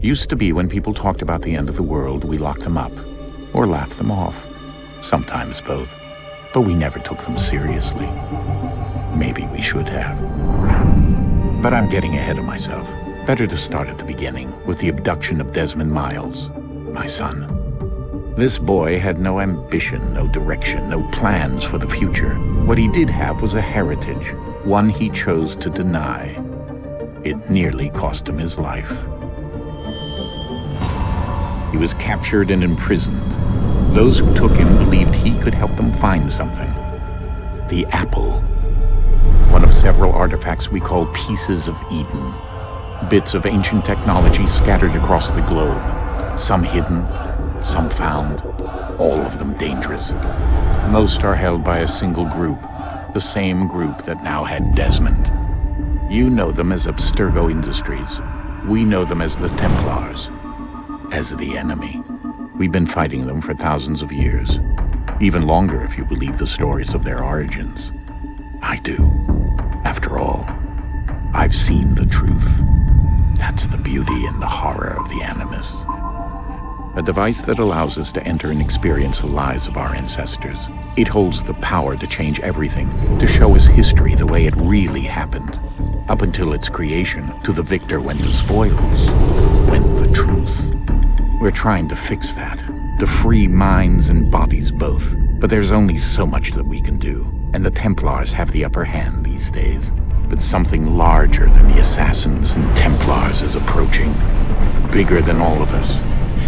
Used to be when people talked about the end of the world, we locked them up, or laughed them off. Sometimes both. But we never took them seriously. Maybe we should have. But I'm getting ahead of myself. Better to start at the beginning, with the abduction of Desmond Miles, my son. This boy had no ambition, no direction, no plans for the future. What he did have was a heritage, one he chose to deny. It nearly cost him his life. He was captured and imprisoned. Those who took him believed he could help them find something. The apple. One of several artifacts we call pieces of Eden. Bits of ancient technology scattered across the globe. Some hidden, some found, all of them dangerous. Most are held by a single group, the same group that now had Desmond. You know them as Abstergo Industries. We know them as the Templars, as the enemy. We've been fighting them for thousands of years, even longer if you believe the stories of their origins. I do. After all, I've seen the truth. That's the beauty and the horror of the Animus. A device that allows us to enter and experience the lives of our ancestors. It holds the power to change everything, to show us history the way it really happened. Up until its creation, to the victor went the spoils, went the truth. We're trying to fix that, to free minds and bodies both. But there's only so much that we can do, and the Templars have the upper hand these days. But something larger than the Assassins and Templars is approaching, bigger than all of us.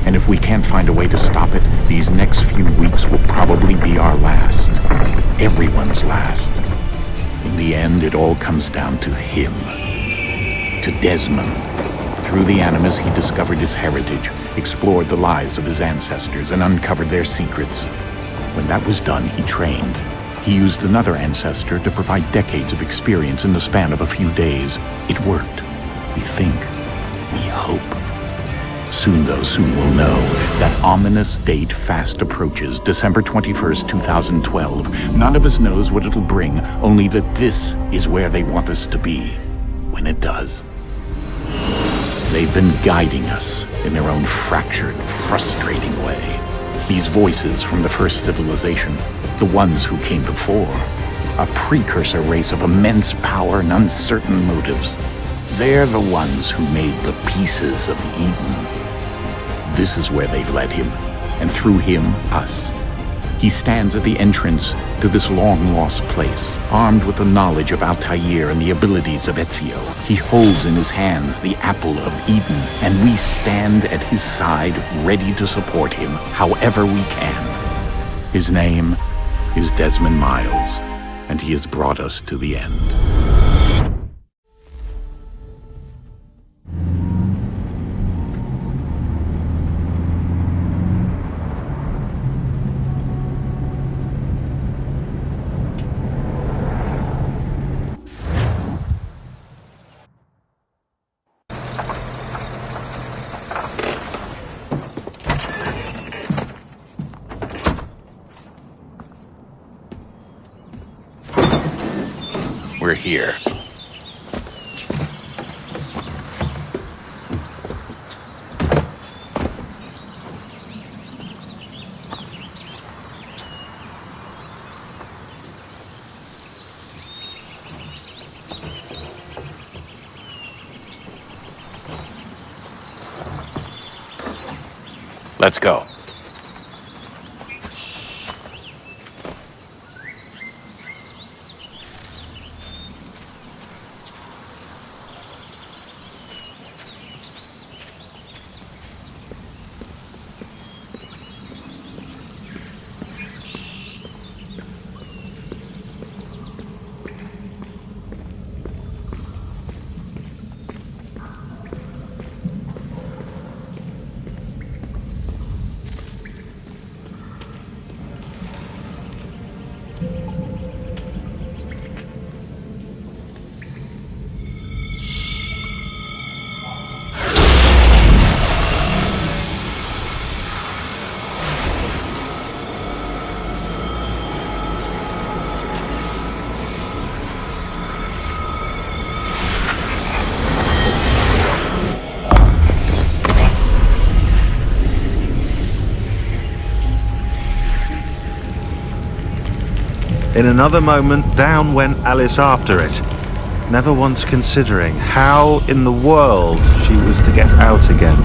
And if we can't find a way to stop it, these next few weeks will probably be our last. Everyone's last. In the end, it all comes down to him. To Desmond. Through the Animus, he discovered his heritage, explored the lives of his ancestors, and uncovered their secrets. When that was done, he trained. He used another ancestor to provide decades of experience in the span of a few days. It worked. We think. We hope. Soon, though, soon we'll know. That ominous date fast approaches, December 21st, 2012. None of us knows what it'll bring, only that this is where they want us to be, when it does. They've been guiding us in their own fractured, frustrating way. These voices from the first civilization, the ones who came before, a precursor race of immense power and uncertain motives. They're the ones who made the pieces of Eden. This is where they've led him, and through him, us. He stands at the entrance to this long-lost place, armed with the knowledge of Altair and the abilities of Ezio. He holds in his hands the apple of Eden, and we stand at his side, ready to support him however we can. His name is Desmond Miles, and he has brought us to the end. We're here. Let's go. In another moment, down went Alice after it, never once considering how in the world she was to get out again.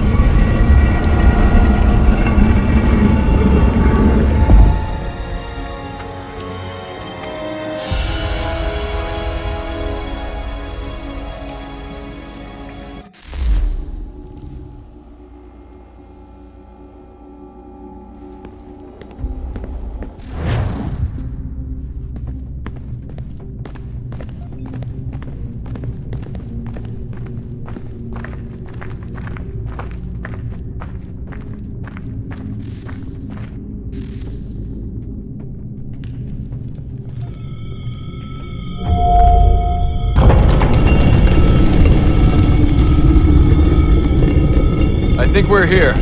I think we're here.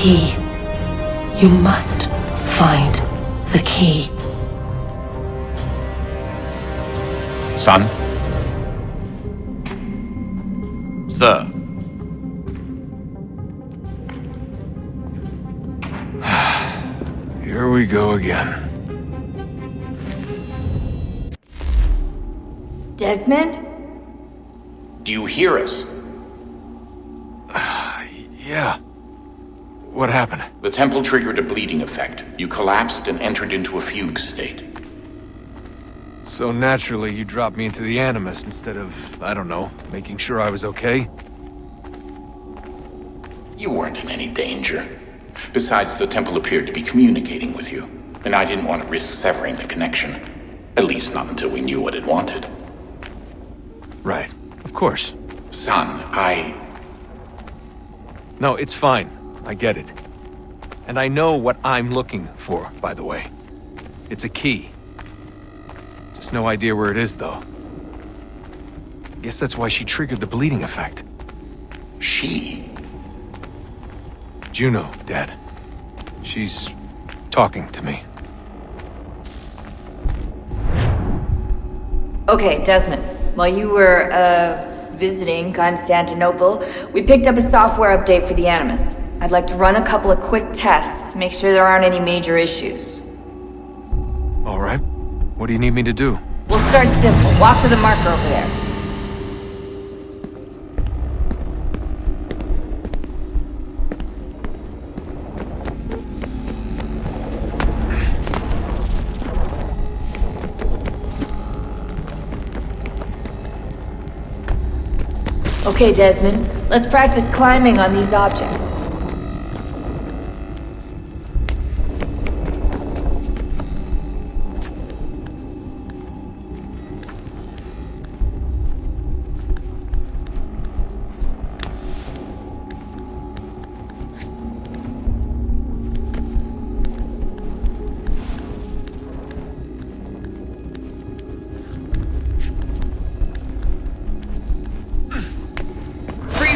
Key. You must find the key. Son? Sir. Here we go again. Desmond? Do you hear us? Yeah. What happened? The temple triggered a bleeding effect. You collapsed and entered into a fugue state. So naturally, you dropped me into the Animus instead of, I don't know, making sure I was okay? You weren't in any danger. Besides, the temple appeared to be communicating with you, and I didn't want to risk severing the connection. At least not until we knew what it wanted. Right. Of course. Son, No, it's fine. I get it. And I know what I'm looking for, by the way. It's a key. Just no idea where it is, though. Guess that's why she triggered the bleeding effect. She? Juno, Dad. She's talking to me. Okay, Desmond. While you were, visiting Constantinople, we picked up a software update for the Animus. I'd like to run a couple of quick tests, make sure there aren't any major issues. All right. What do you need me to do? We'll start simple. Walk to the marker over there. Okay, Desmond. Let's practice climbing on these objects.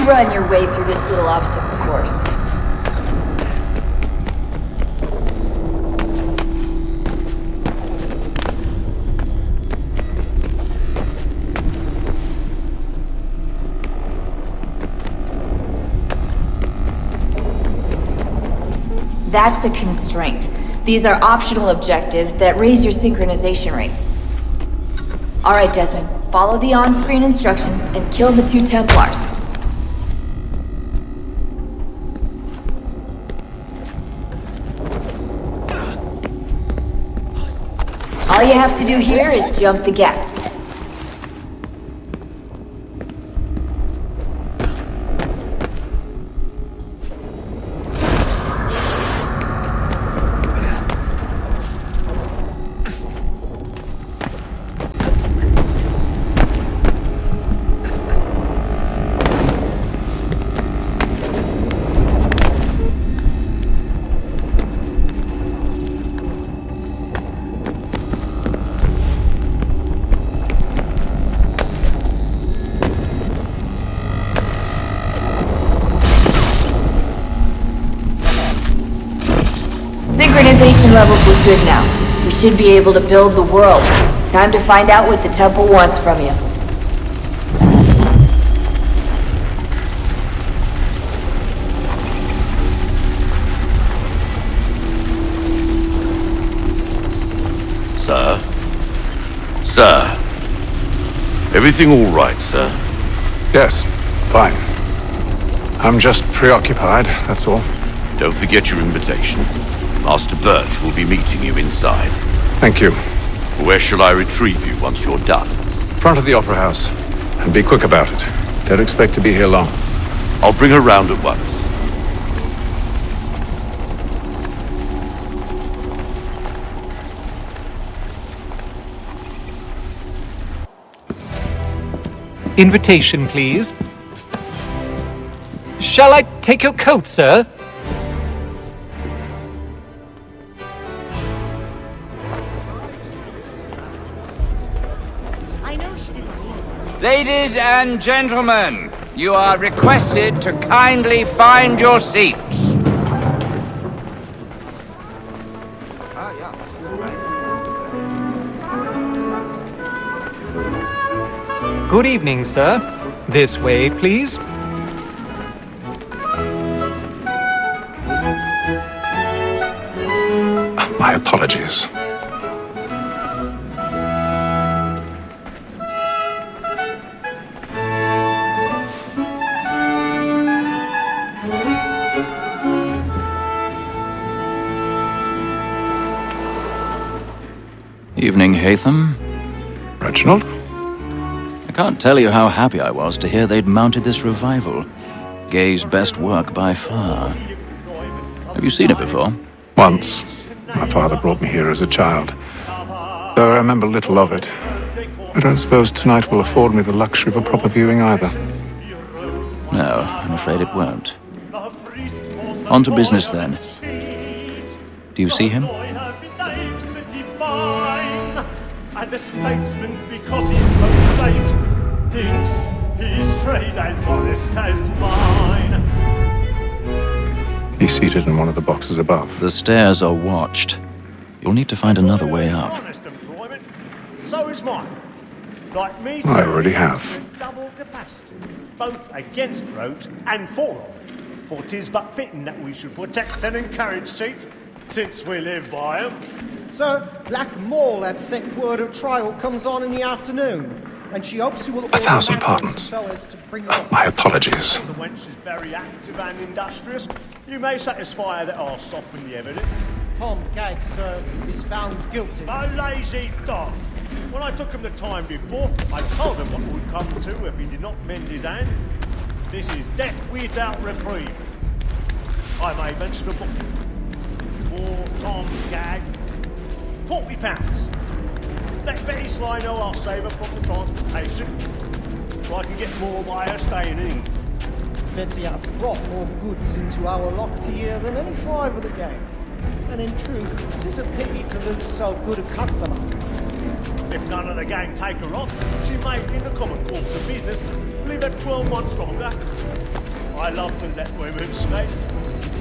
run your way through this little obstacle course. That's a constraint. These are optional objectives that raise your synchronization rate. Alright, Desmond. Follow the on-screen instructions and kill the 2 Templars. All you have to do here is jump the gap. Synchronization levels look good now. We should be able to build the world. Time to find out what the temple wants from you. Sir? Sir? Everything all right, sir? Yes, fine. I'm just preoccupied, that's all. Don't forget your invitation. Master Birch will be meeting you inside. Thank you. Where shall I retrieve you once you're done? Front of the Opera House. And be quick about it. Don't expect to be here long. I'll bring her round at once. Invitation, please. Shall I take your coat, sir? Ladies and gentlemen, you are requested to kindly find your seats. Good evening, sir. This way, please. My apologies. Evening, Hatham. Reginald? I can't tell you how happy I was to hear they'd mounted this revival. Gay's best work by far. Have you seen it before? Once. My father brought me here as a child. Though I remember little of it. I don't suppose tonight will afford me the luxury of a proper viewing either. No, I'm afraid it won't. On to business then. Do you see him? And the statesman, because he's so late, thinks his trade as honest as mine. He's seated in one of the boxes above. The stairs are watched. You'll need to find another way up. Honest employment, so is mine. Like me too, I already have. double capacity, both against roads and for them. For 'tis but fitting that we should protect and encourage cheats, since we live by 'em. Sir, Black Mall had sent word of trial comes on in the afternoon, and she hopes you will... 1,000 pardons. So as to bring My apologies. The wench is very active and industrious. You may satisfy her that I'll soften the evidence. Tom Gag, sir, is found guilty. A lazy dog. When I took him the time before, I told him what would come to if he did not mend his hand. This is death without reprieve. I may mention a book. For Tom Gag, £40. Let Betty Sly know I'll save her from the transportation, so I can get more by her staying in. Betty hath brought more goods into our lock here than any 5 of the gang. And in truth, 'tis a pity to lose so good a customer. If none of the gang take her off, she may, in the common course of business, Live at 12 months longer. I love to let women skate.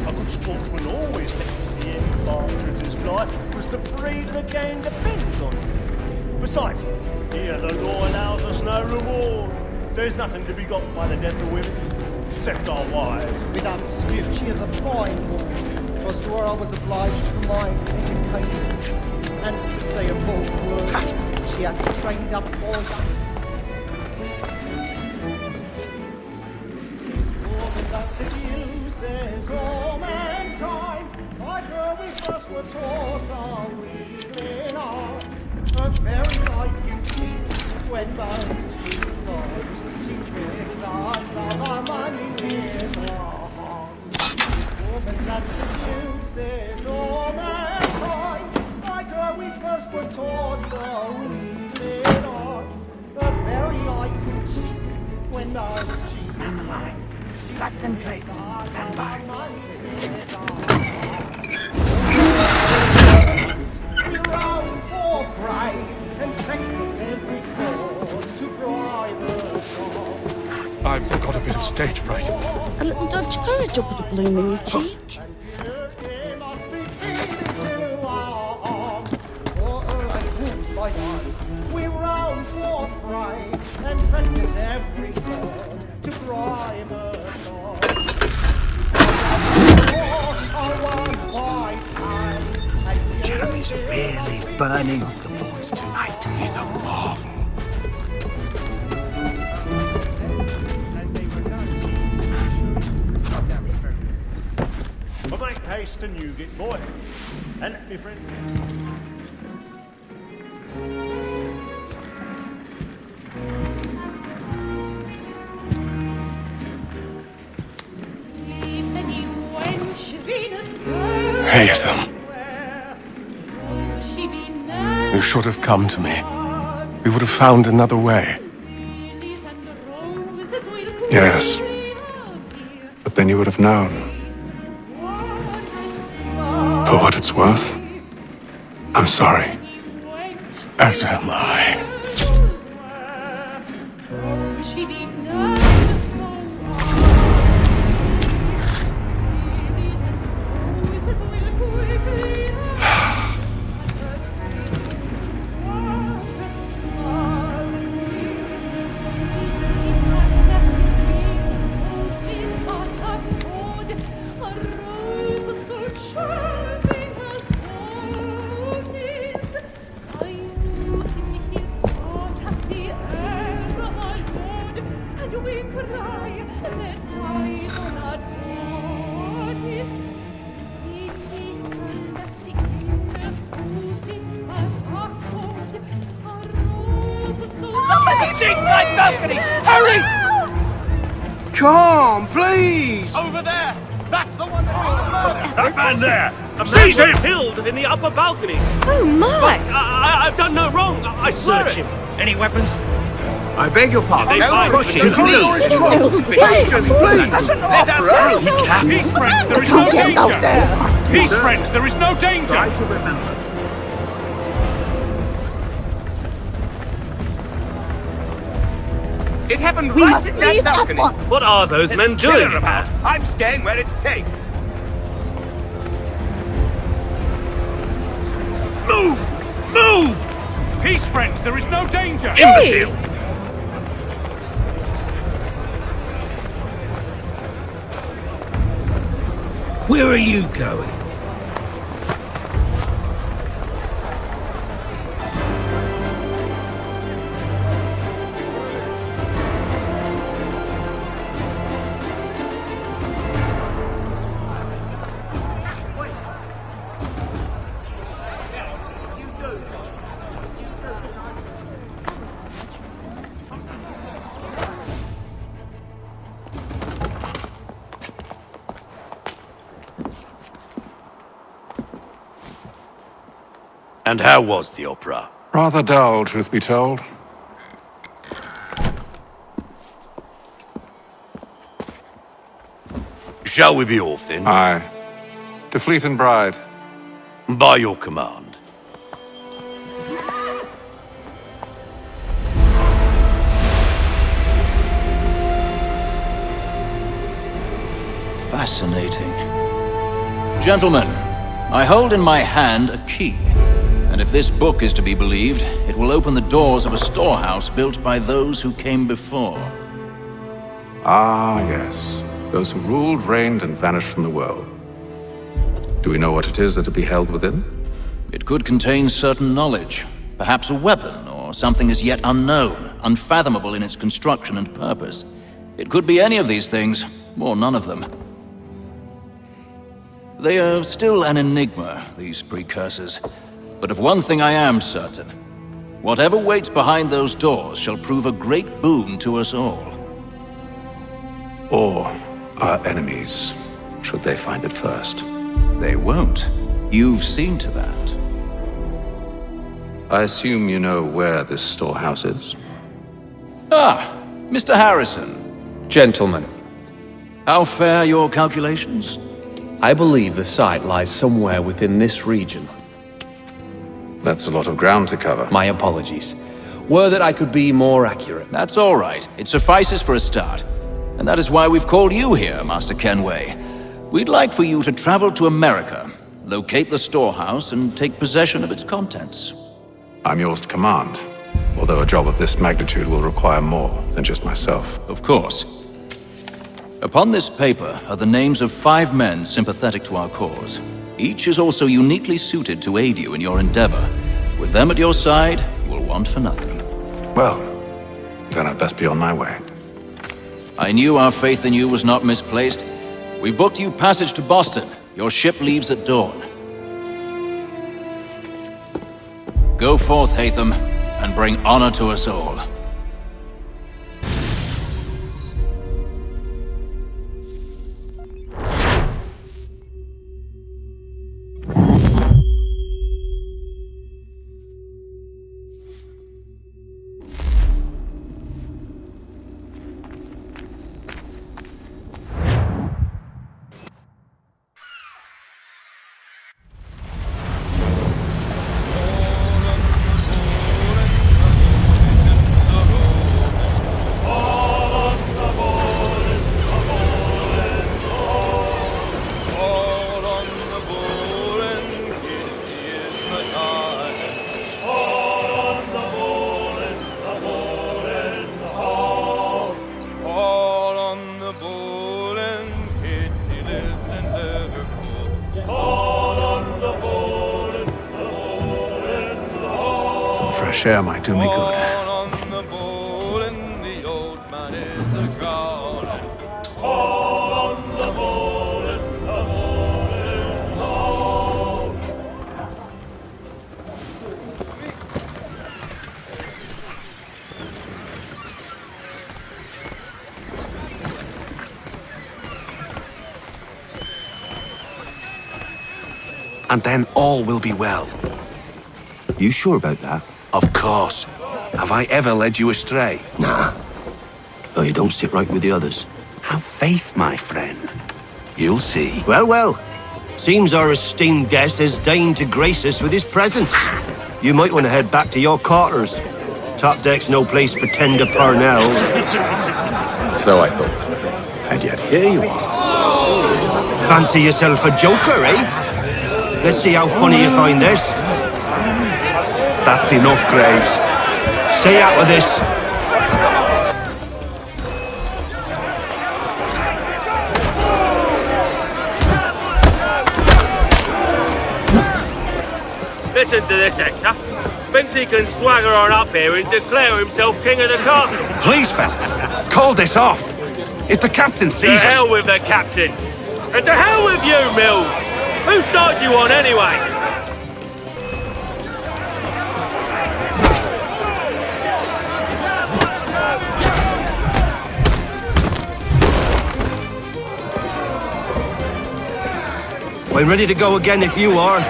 A good sportsman always lets the end partridges fly, because the breed of the game depends on it. Besides, here the law allows us no reward. There's nothing to be got by the death of women, except our wives. Without dispute, she is a fine woman. It was to her I was obliged for my education. And to say a bold word, she hath trained up for that. Seduces all mankind, like her we first were taught our weakling arts. Her very eyes give cheat when most she knows. She tricks us of our money with our hearts. Woman that seduces all mankind, like her we first were taught our weakling arts. Her very eyes give cheat when most she knows. Back in place. We round for pride and practice every thought to bribe us. I've got a bit of stage fright. A little Dutch courage up with a bloom in your cheek. We round for pride and practice every thought to bribe us. Jeremy's really burning up the boys tonight. He's a marvel. But make haste and you get boy. And me friend. Haytham. You should have come to me. We would have found another way. Yes. But then you would have known. For what it's worth, I'm sorry. As am I. Balcony! Hurry! Come, please! Over there! That's the one that That man there! Seize him! Killed in the upper balcony! Oh my! I've done no wrong! I swear Search him. Any weapons? I beg your pardon. They find push him. him, please! Let us through! Peace, friends, there is no danger! Peace, friends, there is no danger! Try to remember. It happened We right must at leave that at balcony. once. What are those There's men a killer doing? about. I'm staying where it's safe. Move! Move! Peace, friends, there is no danger! Imbecile! Where are you going? And how was the opera? Rather dull, truth be told. Shall we be off then? Aye. To Fleet and Bride. By your command. Fascinating. Gentlemen, I hold in my hand a key. And if this book is to be believed, it will open the doors of a storehouse built by those who came before. Ah, yes. Those who ruled, reigned, and vanished from the world. Do we know what it is that will be held within? It could contain certain knowledge. Perhaps a weapon, or something as yet unknown, unfathomable in its construction and purpose. It could be any of these things, or none of them. They are still an enigma, these precursors. But of one thing I am certain. Whatever waits behind those doors shall prove a great boon to us all. Or our enemies, should they find it first. They won't. You've seen to that. I assume you know where this storehouse is? Ah, Mr. Harrison. Gentlemen. How fare your calculations? I believe the site lies somewhere within this region. That's a lot of ground to cover. My apologies. Were that I could be more accurate. That's all right. It suffices for a start. And that is why we've called you here, Master Kenway. We'd like for you to travel to America, locate the storehouse, and take possession of its contents. I'm yours to command, although a job of this magnitude will require more than just myself. Of course. Upon this paper are the names of 5 men sympathetic to our cause. Each is also uniquely suited to aid you in your endeavor. With them at your side, you will want for nothing. Well, then I'd best be on my way. I knew our faith in you was not misplaced. We've booked you passage to Boston. Your ship leaves at dawn. Go forth, Hatham, and bring honor to us all. Some fresh air might do me good. And then all will be well. You sure about that? Of course. Have I ever led you astray? Nah. Though you don't sit right with the others. Have faith, my friend. You'll see. Well, well. Seems our esteemed guest has deigned to grace us with his presence. You might want to head back to your quarters. Top deck's no place for tender parnells. So I thought. And yet here you are. Fancy yourself a joker, eh? Let's see how funny you find this. That's enough, Graves. Stay out of this. Listen to this, Hector. Thinks he can swagger on up here and declare himself king of the castle. Please, fellas, call this off. If the captain sees us... To hell with the captain. And to hell with you, Mills. Whose side do you on, anyway? I'm ready to go again if you are.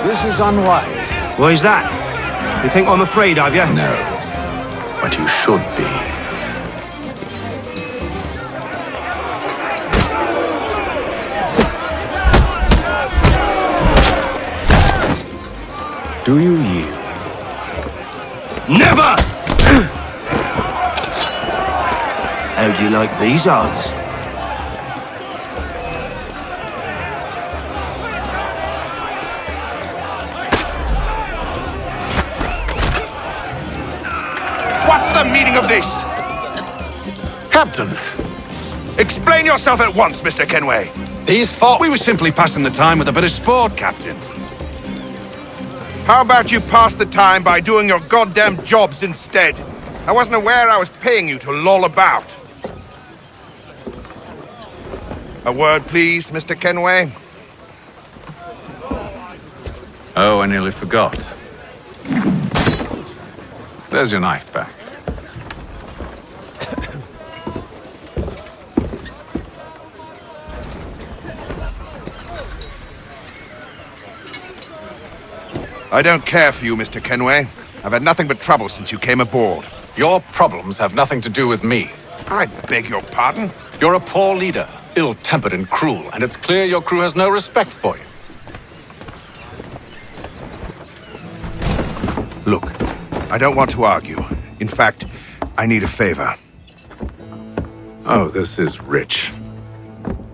This is unwise. Why's that? You think I'm afraid of you? No. But you should be. Do you yield? Never! How do you like these odds? What's the meaning of this? Captain! Explain yourself at once, Mr. Kenway. These thought we were simply passing the time with a bit of sport, Captain. How about you pass the time by doing your goddamn jobs instead? I wasn't aware I was paying you to loll about. A word, please, Mr. Kenway. Oh, I nearly forgot. There's your knife back. I don't care for you, Mr. Kenway. I've had nothing but trouble since you came aboard. Your problems have nothing to do with me. I beg your pardon? You're a poor leader, ill-tempered and cruel, and it's clear your crew has no respect for you. Look, I don't want to argue. In fact, I need a favor. Oh, this is rich.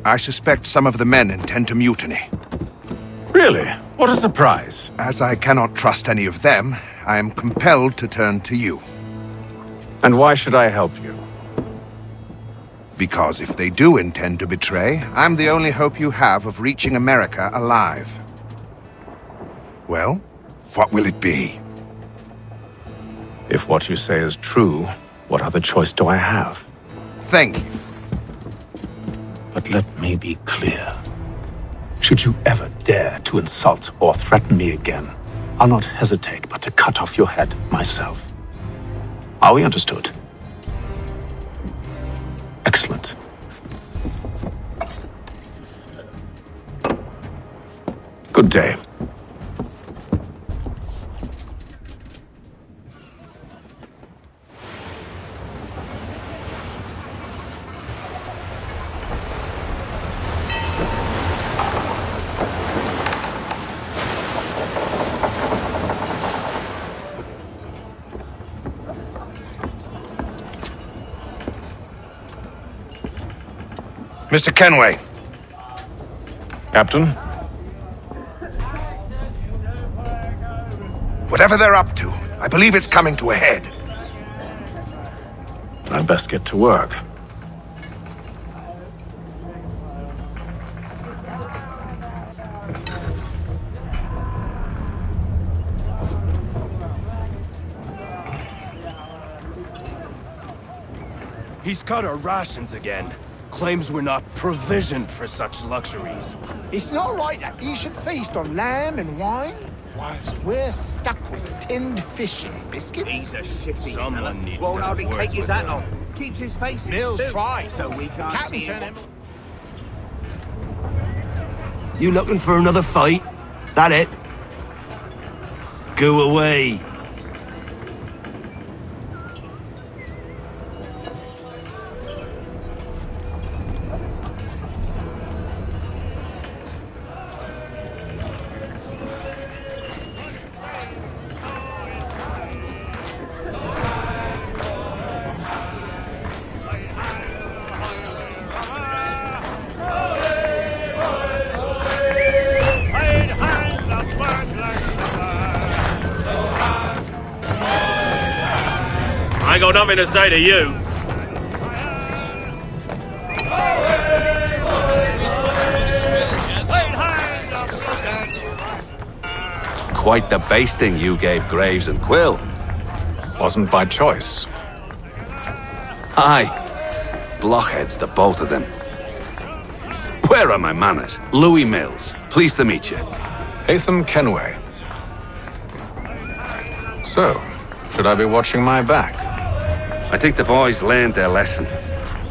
I suspect some of the men intend to mutiny. Really? What a surprise. As I cannot trust any of them, I am compelled to turn to you. And why should I help you? Because if they do intend to betray, I'm the only hope you have of reaching America alive. Well, what will it be? If what you say is true, what other choice do I have? Thank you. But let me be clear. Should you ever dare to insult or threaten me again, I'll not hesitate but to cut off your head myself. Are we understood? Excellent. Good day. Mr. Kenway. Captain? Whatever they're up to, I believe it's coming to a head. I'd best get to work. He's cut our rations again. Claims we're not provisioned for such luxuries. It's not right that you should feast on lamb and wine, whilst we're stuck with tinned fish and biscuits. He's a shifty Someone needs Won't to hardly have take words his with hat him. off. Keeps his face in Bill's suit, try. so we can't Captain see turn him. him. You looking for another fight? That it? Go away. I ain't got nothing to say to you. Quite the basting you gave Graves and Quill. Wasn't by choice. Aye. Blockheads, the both of them. Where are my manners? Louis Mills. Pleased to meet you. Haytham Kenway. So, should I be watching my back? I think the boys learned their lesson.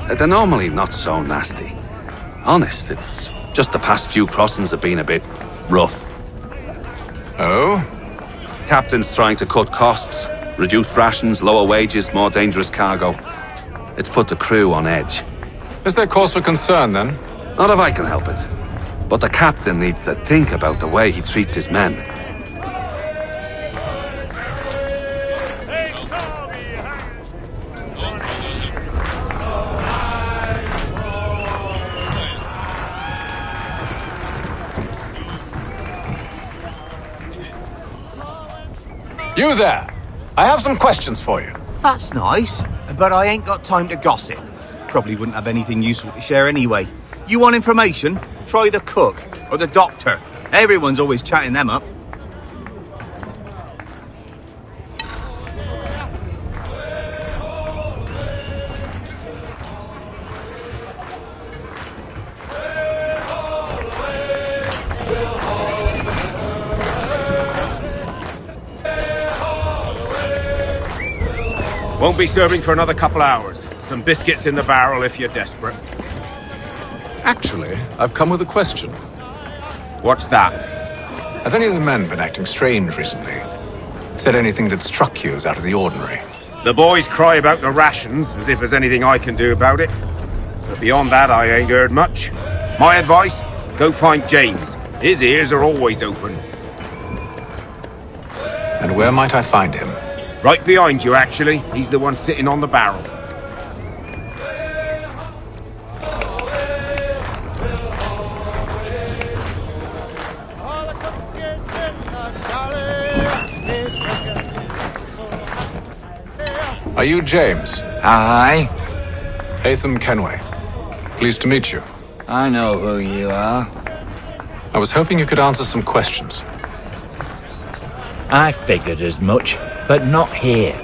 They're normally not so nasty. Honest, it's just the past few crossings have been a bit rough. Oh? Captain's trying to cut costs. Reduced rations, lower wages, more dangerous cargo. It's put the crew on edge. Is there cause for concern, then? Not if I can help it. But the captain needs to think about the way he treats his men. You there! I have some questions for you. That's nice, but I ain't got time to gossip. Probably wouldn't have anything useful to share anyway. You want information? Try the cook or the doctor. Everyone's always chatting them up. Won't be serving for another couple hours. Some biscuits in the barrel if you're desperate. Actually, I've come with a question. What's that? Have any of the men been acting strange recently? Said anything that struck you as out of the ordinary? The boys cry about the rations, as if there's anything I can do about it. But beyond that, I ain't heard much. My advice? Go find James. His ears are always open. And where might I find him? Right behind you, actually. He's the one sitting on the barrel. Are you James? Aye. Connor Kenway. Pleased to meet you. I know who you are. I was hoping you could answer some questions. I figured as much, but not here.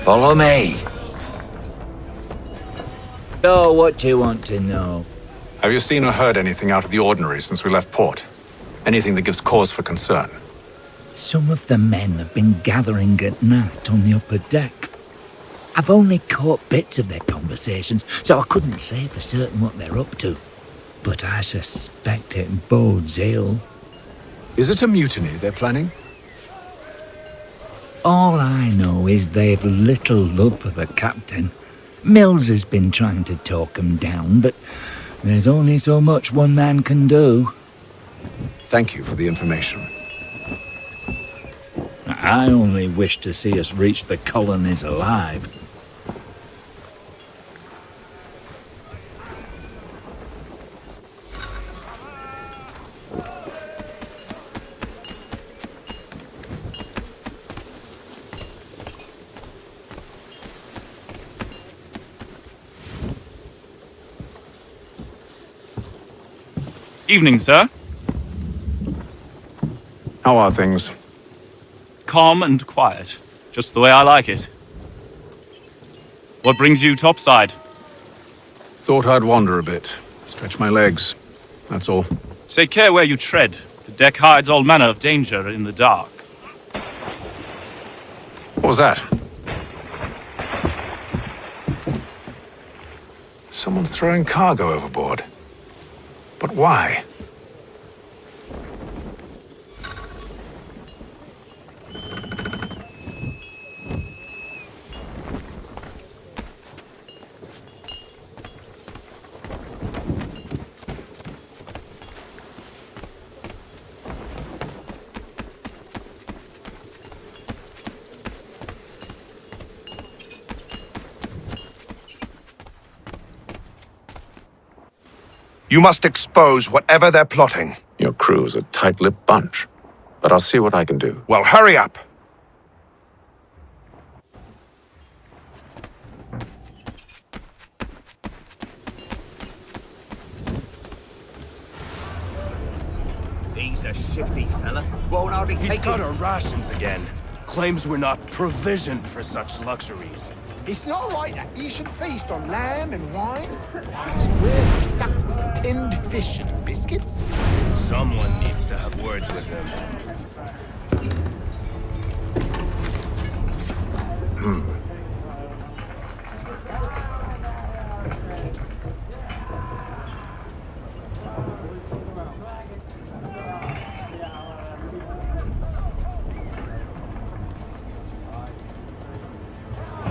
Follow me. So, what do you want to know? Have you seen or heard anything out of the ordinary since we left port? Anything that gives cause for concern? Some of the men have been gathering at night on the upper deck. I've only caught bits of their conversations, so I couldn't say for certain what they're up to. But I suspect it bodes ill. Is it a mutiny they're planning? All I know is they've little love for the captain. Mills has been trying to talk him down, but there's only so much one man can do. Thank you for the information. I only wish to see us reach the colonies alive. Evening, sir. How are things? Calm and quiet. Just the way I like it. What brings you topside? Thought I'd wander a bit. Stretch my legs. That's all. Take care where you tread. The deck hides all manner of danger in the dark. What was that? Someone's throwing cargo overboard. But why? You must expose whatever they're plotting. Your crew's a tight-lipped bunch. But I'll see what I can do. Well, hurry up! He's a shifty fella. Won't hardly He's take cut it. our rations again. Claims we're not provisioned for such luxuries. It's not right that you should feast on lamb and wine, whilst we're stuck with tinned fish and biscuits. Someone needs to have words with him.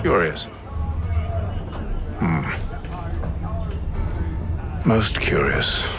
Curious. Most curious.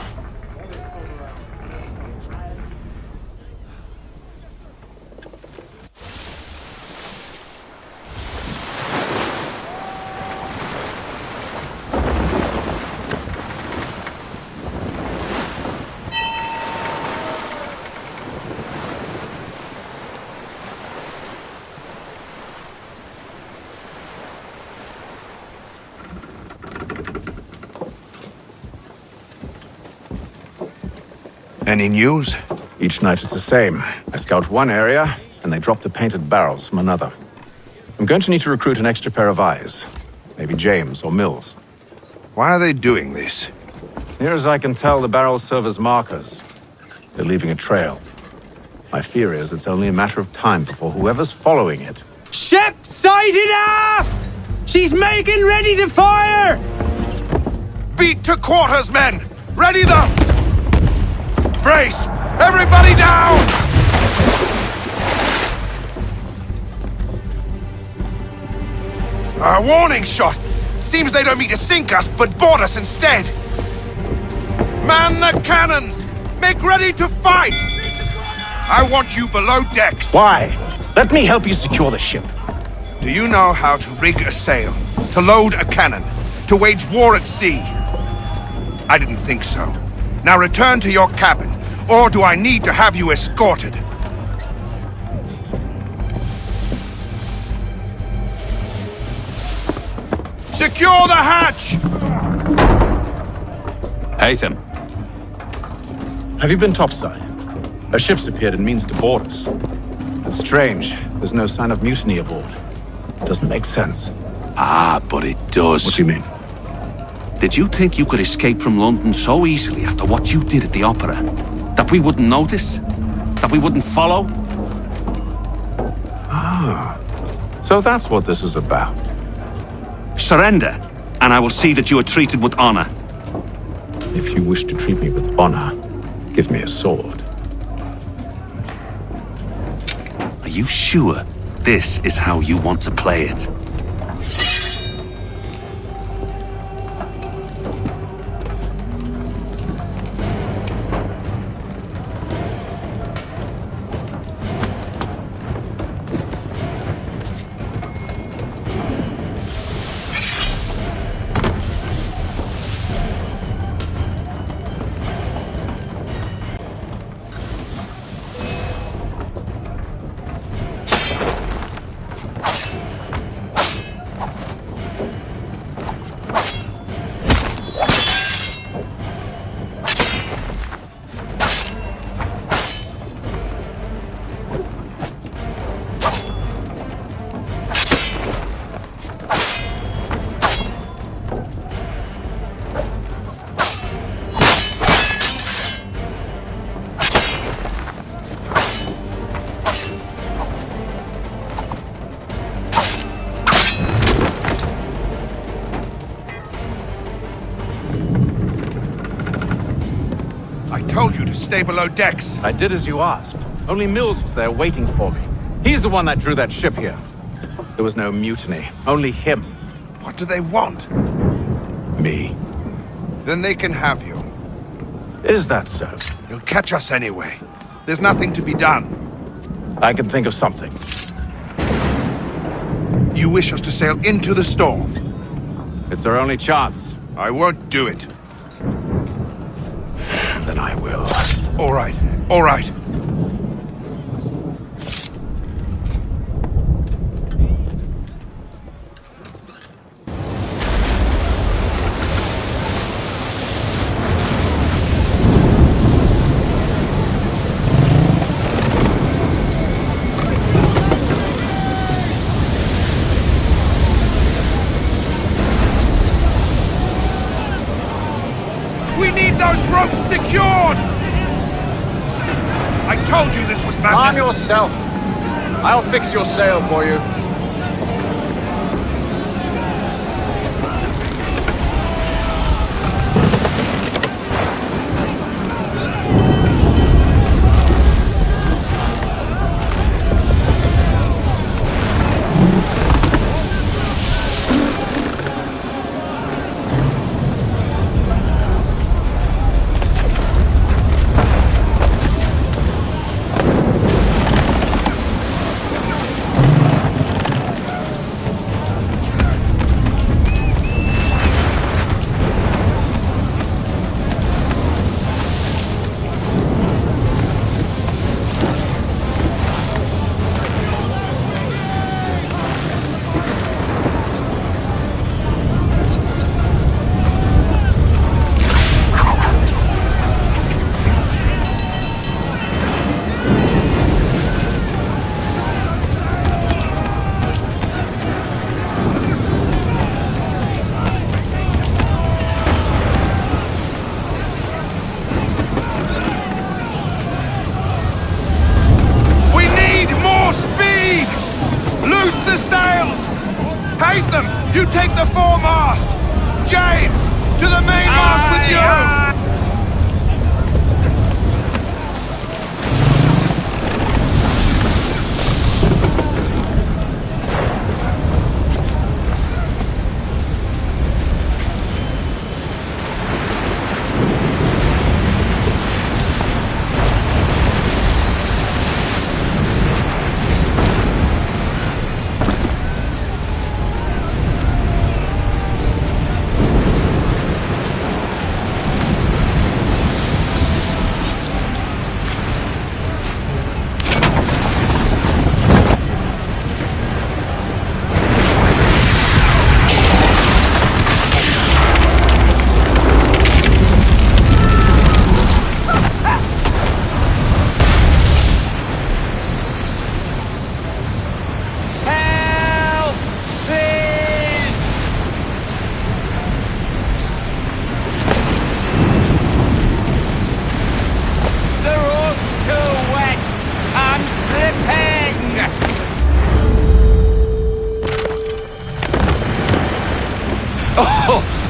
Any news? Each night it's the same. I scout one area, and they drop the painted barrels from another. I'm going to need to recruit an extra pair of eyes. Maybe James or Mills. Why are they doing this? Near as I can tell, the barrels serve as markers. They're leaving a trail. My fear is it's only a matter of time before whoever's following it... Ship sighted aft! She's making ready to fire! Beat to quarters, men! Ready them! Brace! Everybody down! A warning shot! Seems they don't mean to sink us, but board us instead! Man the cannons! Make ready to fight! I want you below decks! Why? Let me help you secure the ship. Do you know how to rig a sail? To load a cannon? To wage war at sea? I didn't think so. Now return to your cabin, or do I need to have you escorted? Secure the hatch! Haytham. Have you been topside? A ship's appeared and means to board us. It's strange. There's no sign of mutiny aboard. Doesn't make sense. Ah, but it does. What do you mean? Did you think you could escape from London so easily after what you did at the opera? That we wouldn't notice? That we wouldn't follow? Ah. So that's what this is about. Surrender, and I will see that you are treated with honor. If you wish to treat me with honor, give me a sword. Are you sure this is how you want to play it? Told you to stay below decks. I did as you asked. Only Mills was there waiting for me. He's the one that drew that ship here. There was no mutiny, only him. What do they want? Me. Then they can have you. Is that so? They'll catch us anyway. There's nothing to be done. I can think of something. You wish us to sail into the storm? It's our only chance. I won't do it. Then I will. All right, all right. We need those ropes secured! I told you this was madness! Arm yourself! I'll fix your sail for you. Hate them! You take the foremast! James! To the mainmast with you!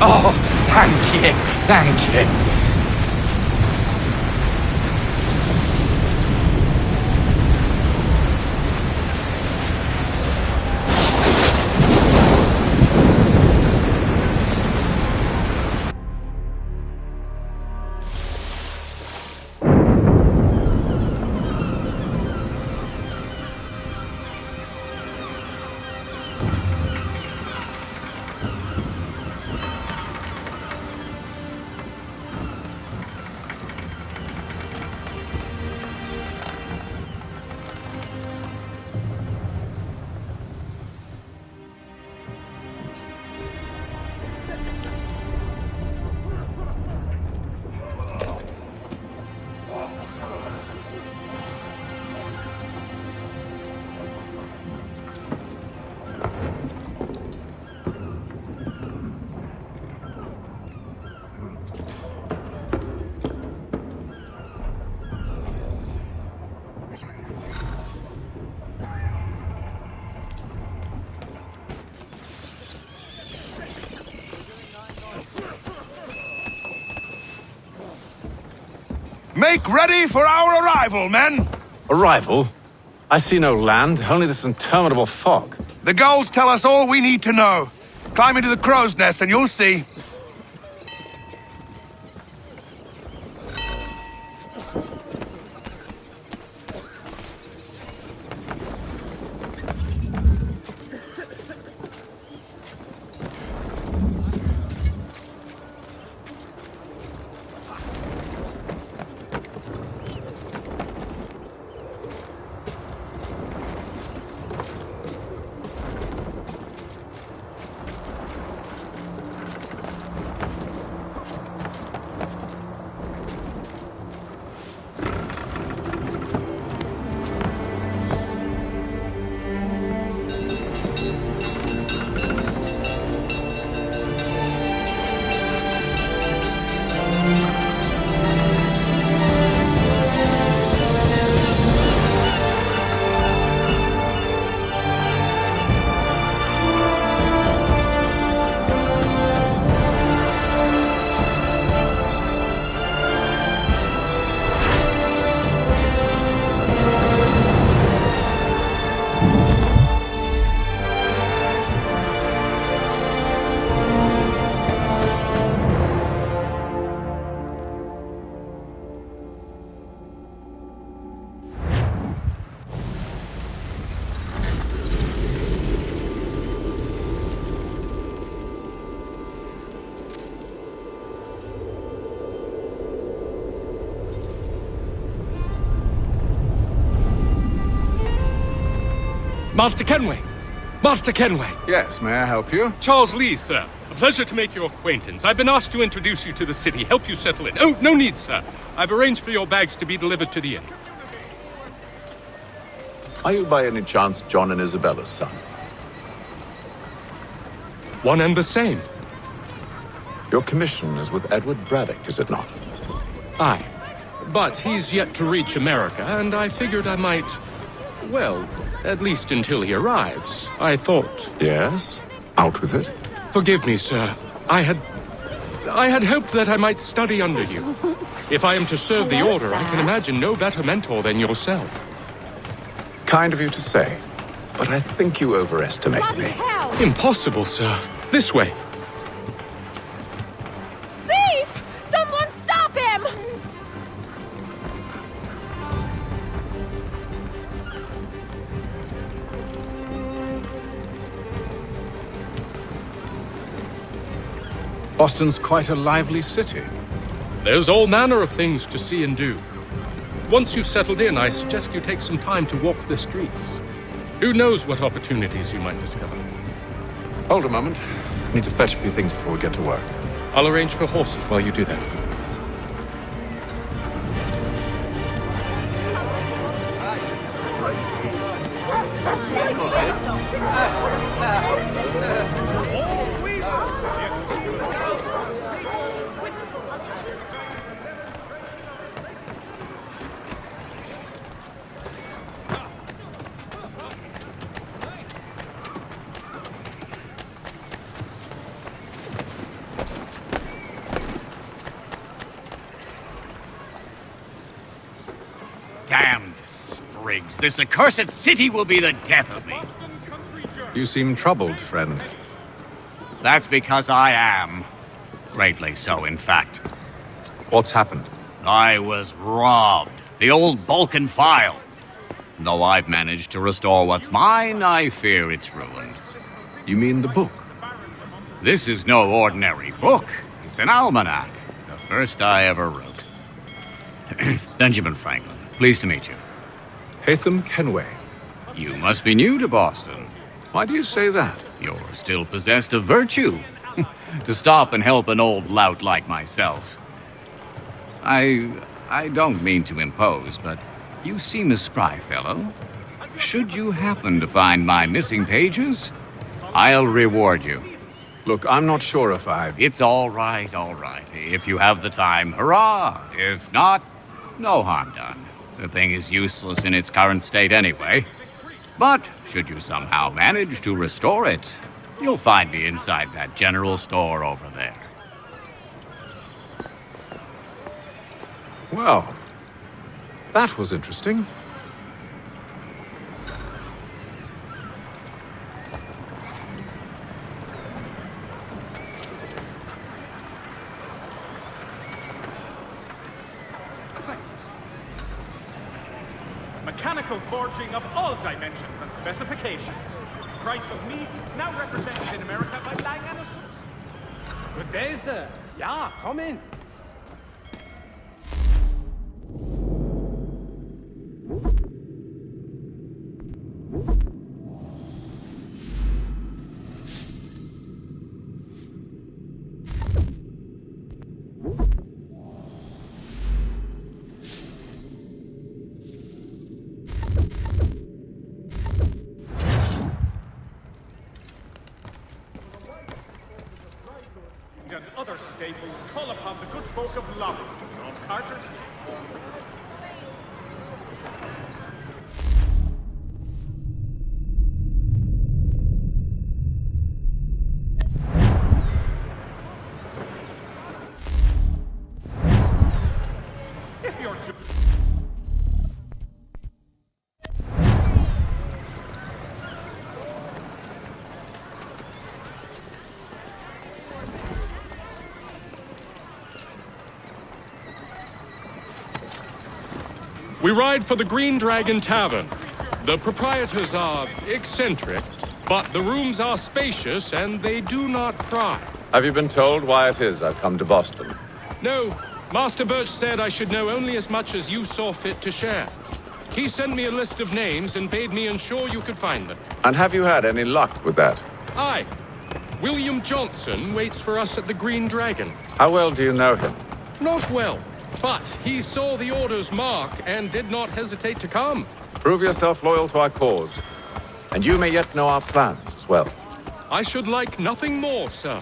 Oh, thank you, thank you. Make ready for our arrival, men! Arrival? I see no land, only this interminable fog. The gulls tell us all we need to know. Climb into the crow's nest and you'll see. Master Kenway! Master Kenway! Yes, may I help you? Charles Lee, sir. A pleasure to make your acquaintance. I've been asked to introduce you to the city, help you settle in. Oh, no need, sir. I've arranged for your bags to be delivered to the inn. Are you by any chance John and Isabella's son? One and the same. Your commission is with Edward Braddock, is it not? Aye. But he's yet to reach America, and I figured I might... well, at least until he arrives, I thought. Yes? Out with it. Forgive me, sir. I had hoped that I might study under you. If I am to serve the Order, I can imagine no better mentor than yourself. Kind of you to say, but I think you overestimate me. Impossible, sir. This way. Thief! Someone stop him! Boston's quite a lively city. There's all manner of things to see and do. Once you've settled in, I suggest you take some time to walk the streets. Who knows what opportunities you might discover. Hold a moment. I need to fetch a few things before we get to work. I'll arrange for horses while you do that. Damned sprigs. This accursed city will be the death of me. You seem troubled, friend. That's because I am. Greatly so, in fact. What's happened? I was robbed. The old Balkan file. Though I've managed to restore what's mine, I fear it's ruined. You mean the book? This is no ordinary book. It's an almanac. The first I ever wrote. Benjamin Franklin. Pleased to meet you. Haytham Kenway. You must be new to Boston. Why do you say that? You're still possessed of virtue. To stop and help an old lout like myself. I don't mean to impose, but you seem a spry fellow. Should you happen to find my missing pages, I'll reward you. Look, I'm not sure if I've... It's all right, all right. If you have the time, hurrah! If not, no harm done. The thing is useless in its current state anyway. But should you somehow manage to restore it, you'll find me inside that general store over there. Well, that was interesting. Mechanical forging of all dimensions and specifications. Price of meat now represented in America by Lang & Associates. Good day, sir. Yeah, come in. And other staples call upon the good folk of London. Salt carters. If you're too... We ride for the Green Dragon Tavern. The proprietors are eccentric, but the rooms are spacious and they do not pry. Have you been told why it is I've come to Boston? No, Master Birch said I should know only as much as you saw fit to share. He sent me a list of names and bade me ensure you could find them. And have you had any luck with that? Aye. William Johnson waits for us at the Green Dragon. How well do you know him? Not well, but he saw the Order's mark and did not hesitate to come. Prove yourself loyal to our cause, and you may yet know our plans as well. I should like nothing more, sir.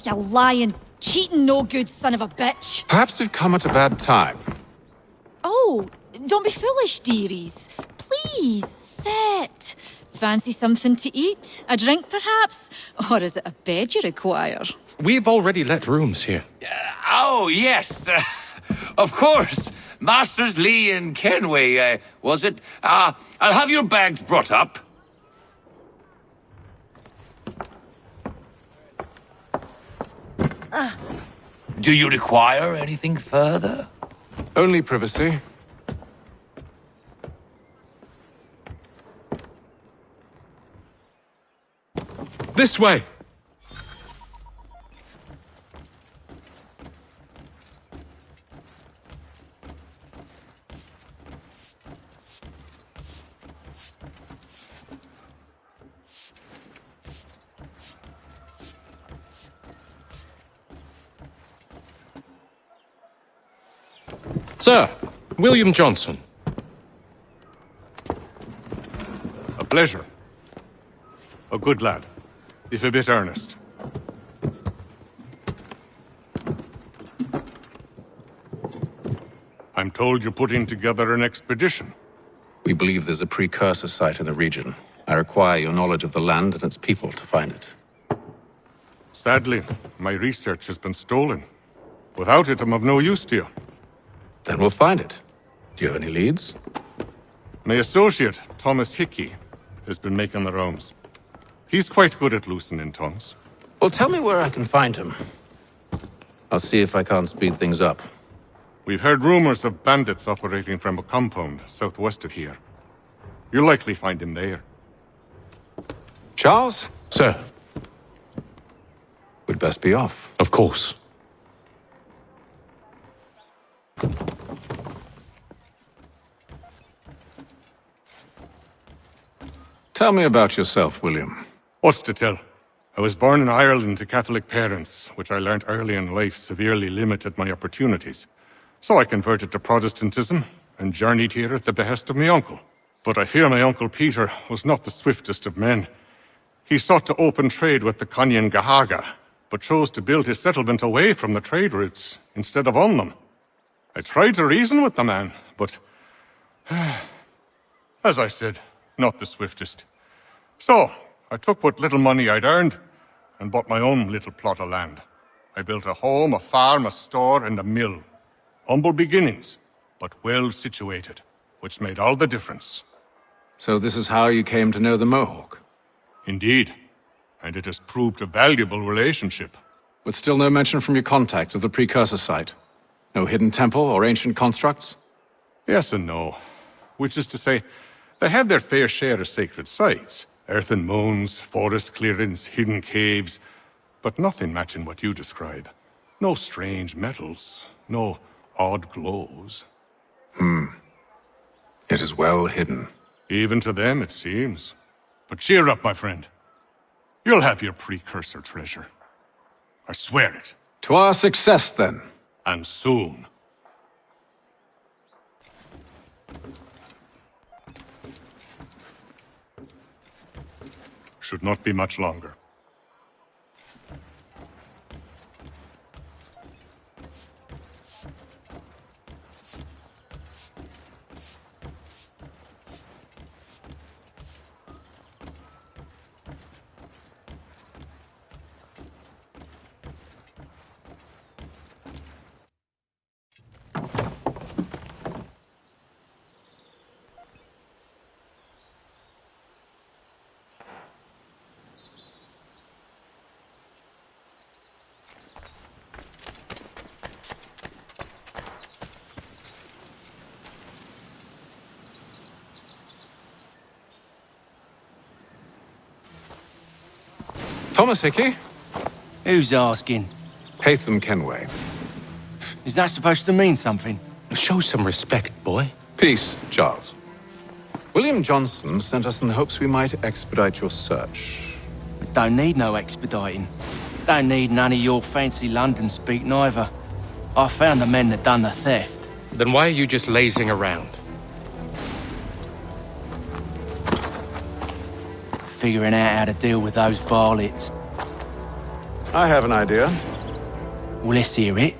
You lying, cheating, no good son of a bitch. Perhaps we've come at a bad time. Oh, don't be foolish, dearies. Please, sit. Fancy something to eat? A drink, perhaps? Or is it a bed you require? We've already let rooms here. Oh, yes. Of course. Masters Lee and Kenway, was it? I'll have your bags brought up. Do you require anything further? Only privacy. This way! Sir, William Johnson. A pleasure. A good lad, if a bit earnest. I'm told you're putting together an expedition. We believe there's a precursor site in the region. I require your knowledge of the land and its people to find it. Sadly, my research has been stolen. Without it, I'm of no use to you. Then we'll find it. Do you have any leads? My associate, Thomas Hickey, has been making the rounds. He's quite good at loosening tongues. Well, tell me where I can find him. I'll see if I can't speed things up. We've heard rumors of bandits operating from a compound southwest of here. You'll likely find him there. Charles? Sir. We'd best be off. Of course. Tell me about yourself, William. What's to tell? I was born in Ireland to Catholic parents, which I learnt early in life severely limited my opportunities. So I converted to Protestantism and journeyed here at the behest of my uncle. But I fear my uncle Peter was not the swiftest of men. He sought to open trade with the Conyan Gahaga, but chose to build his settlement away from the trade routes instead of on them. I tried to reason with the man, but, as I said, not the swiftest. So, I took what little money I'd earned and bought my own little plot of land. I built a home, a farm, a store, and a mill. Humble beginnings, but well situated, which made all the difference. So this is how you came to know the Mohawk? Indeed, and it has proved a valuable relationship. But still no mention from your contacts of the precursor site? No hidden temple or ancient constructs? Yes and no. Which is to say, they have their fair share of sacred sites. Earthen mounds, forest clearings, hidden caves. But nothing matching what you describe. No strange metals, no odd glows. It is well hidden. Even to them, it seems. But cheer up, my friend. You'll have your precursor treasure. I swear it. To our success, then. And soon. Should not be much longer. Thomas Hickey? Who's asking? Haytham Kenway. Is that supposed to mean something? Show some respect, boy. Peace, Charles. William Johnson sent us in the hopes we might expedite your search. We don't need no expediting. Don't need none of your fancy London speak neither. I found the men that done the theft. Then why are you just lazing around? Figuring out how to deal with those varlets. I have an idea. Well, let's hear it.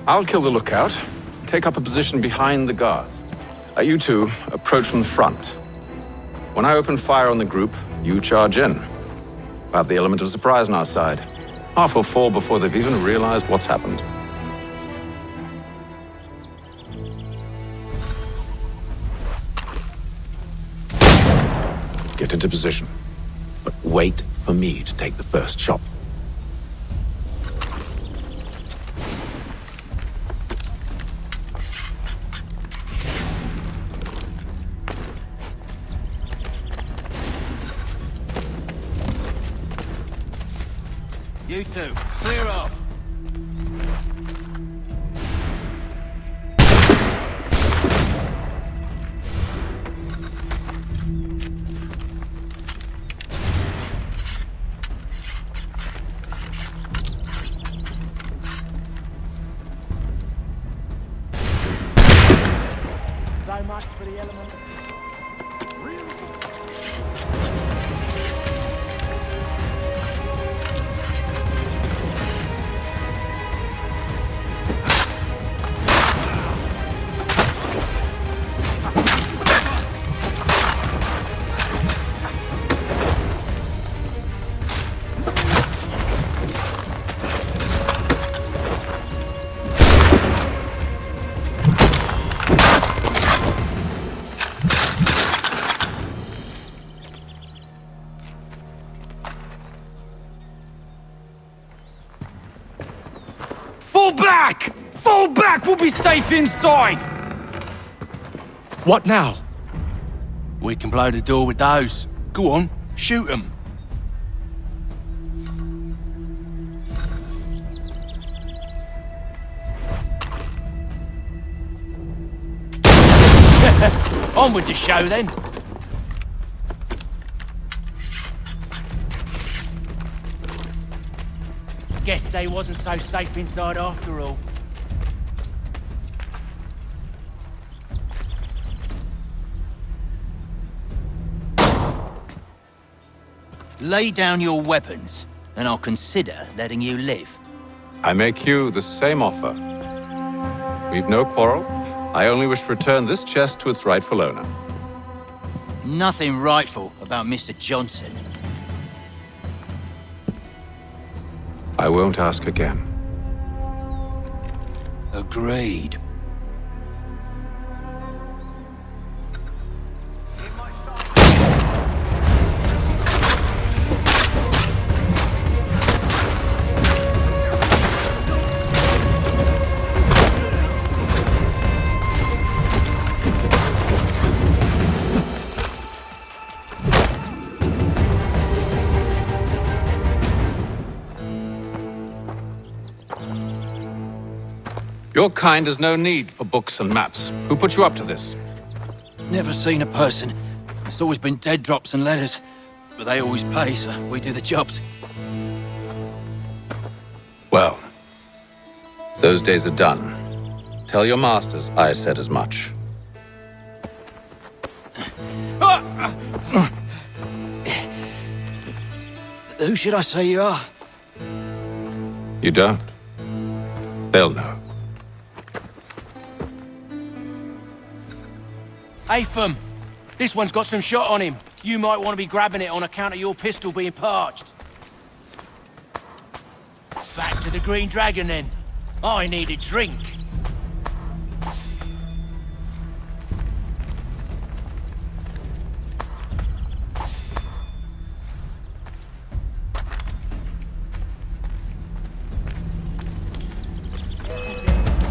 I'll kill the lookout, take up a position behind the guards. You two approach from the front. When I open fire on the group, you charge in. We'll have the element of surprise on our side. Half will fall before they've even realized what's happened. Get into position, but wait for me to take the first shot. You two, clear up. So much for the element. Fall back! Fall back! We'll be safe inside! What now? We can blow the door with those. Go on, shoot them. On with the show then. Guess they wasn't so safe inside after all. Lay down your weapons, and I'll consider letting you live. I make you the same offer. We've no quarrel. I only wish to return this chest to its rightful owner. Nothing rightful about Mr. Johnson. I won't ask again. Agreed. Your kind has no need for books and maps. Who put you up to this? Never seen a person. It's always been dead drops and letters. But they always pay, so we do the jobs. Well, those days are done. Tell your masters I said as much. Who should I say you are? You don't. They'll know. Atham, this one's got some shot on him. You might want to be grabbing it on account of your pistol being parched. Back to the Green Dragon then. I need a drink.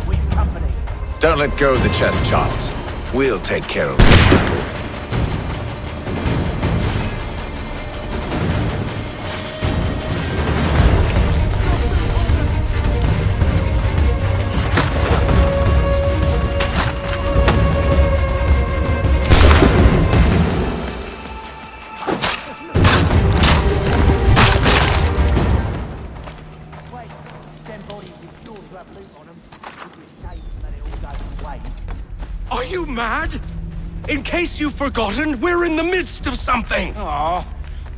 We've company. Don't let go of the chest, Charles. We'll take care of it. Are you mad? In case you've forgotten, we're in the midst of something! Aw,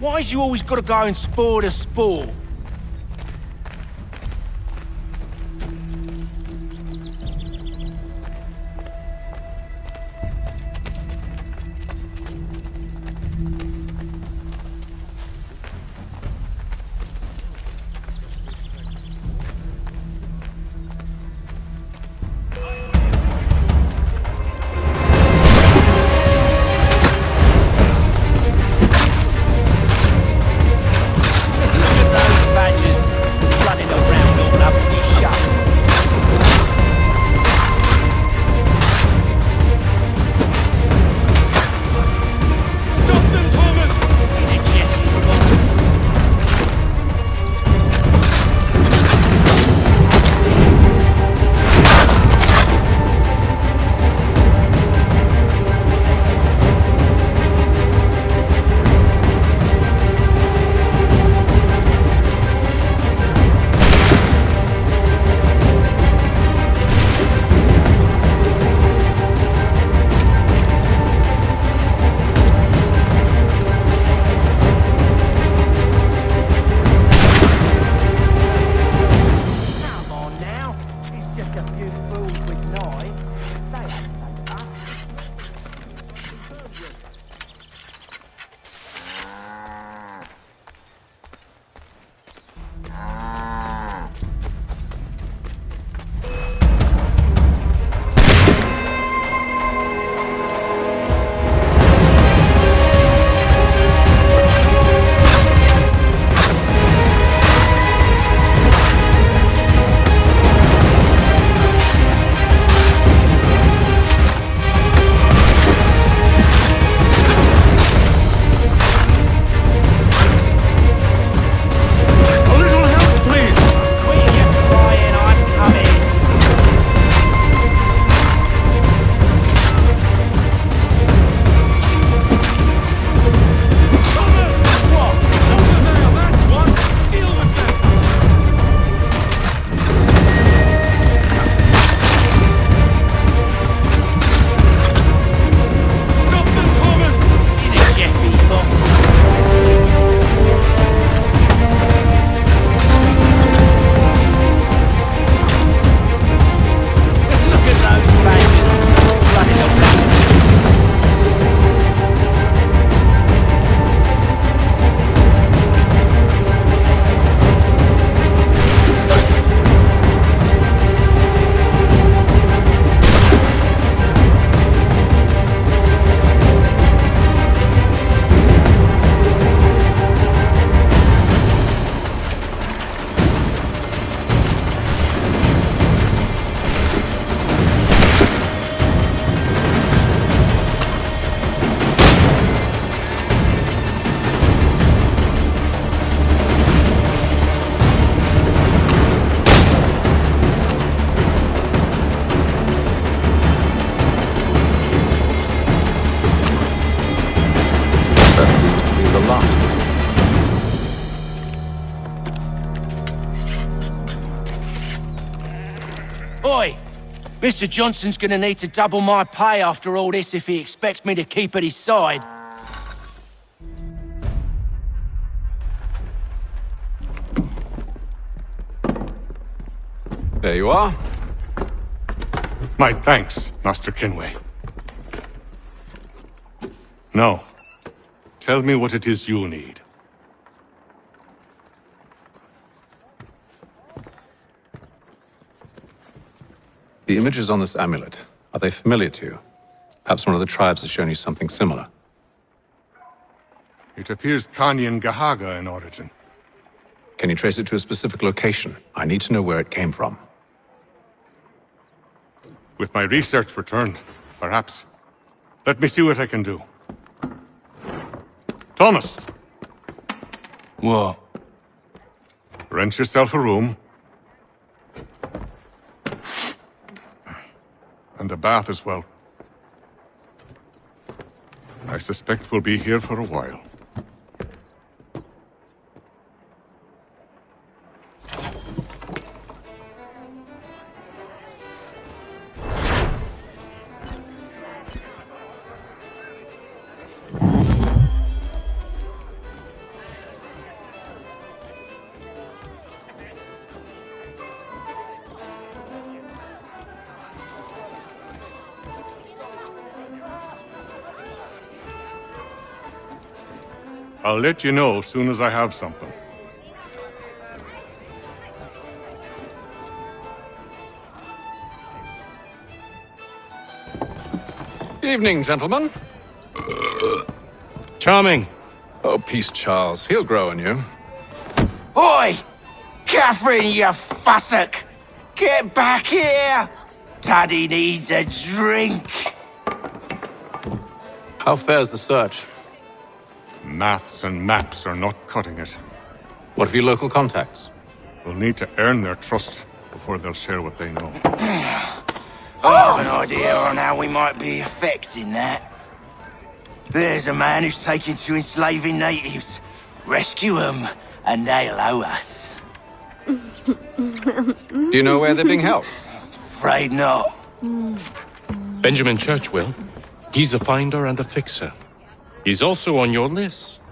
why's you always gotta go and spoil the sport? just a few fools with knives. They ain't no us. Oi! Mr. Johnson's gonna need to double my pay after all this if he expects me to keep at his side. There you are. My thanks, Master Kenway. Now, tell me what it is you need. The images on this amulet, are they familiar to you? Perhaps one of the tribes has shown you something similar. It appears Kanyan Gahaga in origin. Can you trace it to a specific location? I need to know where it came from. With my research returned, perhaps. Let me see what I can do. Thomas! What? Rent yourself a room. And a bath as well. I suspect we'll be here for a while. I'll let you know as soon as I have something. Evening, gentlemen. Charming. Oh, peace, Charles. He'll grow on you. Oi! Catherine, you fussock! Get back here! Daddy needs a drink! How fares the search? Maths and maps are not cutting it. What of your local contacts? We'll need to earn their trust before they'll share what they know. I have an idea on how we might be affecting that. There's a man who's taken to enslaving natives. Rescue them, and they'll owe us. Do you know where they're being held? Afraid not. Benjamin Churchwill. He's a finder and a fixer. He's also on your list.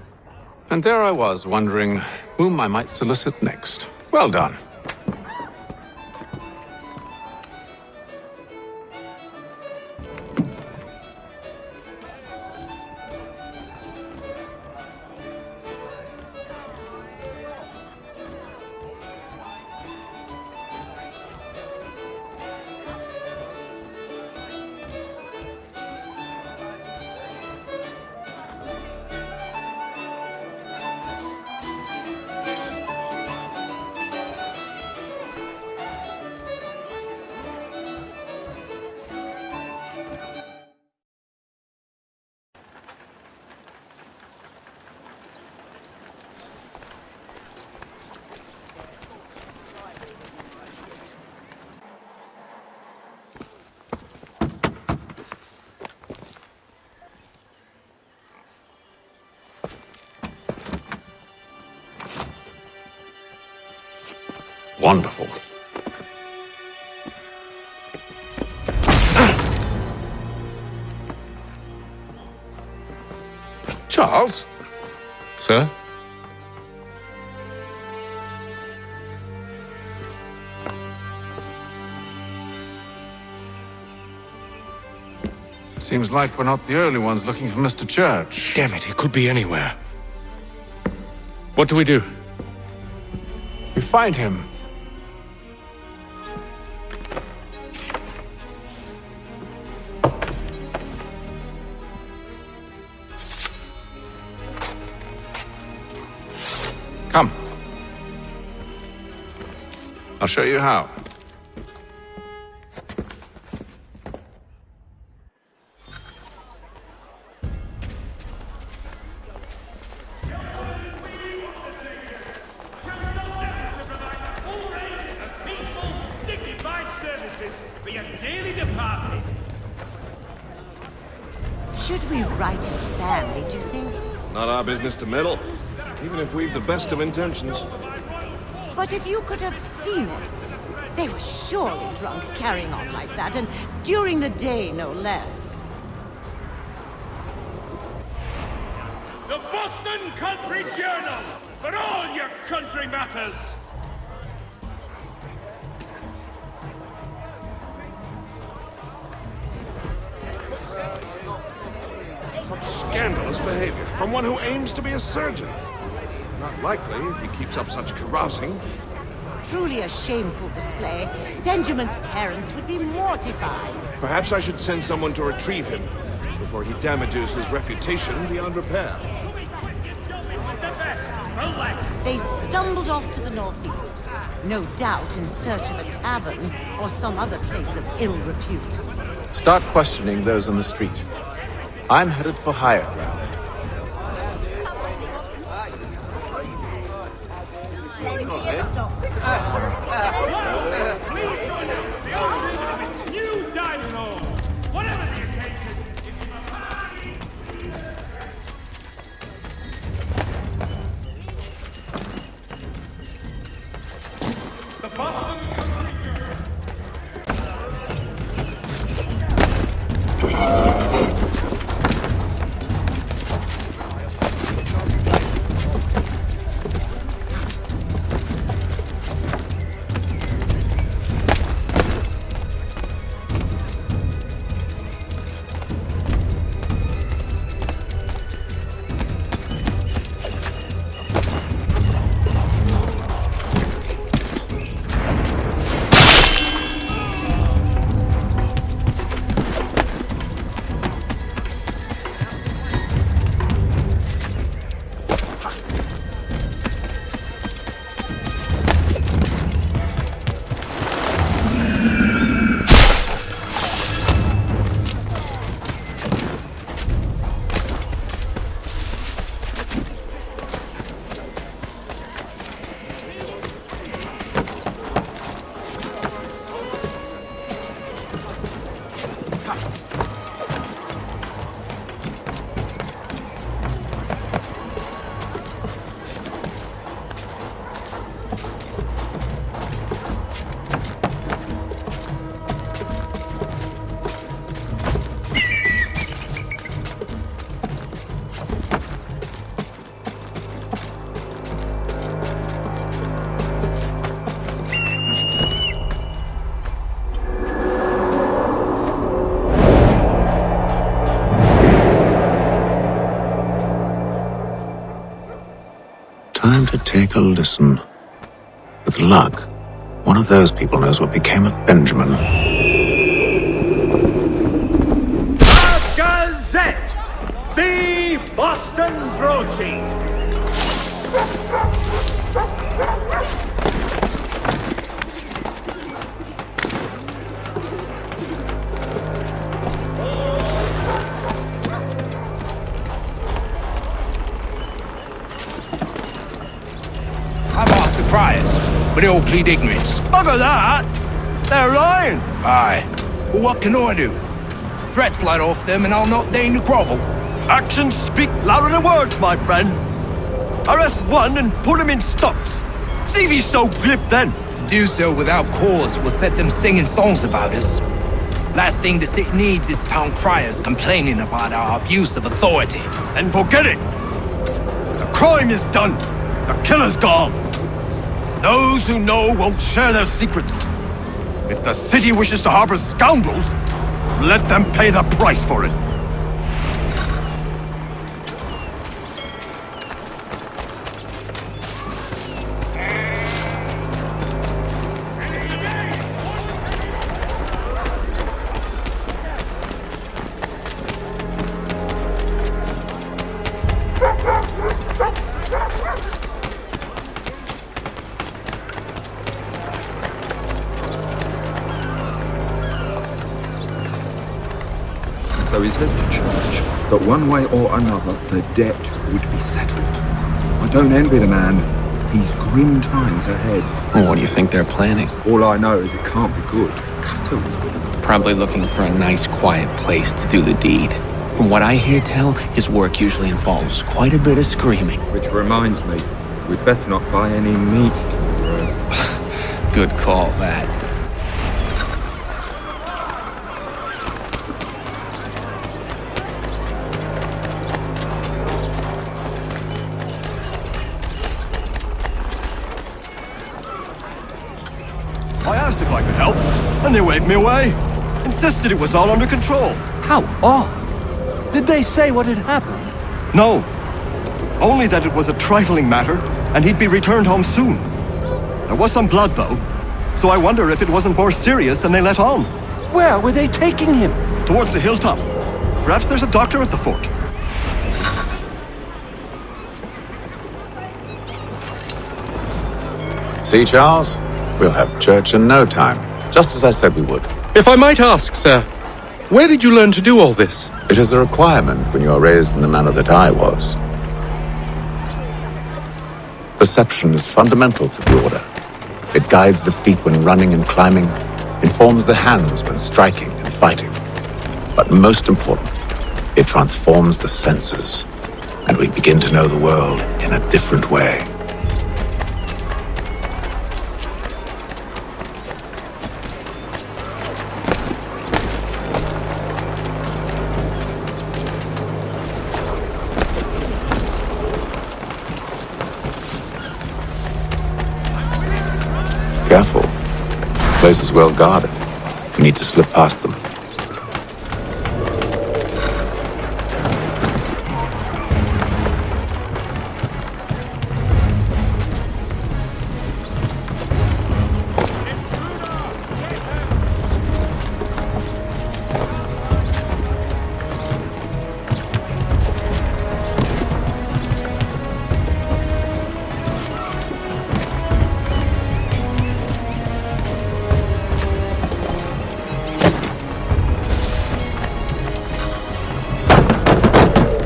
And there I was, wondering whom I might solicit next. Well done. Wonderful. Charles? Sir? Seems like we're not the only ones looking for Mr. Church. Damn it, he could be anywhere. What do we do? We find him. Come. I'll show you how. Should we write his family, do you think? Not our business to meddle, even if we've the best of intentions. But if you could have seen it, they were surely drunk carrying on like that, and during the day, no less. The Boston Country Journal, for all your country matters! Scandalous behavior from one who aims to be a surgeon. Not likely if he keeps up such carousing. Truly a shameful display. Benjamin's parents would be mortified. Perhaps I should send someone to retrieve him before he damages his reputation beyond repair. They stumbled off to the northeast, no doubt in search of a tavern or some other place of ill repute. Start questioning those on the street. I'm headed for higher ground. New dining hall! Whatever the occasion, the Boston Country Time to take a listen. With luck, one of those people knows what became of Benjamin. The Gazette! The Boston Broadsheet! I've asked the friars, but they all plead ignorance. Bugger that! They're lying! Aye. Well, what can I do? Threats light off them and I'll not deign to grovel. Actions speak louder than words, my friend. Arrest one and put him in stocks. See if he's so glib then. do so without cause will set them singing songs about us. Last thing the city needs is town criers complaining about our abuse of authority. Then forget it! The crime is done. The killer's gone. Those who know won't share their secrets. If the city wishes to harbor scoundrels, let them pay the price for it. So he says to church that one way or another the debt would be settled. I don't envy the man. He's grim times ahead. Well, what do you think they're planning? All I know is it can't be good. Cato was with him. Probably looking for a nice, quiet place to do the deed. From what I hear tell, his work usually involves quite a bit of screaming. Which reminds me, we'd best not buy any meat tomorrow. Good call, that. I asked if I could help, and they waved me away. Insisted it was all under control. How odd. Did they say what had happened? No. Only that it was a trifling matter, and he'd be returned home soon. There was some blood, though, so I wonder if it wasn't more serious than they let on. Where were they taking him? Towards the hilltop. Perhaps there's a doctor at the fort. See, Charles? We'll have church in no time, just as I said we would. If I might ask, sir, where did you learn to do all this? It is a requirement when you are raised in the manner that I was. Perception is fundamental to the Order. It guides the feet when running and climbing, informs the hands when striking and fighting. But most important, it transforms the senses, and we begin to know the world in a different way. Careful. The place is well guarded. We need to slip past them.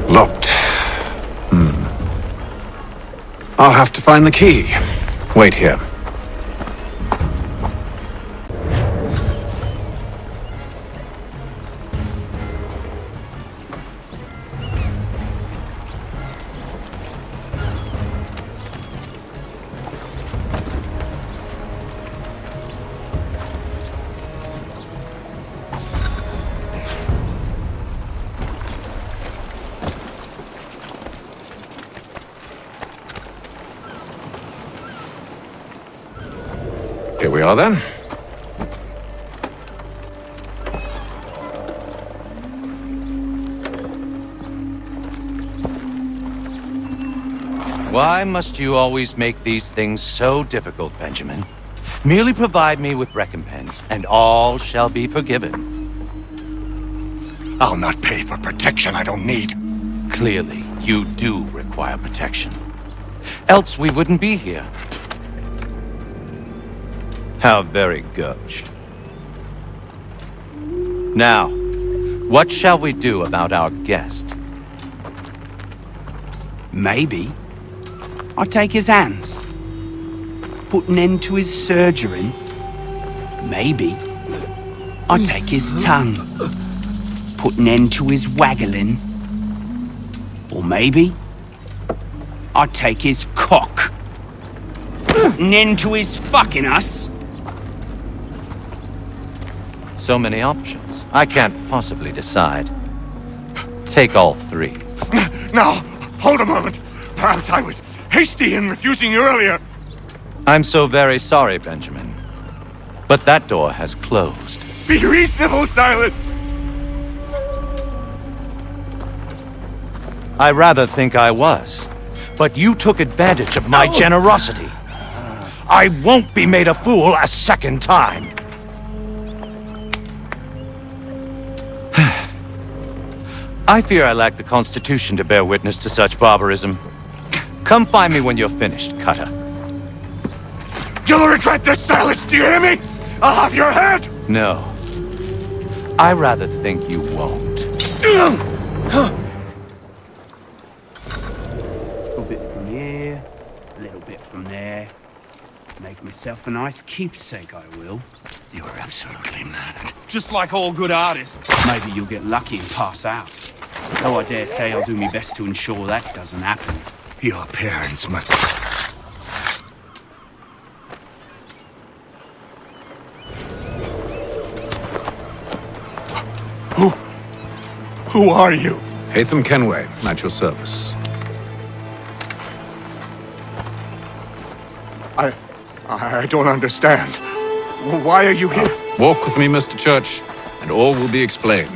Locked. I'll have to find the key. Wait here. Here we are, then. Why must you always make these things so difficult, Benjamin? Merely provide me with recompense, and all shall be forgiven. I'll not pay for protection I don't need. Clearly, you do require protection. Else we wouldn't be here. How very gauche. Now, what shall we do about our guest? Maybe I'll take his hands, put an end to his surgering. Maybe I'll take his tongue, put an end to his waggling. Or maybe I'll take his cock, put an end to his fucking us. So many options. I can't possibly decide. Take all three. Now, hold a moment. Perhaps I was hasty in refusing you earlier. I'm so very sorry, Benjamin. But that door has closed. Be reasonable, Silas! I rather think I was. But you took advantage of my generosity. I won't be made a fool a second time. I fear I lack the constitution to bear witness to such barbarism. Come find me when you're finished, Cutter. You'll regret this, Silas, do you hear me? I'll have your head! No. I rather think you won't. A little bit from here, a little bit from there. Make myself a nice keepsake, I will. You're absolutely mad. Just like all good artists. Maybe you'll get lucky and pass out. Though I dare say I'll do my best to ensure that doesn't happen. Your parents must... Who are you? Connor Kenway, at your service. I don't understand. Why are you here? Walk with me, Mr. Church, and all will be explained.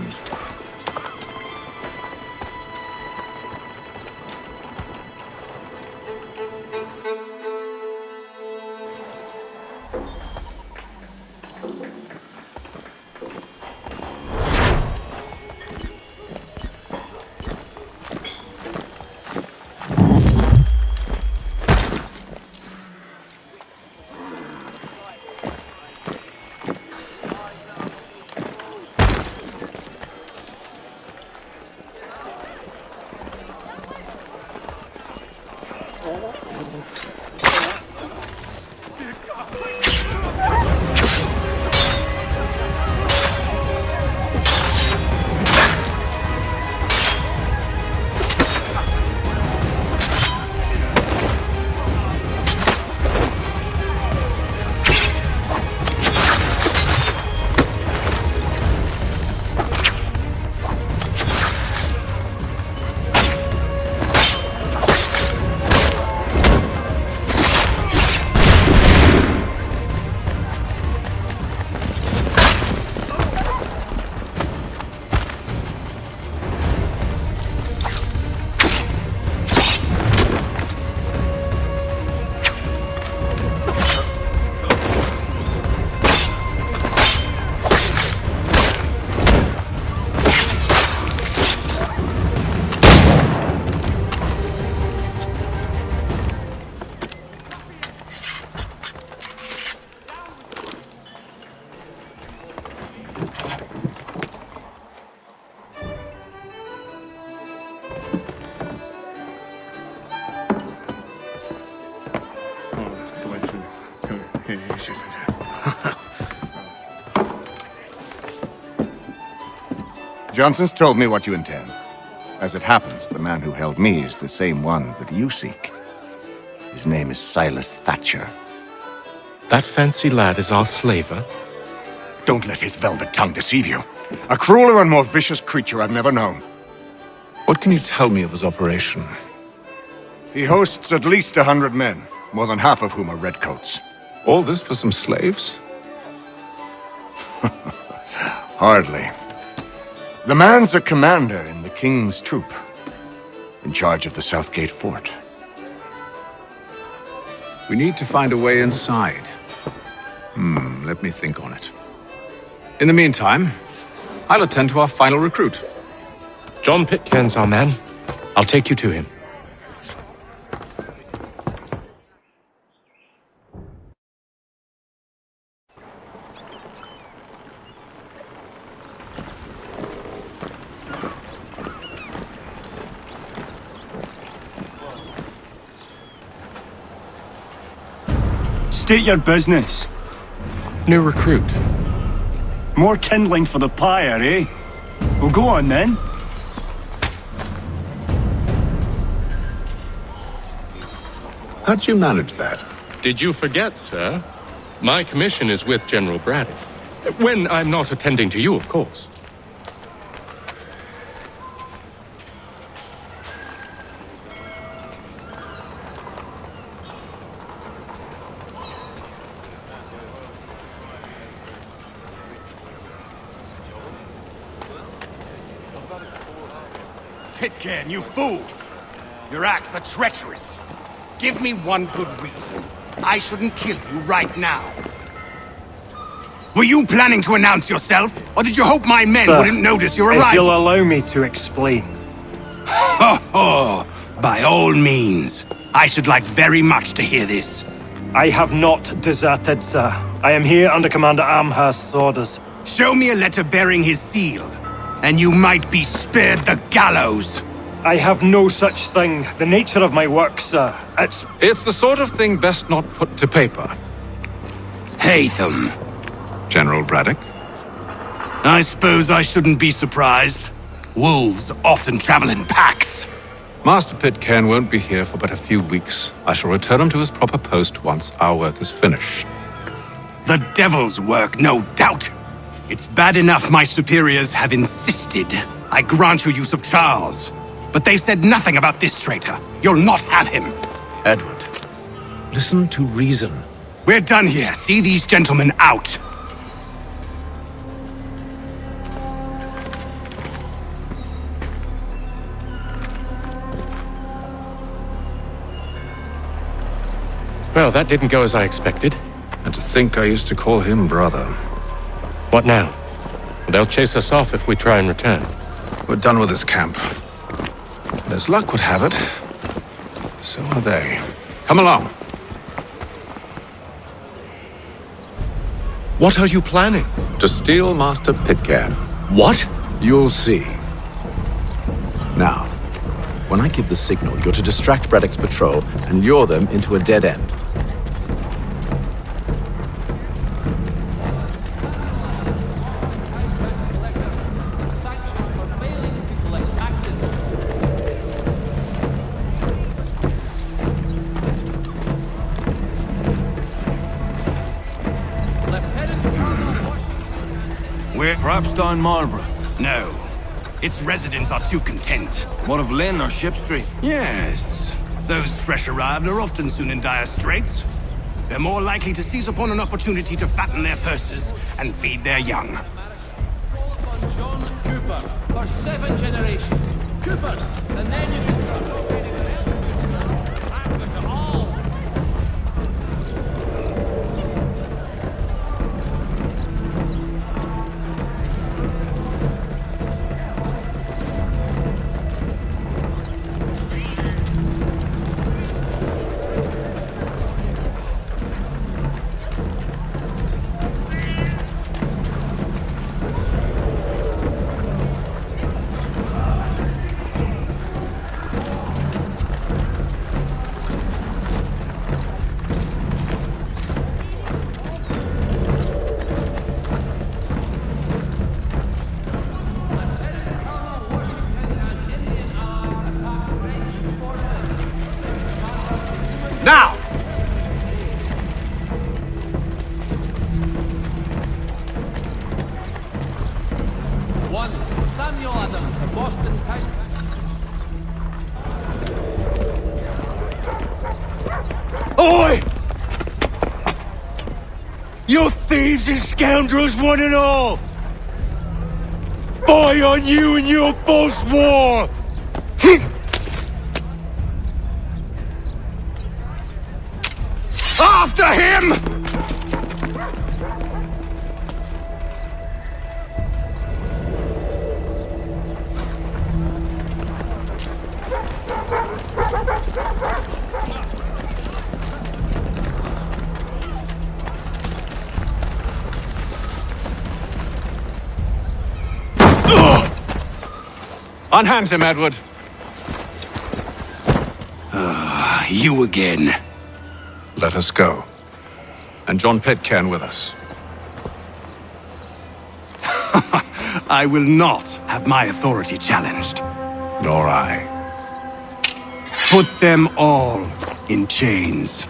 Johnson's told me what you intend. As it happens, the man who held me is the same one that you seek. His name is Silas Thatcher. That fancy lad is our slaver? Don't let his velvet tongue deceive you. A crueler and more vicious creature I've never known. What can you tell me of his operation? He hosts at least 100 men, more than half of whom are redcoats. All this for some slaves? Hardly. The man's a commander in the King's troop, in charge of the Southgate Fort. We need to find a way inside. Let me think on it. In the meantime, I'll attend to our final recruit. John Pitcairn's our man. I'll take you to him. State your business. New recruit. More kindling for the pyre, eh? Well, go on then. How'd you manage that? Did you forget, sir? My commission is with General Braddock. When I'm not attending to you, of course. Pitcairn, you fool! Your acts are treacherous. Give me one good reason I shouldn't kill you right now. Were you planning to announce yourself, or did you hope my men wouldn't notice your arrival? If you'll allow me to explain. Ho ho! By all means. I should like very much to hear this. I have not deserted, sir. I am here under Commander Amherst's orders. Show me a letter bearing his seal, and you might be spared the gallows. I have no such thing. The nature of my work, sir, It's the sort of thing best not put to paper. Hatham. General Braddock? I suppose I shouldn't be surprised. Wolves often travel in packs. Master Pitcairn won't be here for but a few weeks. I shall return him to his proper post once our work is finished. The devil's work, no doubt. It's bad enough my superiors have insisted I grant you use of Charles. But they've said nothing about this traitor. You'll not have him. Edward, listen to reason. We're done here. See these gentlemen out. Well, that didn't go as I expected. And to think I used to call him brother. What now? They'll chase us off if we try and return. We're done with this camp. And as luck would have it, so are they. Come along. What are you planning? To steal Master Pitcairn. What? You'll see. Now, when I give the signal, you're to distract Braddock's patrol and lure them into a dead end. Perhaps down Marlborough? No. Its residents are too content. What of Lynn or Ship Street? Yes. Those fresh arrived are often soon in dire straits. They're more likely to seize upon an opportunity to fatten their purses and feed their young. John Cooper for 7 generations. Coopers, the name you can trust. Now! One, Samuel Adams, the Boston Times. Oi! You thieves and scoundrels, one and all! Fie on you and your false war! After him! Unhand him, Edward. You again. Let us go. And John Pitcairn with us. I will not have my authority challenged. Nor I. Put them all in chains.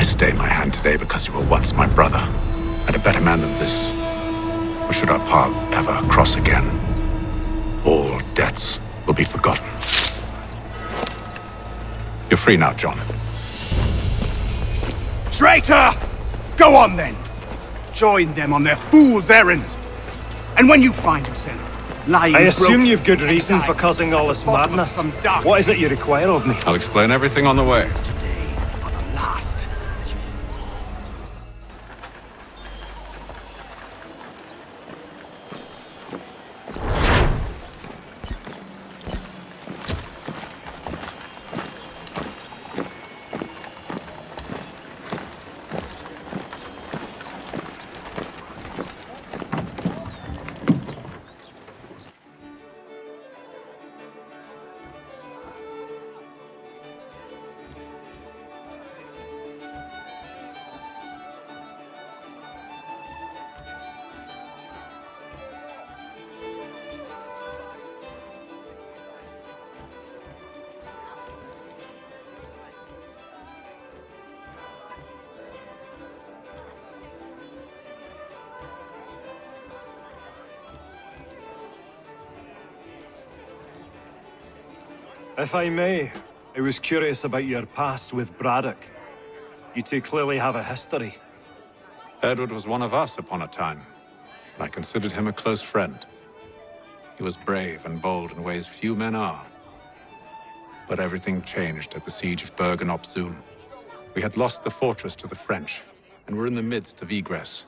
I stay my hand today because you were once my brother, and a better man than this. Or should our paths ever cross again, all debts will be forgotten. You're free now, John. Traitor! Go on then! Join them on their fool's errand! And when you find yourself lying I assume broken you've good reason for causing all this madness. What is it you require of me? I'll explain everything on the way. If I may, I was curious about your past with Braddock. You two clearly have a history. Edward was one of us upon a time, and I considered him a close friend. He was brave and bold in ways few men are. But everything changed at the siege of Bergen op Zoom. We had lost the fortress to the French, and were in the midst of egress.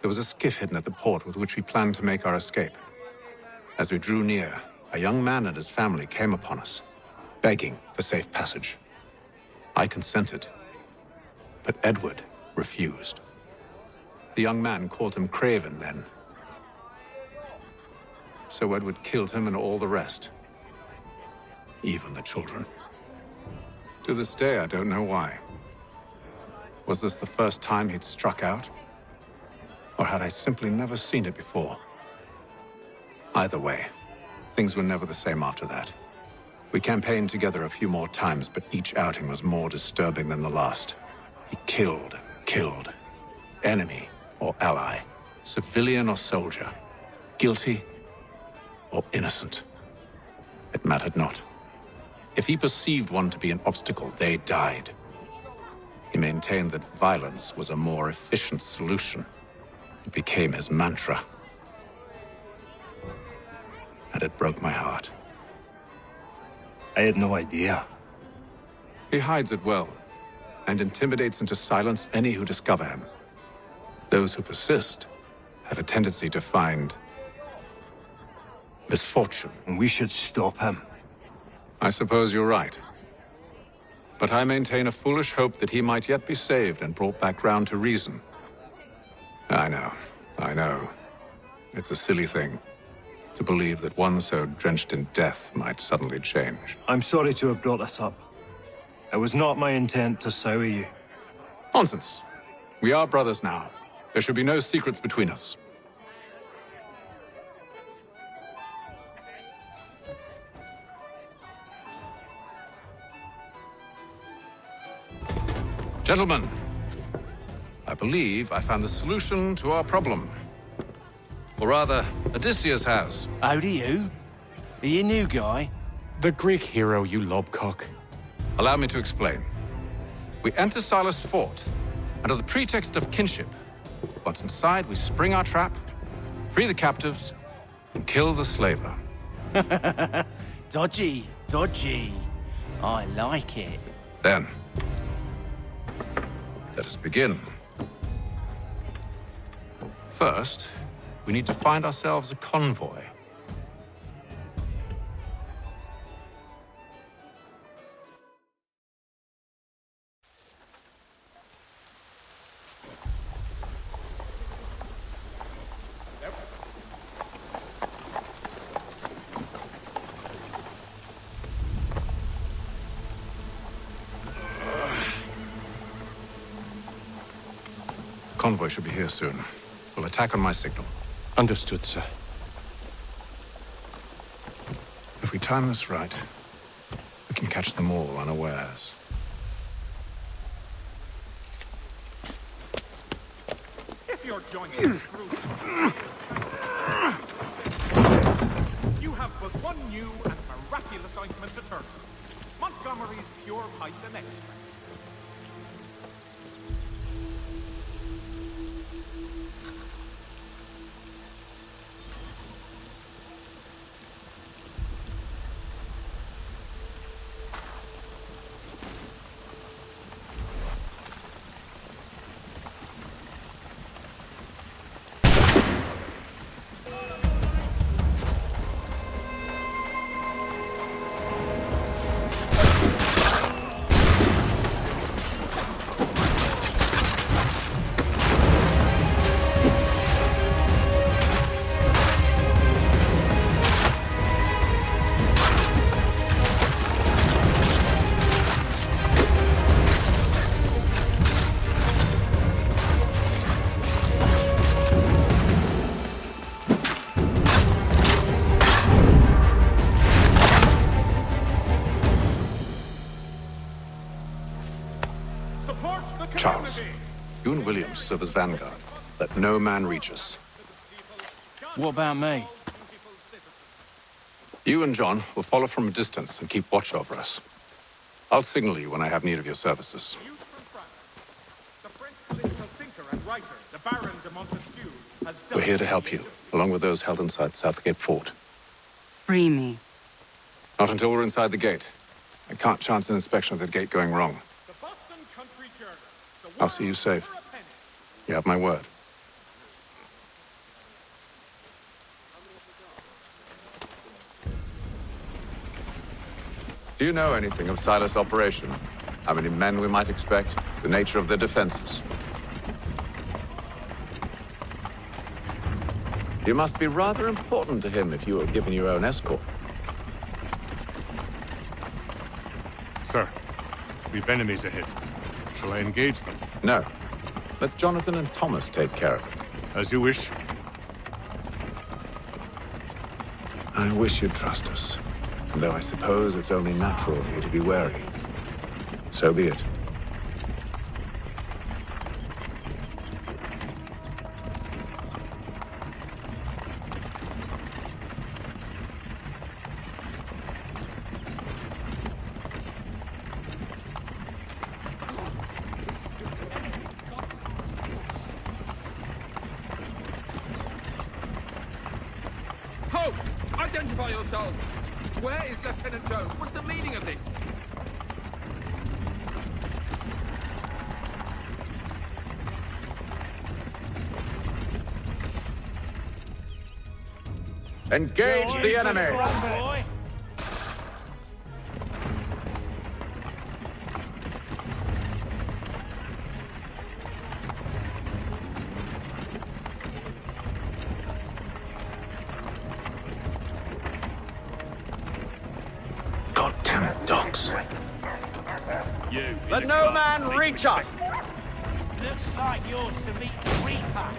There was a skiff hidden at the port with which we planned to make our escape. As we drew near, a young man and his family came upon us, begging for safe passage. I consented, but Edward refused. The young man called him Craven then. So Edward killed him and all the rest, even the children. To this day, I don't know why. Was this the first time he'd struck out? Or had I simply never seen it before? Either way, things were never the same after that. We campaigned together a few more times, but each outing was more disturbing than the last. He killed and killed. Enemy or ally, civilian or soldier, guilty or innocent. It mattered not. If he perceived one to be an obstacle, they died. He maintained that violence was a more efficient solution. It became his mantra. And it broke my heart. I had no idea. He hides it well, and intimidates into silence any who discover him. Those who persist have a tendency to find misfortune. And we should stop him. I suppose you're right. But I maintain a foolish hope that he might yet be saved and brought back round to reason. I know. It's a silly thing to believe that one so drenched in death might suddenly change. I'm sorry to have brought this up. It was not my intent to sour you. Nonsense. We are brothers now. There should be no secrets between us. Gentlemen, I believe I found the solution to our problem. Or rather, Odysseus has. How do you? Are you a new guy? The Greek hero, you lobcock. Allow me to explain. We enter Silas' fort, under the pretext of kinship. Once inside, we spring our trap, free the captives, and kill the slaver. Dodgy. I like it. Then, let us begin. First, we need to find ourselves a convoy. Convoy should be here soon. We'll attack on my signal. Understood, sir. If we time this right, we can catch them all unawares. your joints are screwed. You have but one new and miraculous ointment to turn. Montgomery's Pure Python Extract. Charles, you and Williams serve as vanguard. Let no man reach us. What about me? You and John will follow from a distance and keep watch over us. I'll signal you when I have need of your services. We're here to help you, along with those held inside Southgate Fort. Free me. Not until we're inside the gate. I can't chance an inspection of the gate going wrong. I'll see you safe. You have my word. Do you know anything of Silas' operation? How many men we might expect? The nature of their defenses? You must be rather important to him if you were given your own escort. Sir, we've enemies ahead. Shall I engage them? No. Let Jonathan and Thomas take care of it. As you wish. I wish you'd trust us. Though I suppose it's only natural for you to be wary. So be it. Ho! Identify yourselves! Where is Lieutenant Jones? What's the meaning of this? Engage the enemy! Let no man reach us! Looks like you're to meet the Reaper.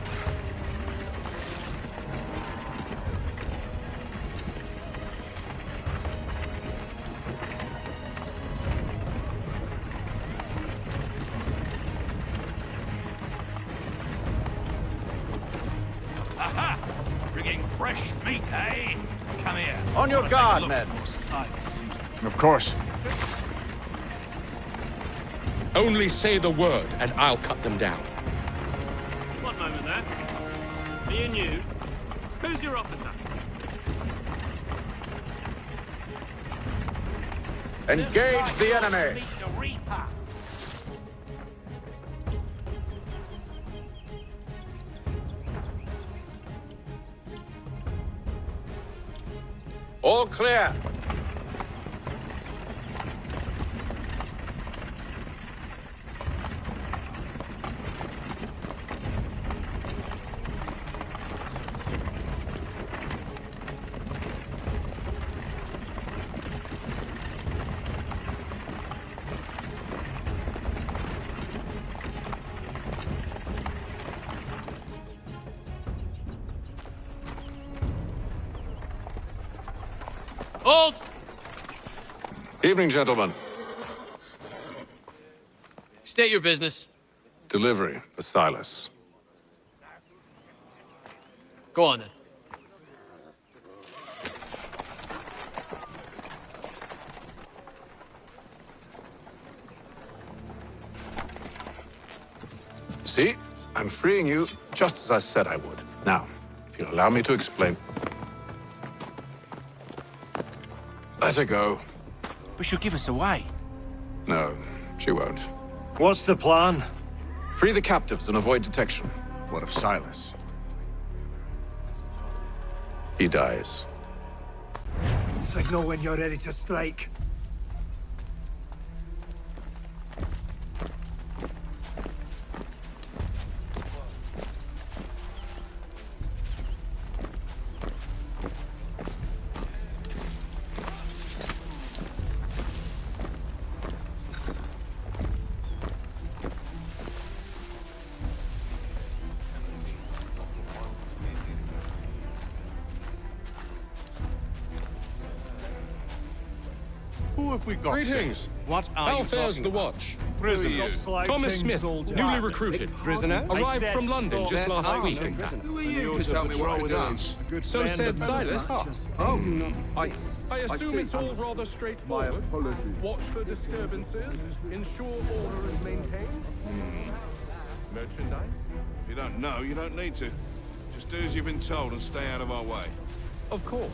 Aha! Bringing fresh meat, eh? Come here. On your guard, men. Of course. Only say the word, and I'll cut them down. One moment there. Me and you. Who's your officer? Engage the enemy! Meet the Reaper. All clear. Hold! Evening, gentlemen. State your business. Delivery for Silas. Go on then. See? I'm freeing you just as I said I would. Now, if you'll allow me to explain. Let her go. But she'll give us away. No, she won't. What's the plan? Free the captives and avoid detection. What of Silas? He dies. Signal when you're ready to strike. Who have we got? Greetings. What are How you fares talking the about? watch? Prisoners. Thomas Smith, newly recruited. Prisoners? Arrived from London just last week. Who are you to tell me what to do? So said Silas. Oh, no. I assume it's all rather straightforward. Watch for disturbances, ensure order is maintained. Merchandise? If you don't know, you don't need to. Just do as you've been told and stay out of our way. Of course.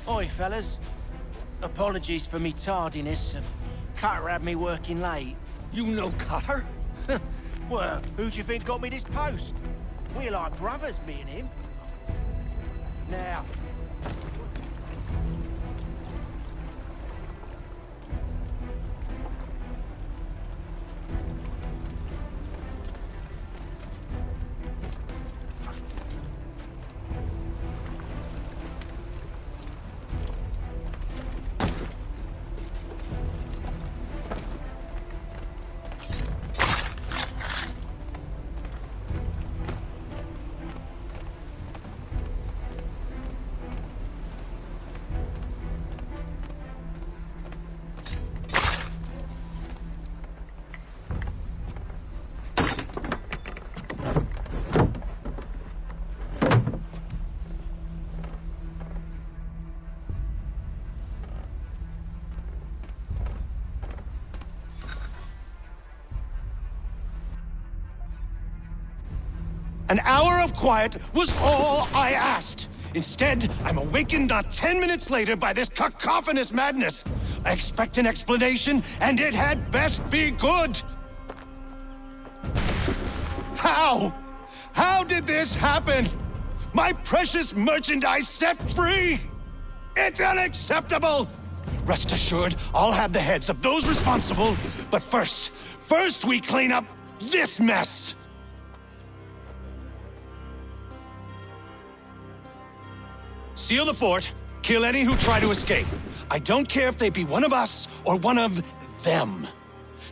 Oi, fellas. Apologies for me tardiness. Cutter had me working late. You know Cutter? Well, who do you think got me this post? We're like brothers, me and him. Now, An hour of quiet was all I asked. Instead, I'm awakened not 10 minutes later by this cacophonous madness. I expect an explanation, and it had best be good. How? How did this happen? My precious merchandise set free! It's unacceptable! Rest assured, I'll have the heads of those responsible, but first we clean up this mess! Seal the fort, kill any who try to escape. I don't care if they be one of us or one of them.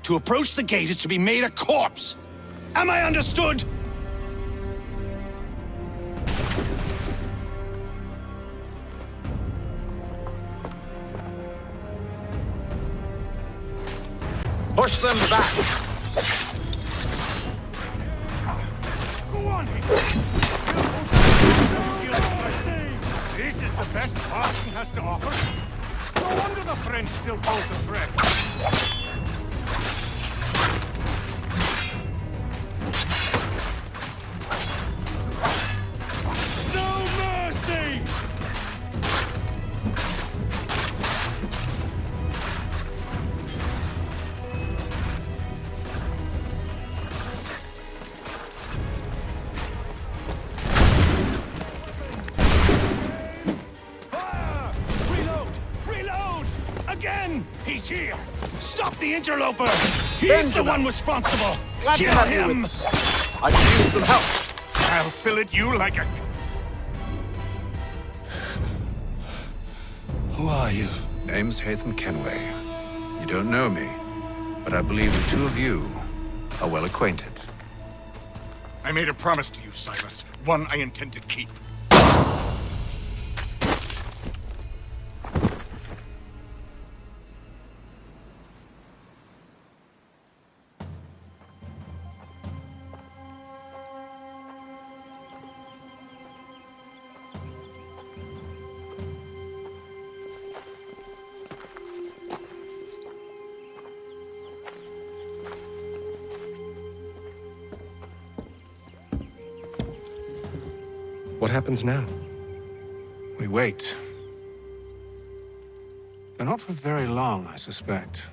To approach the gate is to be made a corpse. Am I understood? Push them back! Go on, this is the best Boston has to offer. No wonder the French still hold the threat. No mercy! Again! He's here! Stop the interloper! He's the one responsible! Glad to Kill have you him! with us. I could use some help. I'll fillet you like a... Who are you? Name's Connor Kenway. You don't know me, but I believe the two of you are well acquainted. I made a promise to you, Silas. One I intend to keep. What happens now? We wait. They're not for very long, I suspect.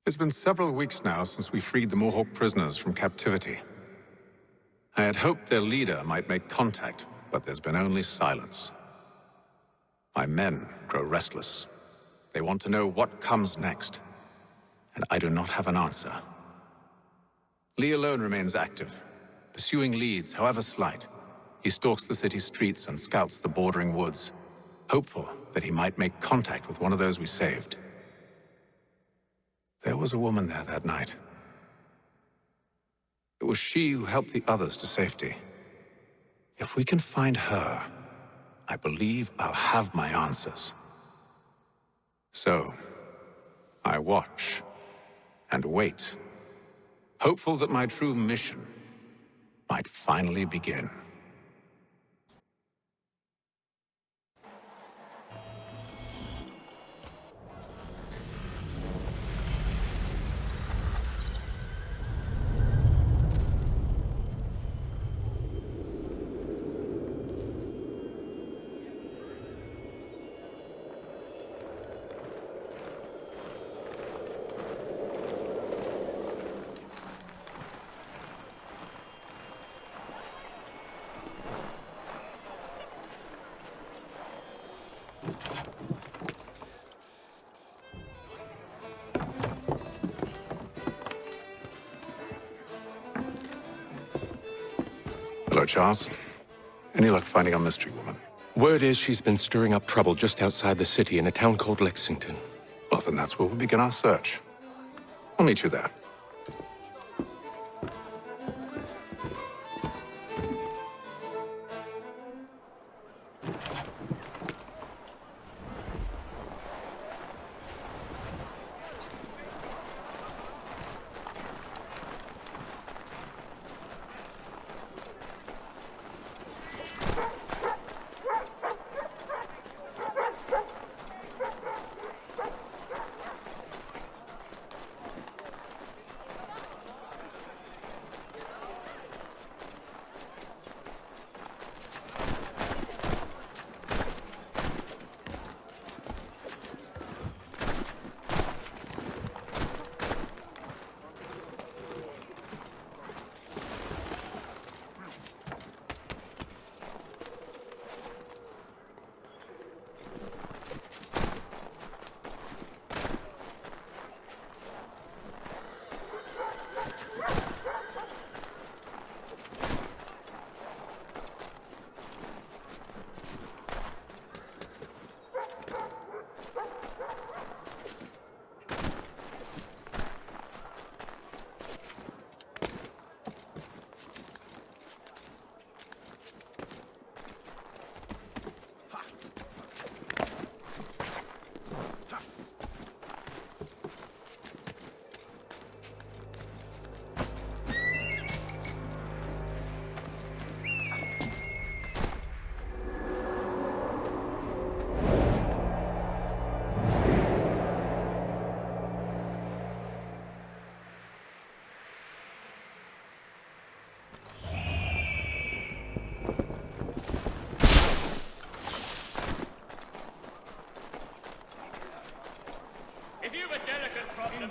It's been several weeks now since we freed the Mohawk prisoners from captivity. I had hoped their leader might make contact, but there's been only silence. My men grow restless. They want to know what comes next, and I do not have an answer. Lee alone remains active, pursuing leads, however slight. He stalks the city streets and scouts the bordering woods, hopeful that he might make contact with one of those we saved. There was a woman there that night. It was she who helped the others to safety. If we can find her, I believe I'll have my answers. So, I watch and wait, hopeful that my true mission might finally begin. Hello, Charles. Any luck finding our mystery woman? Word is she's been stirring up trouble just outside the city in a town called Lexington. Well, then that's where we'll begin our search. I'll meet you there.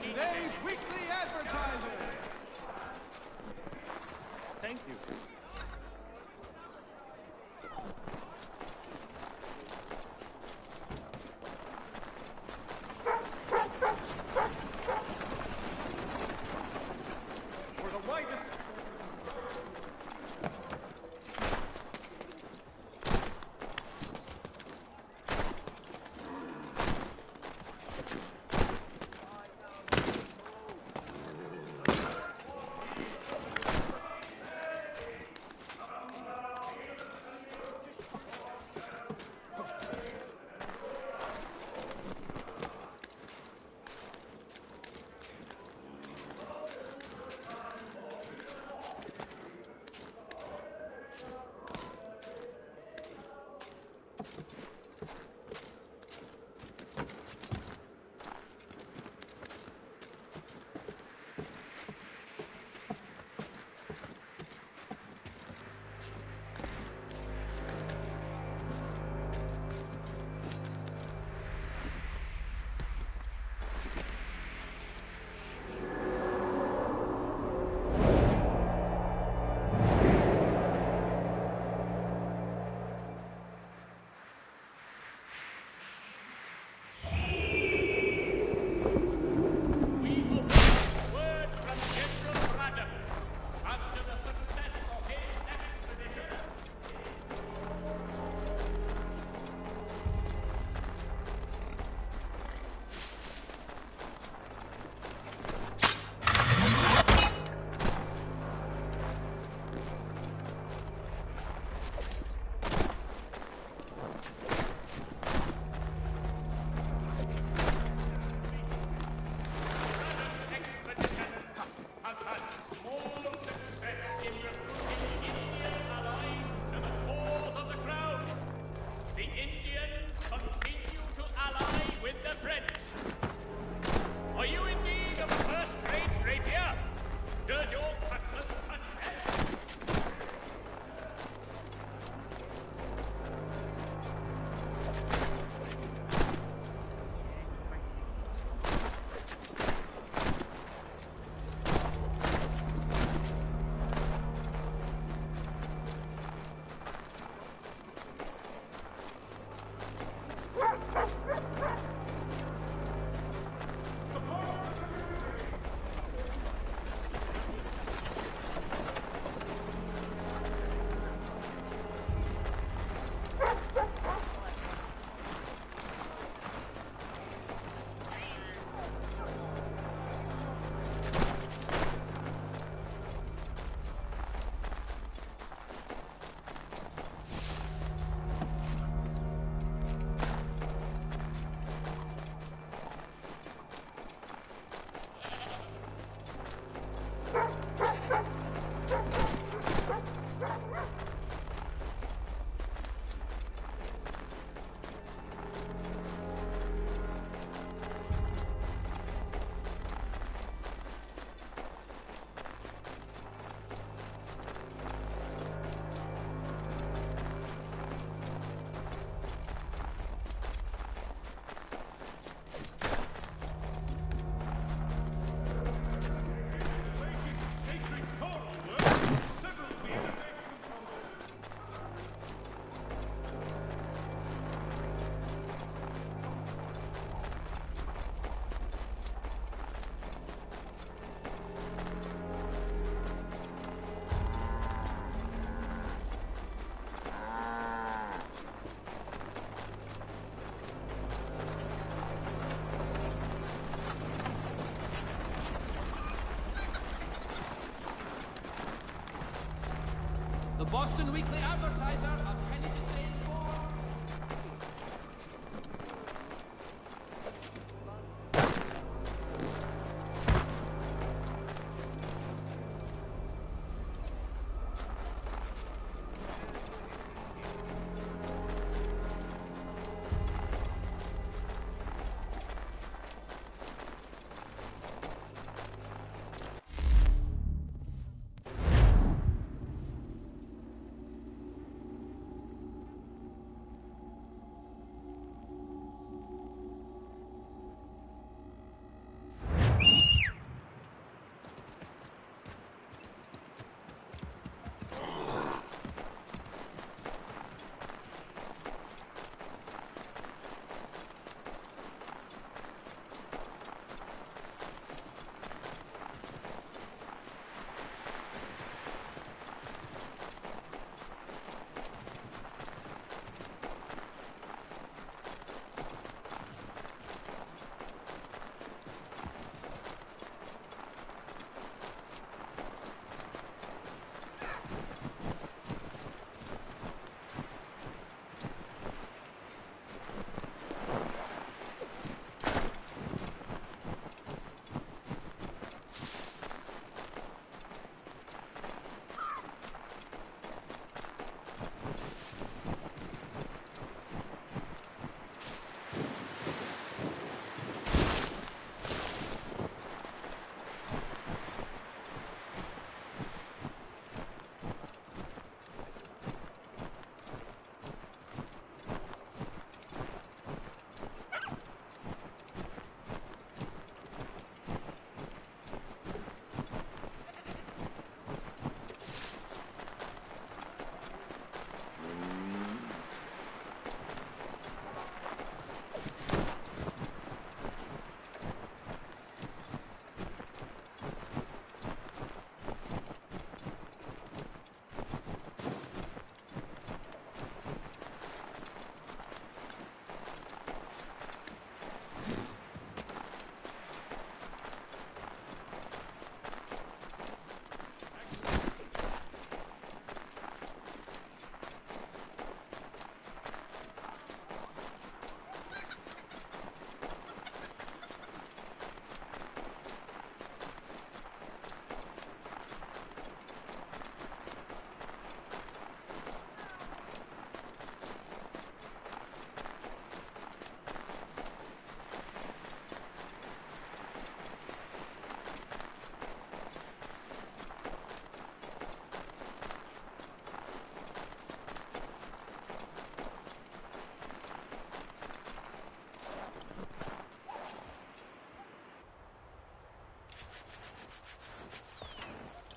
Today's weekly advertiser. Thank you. For the widest... The Boston Weekly Advertiser, a penny to say more.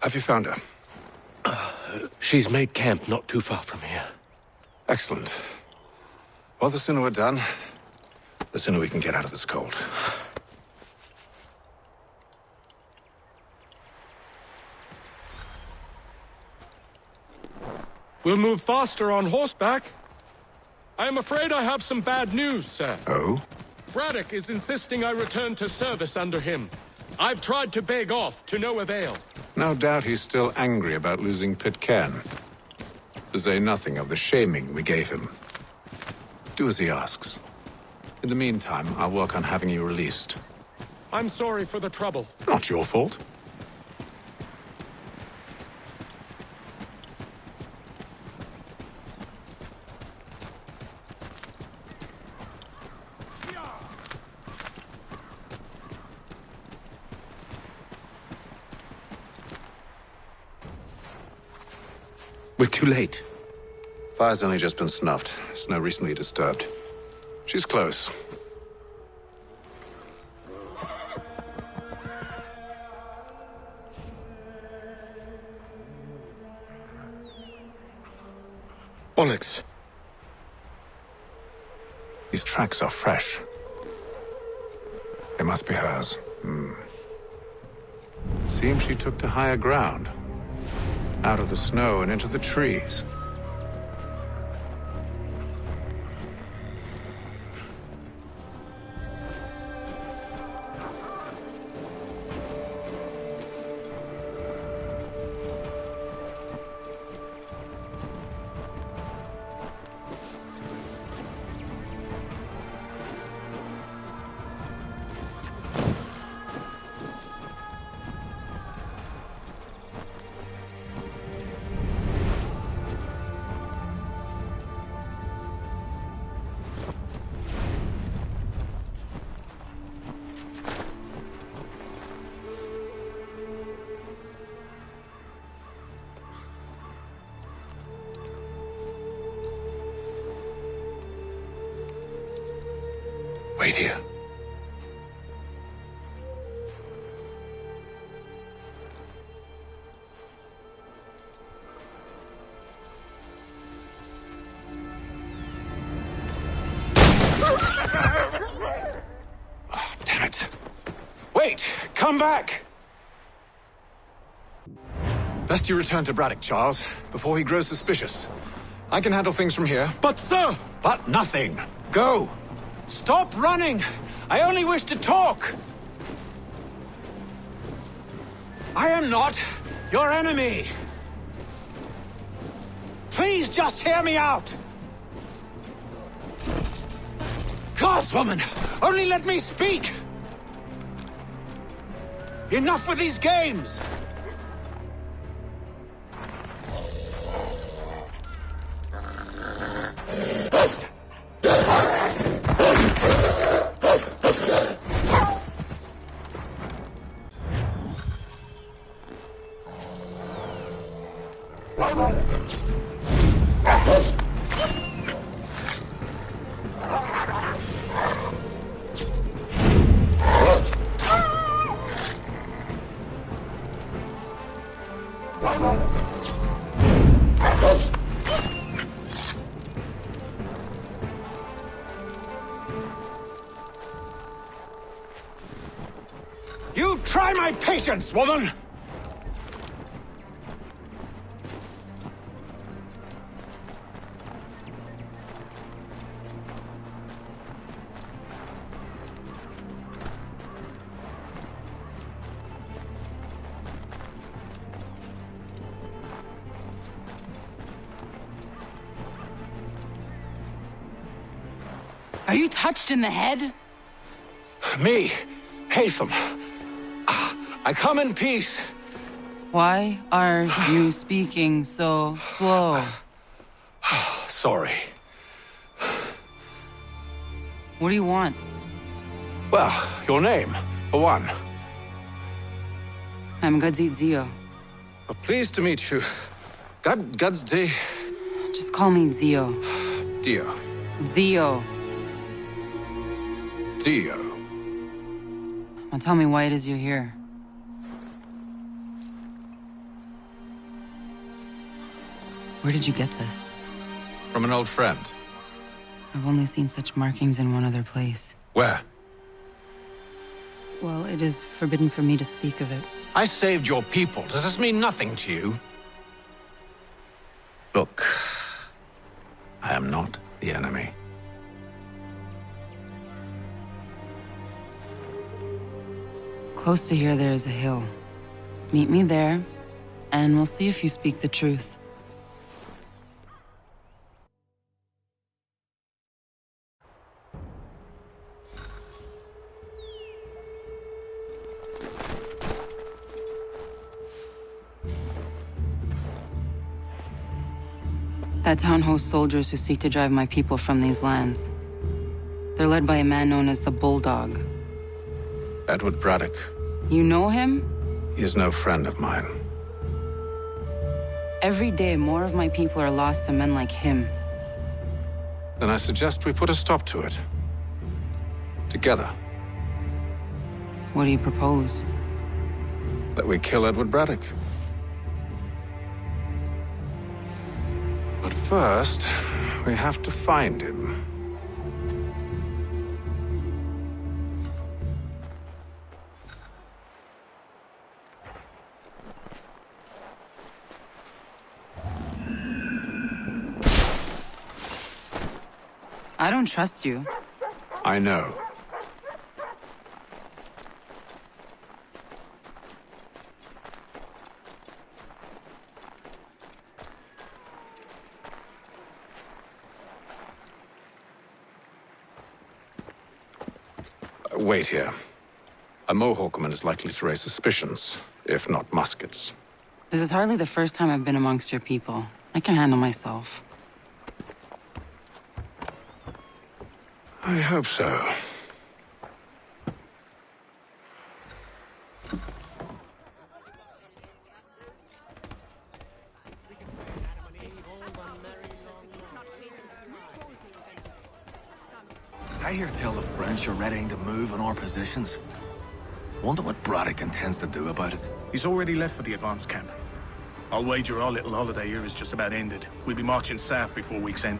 Have you found her? She's made camp not too far from here. Excellent. Well, the sooner we're done, the sooner we can get out of this cold. We'll move faster on horseback. I am afraid I have some bad news, sir. Oh? Braddock is insisting I return to service under him. I've tried to beg off, to no avail. No doubt he's still angry about losing Pitcairn. To say nothing of the shaming we gave him. Do as he asks. In the meantime, I'll work on having you released. I'm sorry for the trouble. Not your fault. We're too late. Fire's only just been snuffed. Snow recently disturbed. She's close. Bollocks. These tracks are fresh. They must be hers. Seems she took to higher ground. Out of the snow and into the trees. Wait here. Oh, damn it. Wait! Come back! Best you return to Braddock, Charles, before he grows suspicious. I can handle things from here. But, sir! But nothing. Go! Stop running! I only wish to talk! I am not your enemy! Please just hear me out! Gods, woman! Only let me speak! Enough with these games! You try my patience, woman! Are you touched in the head? Me, Hatham. I come in peace. Why are you speaking so slow? Sorry. What do you want? Well, your name, for one. I'm Ezio. Pleased to meet you. God's day. Just call me Ezio. Dio. Zio. Dio. Now tell me why it is you're here. Where did you get this? From an old friend. I've only seen such markings in one other place. Where? Well, it is forbidden for me to speak of it. I saved your people. Does this mean nothing to you? Look, I am not the enemy. Close to here, there is a hill. Meet me there, and we'll see if you speak the truth. That town hosts soldiers who seek to drive my people from these lands. They're led by a man known as the Bulldog. Edward Braddock. You know him? He is no friend of mine. Every day, more of my people are lost to men like him. Then I suggest we put a stop to it. Together. What do you propose? That we kill Edward Braddock. But first, we have to find him. I don't trust you. I know. Wait here. A Mohawkman is likely to raise suspicions, if not muskets. This is hardly the first time I've been amongst your people. I can handle myself. I hope so. I hear tell the French are readying to move on our positions. Wonder what Braddock intends to do about it. He's already left for the advance camp. I'll wager our little holiday here is just about ended. We'll be marching south before week's end.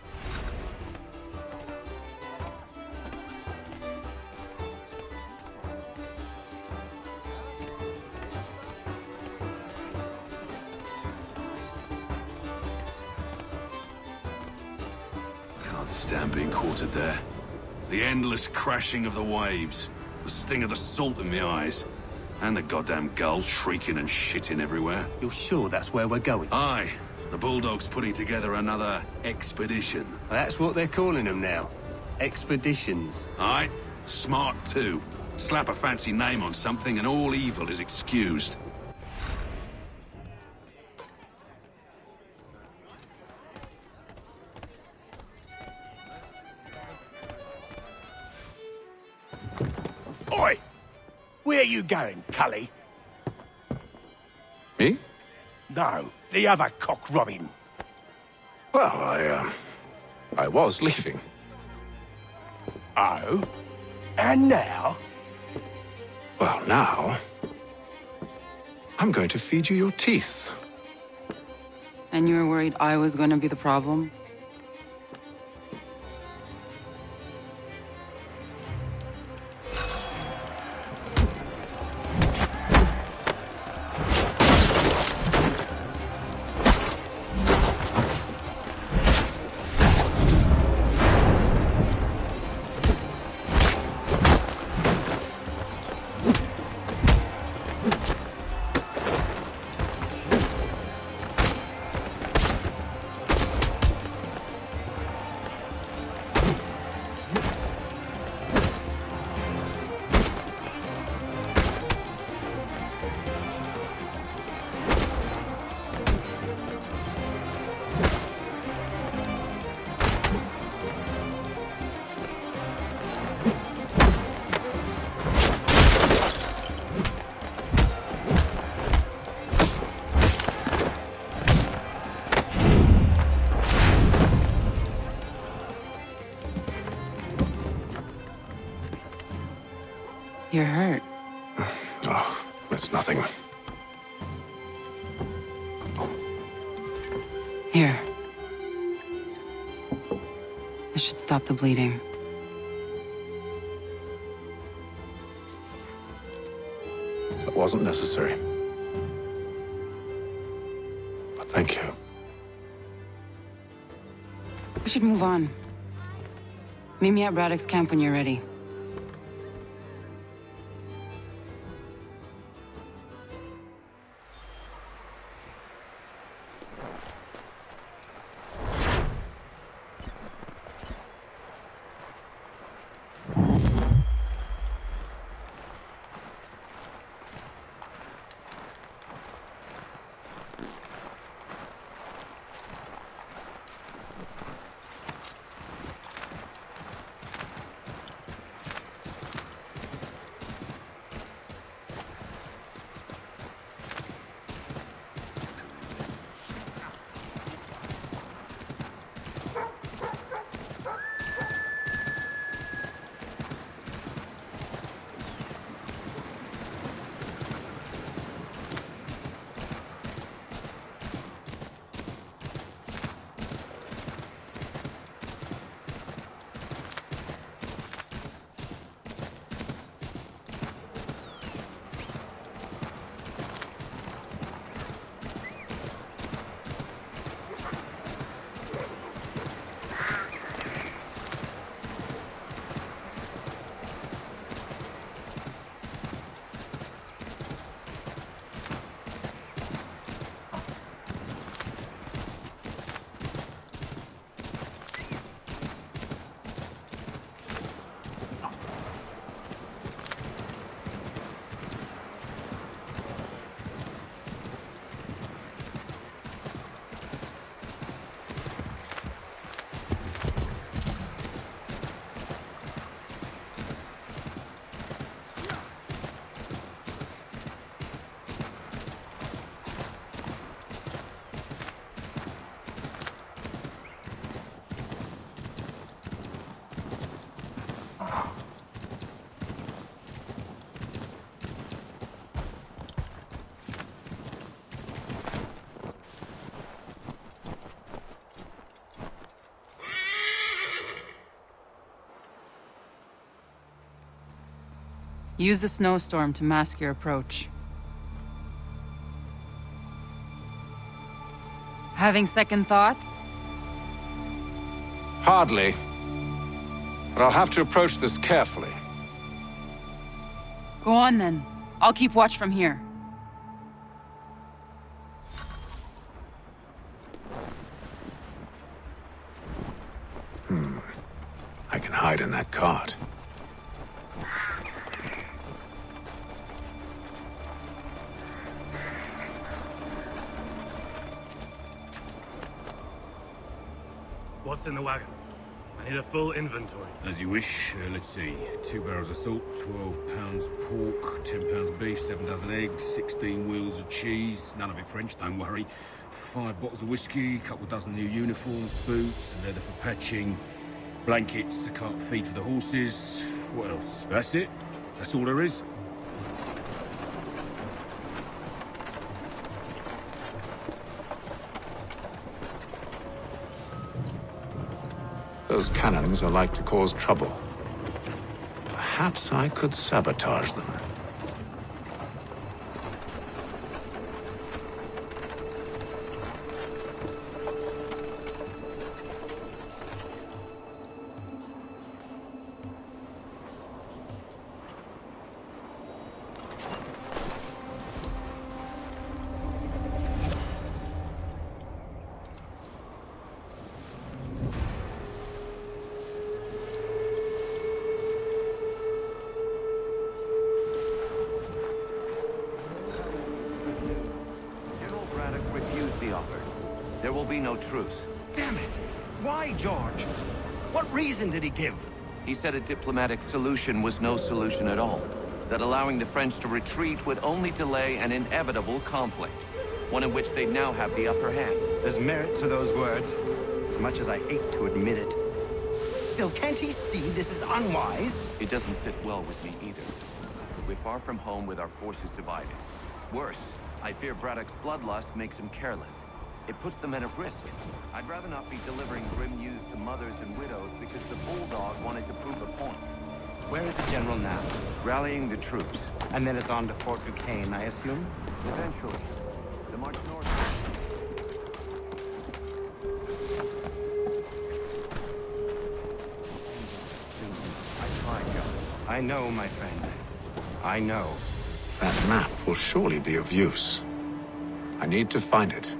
Can't stand being quartered there. The endless crashing of the waves, the sting of the salt in my eyes, and the goddamn gulls shrieking and shitting everywhere. You're sure that's where we're going? Aye. The Bulldog's putting together another expedition. That's what they're calling them now. Expeditions. Aye. Smart too. Slap a fancy name on something and all evil is excused. Oi! Where you going, Cully? Me? No, the other cock Robin. Well, I was leaving. Oh? And now? Well, now... I'm going to feed you your teeth. And you were worried I was going to be the problem? You're hurt. Oh, it's nothing. Here, This should stop the bleeding. That wasn't necessary. But thank you. We should move on. Meet me at Braddock's camp when you're ready. Use the snowstorm to mask your approach. Having second thoughts? Hardly. But I'll have to approach this carefully. Go on then. I'll keep watch from here. I can hide in that cart. What's in the wagon? I need a full inventory. As you wish. Let's see. 2 barrels of salt, 12 pounds pork, 10 pounds beef, 7 dozen eggs, 16 wheels of cheese. None of it French, don't worry. 5 bottles of whiskey, a couple dozen new uniforms, boots, leather for patching, blankets, a cart of feed for the horses. What else? That's it. That's all there is. Those cannons are like to cause trouble. Perhaps I could sabotage them. There will be no truce. Damn it! Why, George? What reason did he give? He said a diplomatic solution was no solution at all. That allowing the French to retreat would only delay an inevitable conflict. One in which they now have the upper hand. There's merit to those words, as much as I hate to admit it. Still, can't he see this is unwise? It doesn't sit well with me either. We're far from home with our forces divided. Worse, I fear Braddock's bloodlust makes him careless. It puts the men at risk. I'd rather not be delivering grim news to mothers and widows because the Bulldog wanted to prove a point. Where is the general now? Rallying the troops. And then it's on to Fort Duquesne, I assume? Eventually. The march north. I know, my friend. I know. That map will surely be of use. I need to find it.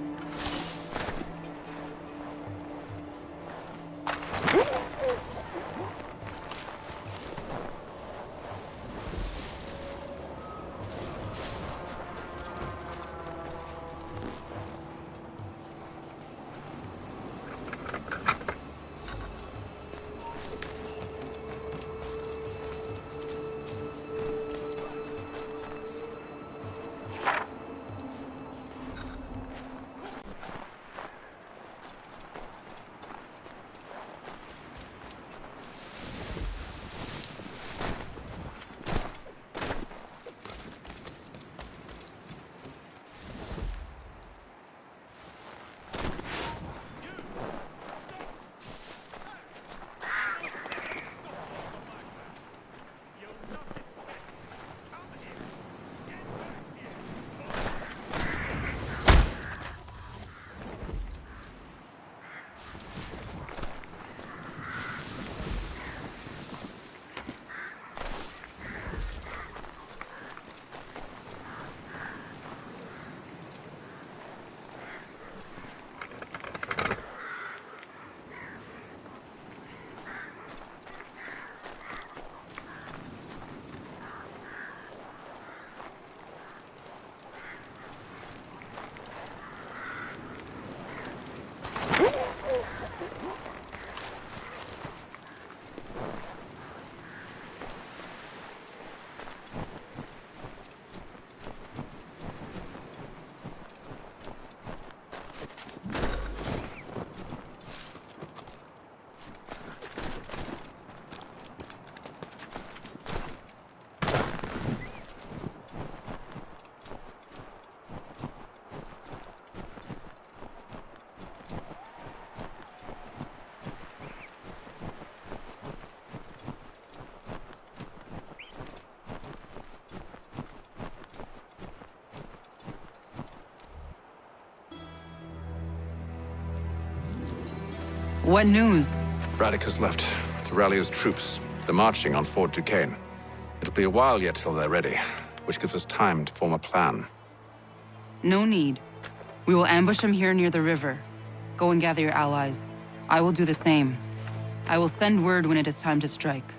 What news? Braddock has left to rally his troops. They're marching on Fort Duquesne. It'll be a while yet till they're ready, which gives us time to form a plan. No need. We will ambush them here near the river. Go and gather your allies. I will do the same. I will send word when it is time to strike.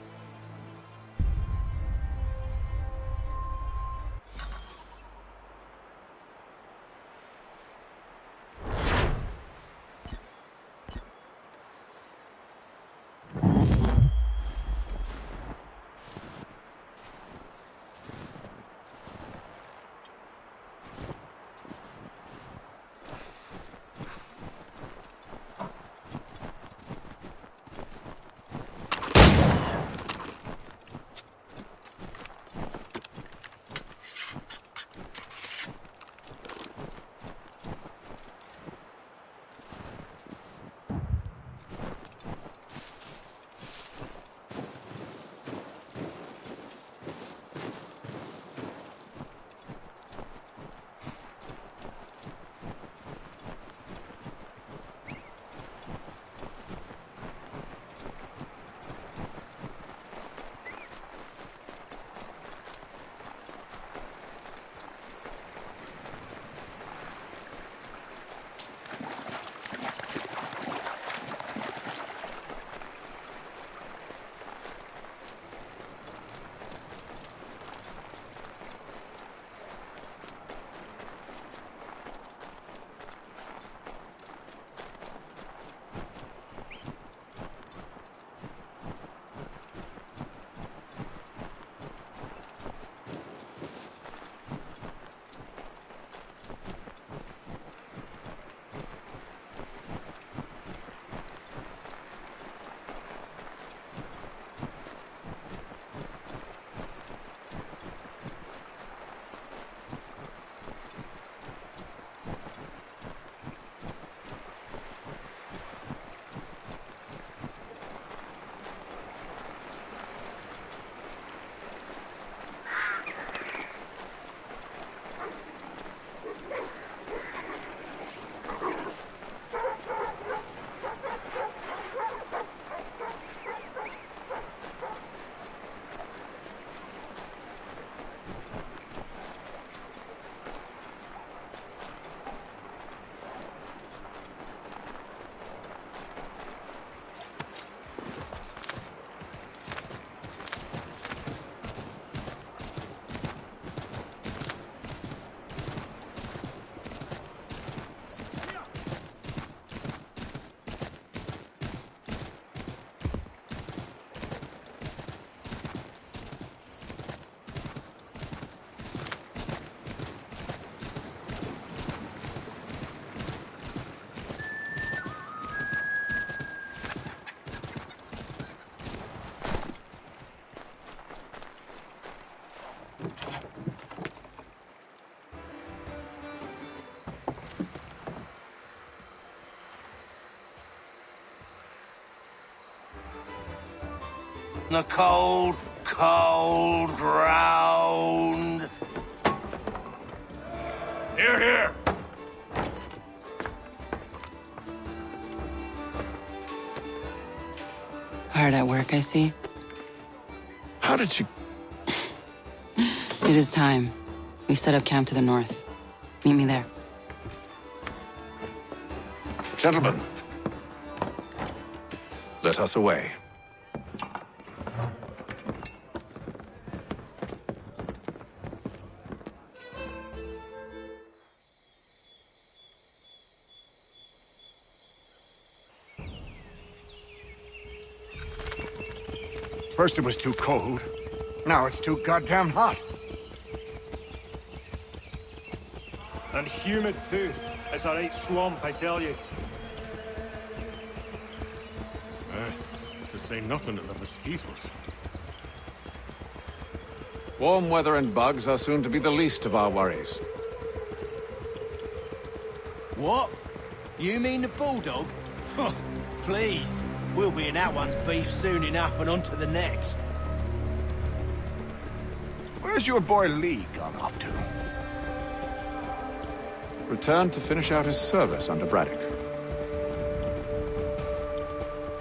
The cold, cold ground. Here, here. Hard at work, I see. How did you... It is time. We've set up camp to the north. Meet me there. Gentlemen, let us away. First it was too cold. Now it's too goddamn hot. And humid too. It's a right swamp, I tell you. To say nothing of the mosquitoes. Warm weather and bugs are soon to be the least of our worries. What? You mean the bulldog? Huh, please. We'll be in that one's beef soon enough and on to the next. Where's your boy Lee gone off to? Returned to finish out his service under Braddock.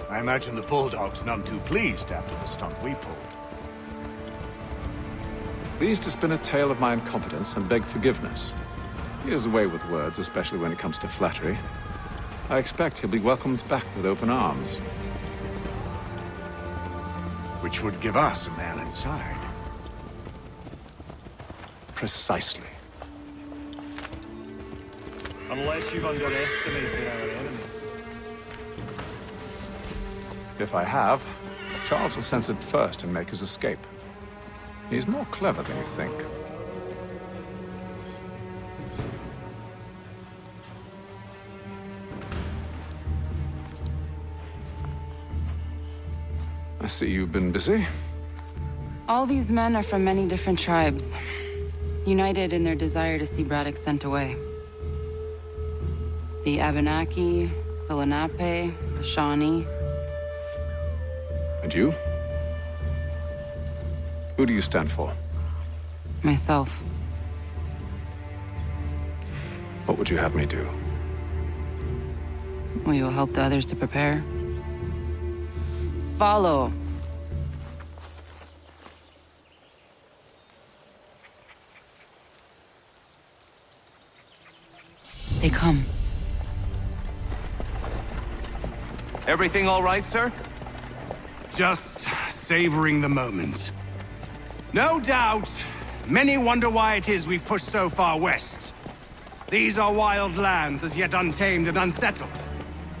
I imagine the bulldog's none too pleased after the stunt we pulled. Pleased to spin a tale of my incompetence and beg forgiveness. He has a way with words, especially when it comes to flattery. I expect he'll be welcomed back with open arms. Which would give us a man inside. Precisely. Unless you've underestimated our enemy. If I have, Charles will sense it first and make his escape. He's more clever than you think. I see you've been busy. All these men are from many different tribes, united in their desire to see Braddock sent away. The Abenaki, the Lenape, the Shawnee. And you? Who do you stand for? Myself. What would you have me do? Will you help the others to prepare? Follow. They come. Everything all right, sir? Just savoring the moment. No doubt, many wonder why it is we've pushed so far west. These are wild lands, as yet untamed and unsettled.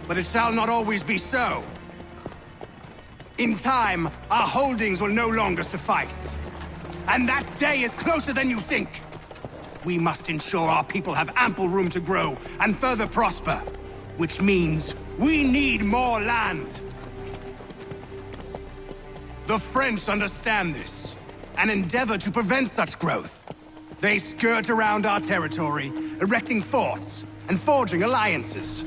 But it shall not always be so. In time, our holdings will no longer suffice. And that day is closer than you think. We must ensure our people have ample room to grow and further prosper. Which means we need more land. The French understand this, and endeavor to prevent such growth. They skirt around our territory, erecting forts and forging alliances,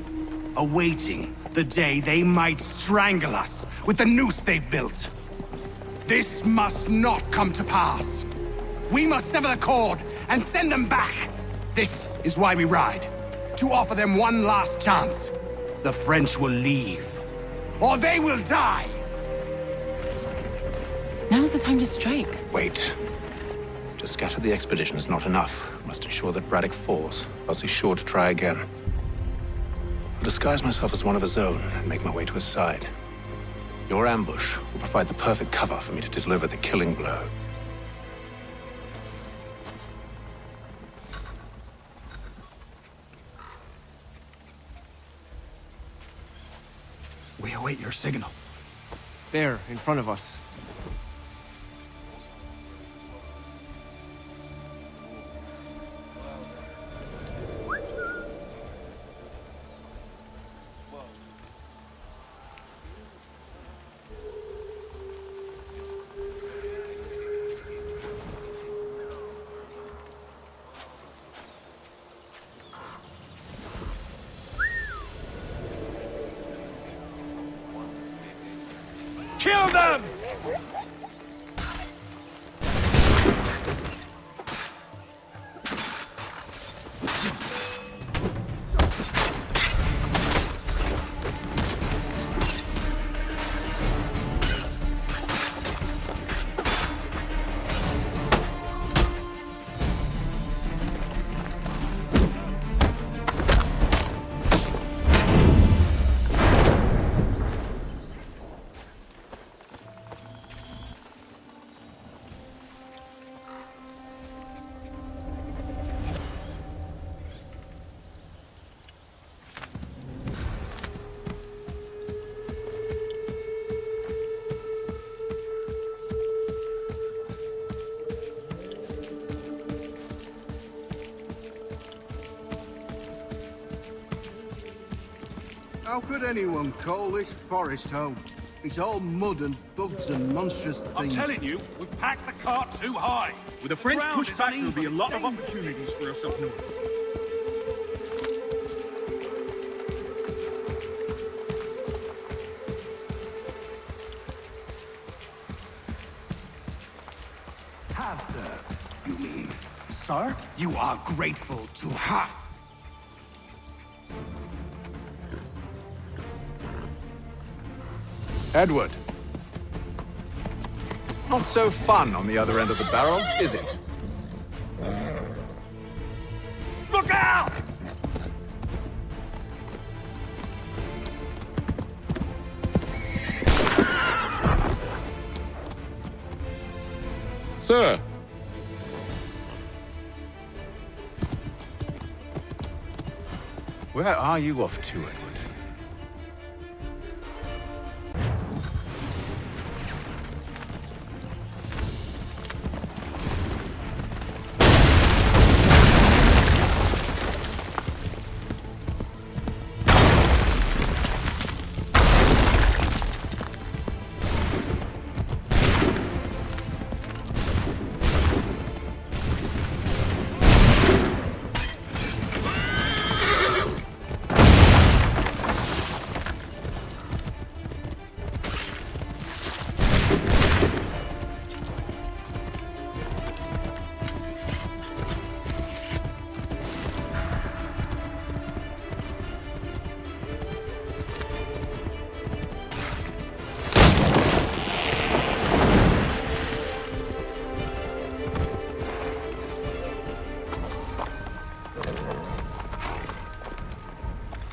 awaiting the day they might strangle us with the noose they've built. This must not come to pass. We must sever the cord and send them back. This is why we ride, to offer them one last chance. The French will leave, or they will die. Now's the time to strike. Wait. To scatter the expedition is not enough. We must ensure that Braddock falls, else he's sure to try again. I'll disguise myself as one of his own and make my way to his side. Your ambush will provide the perfect cover for me to deliver the killing blow. We await your signal. There, in front of us. Kill them! How could anyone call this forest home? It's all mud and bugs and monstrous things. I'm telling you, we've packed the cart too high. With the French Ground push is back, there'll uneven, be a lot of dangerous. opportunities for us up north. Have the, you mean? Sir, you are grateful to her. Edward. Not so fun on the other end of the barrel, is it? Look out! Sir. Where are you off to, Edward?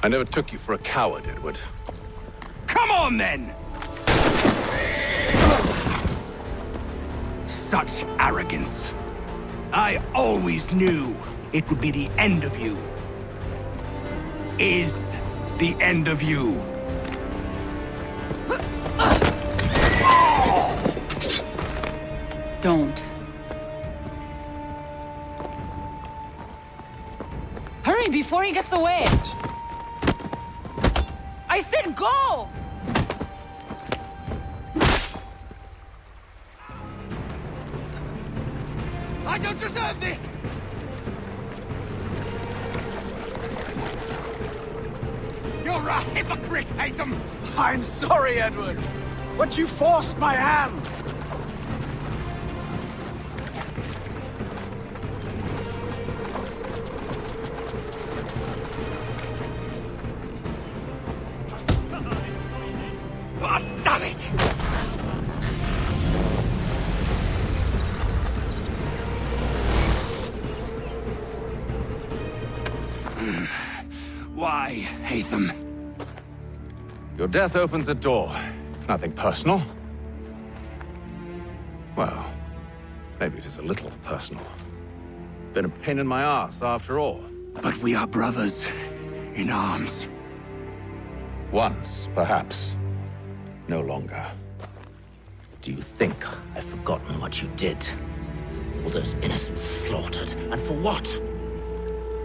I never took you for a coward, Edward. Come on, then! Such arrogance. I always knew it would be the end of you. Is the end of you. Don't. Hurry before he gets away! I said go! I don't deserve this! You're a hypocrite, Haytham! I'm sorry, Edward, but you forced my hand. Oh, damn it! Why, Haytham? Your death opens a door. It's nothing personal. Well, maybe it is a little personal. Been a pain in my ass, after all. But we are brothers in arms. Once, perhaps. No longer. Do you think I've forgotten what you did? All those innocents slaughtered, and for what?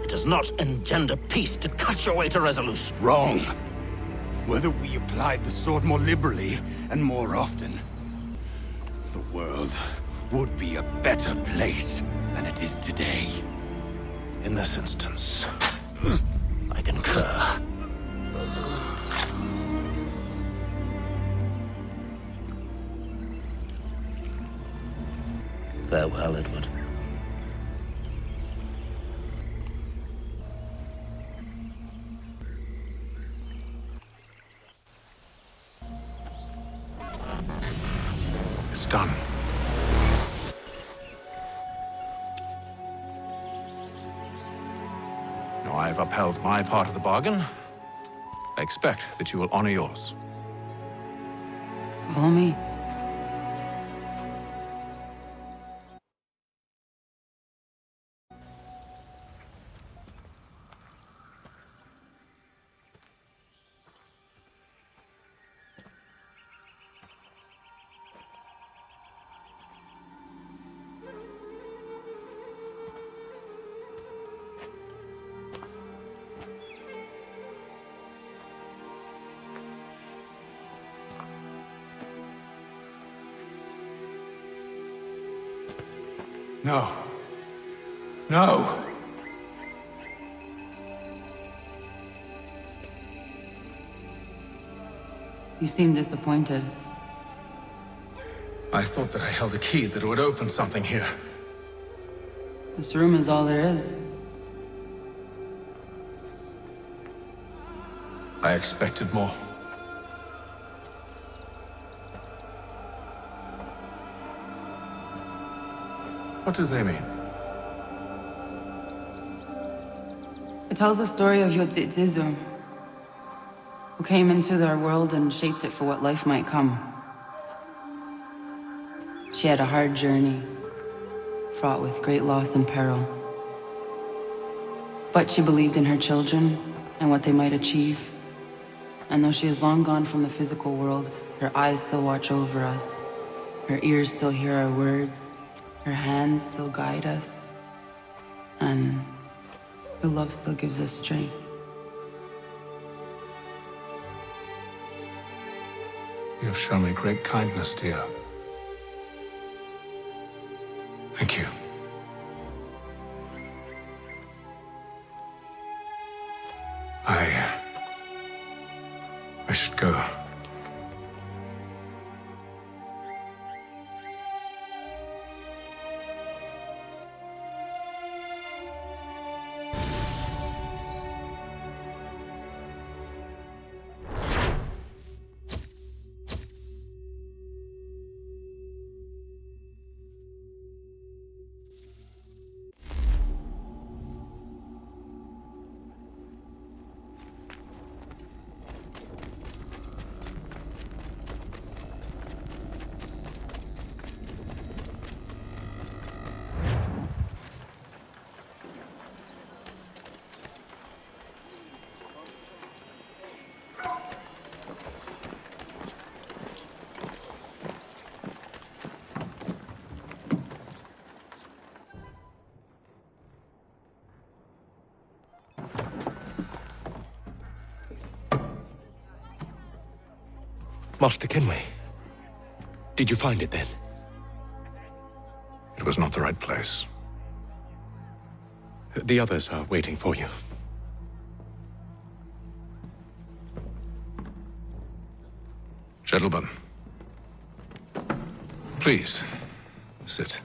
It does not engender peace to cut your way to resolution. Wrong. Whether we applied the sword more liberally and more often, the world would be a better place than it is today. In this instance, I concur. Farewell, Edward. It's done. Now I've upheld my part of the bargain. I expect that you will honor yours. Follow me. No. No! You seem disappointed. I thought that I held a key that would open something here. This room is all there is. I expected more. What do they mean? It tells the story of Ezio, who came into their world and shaped it for what life might come. She had a hard journey, fraught with great loss and peril. But she believed in her children and what they might achieve. And though she is long gone from the physical world, her eyes still watch over us. Her ears still hear our words. Her hands still guide us. And her love still gives us strength. You have shown me great kindness, dear. Thank you. I should go. Master Kenway, did you find it then? It was not the right place. The others are waiting for you. Gentlemen, please, sit.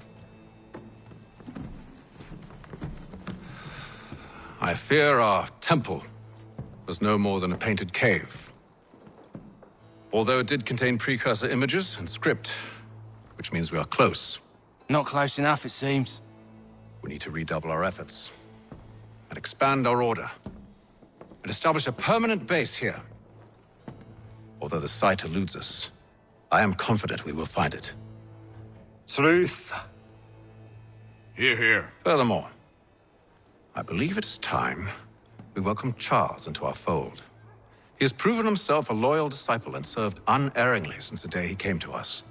I fear our temple was no more than a painted cave. Although it did contain precursor images and script, which means we are close. Not close enough, it seems. We need to redouble our efforts and expand our order and establish a permanent base here. Although the site eludes us, I am confident we will find it. Truth. Hear, hear. Furthermore, I believe it is time we welcome Charles into our fold. He has proven himself a loyal disciple and served unerringly since the day he came to us.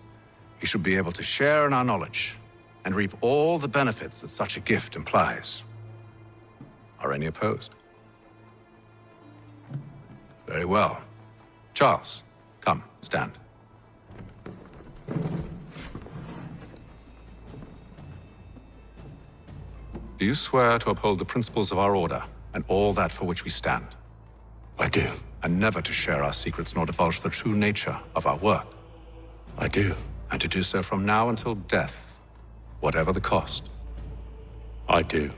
He should be able to share in our knowledge and reap all the benefits that such a gift implies. Are any opposed? Very well. Charles, come, stand. Do you swear to uphold the principles of our order and all that for which we stand? I do. And never to share our secrets nor divulge the true nature of our work? I do. And to do so from now until death, whatever the cost? I do.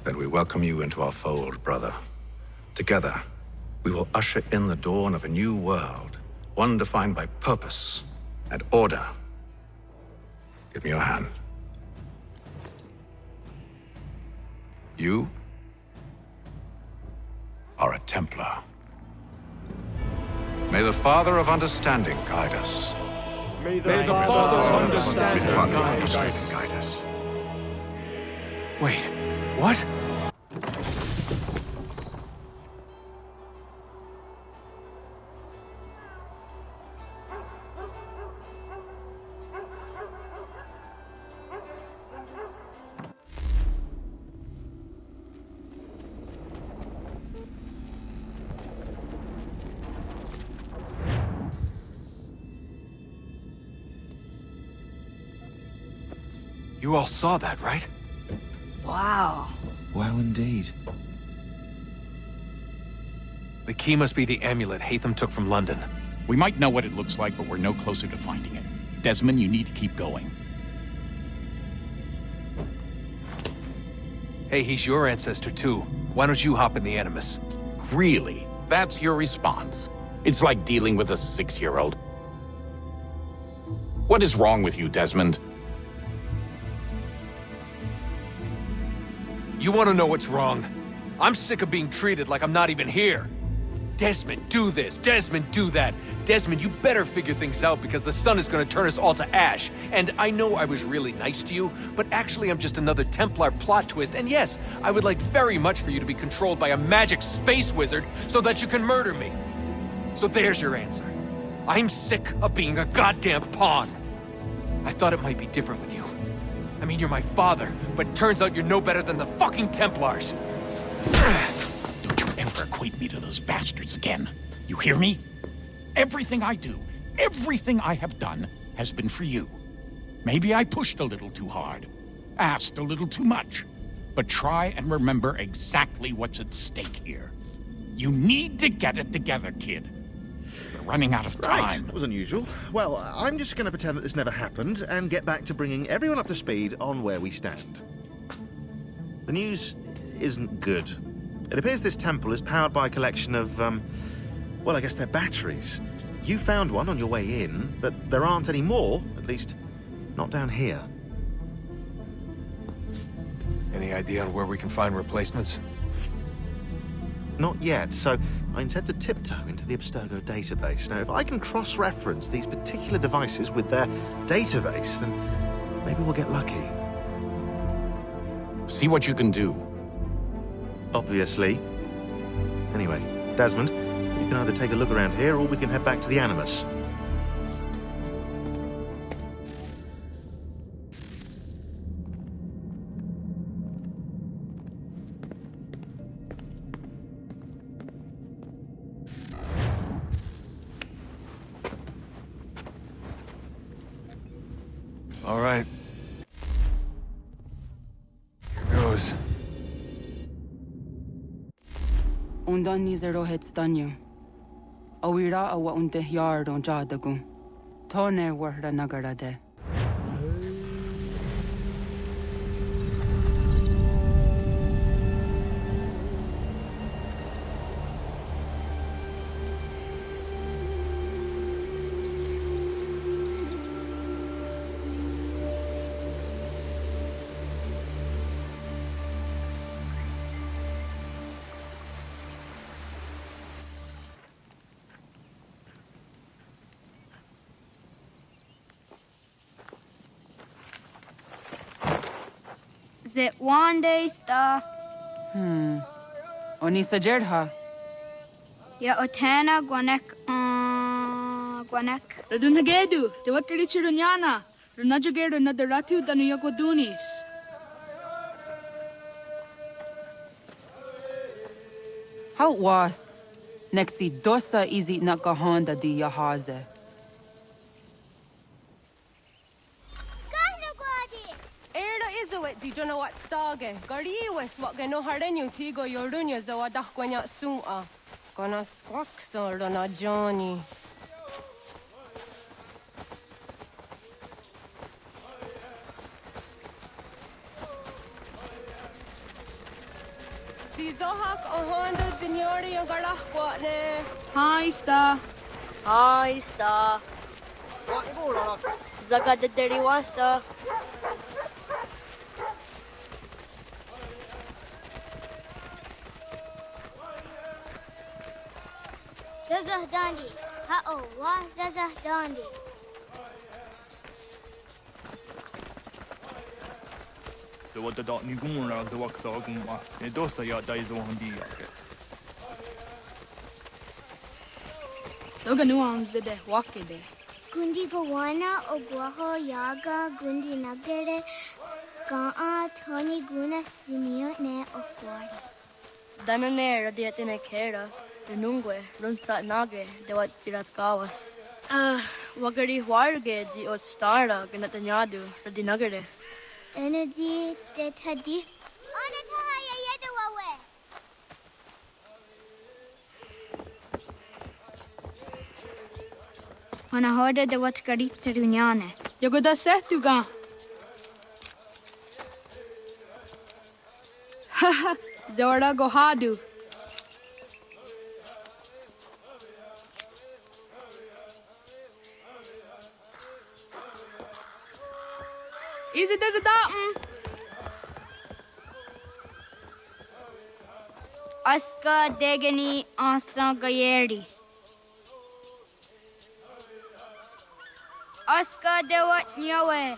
Then we welcome you into our fold, brother. Together, we will usher in the dawn of a new world, one defined by purpose and order. Give me your hand. You are a Templar. May the Father of Understanding guide us. May the Father of Understanding Guide us. Wait, what? You all saw that, right? Wow. Wow, indeed. The key must be the amulet Hatham took from London. We might know what it looks like, but we're no closer to finding it. Desmond, you need to keep going. Hey, he's your ancestor too. Why don't you hop in the Animus? Really? That's your response? It's like dealing with a 6-year-old. What is wrong with you, Desmond? You want to know what's wrong? I'm sick of being treated like I'm not even here. Desmond, do this. Desmond, do that. Desmond, you better figure things out because the sun is going to turn us all to ash. And I know I was really nice to you, but actually I'm just another Templar plot twist. And yes, I would like very much for you to be controlled by a magic space wizard so that you can murder me. So there's your answer. I'm sick of being a goddamn pawn. I thought it might be different with you. I mean, you're my father, but turns out you're no better than the fucking Templars. Don't you ever equate me to those bastards again. You hear me? Everything I do, everything I have done, has been for you. Maybe I pushed a little too hard, asked a little too much, but try and remember exactly what's at stake here. You need to get it together, kid. We're running out of time. Right, that was unusual. Well, I'm just going to pretend that this never happened and get back to bringing everyone up to speed on where we stand. The news isn't good. It appears this temple is powered by a collection of, well, I guess they're batteries. You found one on your way in, but there aren't any more, at least not down here. Any idea on where we can find replacements? Not yet, so I intend to tiptoe into the Abstergo database. Now, if I can cross-reference these particular devices with their database, then maybe we'll get lucky. See what you can do. Obviously. Anyway, Desmond, you can either take a look around here or we can head back to the Animus. All right. Here goes. Undan nizero het stanyo. Awira awa unte yard on jadagun. Tone warda nagarade. It one day star. Onisa Jerdha. Ya otana guanek guanek. Radunagedu, te wakari chirunyana. Runajugeru nadaratu danu yagodunis. How was? Nexi dosa izi nakahonda di yahaze. Di jono wat stage. Gariwes wat geno harenyu tigo yorunya zawadah gwanya sum'a. Gonna squawk sort on a Johnny. Di zohak ohanda signori yung garah kwatne. Hi, Sta. Hi, Sta. Zagadaderi wasta. Zazah Dandi. Ha-oh, wa Zazah Dandi. The what the dot Nigumura, the Waxaguma, and Dosa ya dies on the Doganuam zede wakede. Gundi Gawana, Oguaho, Yaga, Gundi Nagere, Ga'a, Tony Guna, Simio, Ne, Okwari. Danane radiatine kera. Nungwe, Runsat Nage, de wat tirat kawas. Wagari warge di ot stara, ganatanyadu, radinagare. energy تتهدي أنا تهاي يدوى أنا هذا دوت قريب سرونيانة يقول سهتوغا haha زورا gohadu Is it as a datum? Aska degani asa gayeri. Aska dewat nyawe.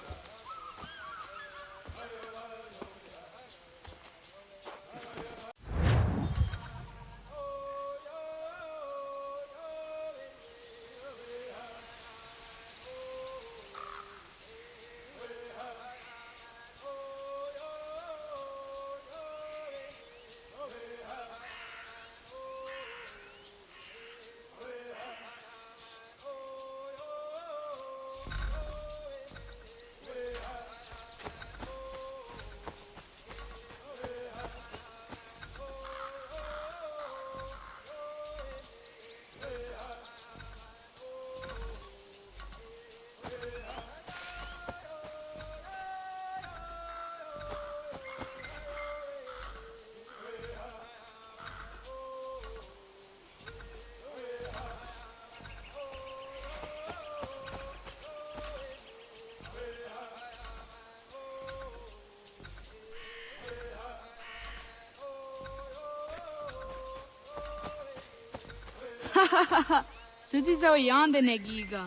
Suzi zo yande negiga.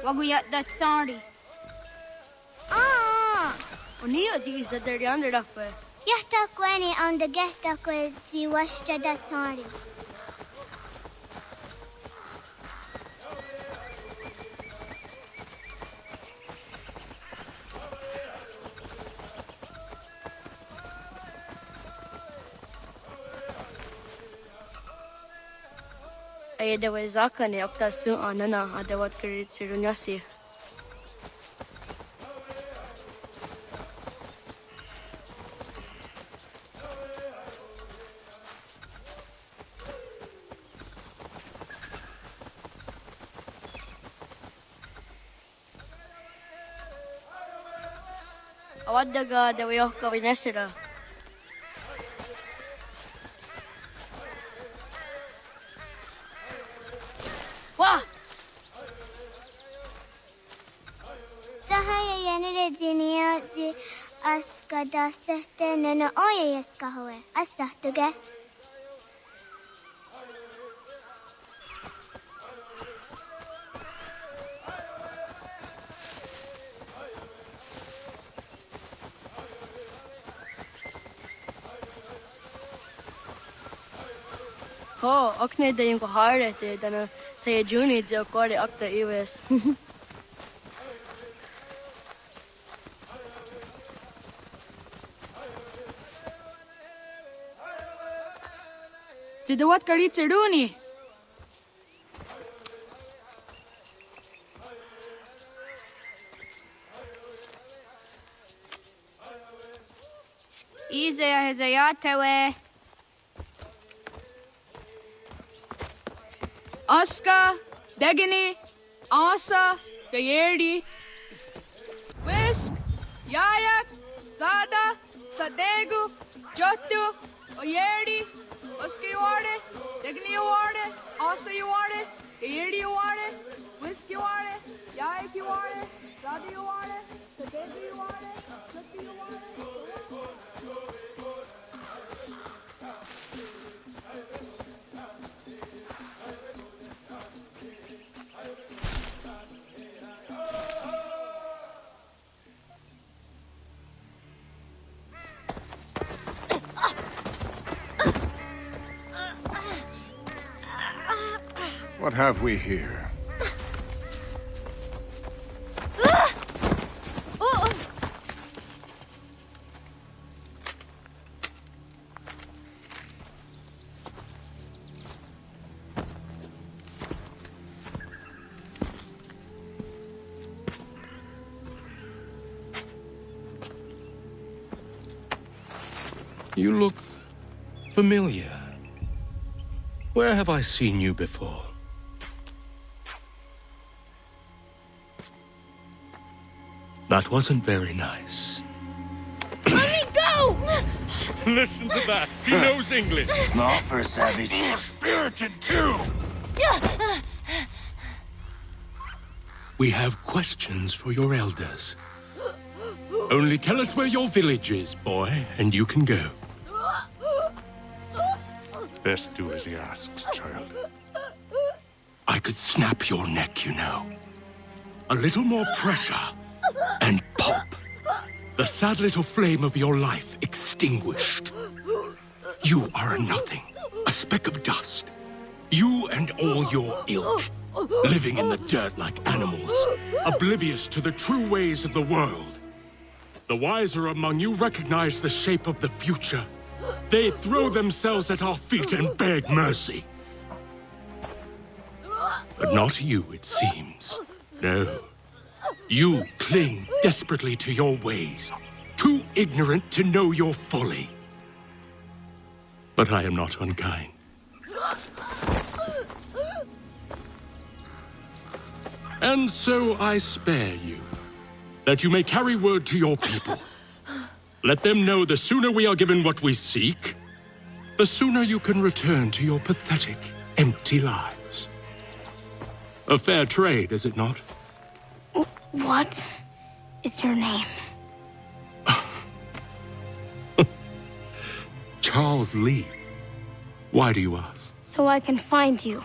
Waguyat that sorry. Unia these that they're under up. يحتقوني on the gehtakwe zi washta that sorry. Ay dawa zaka ne akta su anana adawat kirit sirunyasi. Awadaga dawa yohka winesira. Wah! Sahaya yanere jinia ji aska da sehte nana oye yaska howe. Asahtuge. Oh, akne da yung kahare te dana saya juni jo kore akta iwes. Tidawat kari tsiruni. Ize hezayatewe. Aska, Degini, Asa, Gayerdi, Whisk, Yayak, Zada, Sadegu, Jotu, Oyerdi, Oska you are it, Degini you are it, Asa you are it, Gayerdi you are it, Whisk you are it, Yayak you are it, Zada you are it, Sadegu you are it, Jotu you are it. What have we here? You look familiar. Where have I seen you before? That wasn't very nice. Let me go! Listen to that. He knows English. Smart for a savage. Spirited too. We have questions for your elders. Only tell us where your village is, boy, and you can go. Best do as he asks, child. I could snap your neck, you know. A little more pressure, and pop. The sad little flame of your life extinguished. You are a nothing, a speck of dust. You and all your ilk, living in the dirt like animals, oblivious to the true ways of the world. The wiser among you recognize the shape of the future. They throw themselves at our feet and beg mercy. But not you, it seems. No. You cling desperately to your ways, too ignorant to know your folly. But I am not unkind. And so I spare you, that you may carry word to your people. Let them know the sooner we are given what we seek, the sooner you can return to your pathetic, empty lives. A fair trade, is it not? What is your name? Charles Lee. Why do you ask? So I can find you.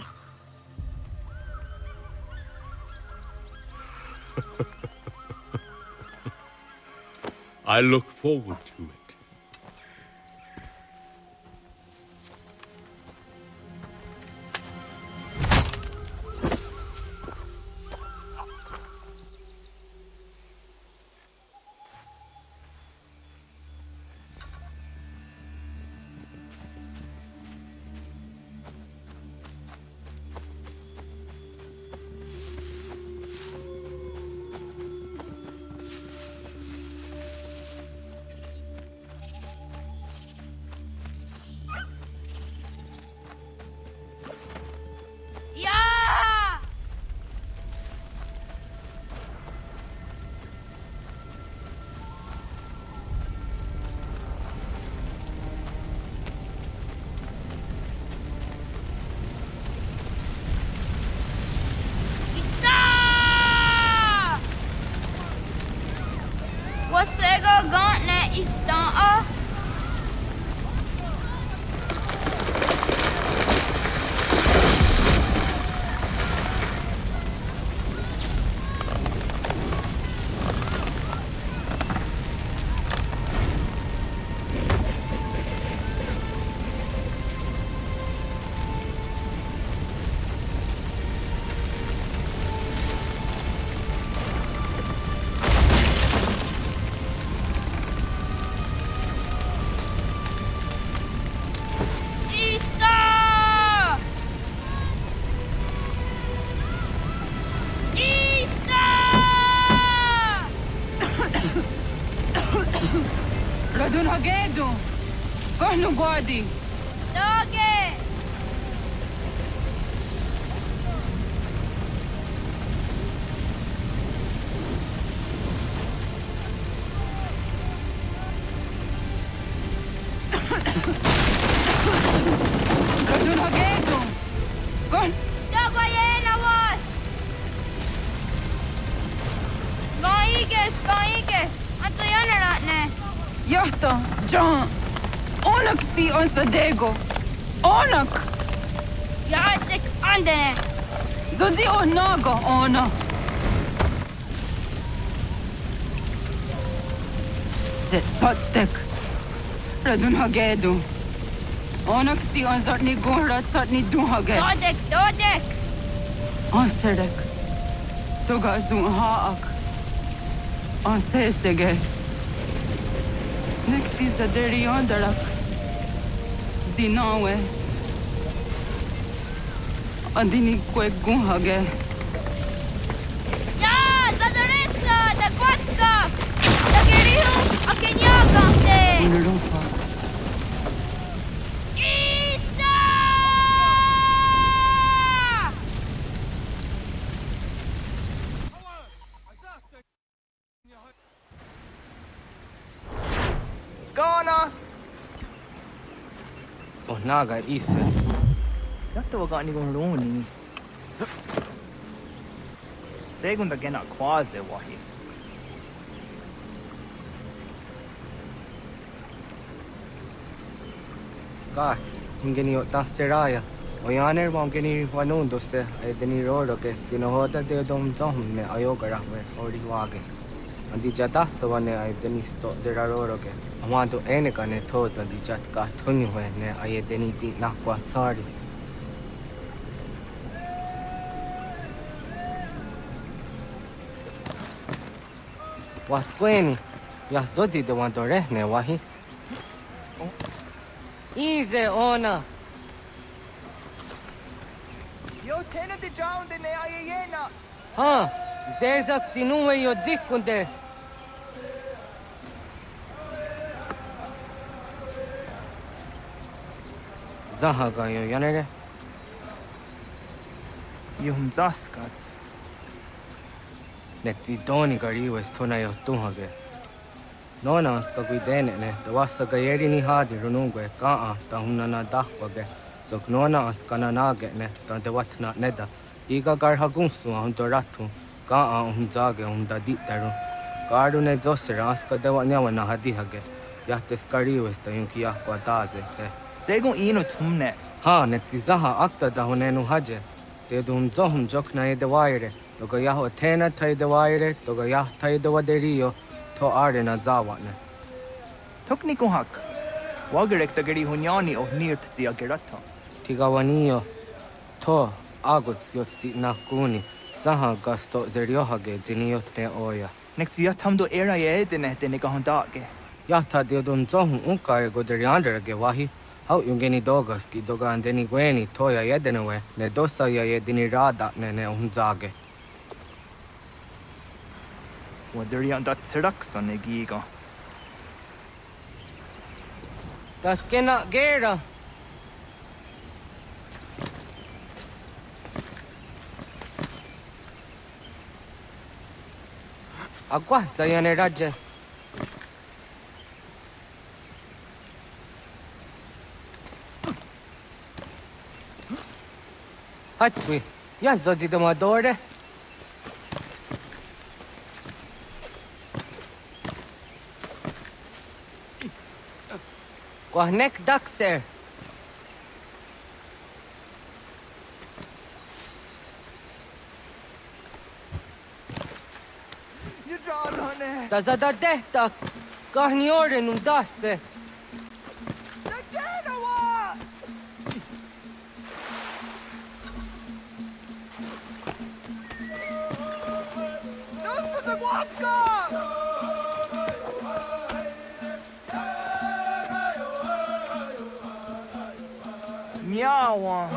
I look forward to it. Wasego gauntlet istanta. Radun hagedu. Kohnu guadi. Doge. Radun hagedu. Kon. Dogo yena was. Gaiges. Anto yanaratne. Johto, John. Onak ti on sadego. Onak. Jatek andene. Zodzi onago ona. Zet sotstek. Radun hagedu. Onak ti on zatni gunra tatni duhage. Dodek. Ansedek. Togazun haak. Ansesege. Nekti zaderi ondarak. Dinawe. Andini kwek gunhage. Ya, zadaresa, da kwatka. Da gerihu, akenyagante. Unarufa. Connor! Oh, naga ise. Yatta wakani gonroni. Segunda gena quase wahi. Gats, ingeni tasseraya. Oyaner mongeni wanundo se edeni roro ke tinohoda de dom ne ayogara we ori wage. Andi jadasa wane edeni sto zera roro ke. Amando eneka ne tota di jatka thunyu we ne ayedeni zi nakwa tsari. Wasqueni, ya zoji de wandore ne wahi. Easy ona. Yo tena de drowned in the ayena. Ha, zezak tinuwe yo jikunde. Zahaga yo yanere. Yum zaskats. Nekti doni gari wes tona yo tuhage. Nona ska guidene ne, da wasa gayeri ni hadi runungwe kaa ta hunana dahwage. Sok nona askana nage ne, ta de watna neda. Iga garha gunsu hunto ratu, kaa hunzage hunda ditaru. Garu ne zosera aska dewa nyawa na hadihage. Yahte skari wes ta yunki yahkwa daze te. Segun ino tumne. Ha, nekti zaha akta da hunenu haje. Te dum zohum jokna e de waire. Toga yaho tena tai de waire, toga yah tai de waderio. To arena zawane. Tokni kuhak. Wagerek tagari hunyani o nirt zia gerata. Tigawanio. To aguts yotti nakuni. Zaha gasto zeriohage diniotne oya. Nekzia tamdo era ye dene dene kahondage. Yahta diodun zohum unka e goderianderage wahi. Hau yungeni dogas ki doga andeni gweni toya yedenewe. Ne dosa ya yedini rada ne unzage. Waderian dat serakson e giga. Das kena gera. Agua sayane raje. Hatwi, ya zodi de madore. Quahnek daxer. You drawn on it. Tazada dehta. Kahni oren undasse. Miawa.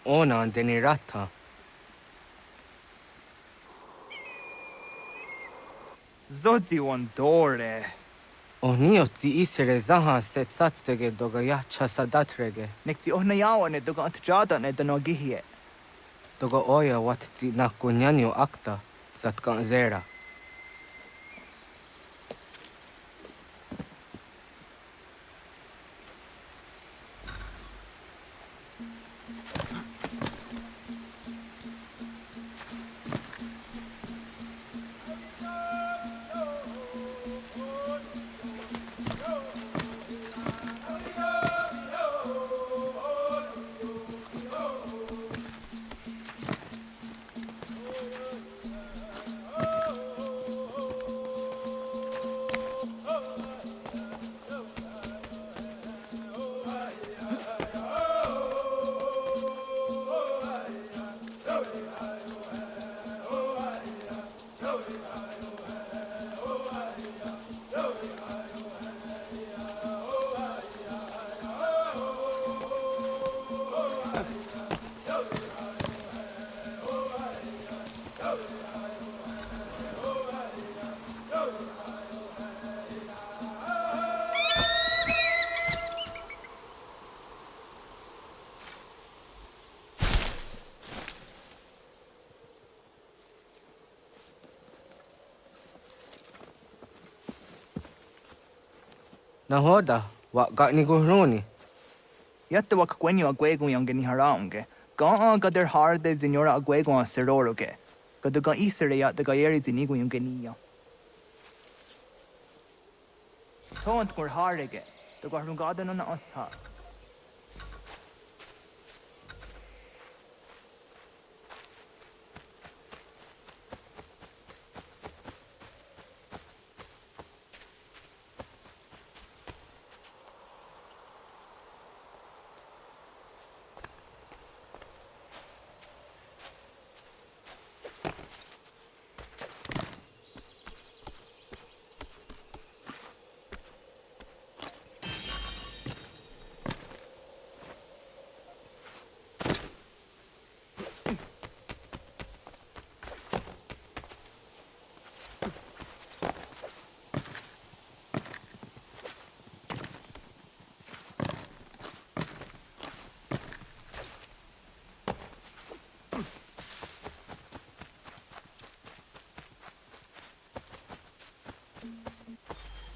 Ona andeni rata. Zodzi one dore. Oniotzi isere zaha set satstege doga yacha sadatrege. Nekzi ohnayawa ne doga antjada ne danogihie. Doga oya watzi nakunyanyo akta satkan zera. Na hoda, wa got ni guruni. Yatta wa kwenyo agwego yang geni haraunge. Ga gader harde zinora agwego a seroroge. Gaduga isere ya the gayeri zinigo yung genia. Tont gur harege. The garungada no na otta.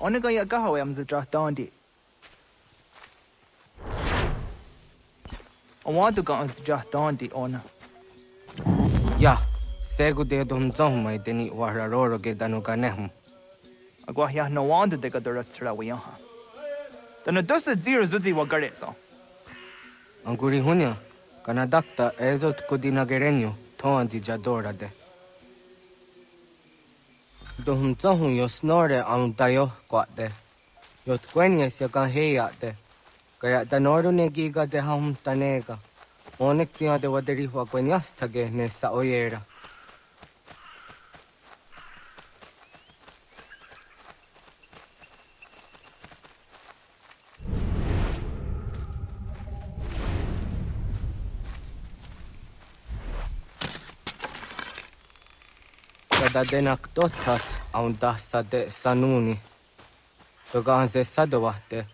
Onega ya gaho am the draft dondi. I want to go on the draft dondi on. Ya, segu de dum zong mai deni wararoro ge danu ganehum. Agwa ya no wanda de gadora trawiyaha. Dana dosa zero zuzi wa gareso. Anguri hunya, kana dakta Ezio kudina gerenyo, toan di jadora de. Dum zong yo snore am dayo kwate. Yo tkwenya sia kan heya de. Kaya danoru ne giga de ham tanega. Onek tia de waderi wa kwenyas tage ne sa oyera. Kada denak totas aun dasa de sanuni. Toga anze sadowate.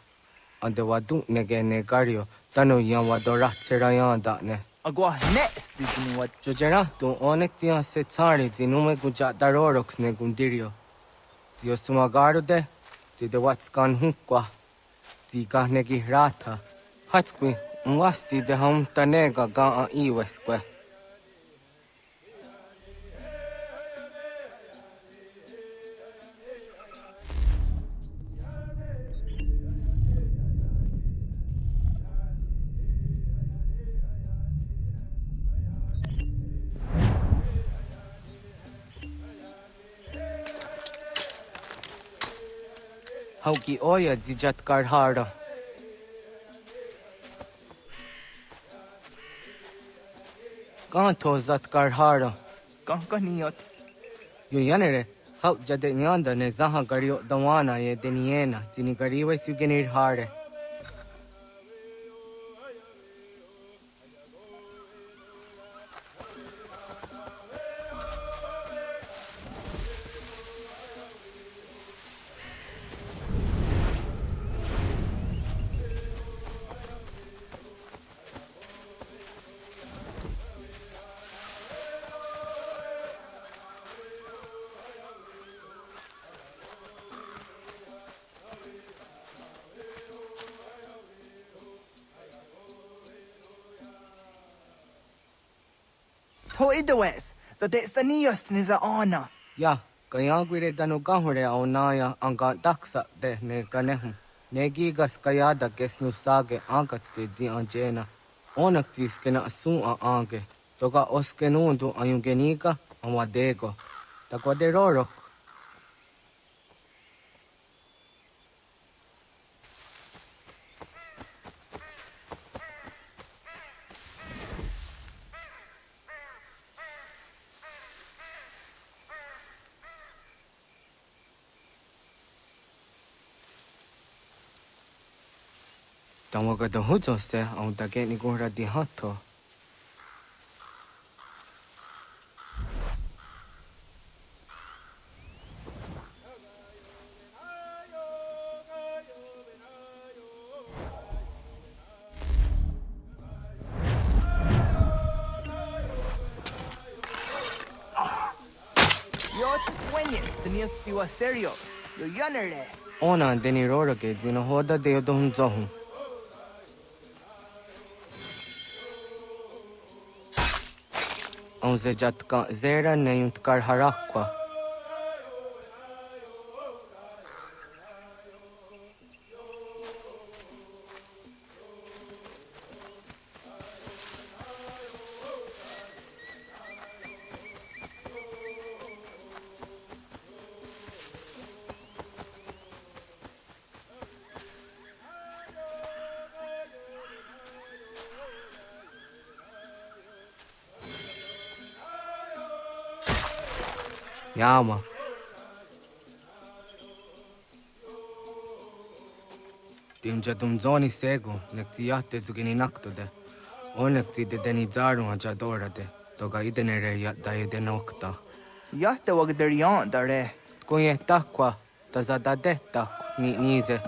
Ande wadu nege negario. Tano yan wadora tserayan da ne. Agwa next is what. Jojera tu onek tia se tsari zinume guja darorox ne gundirio. Dio sumagaru de. Ti de watskan hunkwa. Ti ka negi rata. Hatskwi mwasti de ham tanega ga a iweskwe. Hauki oya zijat karhara. Kanto zat karhara. Kankaniot. Yo yanere, hau jade nyanda ne zaha gario dawana ye deniena, zini gariwe sugenir hare. To idawes, so de sanios niza ona. Ya, kaya gwire danu gahure au naya anga daksa de ne ganehum. Negigas kaya da gesnu sage angats de zi anjena. Onak tis kena asun a ange. Toga oskenundu ayungenika amadego. Takwa de rorok. Tawaga da hujo se au da ge ni gora di hato. Yo tueñes tenías tiwa serio. Yo yanere. Ona deni rorage zino hoda de don zohun. On ze jatka zera neyunt kar harakwa. Yama. Timja zoni sego, nekti jahte zugini naktode. Onneksi de deni zarun aja dorade, toga idenere da nokta. Jahte wag der jan dare. Kun je takva, da zada detta nize.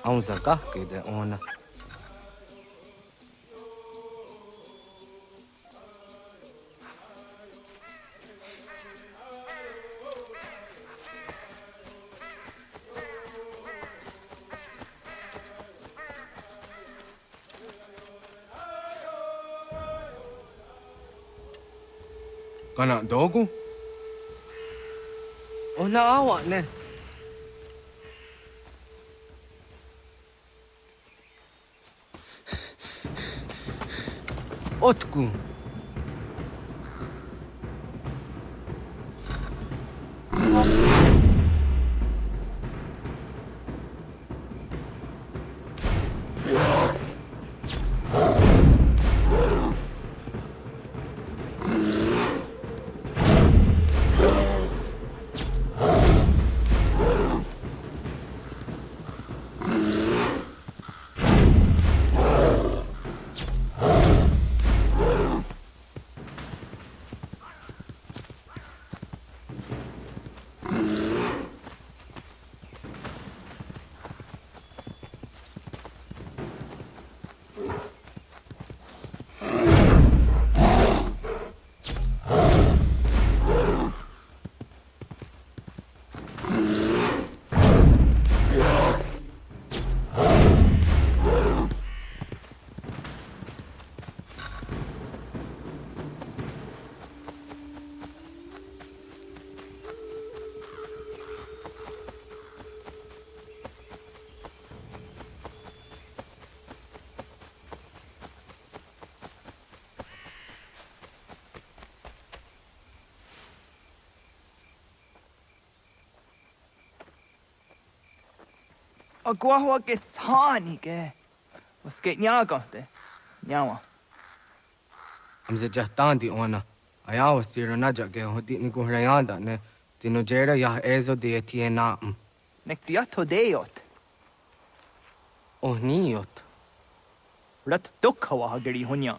Aunza kahke de ona. Kana dogu? Ona awa ne. Otku. Agua gets honey, ge. Was geht nyagate? Nyawa. Amze jahtandi ona. Ayawa siro najage hodi ni guhrayanda ne. Tino jera yah Ezio de tiena. Nexiato deot. Oh niot. Rat dukhawa hageri hunya.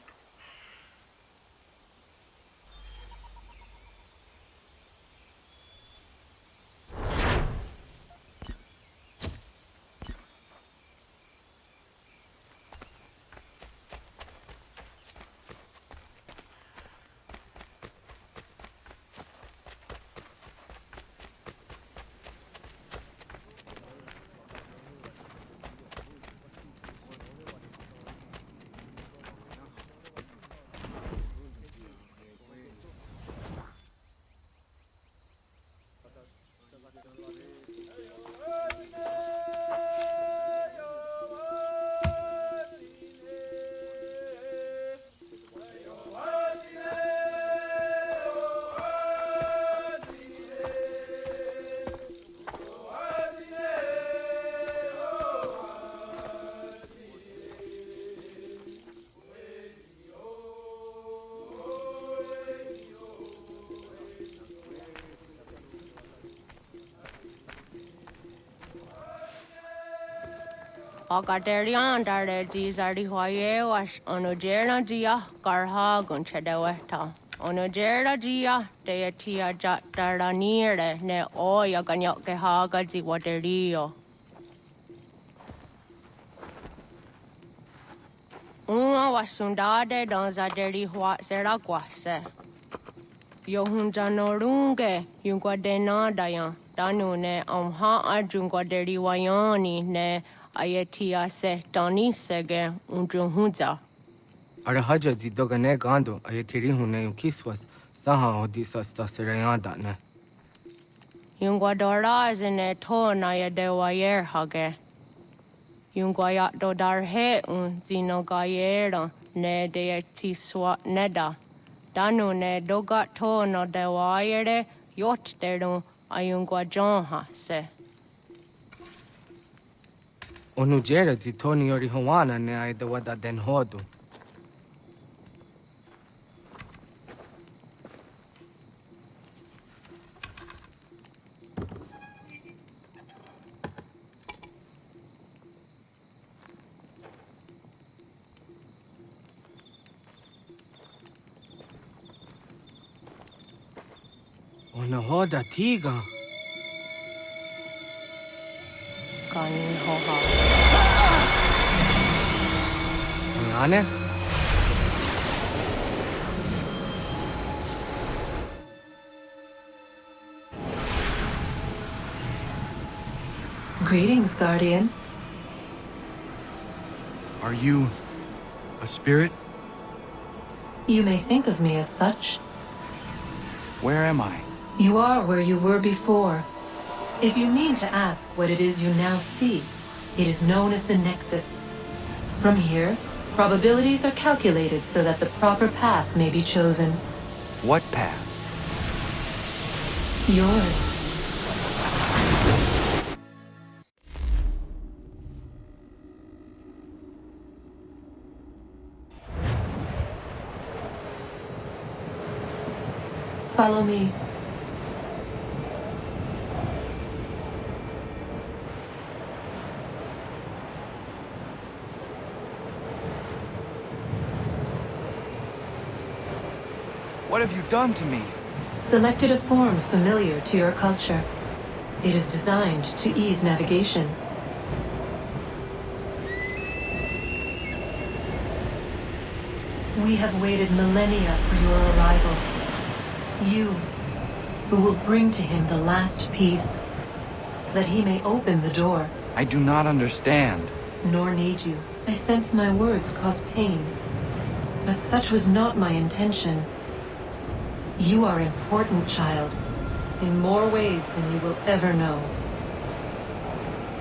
Agaderian dare dizari hoye was onojera dia garha gunchedeweta. Onojera dia deatia jataranire ne oya ganyoke haga ziwaderio. Uma wasundade donzaderi hua seraguase. Yohunjanorunge yunguadenadayan danune amha ajunguaderi wayani ne Ayatia se Donisege unjunhuza. Arahaja zidogane gando ayatiri hune ukiswas saha odisas tasirayanda ne. Yunguadora zine to na yadewayer hage. Yunguayat dodarhe zinogayera ne deetiswa neda. Danu ne dogat to no dewayere yot deru ayunguajonha se. Onujera zitoni yori hawana ne aidawada den hodu. Ona hoda tiga. Kanin hoha. Ane? Greetings, Guardian. Are you a spirit? You may think of me as such. Where am I? You are where you were before. If you mean to ask what it is you now see, it is known as the Nexus. From here, probabilities are calculated so that the proper path may be chosen. What path? Yours. Follow me. What have you done to me? Selected a form familiar to your culture. It is designed to ease navigation. We have waited millennia for your arrival. You, who will bring to him the last piece, that he may open the door. I do not understand. Nor need you. I sense my words cause pain. But such was not my intention. You are important, child, in more ways than you will ever know.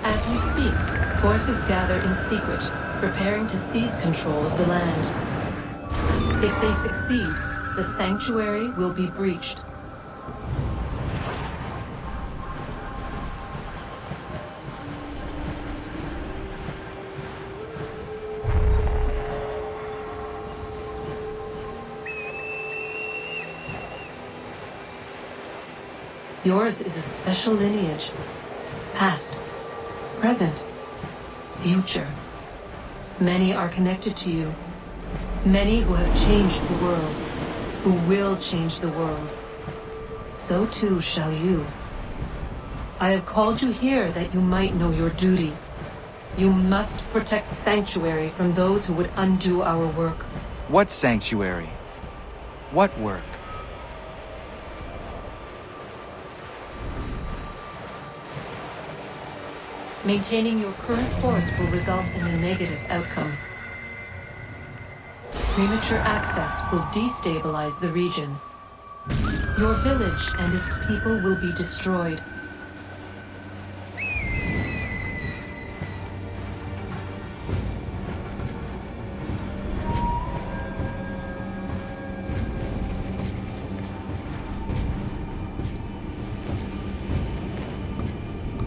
As we speak, forces gather in secret, preparing to seize control of the land. If they succeed, the sanctuary will be breached. Yours is a special lineage. Past, present, future. Many are connected to you. Many who have changed the world, who will change the world. So too shall you. I have called you here that you might know your duty. You must protect the sanctuary from those who would undo our work. What sanctuary? What work? Maintaining your current force will result in a negative outcome. Premature access will destabilize the region. Your village and its people will be destroyed.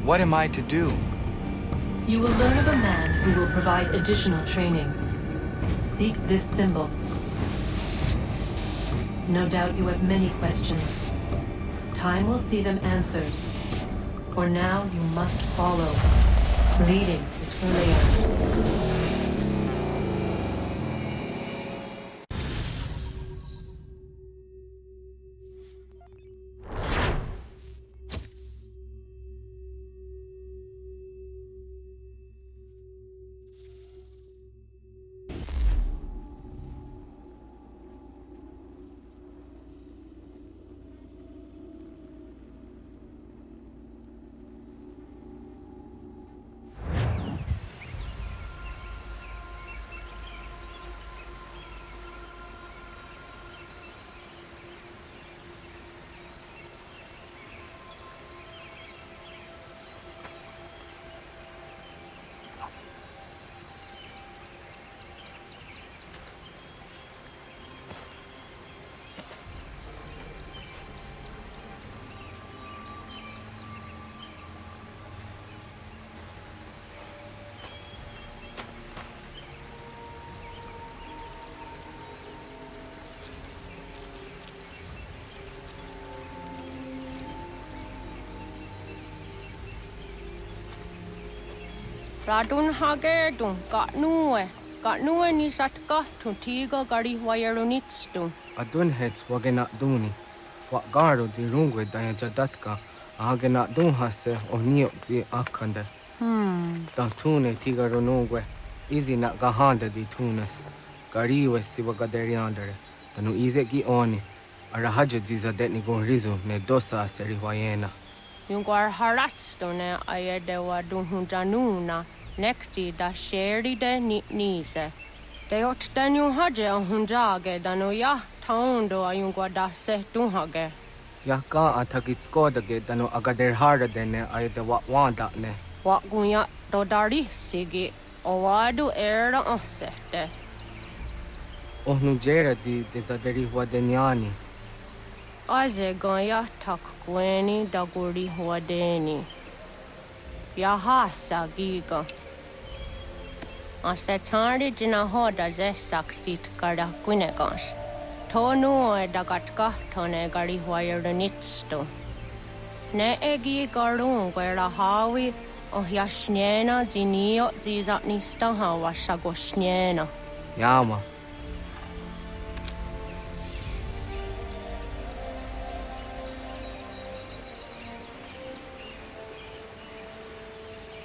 What am I to do? You will learn of a man who will provide additional training. Seek this symbol. No doubt you have many questions. Time will see them answered. For now, you must follow. Leading is for later. Radun hagedun Gatnue ni satka tuntiga gari wayarunitstun. Adun hets wagena duni. Wa garo di rungwe daya jadatka. Agena dun hase onio di akande. Da tune tiga runungwe. Izi na gahanda di tunes. Kari was Sivagaderiandere, Tanu Izeki Oni, Arahajiza Detnigo Rizu, ne Dosa Serihuayena. Yungar Haratstone Ayedewa Dunhunjanuna, Nexti da Sheri de Nise. De ot Danu Haje on Hunjage, Danoya, Taundo Ayungwa da Se Dunhage. Yaka Atakitskodige, Dano Agader Harder than I the Wanda ne. What Gunya Dodari Sigi, Owadu Era Osete. Ohnujera di Desaderi Huadeniani. Aze Goya Tak Gweni Daguri Huadeni. Yahasa Giga. Asetari Jina Hoda Zesaksit Kada Quinegas. Tonu Dagatka Tone Gari Huayernitsto. Ne Egi Garun Guerra Hawi O Yashnena Zinio Zizatnistaha Wasagoshnena. Yama.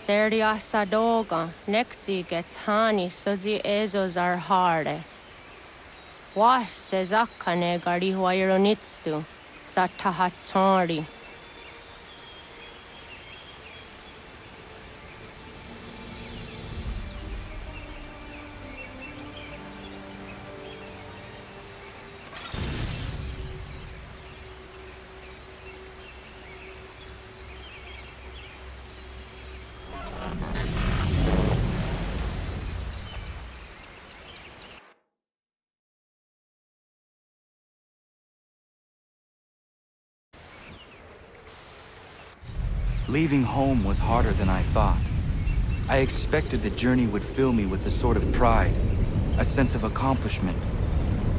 Serdia Sadoga, Nekzi gets Hani Suzi Ezos are harde. Was Sezakane Gari Huayronitstu, Satahatsari. Leaving home was harder than I thought. I expected the journey would fill me with a sort of pride, a sense of accomplishment.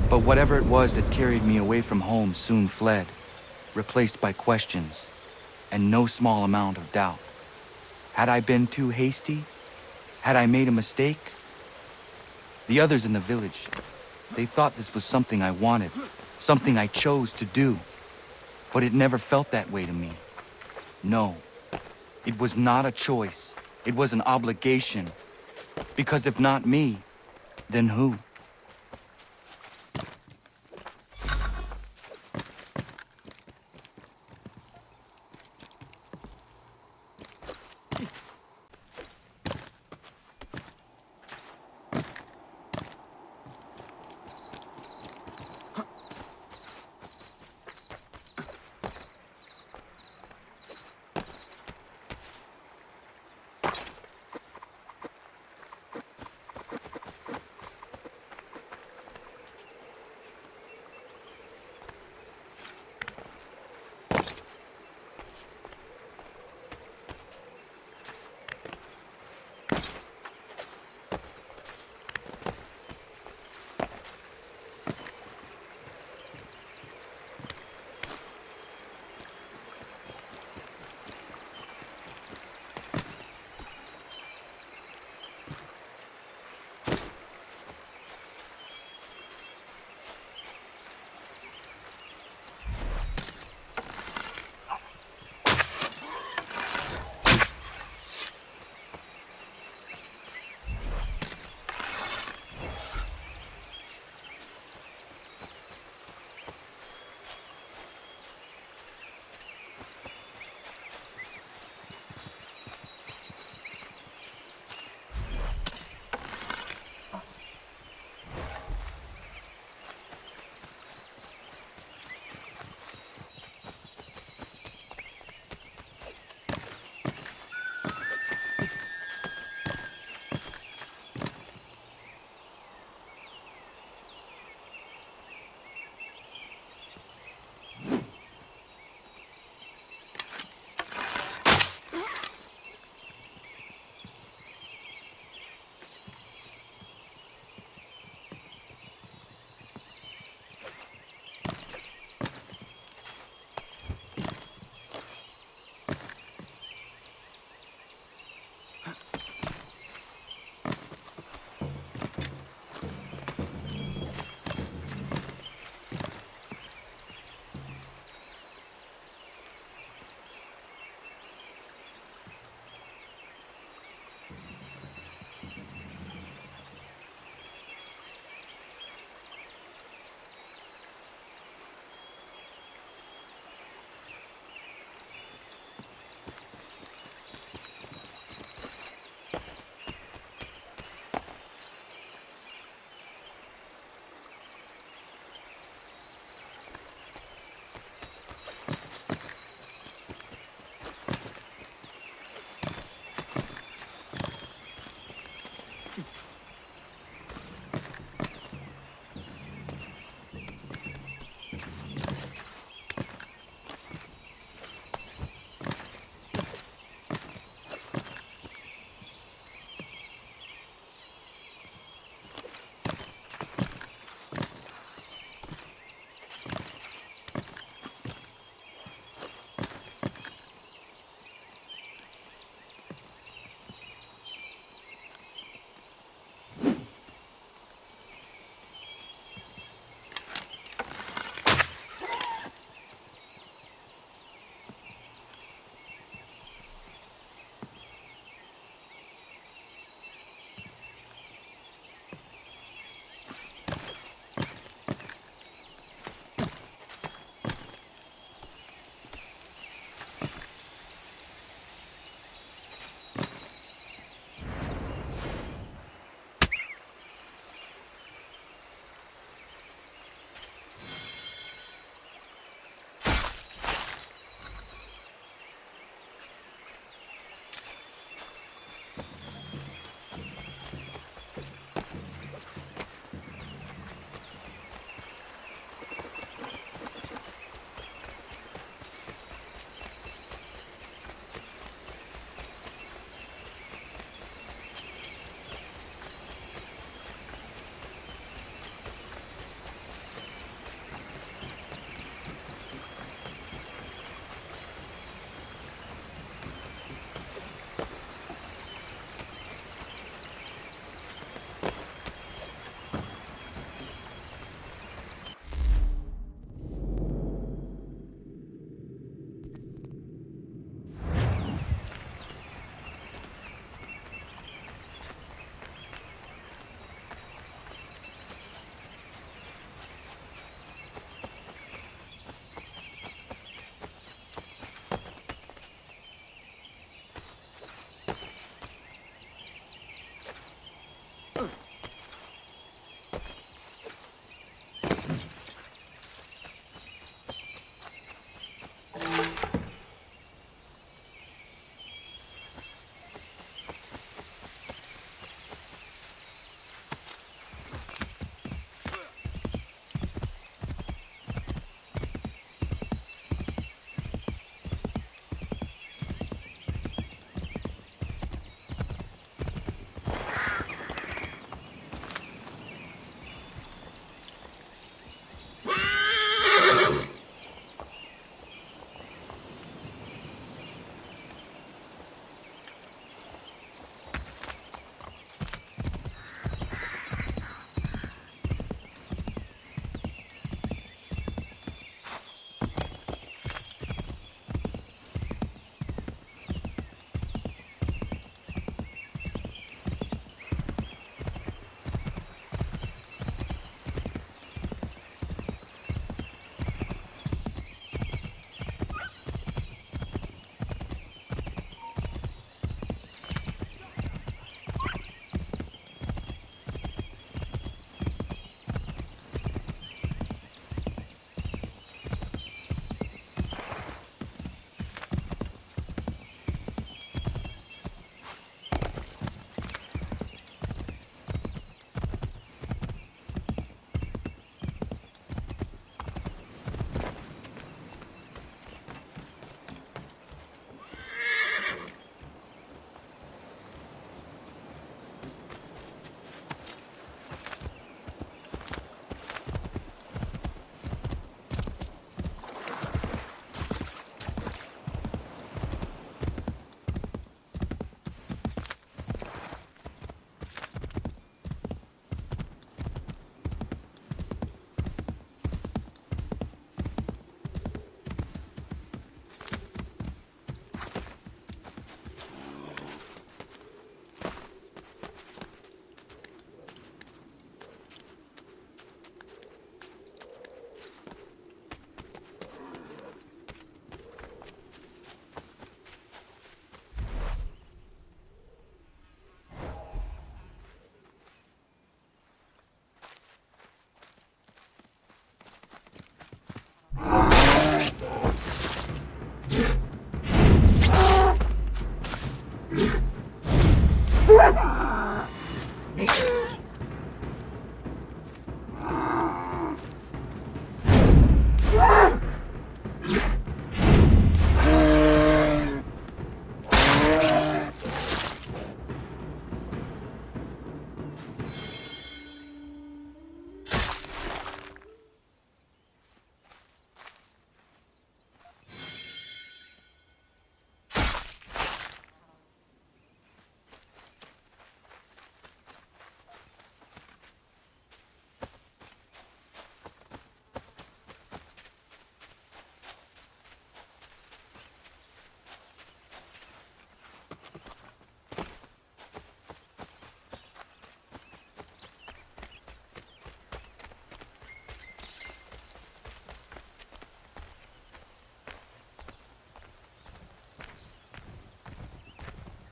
But whatever it was that carried me away from home soon fled, replaced by questions, and no small amount of doubt. Had I been too hasty? Had I made a mistake? The others in the village, they thought this was something I wanted, something I chose to do. But it never felt that way to me. No. It was not a choice. It was an obligation. Because if not me, then who?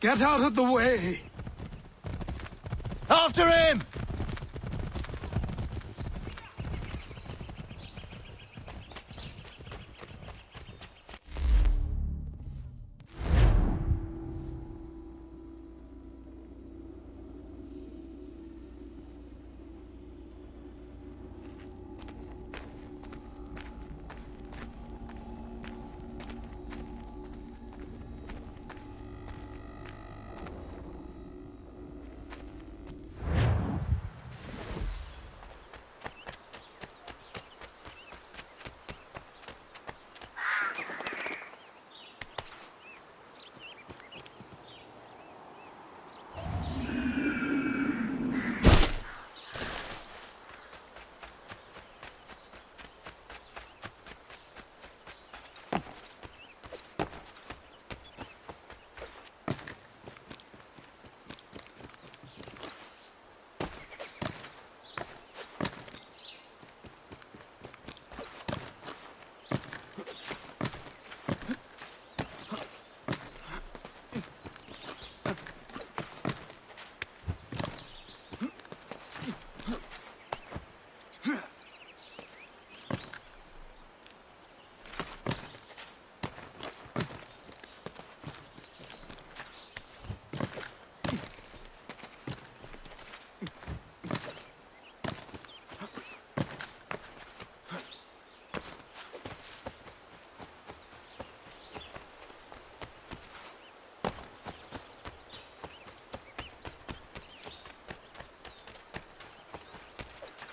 Get out of the way! After him!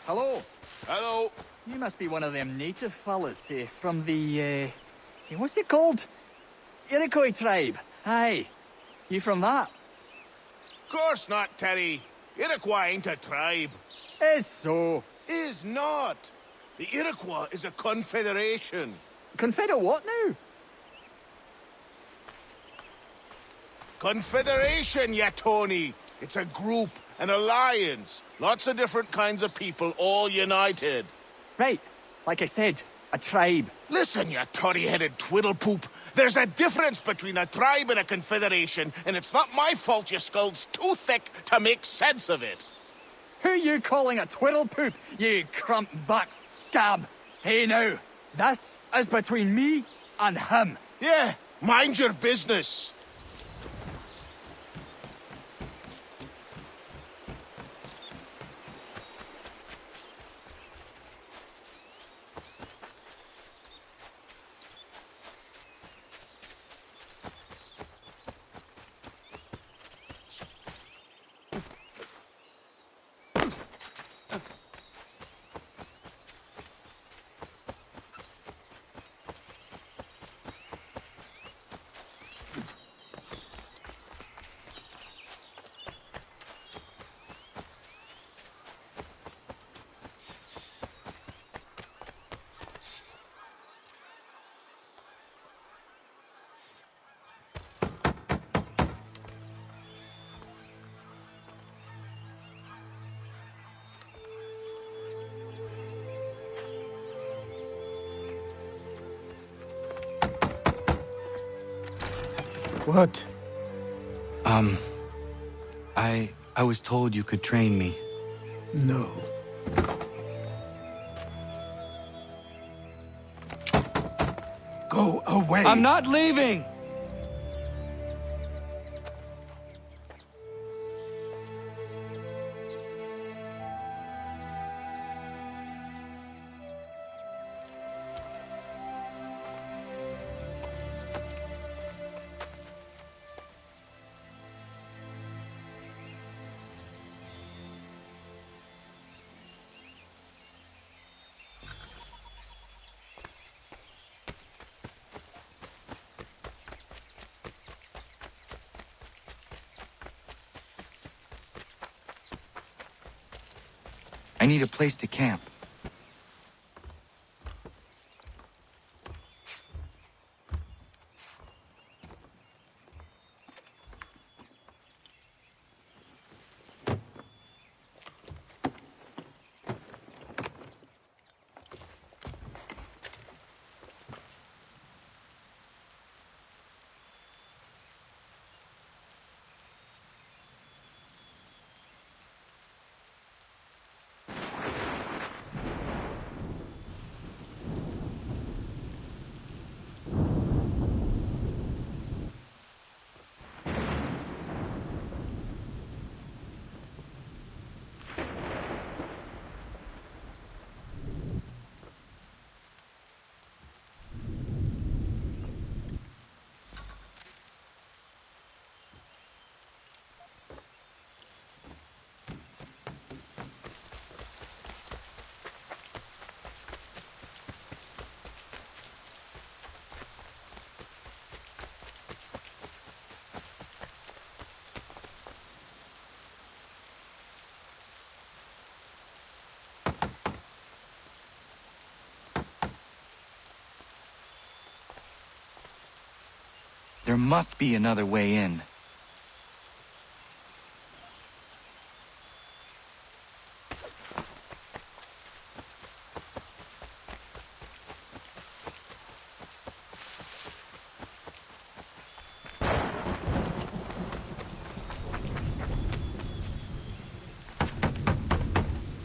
Hello. Hello. You must be one of them native fellas, from the, what's it called? Iroquois tribe. Aye. You from that? Course not, Terry. Iroquois ain't a tribe. Is so. Is not. The Iroquois is a confederation. Confederate what now? Confederation, ya Tony. It's a group, an alliance. Lots of different kinds of people all united. Right. Like I said, a tribe. Listen, you toddy-headed twiddlepoop. There's a difference between a tribe and a confederation, and it's not my fault your skull's too thick to make sense of it. Who you calling a twiddlepoop, you crump-back scab? Hey now, this is between me and him. Yeah, mind your business. What? I was told you could train me. No. Go away! I'm not leaving! I need a place to camp. There must be another way in.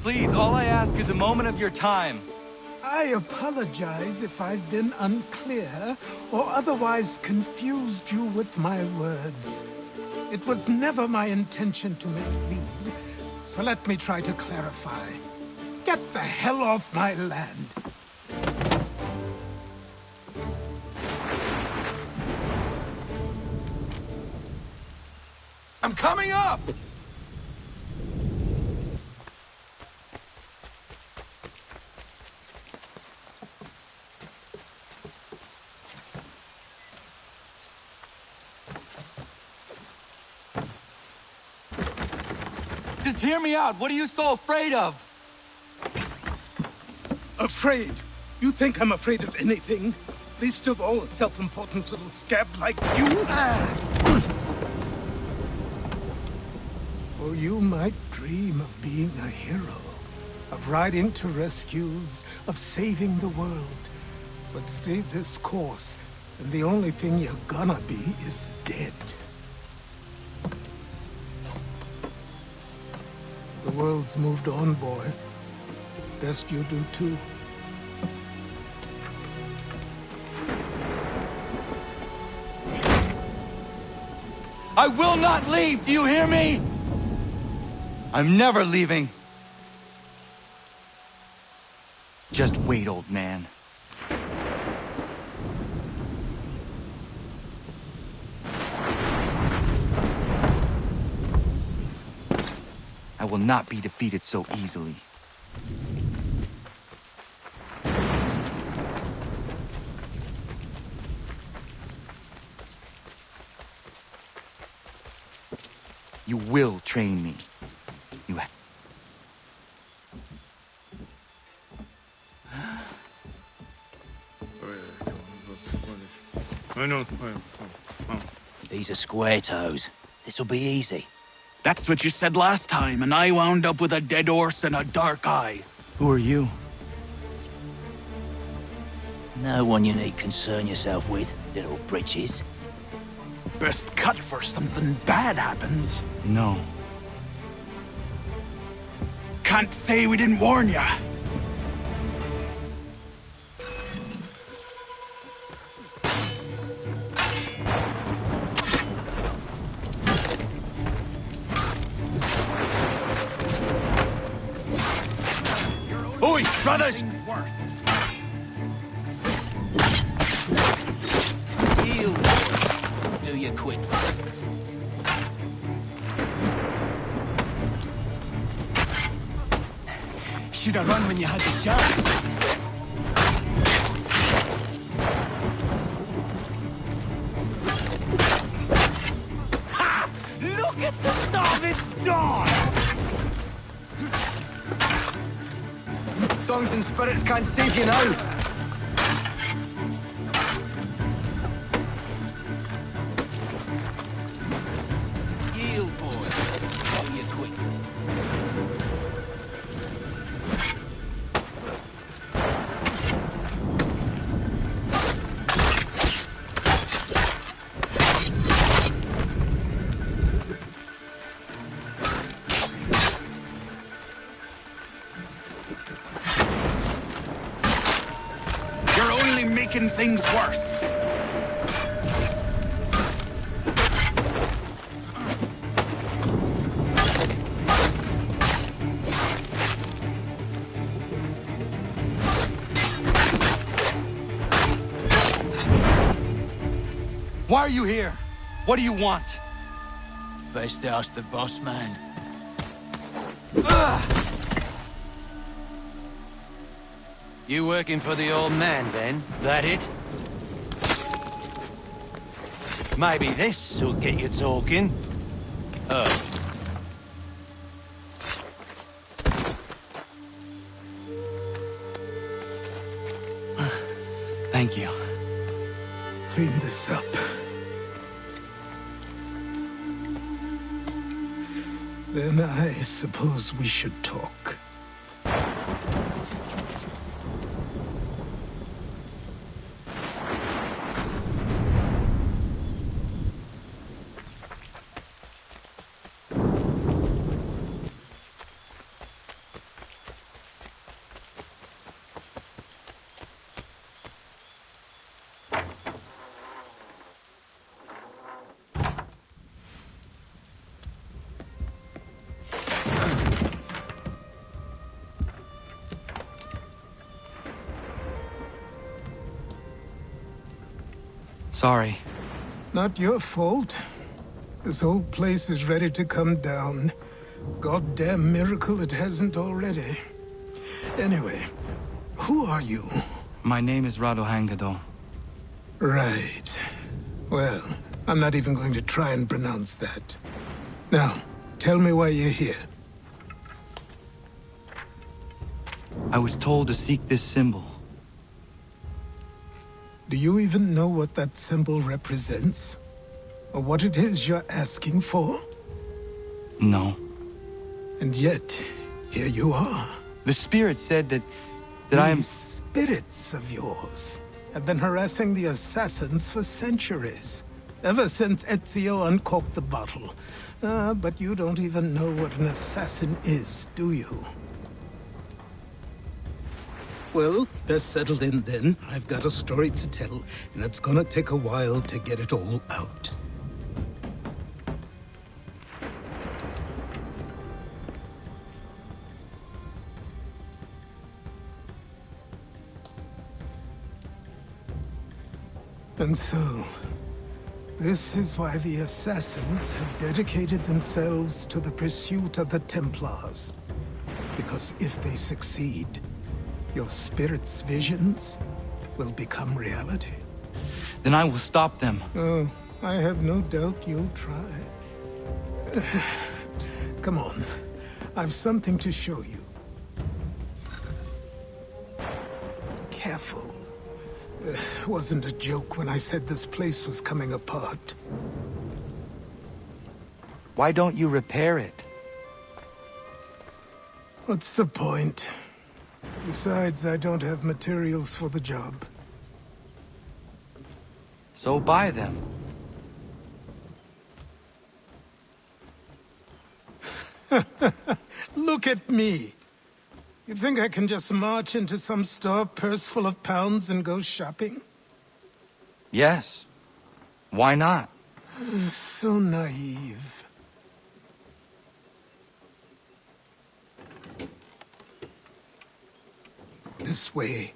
Please, all I ask is a moment of your time. I apologize if I've been unclear or otherwise confused you with my words. It was never my intention to mislead, so let me try to clarify. Get the hell off my land. I'm coming up! Just hear me out. What are you so afraid of? Afraid? You think I'm afraid of anything? Least of all a self-important little scab like you? Or you might dream of being a hero, of riding to rescues, of saving the world. But stay this course, and the only thing you're gonna be is dead. The world's moved on, boy. Best you do too. I will not leave, do you hear me? I'm never leaving. Just wait, old man. I will not be defeated so easily. You will train me. You These are square toes. This'll be easy. That's what you said last time, and I wound up with a dead horse and a dark eye. Who are you? No one you need concern yourself with, little britches. Best cut for something bad happens. No. Can't say we didn't warn ya. Oi, brothers! Heal. Do you quick. Should have run when you had the chance. Ha! Look at the starving dog! Songs and spirits can't save you now. Yield, boy. Do you quick. You're only making things worse. Why are you here? What do you want? Best ask the boss man. You working for the old man, then? That it? Maybe this'll get you talking. Oh. Thank you. Clean this up. Then I suppose we should talk. Sorry. Not your fault. This whole place is ready to come down. Goddamn miracle it hasn't already. Anyway, who are you? My name is Radohangado. Right. Well, I'm not even going to try and pronounce that. Now, tell me why you're here. I was told to seek this symbol. Do you even know what that symbol represents? Or what it is you're asking for? No. And yet, here you are. The spirit said that I am... These spirits of yours have been harassing the assassins for centuries. Ever since Ezio uncorked the bottle. But you don't even know what an assassin is, do you? Well, that's settled in then. I've got a story to tell, and it's gonna take a while to get it all out. And so, this is why the assassins have dedicated themselves to the pursuit of the Templars. Because if they succeed, your spirit's visions will become reality. Then I will stop them. Oh, I have no doubt you'll try. Come on. I've something to show you. Careful. Wasn't a joke when I said this place was coming apart. Why don't you repair it? What's the point? Besides, I don't have materials for the job. So buy them. Look at me. You think I can just march into some store, purse full of pounds, and go shopping? Yes. Why not? So naive. This way.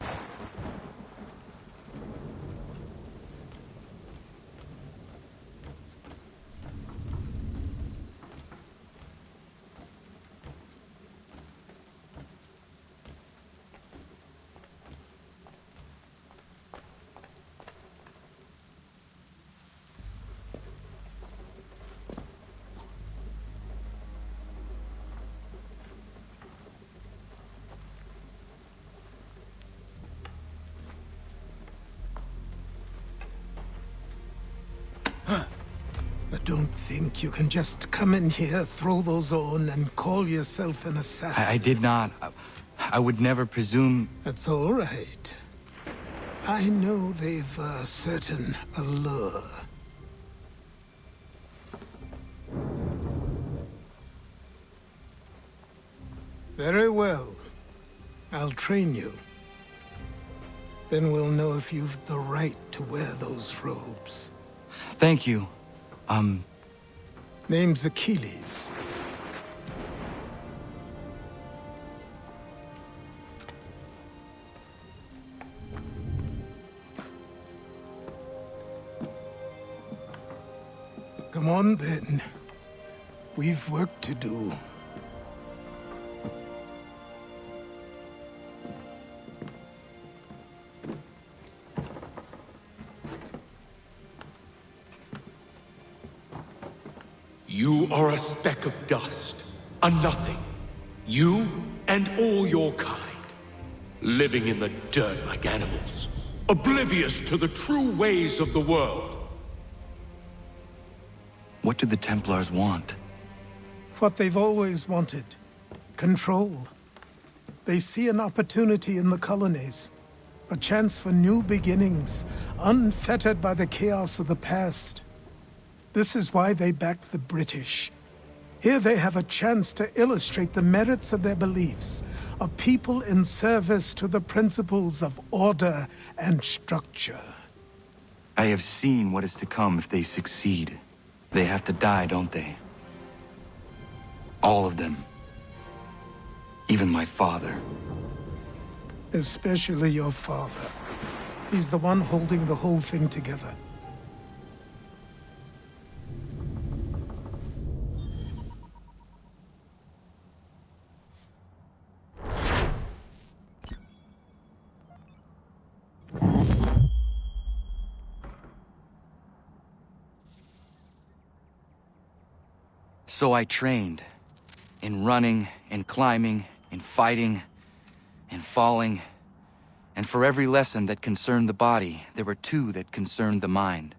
Don't think you can just come in here, throw those on, and call yourself an assassin. I did not. I would never presume... That's all right. I know they've a certain allure. Very well. I'll train you. Then we'll know if you've the right to wear those robes. Thank you. Name's Achilles. Come on, then. We've work to do. You are a speck of dust, a nothing. You and all your kind. Living in the dirt like animals. Oblivious to the true ways of the world. What do the Templars want? What they've always wanted. Control. They see an opportunity in the colonies. A chance for new beginnings, unfettered by the chaos of the past. This is why they backed the British. Here they have a chance to illustrate the merits of their beliefs, a people in service to the principles of order and structure. I have seen what is to come if they succeed. They have to die, don't they? All of them. Even my father. Especially your father. He's the one holding the whole thing together. So I trained. In running, in climbing, in fighting, in falling. And for every lesson that concerned the body, there were two that concerned the mind.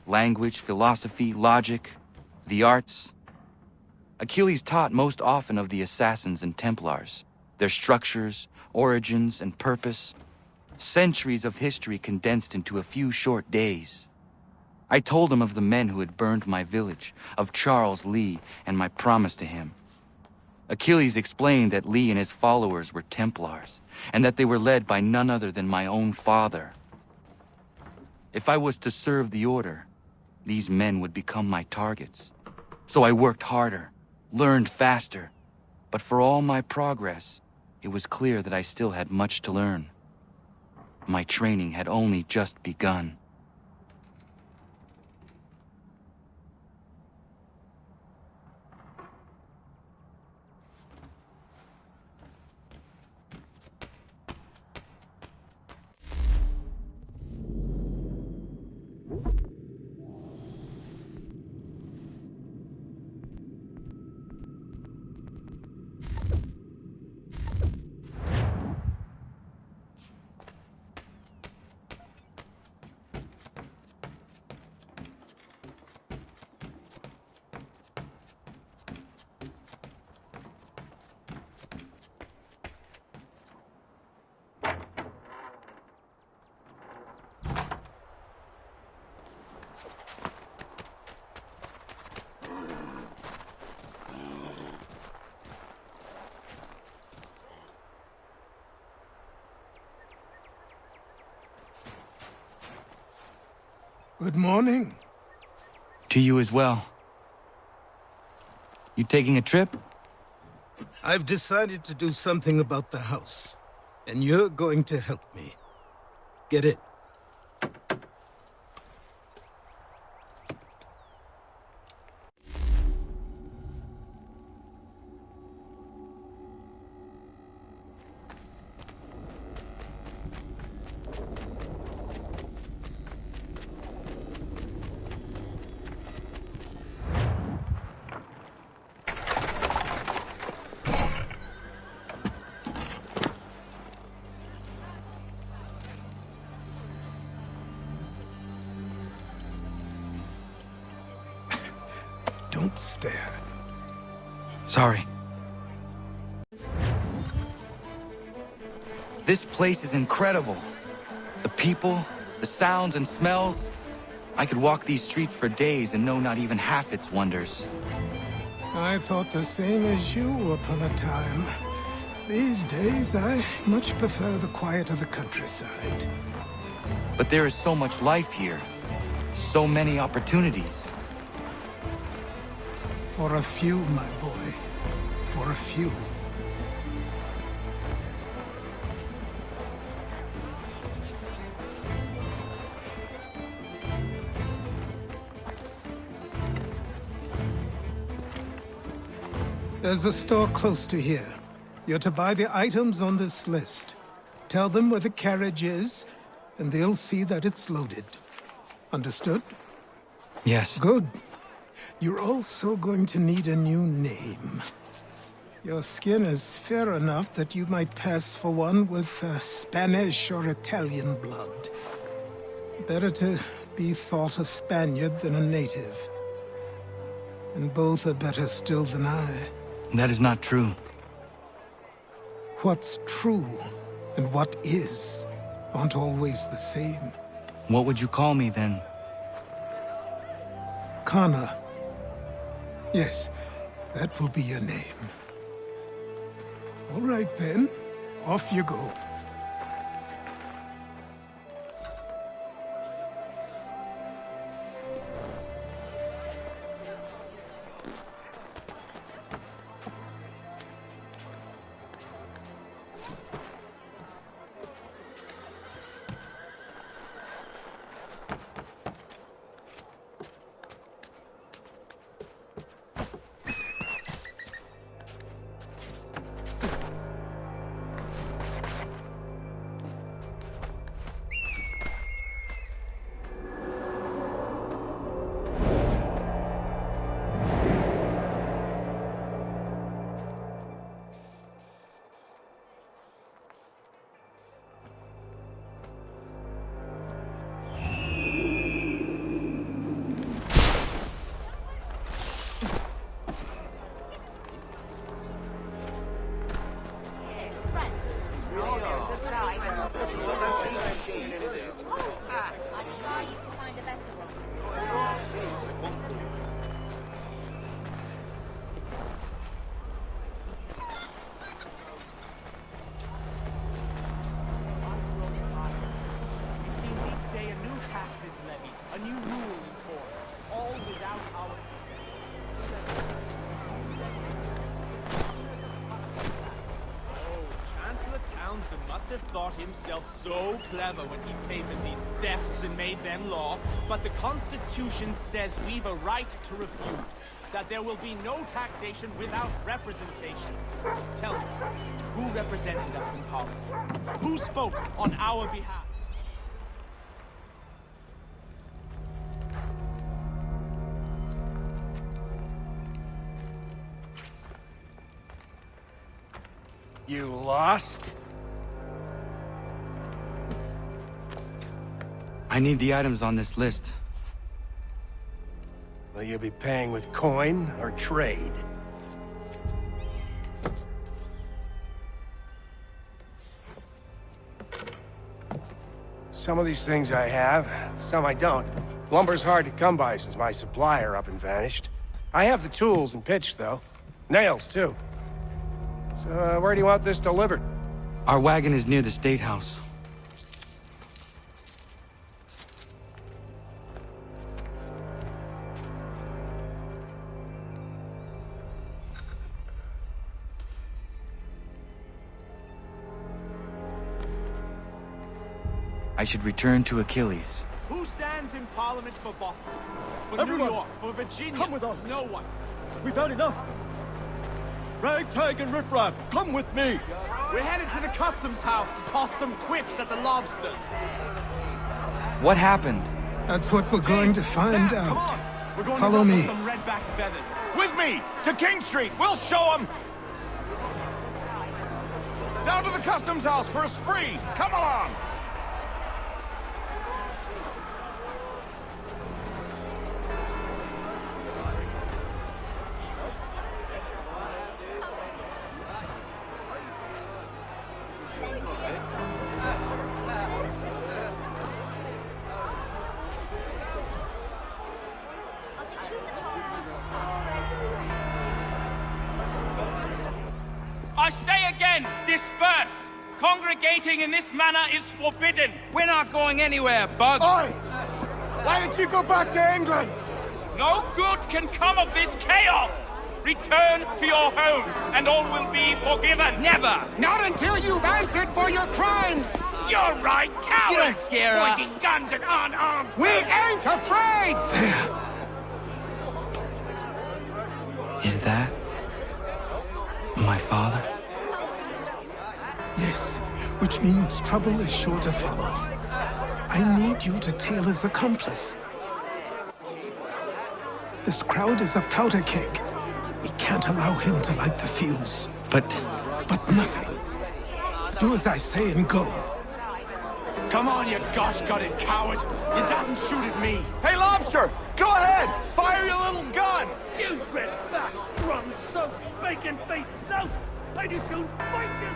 Language, philosophy, logic, the arts. Achilles taught most often of the assassins and Templars, their structures, origins, and purpose. Centuries of history condensed into a few short days. I told him of the men who had burned my village, of Charles Lee, and my promise to him. Achilles explained that Lee and his followers were Templars, and that they were led by none other than my own father. If I was to serve the order, these men would become my targets. So I worked harder, learned faster, but for all my progress, it was clear that I still had much to learn. My training had only just begun. Good morning. To you as well. You taking a trip? I've decided to do something about the house, and you're going to help me. Get it? Don't stare. Sorry. This place is incredible. The people, the sounds and smells. I could walk these streets for days and know not even half its wonders. I thought the same as you upon a time. These days, I much prefer the quiet of the countryside. But there is so much life here. So many opportunities. For a few, my boy. For a few. There's a store close to here. You're to buy the items on this list. Tell them where the carriage is, and they'll see that it's loaded. Understood? Yes. Good. You're also going to need a new name. Your skin is fair enough that you might pass for one with Spanish or Italian blood. Better to be thought a Spaniard than a native. and both are better still than I. That is not true. What's true and what is aren't always the same. What would you call me then? Connor. Yes, that will be your name. All right then, off you go. Thought himself so clever when he favored these thefts and made them law, but the Constitution says we've a right to refuse, that there will be no taxation without representation. Tell me, who represented us in Parliament? Who spoke on our behalf? You lost? I need the items on this list. Will you be paying with coin or trade? Some of these things I have, some I don't. Lumber's hard to come by since my supplier up and vanished. I have the tools and pitch, though. Nails, too. So, where do you want this delivered? Our wagon is near the State House. I should return to Achilles. Who stands in Parliament for Boston? For Everyone, New York? For Virginia? come with us. No one. We've had enough. Ragtag and riffraff, come with me. We're headed to the customs house to toss some quips at the lobsters. What happened? That's what we're going to find out. We're going Follow to me. some redback feathers. With me! To King Street! We'll show them! Down to the customs house for a spree! Come along! I say again, disperse! Congregating in this manner is forbidden! We're not going anywhere, Bug! Oi! Why did you go back to England? No good can come of this chaos! Return to your homes, and all will be forgiven! Never! Not until you've answered for your crimes! You're right, cowards! You don't scare us! Pointing guns at unarmed We ain't afraid! Is that my father? Yes, which means trouble is sure to follow. I need you to tail his accomplice. This crowd is a powder keg. We can't allow him to light the fuse. But nothing. Do as I say and go. Come on, you gosh-gutted coward! You doesn't shoot at me! Hey, Lobster! Go ahead! Fire your little gun! You red fat, rum soaked, bacon faced lout! I just soon fight you!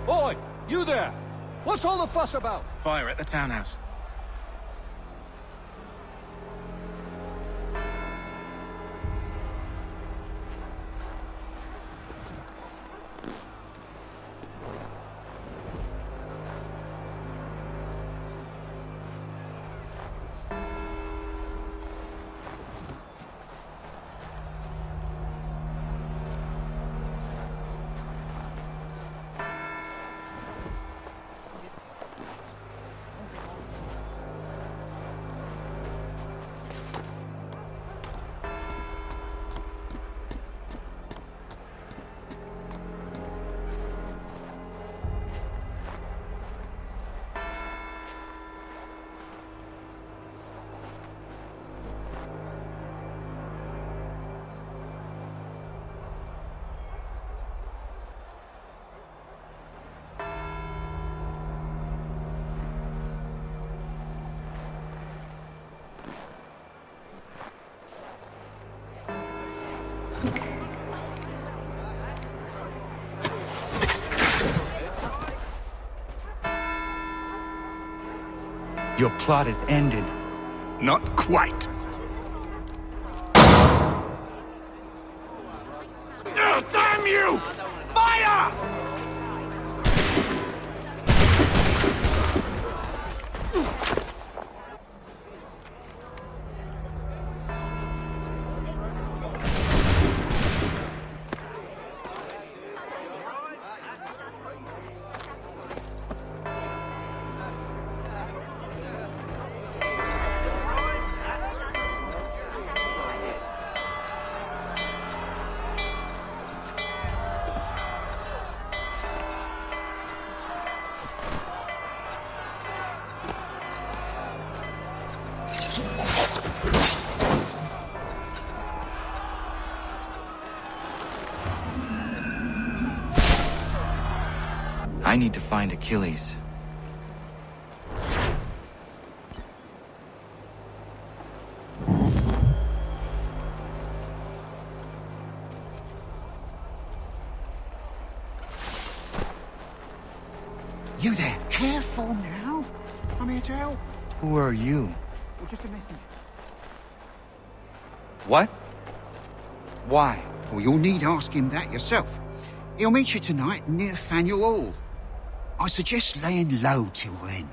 Boy, you there! What's all the fuss about? Fire at the townhouse. Your plot is ended. Not quite. Oh, damn you! Fire! I need to find Achilles. You there? Careful now. I'm here to help. Who are you? Well, just a messenger. What? Why? Well, you'll need ask him that yourself. He'll meet you tonight near Faneuil Hall. I suggest laying low till then.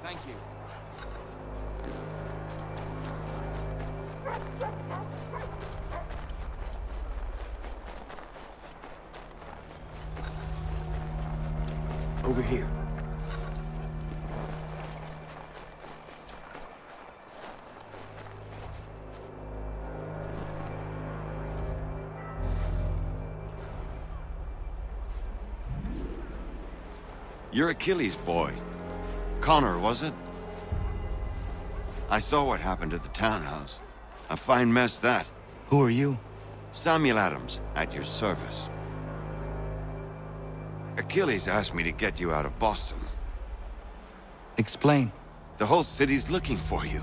Thank you. Over here. You're Achilles' boy. Connor, was it? I saw what happened at the townhouse. A fine mess, that. Who are you? Samuel Adams, at your service. Achilles asked me to get you out of Boston. Explain. The whole city's looking for you.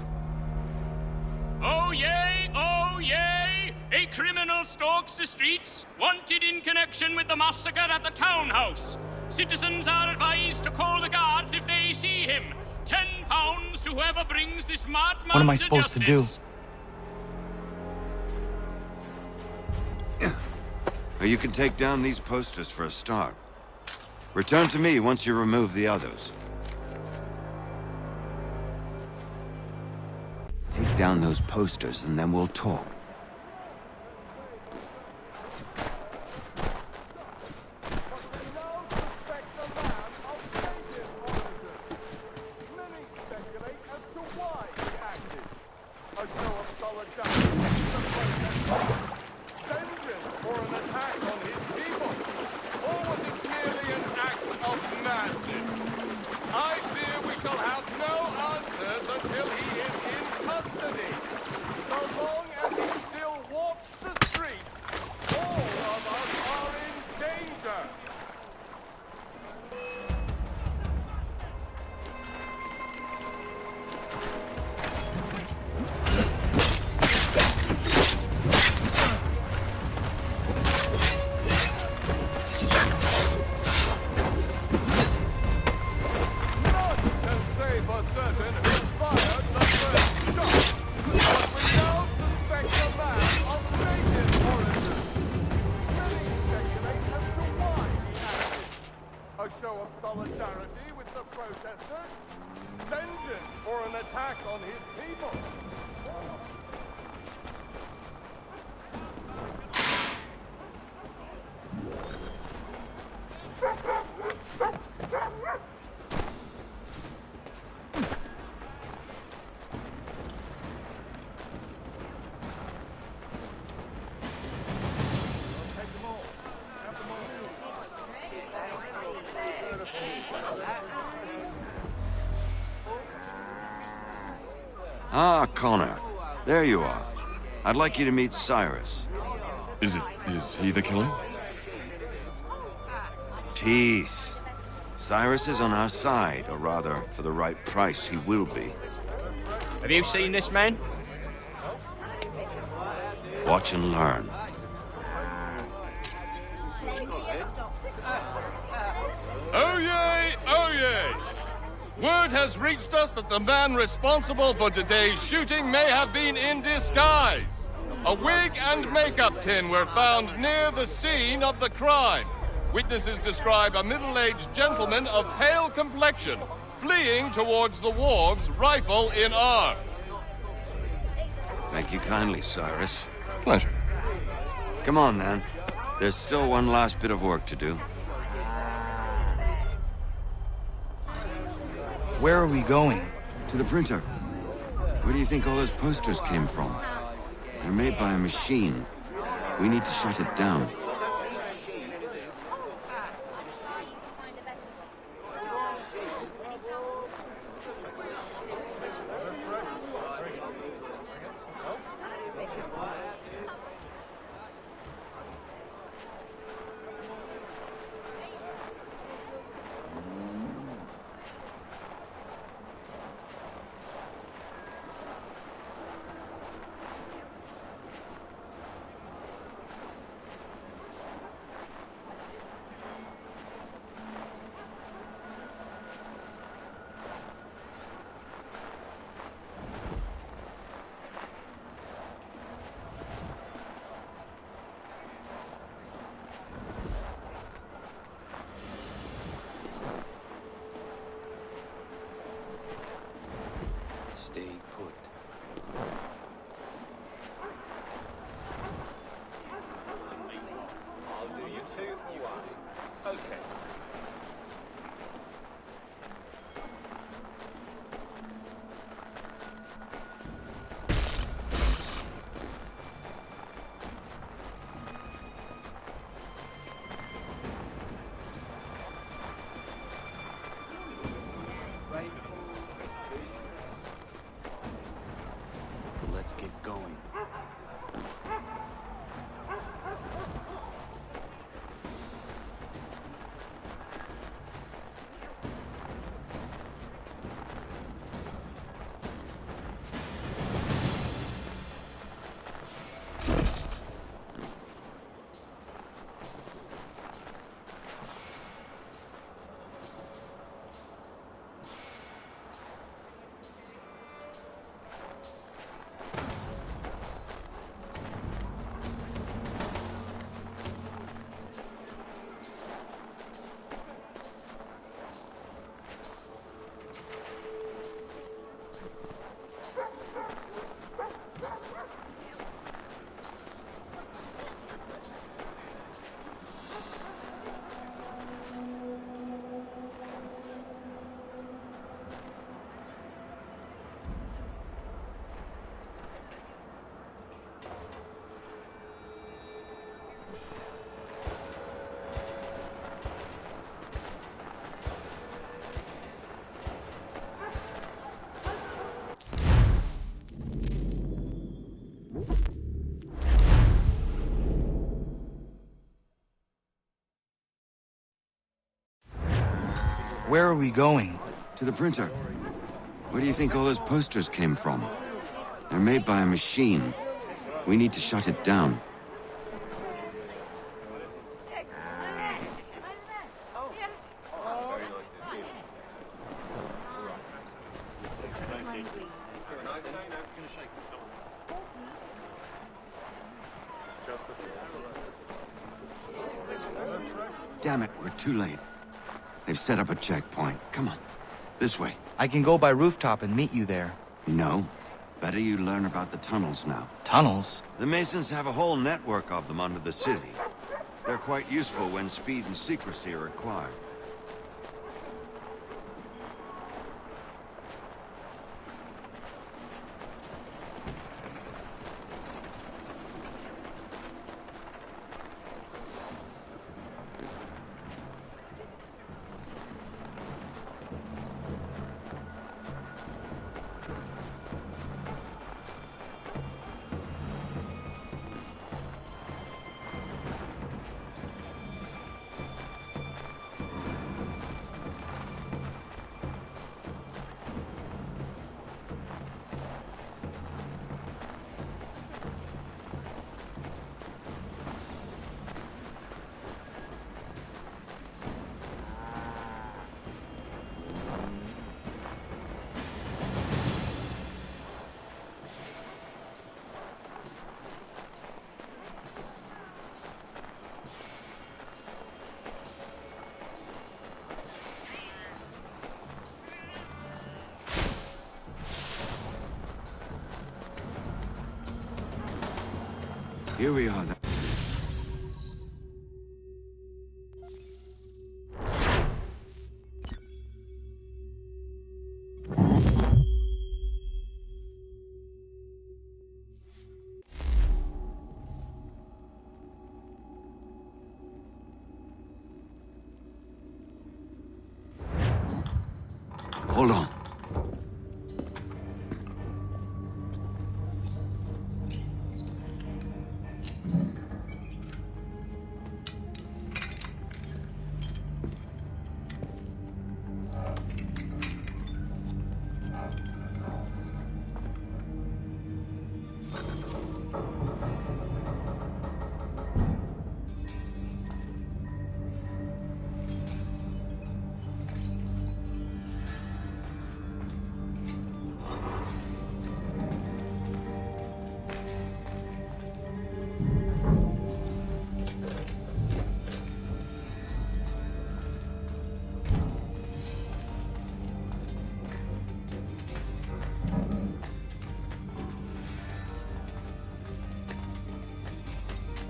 Oh yay, oh yay! A criminal stalks the streets, wanted in connection with the massacre at the townhouse. Citizens are advised to call the guards if they see him. £10 to whoever brings this madman What am I supposed to do? You can take down these posters for a start. Return to me once you remove the others. Take down those posters and then we'll talk. Ah, Connor. There you are. I'd like you to meet Cyrus. Is he the killer? Peace. Cyrus is on our side, or rather, for the right price, he will be. Have you seen this man? Watch and learn. Oh yay! Oh yay! Word has reached us that the man responsible for today's shooting may have been in disguise. A wig and makeup tin were found near the scene of the crime. Witnesses describe a middle-aged gentleman of pale complexion fleeing towards the wharves, rifle in arm. Thank you kindly, Cyrus. Pleasure. Come on, then. There's still one last bit of work to do. Where are we going? To the printer. Where do you think all those posters came from? They're made by a machine. We need to shut it down. Stay put. I'll do you two, you are. Okay. Where are we going? To the printer. Where do you think all those posters came from? They're made by a machine. We need to shut it down. Damn it, we're too late. They've set up a checkpoint. Come on, this way. I can go by rooftop and meet you there. No. Better you learn about the tunnels now. Tunnels? The Masons have a whole network of them under the city. They're quite useful when speed and secrecy are required. Here we are. Hold on.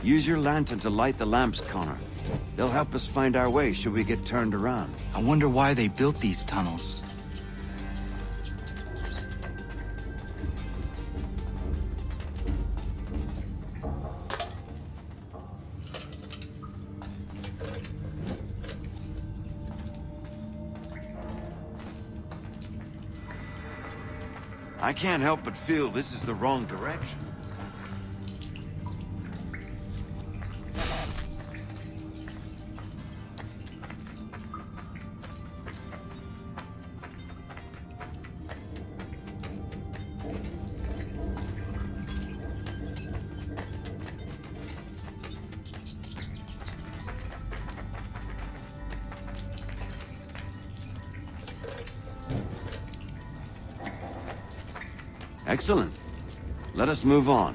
Use your lantern to light the lamps, Connor. They'll help us find our way should we get turned around. I wonder why they built these tunnels. I can't help but feel this is the wrong direction. Excellent. Let us move on.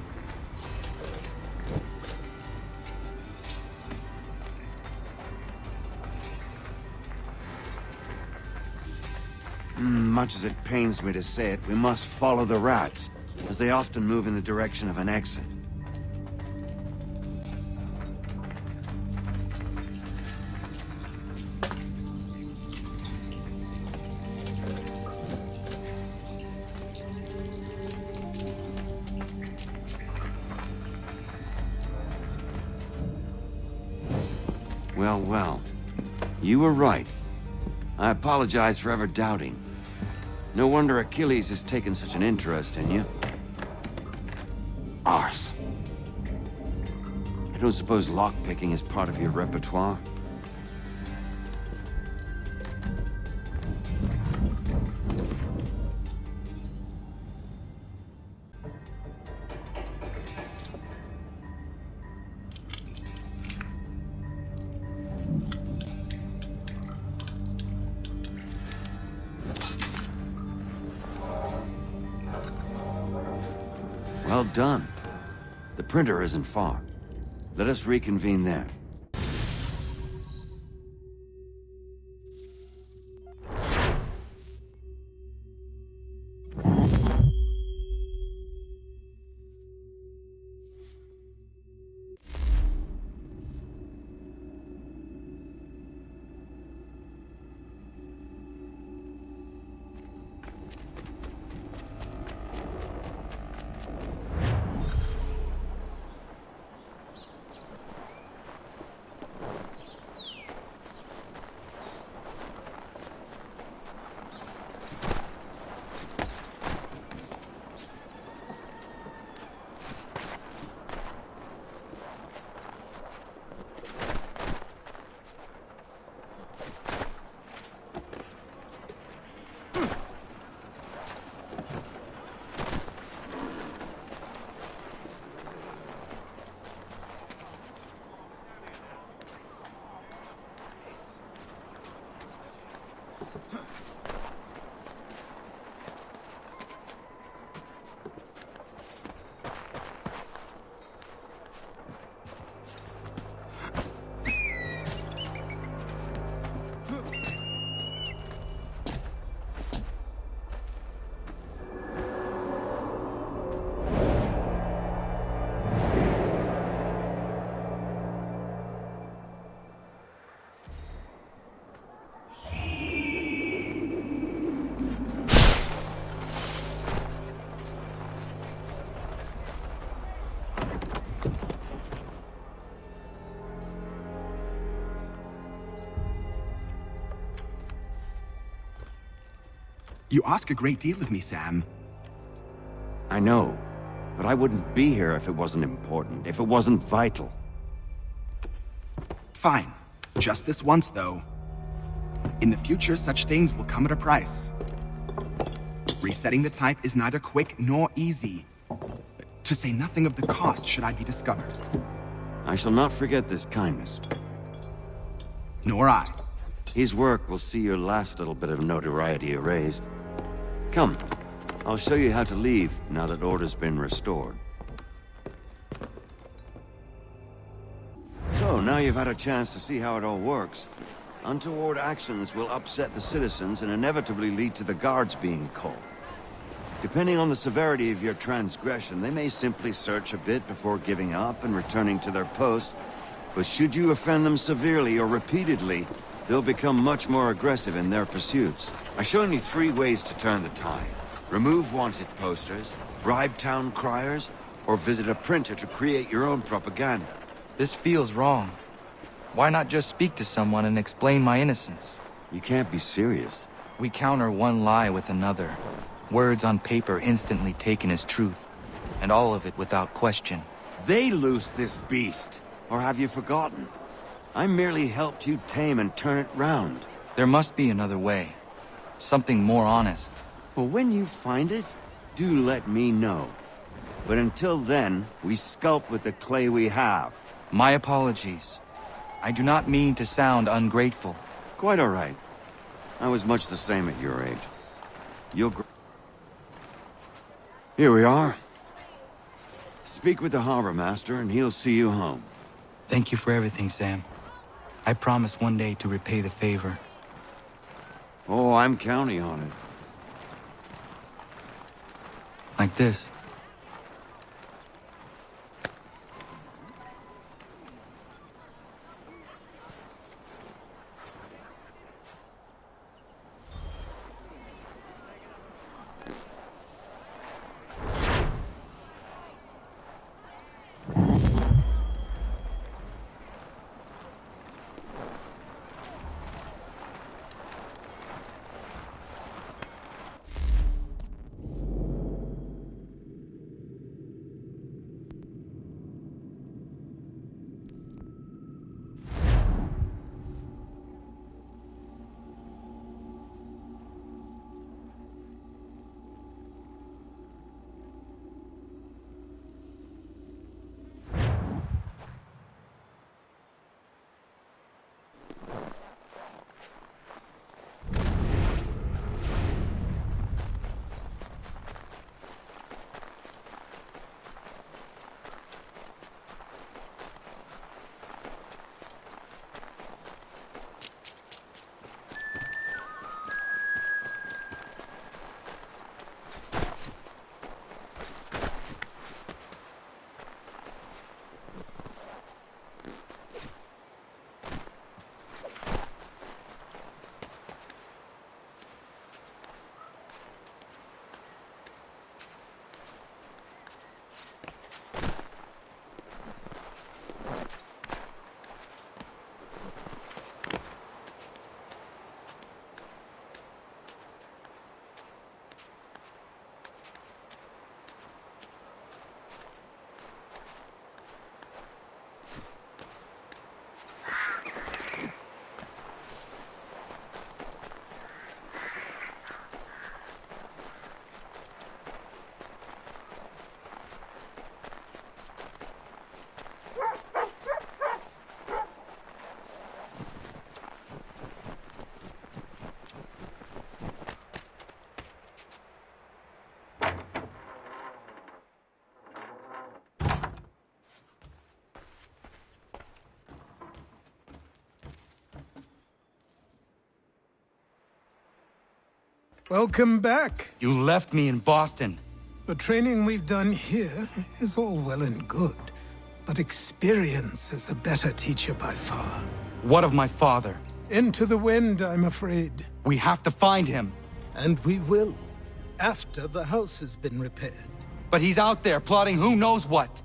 Much as it pains me to say it, we must follow the rats, as they often move in the direction of an exit. Well, well. You were right. I apologize for ever doubting. No wonder Achilles has taken such an interest in you. Arse. I don't suppose lockpicking is part of your repertoire? Well done. The printer isn't far. Let us reconvene there. You ask a great deal of me, Sam. I know, but I wouldn't be here if it wasn't important, if it wasn't vital. Fine. Just this once, though. In the future, such things will come at a price. Resetting the type is neither quick nor easy. To say nothing of the cost should I be discovered. I shall not forget this kindness. Nor I. His work will see your last little bit of notoriety erased. Come, I'll show you how to leave now that order's been restored. So, now you've had a chance to see how it all works. Untoward actions will upset the citizens and inevitably lead to the guards being called. Depending on the severity of your transgression, they may simply search a bit before giving up and returning to their posts. But should you offend them severely or repeatedly, they'll become much more aggressive in their pursuits. I've shown you 3 ways to turn the tide. Remove wanted posters, bribe town criers, or visit a printer to create your own propaganda. This feels wrong. Why not just speak to someone and explain my innocence? You can't be serious. We counter one lie with another. Words on paper instantly taken as truth. And all of it without question. They loose this beast. Or have you forgotten? I merely helped you tame and turn it round. There must be another way. Something more honest. Well, when you find it, do let me know. But until then, we sculpt with the clay we have. My apologies. I do not mean to sound ungrateful. Quite all right. I was much the same at your age. Here we are. Speak with the harbor master and he'll see you home. Thank you for everything, Sam. I promise one day to repay the favor. Oh, I'm counting on it. Like this. Welcome back. You left me in Boston. The training we've done here is all well and good, but experience is a better teacher by far. What of my father? Into the wind, I'm afraid. We have to find him. And we will, after the house has been repaired. But he's out there plotting who knows what.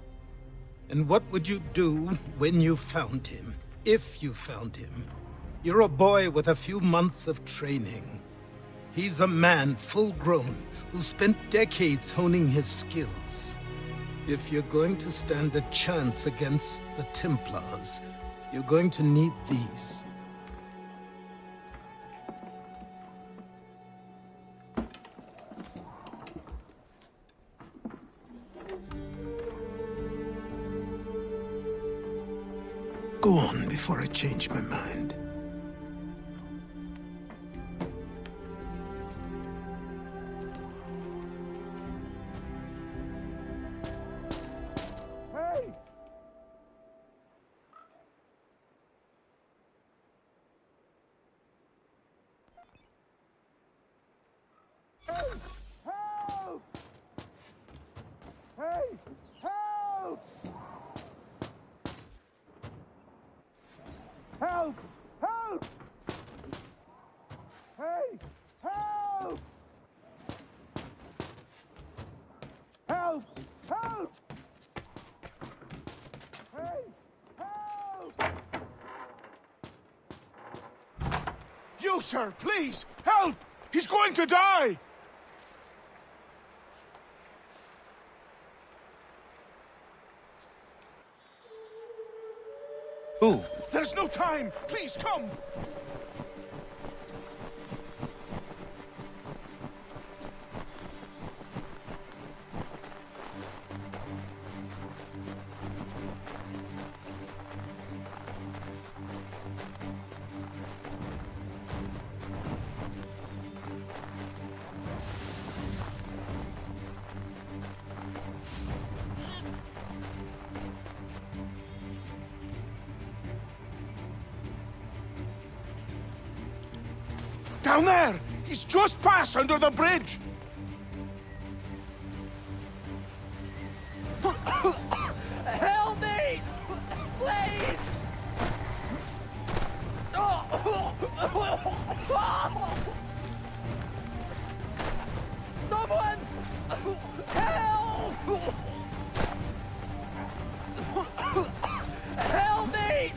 And what would you do when you found him? If you found him? You're a boy with a few months of training. He's a man full grown who spent decades honing his skills. If you're going to stand a chance against the Templars, you're going to need these. Go on before I change my mind. Help! Help! Hey! Help! Help! Help! Hey! Help! You, sir, please! Help! He's going to die! Who? There's no time! Please, come! Down there! He's just passed under the bridge! Help me! Please! Someone! Help! Help me!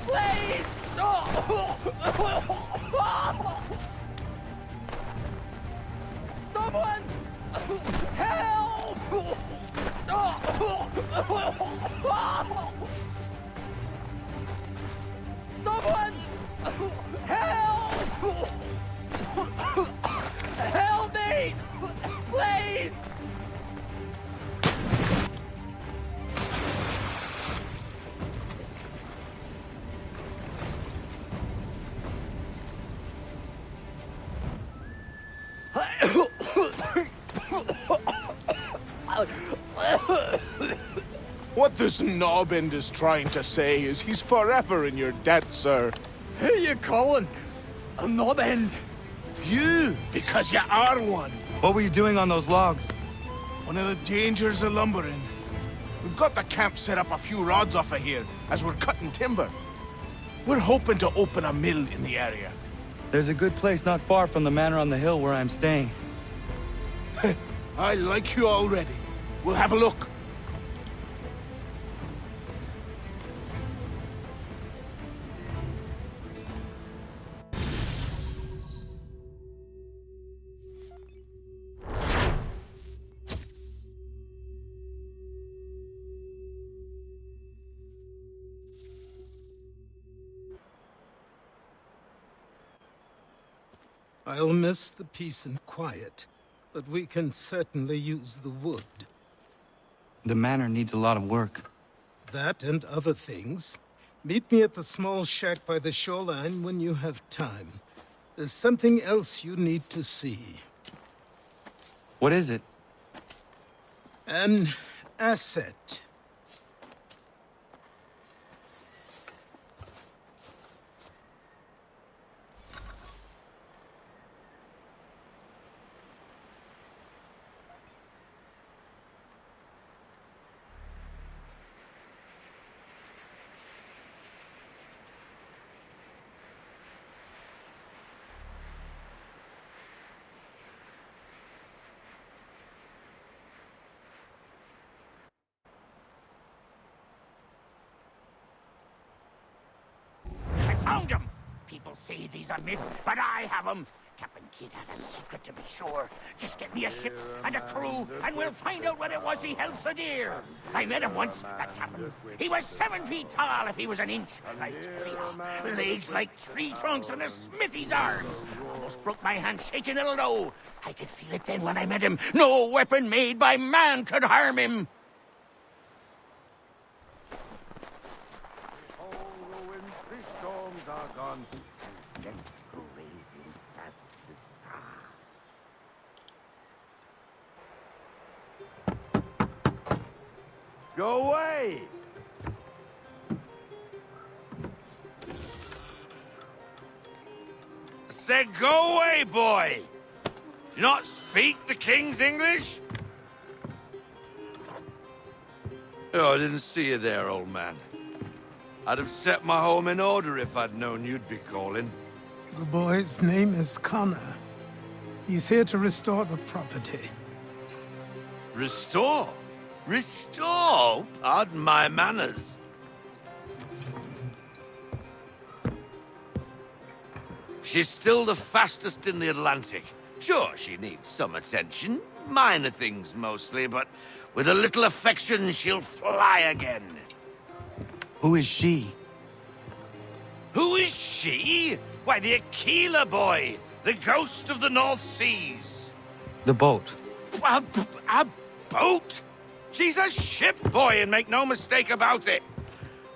Please! Someone! Help! Someone! Help! Help me! Please! What this knobend is trying to say is he's forever in your debt, sir. Who you calling? A knobend? You, because you are one. What were you doing on those logs? One of the dangers of lumbering. We've got the camp set up a few rods off of here, as we're cutting timber. We're hoping to open a mill in the area. There's a good place not far from the manor on the hill where I'm staying. I like you already. We'll have a look. I'll miss the peace and quiet, but we can certainly use the wood. The manor needs a lot of work. That and other things. Meet me at the small shack by the shoreline when you have time. There's something else you need to see. What is it? An asset. say these a myth, but I have 'em. Captain Kidd had a secret, to be sure. Just get me a ship and a crew, and we'll find out what it was he held so dear. I met him once, that captain. He was 7 feet tall if he was an inch. I tell you, legs like tree trunks and a smithy's arms. Almost broke my hand shaking it'll know. I could feel it then when I met him. No weapon made by man could harm him. Go away! Said go away, boy! Do you not speak the King's English? Oh, I didn't see you there, old man. I'd have set my home in order if I'd known you'd be calling. The boy's name is Connor. He's here to restore the property. Restore? Restore? Pardon my manners. She's still the fastest in the Atlantic. Sure, she needs some attention. Minor things mostly, but with a little affection, she'll fly again. Who is she? Who is she? Why, the Aquila boy, the ghost of the North Seas. The boat. A boat? She's a ship, boy, and make no mistake about it.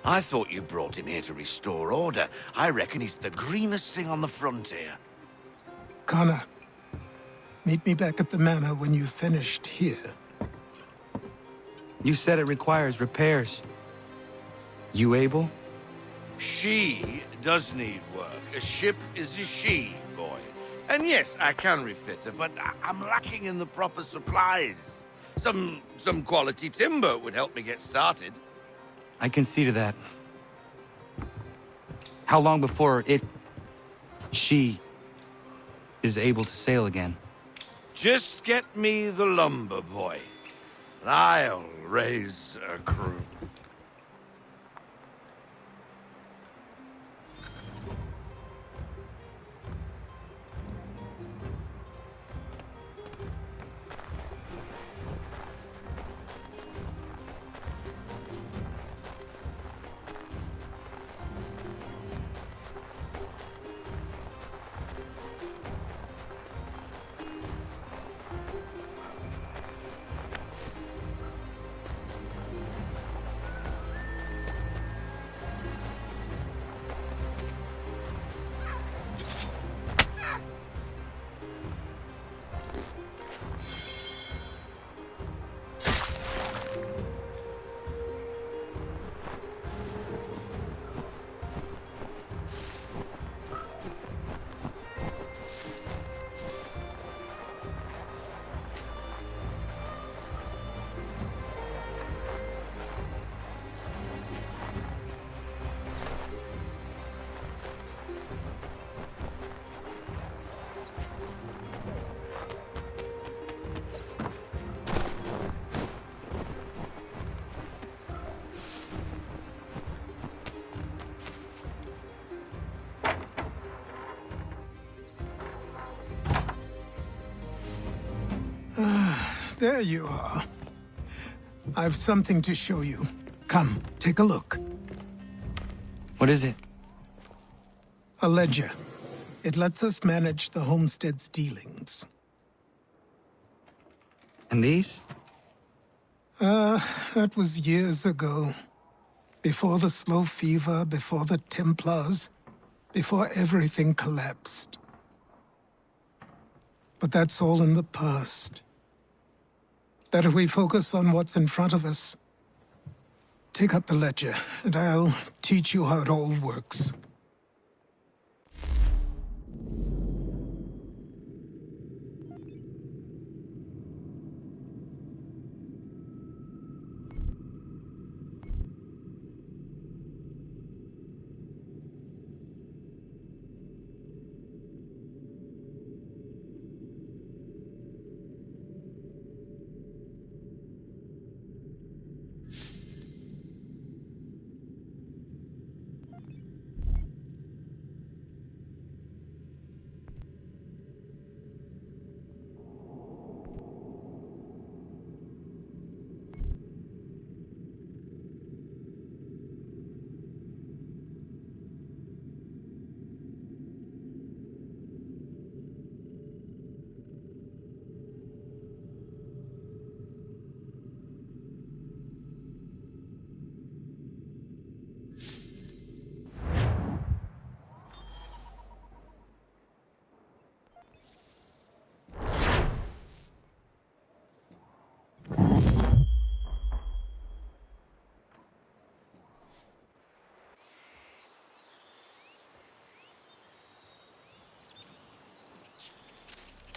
I thought you brought him here to restore order. I reckon he's the greenest thing on the frontier. Connor, meet me back at the manor when you've finished here. You said it requires repairs. You able? She does need work. A ship is a she, boy. And yes, I can refit her, but I'm lacking in the proper supplies. Some quality timber would help me get started. I can see to that. How long before she is able to sail again? Just get me the lumber, boy. And I'll raise a crew. There you are. I've something to show you. Come, take a look. What is it? A ledger. It lets us manage the homestead's dealings. And these? That was years ago. Before the slow fever, before the Templars, before everything collapsed. But that's all in the past. Better we focus on what's in front of us. Take up the ledger, and I'll teach you how it all works.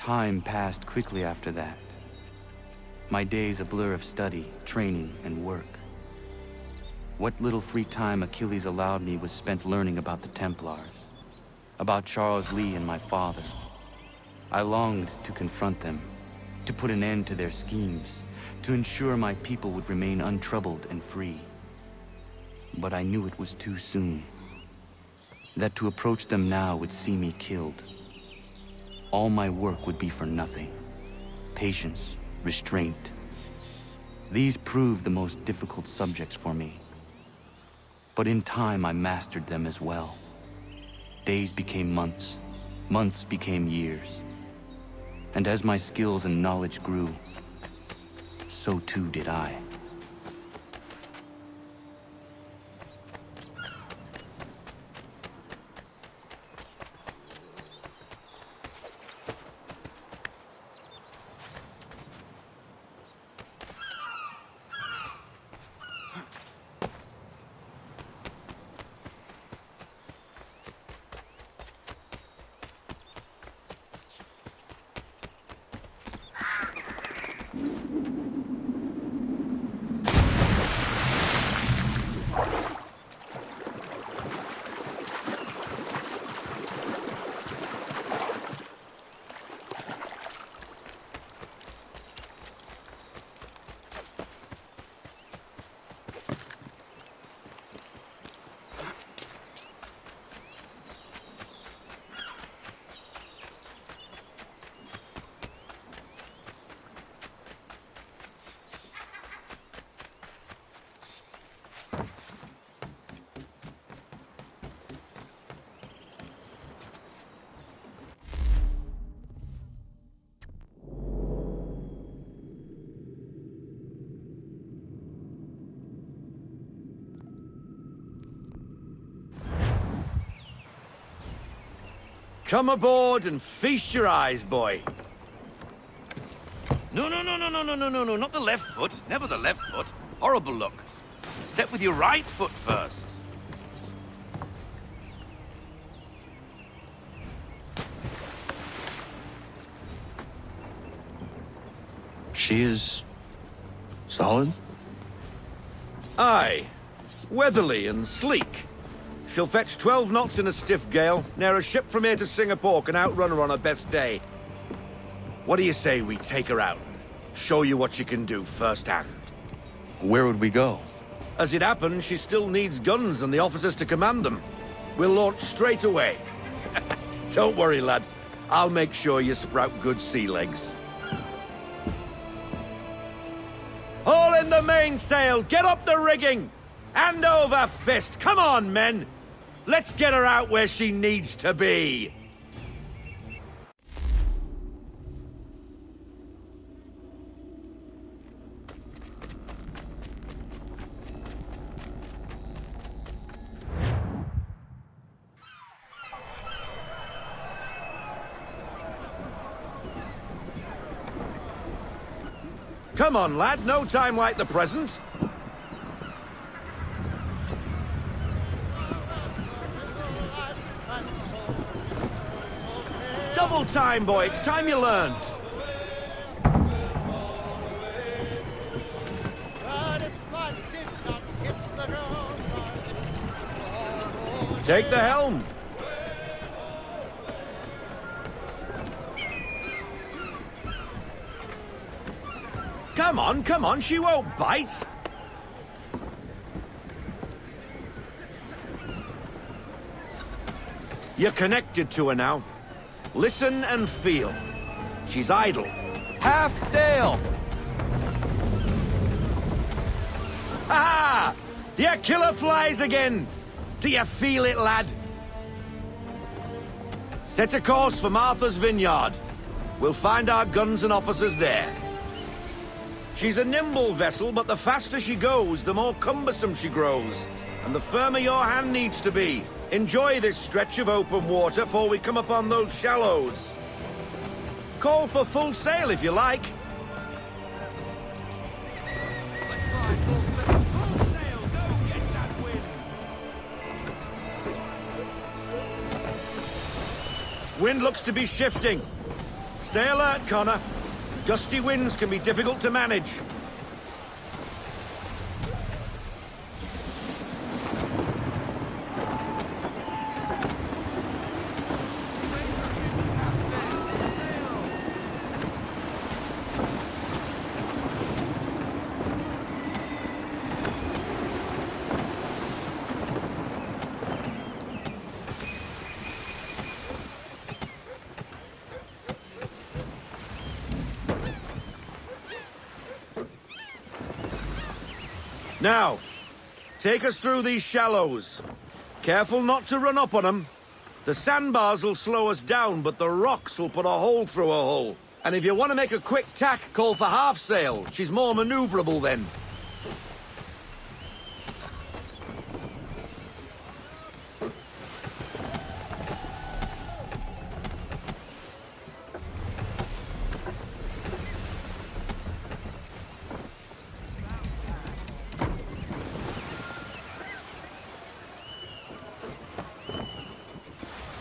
Time passed quickly after that. My days a blur of study, training, and work. What little free time Achilles allowed me was spent learning about the Templars, about Charles Lee and my father. I longed to confront them, to put an end to their schemes, to ensure my people would remain untroubled and free. But I knew it was too soon, that to approach them now would see me killed. All my work would be for nothing. Patience, restraint. These proved the most difficult subjects for me. But in time, I mastered them as well. Days became months, months became years. And as my skills and knowledge grew, so too did I. Come aboard and feast your eyes, boy. No, not the left foot. Never the left foot. Horrible look. Step with your right foot first. She is... solid? Aye. Weatherly and sleek. She'll fetch 12 knots in a stiff gale, near a ship from here to Singapore can outrun her on her best day. What do you say we take her out? Show you what she can do firsthand. Where would we go? As it happens, she still needs guns and the officers to command them. We'll launch straight away. Don't worry, lad. I'll make sure you sprout good sea legs. Haul in the mainsail! Get up the rigging! Hand over fist! Come on, men! Let's get her out where she needs to be! Come on, lad. No time like the present. Double time, boy. It's time you learned. Take the helm. Come on, she won't bite. You're connected to her now. Listen and feel. She's idle. Half sail! Ah! The killer flies again! Do you feel it, lad? Set a course for Martha's Vineyard. We'll find our guns and officers there. She's a nimble vessel, but the faster she goes, the more cumbersome she grows. And the firmer your hand needs to be. Enjoy this stretch of open water before we come upon those shallows. Call for full sail if you like. Wind looks to be shifting. Stay alert, Connor. Gusty winds can be difficult to manage. Now, take us through these shallows. Careful not to run up on them. The sandbars will slow us down, but the rocks will put a hole through a hole. And if you want to make a quick tack, call for half sail. She's more maneuverable then.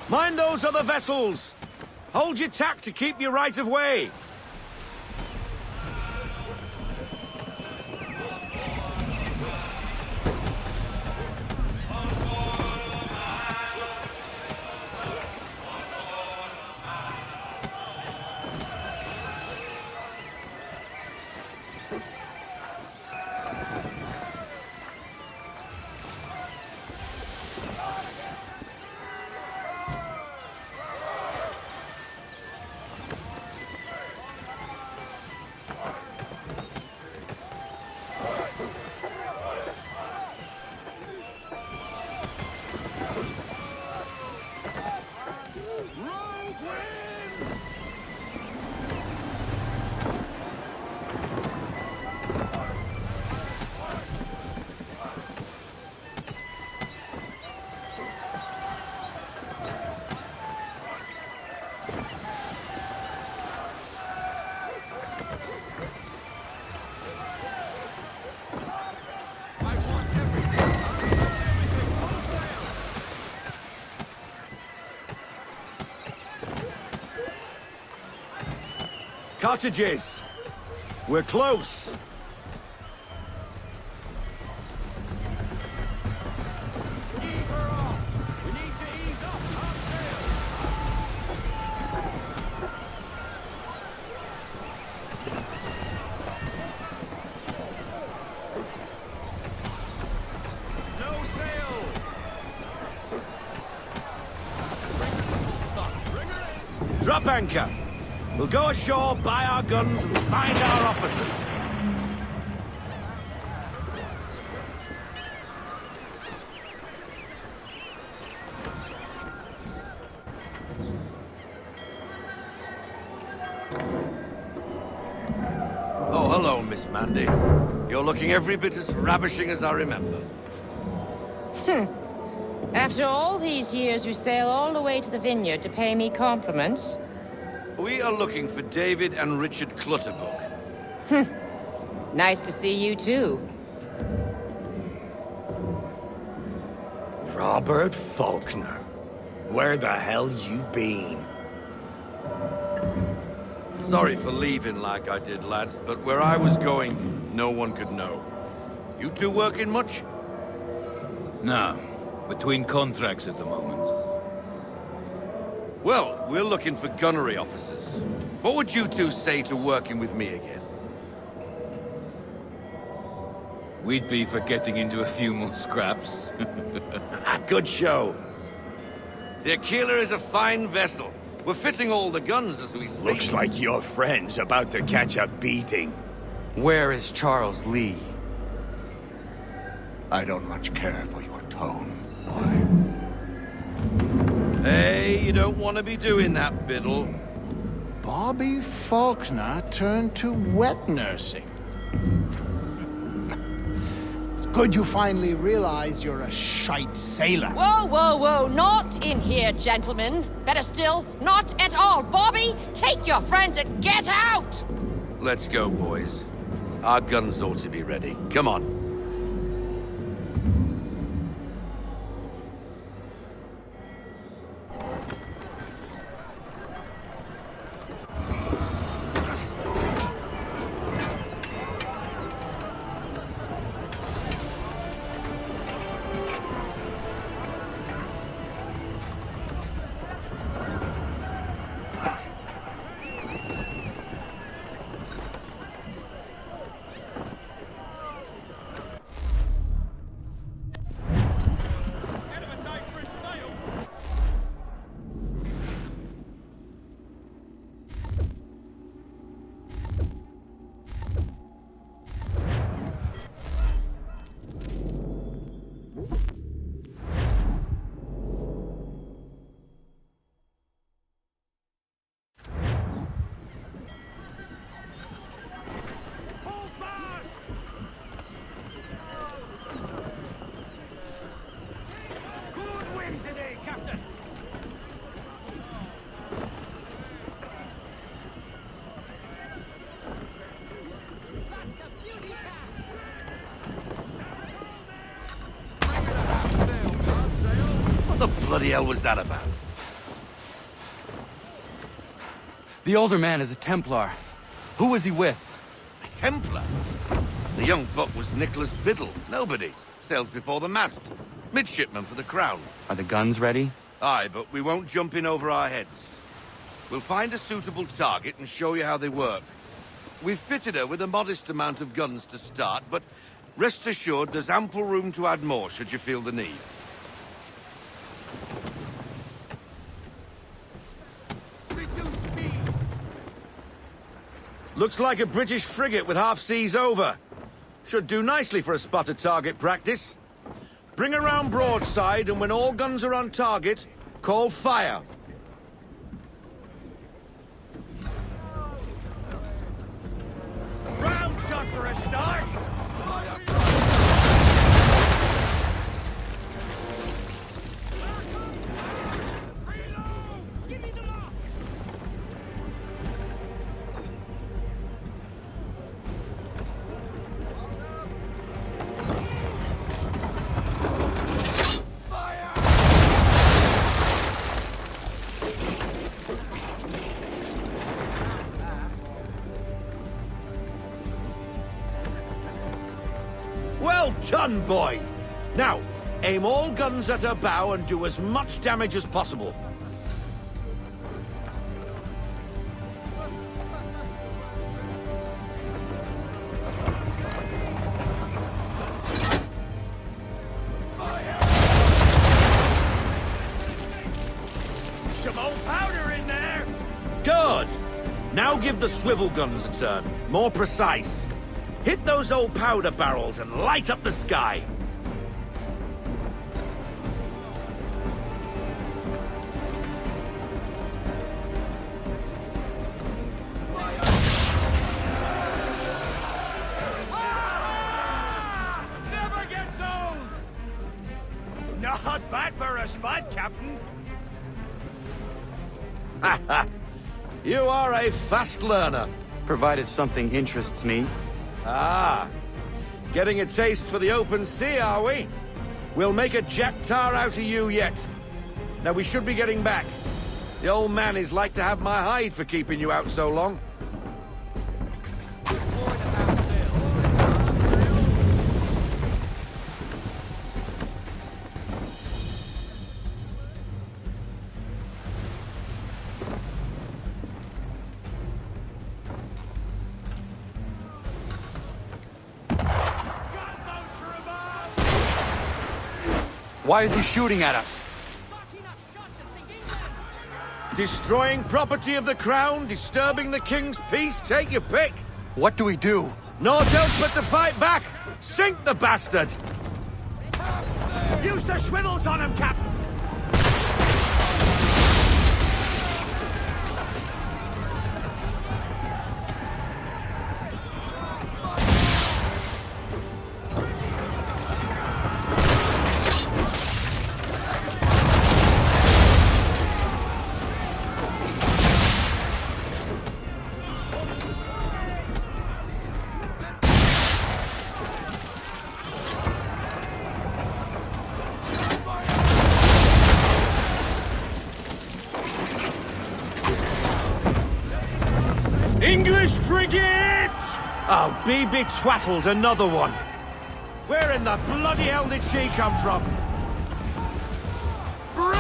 Mind those other vessels! Hold your tack to keep your right of way! Cottages! We're close! Drop anchor! We'll go ashore, buy our guns, and find our officers. Oh, hello, Miss Mandy. You're looking every bit as ravishing as I remember. After all these years, you sail all the way to the vineyard to pay me compliments? We are looking for David and Richard Clutterbuck. Nice to see you, too. Robert Faulkner. Where the hell you been? Sorry for leaving like I did, lads, but where I was going, no one could know. You two working much? No. Between contracts at the moment. Well, we're looking for gunnery officers. What would you two say to working with me again? We'd be for getting into a few more scraps. Good show. The Aquila is a fine vessel. We're fitting all the guns as we speak. Looks like your friend's about to catch a beating. Where is Charles Lee? I don't much care for your tone. Hey, you don't want to be doing that, Biddle. Bobby Faulkner turned to wet nursing. It's good you finally realize you're a shite sailor. Whoa, whoa, whoa, not in here, gentlemen. Better still, not at all. Bobby, take your friends and get out! Let's go, boys. Our guns ought to be ready. Come on. bloody hell was that about? The older man is a Templar. Who was he with? A Templar? The young buck was Nicholas Biddle. Nobody. Sails before the mast. Midshipman for the Crown. Are the guns ready? Aye, but we won't jump in over our heads. We'll find a suitable target and show you how they work. We've fitted her with a modest amount of guns to start, but rest assured there's ample room to add more should you feel the need. Looks like a British frigate with half seas over. Should do nicely for a spotted target practice. Bring her round broadside, and when all guns are on target, call fire. Round shot for a start. Well done, boy! Now, aim all guns at her bow and do as much damage as possible. Some old powder in there. Good! Now give the swivel guns a turn. More precise. Hit those old powder barrels and light up the sky. Never gets old. Not bad for a spud, Captain. You are a fast learner. Provided something interests me. Ah, getting a taste for the open sea, are we? We'll make a jack tar out of you yet. Now we should be getting back. The old man is like to have my hide for keeping you out so long. Why is he shooting at us? Destroying property of the crown, disturbing the king's peace, take your pick. What do we do? Naught else but to fight back. Sink the bastard. Use the swivels on him, Captain. English frigate! Oh, be betwattled, another one. Where in the bloody hell did she come from? Brace!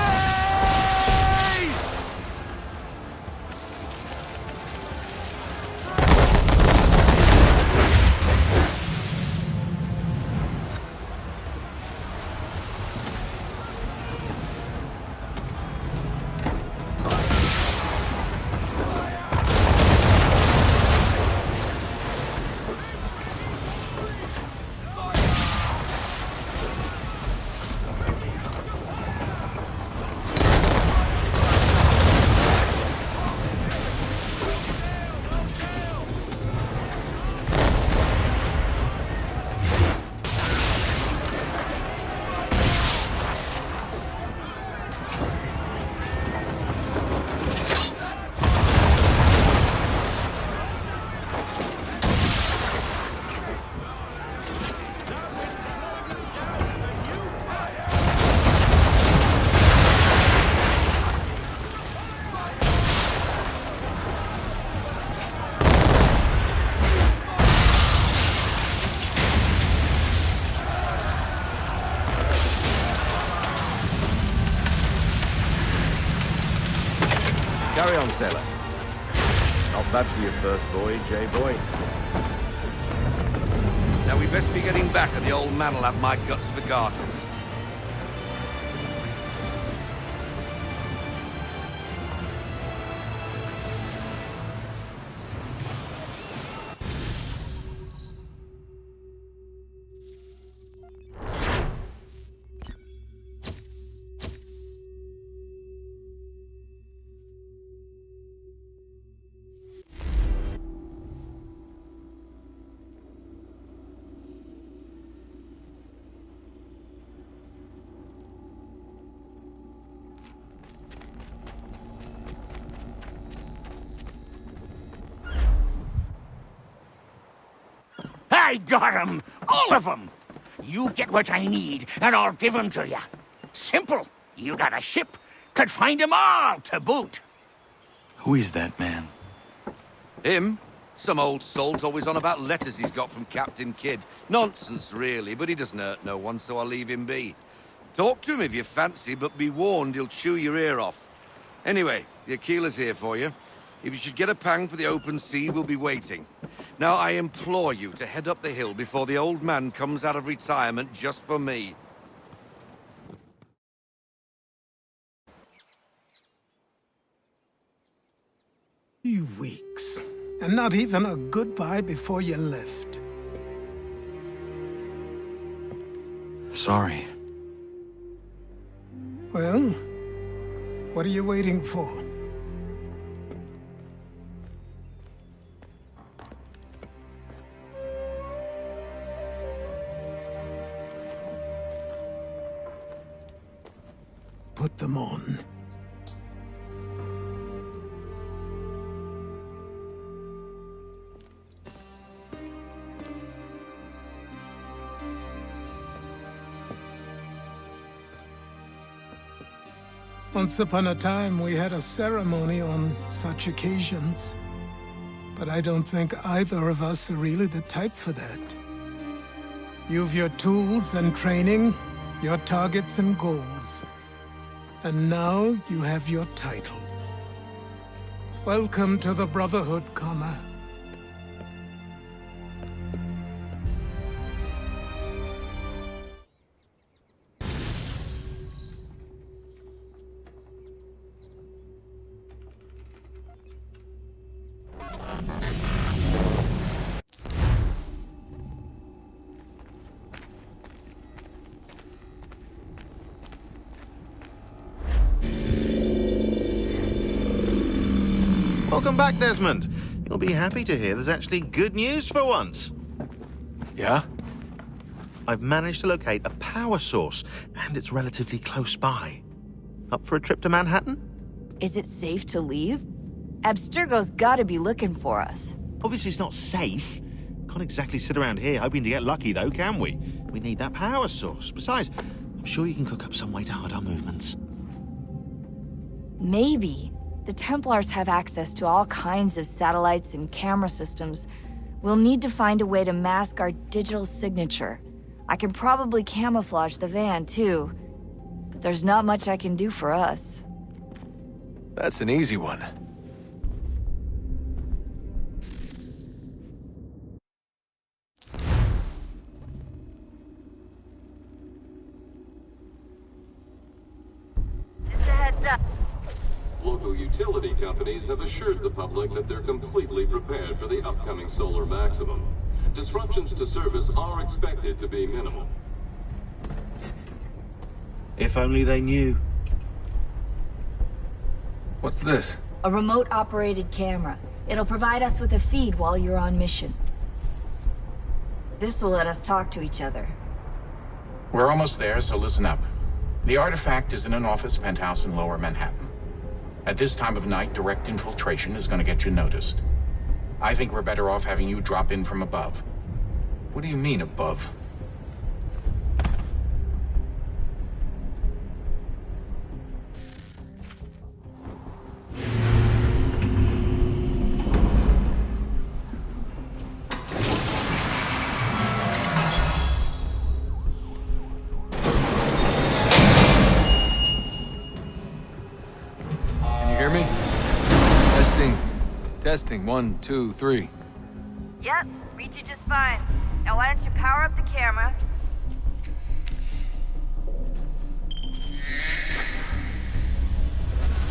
sailor? Not bad for your first voyage, eh, boy? Now we best be getting back, or the old man'll have my guts for garters. I got 'em! All of 'em! You get what I need, and I'll give 'em to you. Simple. You got a ship, could find 'em all to boot. Who is that man? Him? Some old salt's always on about letters he's got from Captain Kidd. Nonsense, really, but he doesn't hurt no one, so I'll leave him be. Talk to him if you fancy, but be warned he'll chew your ear off. Anyway, the Aquila's here for you. If you should get a pang for the open sea, we'll be waiting. Now, I implore you to head up the hill before the old man comes out of retirement just for me. Few weeks, and not even a goodbye before you left. Sorry. Well, what are you waiting for? Put them on. Once upon a time, we had a ceremony on such occasions. But I don't think either of us are really the type for that. You've your tools and training, your targets and goals. And now you have your title. Welcome to the Brotherhood, Connor. Welcome back, Desmond. You'll be happy to hear there's actually good news for once. Yeah? I've managed to locate a power source, and it's relatively close by. Up for a trip to Manhattan? Is it safe to leave? Abstergo's gotta be looking for us. Obviously it's not safe. Can't exactly sit around here hoping to get lucky, though, can we? We need that power source. Besides, I'm sure you can cook up some way to hide our movements. Maybe. The Templars have access to all kinds of satellites and camera systems. We'll need to find a way to mask our digital signature. I can probably camouflage the van, too. But there's not much I can do for us. That's an easy one. Local utility companies have assured the public that they're completely prepared for the upcoming solar maximum. Disruptions to service are expected to be minimal. If only they knew. What's this? A remote-operated camera. It'll provide us with a feed while you're on mission. This will let us talk to each other. We're almost there, so listen up. The artifact is in an office penthouse in Lower Manhattan. At this time of night, direct infiltration is going to get you noticed. I think we're better off having you drop in from above. What do you mean, above? Can you hear me? Testing, 1, 2, 3. Yep, read you just fine. Now why don't you power up the camera?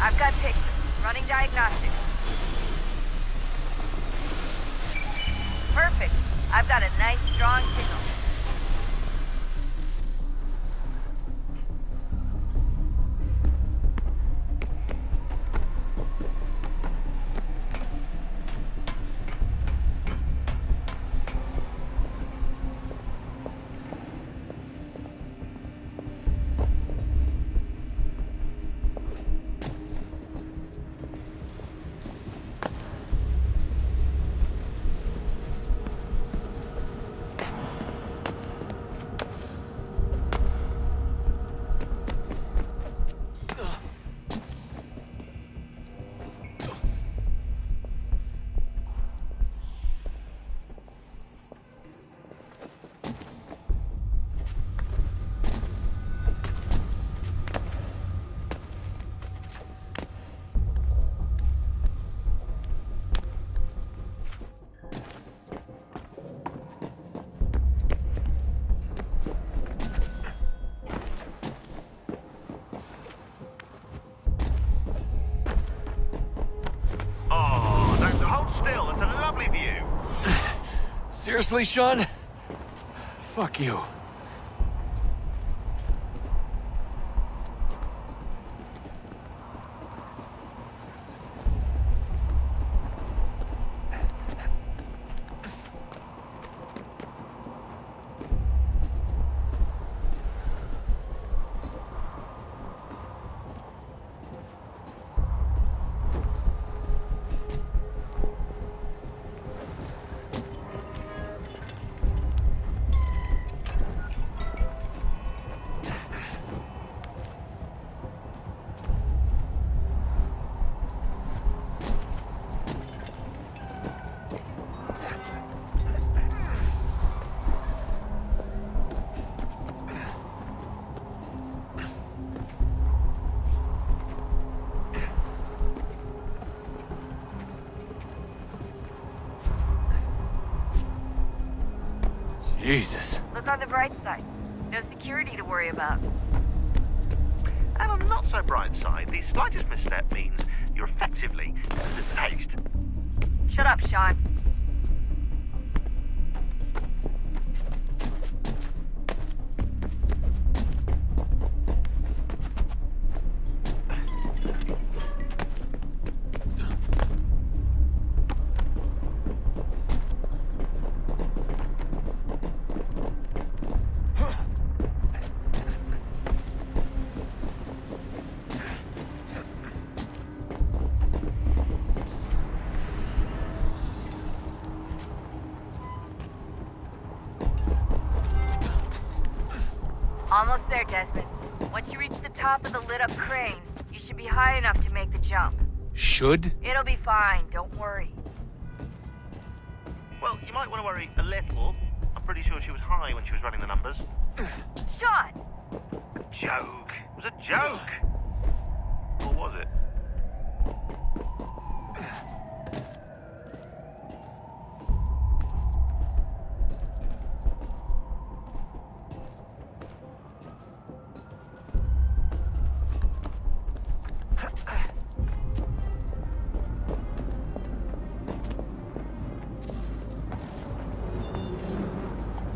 I've got pictures. Running diagnostics. Perfect. I've got a nice, strong signal. Seriously, Sean? Fuck you. Jesus. Look on the bright side. No security to worry about. And on the not so bright side, the slightest misstep means you're effectively aced. Shut up, Sean. Almost there, Desmond. Once you reach the top of the lit-up crane, you should be high enough to make the jump. Should? It'll be fine, don't worry. Well, you might want to worry a little. I'm pretty sure she was high when she was running the numbers. Sean! A joke. It was a joke. Or was it?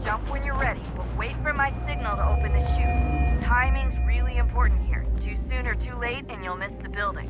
Jump when you're ready, but wait for my signal to open the chute. Timing's really important here. Too soon or too late, and you'll miss the building.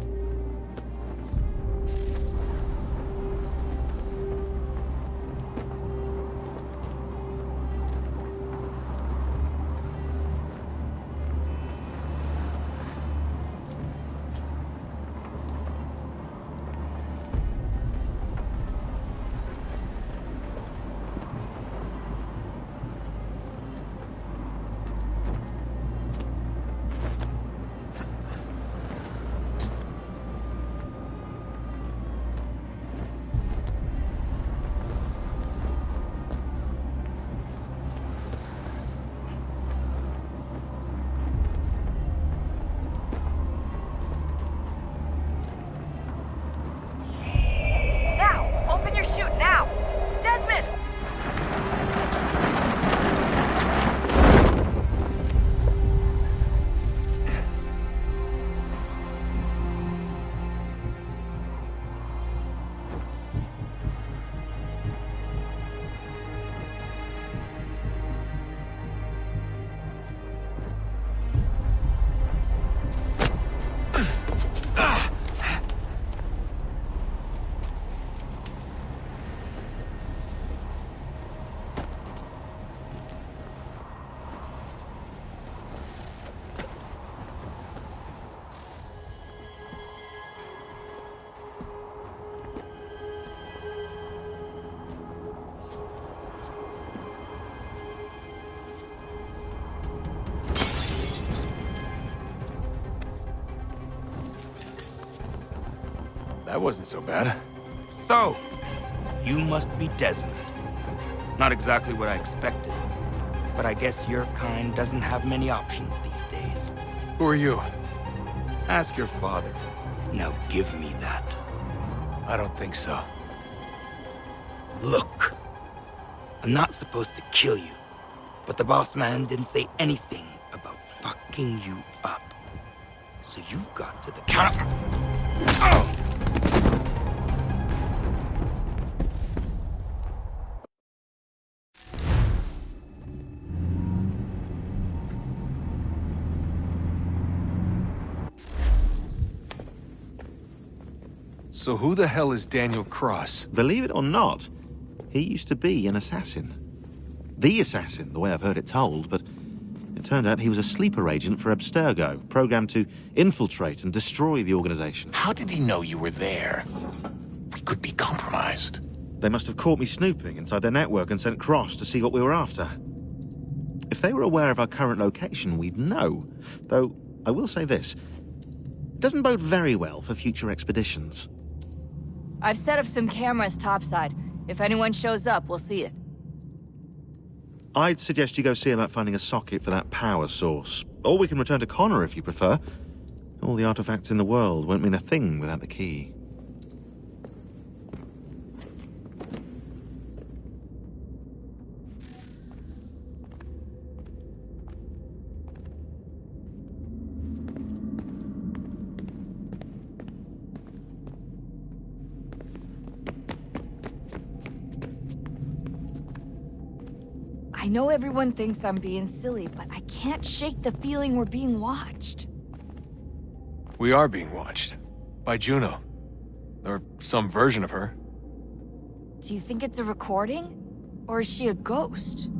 That wasn't so bad. So, you must be Desmond. Not exactly what I expected, but I guess your kind doesn't have many options these days. Who are you? Ask your father. Now give me that. I don't think so. Look, I'm not supposed to kill you, but the boss man didn't say anything about fucking you up. So you got to the counter. Oh! So who the hell is Daniel Cross? Believe it or not, he used to be an assassin. The assassin, the way I've heard it told, but it turned out he was a sleeper agent for Abstergo, programmed to infiltrate and destroy the organization. How did he know you were there? We could be compromised. They must have caught me snooping inside their network and sent Cross to see what we were after. If they were aware of our current location, we'd know. Though, I will say this, it doesn't bode very well for future expeditions. I've set up some cameras topside. If anyone shows up, we'll see it. I'd suggest you go see about finding a socket for that power source. Or we can return to Connor if you prefer. All the artifacts in the world won't mean a thing without the key. I know everyone thinks I'm being silly, but I can't shake the feeling we're being watched. We are being watched. By Juno. Or some version of her. Do you think it's a recording? Or is she a ghost?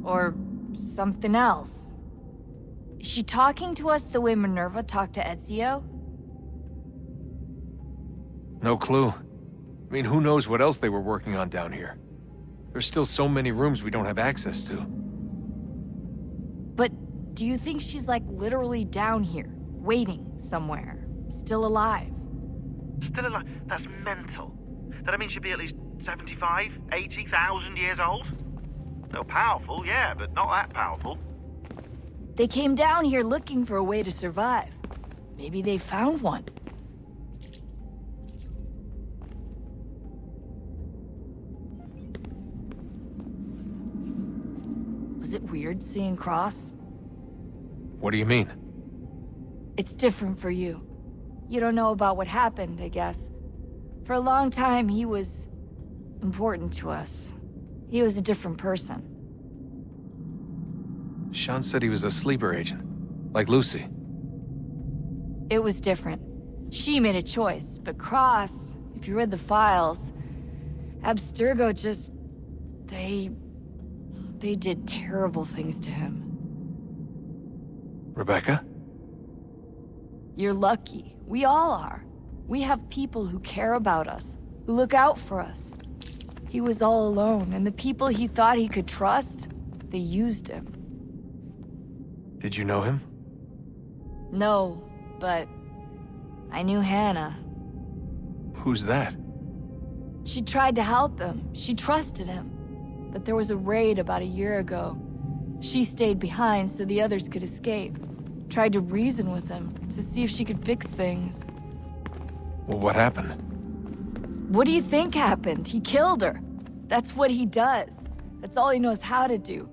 Or something else? Is she talking to us the way Minerva talked to Ezio? No clue. I mean, who knows what else they were working on down here? There's still so many rooms we don't have access to. But do you think she's like literally down here, waiting somewhere, still alive? Still alive? That's mental. That means she'd be at least 75, 80,000 years old? No, powerful, yeah, but not that powerful. They came down here looking for a way to survive. Maybe they found one. Was it weird seeing Cross? What do you mean? It's different for you. You don't know about what happened, I guess. For a long time, he was important to us. He was a different person. Sean said he was a sleeper agent. Like Lucy. It was different. She made a choice, but Cross, if you read the files, Abstergo just... They did terrible things to him. Rebecca? You're lucky. We all are. We have people who care about us, who look out for us. He was all alone, and the people he thought he could trust, they used him. Did you know him? No, but I knew Hannah. Who's that? She tried to help him. She trusted him. But there was a raid about a year ago. She stayed behind so the others could escape. Tried to reason with him to see if she could fix things. Well, what happened? What do you think happened? He killed her. That's what he does. That's all he knows how to do.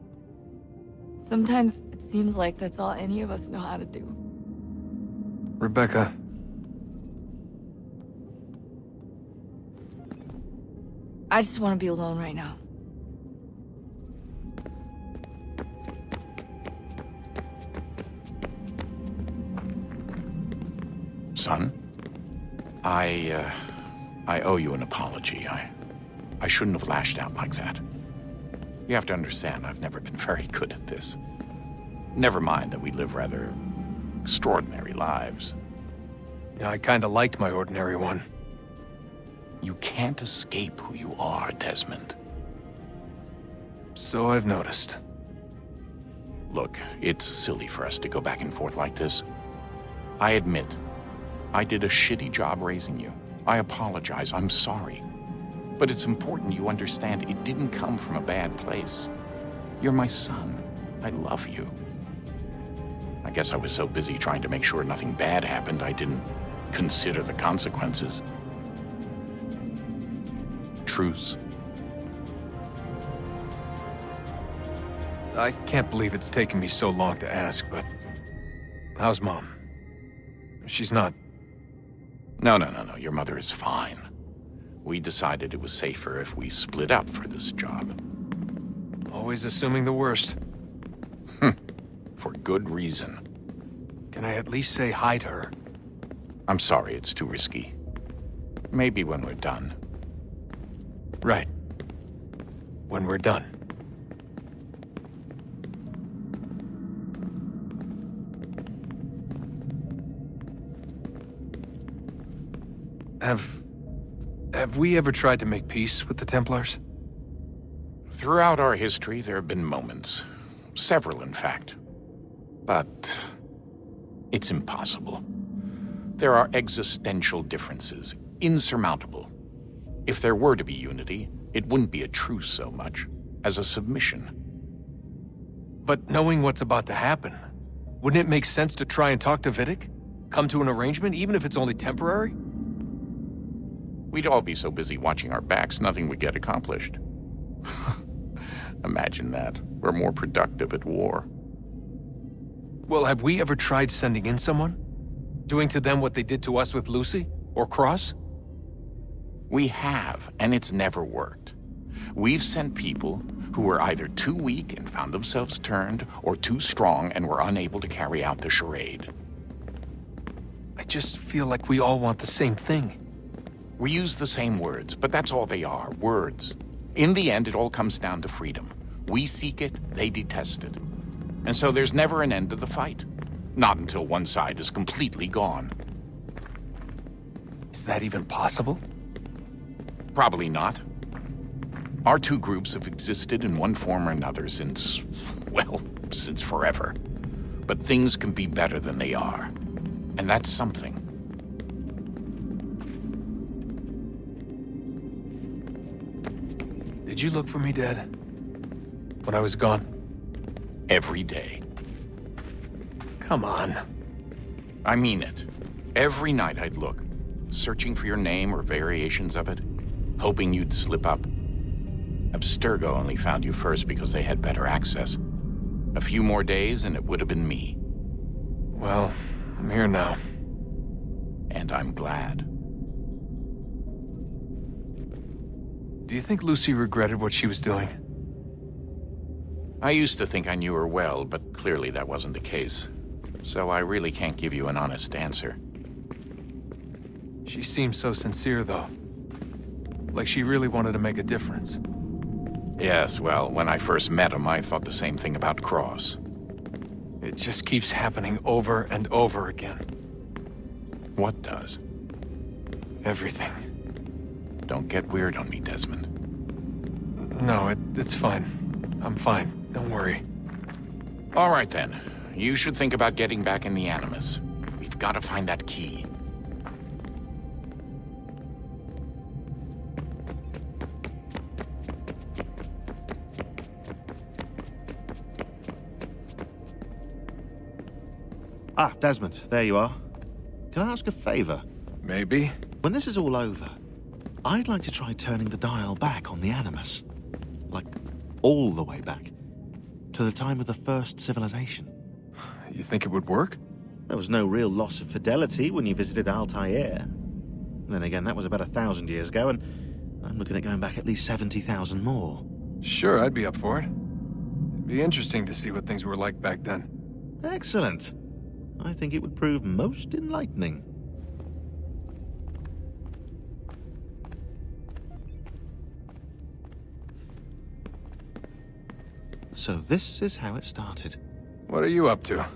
Sometimes it seems like that's all any of us know how to do. Rebecca. I just want to be alone right now. Son, I owe you an apology. I shouldn't have lashed out like that. You have to understand, I've never been very good at this. Never mind that we live rather extraordinary lives. Yeah, I kinda liked my ordinary one. You can't escape who you are, Desmond. So I've noticed. Look, it's silly for us to go back and forth like this. I admit, I did a shitty job raising you. I apologize, I'm sorry. But it's important you understand it didn't come from a bad place. You're my son. I love you. I guess I was so busy trying to make sure nothing bad happened, I didn't consider the consequences. Truce. I can't believe it's taken me so long to ask, but... how's Mom? She's not... No. Your mother is fine. We decided it was safer if we split up for this job. Always assuming the worst. For good reason. Can I at least say hi to her? I'm sorry, it's too risky. Maybe when we're done. Right. When we're done. Have we ever tried to make peace with the Templars? Throughout our history, there have been moments. Several, in fact. But it's impossible. There are existential differences, insurmountable. If there were to be unity, it wouldn't be a truce so much as a submission. But knowing what's about to happen, wouldn't it make sense to try and talk to Vidic? Come to an arrangement, even if it's only temporary? We'd all be so busy watching our backs, nothing would get accomplished. Imagine that. We're more productive at war. Well, have we ever tried sending in someone? Doing to them what they did to us with Lucy? Or Cross? We have, and it's never worked. We've sent people who were either too weak and found themselves turned, or too strong and were unable to carry out the charade. I just feel like we all want the same thing. We use the same words, but that's all they are, words. In the end, it all comes down to freedom. We seek it, they detest it. And so there's never an end to the fight. Not until one side is completely gone. Is that even possible? Probably not. Our two groups have existed in one form or another since, well, since forever. But things can be better than they are. And that's something. Did you look for me, Dad? When I was gone? Every day. Come on. I mean it. Every night I'd look, searching for your name or variations of it, hoping you'd slip up. Abstergo only found you first because they had better access. A few more days and it would have been me. Well, I'm here now. And I'm glad. Do you think Lucy regretted what she was doing? I used to think I knew her well, but clearly that wasn't the case. So I really can't give you an honest answer. She seemed so sincere, though. Like she really wanted to make a difference. Yes, well, when I first met him, I thought the same thing about Cross. It just keeps happening over and over again. What does? Everything. Don't get weird on me, Desmond. No, it's fine. I'm fine. Don't worry. All right, then. You should think about getting back in the Animus. We've got to find that key. Ah, Desmond, there you are. Can I ask a favor? Maybe. When this is all over, I'd like to try turning the dial back on the Animus. Like, all the way back. To the time of the first civilization. You think it would work? There was no real loss of fidelity when you visited Altair. Then again, that was about 1,000 years ago, and I'm looking at going back at least 70,000 more. Sure, I'd be up for it. It'd be interesting to see what things were like back then. Excellent. I think it would prove most enlightening. So this is how it started. What are you up to?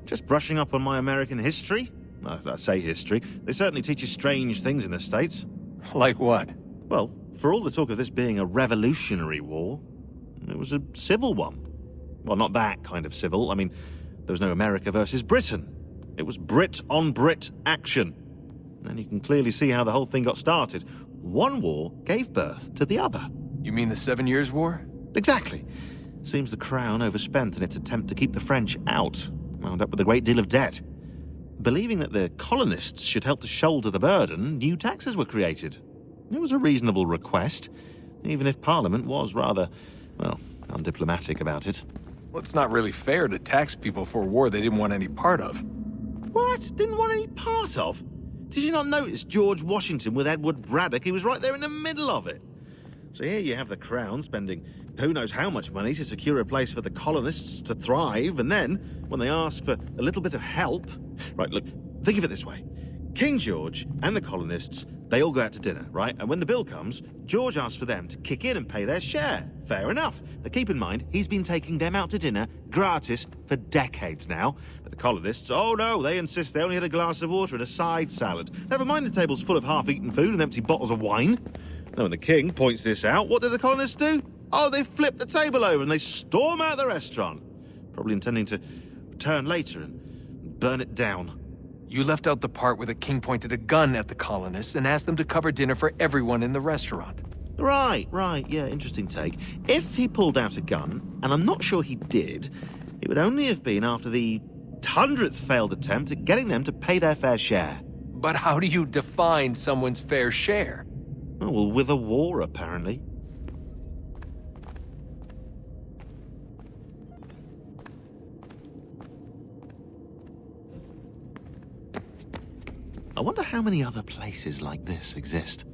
Just brushing up on my American history. I say history. They certainly teach you strange things in the States. Like what? Well, for all the talk of this being a revolutionary war, it was a civil one. Well, not that kind of civil. I mean, there was no America versus Britain. It was Brit on Brit action. And you can clearly see how the whole thing got started. One war gave birth to the other. You mean the 7 Years' War? Exactly. Seems the Crown overspent in its attempt to keep the French out, wound up with a great deal of debt. Believing that the colonists should help to shoulder the burden, new taxes were created. It was a reasonable request, even if Parliament was rather, well, undiplomatic about it. Well, it's not really fair to tax people for a war they didn't want any part of. What? Didn't want any part of? Did you not notice George Washington with Edward Braddock? He was right there in the middle of it. So here you have the Crown spending who knows how much money to secure a place for the colonists to thrive, and then, when they ask for a little bit of help... Right, look, think of it this way. King George and the colonists, they all go out to dinner, right? And when the bill comes, George asks for them to kick in and pay their share. Fair enough. But keep in mind, he's been taking them out to dinner gratis for decades now. But the colonists, oh no, they insist they only had a glass of water and a side salad. Never mind the table's full of half-eaten food and empty bottles of wine. Now, when the king points this out, what do the colonists do? Oh, they flip the table over and they storm out the restaurant. Probably intending to return later and burn it down. You left out the part where the king pointed a gun at the colonists and asked them to cover dinner for everyone in the restaurant. Right, yeah, interesting take. If he pulled out a gun, and I'm not sure he did, it would only have been after the 100th failed attempt at getting them to pay their fair share. But how do you define someone's fair share? Oh, well, with a war, apparently. I wonder how many other places like this exist.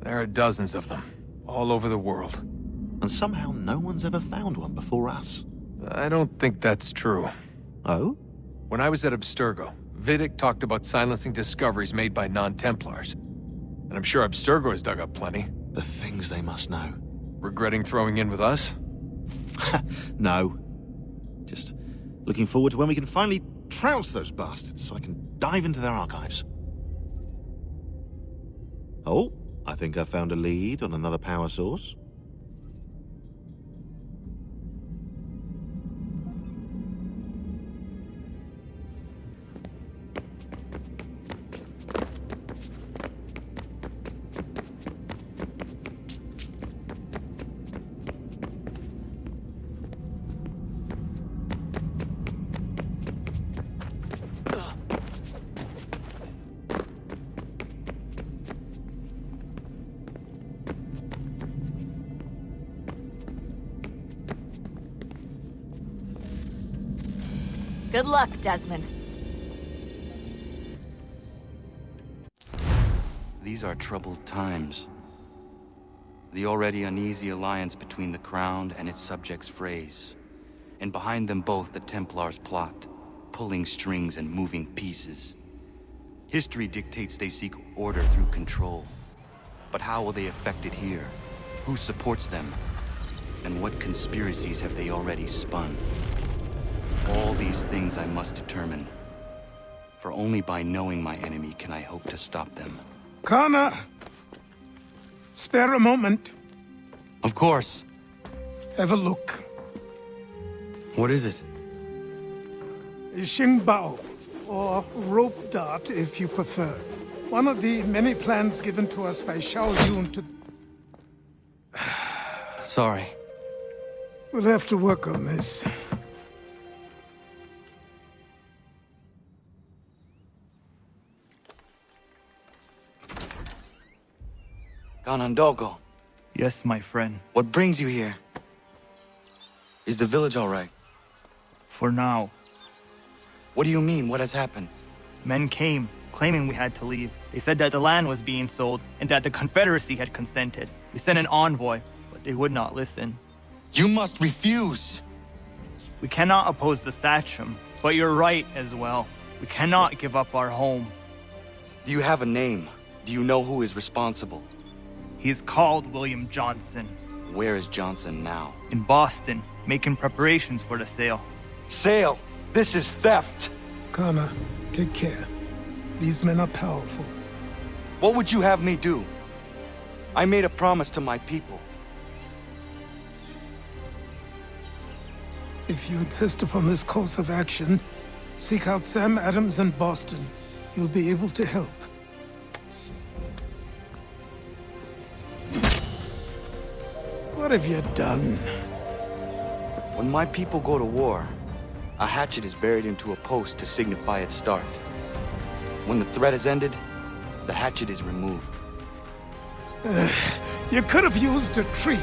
There are dozens of them, all over the world. And somehow no one's ever found one before us. I don't think that's true. Oh? When I was at Abstergo, Vidic talked about silencing discoveries made by non-Templars. And I'm sure Abstergo has dug up plenty. The things they must know. Regretting throwing in with us? No. Just looking forward to when we can finally trounce those bastards so I can dive into their archives. Oh, I think I found a lead on another power source. Good luck, Desmond. These are troubled times. The already uneasy alliance between the Crown and its subjects frays. And behind them both the Templars plot, pulling strings and moving pieces. History dictates they seek order through control. But how will they affect it here? Who supports them? And what conspiracies have they already spun? All these things I must determine. For only by knowing my enemy can I hope to stop them. Connor! Spare a moment. Of course. Have a look. What is it? A Xingbao, or rope dart if you prefer. One of the many plans given to us by Xiao Yun to... Sorry. We'll have to work on this. Ganondogo. Yes, my friend. What brings you here? Is the village all right? For now. What do you mean? What has happened? Men came, claiming we had to leave. They said that the land was being sold, and that the Confederacy had consented. We sent an envoy, but they would not listen. You must refuse! We cannot oppose the Sachem, but you're right as well. We cannot give up our home. Do you have a name? Do you know who is responsible? He's called William Johnson. Where is Johnson now? In Boston, making preparations for the sale. Sale? This is theft! Connor, take care. These men are powerful. What would you have me do? I made a promise to my people. If you insist upon this course of action, seek out Sam Adams in Boston. He'll be able to help. What have you done? When my people go to war, a hatchet is buried into a post to signify its start. When the threat is ended, the hatchet is removed. You could have used a tree.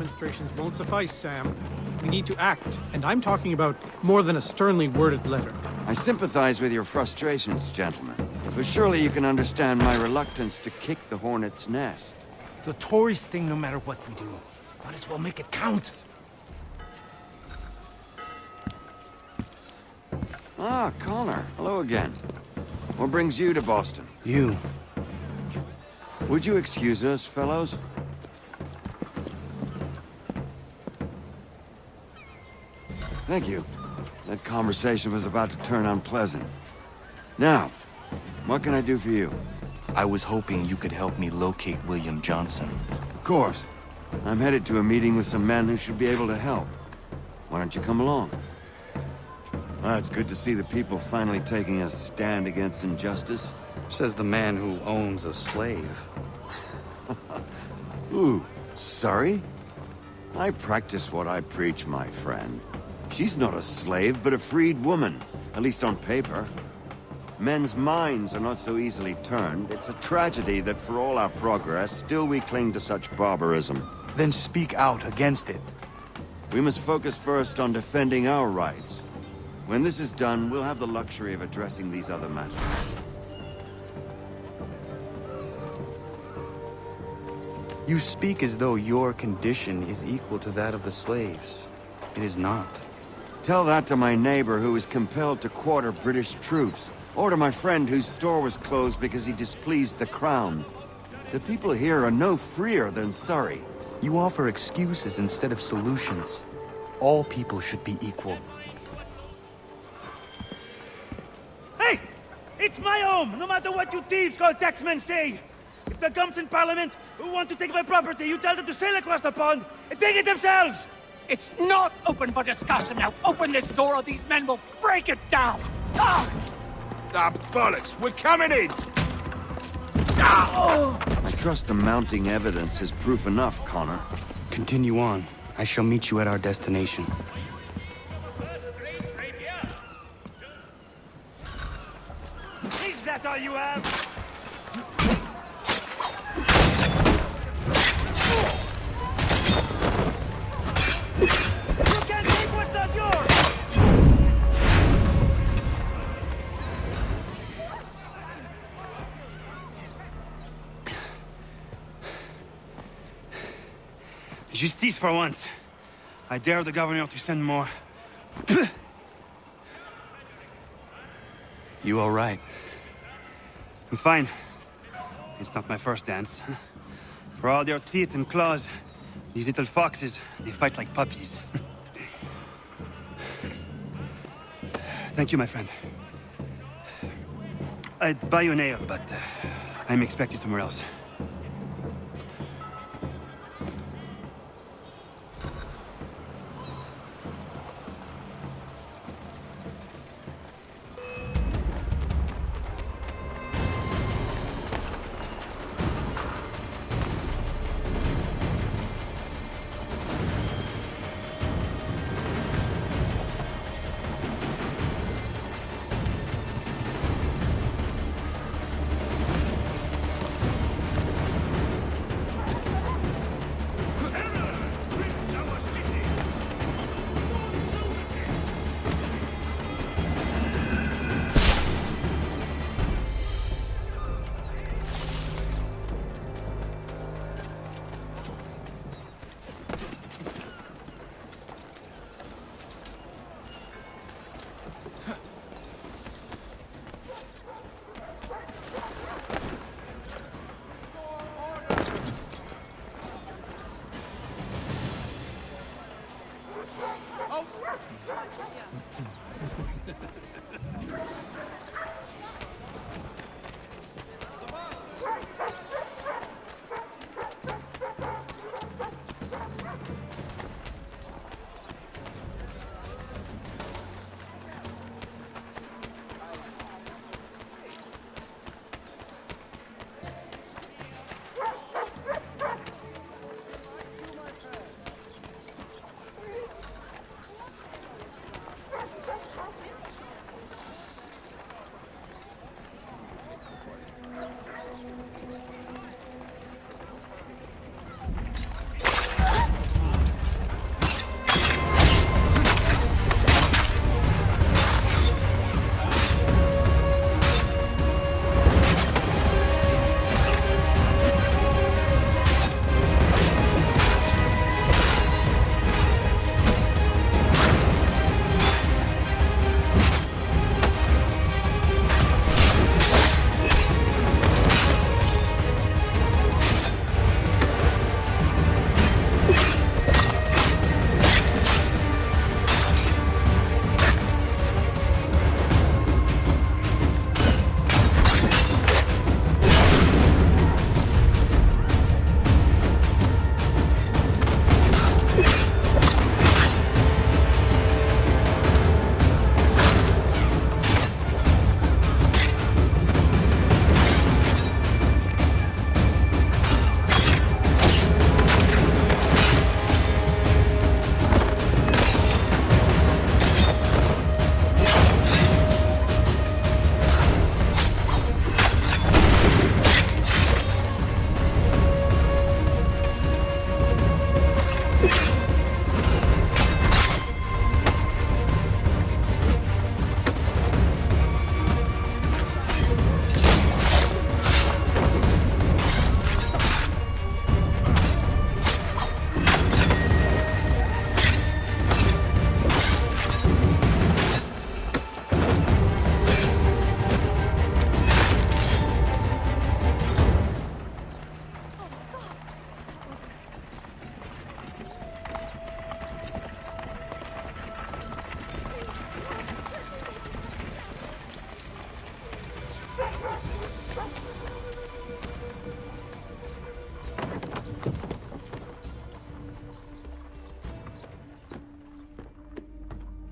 demonstrations won't suffice, Sam. We need to act, and I'm talking about more than a sternly worded letter. I sympathize with your frustrations, gentlemen. But surely you can understand my reluctance to kick the hornet's nest. It's a tourist thing no matter what we do. Might as well make it count. Ah, Connor. Hello again. What brings you to Boston? You. Would you excuse us, fellows? Thank you. That conversation was about to turn unpleasant. Now, what can I do for you? I was hoping you could help me locate William Johnson. Of course. I'm headed to a meeting with some men who should be able to help. Why don't you come along? It's good to see the people finally taking a stand against injustice. Says the man who owns a slave. Ooh, sorry? I practice what I preach, my friend. She's not a slave, but a freed woman, at least on paper. Men's minds are not so easily turned. It's a tragedy that for all our progress, still we cling to such barbarism. Then speak out against it. We must focus first on defending our rights. When this is done, we'll have the luxury of addressing these other matters. You speak as though your condition is equal to that of the slaves. It is not. Tell that to my neighbor who was compelled to quarter British troops, or to my friend whose store was closed because he displeased the crown. The people here are no freer than Surrey. You offer excuses instead of solutions. All people should be equal. Hey! It's my home, no matter what you thieves called taxmen say! If the gumps in Parliament who want to take my property, you tell them to sail across the pond and take it themselves! It's not open for discussion now. Open this door or these men will break it down! Ah! Ah, bollocks! We're coming in! Ah! I trust the mounting evidence is proof enough, Connor. Continue on. I shall meet you at our destination. Is that all you have? You can't take what's not yours! Justice for once. I dare the governor to send more. You all right? I'm fine. It's not my first dance. For all their teeth and claws, these little foxes, they fight like puppies. Thank you, my friend. I'd buy you an ale, but I'm expected somewhere else.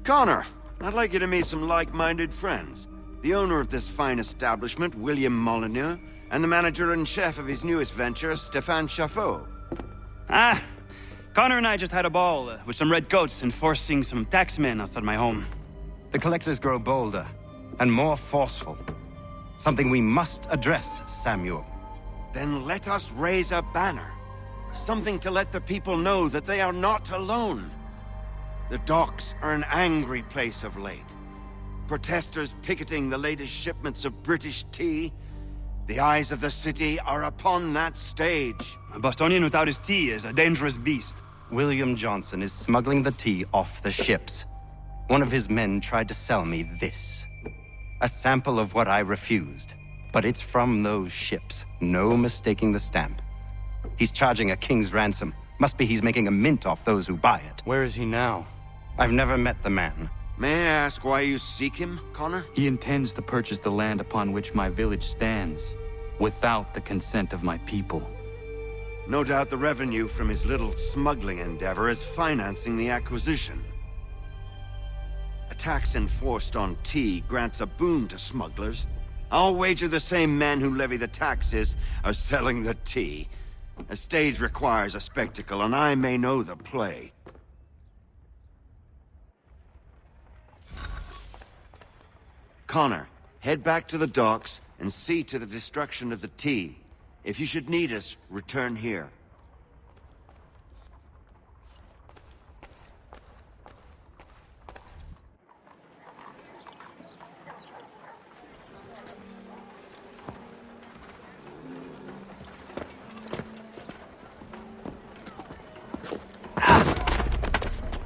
Connor, I'd like you to meet some like-minded friends. The owner of this fine establishment, William Molyneux, and the manager and chef of his newest venture, Stéphane Chaffeau. Ah, Connor and I just had a ball with some red coats enforcing some taxmen outside my home. The collectors grow bolder and more forceful. Something we must address, Samuel. Then let us raise a banner. Something to let the people know that they are not alone. The docks are an angry place of late. Protesters picketing the latest shipments of British tea. The eyes of the city are upon that stage. A Bostonian without his tea is a dangerous beast. William Johnson is smuggling the tea off the ships. One of his men tried to sell me this. A sample of what I refused. But it's from those ships. No mistaking the stamp. He's charging a king's ransom. Must be he's making a mint off those who buy it. Where is he now? I've never met the man. May I ask why you seek him, Connor? He intends to purchase the land upon which my village stands, without the consent of my people. No doubt the revenue from his little smuggling endeavor is financing the acquisition. A tax enforced on tea grants a boon to smugglers. I'll wager the same men who levy the taxes are selling the tea. A stage requires a spectacle, and I may know the play. Connor, head back to the docks and see to the destruction of the tea. If you should need us, return here.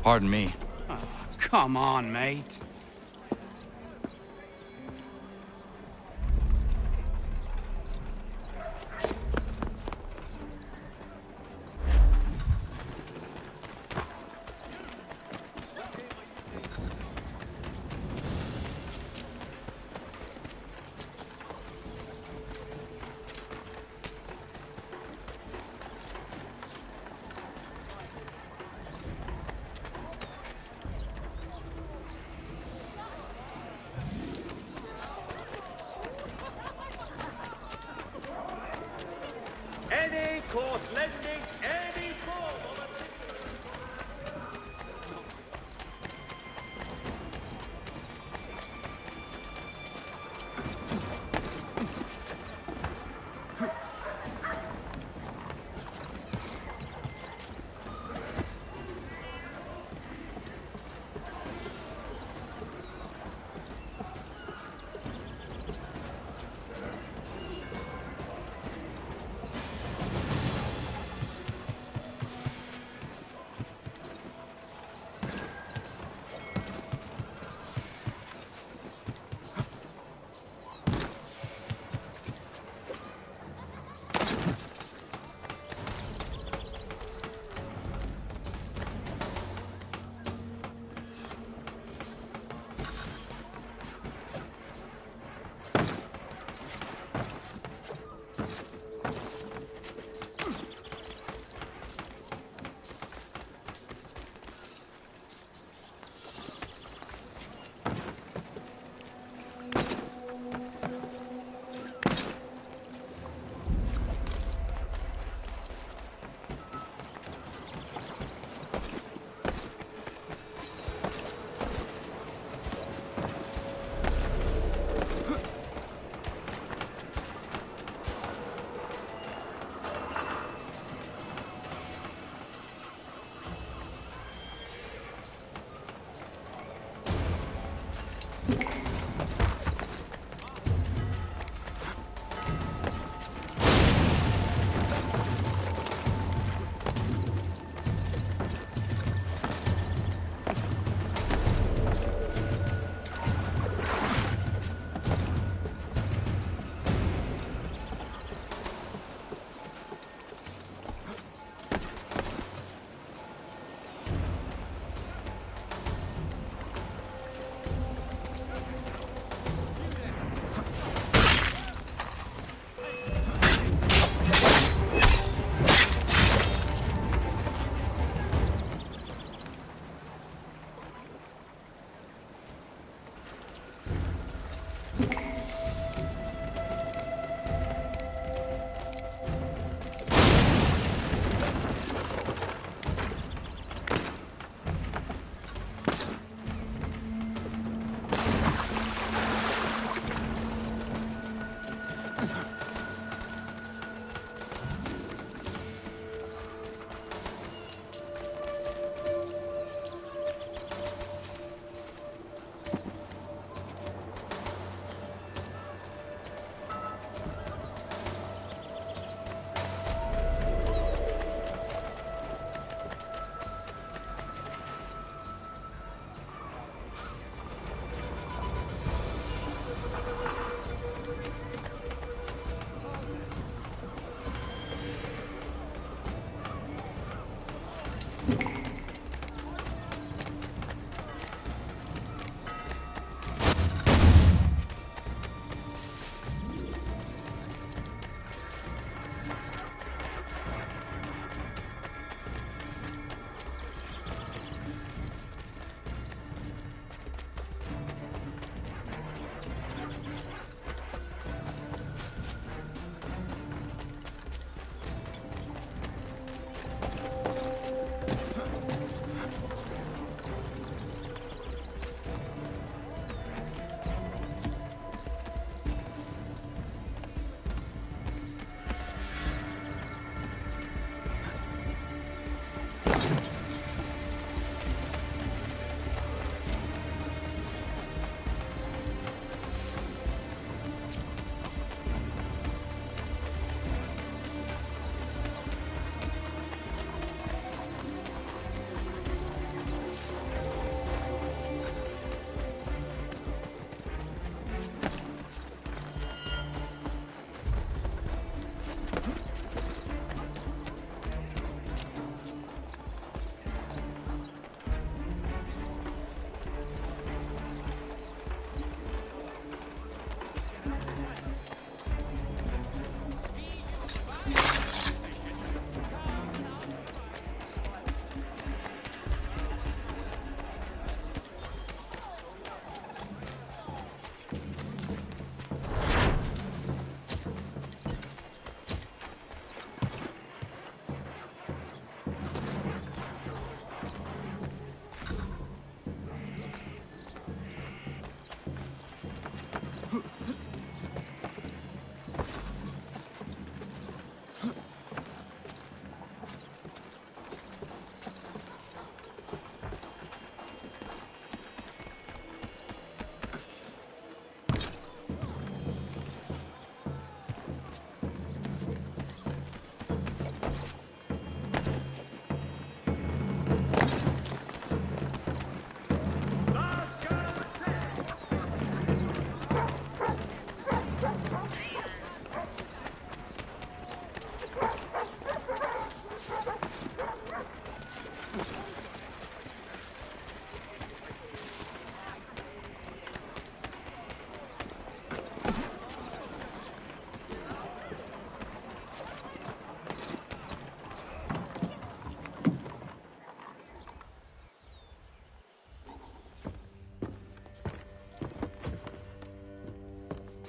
Pardon me. Oh, come on, mate.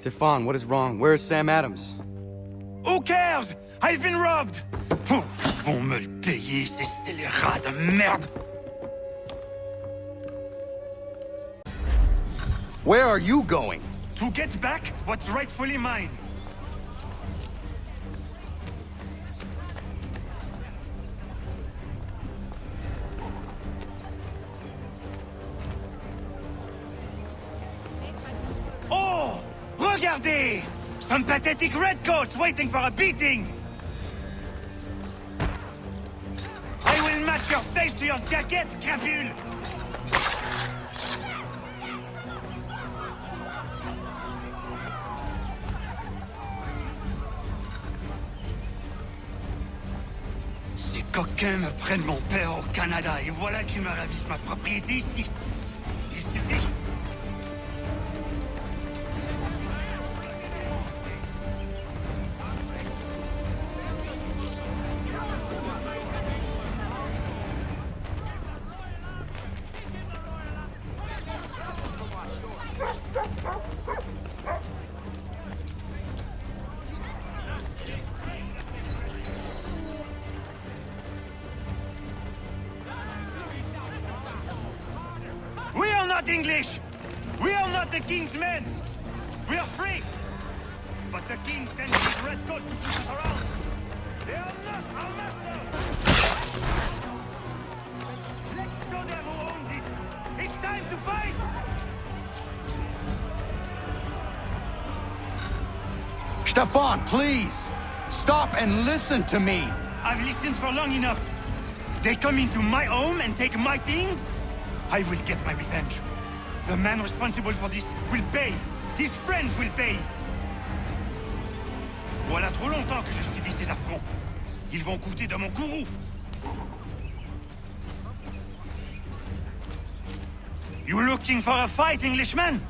Stefan, what is wrong? Where is Sam Adams? Who cares? I've been robbed! Oh, ils vont me le payer, ces scélérats de merde! Where are you going? To get back what's rightfully mine. Oh! Regardez! Some pathetic redcoats waiting for a beating! I will match your face to your jacket, crapule! Ces coquins me prennent mon père au Canada et voilà qu'ils me ravissent ma propriété ici. Il suffit. We are not English! We are not the king's men! We are free! But the king sends his redcoats to push us around! They are not our masters! Let's show them who owns it! It's time to fight! Stefan, please! Stop and listen to me! I've listened for long enough. They come into my home and take my things? I will get my revenge. The man responsible for this will pay. His friends will pay. Voilà trop longtemps que je subis ces affronts. Ils vont coûter de mon courroux. You looking for a fight, Englishman?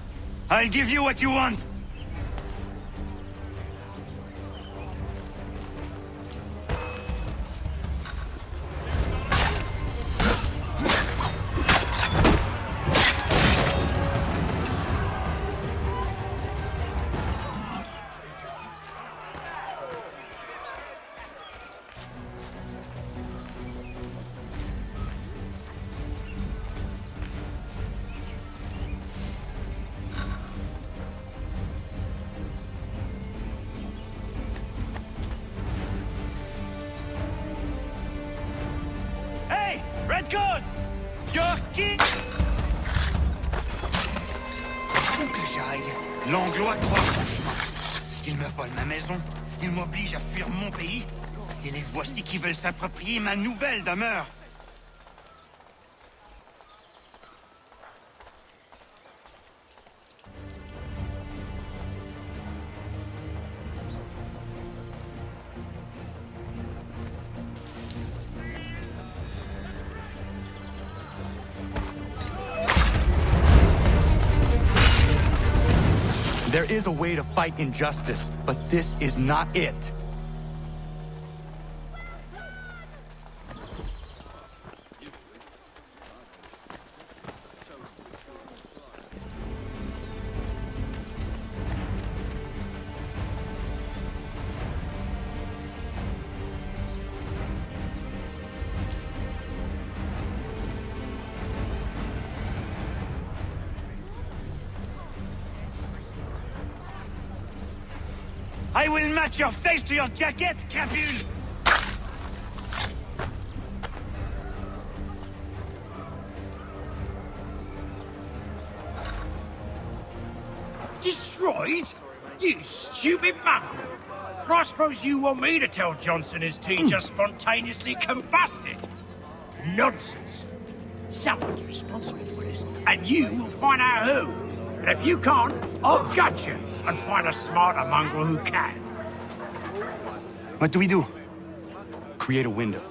I'll give you what you want. Redcoats! Your king! Où que j'aille, l'Anglois croit franchement. Ils me volent ma maison, ils m'obligent à fuir mon pays, et les voici qui veulent s'approprier ma nouvelle demeure. There is a way to fight injustice, but this is not it. I will match your face to your jacket, crapule! Destroyed? You stupid mongrel! I suppose you want me to tell Johnson his tea just spontaneously combusted? Nonsense! Someone's responsible for this, and you will find out who. And if you can't, I'll gut you and find a smarter mongrel who can. What do we do? Create a window.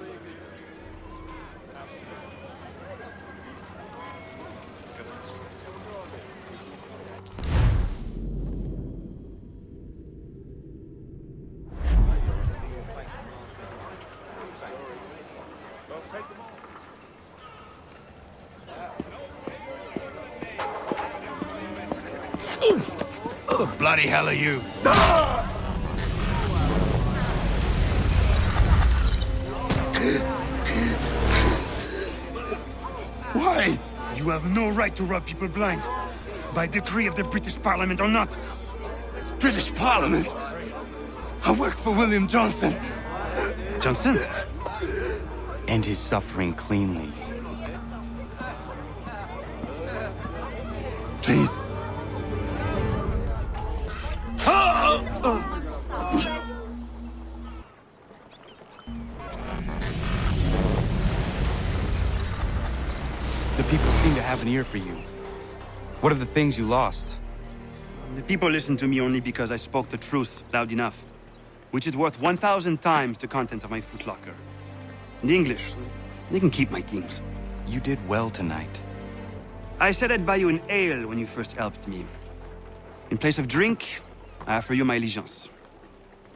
Bloody hell are you? Why? You have no right to rob people blind. By decree of the British Parliament or not. British Parliament? I work for William Johnson. Johnson? End his suffering cleanly. Please. The people seem to have an ear for you. What are the things you lost? The people listen to me only because I spoke the truth loud enough, which is worth 1,000 times the content of my footlocker. The English, they can keep my things. You did well tonight. I said I'd buy you an ale when you first helped me. In place of drink, I offer you my allegiance.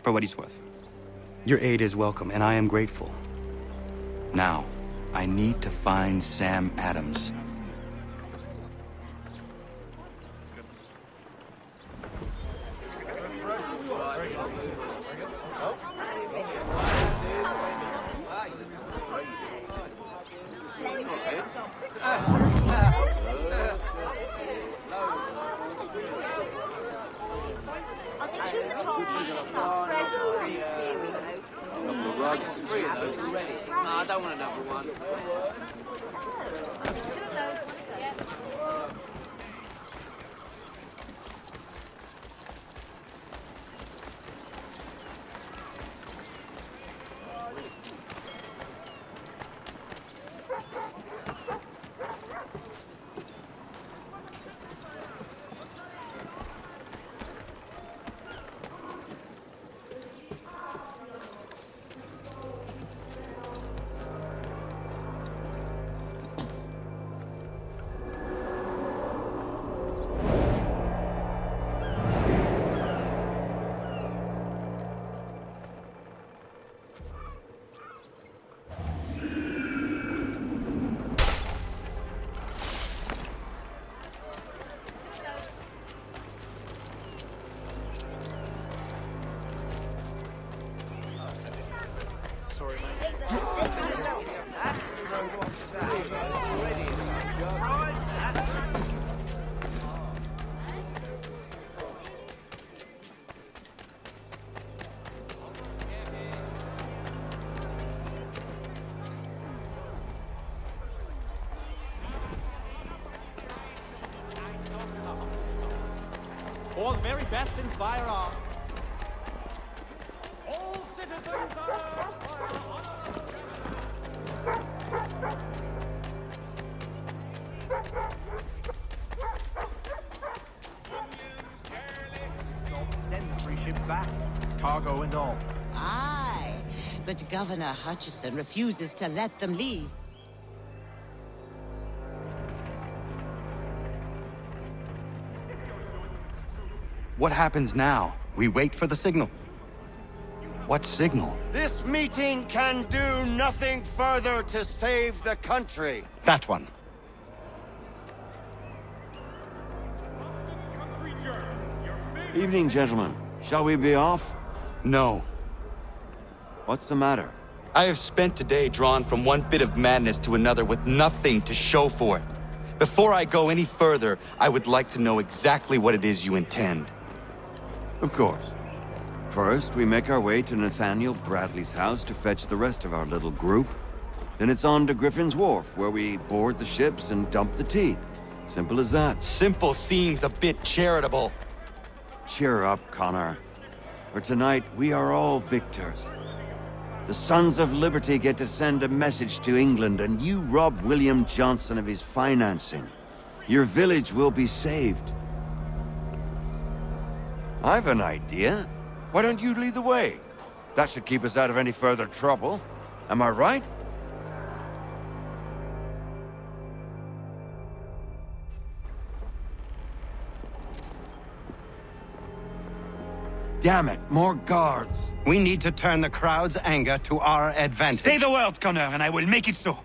For what it's worth. Your aid is welcome, and I am grateful. Now, I need to find Sam Adams. I don't want another one. All the very best in firearms. All citizens are Send the free ship back, cargo and all. Aye, but Governor Hutchison refuses to let them leave. What happens now? We wait for the signal. What signal? This meeting can do nothing further to save the country. That one. Evening, gentlemen. Shall we be off? No. What's the matter? I have spent today drawn from one bit of madness to another with nothing to show for it. Before I go any further, I would like to know exactly what it is you intend. Of course. First, we make our way to Nathaniel Bradley's house to fetch the rest of our little group. Then it's on to Griffin's Wharf, where we board the ships and dump the tea. Simple as that. Simple seems a bit charitable. Cheer up, Connor. For tonight, we are all victors. The Sons of Liberty get to send a message to England, and you rob William Johnson of his financing. Your village will be saved. I've an idea. Why don't you lead the way? That should keep us out of any further trouble. Am I right? Damn it, more guards. We need to turn the crowd's anger to our advantage. Say the word, Connor, and I will make it so.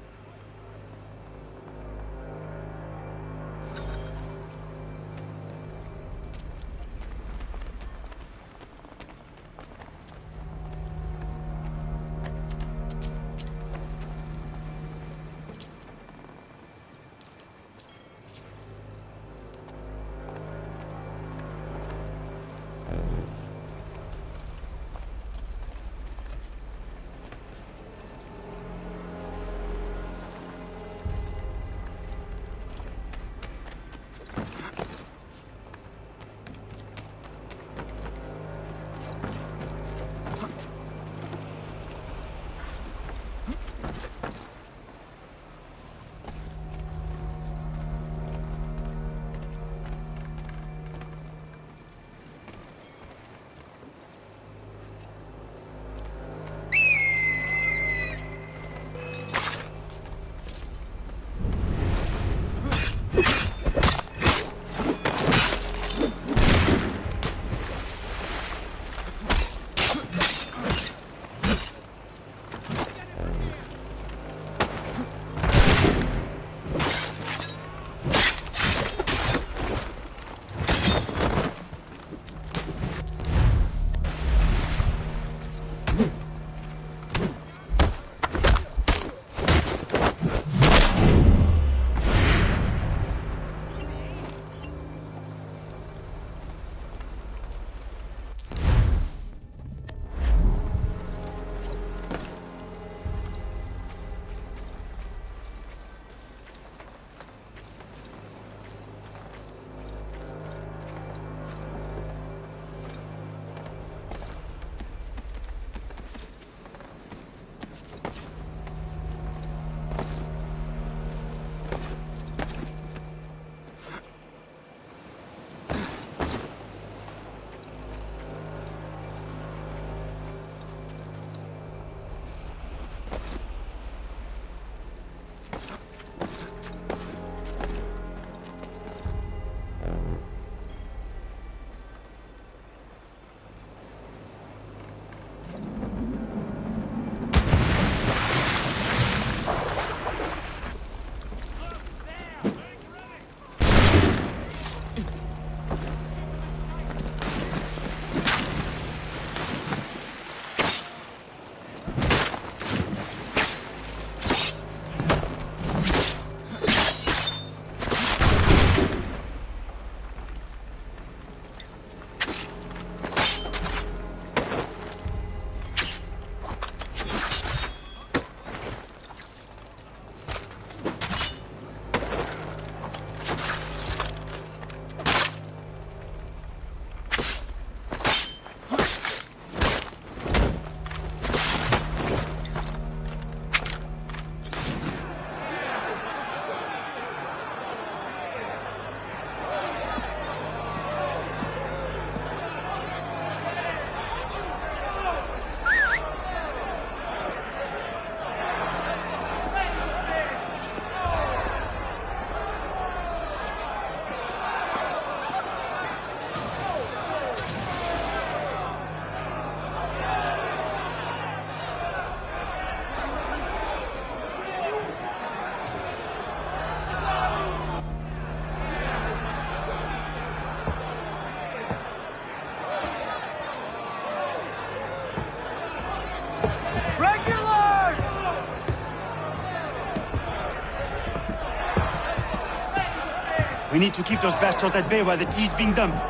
We need to keep those bastards at bay while the tea is being dumped.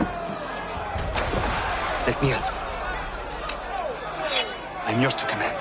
Let me help. I'm yours to command.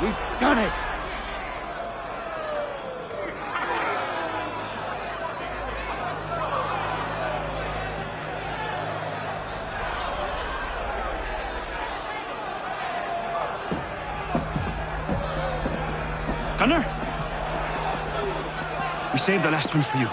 We've done it! Connor? We saved the last one for you.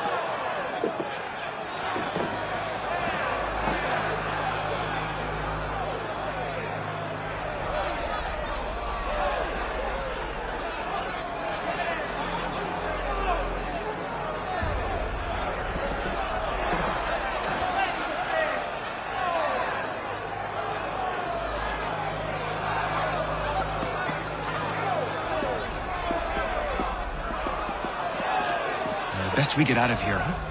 Best we get out of here, huh?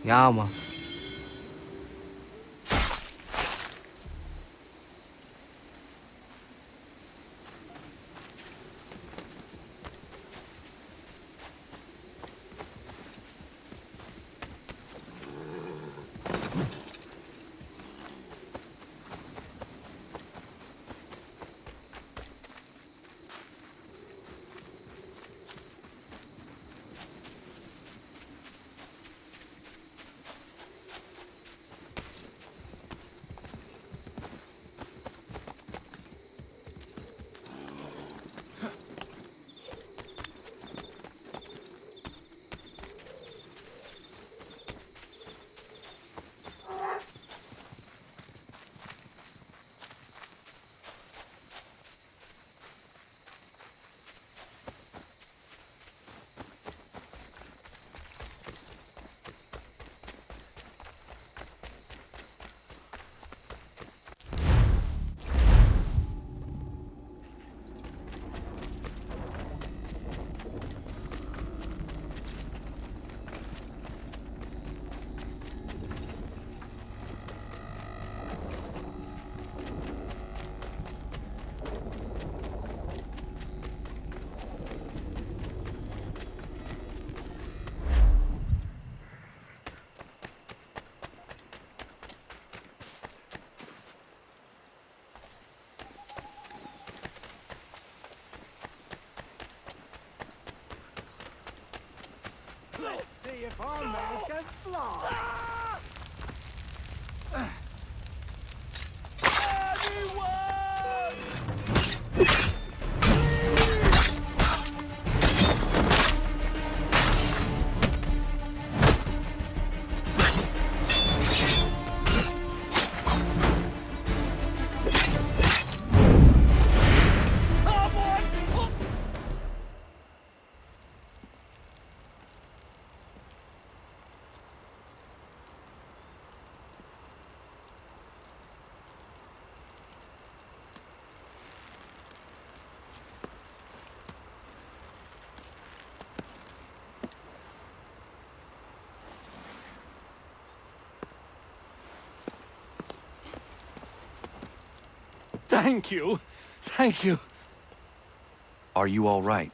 Ja, man. Let's see if our man can fly. Thank you. Thank you. Are you all right?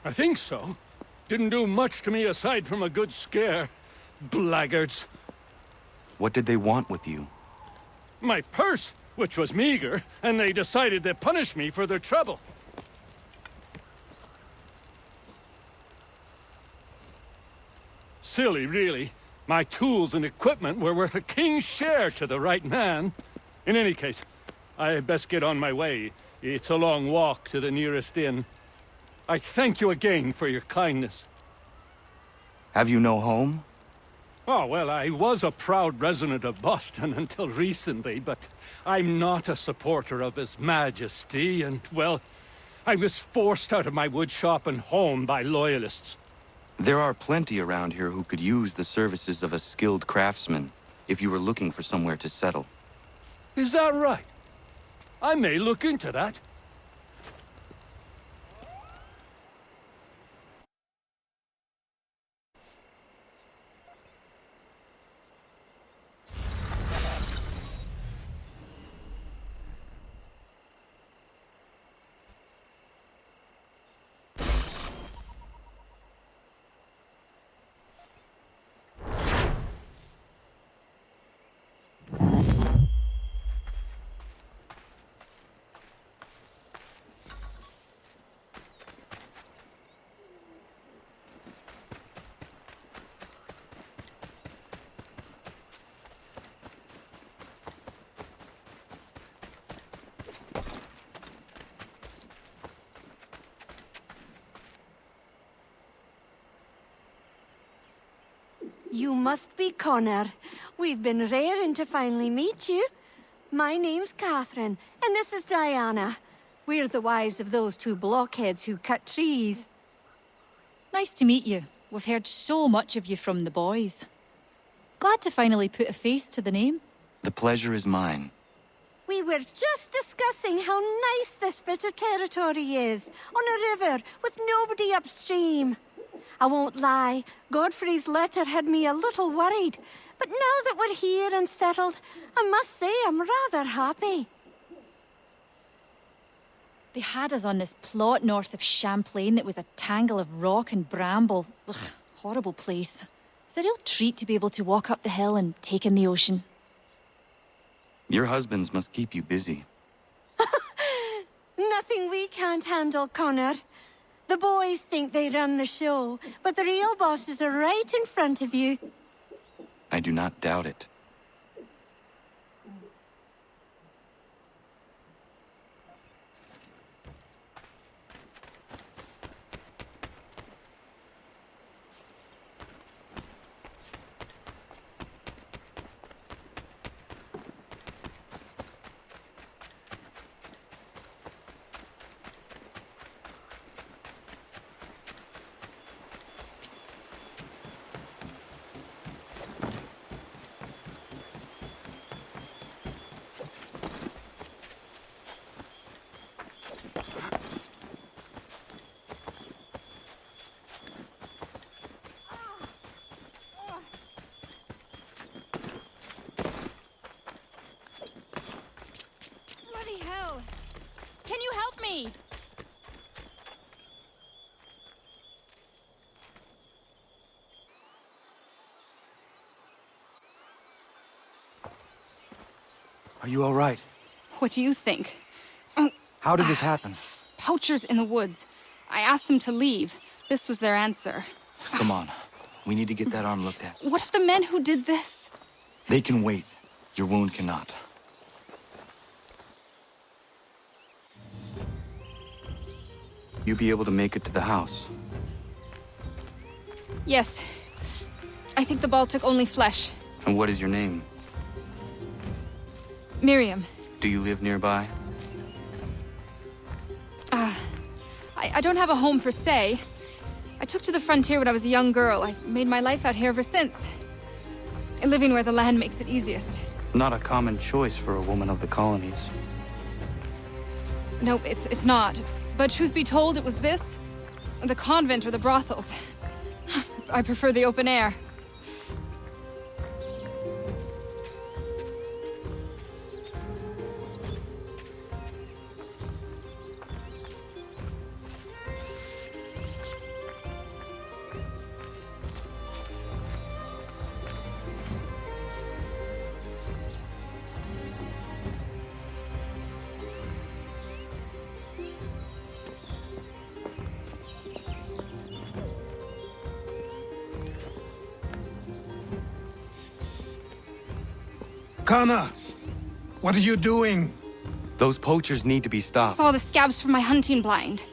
I think so. Didn't do much to me aside from a good scare. Blackguards. What did they want with you? My purse, which was meager, and they decided to punish me for their trouble. Silly, really. My tools and equipment were worth a king's share to the right man. In any case, I had best get on my way. It's a long walk to the nearest inn. I thank you again for your kindness. Have you no home? Oh, well, I was a proud resident of Boston until recently, but I'm not a supporter of His Majesty, and, well, I was forced out of my woodshop and home by loyalists. There are plenty around here who could use the services of a skilled craftsman, if you were looking for somewhere to settle. Is that right? I may look into that. You must be Connor. We've been raring to finally meet you. My name's Catherine, and this is Diana. We're the wives of those two blockheads who cut trees. Nice to meet you. We've heard so much of you from the boys. Glad to finally put a face to the name. The pleasure is mine. We were just discussing how nice this bit of territory is, on a river with nobody upstream. I won't lie, Godfrey's letter had me a little worried. But now that we're here and settled, I must say I'm rather happy. They had us on this plot north of Champlain that was a tangle of rock and bramble. Ugh, horrible place. It's a real treat to be able to walk up the hill and take in the ocean. Your husbands must keep you busy. Nothing we can't handle, Connor. The boys think they run the show, but the real bosses are right in front of you. I do not doubt it. Can you help me? Are you all right? What do you think? How did this happen? Poachers in the woods. I asked them to leave. This was their answer. Come on. We need to get that arm looked at. What if the men who did this? They can wait. Your wound cannot. You be able to make it to the house? Yes. I think the ball took only flesh. And what is your name? Miriam. Do you live nearby? I don't have a home per se. I took to the frontier when I was a young girl. I've made my life out here ever since. Living where the land makes it easiest. Not a common choice for a woman of the colonies. No, it's not. But truth be told, it was this, the convent or the brothels. I prefer the open air. Connor, what are you doing? Those poachers need to be stopped. Saw the scabs from my hunting blind.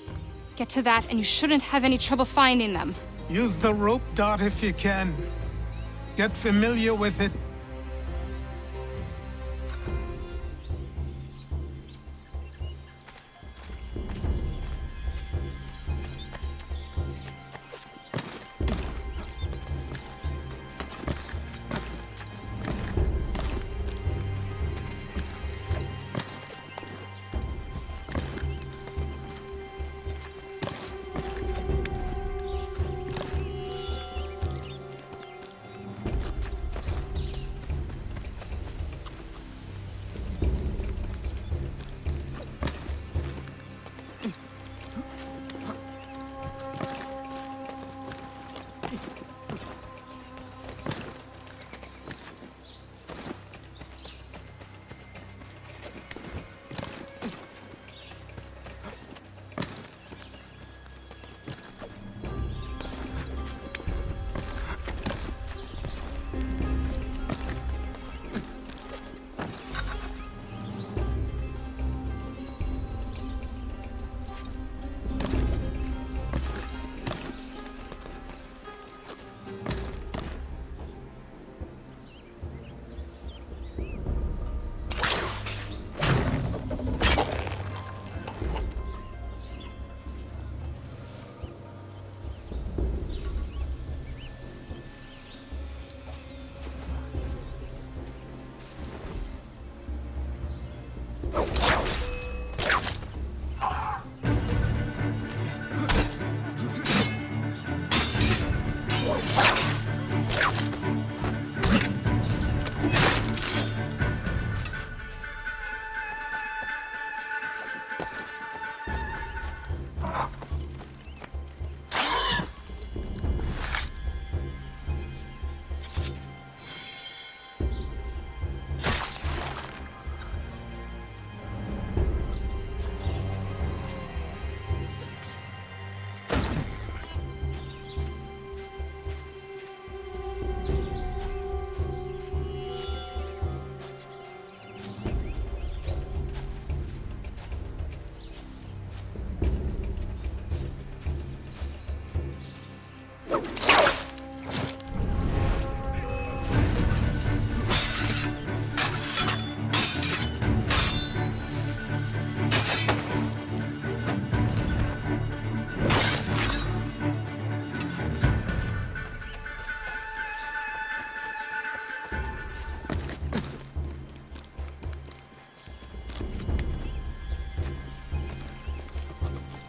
Get to that and you shouldn't have any trouble finding them. Use the rope dart if you can. Get familiar with it.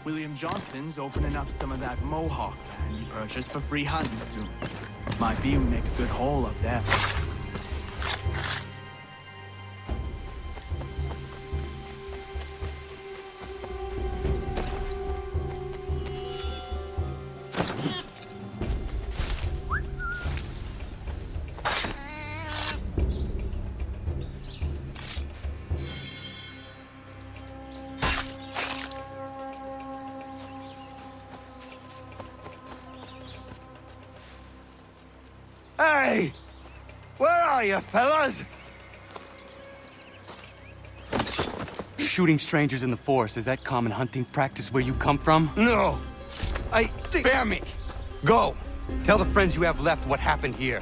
William Johnson's opening up some of that Mohawk land he purchased for free hunting soon. Might be we make a good haul up there. Hey! Where are you, fellas? Shooting strangers in the forest, is that common hunting practice where you come from? No! Spare me! Go! Tell the friends you have left what happened here.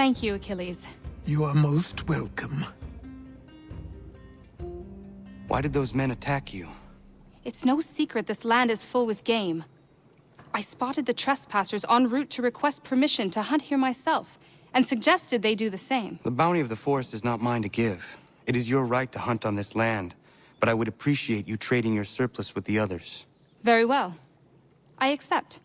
Thank you, Achilles. You are most welcome. Why did those men attack you? It's no secret this land is full with game. I spotted the trespassers en route to request permission to hunt here myself, and suggested they do the same. The bounty of the forest is not mine to give. It is your right to hunt on this land, but I would appreciate you trading your surplus with the others. Very well. I accept.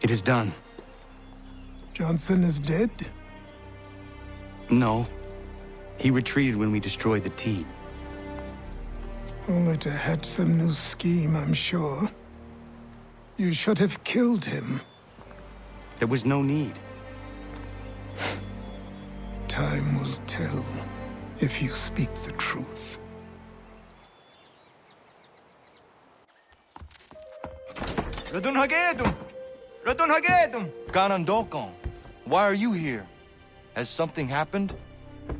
It is done. Johnson is dead? No. He retreated when we destroyed the T. Only to hatch some new scheme, I'm sure. You should have killed him. There was no need. Time will tell if you speak the truth. Radun Hagedum! Radun Hagedum! Ganandokon, why are you here? Has something happened?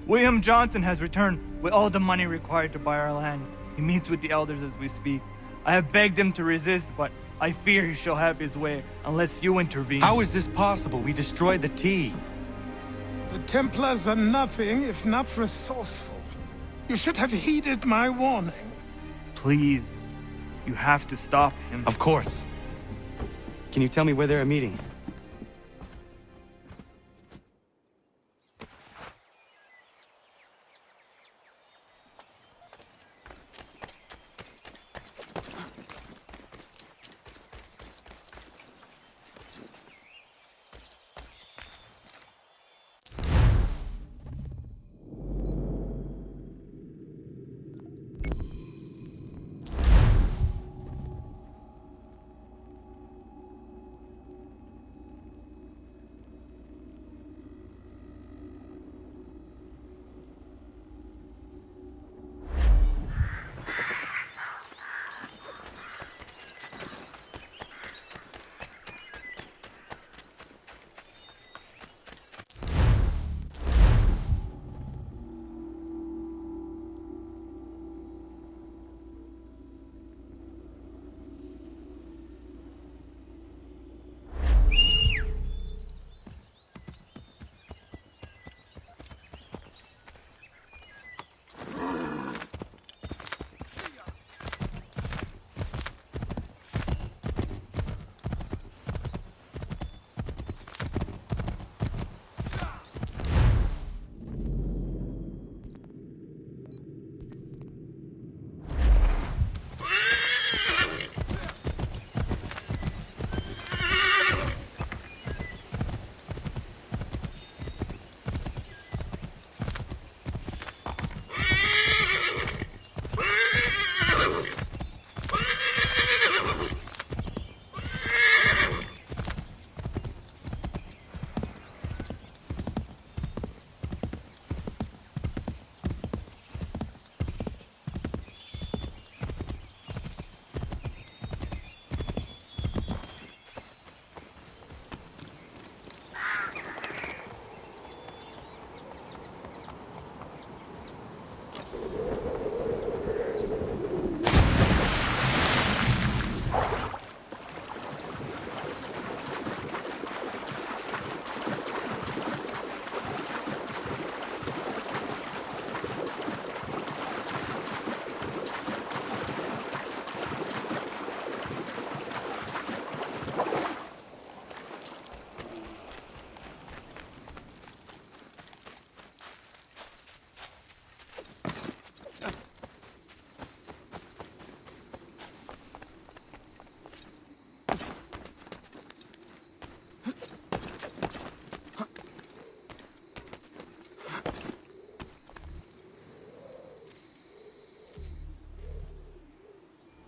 William Johnson has returned with all the money required to buy our land. He meets with the elders as we speak. I have begged him to resist, but I fear he shall have his way unless you intervene. How is this possible? We destroyed the T. The Templars are nothing if not resourceful. You should have heeded my warning. Please, you have to stop him. Of course. Can you tell me where they're meeting?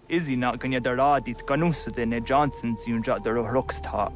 Izzy not gonna daradit kanusade ne Johnson's yunja the rocksta.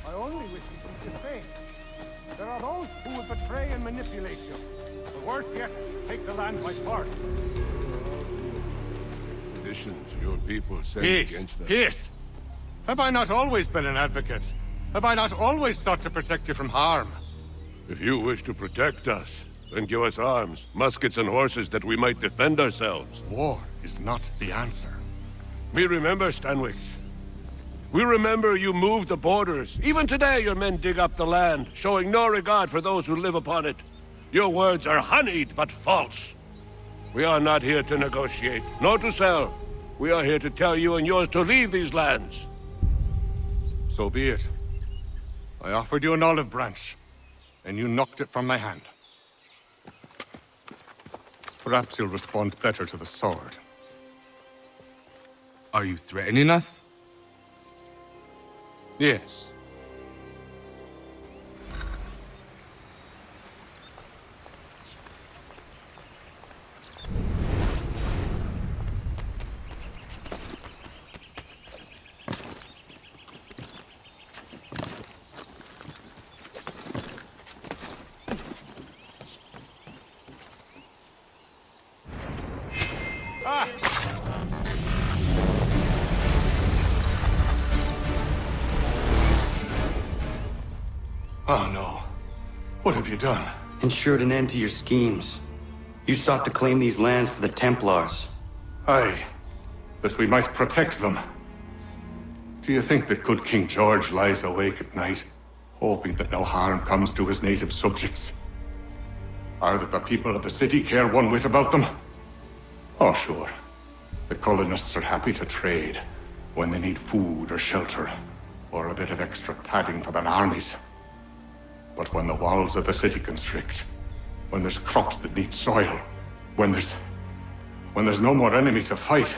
I only wish to keep the faith. There are those who would betray and manipulate you. Or worse yet, take the land by force. Conditions your people sent Peace! against us. Peace! Have I not always been an advocate? Have I not always sought to protect you from harm? If you wish to protect us, then give us arms, muskets and horses that we might defend ourselves. War is not the answer. We remember, Stanwix. We remember you moved the borders. Even today your men dig up the land, showing no regard for those who live upon it. Your words are honeyed, but false. We are not here to negotiate, nor to sell. We are here to tell you and yours to leave these lands. So be it. I offered you an olive branch, and you knocked it from my hand. Perhaps you'll respond better to the sword. Are you threatening us? Yes. Oh no. What have you done? Ensured an end to your schemes. You sought to claim these lands for the Templars. Aye, that we might protect them. Do you think that good King George lies awake at night, hoping that no harm comes to his native subjects? Or that the people of the city care one whit about them? Oh, sure. The colonists are happy to trade when they need food or shelter, or a bit of extra padding for their armies. But when the walls of the city constrict, when there's crops that need soil, when there's no more enemy to fight,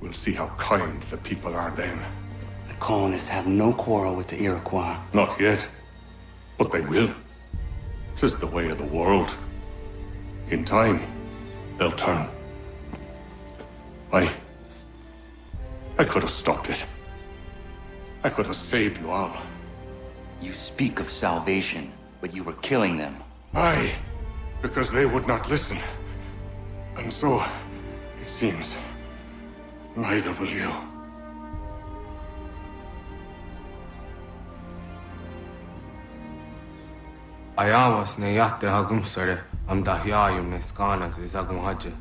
we'll see how kind the people are then. The colonists have no quarrel with the Iroquois. Not yet, but they will. 'Tis the way of the world. In time, they'll turn. I could have stopped it. I could have saved you all. You speak of salvation, but you were killing them. Aye, because they would not listen. And so, it seems, neither will you. Ayawas ne yatte hagum sare, am dahyayum ne skanas is agum haje.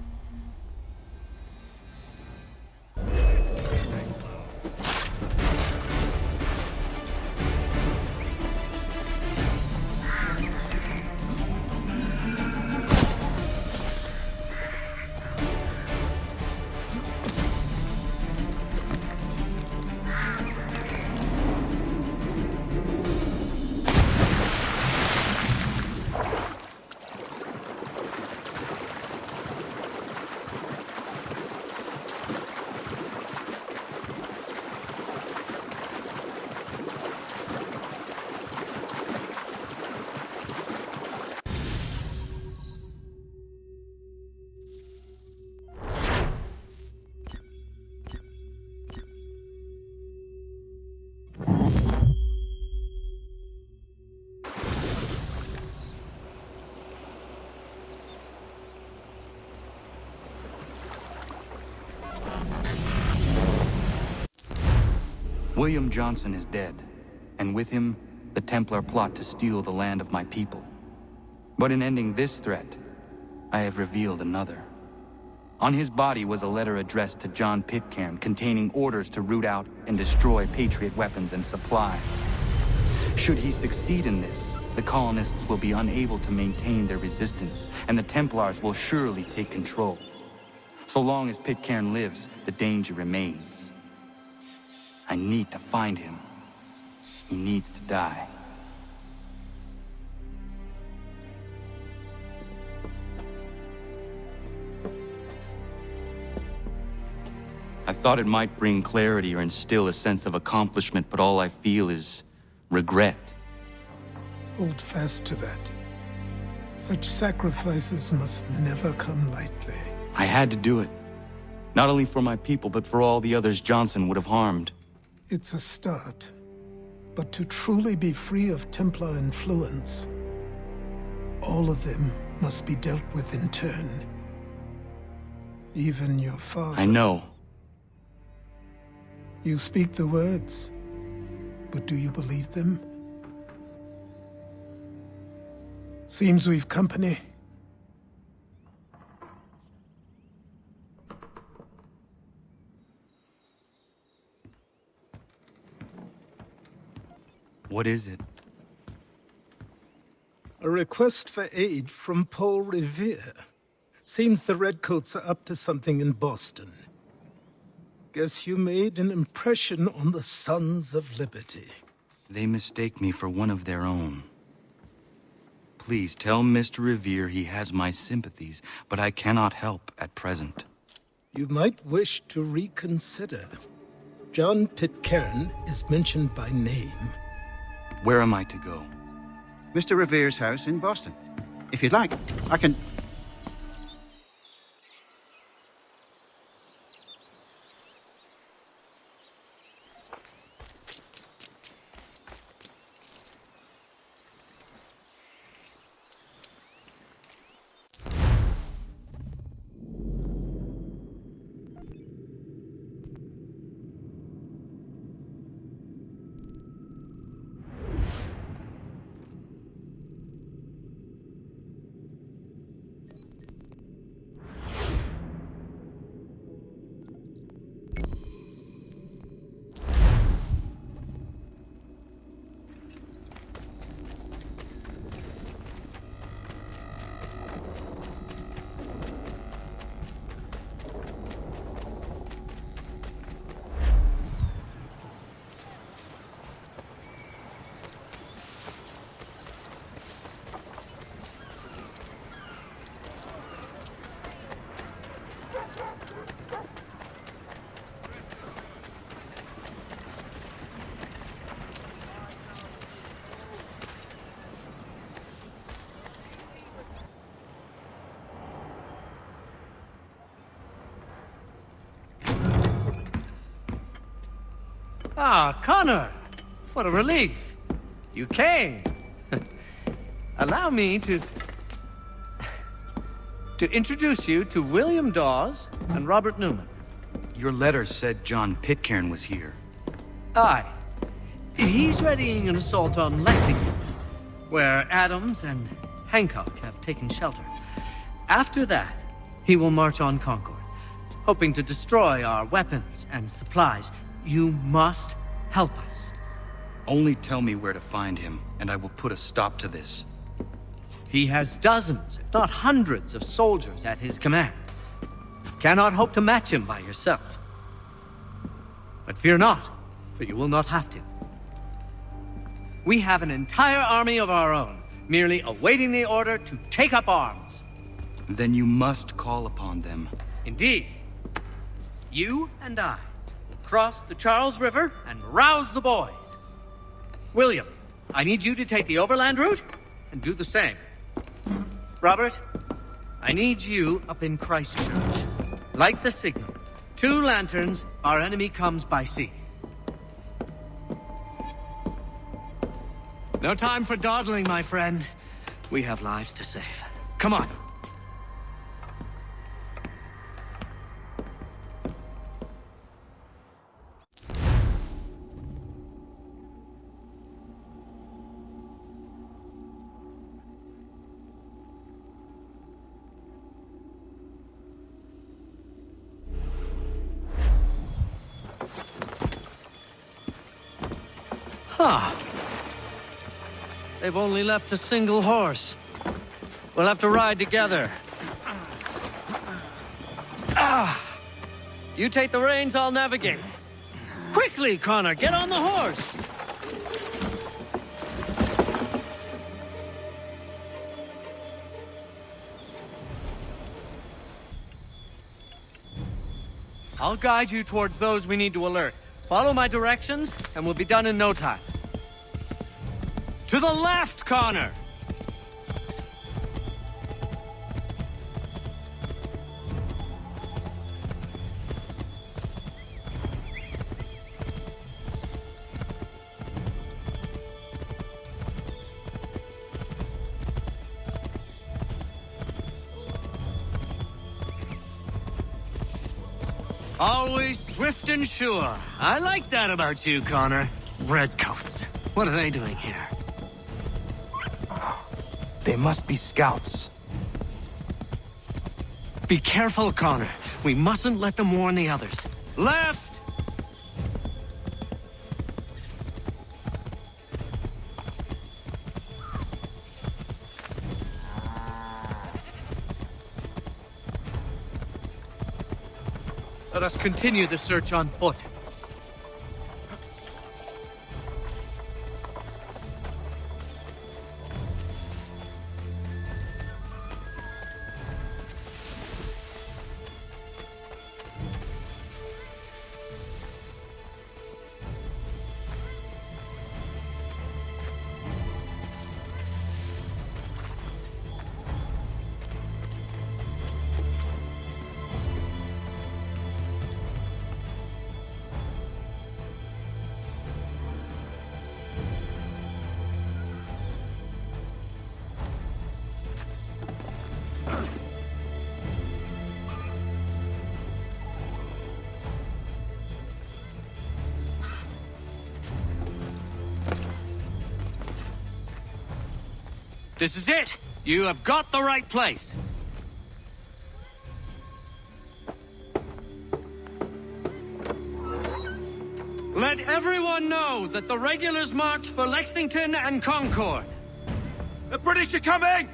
William Johnson is dead, and with him, the Templar plot to steal the land of my people. But in ending this threat, I have revealed another. On his body was a letter addressed to John Pitcairn containing orders to root out and destroy Patriot weapons and supply. Should he succeed in this, the colonists will be unable to maintain their resistance, and the Templars will surely take control. So long as Pitcairn lives, the danger remains. I need to find him. He needs to die. I thought it might bring clarity or instill a sense of accomplishment, but all I feel is regret. Hold fast to that. Such sacrifices must never come lightly. I had to do it. Not only for my people, but for all the others Johnson would have harmed. It's a start. But to truly be free of Templar influence, all of them must be dealt with in turn. Even your father. I know. You speak the words, but do you believe them? Seems we've company. What is it? A request for aid from Paul Revere. Seems the Redcoats are up to something in Boston. Guess you made an impression on the Sons of Liberty. They mistake me for one of their own. Please tell Mr. Revere he has my sympathies, but I cannot help at present. You might wish to reconsider. John Pitcairn is mentioned by name. Where am I to go? Mr. Revere's house in Boston. If you'd like, I can... Ah, Connor! What a relief! You came! Allow me to introduce you to William Dawes and Robert Newman. Your letter said John Pitcairn was here. Aye. He's readying an assault on Lexington, where Adams and Hancock have taken shelter. After that, he will march on Concord, hoping to destroy our weapons and supplies. You must help us. Only tell me where to find him, and I will put a stop to this. He has dozens, if not hundreds, of soldiers at his command. You cannot hope to match him by yourself. But fear not, for you will not have to. We have an entire army of our own, merely awaiting the order to take up arms. Then you must call upon them. Indeed. You and I cross the Charles River and rouse the boys. William, I need you to take the overland route and do the same. Robert, I need you up in Christchurch. Light the signal. 2 lanterns, our enemy comes by sea. No time for dawdling, my friend. We have lives to save. Come on. Huh. They've only left a single horse. We'll have to ride together. Ah! You take the reins, I'll navigate. Quickly, Connor, get on the horse! I'll guide you towards those we need to alert. Follow my directions, and we'll be done in no time. To the left, Connor! Always swift and sure. I like that about you, Connor. Redcoats. What are they doing here? They must be scouts. Be careful, Connor. We mustn't let them warn the others. Left! Let us continue the search on foot. This is it! You have got the right place! Let everyone know that the regulars marched for Lexington and Concord. The British are coming!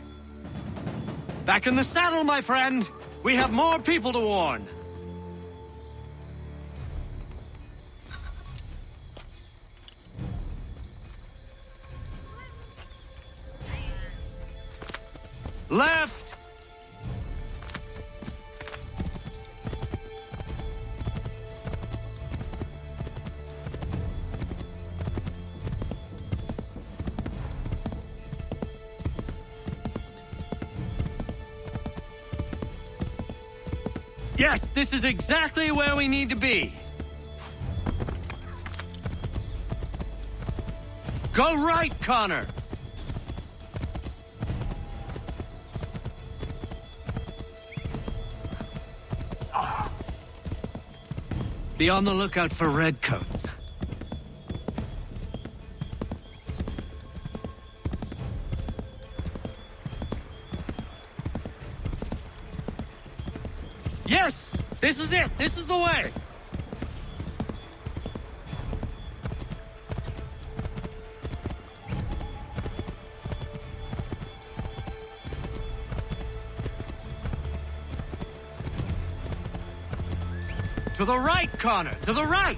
Back in the saddle, my friend! We have more people to warn! Left! Yes, this is exactly where we need to be. Go right, Connor! Be on the lookout for redcoats. Yes! This is it! This is the way! To the right, Connor! To the right!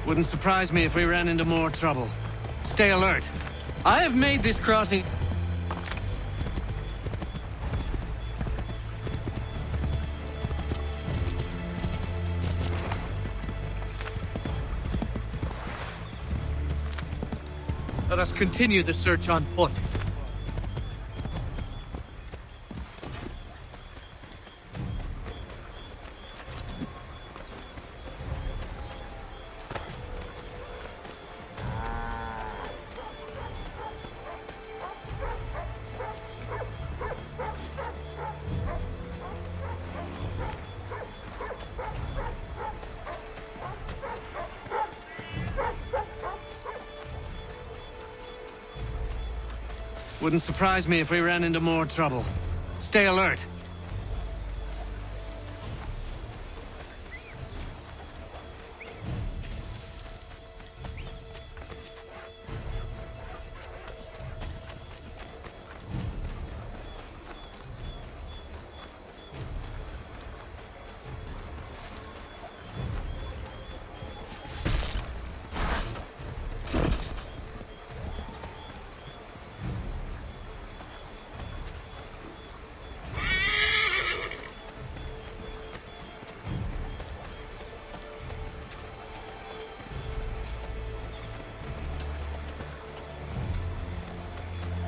Wouldn't surprise me if we ran into more trouble. Stay alert. I have made this crossing... Let us continue the search on foot. Wouldn't surprise me if we ran into more trouble. Stay alert.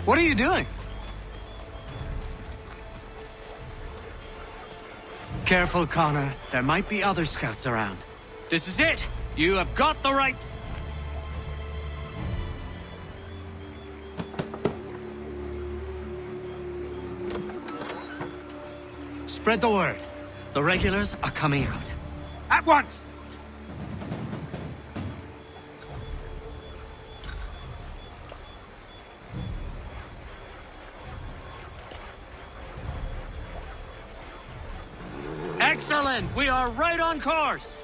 What are you doing? Careful, Connor. There might be other scouts around. This is it! You have got the right... Spread the word. The regulars are coming out. At once! Excellent! We are right on course!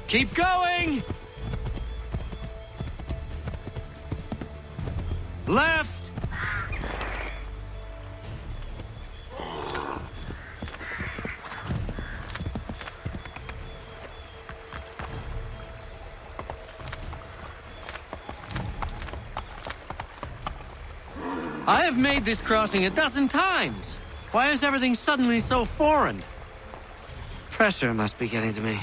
Keep going! Left! I have made this crossing 12 times. Why is everything suddenly so foreign? Pressure must be getting to me.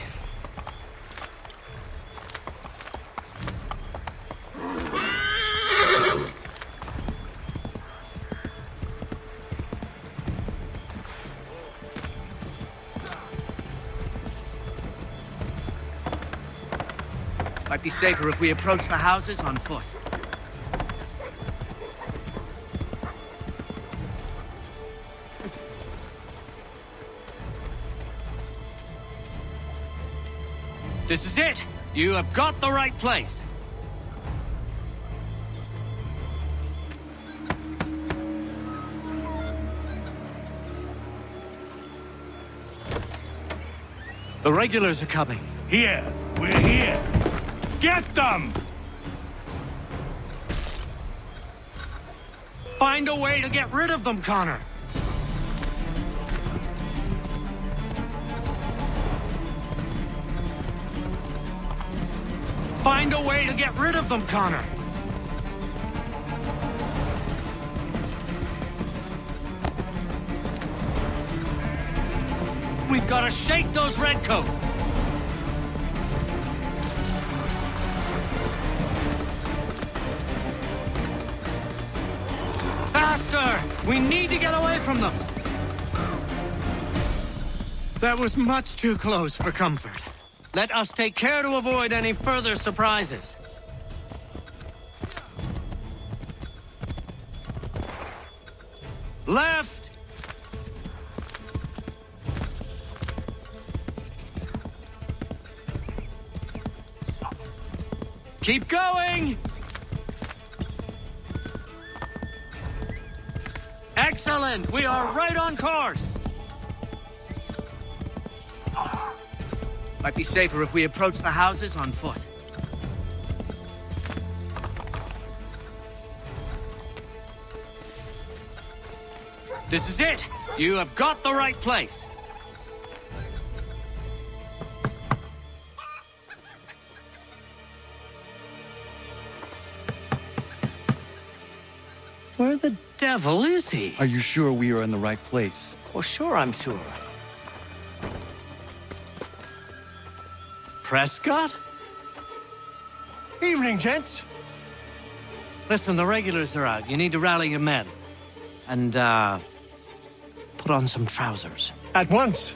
Might be safer if we approach the houses on foot. This is it! You have got the right place! The regulars are coming. Here! We're here! Get them! Find a way to get rid of them, Connor! Find a way to get rid of them, Connor! We've got to shake those redcoats! Faster! We need to get away from them! That was much too close for comfort. Let us take care to avoid any further surprises. Left! Keep going! Excellent! We are right on course! Might be safer if we approach the houses on foot. This is it! You have got the right place! Where the devil is he? Are you sure we are in the right place? Well, sure, I'm sure. Prescott? Evening, gents. Listen, the regulars are out. You need to rally your men. And, put on some trousers. At once.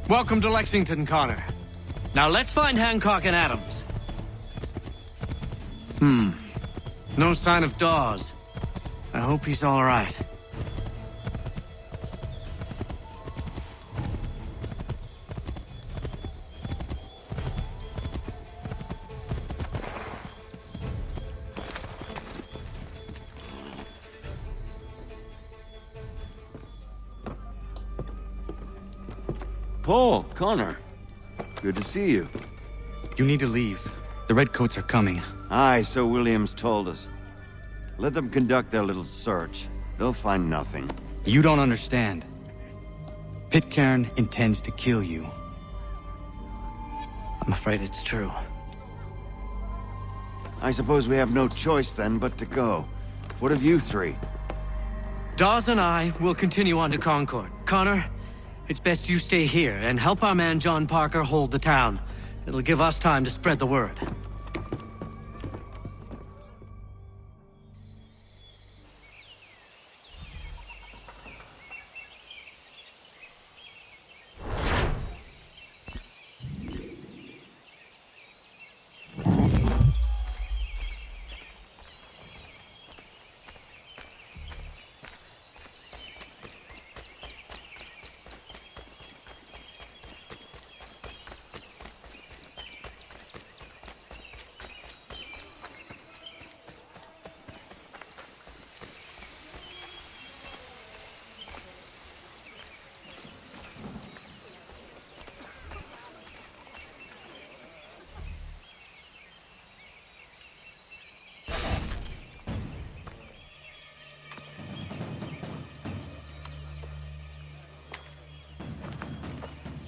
Welcome to Lexington, Connor. Now let's find Hancock and Adams. No sign of Dawes. I hope he's all right. Paul, Connor. Good to see you. You need to leave. The Redcoats are coming. Aye, so Williams told us. Let them conduct their little search. They'll find nothing. You don't understand. Pitcairn intends to kill you. I'm afraid it's true. I suppose we have no choice then but to go. What of you three? Dawes and I will continue on to Concord. Connor, it's best you stay here and help our man John Parker hold the town. It'll give us time to spread the word.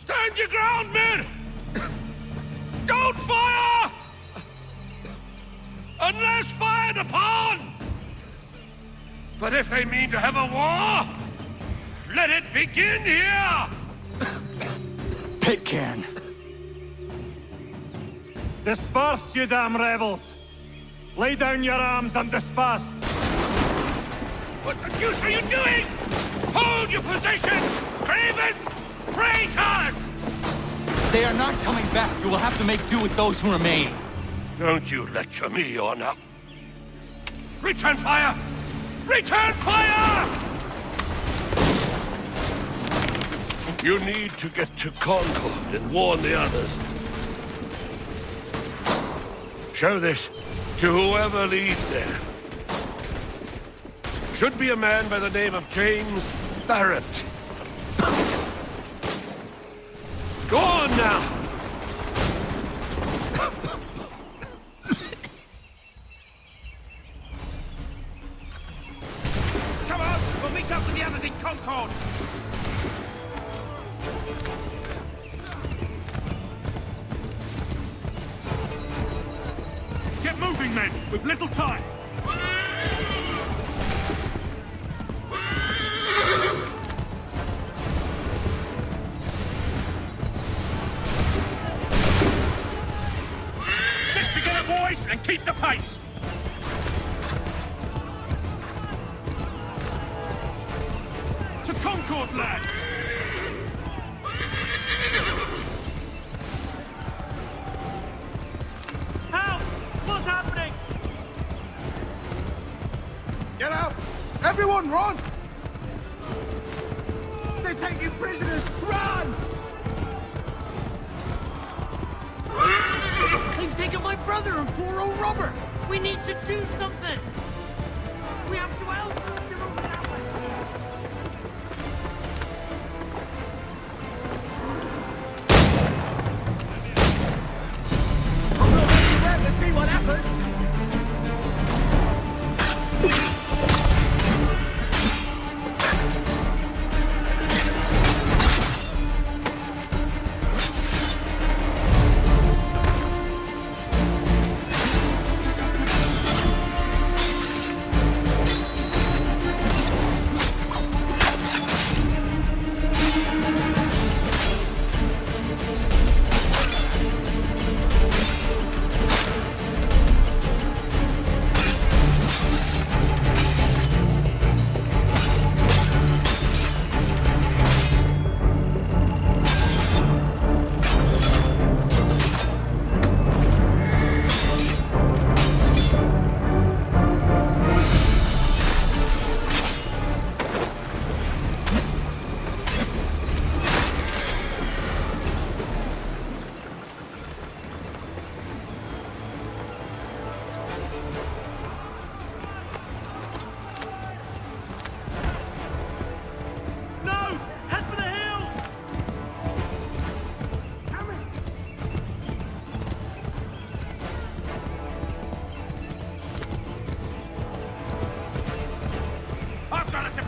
Stand your ground, men! Don't fire! Unless fired upon! But if they mean to have a war, let it begin here! Pitcairn! Disperse, you damn rebels! Lay down your arms and disperse! What the deuce are you doing? Hold your position! Cravens! Traitors! They are not coming back. You will have to make do with those who remain. Don't you lecture me on now. Return fire! Return fire! You need to get to Concord and warn the others. Show this to whoever leads there. Should be a man by the name of James Barrett. Go on now! Come on! We'll meet up with the others in Concord! Get moving, men! We've little time! And keep the pace! To Concord, lads! Help! What's happening? Get out! Everyone, run! They're taking prisoners! Run! They've taken my brother and poor old Robert! We need to do something! We have to help! Get over that way! Let's see what happens!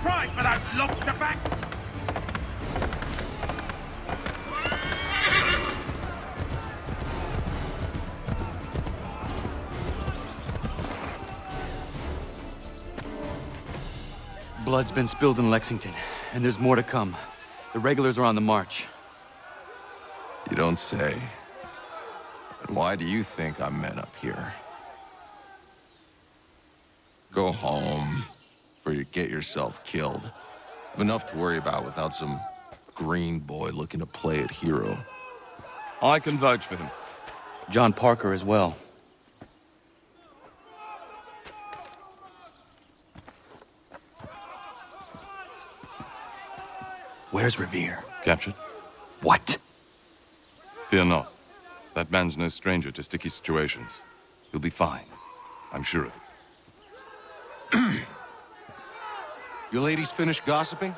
prize without lobster backs! Blood's been spilled in Lexington, and there's more to come. The regulars are on the march. You don't say. And why do you think I'm men up here? Go home, or you get yourself killed. Have enough to worry about without some green boy looking to play at hero. I can vouch for him. John Parker as well. Where's Revere? Captured. What? Fear not. That man's no stranger to sticky situations. He'll be fine. I'm sure of it. You ladies finished gossiping?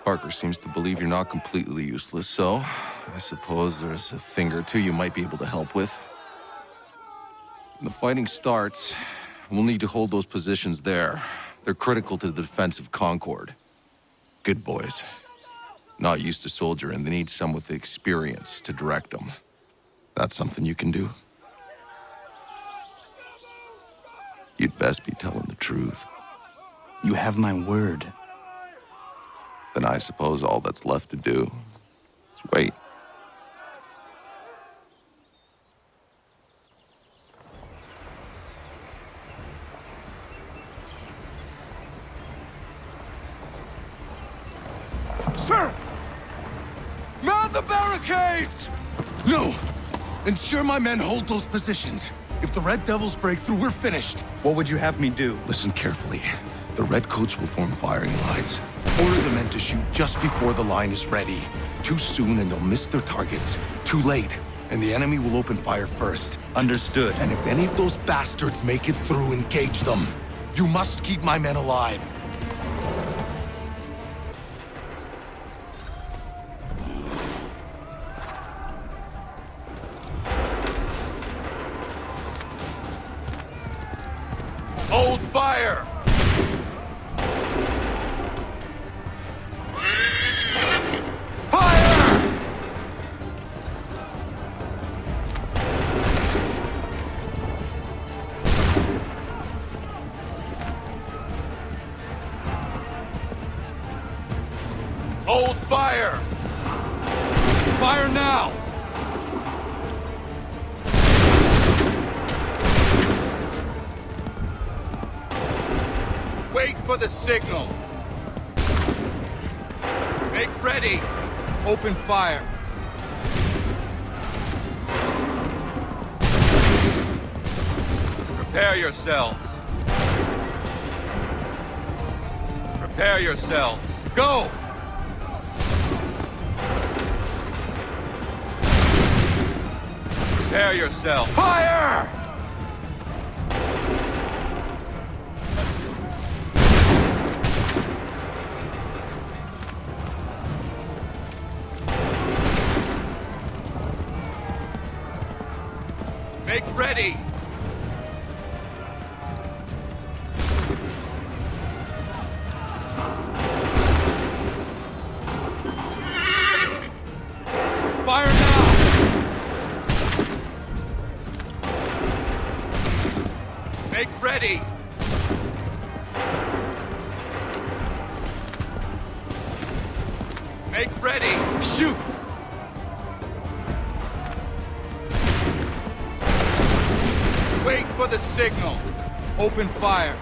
Parker seems to believe you're not completely useless, so I suppose there's a thing or two you might be able to help with. When the fighting starts, we'll need to hold those positions there. They're critical to the defense of Concord. Good boys. Not used to soldiering, they need some with the experience to direct them. That's something you can do? You'd best be telling the truth. You have my word. Then I suppose all that's left to do is wait. Sir! Man the barricades! No! Ensure my men hold those positions. If the Red Devils break through, we're finished. What would you have me do? Listen carefully. The Redcoats will form firing lines. Order the men to shoot just before the line is ready. Too soon and they'll miss their targets. Too late, and the enemy will open fire first. Understood. And if any of those bastards make it through, engage them. You must keep my men alive. Hold fire! Hold fire! Fire now! Wait for the signal. Make ready. Open fire. Prepare yourselves. Prepare yourselves. Go! Prepare yourself. Fire! Make ready! Fire now! Make ready! Make ready! Shoot! Wait for the signal. Open fire.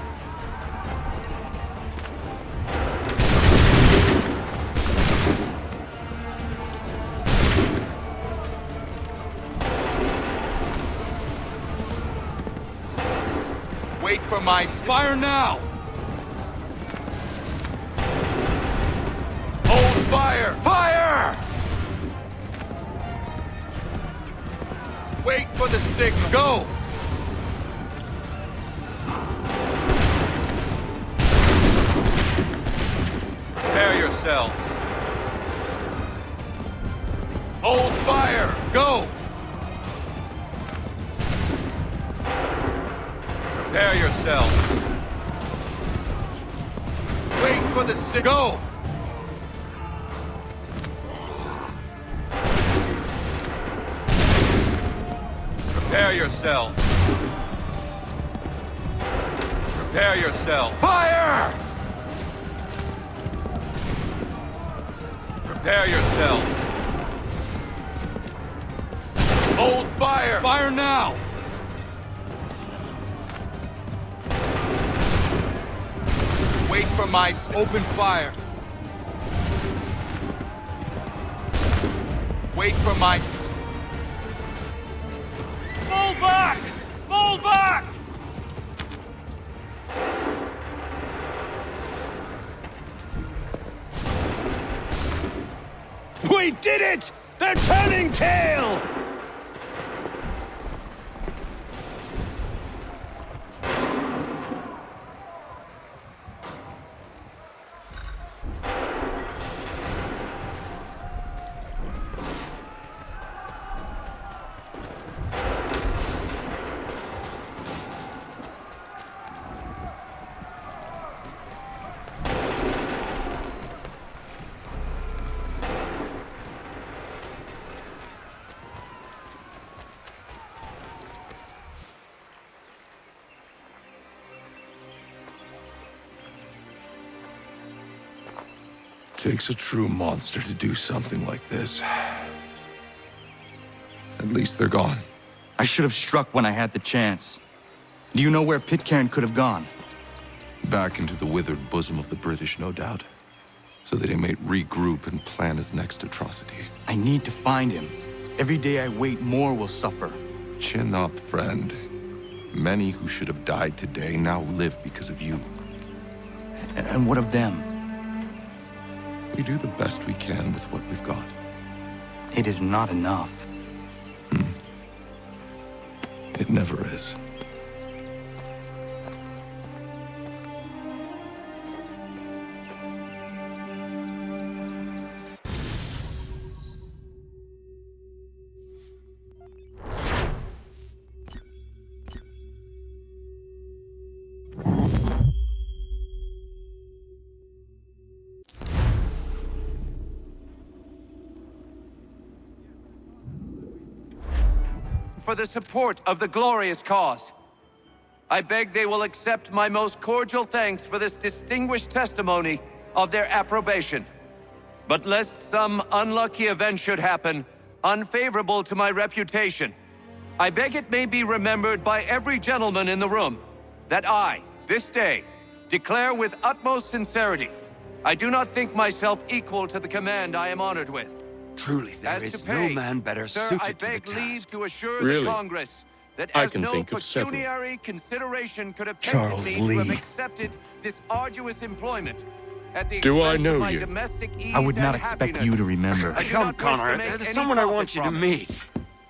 Wait for my fire now. Hold fire. Fire! Wait for the signal. Go! Prepare yourselves. Hold fire! Go! Prepare yourselves. for the sick. Go! Prepare yourselves. Prepare yourselves. Fire! Prepare yourselves. Hold fire! Fire now! Wait for my open fire. Wait for my... Fall back! Fall back! We did it! They're turning tail! Takes a true monster to do something like this. At least they're gone. I should have struck when I had the chance. Do you know where Pitcairn could have gone? Back into the withered bosom of the British, no doubt. So that he might regroup and plan his next atrocity. I need to find him. Every day I wait, more will suffer. Chin up, friend. Many who should have died today now live because of you. And what of them? We do the best we can with what we've got. It is not enough. It never is. For the support of the glorious cause. I beg they will accept my most cordial thanks for this distinguished testimony of their approbation. But lest some unlucky event should happen, unfavorable to my reputation, I beg it may be remembered by every gentleman in the room that I, this day, declare with utmost sincerity, I do not think myself equal to the command I am honored with. Truly, there is no man better suited to the task. Leave to assure Really? the Congress that I as can no think of several. pecuniary consideration could have Charles tempted me to have Lee. accepted this arduous employment at the Do I expense know of my you? domestic ease I would not and expect happiness. you to remember. I do Come, not wish to Connor. make There's any someone I profit want you to from it. meet.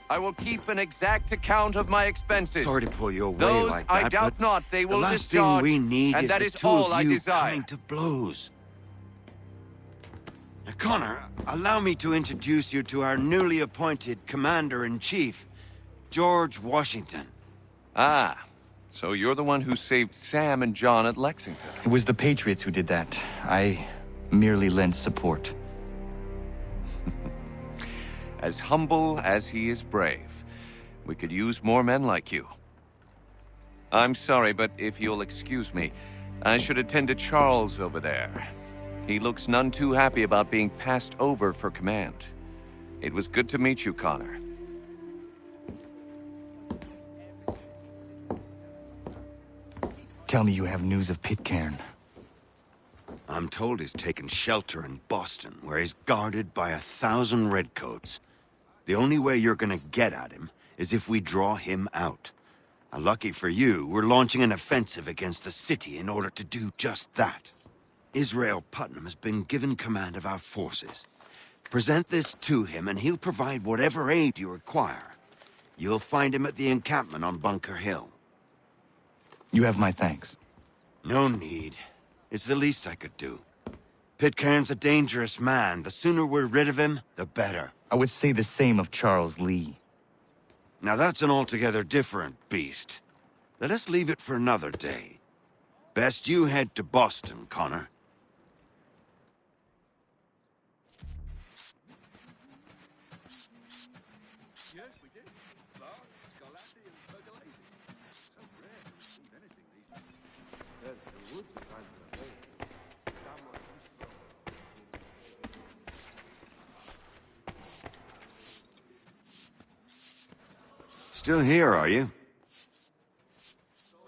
I will keep an exact account of my expenses. Sorry to pull you away Those like I that, doubt but not they will the last thing discharge, we need and is that the is two all of I you desire. coming to blows. Now, Connor, allow me to introduce you to our newly appointed Commander-in-Chief, George Washington. Ah, so you're the one who saved Sam and John at Lexington. It was the Patriots who did that. I merely lent support. As humble as he is brave. We could use more men like you. I'm sorry, but if you'll excuse me, I should attend to Charles over there. He looks none too happy about being passed over for command. It was good to meet you, Connor. Tell me you have news of Pitcairn. I'm told he's taken shelter in Boston, where he's guarded by 1,000 redcoats. The only way you're gonna get at him is if we draw him out. Lucky for you, we're launching an offensive against the city in order to do just that. Israel Putnam has been given command of our forces. Present this to him and he'll provide whatever aid you require. You'll find him at the encampment on Bunker Hill. You have my thanks. No need. It's the least I could do. Pitcairn's a dangerous man. The sooner we're rid of him, the better. I would say the same of Charles Lee. Now that's an altogether different beast. Let us leave it for another day. Best you head to Boston, Connor. Still here, are you?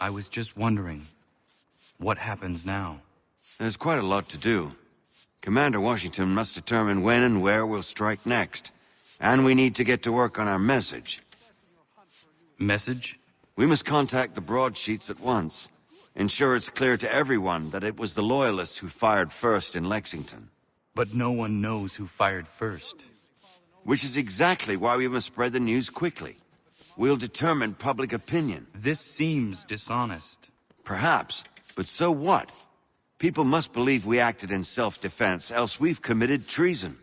I was just wondering, what happens now? There's quite a lot to do. Commander Washington must determine when and where we'll strike next. And we need to get to work on our message. Message? We must contact the broadsheets at once. Ensure it's clear to everyone that it was the Loyalists who fired first in Lexington. But no one knows who fired first. Which is exactly why we must spread the news quickly. We'll determine public opinion. This seems dishonest. Perhaps, but so what? People must believe we acted in self-defense, else we've committed treason.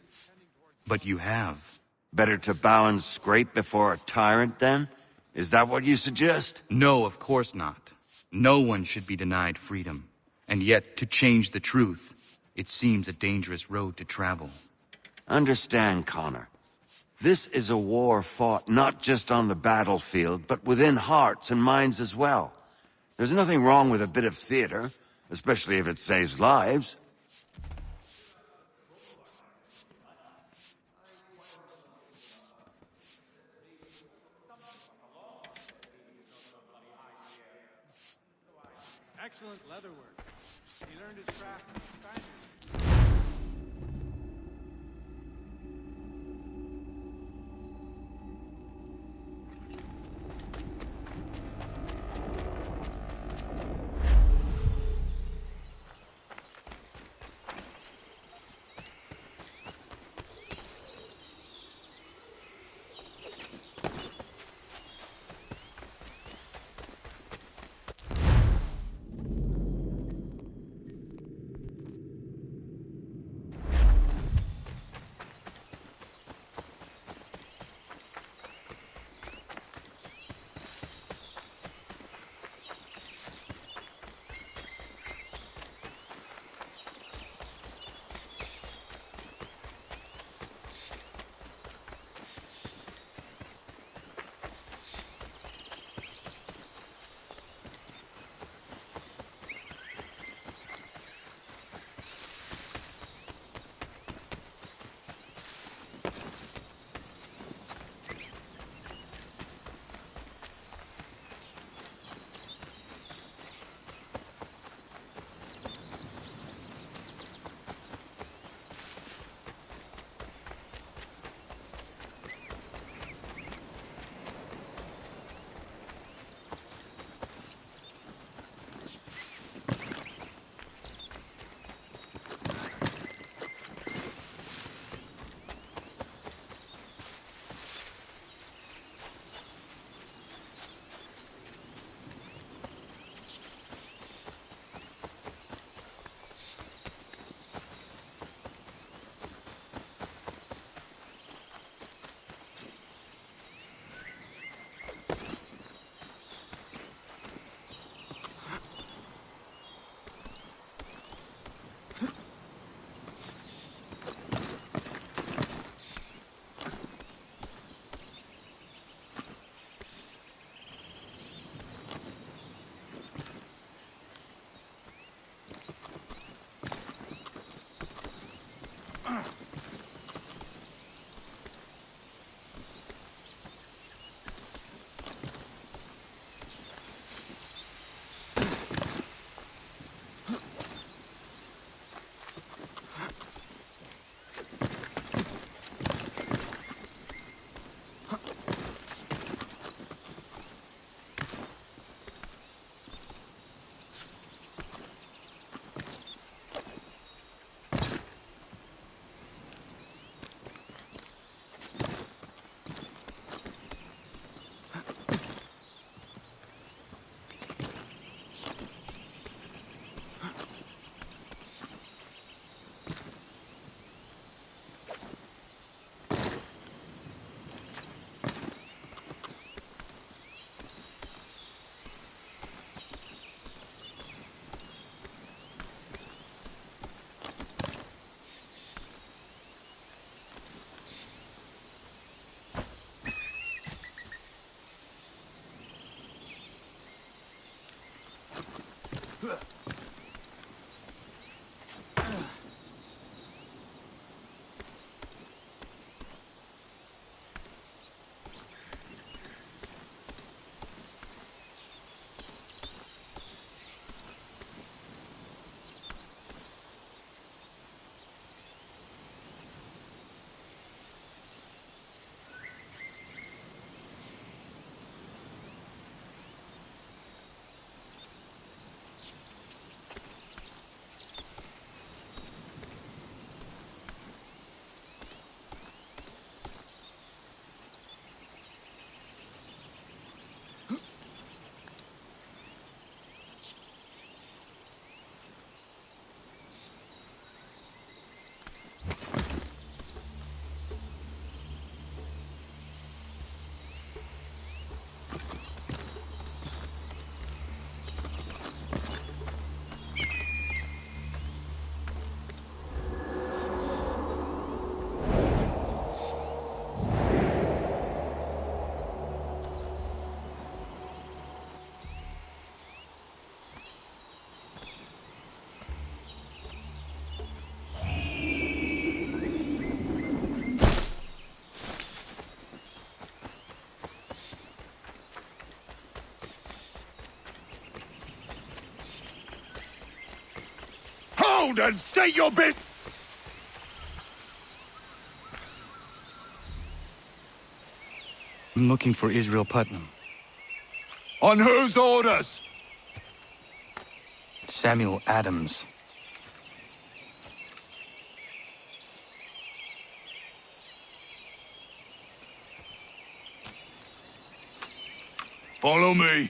But you have. Better to bow and scrape before a tyrant, then? Is that what you suggest? No, of course not. No one should be denied freedom. And yet, to change the truth, it seems a dangerous road to travel. Understand, Connor. This is a war fought not just on the battlefield, but within hearts and minds as well. There's nothing wrong with a bit of theater, especially if it saves lives. Excellent leatherwork. He learned his craft from the Spaniards. down and state your bit! I'm looking for Israel Putnam. On whose orders? Samuel Adams. Follow me.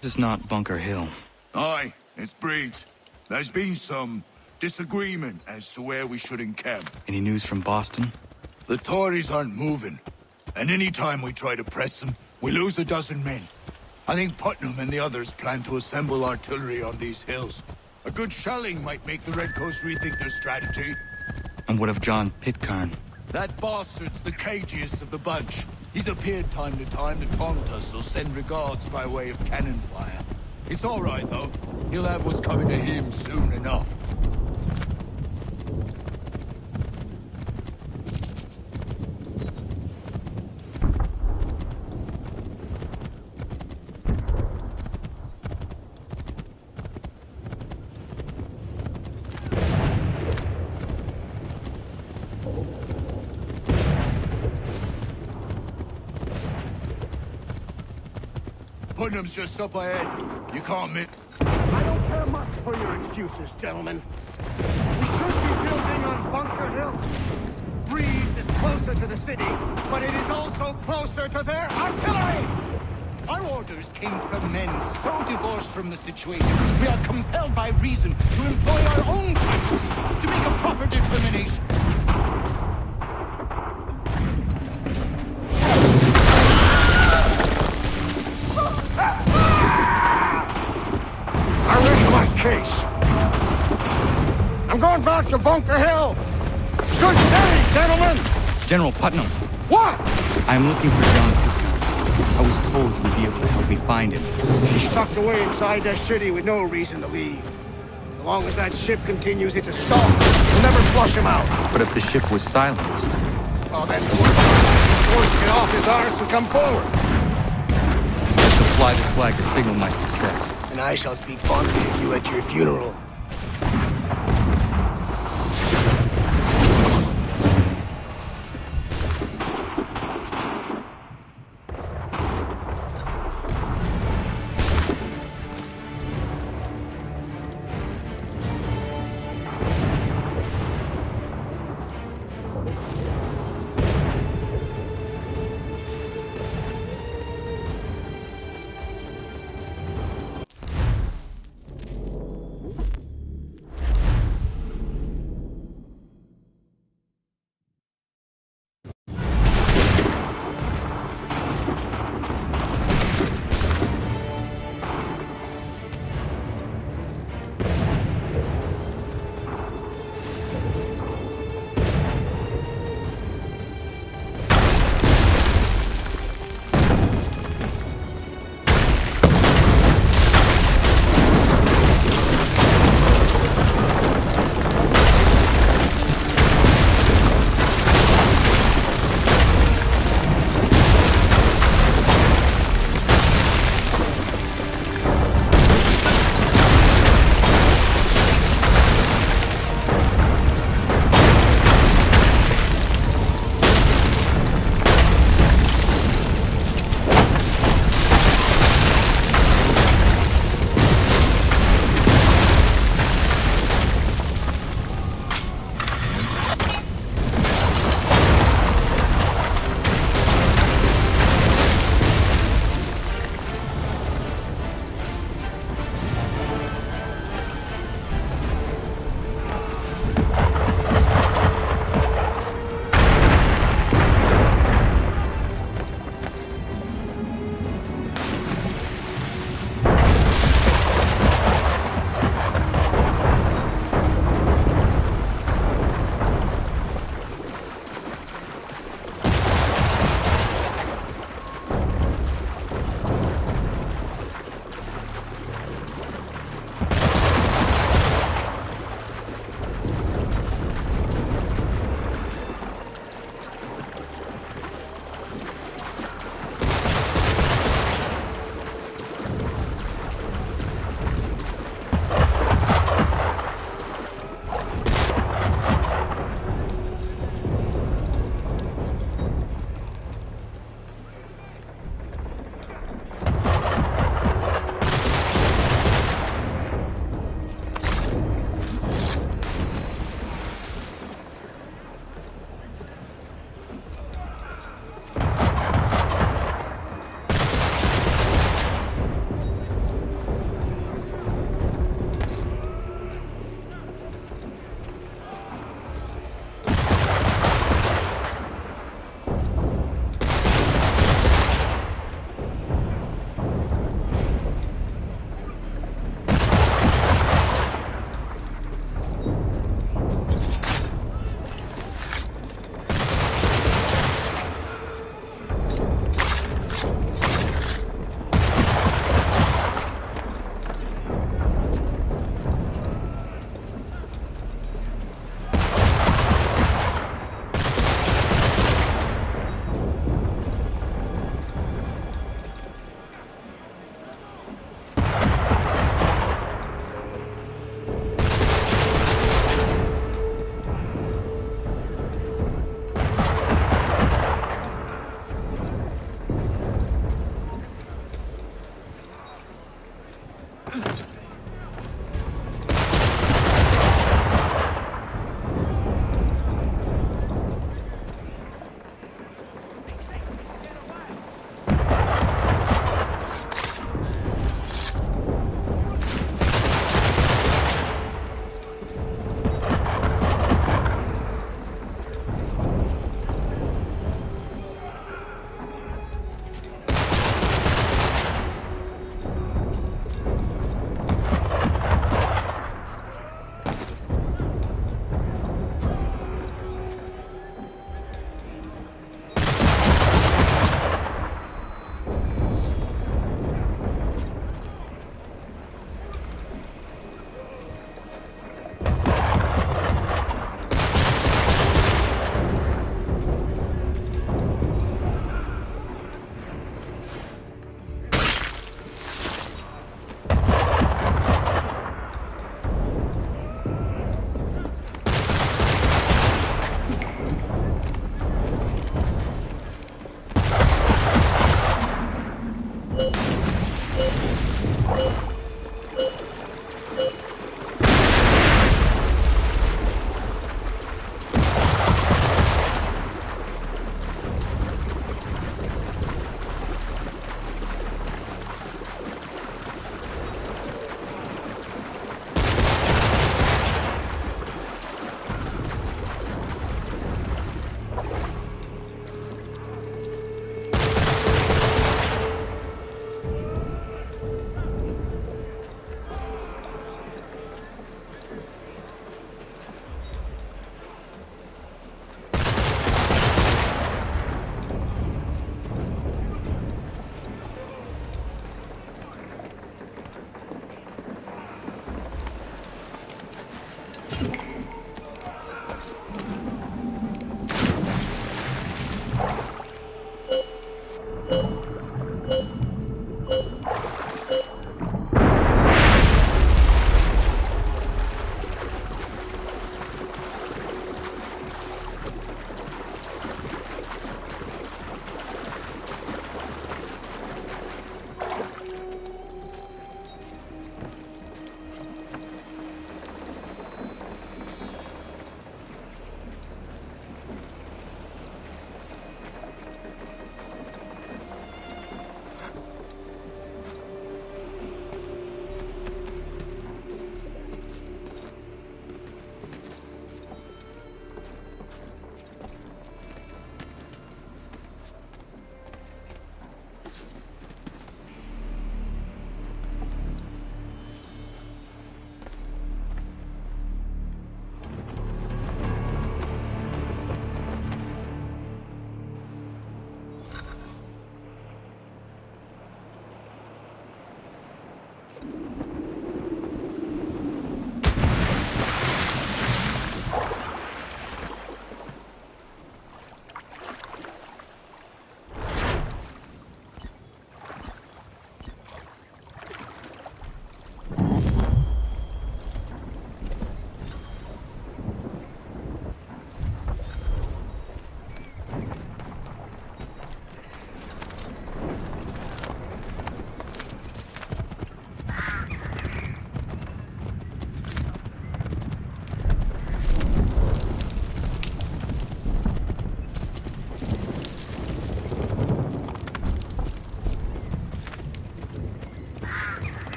This is not Bunker Hill. Aye, it's Breeds. There's been some disagreement as to where we should encamp. Any news from Boston? The Tories aren't moving, and any time we try to press them, we lose a dozen men. I think Putnam and the others plan to assemble artillery on these hills. A good shelling might make the Redcoats rethink their strategy. And what of John Pitcairn? That bastard's the cagiest of the bunch. He's appeared time to time to taunt us or send regards by way of cannon fire. It's all right, though. He'll have what's coming to him soon enough. Putnam's just up ahead. You can't miss. I don't care much for your excuses, gentlemen. We should be building on Bunker Hill. Breeds is closer to the city, but it is also closer to their artillery! Our orders came from men so divorced from the situation, we are compelled by reason to employ our own faculties to make a proper determination. I rest my case. I'm going back to Bunker Hill. Good day, gentlemen! General Putnam. What? I'm looking for John Pitcairn. I was told you would be able to help me find him. He's tucked away inside that city with no reason to leave. As long as that ship continues its assault, we'll never flush him out. But if the ship was silenced... Oh, then forced to get off his arse and come forward. I shall fly this flag to signal my success. And I shall speak fondly of you at your funeral.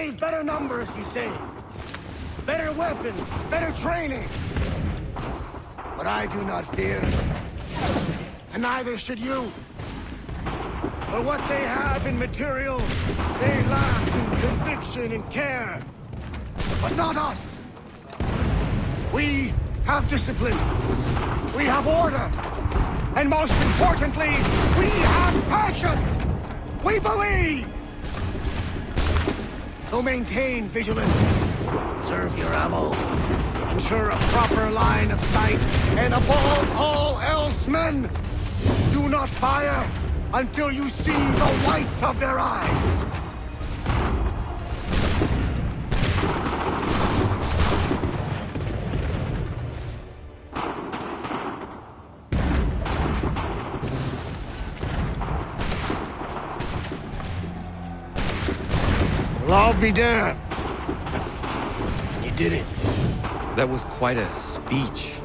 They've better numbers, you say. Better weapons, better training. But I do not fear. And neither should you. For what they have in material, they lack in conviction and care. But not us. We have discipline. We have order. And most importantly, we have passion. We believe. So maintain vigilance. Conserve your ammo. Ensure a proper line of sight. And above all else, men, do not fire until you see the whites of their eyes. Well, I'll be damned. You did it. That was quite a speech.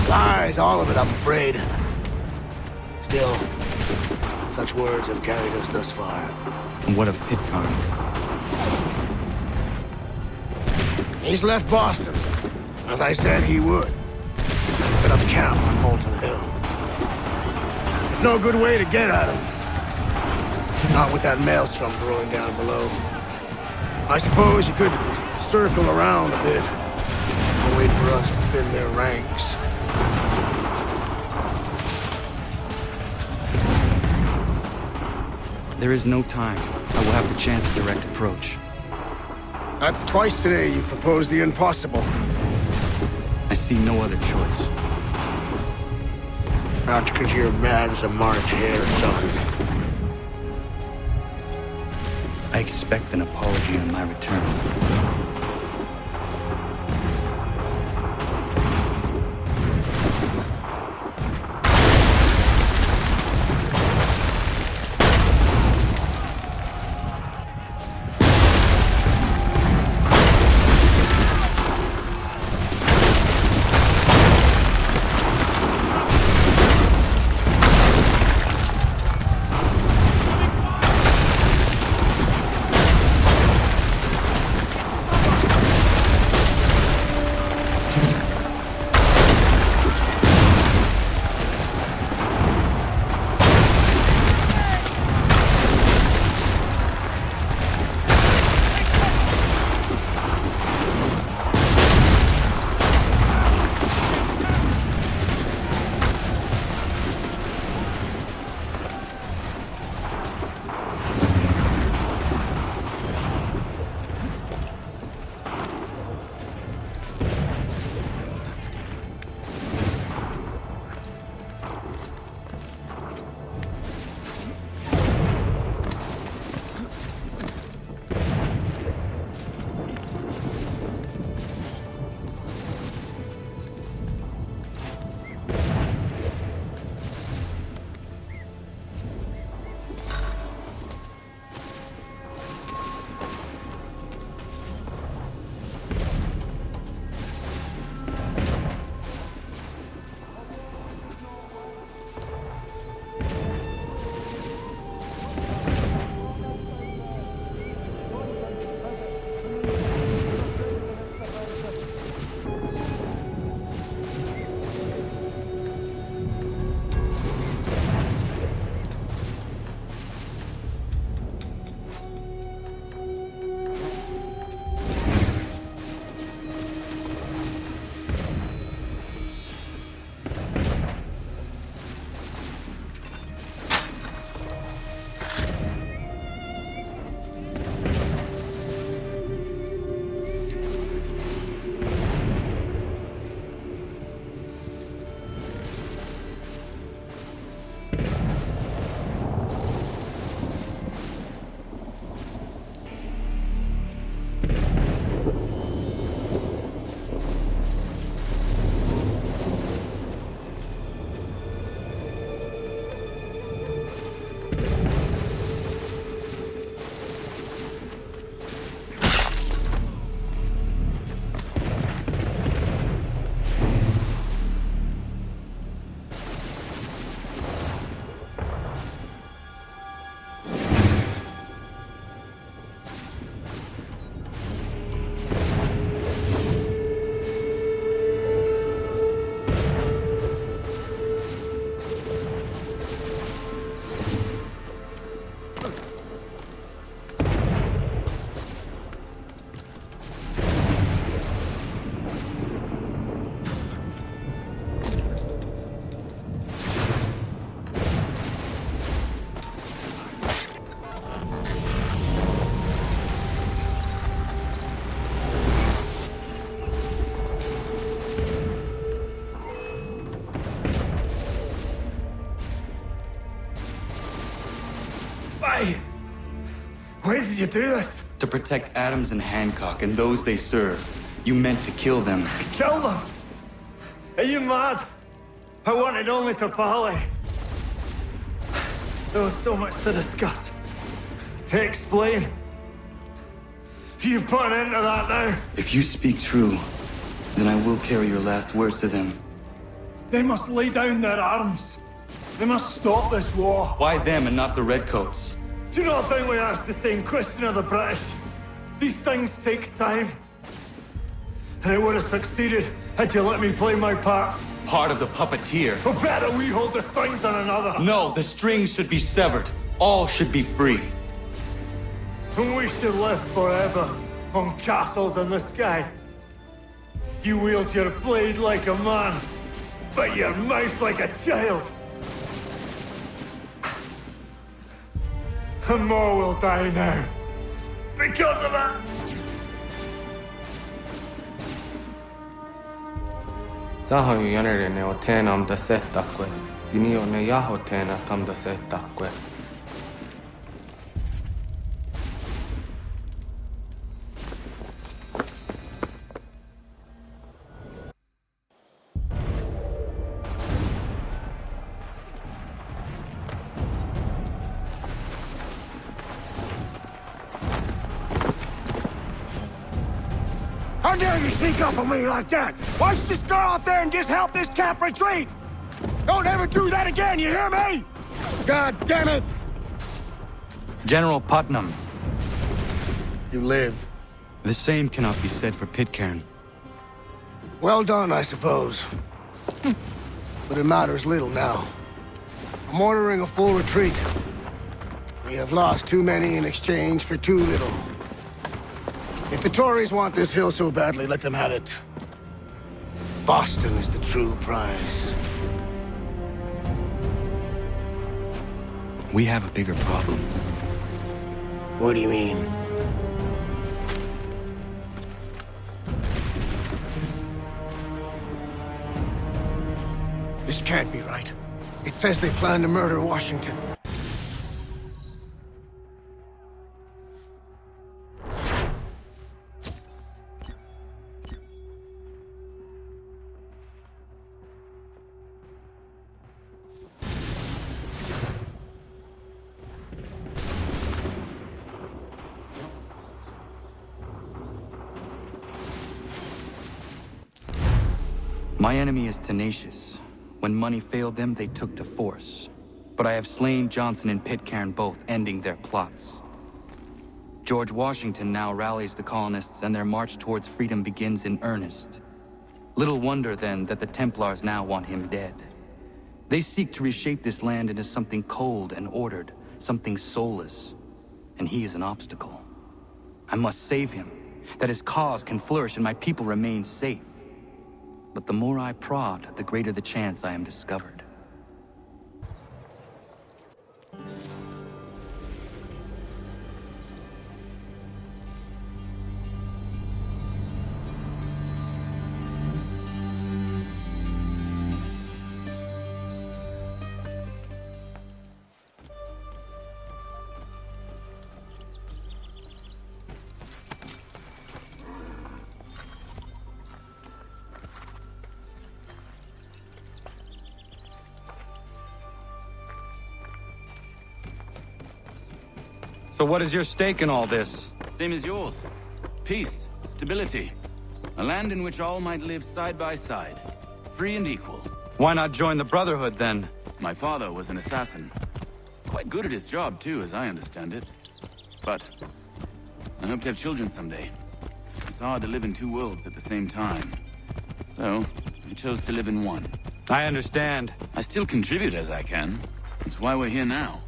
Lies, all of it, I'm afraid. Still, such words have carried us thus far. And what of Pitcairn? He's left Boston, as I said he would, and set up camp on Molten Hill. There's no good way to get at him. Not with that maelstrom brewing down below. I suppose you could circle around a bit and wait for us to thin their ranks. There is no time. I will have to chance a direct approach. That's twice today you've proposed the impossible. I see no other choice. Not because you're mad as a March hare, son. I expect an apology on my return. you do this? To protect Adams and Hancock and those they serve. You meant to kill them. Kill them? Are you mad? I wanted only to parley. There was so much to discuss. To explain. You put an end to that now. If you speak true, then I will carry your last words to them. They must lay down their arms. They must stop this war. Why them and not the Redcoats? Do you not think we asked the same question of the British? These things take time. And I would have succeeded had you let me play my part. Part of the puppeteer. Or better, we hold the strings on another. No, the strings should be severed. All should be free. And we should live forever on castles in the sky. You wield your blade like a man, but your mouth like a child. And more will die now. Because of it. Sahoju jänerene o teena am da settakwe. Dini o ne jaho teena tam da settakwe. How dare you sneak up on me like that? Why don't you just go out there and just help this camp retreat? Don't ever do that again, you hear me? God damn it! General Putnam. You live. The same cannot be said for Pitcairn. Well done, I suppose. But it matters little now. I'm ordering a full retreat. We have lost too many in exchange for too little. If the Tories want this hill so badly, let them have it. Boston is the true prize. We have a bigger problem. What do you mean? This can't be right. It says they plan to murder Washington. My enemy is tenacious. When money failed them, they took to force. But I have slain Johnson and Pitcairn both, ending their plots. George Washington now rallies the colonists and their march towards freedom begins in earnest. Little wonder, then, that the Templars now want him dead. They seek to reshape this land into something cold and ordered, something soulless. And he is an obstacle. I must save him, that his cause can flourish and my people remain safe. But the more I prod, the greater the chance I am discovered. So what is your stake in all this? Same as yours. Peace, stability. A land in which all might live side by side. Free and equal. Why not join the Brotherhood, then? My father was an assassin. Quite good at his job, too, as I understand it. But I hope to have children someday. It's hard to live in two worlds at the same time. So, I chose to live in one. I understand. I still contribute as I can. That's why we're here now.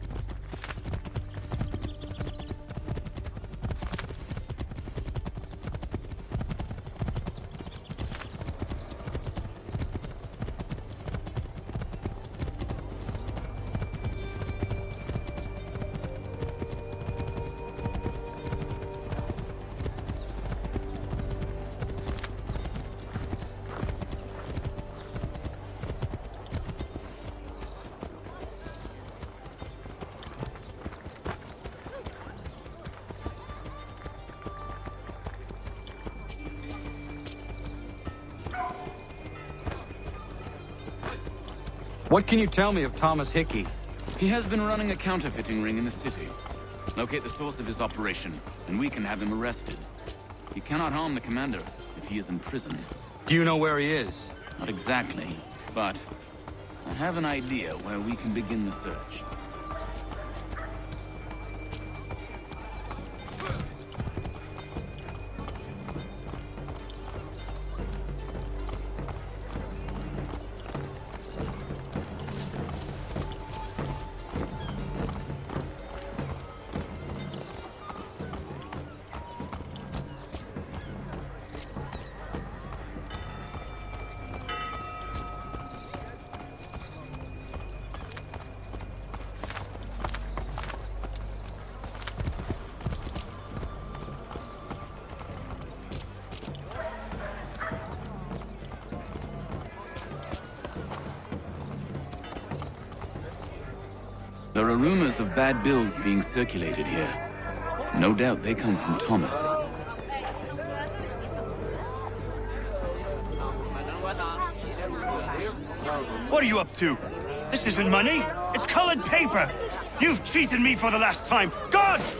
What can you tell me of Thomas Hickey? He has been running a counterfeiting ring in the city. Locate the source of his operation, and we can have him arrested. He cannot harm the commander if he is in prison. Do you know where he is? Not exactly, but I have an idea where we can begin the search. There are rumors of bad bills being circulated here. No doubt they come from Thomas. What are you up to? This isn't money. It's colored paper. You've cheated me for the last time. Gods!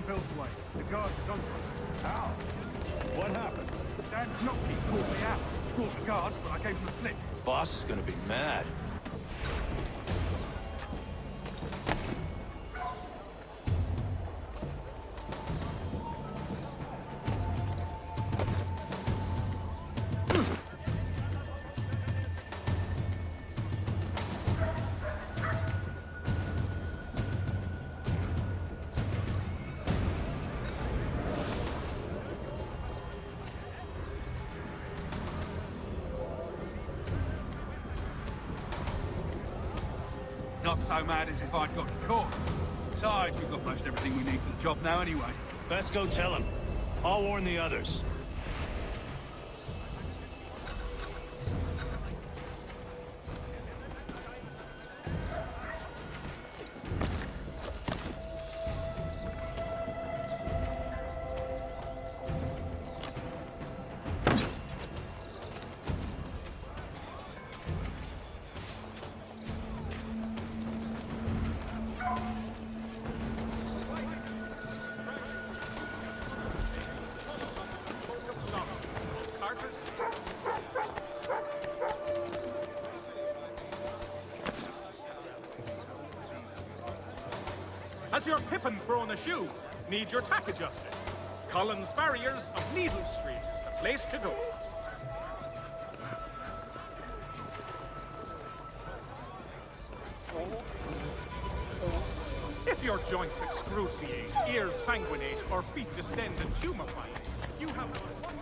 Bills away. The guards are gone. How? What happened? Dan Knockey called me out. Called the guards, but I gave him a slip. Boss is gonna be mad. Not so mad as if I'd got caught. Besides, we've got most everything we need for the job now anyway. Best go tell him. I'll warn the others. Has your pippin thrown a shoe? Need your tack adjusted? Collins Farriers of Needle Street is the place to go. your joints excruciate, ears sanguinate, or feet distend and tumefy, you have but one...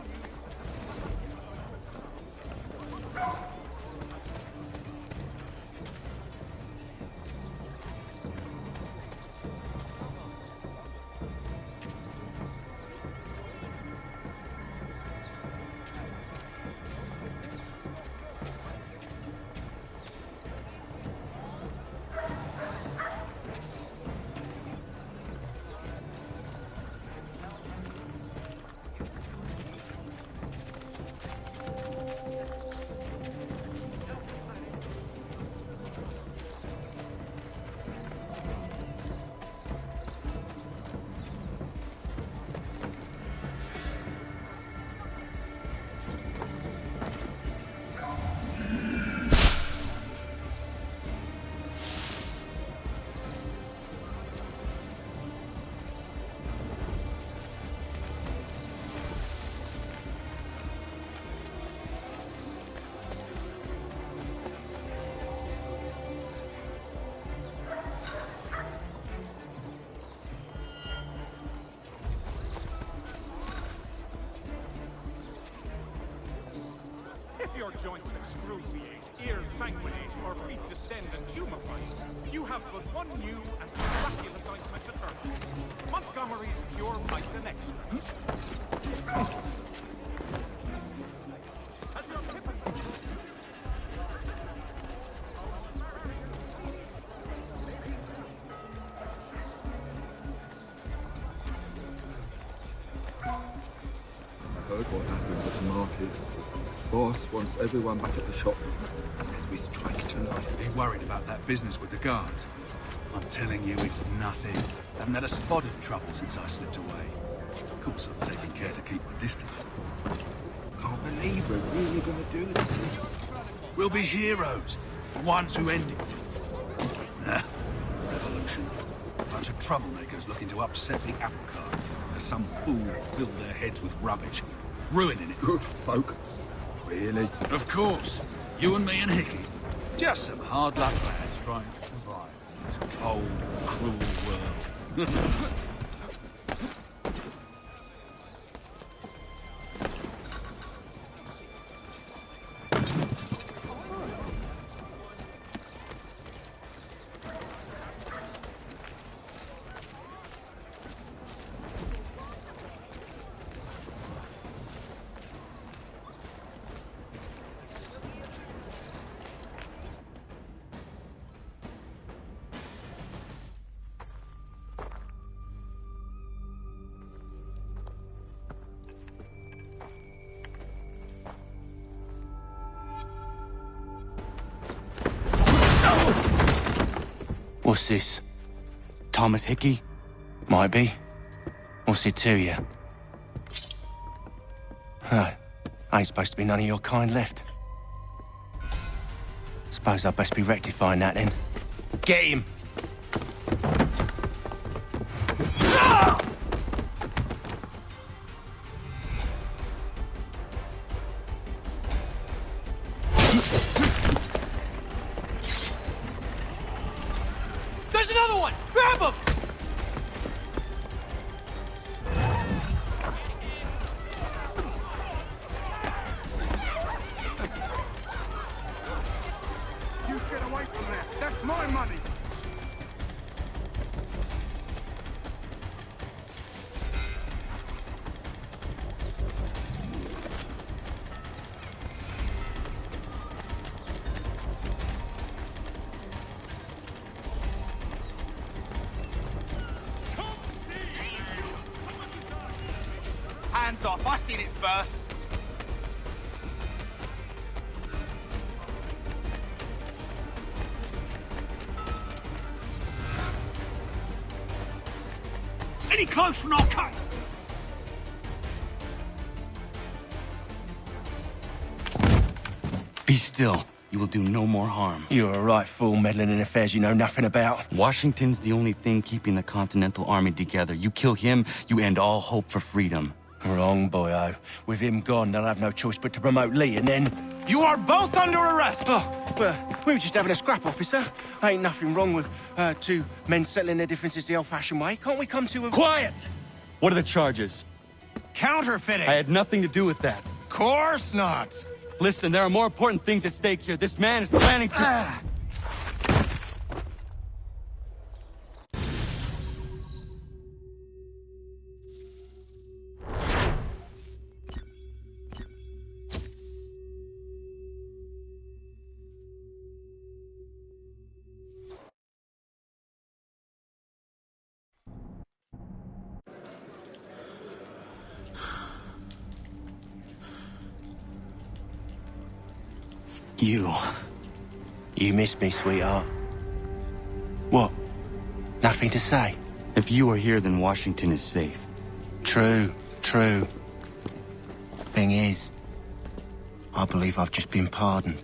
If your joints excruciate, ears sanguinate, or feet distend and tumefy, you have but one new and miraculous ointment to turn to. Montgomery's Pure Vitamin Extra. Has your pip- I heard what happened at the market. Boss wants everyone back at the shop. Says we strike tonight. Be worried about that business with the guards. I'm telling you, it's nothing. Haven't had a spot of trouble since I slipped away. Of course, I'm taking care to keep my distance. Can't believe we're really gonna do this. We'll be heroes. The ones who end it. Revolution. Bunch of troublemakers looking to upset the apple cart. As some fool filled their heads with rubbish. Ruining it. Good folk. Really? Of course. You and me and Hickey. Just some hard luck lads trying to survive in this cold, cruel world. What's this? Thomas Hickey? Might be. What's it to you? Ain't supposed to be none of your kind left. Suppose I'd best be rectifying that then. Get him! There's another one! Grab him! You get away from there. That's my money. Hands off, I seen it first. Any closer and I'll cut! Be still. You will do no more harm. You're a right fool meddling in affairs you know nothing about. Washington's the only thing keeping the Continental Army together. You kill him, you end all hope for freedom. Wrong, boyo. With him gone, they'll have no choice but to promote Lee, and then... You are both under arrest! Oh, but we were just having a scrap, officer. Ain't nothing wrong with two men settling their differences the old-fashioned way. Can't we come to a... Quiet! What are the charges? Counterfeiting! I had nothing to do with that. Course not! Listen, there are more important things at stake here. This man is planning to... You missed me, sweetheart. What? Nothing to say? If you are here, then Washington is safe. True. Thing is, I believe I've just been pardoned.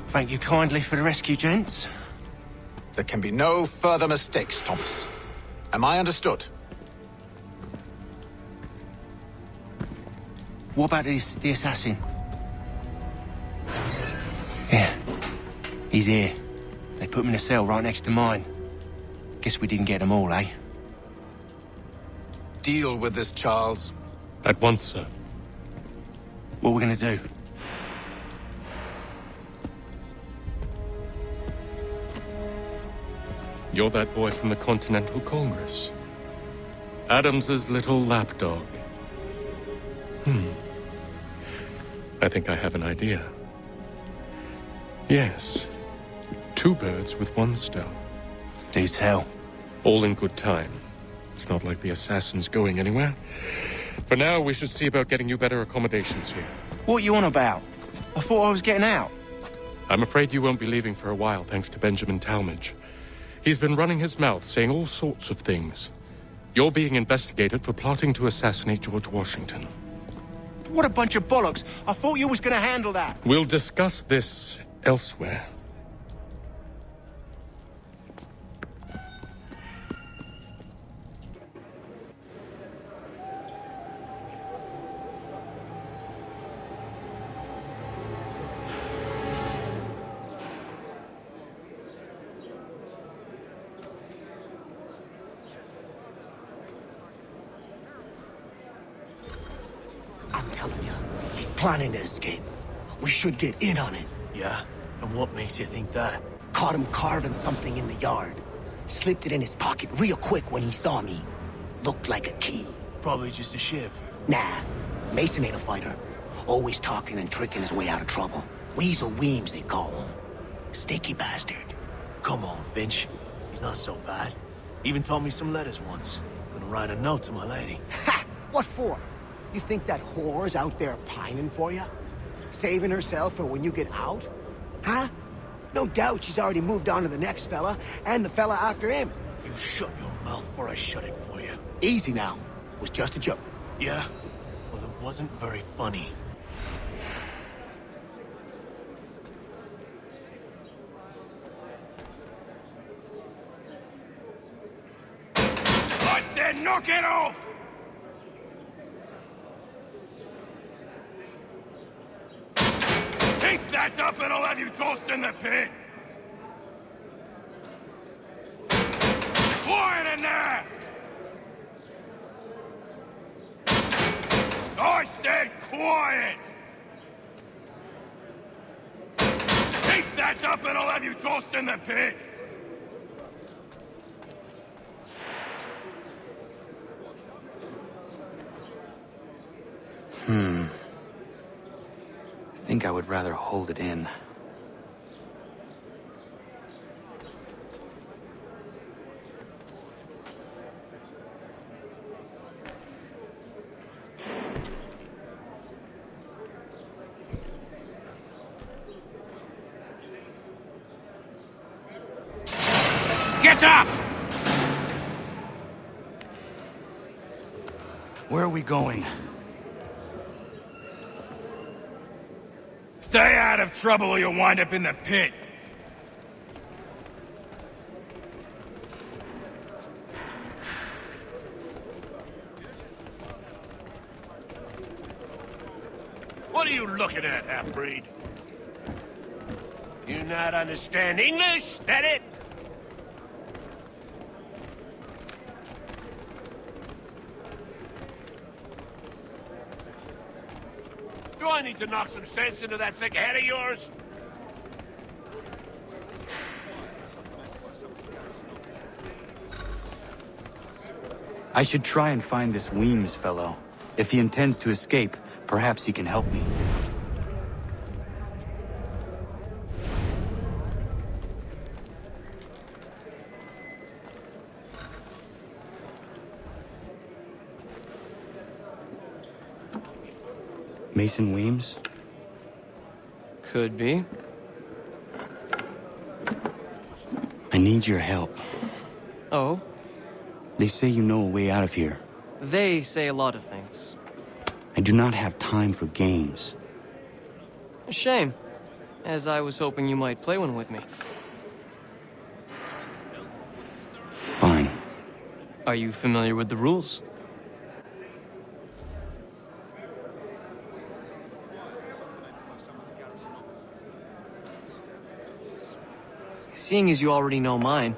Thank you kindly for the rescue, gents. There can be no further mistakes, Thomas. Am I understood? What about the assassin? Yeah, he's here. They put him in a cell right next to mine. Guess we didn't get them all, eh? Deal with this, Charles. At once, sir. What are we gonna do? You're that boy from the Continental Congress. Adams's little lapdog. I think I have an idea. Yes. 2 birds with 1 stone. Do tell. All in good time. It's not like the assassin's going anywhere. For now, we should see about getting you better accommodations here. What are you on about? I thought I was getting out. I'm afraid you won't be leaving for a while, thanks to Benjamin Talmadge. He's been running his mouth, saying all sorts of things. You're being investigated for plotting to assassinate George Washington. What a bunch of bollocks. I thought you was gonna handle that. We'll discuss this elsewhere. I'm telling you, he's planning to escape. We should get in on it. Yeah? And what makes you think that? Caught him carving something in the yard. Slipped it in his pocket real quick when he saw me. Looked like a key. Probably just a shiv. Nah, Mason ain't a fighter. Always talking and tricking his way out of trouble. Weasel Weems, they call him. Sticky bastard. Come on, Finch. He's not so bad. Even taught me some letters once. Gonna write a note to my lady. Ha! What for? You think that whore's out there pining for you? Saving herself for when you get out? Huh? No doubt she's already moved on to the next fella, and the fella after him. You shut your mouth before I shut it for you. Easy now. Was just a joke. Yeah? Well, it wasn't very funny. I said knock it off! Take that up and I'll have you tossed in the pit! Quiet in there! I said quiet! Take that up and I'll have you tossed in the pit! I think I would rather hold it in. Get up! Where are we going? Stay out of trouble or you'll wind up in the pit. What are you looking at, half-breed? You not understand English? That it? Do I need to knock some sense into that thick head of yours? I should try and find this Weems fellow. If he intends to escape, perhaps he can help me. Mason Weems? Could be. I need your help. Oh? They say you know a way out of here. They say a lot of things. I do not have time for games. A shame, as I was hoping you might play one with me. Fine. Are you familiar with the rules? Seeing as you already know mine,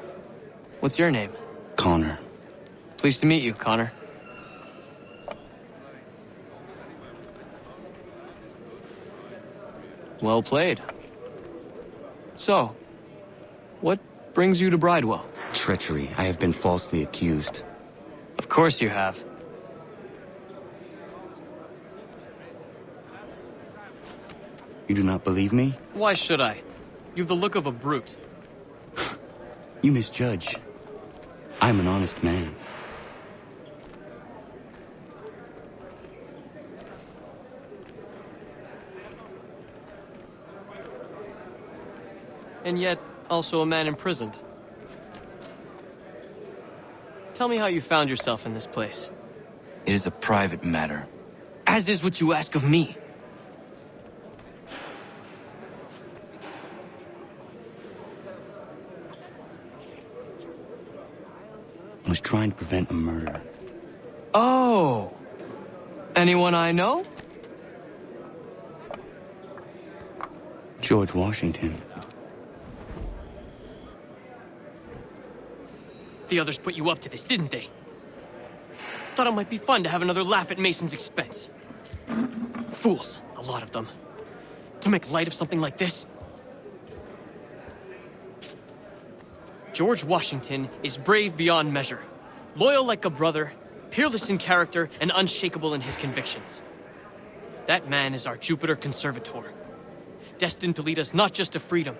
what's your name? Connor. Pleased to meet you, Connor. Well played. So, what brings you to Bridewell? Treachery. I have been falsely accused. Of course you have. You do not believe me? Why should I? You've the look of a brute. You misjudge. I'm an honest man. And yet, also a man imprisoned. Tell me how you found yourself in this place. It is a private matter. As is what you ask of me. I was trying to prevent a murder. Oh! Anyone I know? George Washington. The others put you up to this, didn't they? Thought it might be fun to have another laugh at Mason's expense. Fools, a lot of them. To make light of something like this. George Washington is brave beyond measure, loyal like a brother, peerless in character, and unshakable in his convictions. That man is our Jupiter Conservator, destined to lead us not just to freedom,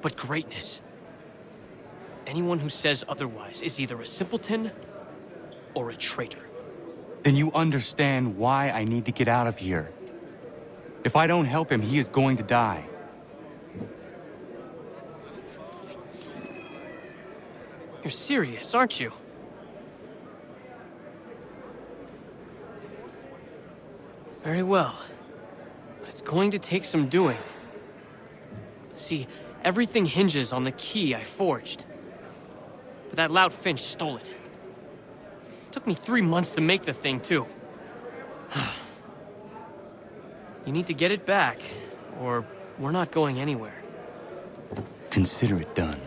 but greatness. Anyone who says otherwise is either a simpleton or a traitor. Then you understand why I need to get out of here. If I don't help him, he is going to die. You're serious, aren't you? Very well. But it's going to take some doing. See, everything hinges on the key I forged. But that lout Finch stole it. Took me 3 months to make the thing, too. You need to get it back, or we're not going anywhere. Consider it done.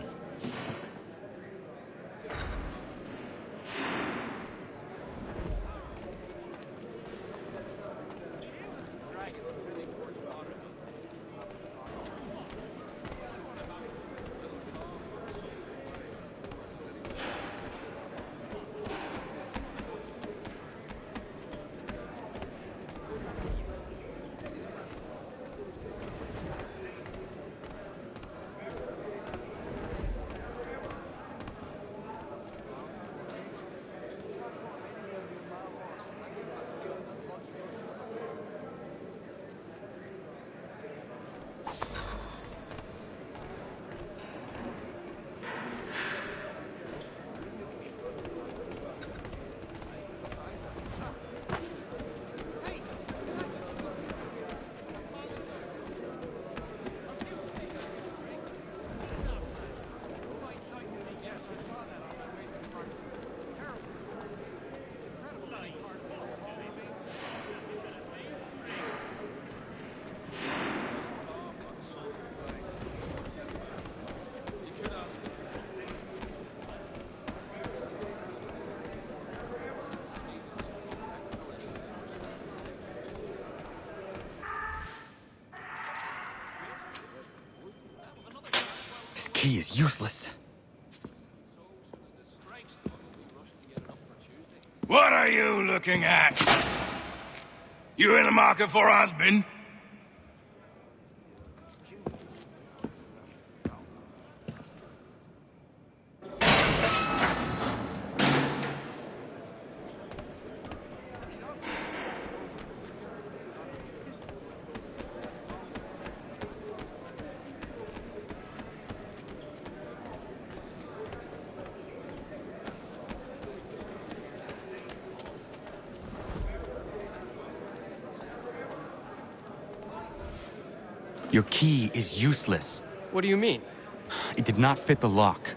key is useless. What are you looking at? You in the market for a husband? Your key is useless. What do you mean? It did not fit the lock.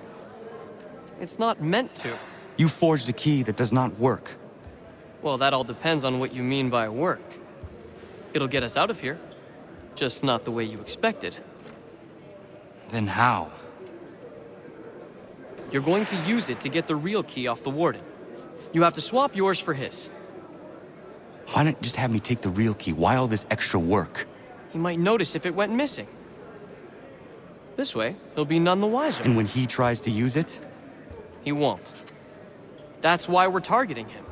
It's not meant to. You forged a key that does not work. Well, that all depends on what you mean by work. It'll get us out of here. Just not the way you expected. Then how? You're going to use it to get the real key off the warden. You have to swap yours for his. Why not just have me take the real key? Why all this extra work? He might notice if it went missing. This way, he'll be none the wiser. And when he tries to use it? He won't. That's why we're targeting him.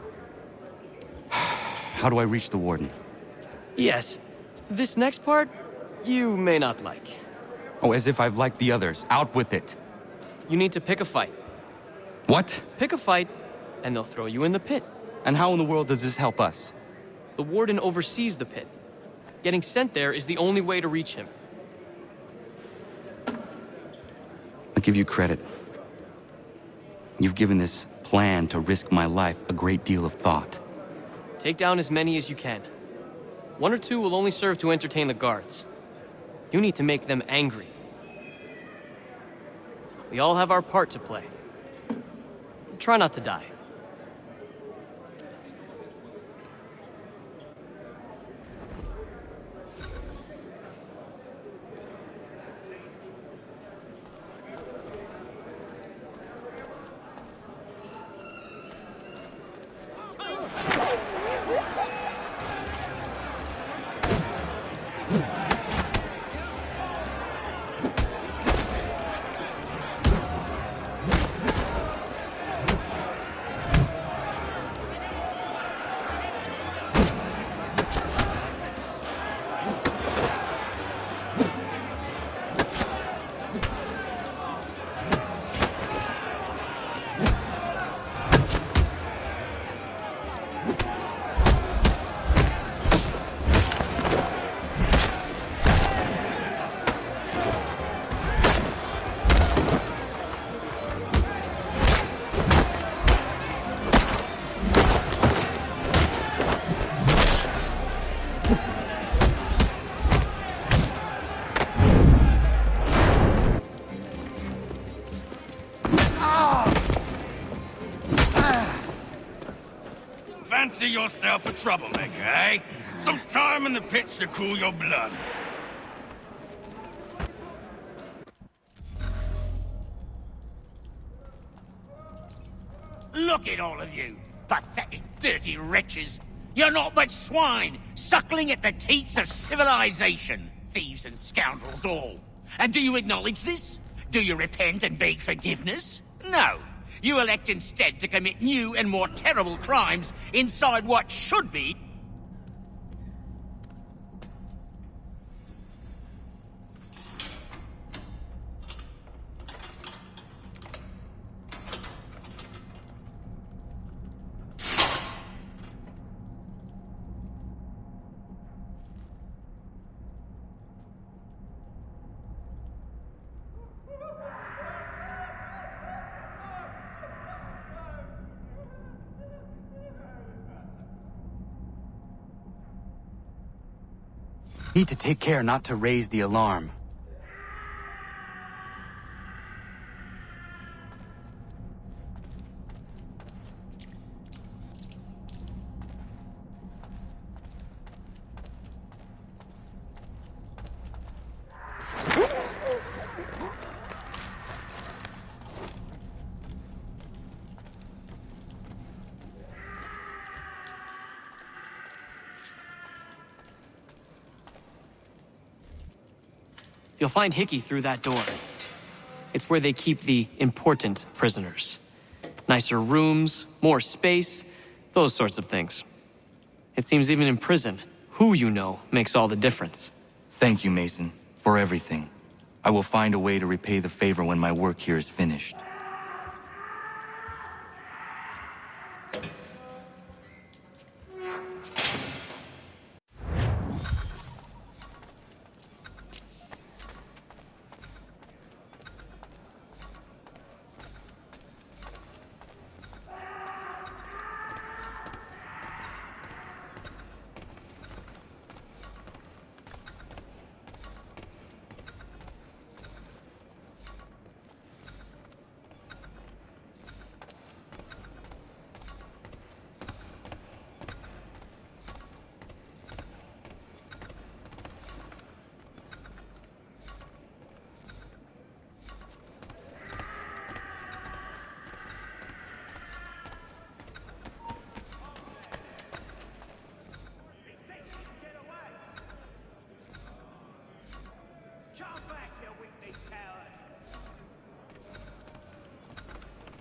How do I reach the warden? Yes. This next part, you may not like. Oh, as if I've liked the others. Out with it. You need to pick a fight. What? Pick a fight, and they'll throw you in the pit. And how in the world does this help us? The warden oversees the pit. Getting sent there is the only way to reach him. I'll give you credit. You've given this plan to risk my life a great deal of thought. Take down as many as you can. 1 or 2 will only serve to entertain the guards. You need to make them angry. We all have our part to play. Try not to die. Fancy yourself a troublemaker, eh? Some time in the pits to cool your blood. Look at all of you, pathetic, dirty wretches. You're not but swine, suckling at the teats of civilization. Thieves and scoundrels all. And do you acknowledge this? Do you repent and beg forgiveness? No. You elect instead to commit new and more terrible crimes inside what should be... Need to take care not to raise the alarm. You'll find Hickey through that door. it's where they keep the important prisoners. Nicer rooms, more space, those sorts of things. It seems even in prison, who you know makes all the difference. Thank you, Mason, for everything. I will find a way to repay the favor when my work here is finished.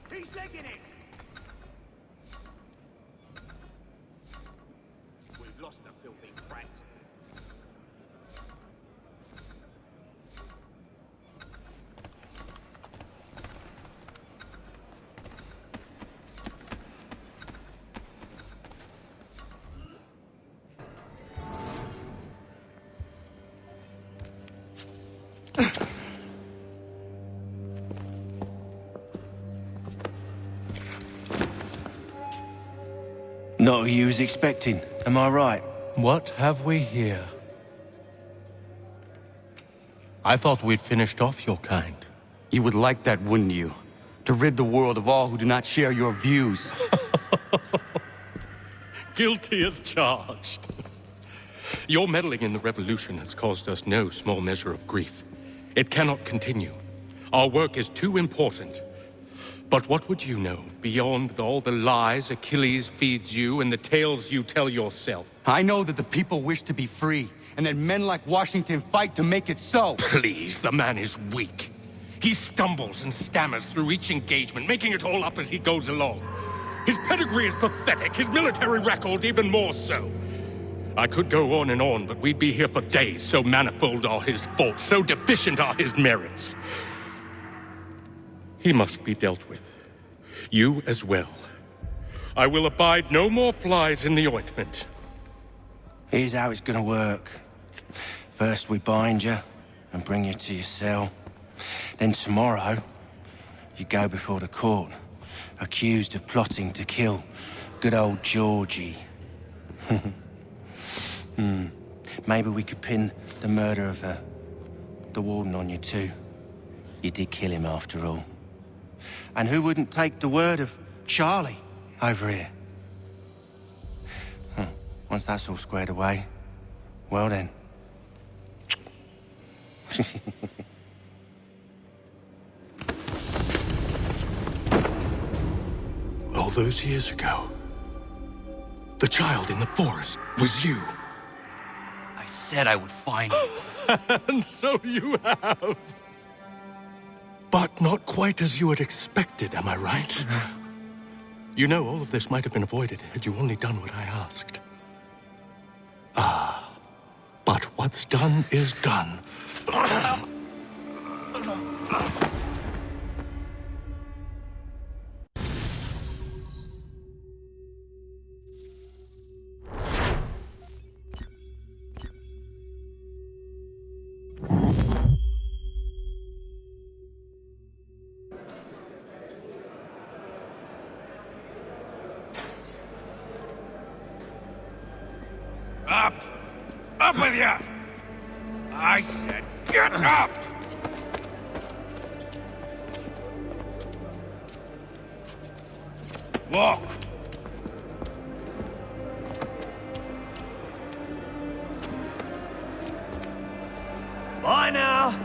He's taking it! We've lost the filthy brat. Not who you was expecting, am I right? What have we here? I thought we'd finished off your kind. You would like that, wouldn't you? To rid the world of all who do not share your views. Guilty as charged. Your meddling in the revolution has caused us no small measure of grief. It cannot continue. Our work is too important. But what would you know beyond all the lies Achilles feeds you and the tales you tell yourself? I know that the people wish to be free, and that men like Washington fight to make it so. Please, the man is weak. He stumbles and stammers through each engagement, making it all up as he goes along. His pedigree is pathetic, his military record even more so. I could go on, but we'd be here for days, so manifold are his faults, so deficient are his merits. He must be dealt with. You as well. I will abide no more flies in the ointment. Here's how it's gonna work. First we bind you and bring you to your cell. Then tomorrow, you go before the court, accused of plotting to kill good old Georgie. Maybe we could pin the murder of the warden on you too. You did kill him after all. And who wouldn't take the word of Charlie over here? Once that's all squared away, well then. All those years ago, the child in the forest was you. I said I would find you. And so you have. But not quite as you had expected, am I right? You know, all of this might have been avoided had you only done what I asked. Ah, but what's done is done. Up! Up with you! I said get up! Walk! Bye now!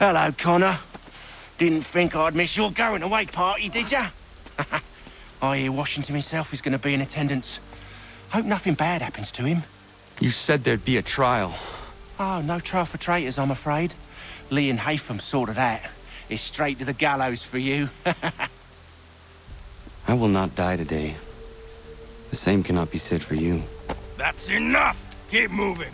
Hello, Connor. Didn't think I'd miss your going-away party, did ya? I hear Washington himself is going to be in attendance. Hope nothing bad happens to him. You said there'd be a trial. Oh, no trial for traitors, I'm afraid. Lee and Haytham sorted that. It's straight to the gallows for you. I will not die today. The same cannot be said for you. That's enough! Keep moving!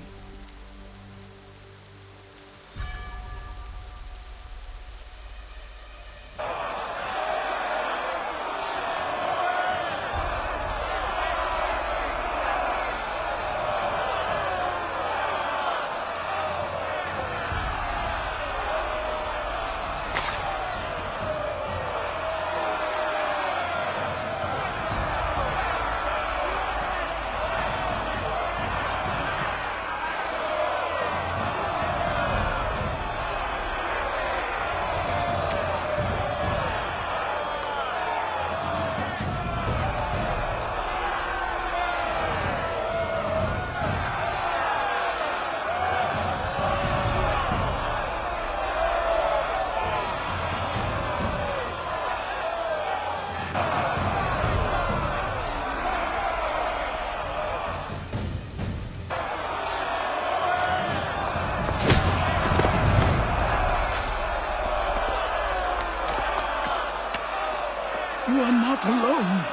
You are not alone.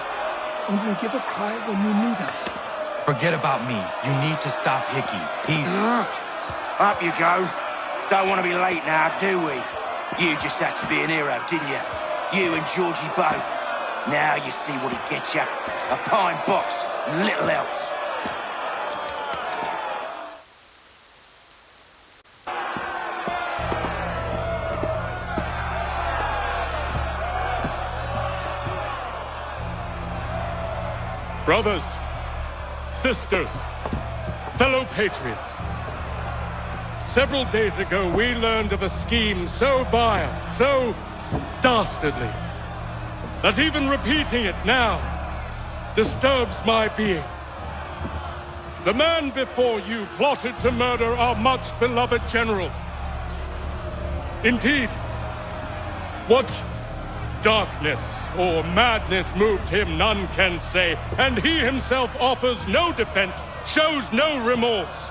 Only give a cry when you need us. Forget about me. You need to stop Hickey. He's... Up you go. Don't want to be late now, do we? You just had to be an hero, didn't you? You and Georgie both. Now you see what he gets you. A pine box, little else. Brothers, sisters, fellow patriots. Several days ago, we learned of a scheme so vile, so dastardly, that even repeating it now disturbs my being. The man before you plotted to murder our much-beloved general. Indeed, what darkness or madness moved him, none can say, and he himself offers no defense, shows no remorse.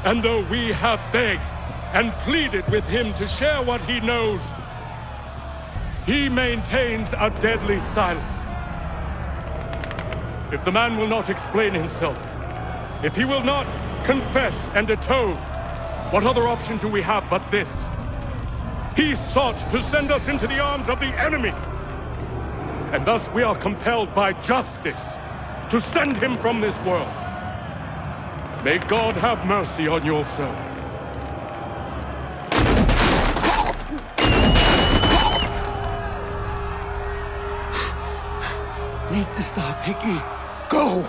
And though we have begged and pleaded with him to share what he knows, he maintains a deadly silence. If the man will not explain himself, if he will not confess and atone, what other option do we have but this? He sought to send us into the arms of the enemy. And thus we are compelled by justice to send him from this world. May God have mercy on your soul. Need to stop, Hickey. Go!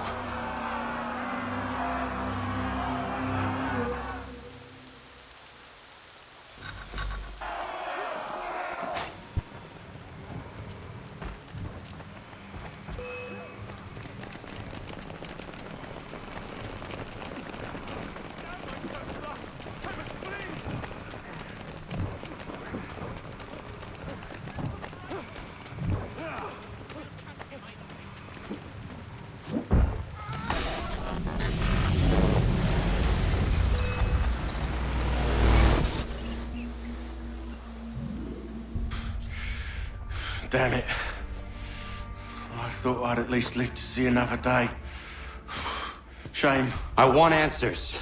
Damn it. I thought I'd at least live to see another day. Shame. I want answers.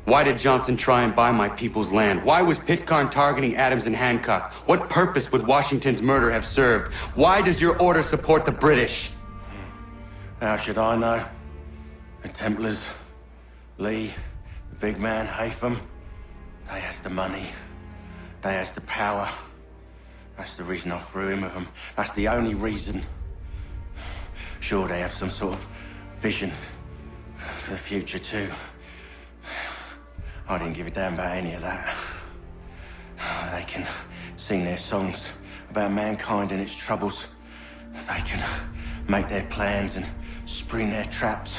Why did Johnson try and buy my people's land? Why was Pitcairn targeting Adams and Hancock? What purpose would Washington's murder have served? Why does your order support the British? How should I know? The Templars, Lee, the big man, Haytham, they has the money. They has the power. That's the reason I threw in with them. That's the only reason. Sure, they have some sort of vision for the future too. I didn't give a damn about any of that. They can sing their songs about mankind and its troubles. They can make their plans and spring their traps.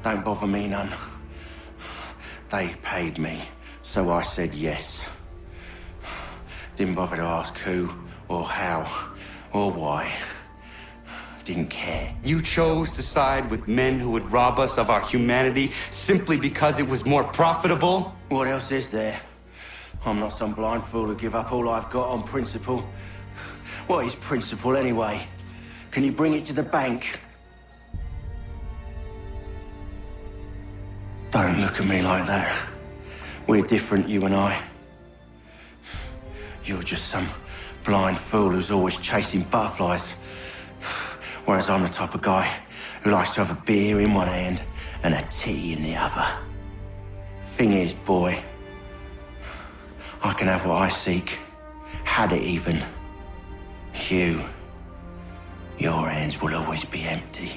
Don't bother me none. They paid me, so I said yes. Didn't bother to ask who, or how, or why. Didn't care. You chose to side with men who would rob us of our humanity simply because it was more profitable? What else is there? I'm not some blind fool who give up all I've got on principle. What is principle anyway? Can you bring it to the bank? Don't look at me like that. We're different, you and I. You're just some blind fool who's always chasing butterflies. Whereas I'm the type of guy who likes to have a beer in one hand and a tea in the other. Thing is, boy, I can have what I seek. Had it even. Your hands will always be empty.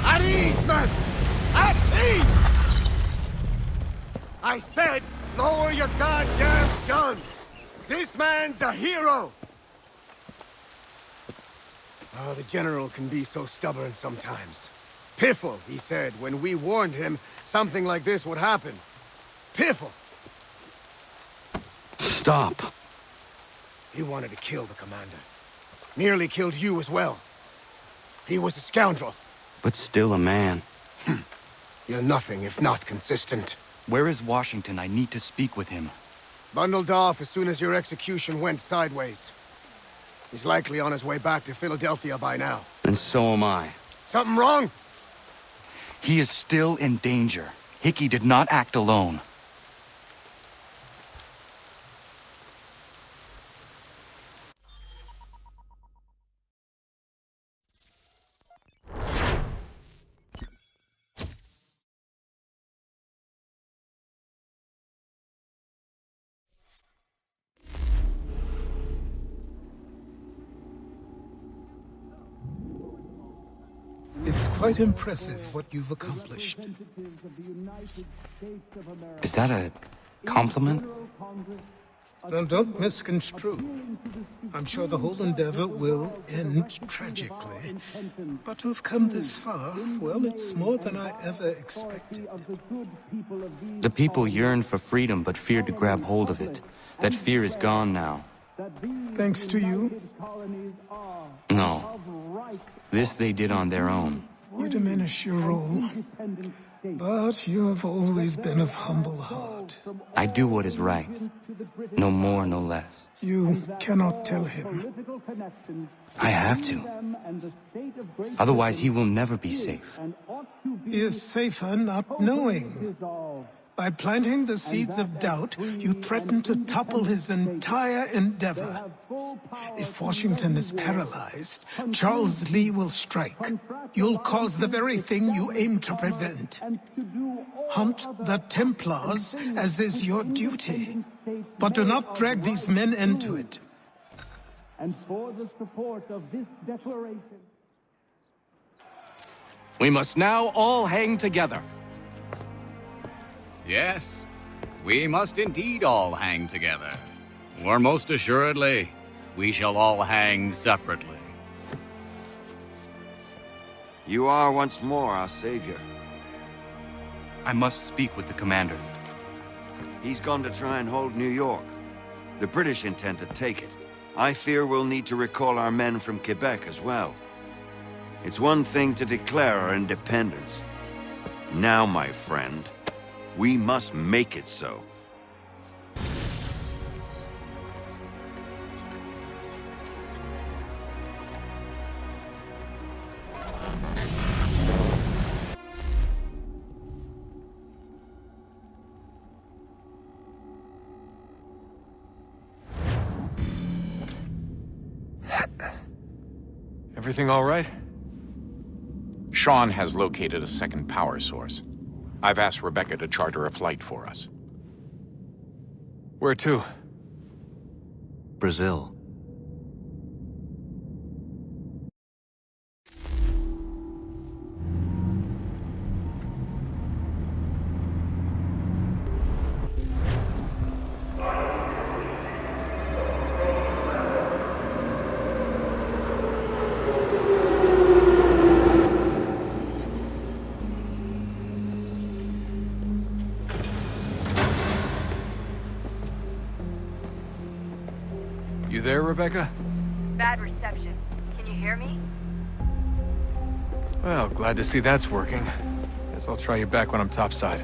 At ease, men! At ease! I said, lower your goddamn guns! This man's a hero! Oh, the General can be so stubborn sometimes. Piffle, he said, when we warned him something like this would happen. Piffle! Stop. He wanted to kill the commander. Nearly killed you as well. He was a scoundrel. But still a man. You're nothing if not consistent. Where is Washington? I need to speak with him. Bundled off as soon as your execution went sideways. He's likely on his way back to Philadelphia by now. And so am I. Something wrong? He is still in danger. Hickey did not act alone. It's quite impressive what you've accomplished. Is that a compliment? Now, don't misconstrue. I'm sure the whole endeavor will end tragically. But to have come this far, well, it's more than I ever expected. The people yearn for freedom but feared to grab hold of it. That fear is gone now. Thanks to you? No. This they did on their own. You diminish your role. But you have always been of humble heart. I do what is right. No more, no less. You cannot tell him. I have to. Otherwise, he will never be safe. He is safer not knowing. By planting the seeds of doubt, you threaten to topple his entire endeavor. If Washington is paralyzed, Charles Lee will strike. You'll cause the very thing you aim to prevent. Hunt the Templars, as is your duty. But do not drag these men into it. And for the support of this declaration... We must now all hang together. Yes, we must indeed all hang together. Or most assuredly, we shall all hang separately. You are once more our savior. I must speak with the commander. He's gone to try and hold New York. The British intend to take it. I fear we'll need to recall our men from Quebec as well. It's one thing to declare our independence. Now, my friend, we must make it so. Everything all right? Sean has located a second power source. I've asked Rebecca to charter a flight for us. Where to? Brazil. You there, Rebecca? Bad reception. Can you hear me? Well, glad to see that's working. Guess I'll try you back when I'm topside.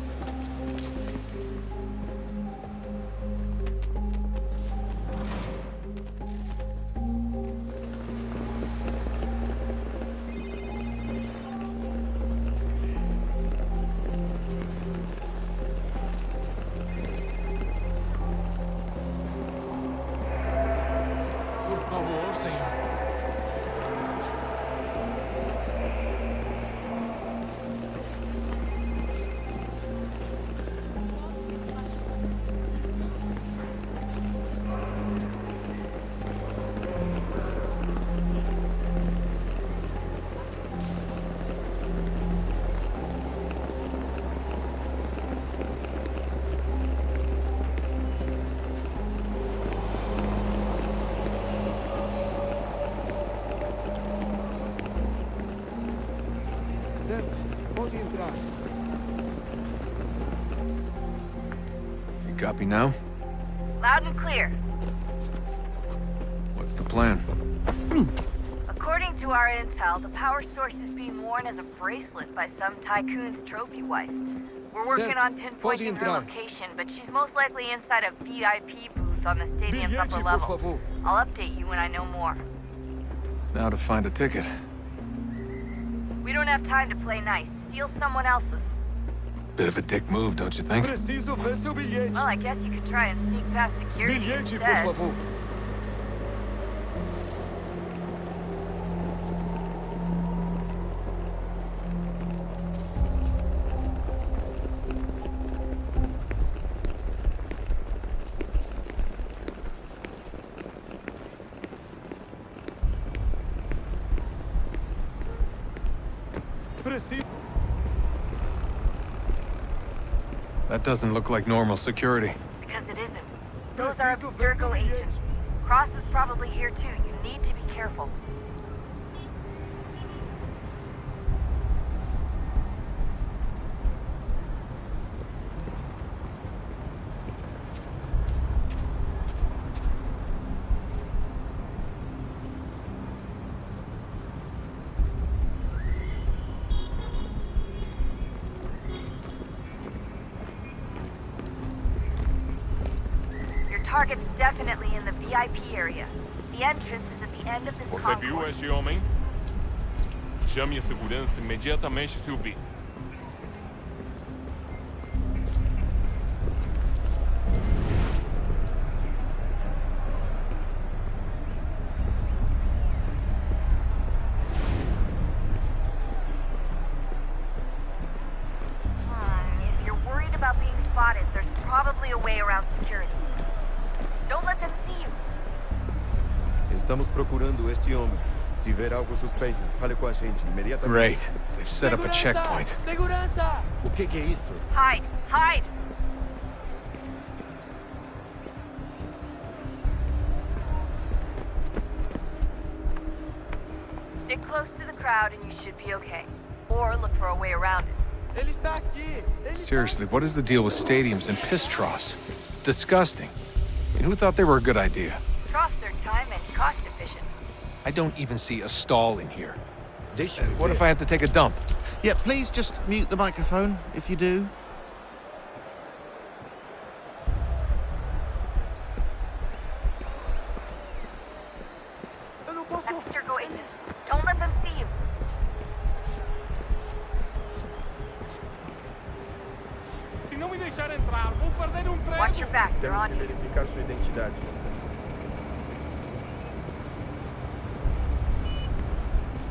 You copy now? Loud and clear. What's the plan? According to our intel, the power source is being worn as a bracelet by some tycoon's trophy wife. We're working on pinpointing her location, but she's most likely inside a VIP booth on the stadium's upper level. I'll update you when I know more. Now to find a ticket. We don't have time to play nice. Steal someone else's. Bit of a dick move, don't you think? Well, I guess you could try and sneak past security instead. That doesn't look like normal security. Because it isn't. Those are Abstergo agents. Cross is probably here too. You need to be careful. Target's definitely in the VIP area. The entrance is at the end of this Você viu concourse. esse homem? Chame a segurança imediatamente se o vir. If you're worried about being spotted, there's probably a way around security. Don't let them see you. Estamos procurando este homem. Se ver algo suspeito, fale com a gente imediatamente. Great. They've set up a checkpoint. Segurança! O que é isso? Hide! Hide! Stick close to the crowd and you should be okay. Or look for a way around it. Ele está aqui! Seriously, what is the deal with stadiums and piss troughs? It's disgusting. And who thought they were a good idea? Troughs are time and cost efficient. I don't even see a stall in here. What if I have to take a dump? Yeah, please just mute the microphone if you do. Abstergo agents. Don't let them see you. Se não me deixar entrar, vou perder trem. Watch your back, they're on Temos que you. verificar sua identidade.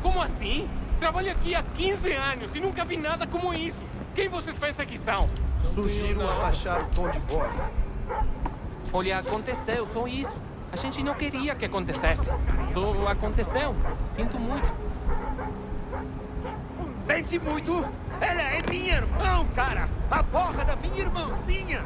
Como assim? Trabalho aqui há 15 anos e nunca vi nada como isso. Quem vocês pensam que são? Sugiro abaixar o tom de voz. Olha, aconteceu, só isso. A gente não queria que acontecesse. Só aconteceu. Sinto muito. Sente muito? Ela é minha irmã, cara! A porra da minha irmãzinha!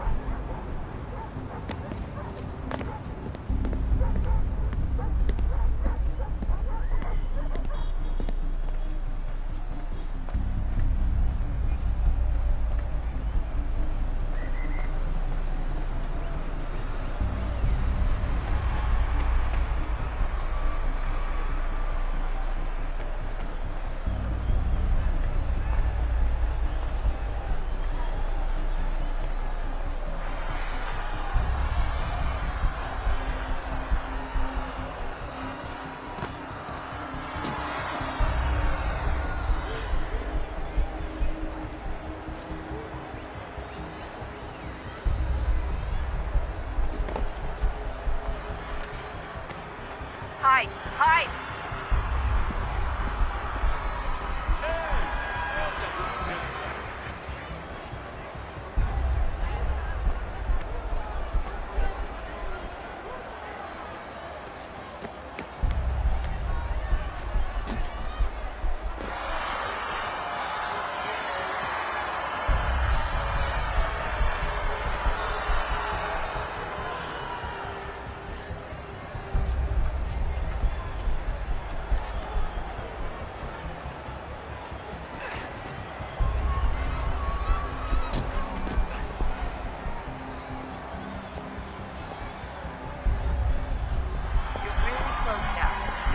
Hide! Hide!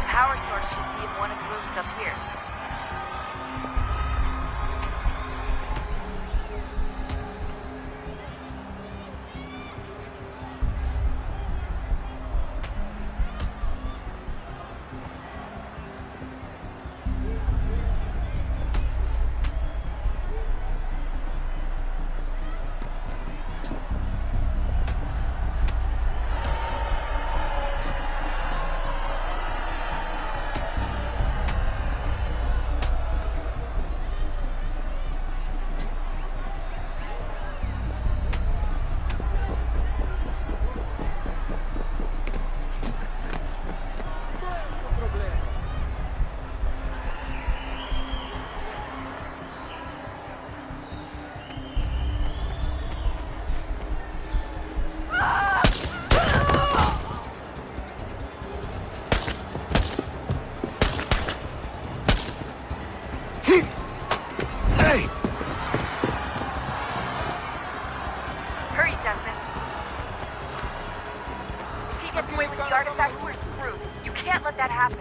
Power source should be in one of the rooms up here. Hey! Hurry, Desmond. If he gets away with the artifact, we're screwed. You can't let that happen.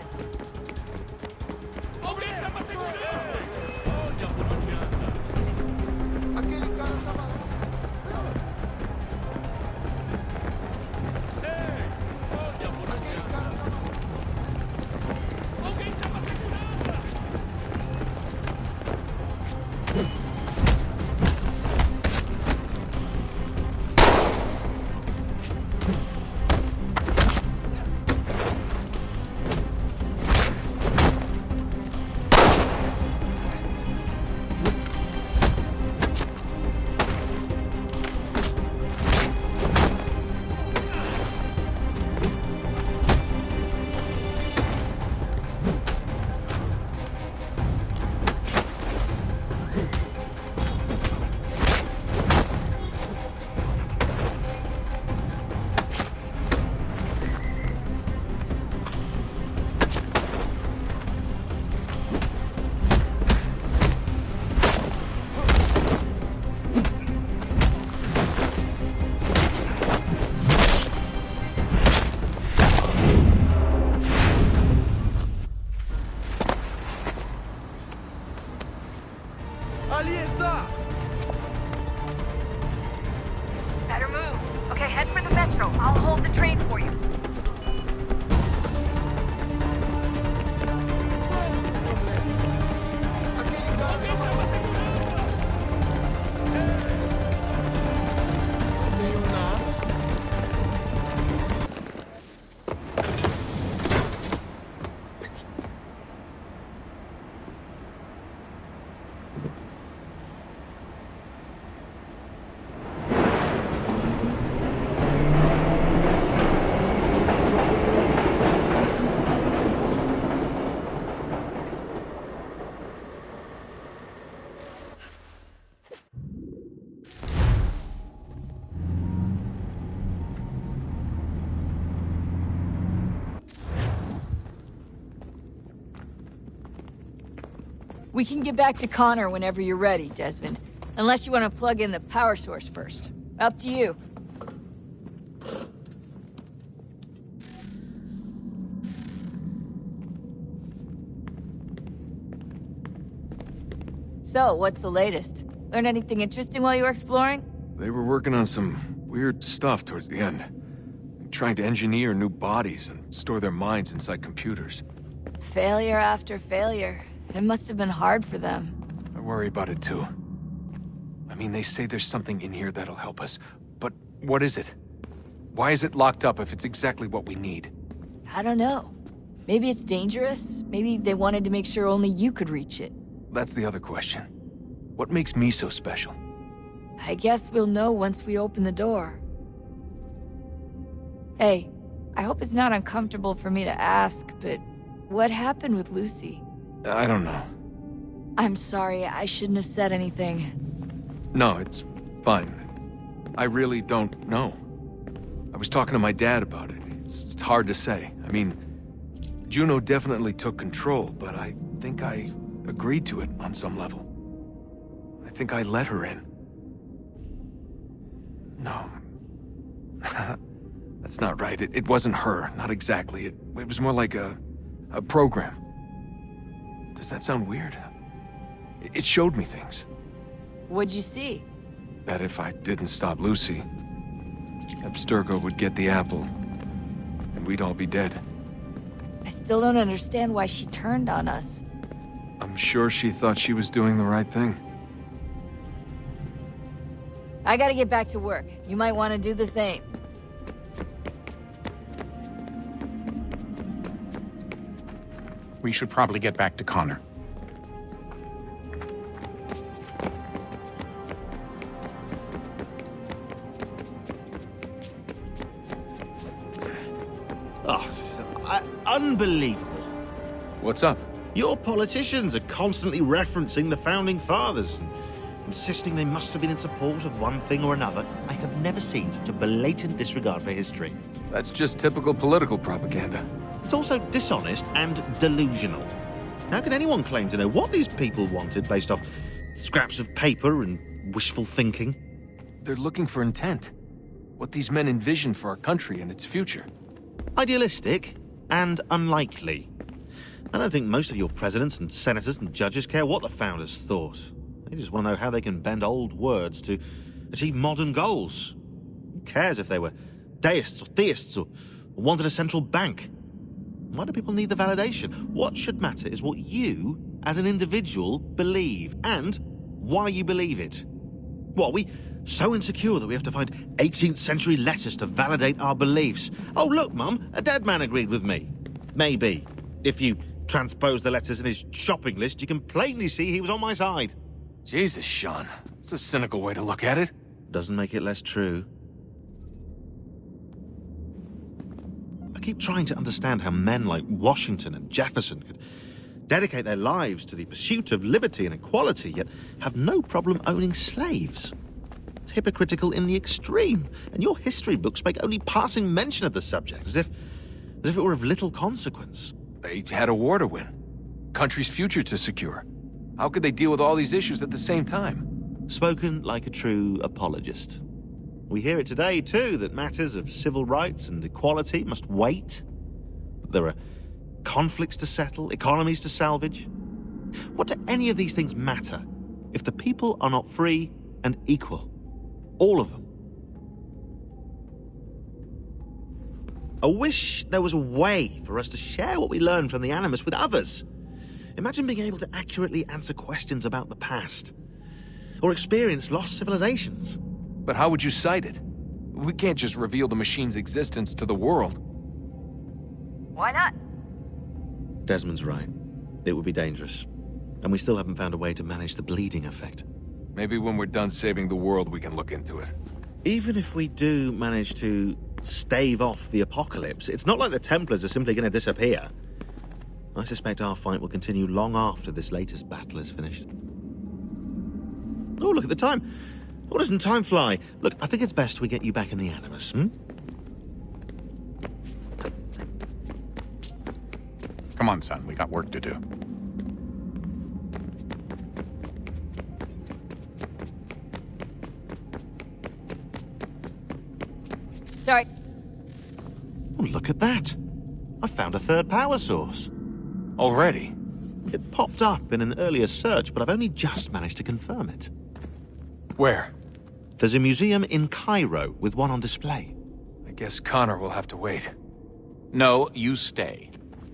Better move. Okay, head for the metro. I'll hold the train for you. We can get back to Connor whenever you're ready, Desmond. Unless you want to plug in the power source first. Up to you. So, what's the latest? Learn anything interesting while you were exploring? They were working on some weird stuff towards the end. Trying to engineer new bodies and store their minds inside computers. Failure after failure. It must have been hard for them. I worry about it too. I mean, they say there's something in here that'll help us, but what is it? Why is it locked up if it's exactly what we need? I don't know. Maybe it's dangerous. Maybe they wanted to make sure only you could reach it. That's the other question. What makes me so special? I guess we'll know once we open the door. Hey, I hope it's not uncomfortable for me to ask, but what happened with Lucy? I don't know. I'm sorry, I shouldn't have said anything. No, it's fine. I really don't know. I was talking to my dad about it. It's hard to say. I mean, Juno definitely took control, but I think I agreed to it on some level. I think I let her in. No. That's not right. It wasn't her, not exactly. It was more like a program. Does that sound weird? It showed me things. What'd you see? That if I didn't stop Lucy, Abstergo would get the apple, and we'd all be dead. I still don't understand why she turned on us. I'm sure she thought she was doing the right thing. I gotta get back to work. You might want to do the same. We should probably get back to Connor. Unbelievable. What's up? Your politicians are constantly referencing the Founding Fathers and insisting they must have been in support of one thing or another. I have never seen such a blatant disregard for history. That's just typical political propaganda. It's also dishonest and delusional. How can anyone claim to know what these people wanted based off scraps of paper and wishful thinking? They're looking for intent. What these men envision for our country and its future. Idealistic and unlikely. I don't think most of your presidents and senators and judges care what the founders thought. They just want to know how they can bend old words to achieve modern goals. Who cares if they were deists or theists or wanted a central bank? Why do people need the validation? What should matter is what you, as an individual, believe, and why you believe it. What, are we so insecure that we have to find 18th century letters to validate our beliefs? Oh, look, Mum, a dead man agreed with me. Maybe. If you transpose the letters in his shopping list, you can plainly see he was on my side. Jesus, Sean. It's a cynical way to look at it. Doesn't make it less true. I keep trying to understand how men like Washington and Jefferson could dedicate their lives to the pursuit of liberty and equality, yet have no problem owning slaves. It's hypocritical in the extreme, and your history books make only passing mention of the subject, as if it were of little consequence. They had a war to win. Country's future to secure. How could they deal with all these issues at the same time? Spoken like a true apologist. We hear it today, too, that matters of civil rights and equality must wait. There are conflicts to settle, economies to salvage. What do any of these things matter if the people are not free and equal? All of them. I wish there was a way for us to share what we learn from the Animus with others. Imagine being able to accurately answer questions about the past, or experience lost civilizations. But how would you cite it? We can't just reveal the machine's existence to the world. Why not? Desmond's right. It would be dangerous. And we still haven't found a way to manage the bleeding effect. Maybe when we're done saving the world, we can look into it. Even if we do manage to stave off the apocalypse, it's not like the Templars are simply going to disappear. I suspect our fight will continue long after this latest battle is finished. Oh, look at the time. Oh, doesn't time fly? Look, I think it's best we get you back in the Animus, Come on, son. We got work to do. Sorry. Oh, look at that. I found a third power source. Already? It popped up in an earlier search, but I've only just managed to confirm it. Where? There's a museum in Cairo with one on display. I guess Connor will have to wait. No, you stay.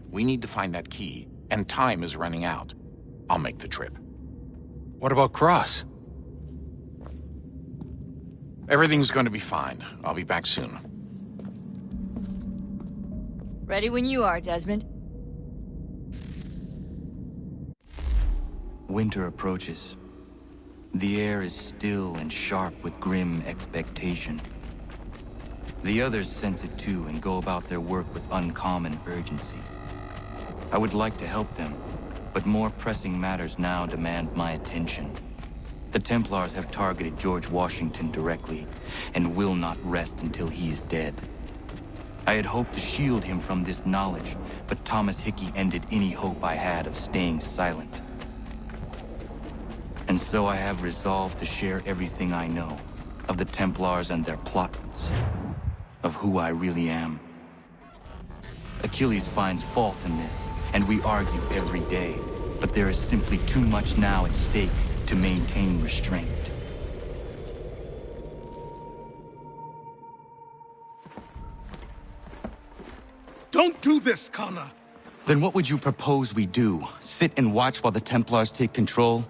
We need to find that key, and time is running out. I'll make the trip. What about Cross? Everything's going to be fine. I'll be back soon. Ready when you are, Desmond. Winter approaches. The air is still and sharp with grim expectation. The others sense it too and go about their work with uncommon urgency. I would like to help them, but more pressing matters now demand my attention. The Templars have targeted George Washington directly, and will not rest until he is dead. I had hoped to shield him from this knowledge, but Thomas Hickey ended any hope I had of staying silent. And so I have resolved to share everything I know of the Templars and their plots, of who I really am. Achilles finds fault in this, and we argue every day, but there is simply too much now at stake to maintain restraint. Don't do this, Connor! Then what would you propose we do? Sit and watch while the Templars take control?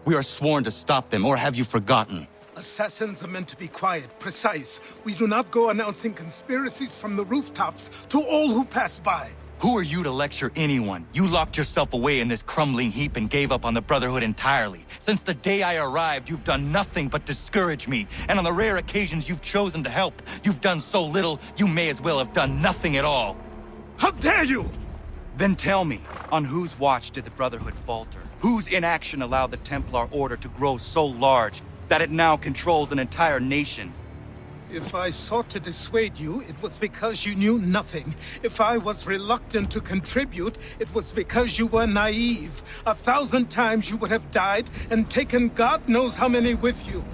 We are sworn to stop them, or have you forgotten? Assassins are meant to be quiet, precise. We do not go announcing conspiracies from the rooftops to all who pass by. Who are you to lecture anyone? You locked yourself away in this crumbling heap and gave up on the Brotherhood entirely. Since the day I arrived, you've done nothing but discourage me. And on the rare occasions you've chosen to help, you've done so little, you may as well have done nothing at all. How dare you! Then tell me, on whose watch did the Brotherhood falter? Whose inaction allowed the Templar Order to grow so large that it now controls an entire nation? If I sought to dissuade you, it was because you knew nothing. If I was reluctant to contribute, it was because you were naive. 1,000 times you would have died and taken God knows how many with you.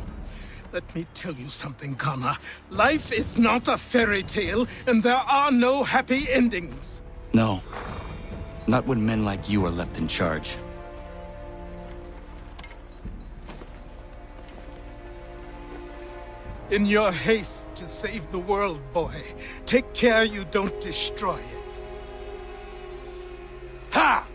Let me tell you something, Connor. Life is not a fairy tale, and there are no happy endings. No. Not when men like you are left in charge. In your haste to save the world, boy, take care you don't destroy it. Ha!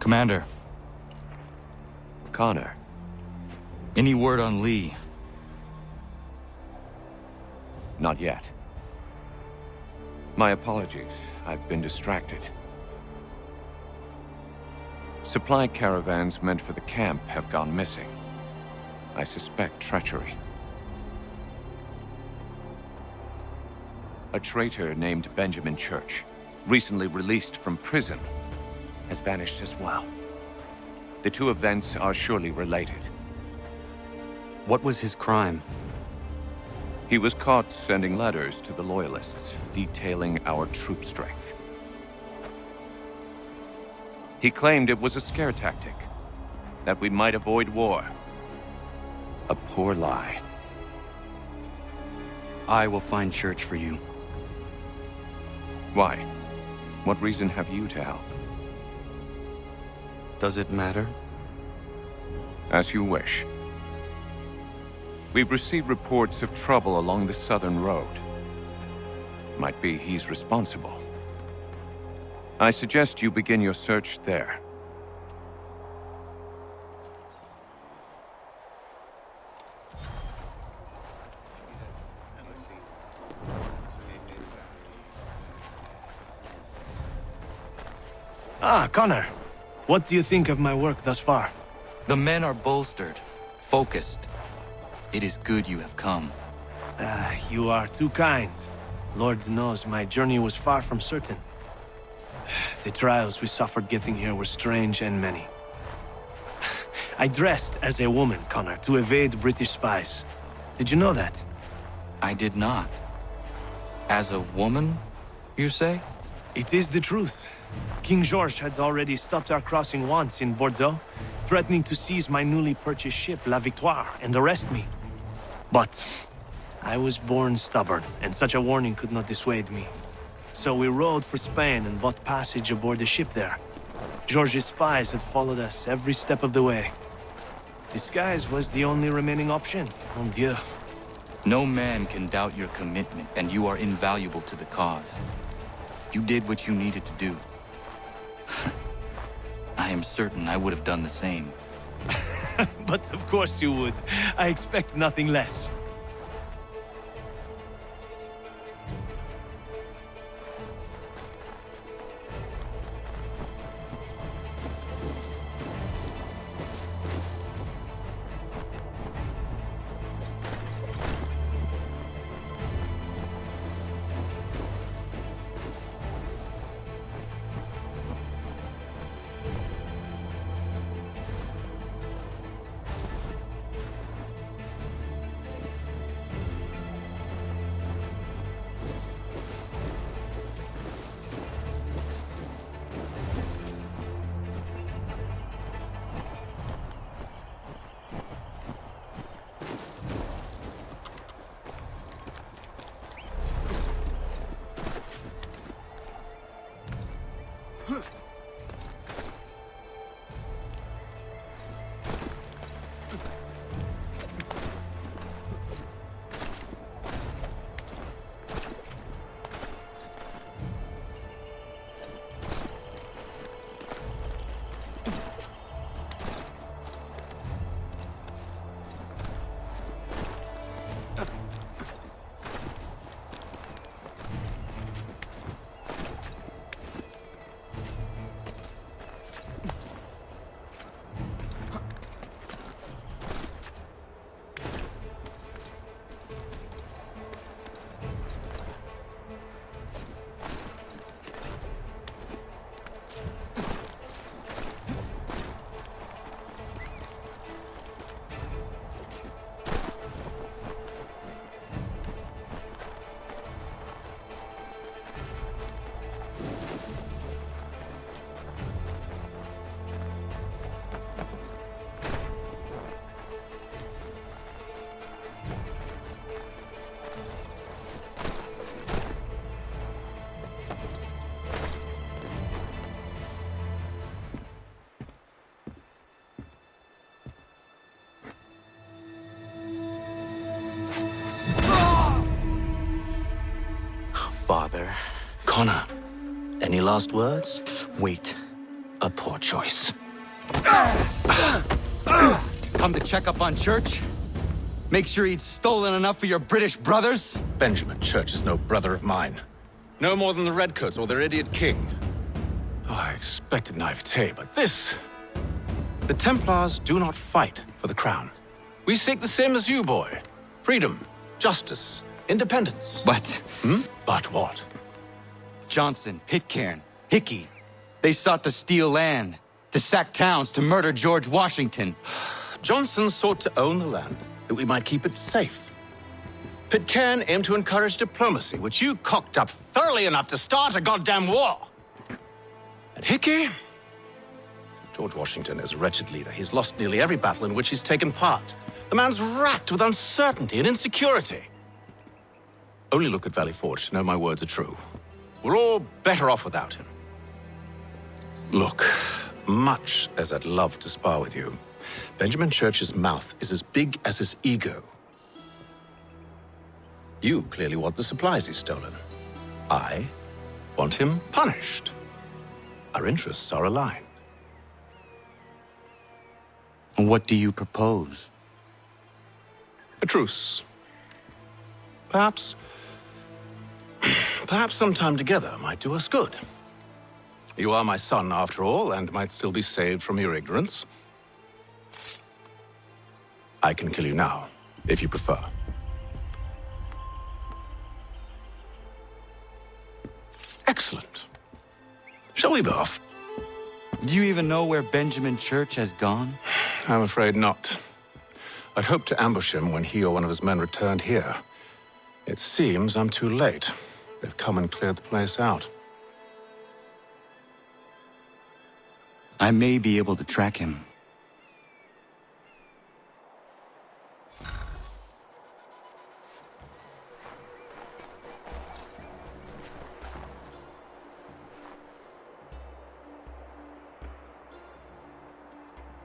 Commander. Connor. Any word on Lee? Not yet. My apologies. I've been distracted. Supply caravans meant for the camp have gone missing. I suspect treachery. A traitor named Benjamin Church, recently released from prison, has vanished as well. The two events are surely related. What was his crime? He was caught sending letters to the Loyalists, detailing our troop strength. He claimed it was a scare tactic, that we might avoid war. A poor lie. I will find Church for you. Why? What reason have you to help? Does it matter? As you wish. We've received reports of trouble along the southern road. Might be he's responsible. I suggest you begin your search there. Ah, Connor. What do you think of my work thus far? The men are bolstered, focused. It is good you have come. You are too kind. Lord knows my journey was far from certain. The trials we suffered getting here were strange and many. I dressed as a woman, Connor, to evade British spies. Did you know that? I did not. As a woman, you say? It is the truth. King George had already stopped our crossing once in Bordeaux, threatening to seize my newly purchased ship, La Victoire, and arrest me. But I was born stubborn, and such a warning could not dissuade me. So we rode for Spain and bought passage aboard the ship there. George's spies had followed us every step of the way. Disguise was the only remaining option, mon Dieu. No man can doubt your commitment, and you are invaluable to the cause. You did what you needed to do. I am certain I would have done the same. But of course you would. I expect nothing less. Father. Connor, any last words? Wait. A poor choice. Come to check up on Church? Make sure he'd stolen enough for your British brothers? Benjamin Church is no brother of mine. No more than the Redcoats or their idiot king. Oh, I expected naivete, but this... The Templars do not fight for the crown. We seek the same as you, boy. Freedom, justice, independence. But... But what? Johnson, Pitcairn, Hickey. They sought to steal land, to sack towns, to murder George Washington. Johnson sought to own the land, that we might keep it safe. Pitcairn aimed to encourage diplomacy, which you cocked up thoroughly enough to start a goddamn war. And Hickey? George Washington is a wretched leader. He's lost nearly every battle in which he's taken part. The man's racked with uncertainty and insecurity. Only look at Valley Forge to know my words are true. We're all better off without him. Look, much as I'd love to spar with you, Benjamin Church's mouth is as big as his ego. You clearly want the supplies he's stolen. I want him punished. Our interests are aligned. What do you propose? A truce. Perhaps some time together might do us good. You are my son, after all, and might still be saved from your ignorance. I can kill you now, if you prefer. Excellent. Shall we be off? Do you even know where Benjamin Church has gone? I'm afraid not. I'd hoped to ambush him when he or one of his men returned here. It seems I'm too late. They've come and cleared the place out. I may be able to track him.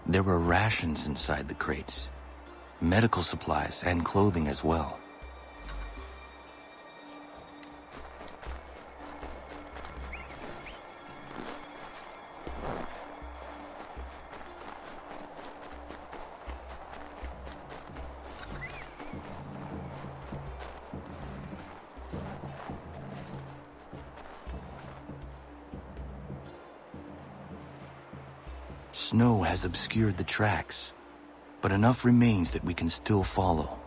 There were rations inside the crates, medical supplies and clothing as well. Snow has obscured the tracks, but enough remains that we can still follow.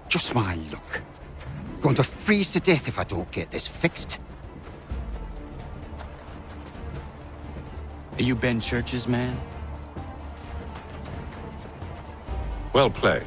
Just my luck. Going to freeze to death if I don't get this fixed. Are you Ben Church's man? Well played.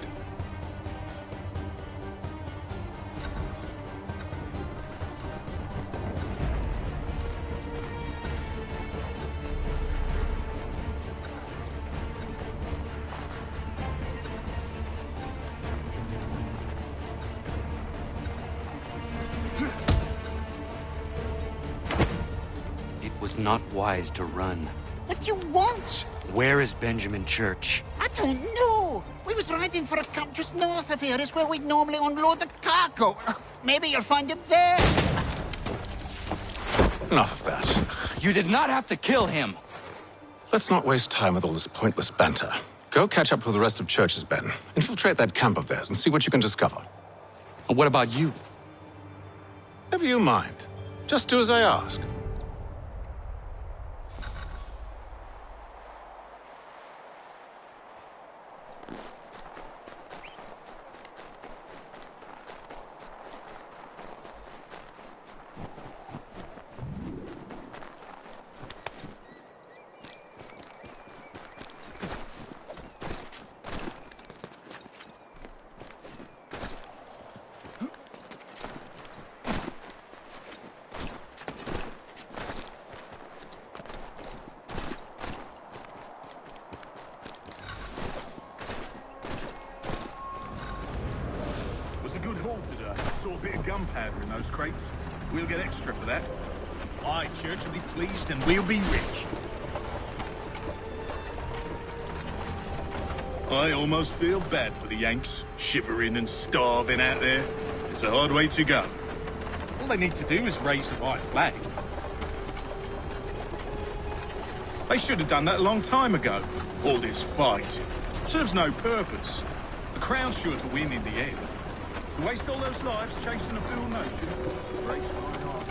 Not wise to run. What do you want? Where is Benjamin Church? I don't know. We was riding for a camp just north of here. Is where we'd normally unload the cargo. Maybe you'll find him there. Enough of that. You did not have to kill him. Let's not waste time with all this pointless banter. Go catch up with the rest of Church's men. Infiltrate that camp of theirs and see what you can discover. And what about you? Never you mind. Just do as I ask. saw a bit of gunpowder in those crates. We'll get extra for that. Aye, Church will be pleased and we'll be rich. I almost feel bad for the Yanks, shivering and starving out there. It's a hard way to go. All they need to do is raise the white flag. They should have done that a long time ago. All this fight serves no purpose. The Crown's sure to win in the end. To waste all those lives chasing a fool notion breaks my heart.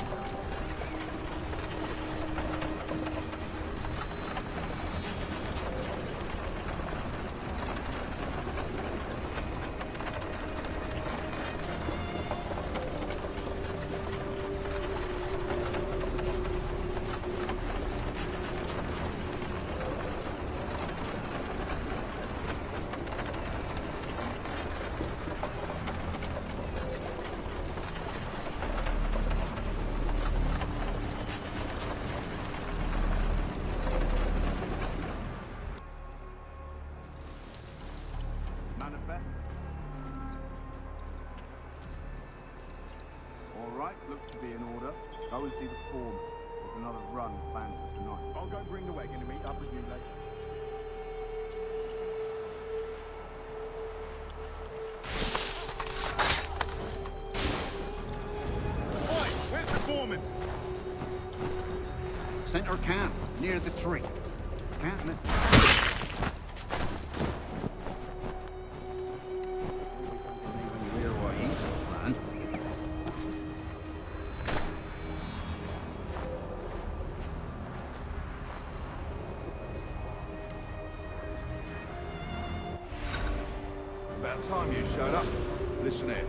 Looks to be in order. Go and see the foreman. There's another run planned for tonight. I'll go bring the wagon and meet up with you later. Oi, where's the foreman? Center camp, near the tree. Can't miss. About time you showed up. Listen here.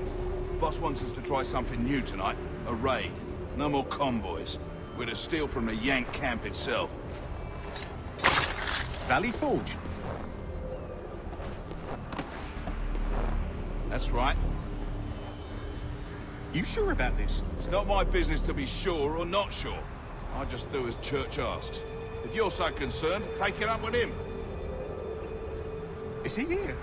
Boss wants us to try something new tonight. A raid. No more convoys. We're to steal from the Yank camp itself. Valley Forge? That's right. You sure about this? It's not my business to be sure or not sure. I just do as Church asks. If you're so concerned, take it up with him. Is he here?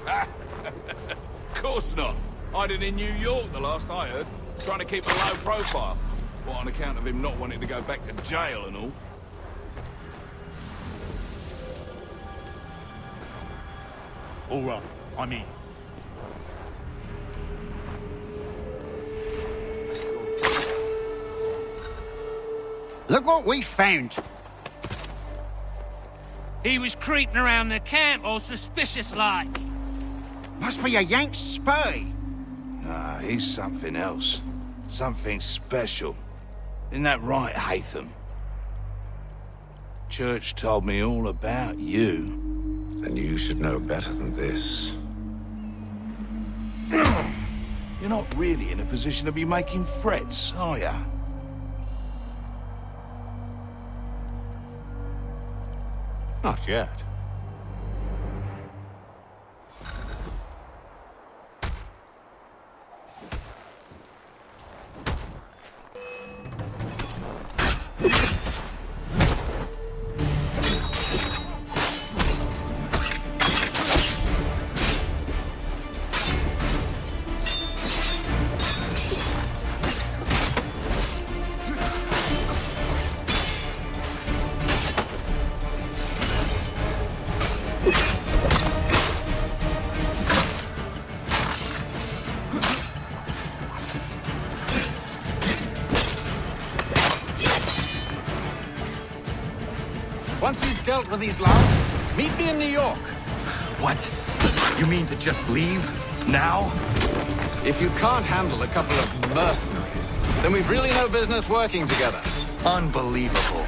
Of course not. Hiding in New York, the last I heard. Trying to keep a low profile. What, on account of him not wanting to go back to jail and all? All right, I'm in. Look what we found. He was creeping around the camp all suspicious-like. Must be a Yank spy. Nah, he's something else. Something special. Isn't that right, Hatham? Church told me all about you. Then you should know better than this. You're not really in a position to be making threats, are ya? Not yet. Once you've dealt with these louts, meet me in New York. What? You mean to just leave? Now? If you can't handle a couple of mercenaries, then we've really no business working together. Unbelievable.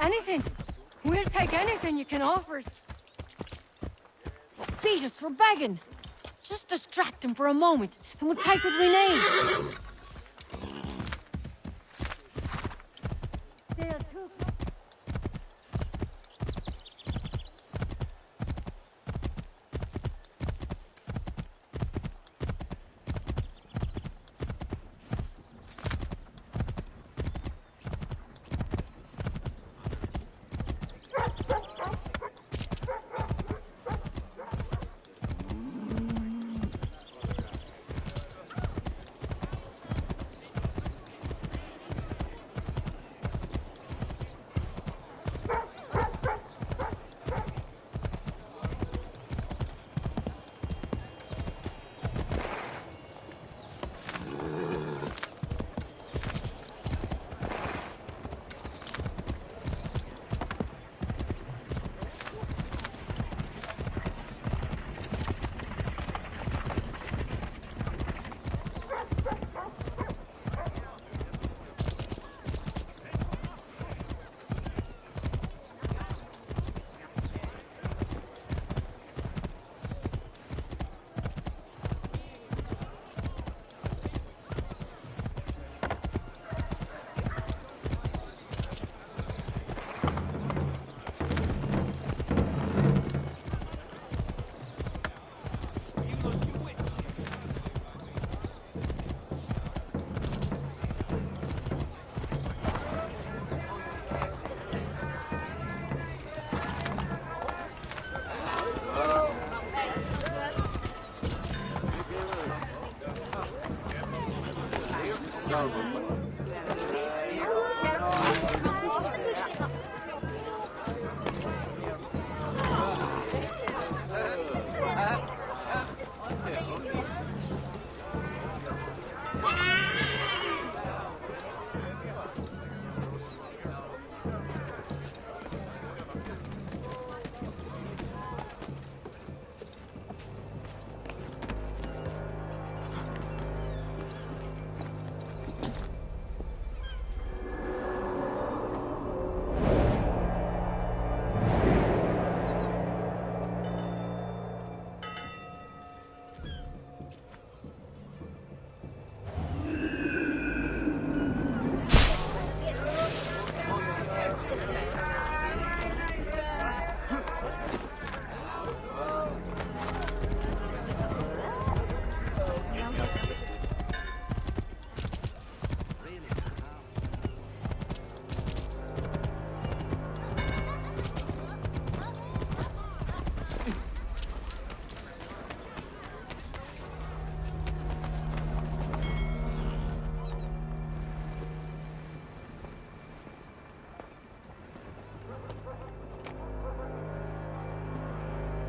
Anything. We'll take anything you can offer us. Beat us for begging. Just distract him for a moment, and we'll take what we need.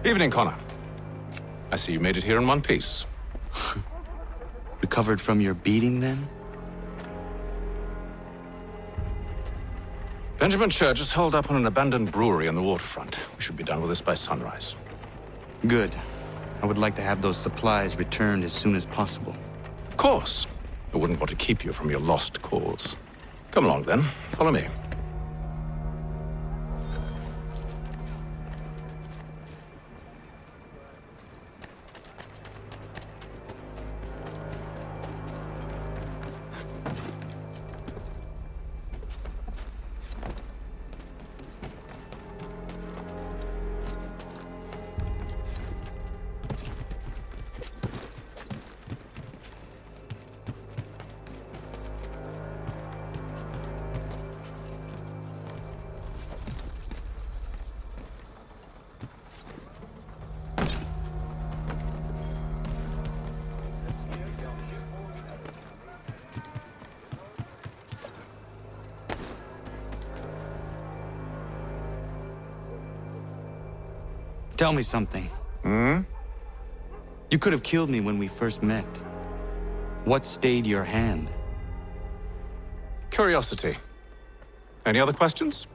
Evening, Connor. I see you made it here in one piece. Recovered from your beating, then? Benjamin Church is holed up on an abandoned brewery on the waterfront. We should be done with this by sunrise. Good. I would like to have those supplies returned as soon as possible. Of course. I wouldn't want to keep you from your lost cause. Come along, then. Follow me. Tell me something. Hmm? You could have killed me when we first met. What stayed your hand? Curiosity. Any other questions?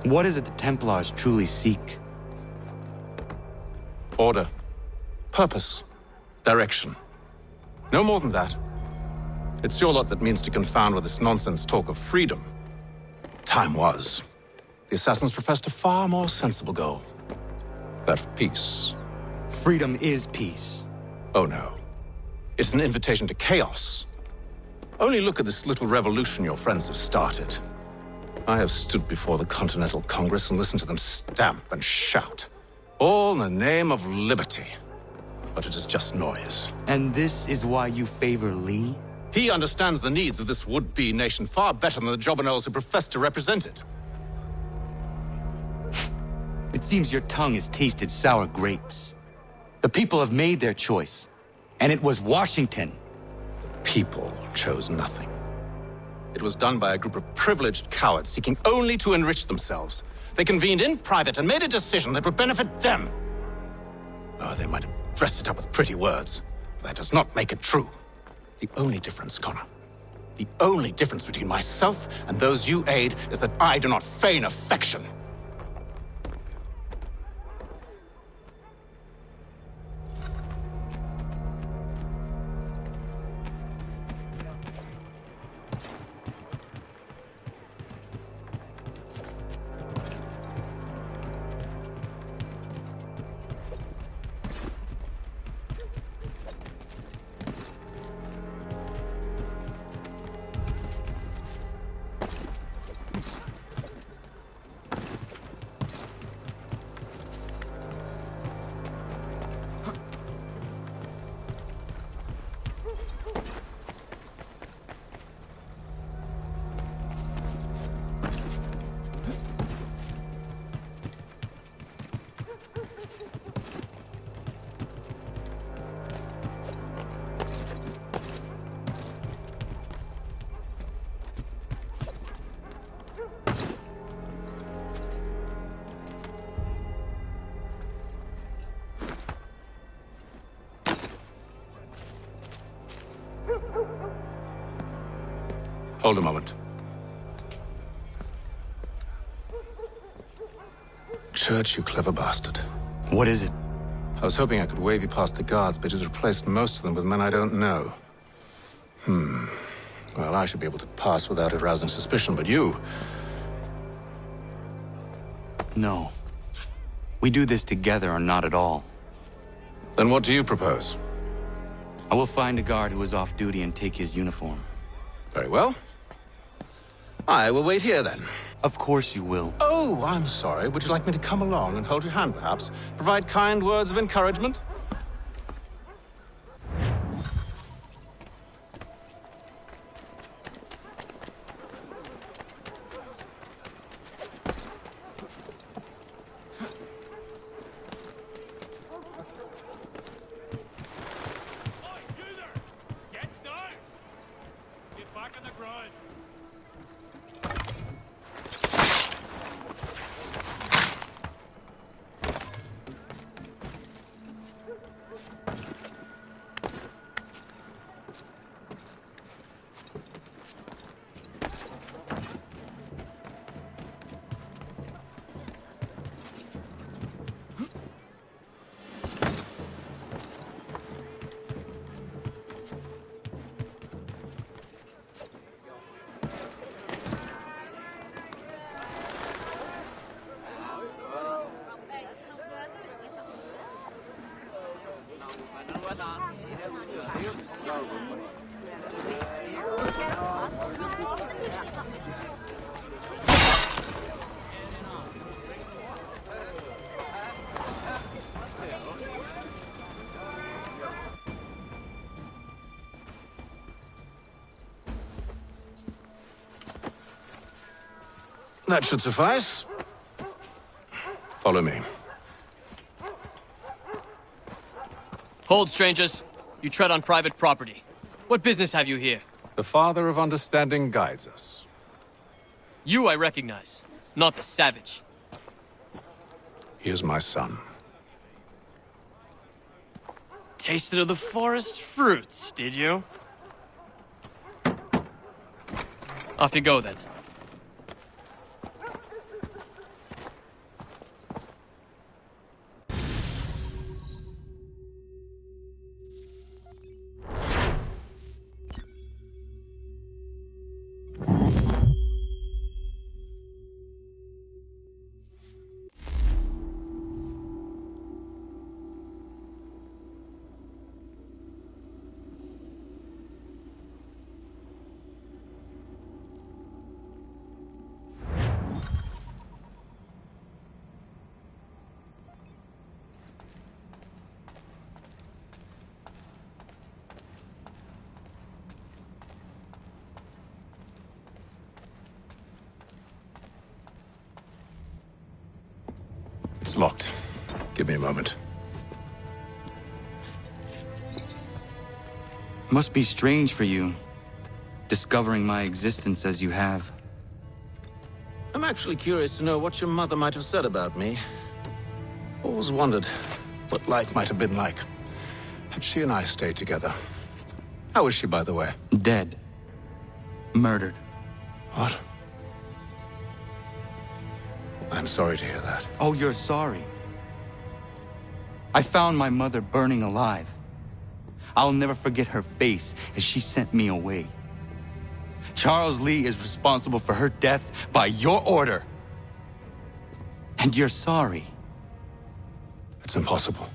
What is it the Templars truly seek? Order. Purpose. Direction. No more than that. It's your lot that means to confound with this nonsense talk of freedom. time was, the assassins professed a far more sensible goal. That of peace. Freedom is peace. Oh no. It's an invitation to chaos. Only look at this little revolution your friends have started. I have stood before the Continental Congress and listened to them stamp and shout. All in the name of liberty. But it is just noise. And this is why you favor Lee? He understands the needs of this would-be nation far better than the jobberknolls who profess to represent it. It seems your tongue has tasted sour grapes. The people have made their choice, and it was Washington. People chose nothing. It was done by a group of privileged cowards seeking only to enrich themselves. They convened in private and made a decision that would benefit them. Oh, they might have dressed it up with pretty words, but that does not make it true. The only difference, Connor, the only difference between myself and those you aid is that I do not feign affection. Hold a moment. Church, you clever bastard. What is it? I was hoping I could wave you past the guards, but he's replaced most of them with men I don't know. Well, I should be able to pass without arousing suspicion, but you... No. We do this together or not at all. Then what do you propose? I will find a guard who is off duty and take his uniform. Very well. I will wait here, then. Of course you will. Oh, I'm sorry. Would you like me to come along and hold your hand, perhaps? Provide kind words of encouragement? That should suffice. Follow me. Hold, strangers. You tread on private property. What business have you here? The Father of Understanding guides us. You I recognize, not the savage. He is my son. Tasted of the forest fruits, did you? Off you go, then. It's locked. Give me a moment. Must be strange for you, discovering my existence as you have. I'm actually curious to know what your mother might have said about me. Always wondered what life might have been like had she and I stayed together. How is she, by the way? Dead. Murdered. What? I'm sorry to hear that. Oh, you're sorry? I found my mother burning alive. I'll never forget her face as she sent me away. Charles Lee is responsible for her death by your order. And you're sorry. It's impossible.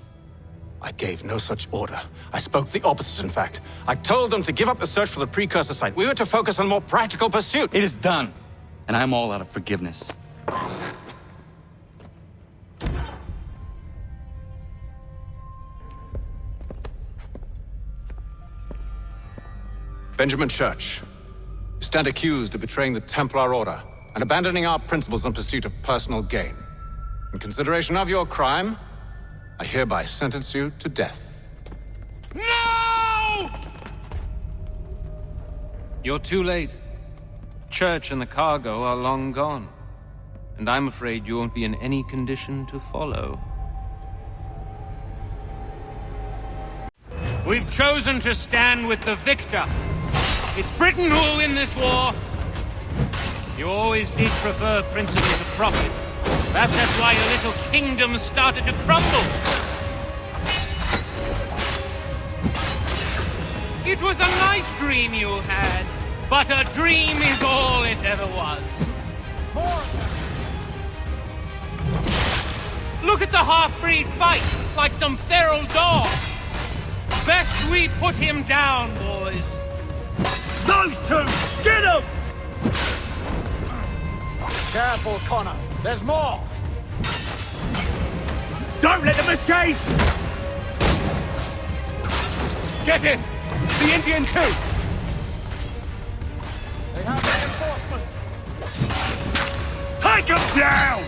I gave no such order. I spoke the opposite, in fact. I told them to give up the search for the precursor site. We were to focus on more practical pursuit. It is done, and I'm all out of forgiveness. Benjamin Church, you stand accused of betraying the Templar Order and abandoning our principles in pursuit of personal gain. In consideration of your crime, I hereby sentence you to death. No! You're too late. Church and the cargo are long gone. And I'm afraid you won't be in any condition to follow. We've chosen to stand with the victor. It's Britain who will win this war. You always did prefer principles of profit. Perhaps that's why your little kingdom started to crumble. It was a nice dream you had, but a dream is all it ever was. Look at the half-breed fight, like some feral dog. Best we put him down, boys. Those two! Get them! Careful, Connor. There's more! Don't let them escape! Get in! The Indian too! They have reinforcements! Take them down!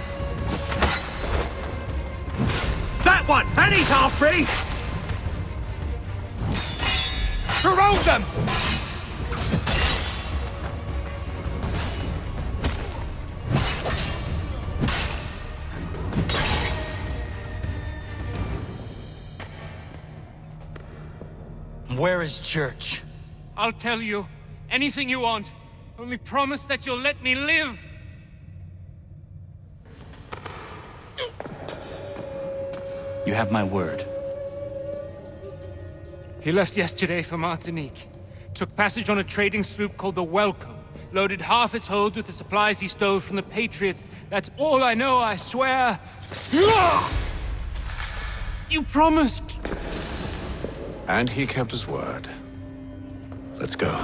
That one! And he's half-free! Surround them! Where is Church? I'll tell you. Anything you want. Only promise that you'll let me live. You have my word. He left yesterday for Martinique. Took passage on a trading sloop called the Welcome. Loaded half its hold with the supplies he stole from the Patriots. That's all I know, I swear. You promised. And he kept his word. Let's go.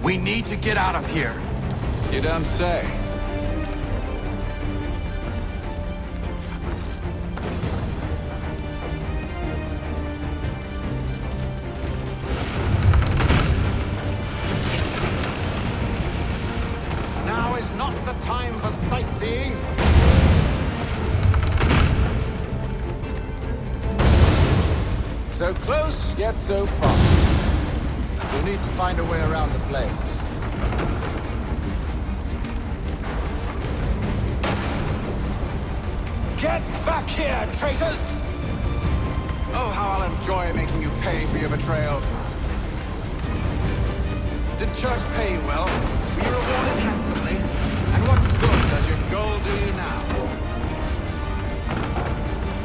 We need to get out of here. You don't say. Now is not the time for sightseeing. So close, yet so far. We'll need to find a way around the flames. Get back here, traitors! Oh, how I'll enjoy making you pay for your betrayal. Did Church pay you well? Were you rewarded handsomely? And what good does your gold do you now?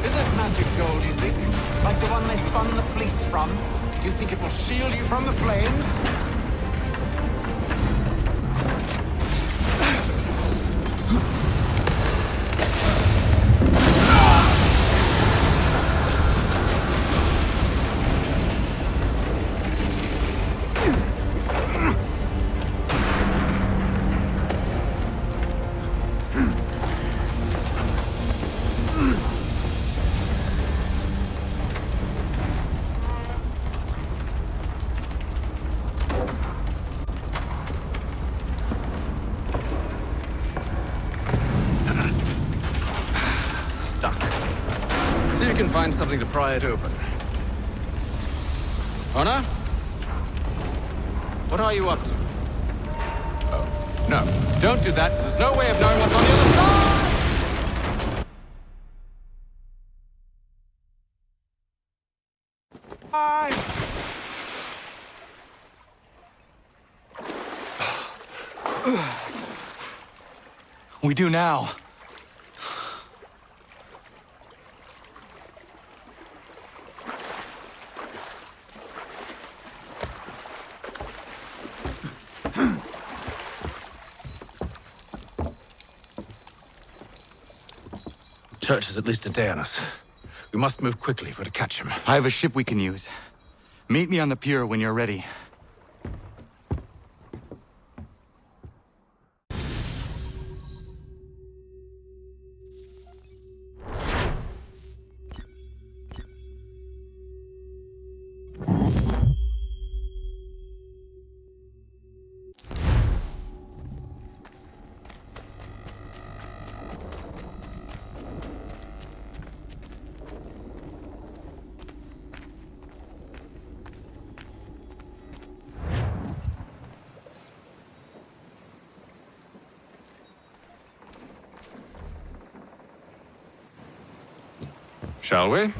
Is it magic gold, you think? Like the one they spun the fleece from? Do you think it will shield you from the flames? can find something to pry it open. Connor? What are you up to? Oh, no. Don't do that. There's no way of knowing what's on the other side! We do now. Church is at least a day on us. We must move quickly if we're to catch him. I have a ship we can use. Meet me on the pier when you're ready. Shall we?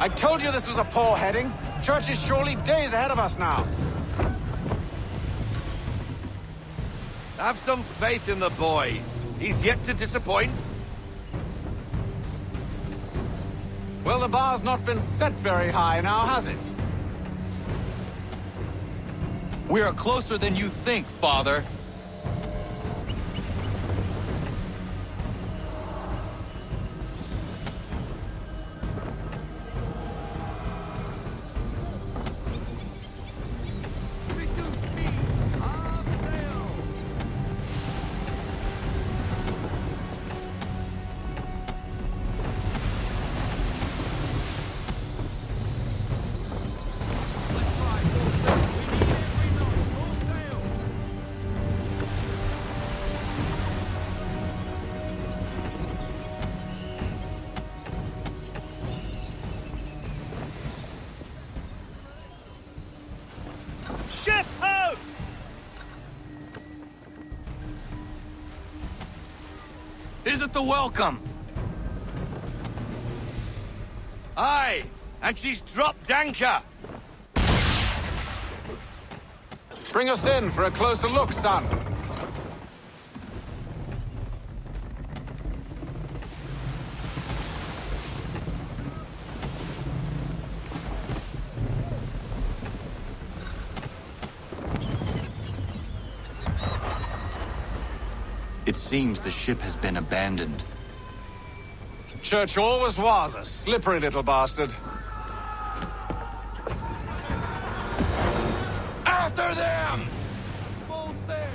I told you this was a poor heading. Church is surely days ahead of us now. Have some faith in the boy. He's yet to disappoint. Well, the bar's not been set very high now, has it? We are closer than you think, Father. Ship out! Is it the welcome? Aye, and she's dropped anchor. Bring us in for a closer look, son. It seems the ship has been abandoned. Church always was a slippery little bastard. After them! Full sail!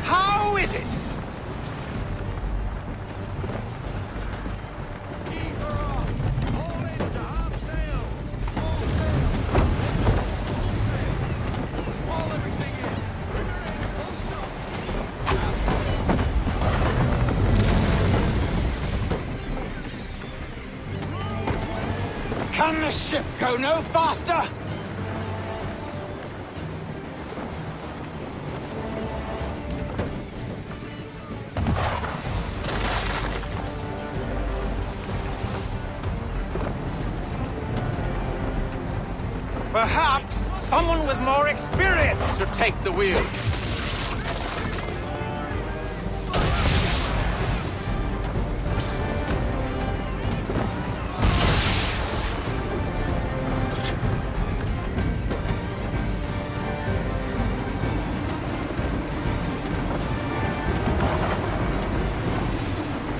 How is it? a ship go no faster? Perhaps someone with more experience should take the wheel.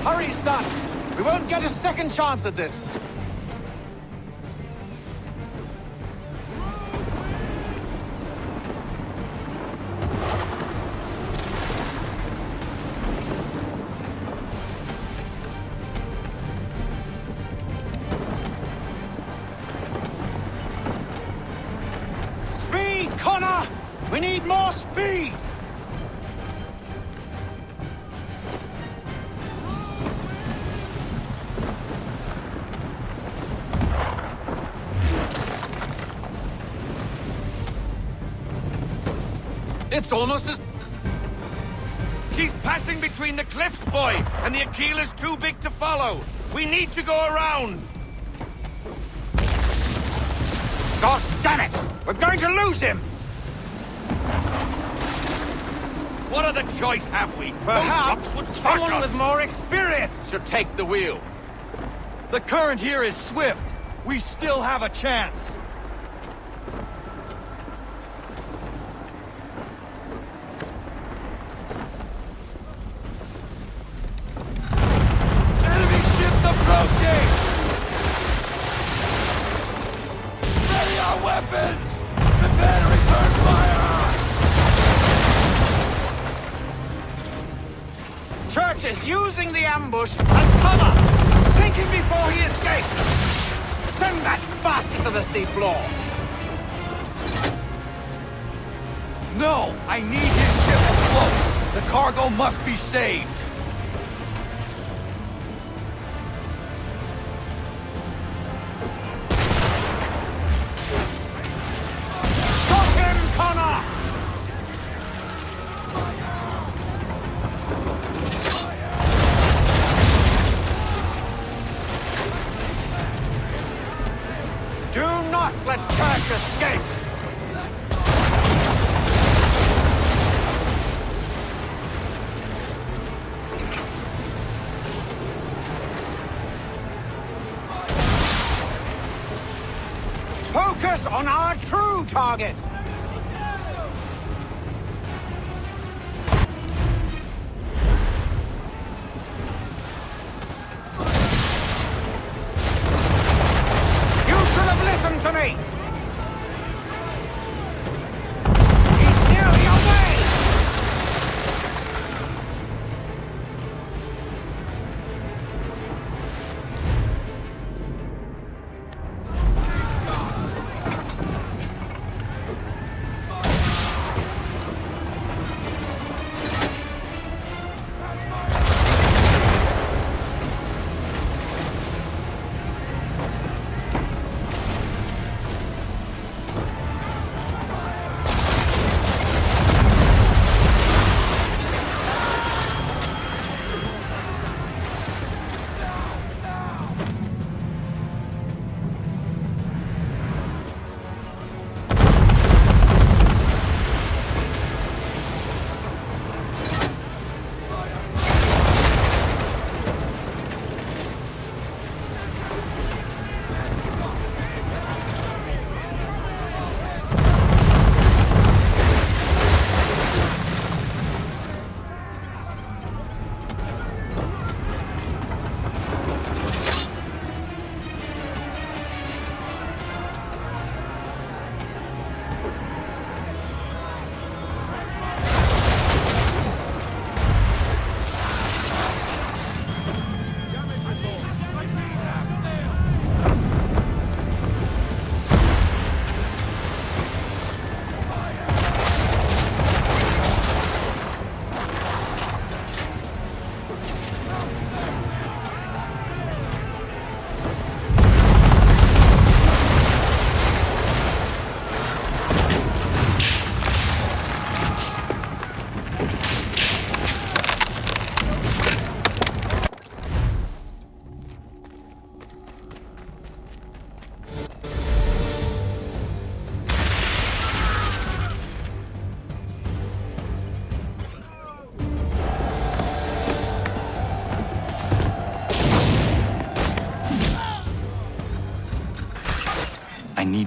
Hurry, son! We won't get a second chance at this. Speed, Connor! We need more speed! It's almost as... She's passing between the cliffs, boy, and the Aquila's too big to follow. We need to go around. God damn it! We're going to lose him! What other choice have we? Perhaps Those rocks would crush someone us. with more experience should take the wheel. The current here is swift. We still have a chance. Enemy ship approaching! Ready our weapons! Prepare to return fire! Church is using the ambush as cover! Sink him before he escapes! Send that bastard to the seafloor! No! I need his ship afloat! The cargo must be saved! Stop him, Connor! Do not let Church escape! Focus on our true target! You should have listened to me! He's nearly away!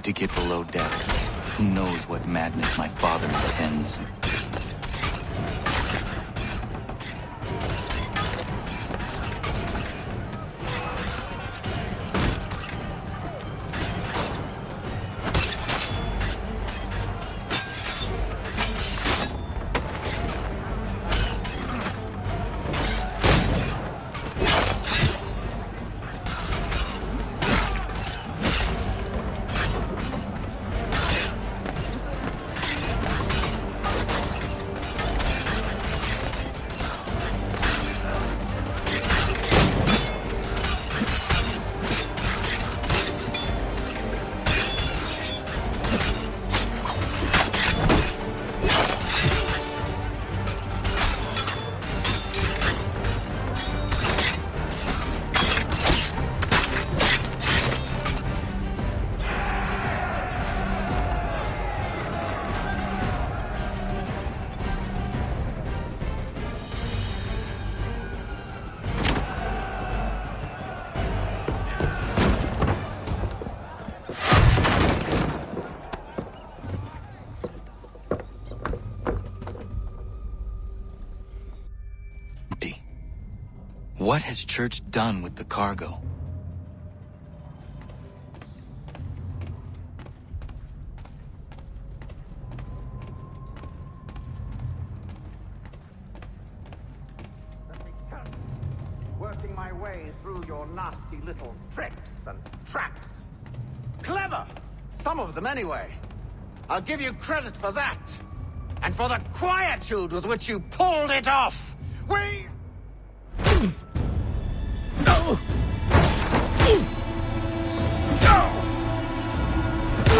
need to get below deck. Who knows what madness my father intends? What has Church done with the cargo? Working my way through your nasty little tricks and traps. Clever! Some of them anyway. I'll give you credit for that. And for the quietude with which you pulled it off. We...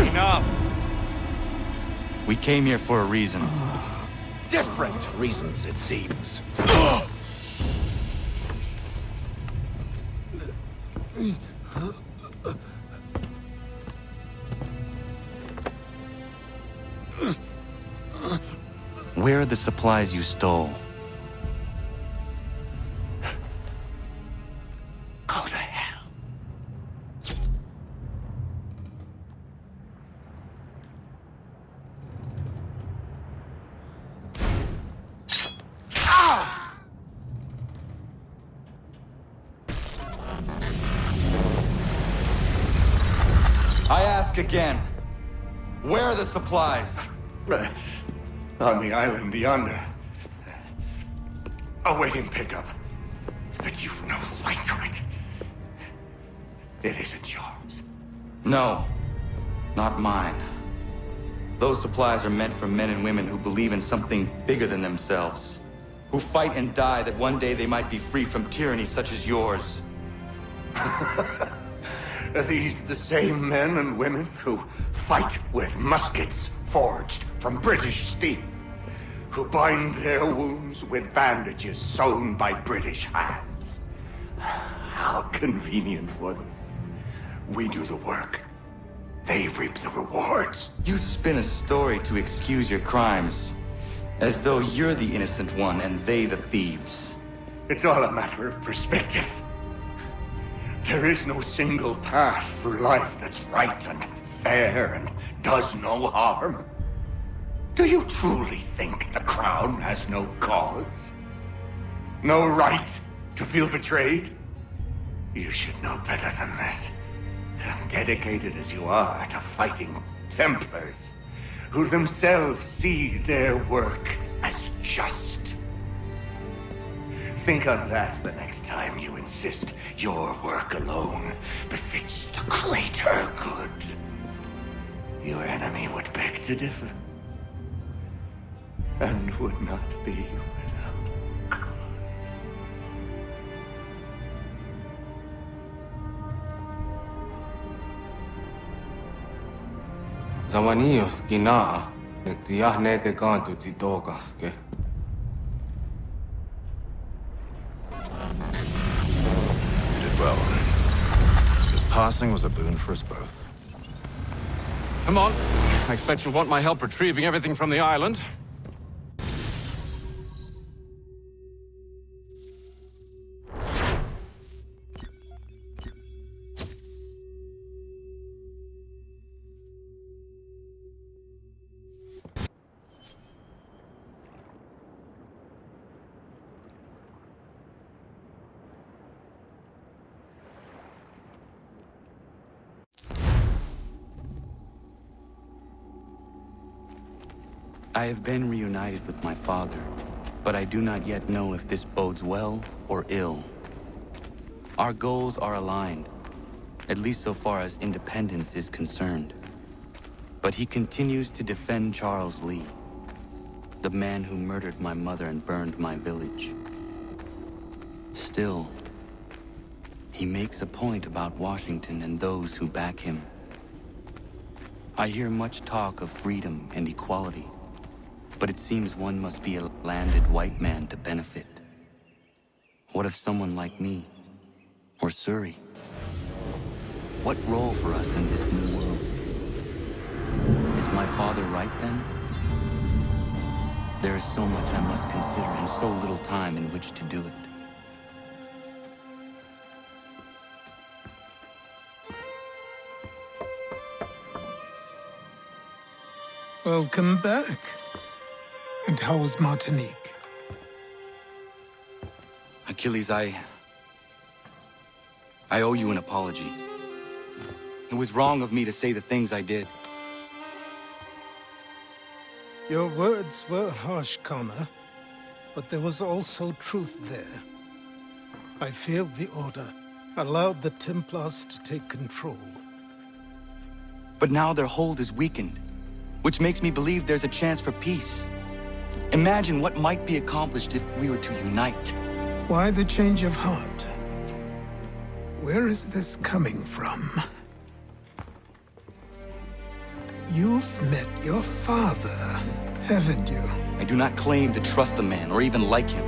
Enough! We came here for a reason. Different reasons, it seems. Where are the supplies you stole? Go to hell. I ask again. Where are the supplies? On the island yonder. Awaiting pickup. But you've no right to it. It isn't yours. No, not mine. Those supplies are meant for men and women who believe in something bigger than themselves. Who fight and die that one day they might be free from tyranny such as yours. Are these the same men and women who fight with muskets forged from British steel? Who bind their wounds with bandages sewn by British hands? How convenient for them. We do the work. They reap the rewards. You spin a story to excuse your crimes, as though you're the innocent one and they the thieves. It's all a matter of perspective. There is no single path through life that's right and fair and does no harm. Do you truly think the Crown has no cause? No right to feel betrayed? You should know better than this. Dedicated as you are to fighting Templars, who themselves see their work as just. Think on that the next time you insist your work alone befits the greater good. Your enemy would beg to differ, and would not be without cause. Zawanios gina, nektiahne de kantu titokaske. You did well. His passing was a boon for us both. Come on. I expect you'll want my help retrieving everything from the island. I have been reunited with my father, but I do not yet know if this bodes well or ill. Our goals are aligned, at least so far as independence is concerned. But he continues to defend Charles Lee, the man who murdered my mother and burned my village. Still, he makes a point about Washington and those who back him. I hear much talk of freedom and equality, but it seems one must be a landed white man to benefit. What if someone like me, or Surrey? What role for us in this new world? Is my father right then? There is so much I must consider and so little time in which to do it. Welcome back. And how was Martinique? Achilles, I owe you an apology. It was wrong of me to say the things I did. Your words were harsh, Connor, but there was also truth there. I failed the Order, allowed the Templars to take control. But now their hold is weakened, which makes me believe there's a chance for peace. Imagine what might be accomplished if we were to unite. Why the change of heart? Where is this coming from? You've met your father, haven't you? I do not claim to trust the man or even like him.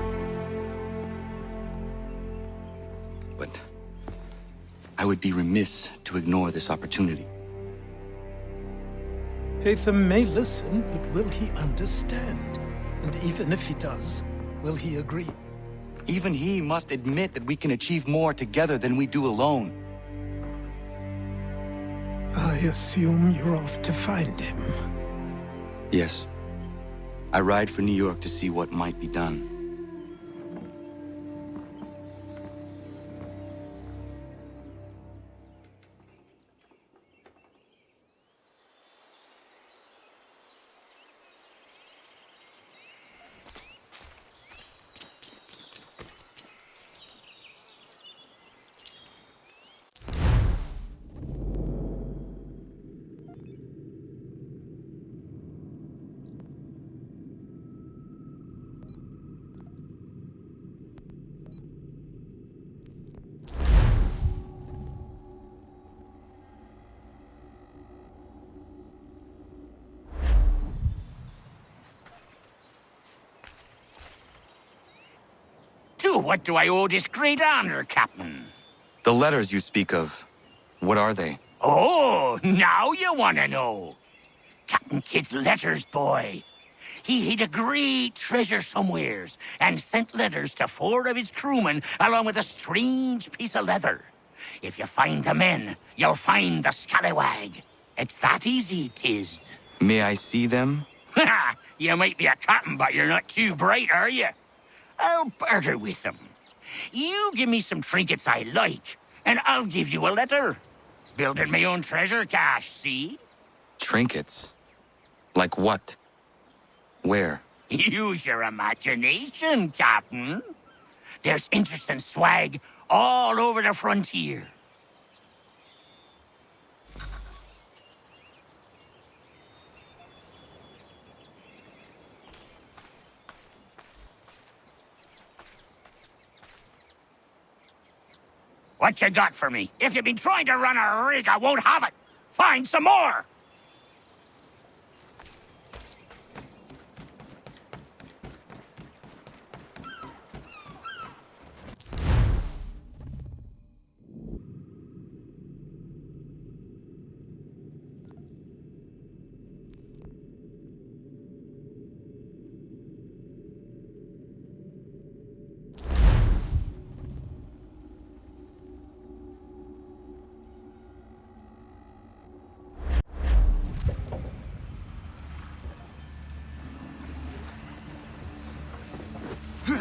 But I would be remiss to ignore this opportunity. Hatham may listen, but will he understand? And even if he does, will he agree? Even he must admit that we can achieve more together than we do alone. I assume you're off to find him. Yes. I ride for New York to see what might be done. To what do I owe this great honor, Captain? The letters you speak of, what are they? Oh, now you want to know. Captain Kidd's letters, boy. He hid a great treasure somewheres and sent letters to 4 of his crewmen along with a strange piece of leather. If you find the men, you'll find the scallywag. It's that easy, 'tis. May I see them? You might be a captain, but you're not too bright, are you? I'll barter with them. You give me some trinkets I like, and I'll give you a letter. Building my own treasure cache, see? Trinkets? Like what? Where? Use your imagination, Captain. There's interesting swag all over the frontier. What you got for me? If you've been trying to run a rig, I won't have it. Find some more!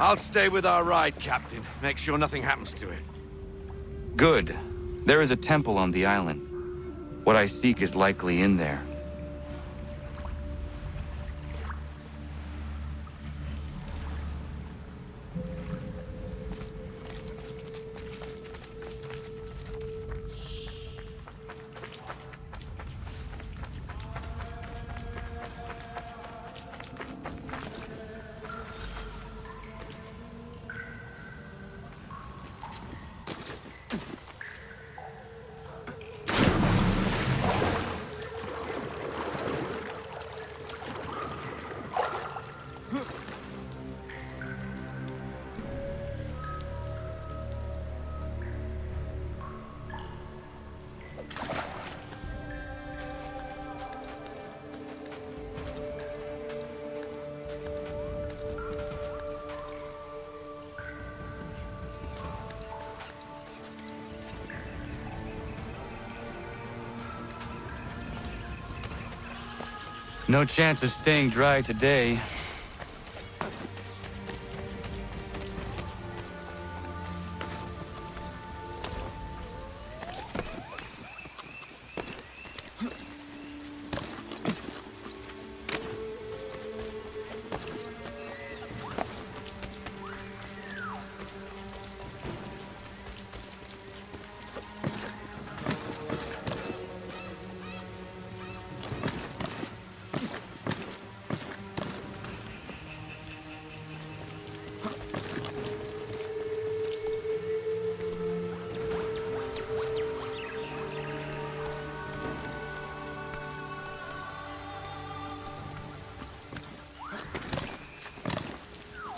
I'll stay with our ride, Captain. Make sure nothing happens to it. Good. There is a temple on the island. What I seek is likely in there. No chance of staying dry today.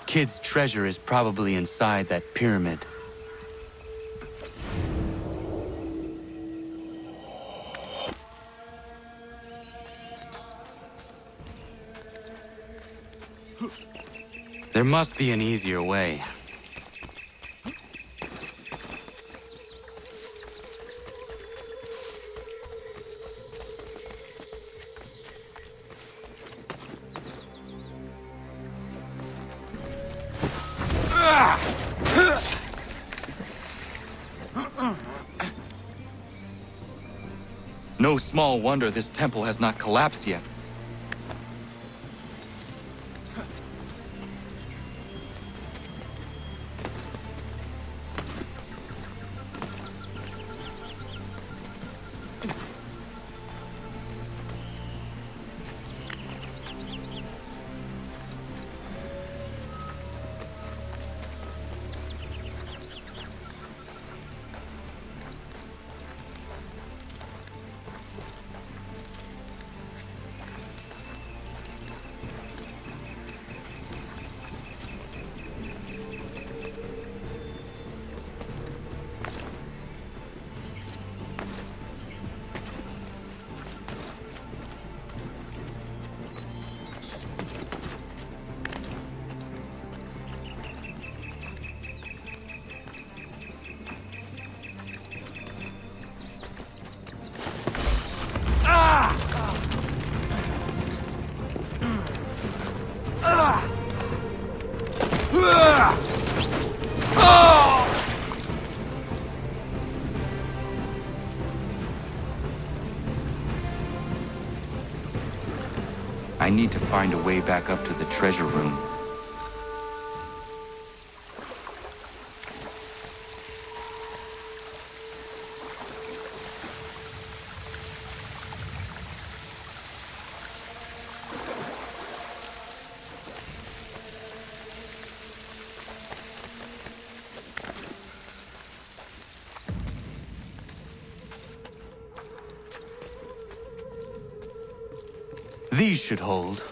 Kid's treasure is probably inside that pyramid. There must be an easier way. No small wonder this temple has not collapsed yet. I need to find a way back up to the treasure room. These should hold.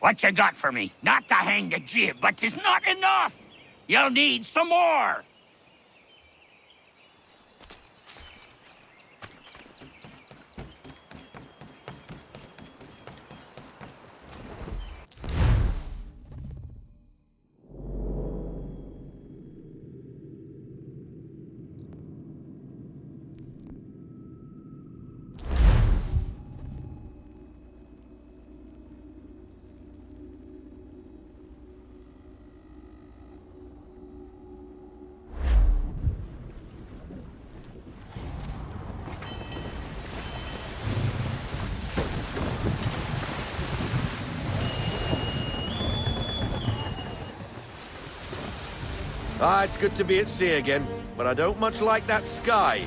What you got for me? Not to hang the jib, but 'tis not enough! You'll need some more! It's good to be at sea again, but I don't much like that sky.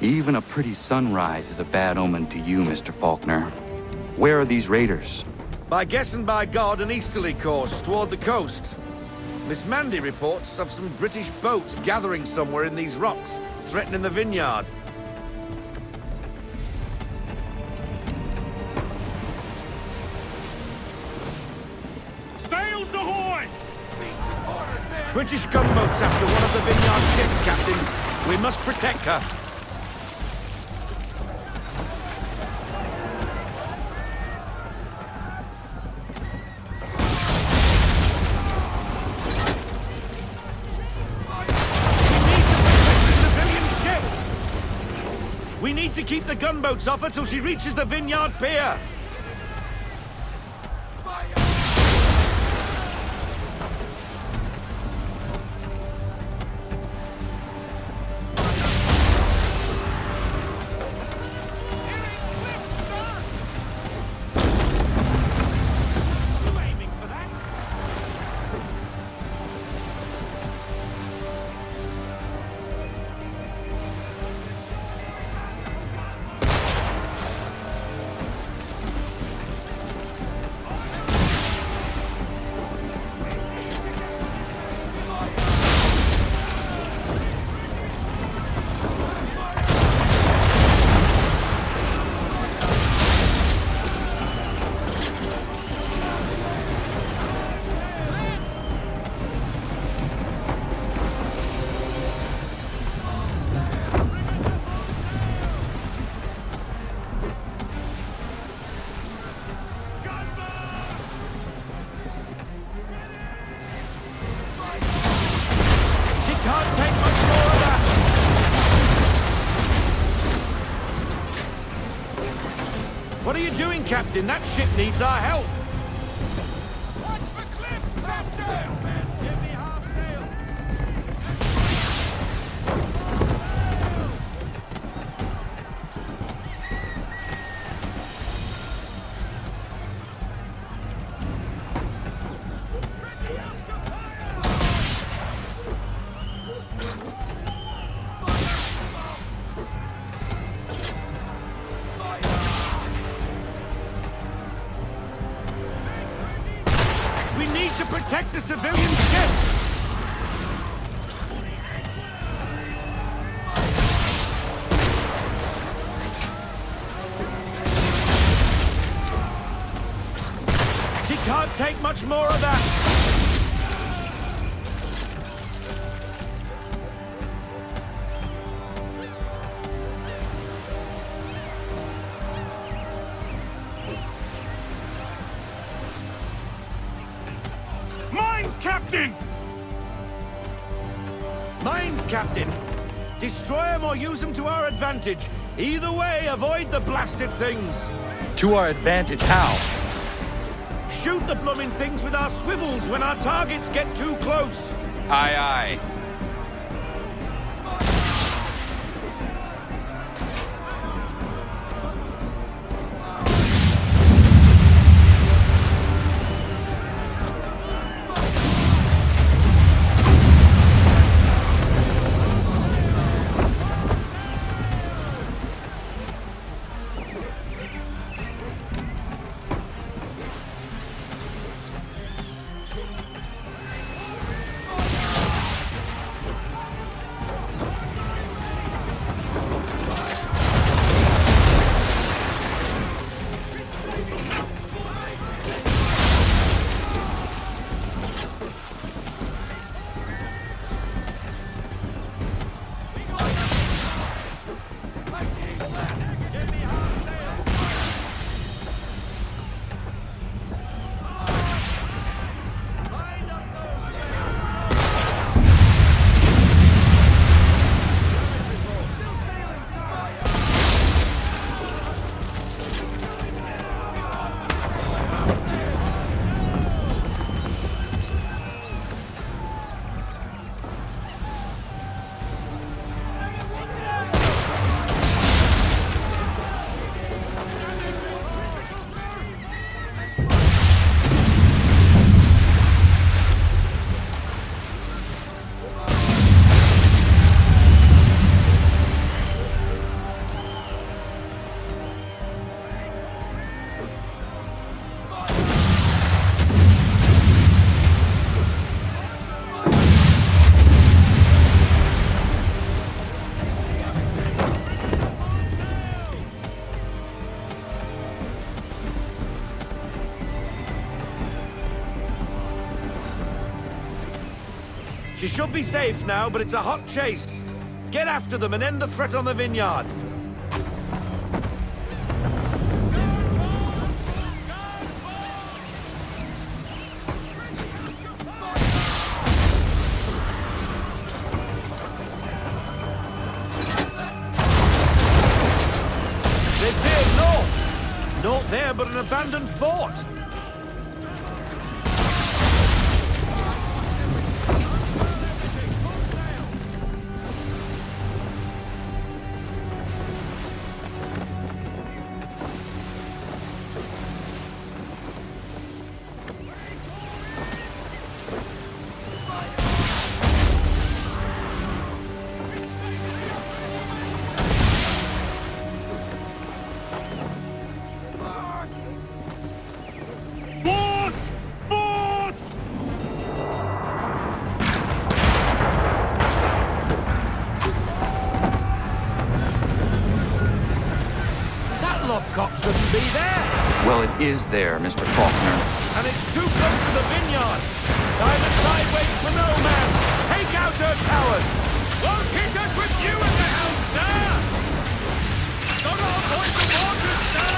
Even a pretty sunrise is a bad omen to you, Mr. Faulkner. Where are these raiders? By guess and by God, an easterly course toward the coast. Miss Mandy reports of some British boats gathering somewhere in these rocks, threatening the vineyard. Sails ahoy! British gunboats after one of the vineyard ships, Captain. We must protect her. We need to keep the gunboats off her till she reaches the vineyard pier. What are you doing, Captain? That ship needs our help. Watch the cliff! Stand down, man! Give me half sail. We need to protect the civilian ships! She can't take much more of that! Mines, Captain! Mines, Captain! Destroy them or use them to our advantage. Either way, avoid the blasted things. To our advantage, how? Shoot the blooming things with our swivels when our targets get too close. Aye, aye. She should be safe now, but it's a hot chase. Get after them and end the threat on the vineyard. They veered north. Naught there but an abandoned fort. Well, it is there, Mr. Faulkner. And it's too close to the vineyard. Either side waits for no man. Take out her towers. Won't hit us with you in the helm, sir. Don't avoid the water, sir.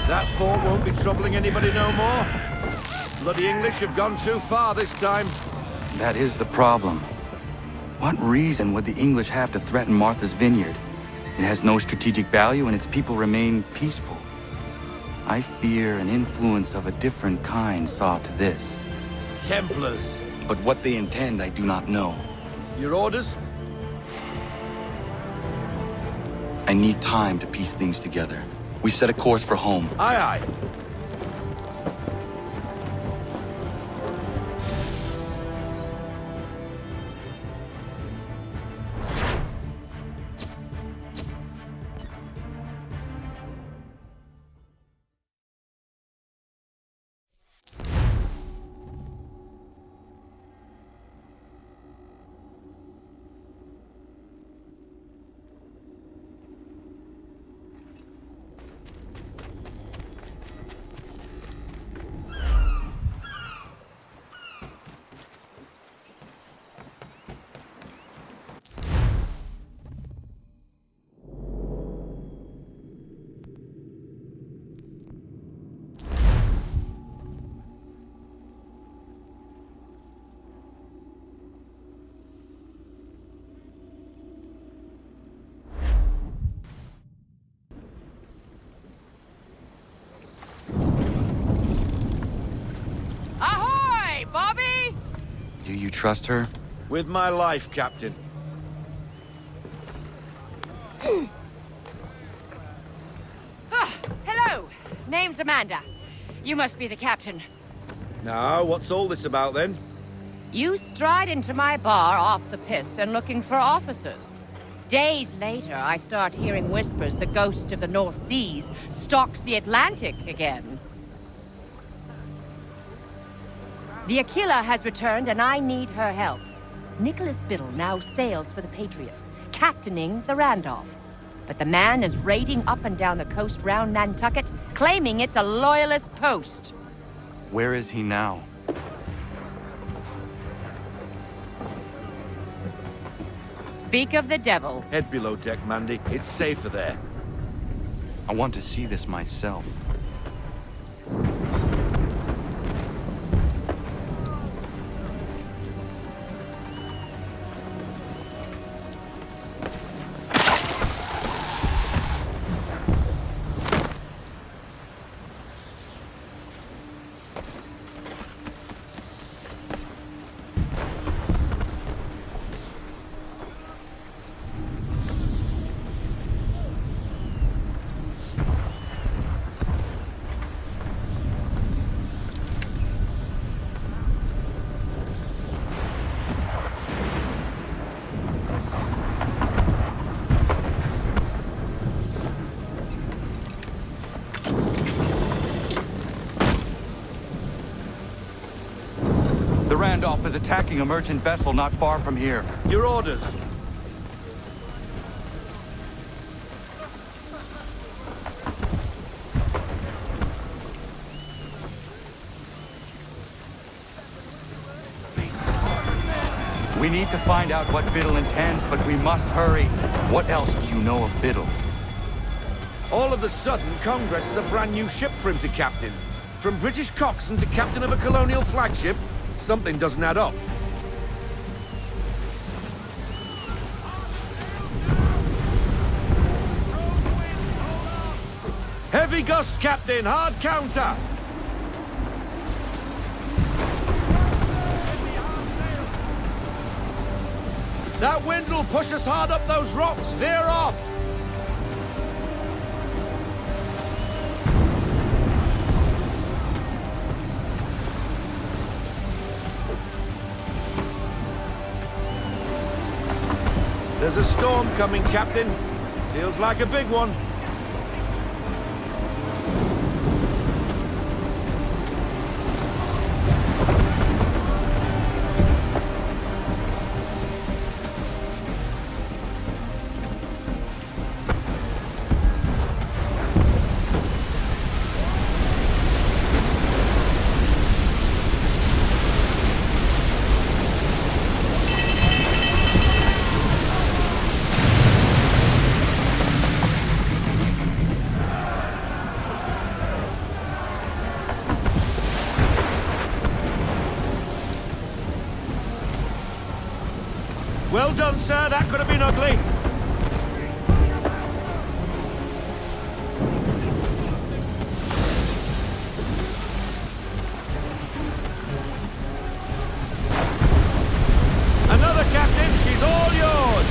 That fort won't be troubling anybody no more. Bloody English have gone too far this time. That is the problem. What reason would the English have to threaten Martha's Vineyard? It has no strategic value and its people remain peaceful. I fear an influence of a different kind saw to this. Templars. But what they intend, I do not know. Your orders? I need time to piece things together. We set a course for home. Aye, aye. Do you trust her? With my life, Captain. Hello. Name's Amanda. You must be the captain. Now, what's all this about, then? You stride into my bar off the piss and looking for officers. Days later, I start hearing whispers the ghost of the North Seas stalks the Atlantic again. The Aquila has returned and I need her help. Nicholas Biddle now sails for the Patriots, captaining the Randolph. But the man is raiding up and down the coast round Nantucket, claiming it's a loyalist post. Where is he now? Speak of the devil. Head below deck, Mandy. It's safer there. I want to see this myself. The Randolph is attacking a merchant vessel not far from here. Your orders. We need to find out what Biddle intends, but we must hurry. What else do you know of Biddle? All of a sudden, Congress has a brand new ship for him to captain. From British coxswain to captain of a colonial flagship, something doesn't add up. Heavy gusts, Captain. Hard counter. That wind will push us hard up those rocks. Veer off. There's a storm coming, Captain. Feels like a big one. Well done, sir. That could have been ugly. Another, Captain. She's all yours.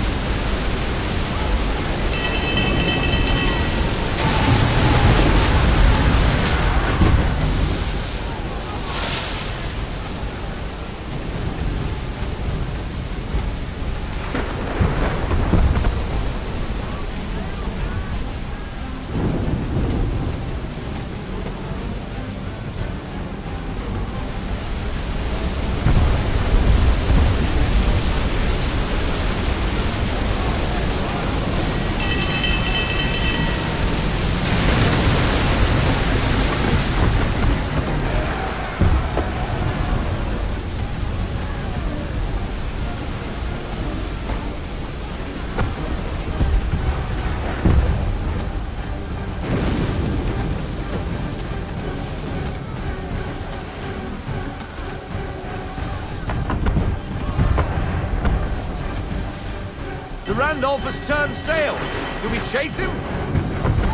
The Randolph has turned sail. Do we chase him?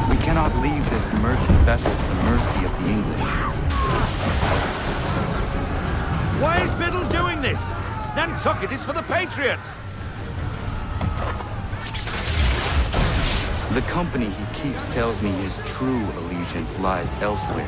We cannot leave this merchant vessel to the mercy of the English. Why is Biddle doing this? Nantucket is for the Patriots! The company he keeps tells me his true allegiance lies elsewhere.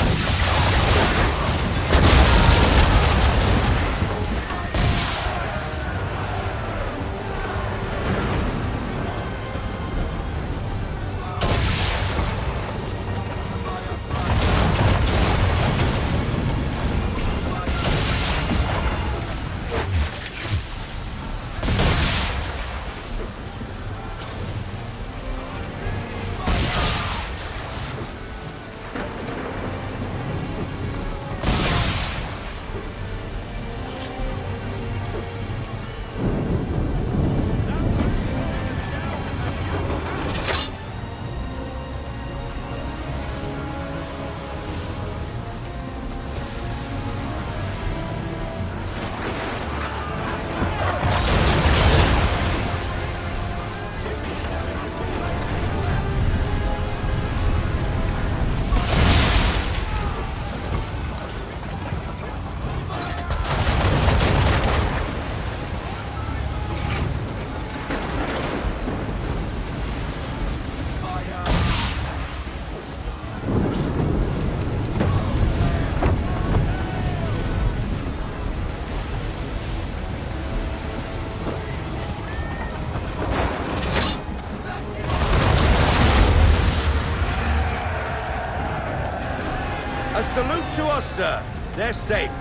A salute to us, sir. They're safe.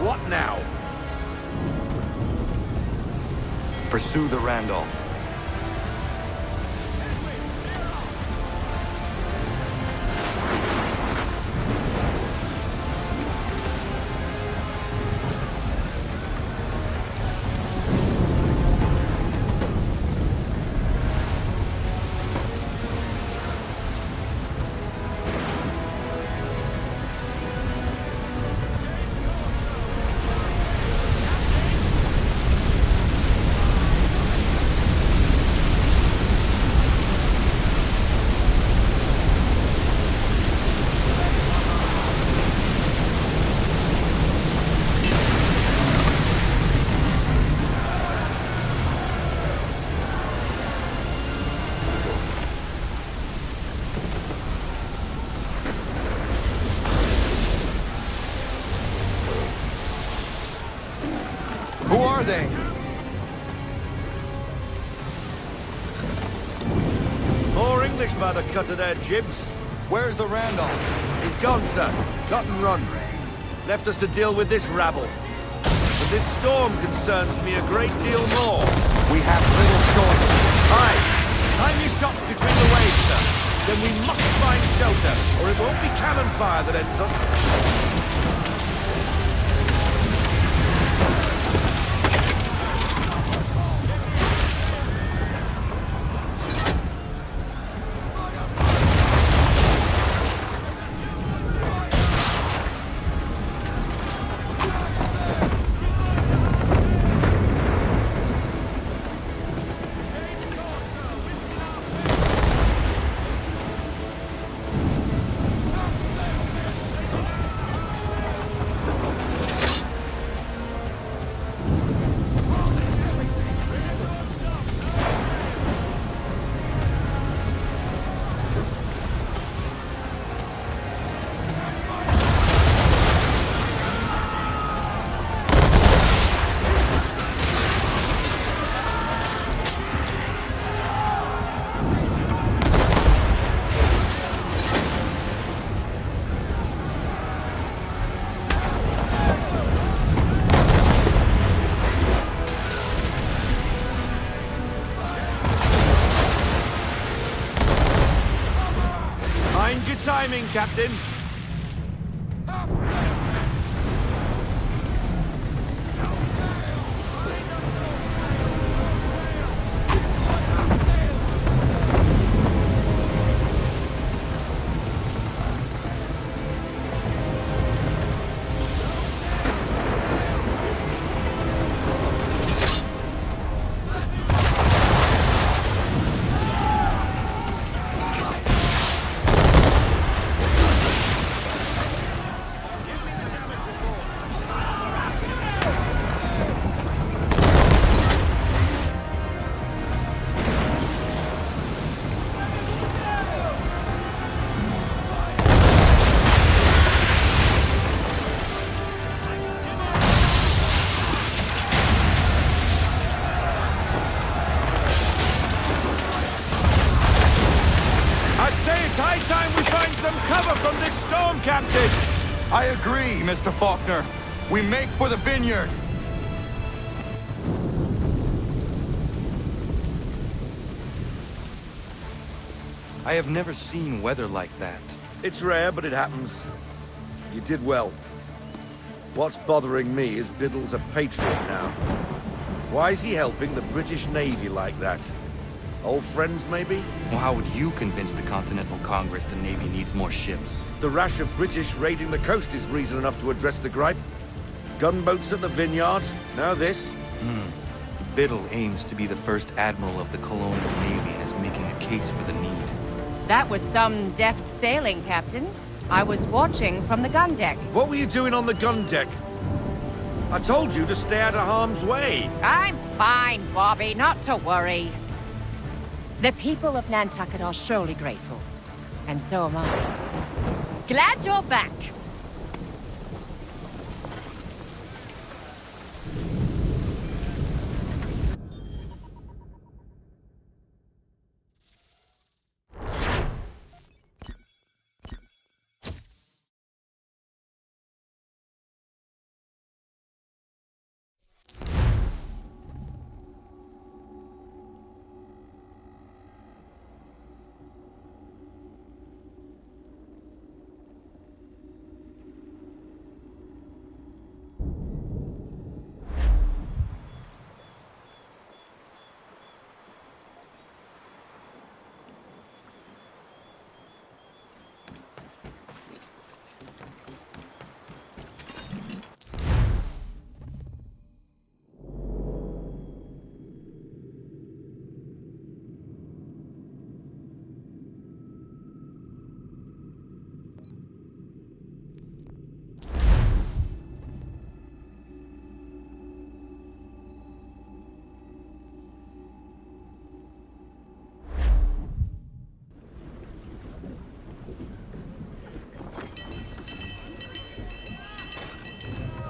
What now? Pursue the Randolph. Who are they? More English by the cut of their jibs. Where's the Randolph? He's gone, sir. Cut and run. Left us to deal with this rabble. But this storm concerns me a great deal more. We have little choice. Aye. Time your shots between the waves, sir. Then we must find shelter, or it won't be cannon fire that ends us. Mind your timing, Captain. Captain! I agree, Mr. Faulkner. We make for the vineyard. I have never seen weather like that. It's rare, but it happens. You did well. What's bothering me is Biddle's a patriot now. Why is he helping the British Navy like that? Old friends, maybe? Well, how would you convince the Continental Congress the Navy needs more ships? The rash of British raiding the coast is reason enough to address the gripe. Gunboats at the vineyard, now this. Biddle aims to be the first admiral of the colonial navy and is making a case for the need. That was some deft sailing, Captain. I was watching from the gun deck. What were you doing on the gun deck? I told you to stay out of harm's way. I'm fine, Bobby, not to worry. The people of Nantucket are surely grateful. And so am I. Glad you're back.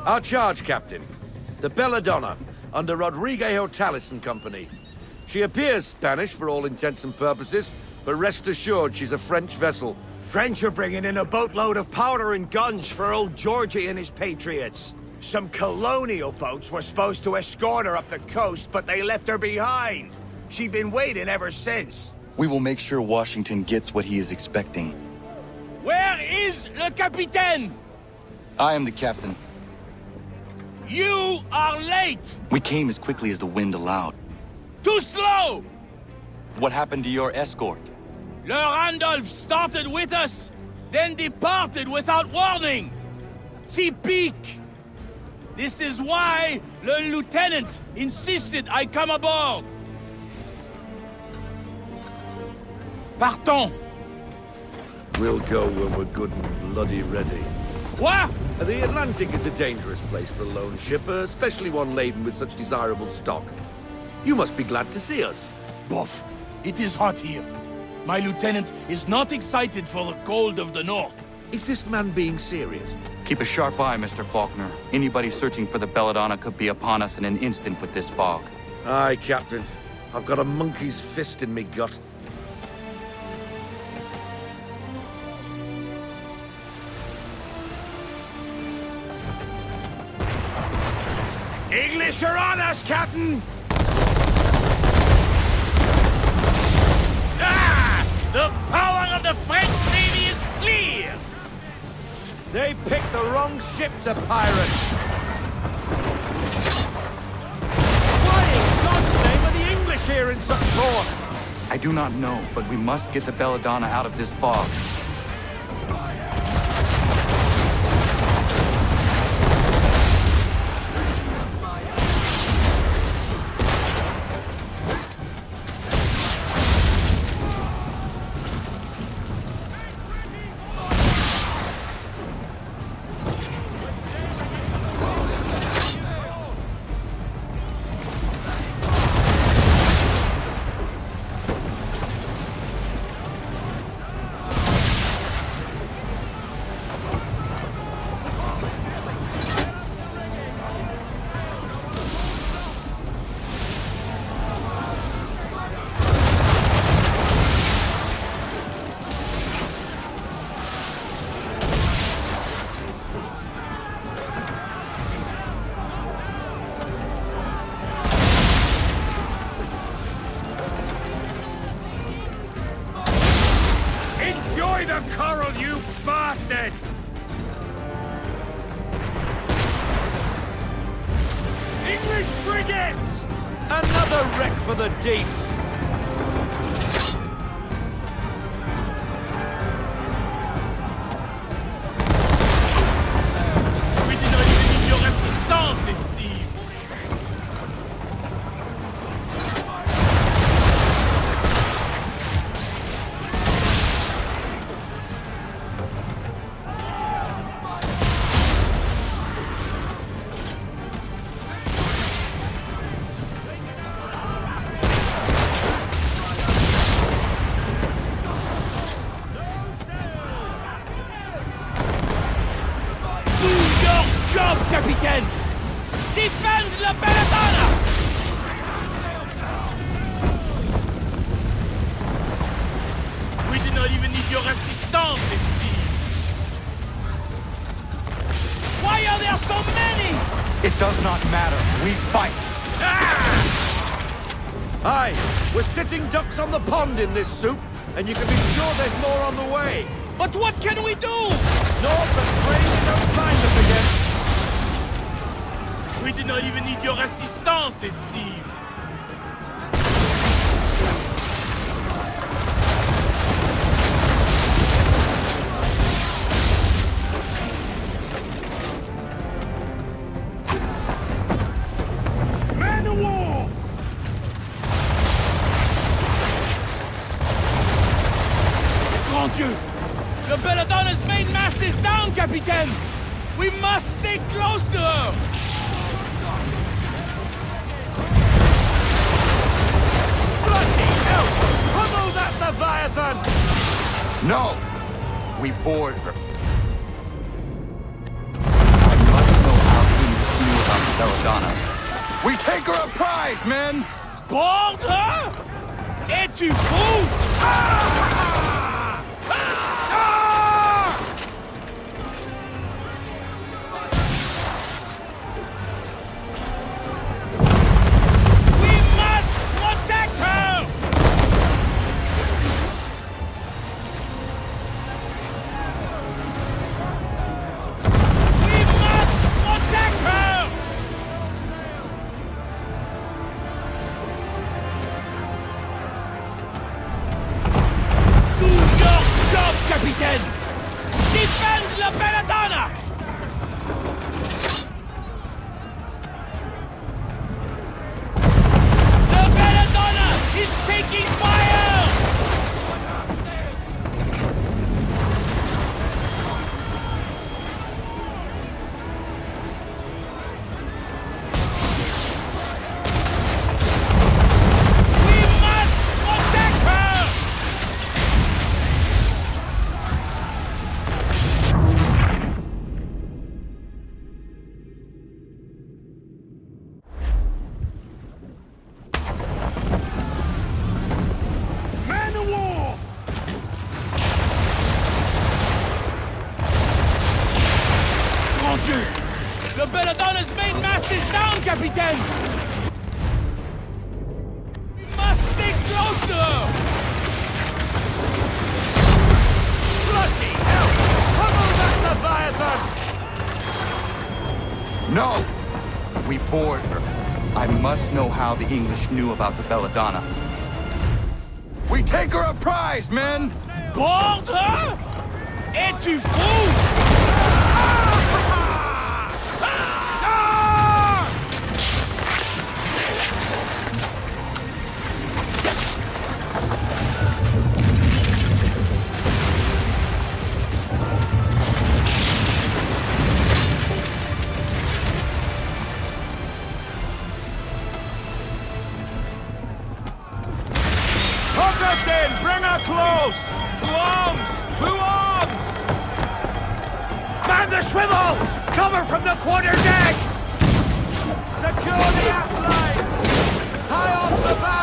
Our charge, Captain. The Belladonna, under Rodrigo Hortalis and Company. She appears Spanish for all intents and purposes, but rest assured she's a French vessel. French are bringing in a boatload of powder and guns for old Georgie and his patriots. Some colonial boats were supposed to escort her up the coast, but they left her behind. She's been waiting ever since. We will make sure Washington gets what he is expecting. Where is le capitaine? I am the captain. You are late! We came as quickly as the wind allowed. Too slow! What happened to your escort? Le Randolph started with us, then departed without warning. Typique! This is why le lieutenant insisted I come aboard. Partons! We'll go when we're good and bloody ready. What? The Atlantic is a dangerous place for a lone ship, especially one laden with such desirable stock. You must be glad to see us. Boss, it is hot here. My lieutenant is not excited for the cold of the north. Is this man being serious? Keep a sharp eye, Mr. Faulkner. Anybody searching for the Belladonna could be upon us in an instant with this fog. Aye, Captain. I've got a monkey's fist in me gut. English are on us, Captain! Ah! The power of the French Navy is clear! They picked the wrong ship to pirate! Why in God's name are the English here in such force? I do not know, but we must get the Belladonna out of this fog. dead! English frigates! Another wreck for the deep! We did not even need your assistance, it seems! Job, Capitaine! Defend la Belladonna! We did not even need your assistance, it seems. Why are there so many? It does not matter. We fight. Aye, we're sitting ducks on the pond in this soup, and you can be sure there's more on the way. But what can we do? Naught but pray they don't find us again. We did not even need your assistance, it seems. Man of war! Grand Dieu! The Belladonna's main mast is down, Capitaine! We must stay close to her! Bloody hell! Pummel that Leviathan! No! We board her. I must know how things knew about the Belladonna. We take her a prize, men! Board her? Es-tu fou? We must protect her! We must protect her! Do your job, Capitaine! Defend la Belladonna! The Belladonna is taking fire! We must protect her! Man of war! Grand Dieu! The Belladonna's main mast is down, Capitaine! We must stay close to her! Bloody hell! Pummel that Leviathan! No! We board her. I must know how the English knew about the Belladonna. We take her a prize, men! Board her? Es-tu fou? Hook us in! Bring her close! To arms! To arms! Man the swivels! Cover from the quarter deck! Secure the aft line! Tie off the bow!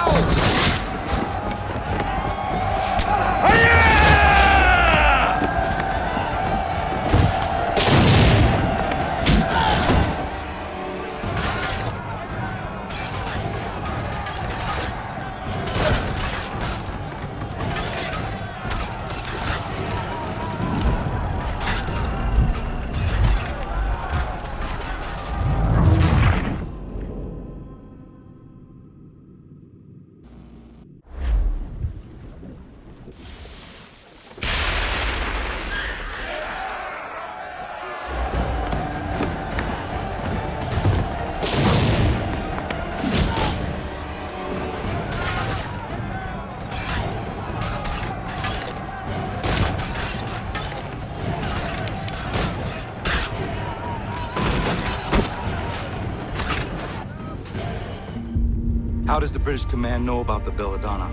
How does the British command know about the Belladonna?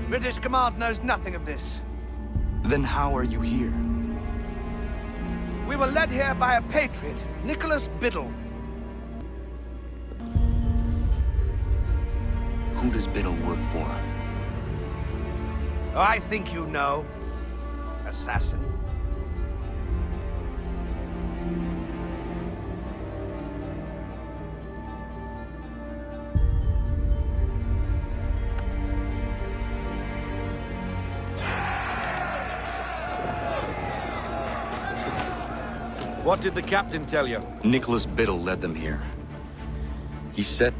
British command knows nothing of this. Then how are you here? We were led here by a patriot, Nicholas Biddle. Who does Biddle work for? Oh, I think you know. Assassin. What did the captain tell you? Nicholas Biddle led them here. He said...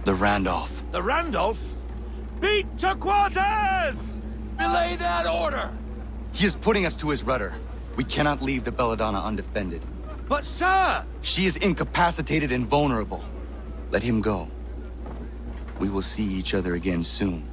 The Randolph. The Randolph? Beat to quarters! Belay that order! He is putting us to his rudder. We cannot leave the Belladonna undefended. But sir! She is incapacitated and vulnerable. Let him go. We will see each other again soon.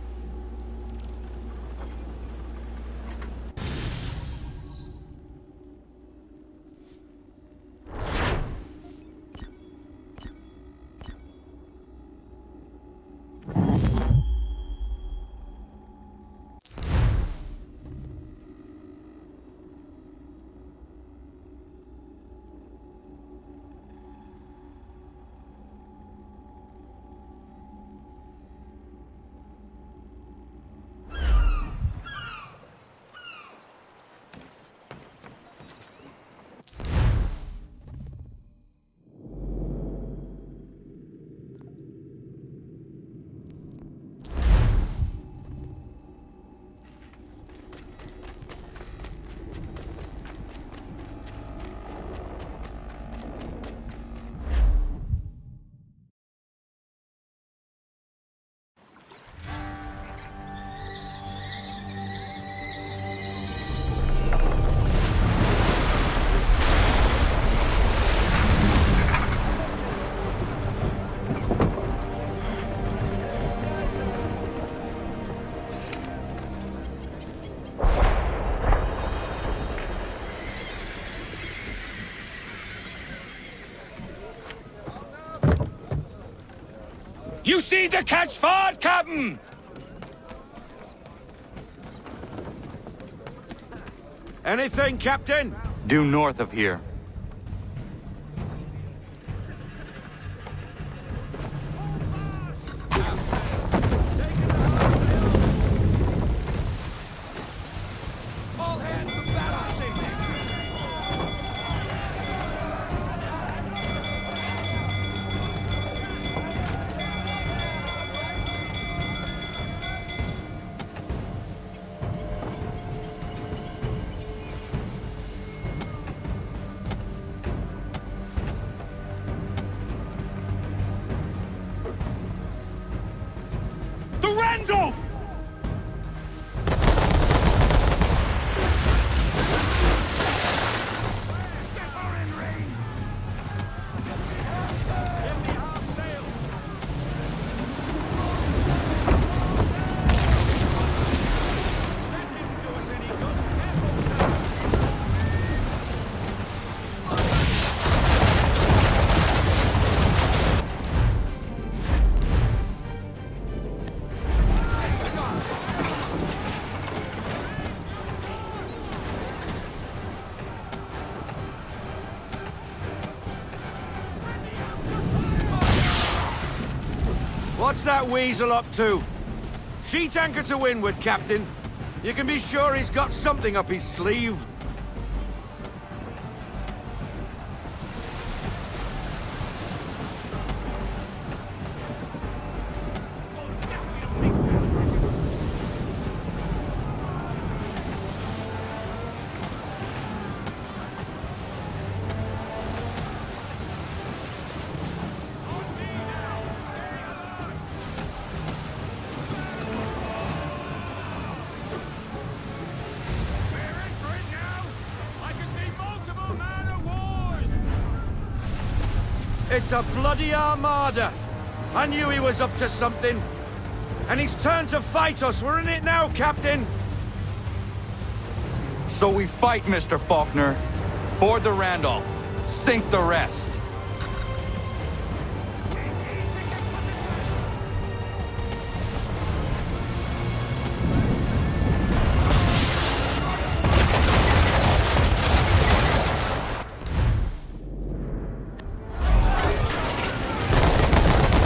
You see the catch ford, Captain! Anything, Captain? Due north of here. Randolph! What's that weasel up to? Sheet anchor to windward, Captain. You can be sure he's got something up his sleeve. It's a bloody armada. I knew he was up to something. And he's turned to fight us. We're in it now, Captain. So we fight, Mr. Faulkner. Board the Randolph. Sink the rest.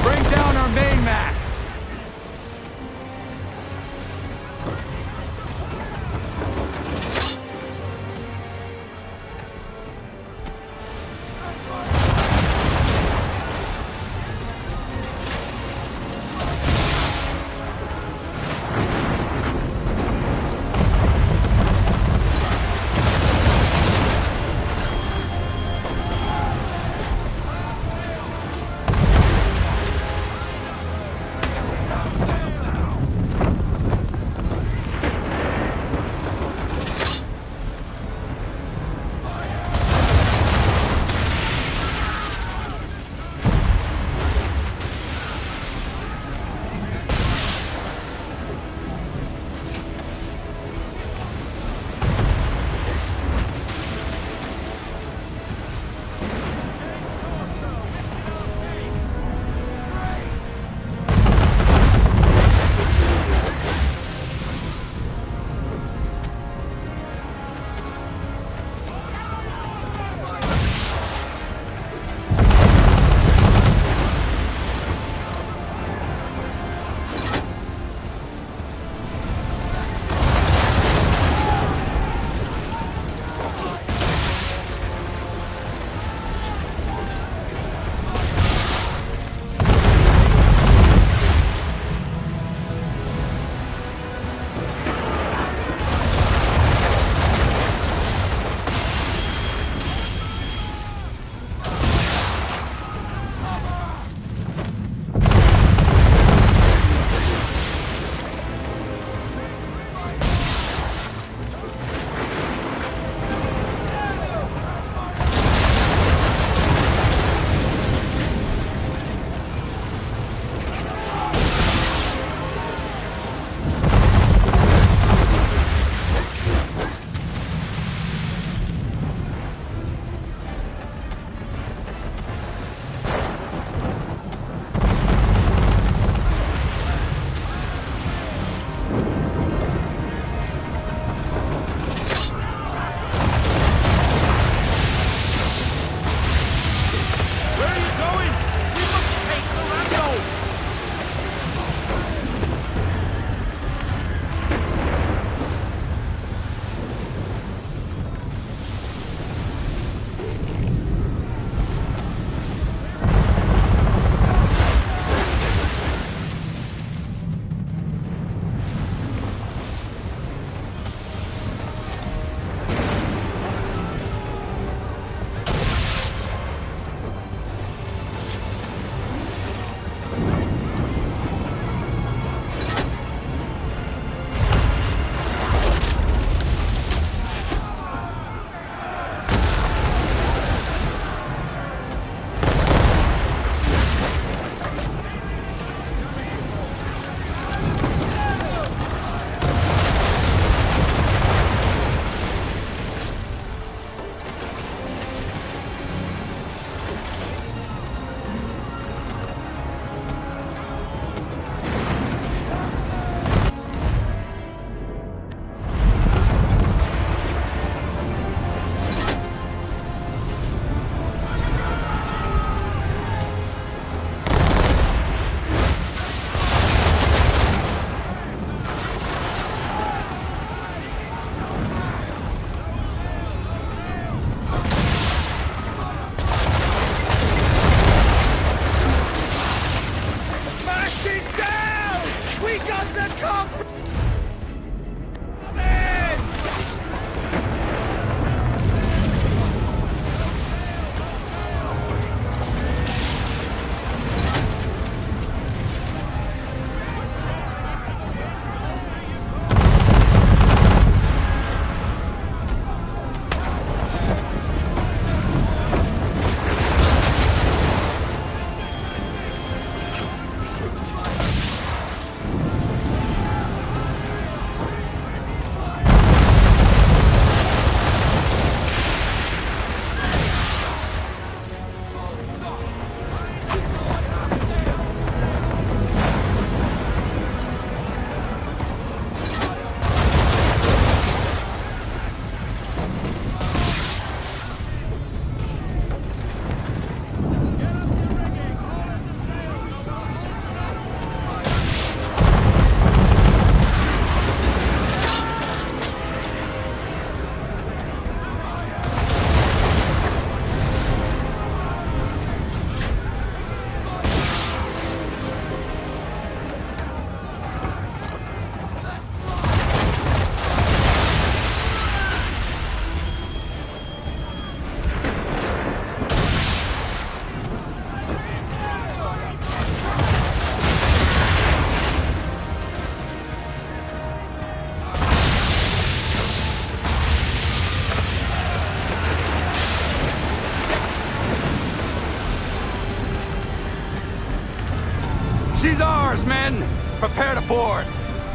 Bring down our main mast.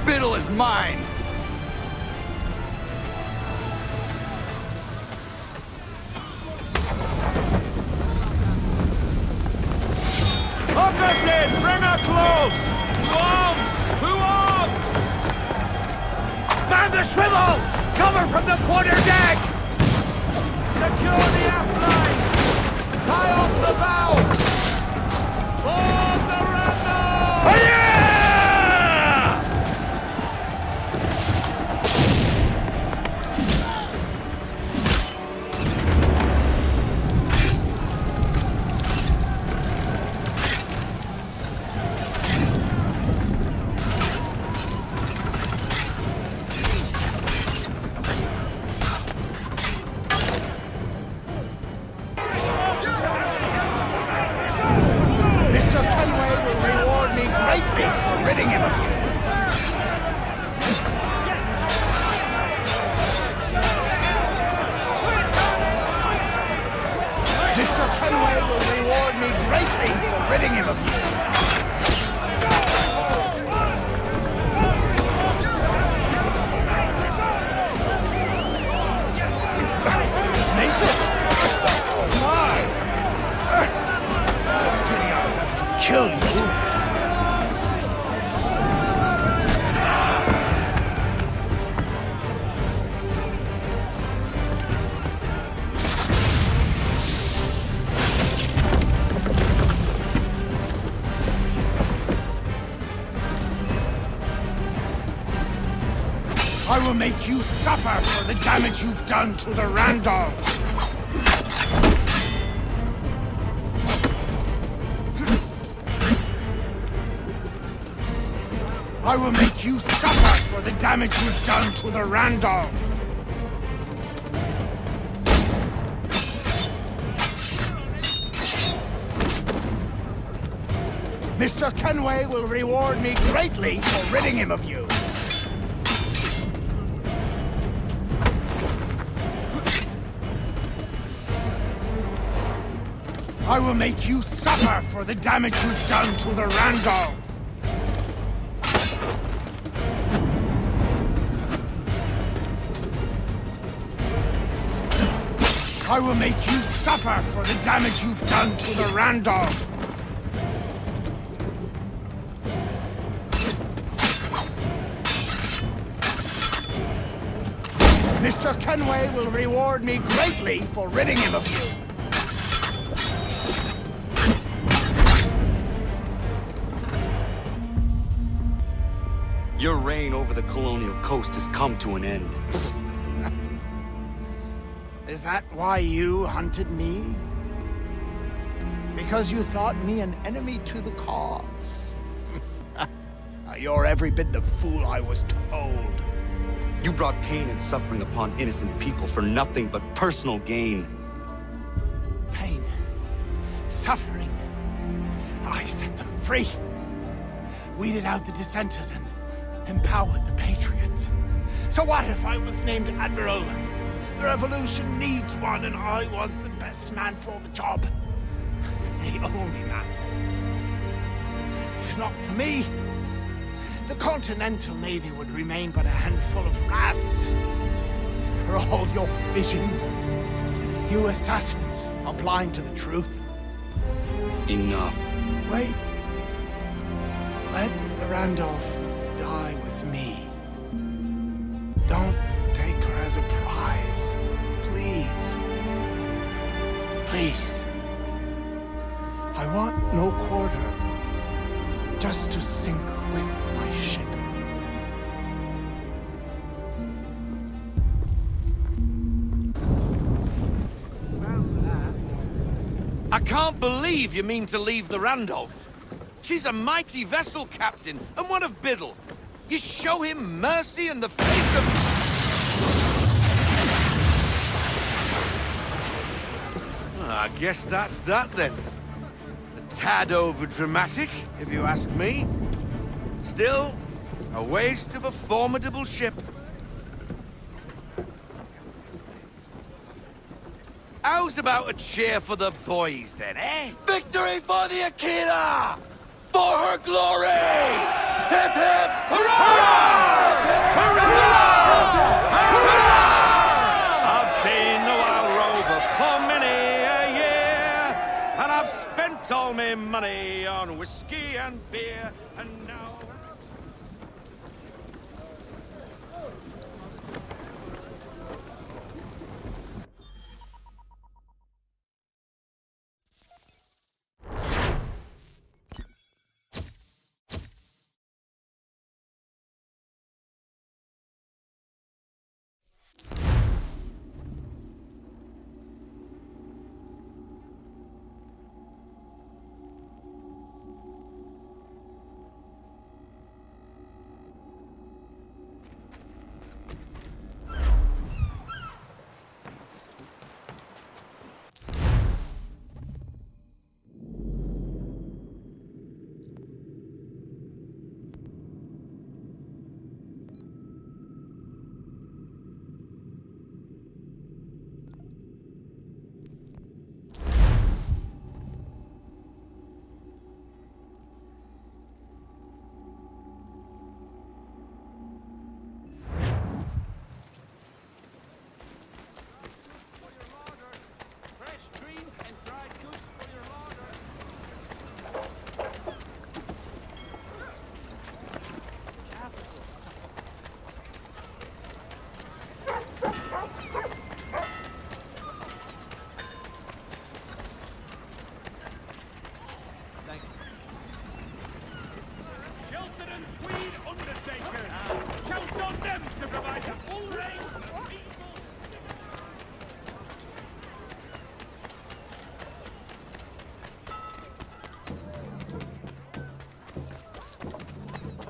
Biddle is mine! Hook us in! Bring her close! To arms! To arms! Man the swivels! Cover from the quarterdeck! Secure the aft line! Tie off the bow! Board the Randall! Mr. Kenway will reward me greatly for ridding him of you. Mr. Kenway will reward me greatly for ridding him of you. It's Mason. Smart. Kill you. I will make you suffer for the damage you've done to the Randolphs. I will make you suffer for the damage you've done to the Randolph. Mr. Kenway will reward me greatly for ridding him of you. I will make you suffer for the damage you've done to the Randolph. I will make you suffer for the damage you've done to the Randolph. Mr. Kenway will reward me greatly for ridding him of you. Your reign over the colonial coast has come to an end. Is that why you hunted me? Because you thought me an enemy to the cause? You're every bit the fool I was told. You brought pain and suffering upon innocent people for nothing but personal gain. Pain. Suffering. I set them free. Weeded out the dissenters and empowered the patriots. So what if I was named Admiral? The revolution needs one, and I was the best man for the job. The only man. If not for me, the Continental Navy would remain but a handful of rafts. For all your vision, you assassins are blind to the truth. Enough. Wait. Let the Randolph die with me. Don't take her as a prize. Please. Please. I want no quarter. Just to sink with my ship. I can't believe you mean to leave the Randolph. She's a mighty vessel, Captain, and one of Biddle. You show him mercy in the face of... I guess that's that, then. A tad over-dramatic, if you ask me. Still, a waste of a formidable ship. How's about a cheer for the boys, then, eh? Victory for the Aquila! For her glory! hip, hip, hurrah! Hurrah! I've been a wild rover for many a year, and I've spent all my money on whiskey and beer, and now...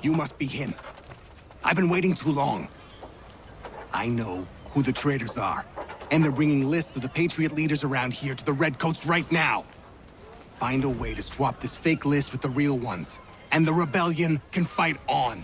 You must be him. I've been waiting too long. I know who the traitors are, and they're bringing lists of the Patriot leaders around here to the Redcoats right now. Find a way to swap this fake list with the real ones, and the rebellion can fight on.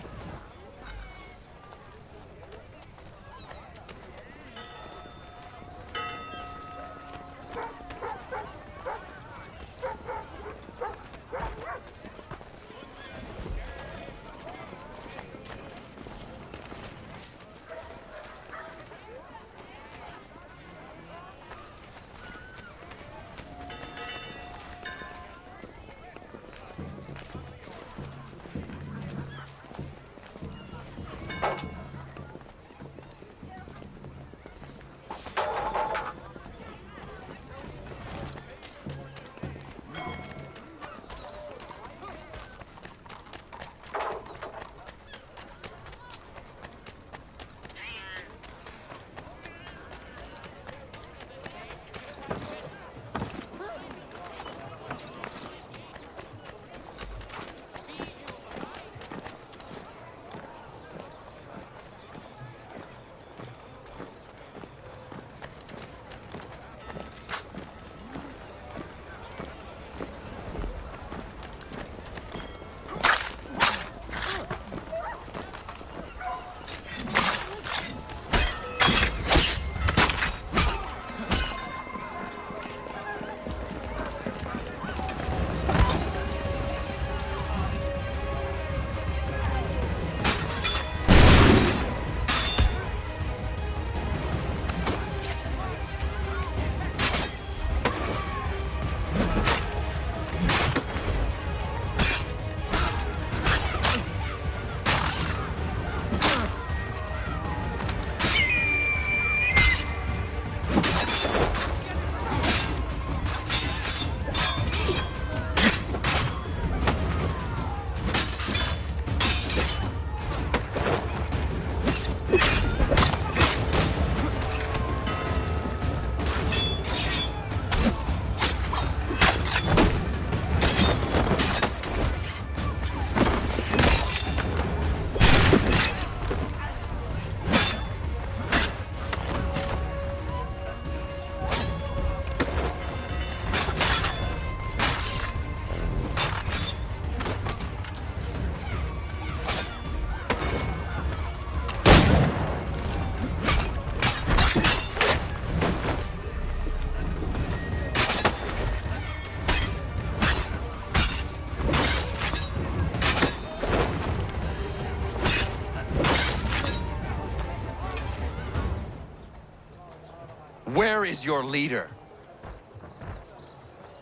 Where is your leader?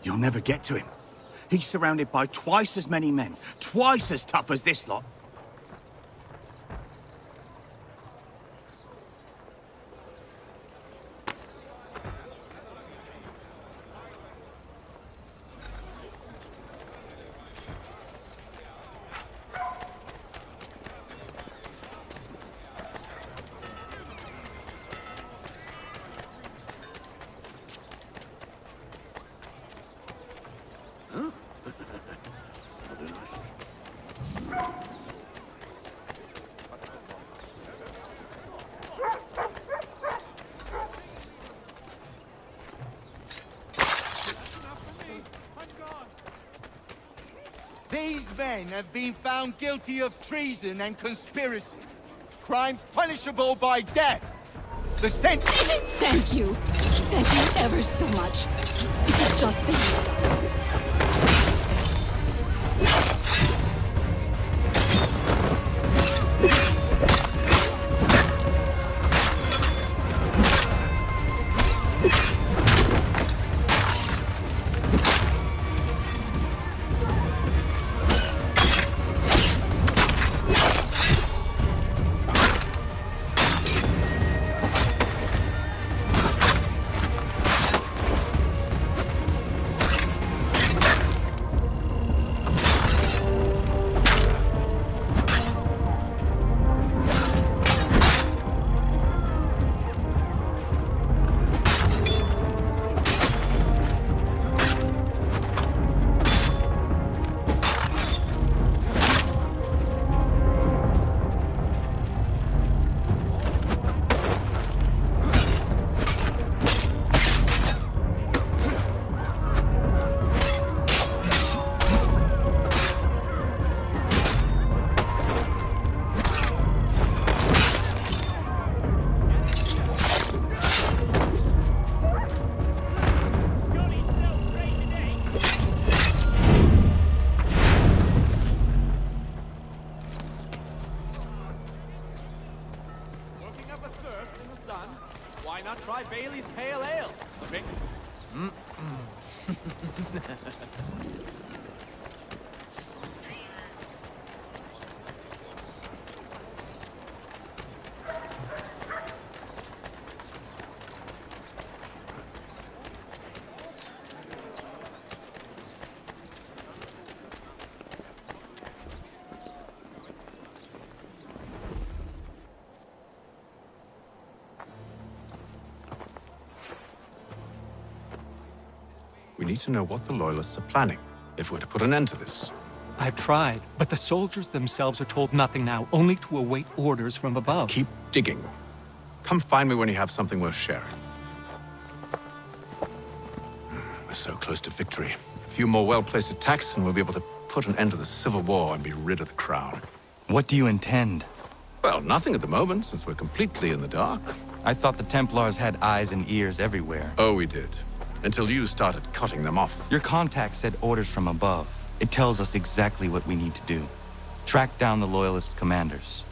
You'll never get to him. He's surrounded by twice as many men, twice as tough as this lot. These men have been found guilty of treason and conspiracy. Crimes punishable by death. The sentence... Thank you. Thank you ever so much. This is just the... Why not try Bailey's Pale Ale? We need to know what the Loyalists are planning, if we're to put an end to this. I've tried, but the soldiers themselves are told nothing now, only to await orders from above. Keep digging. Come find me when you have something worth sharing. We're so close to victory. A few more well-placed attacks and we'll be able to put an end to the Civil War and be rid of the Crown. What do you intend? Well, nothing at the moment, since we're completely in the dark. I thought the Templars had eyes and ears everywhere. Oh, we did. Until you started cutting them off. Your contact said orders from above. It tells us exactly what we need to do. Track down the Loyalist commanders.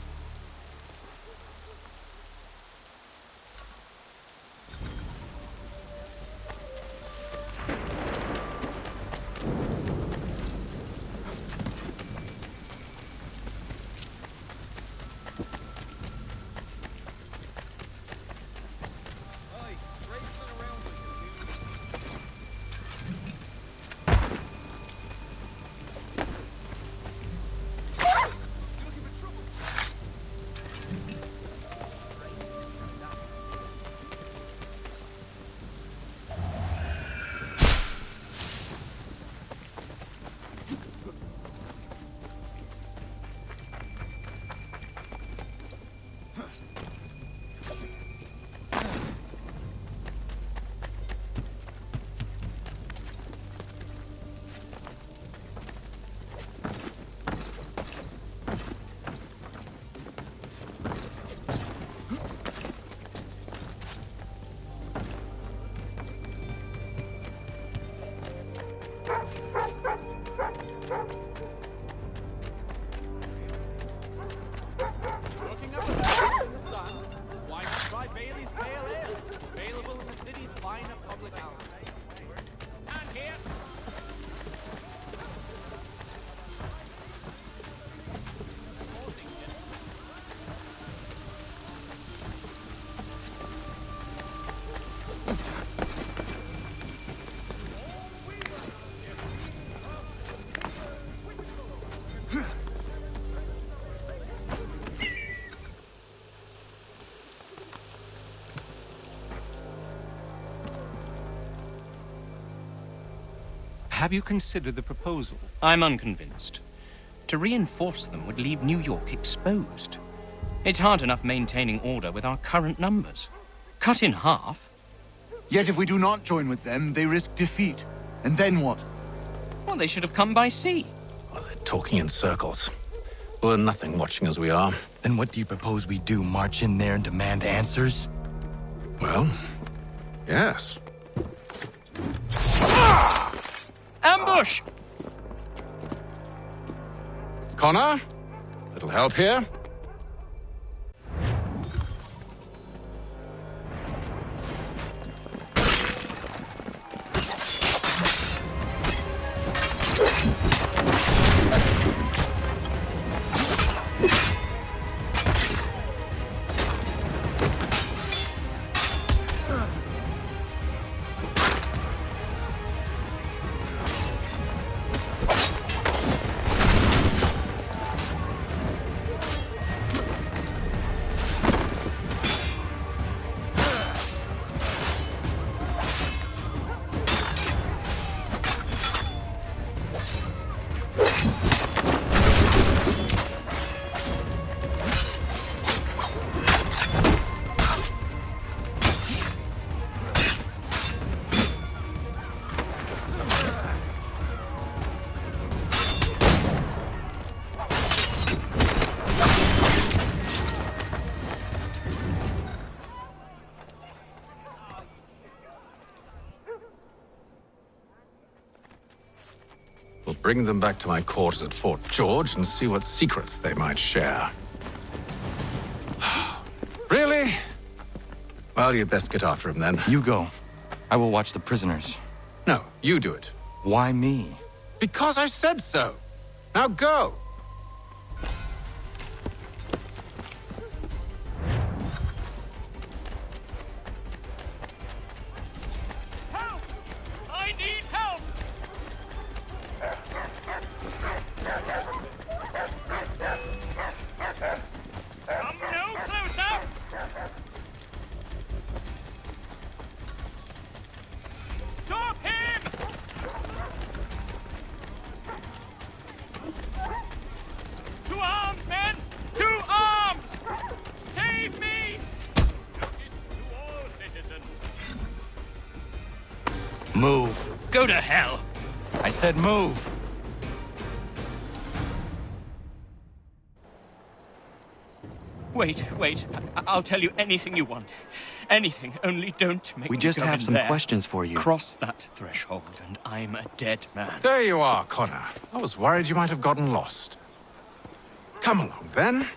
Have you considered the proposal? I'm unconvinced. To reinforce them would leave New York exposed. It's hard enough maintaining order with our current numbers. Cut in half. Yet if we do not join with them, they risk defeat. And then what? Well, they should have come by sea. Well, they're talking in circles. We're nothing watching as we are. Then what do you propose we do? March in there and demand answers? Well, yes. Ambush! Connor? Little help here? We'll bring them back to my quarters at Fort George and see what secrets they might share. Really? Well, you'd best get after him then. You go. I will watch the prisoners. No, you do it. Why me? Because I said so. Now go. Help! I need help! Come no closer! Stop him! To arms, men! To arms! Save me! Notice to all citizens. Move. Go to hell! I said move. Wait. I'll tell you anything you want. Anything, only don't make We me just go have in some there. questions for you. Cross that threshold, and I'm a dead man. There you are, Connor. I was worried you might have gotten lost. Come along, then.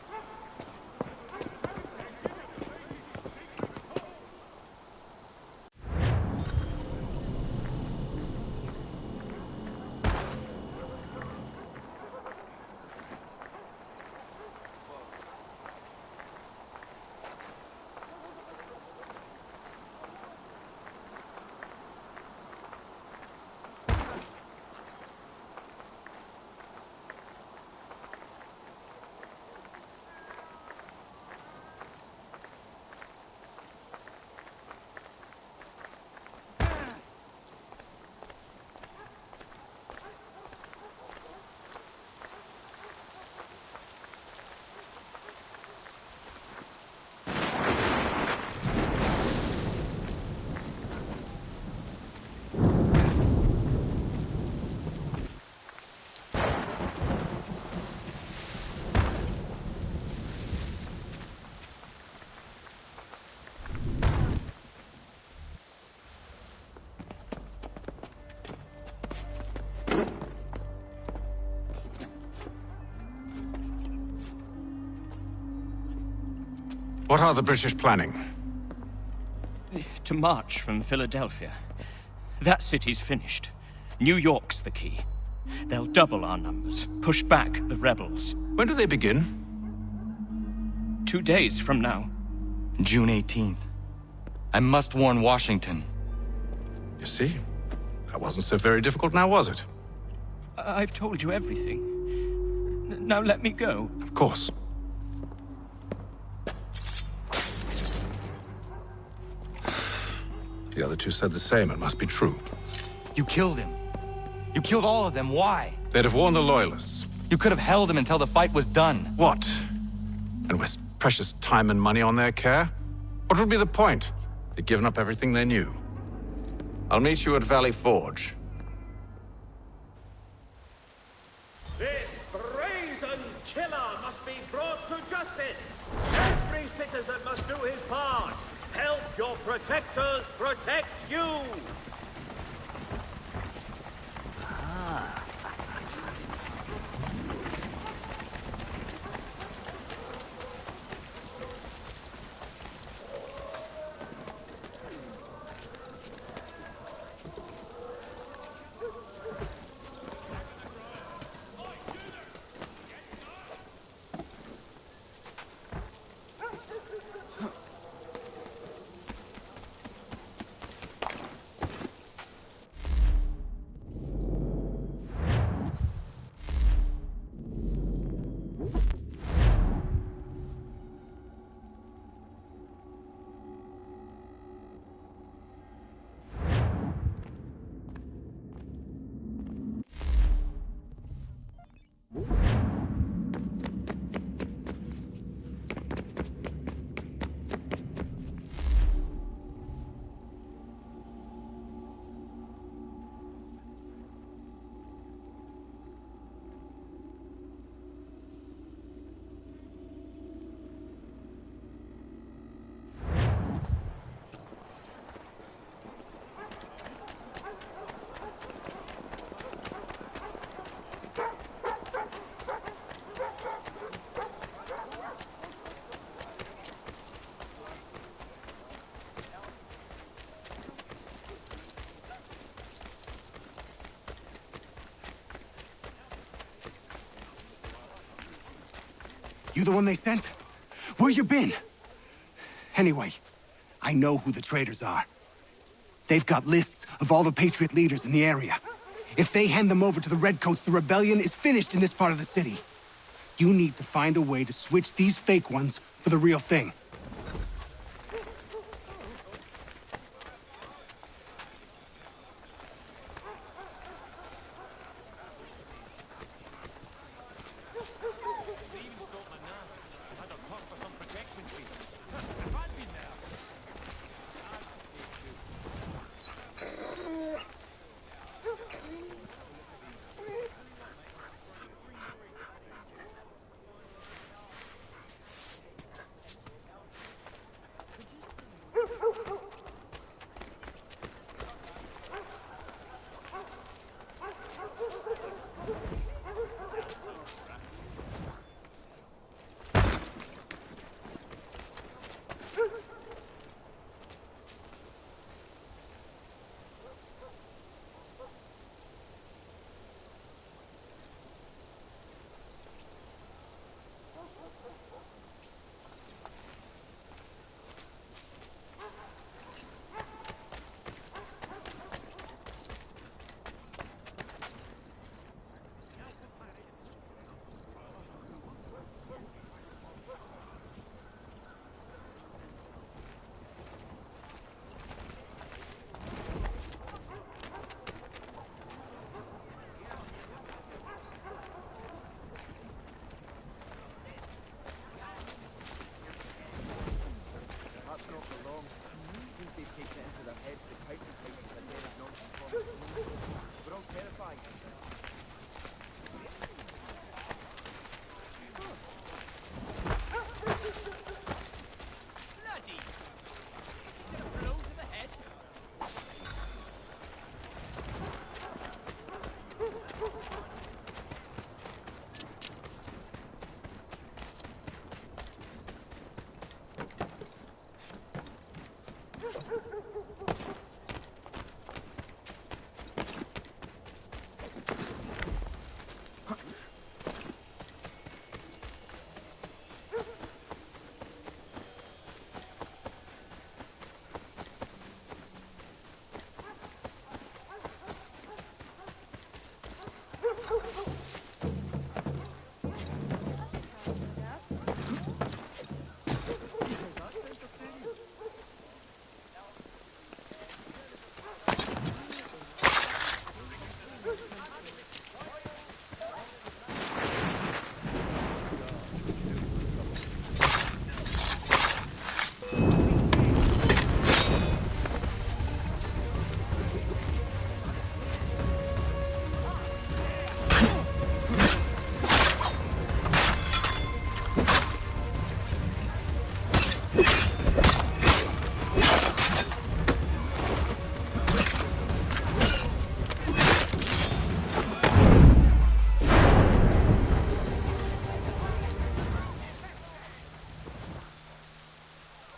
What are the British planning? To march from Philadelphia. That city's finished. New York's the key. They'll double our numbers, push back the rebels. When do they begin? 2 days from now. June 18th. I must warn Washington. You see? That wasn't so very difficult now, was it? I've told you everything. Now let me go. Of course. The other two said the same. It must be true. You killed him. You killed all of them. Why? They'd have warned the Loyalists. You could have held them until the fight was done. What? And waste precious time and money on their care? What would be the point? They'd given up everything they knew. I'll meet you at Valley Forge. This brazen killer must be brought to justice. Every citizen must do his part. Help your protectors protect you. You the one they sent? Where you been? Anyway, I know who the traitors are. They've got lists of all the Patriot leaders in the area. If they hand them over to the Redcoats, the rebellion is finished in this part of the city. You need to find a way to switch these fake ones for the real thing.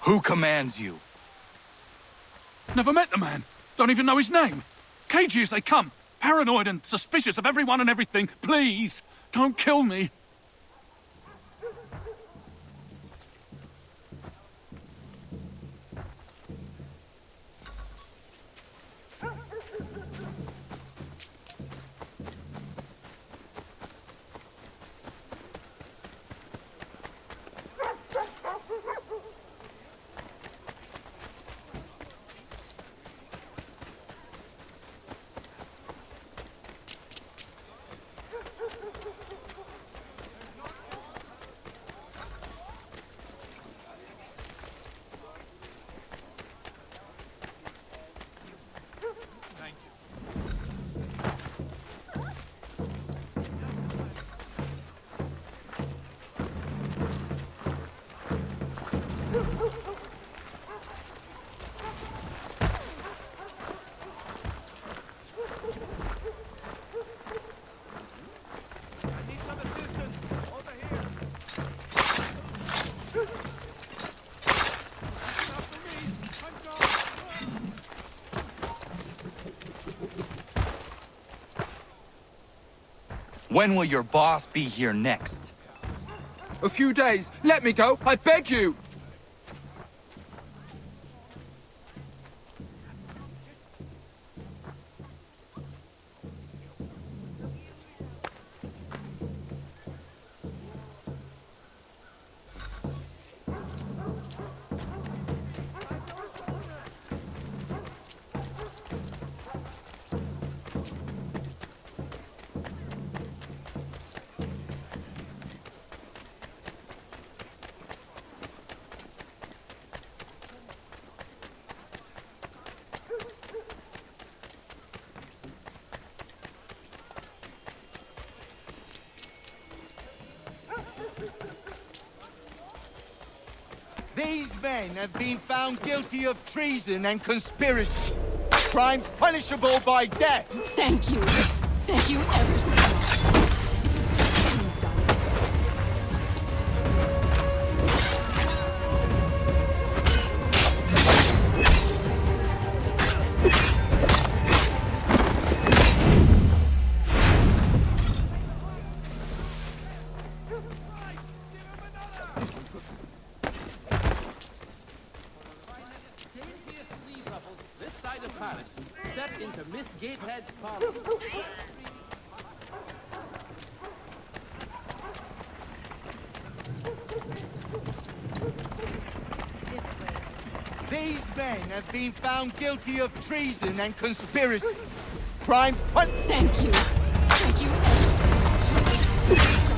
Who commands you? Never met the man. Don't even know his name. Cagey as they come. Paranoid and suspicious of everyone and everything. Please, don't kill me. When will your boss be here next? A few days. Let me go, I beg you! These men have been found guilty of treason and conspiracy. Crimes punishable by death. Thank you. Thank you ever so much. These men have been found guilty of treason and conspiracy. Crimes pun- Thank you. Thank you ever so much.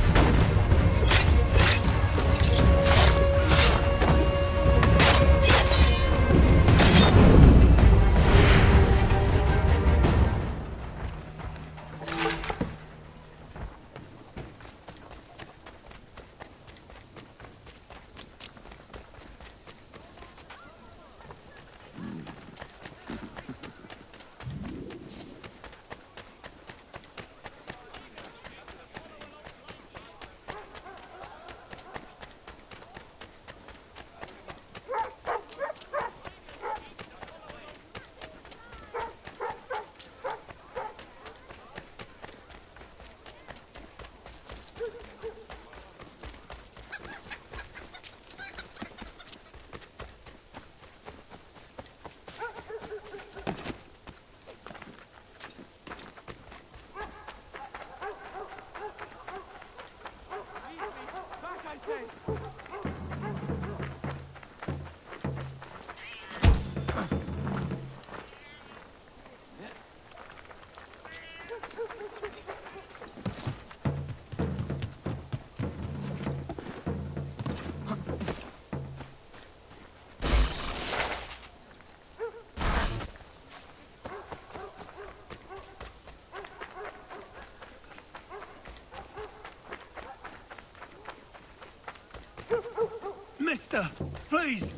Mister, please,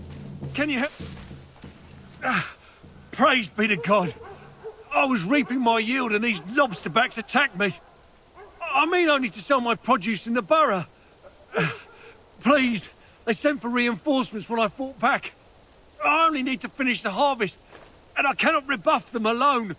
can you help? Praise be to God. I was reaping my yield and these lobsterbacks attacked me. I mean only to sell my produce in the borough. Please, they sent for reinforcements when I fought back. I only need to finish the harvest, and I cannot rebuff them alone.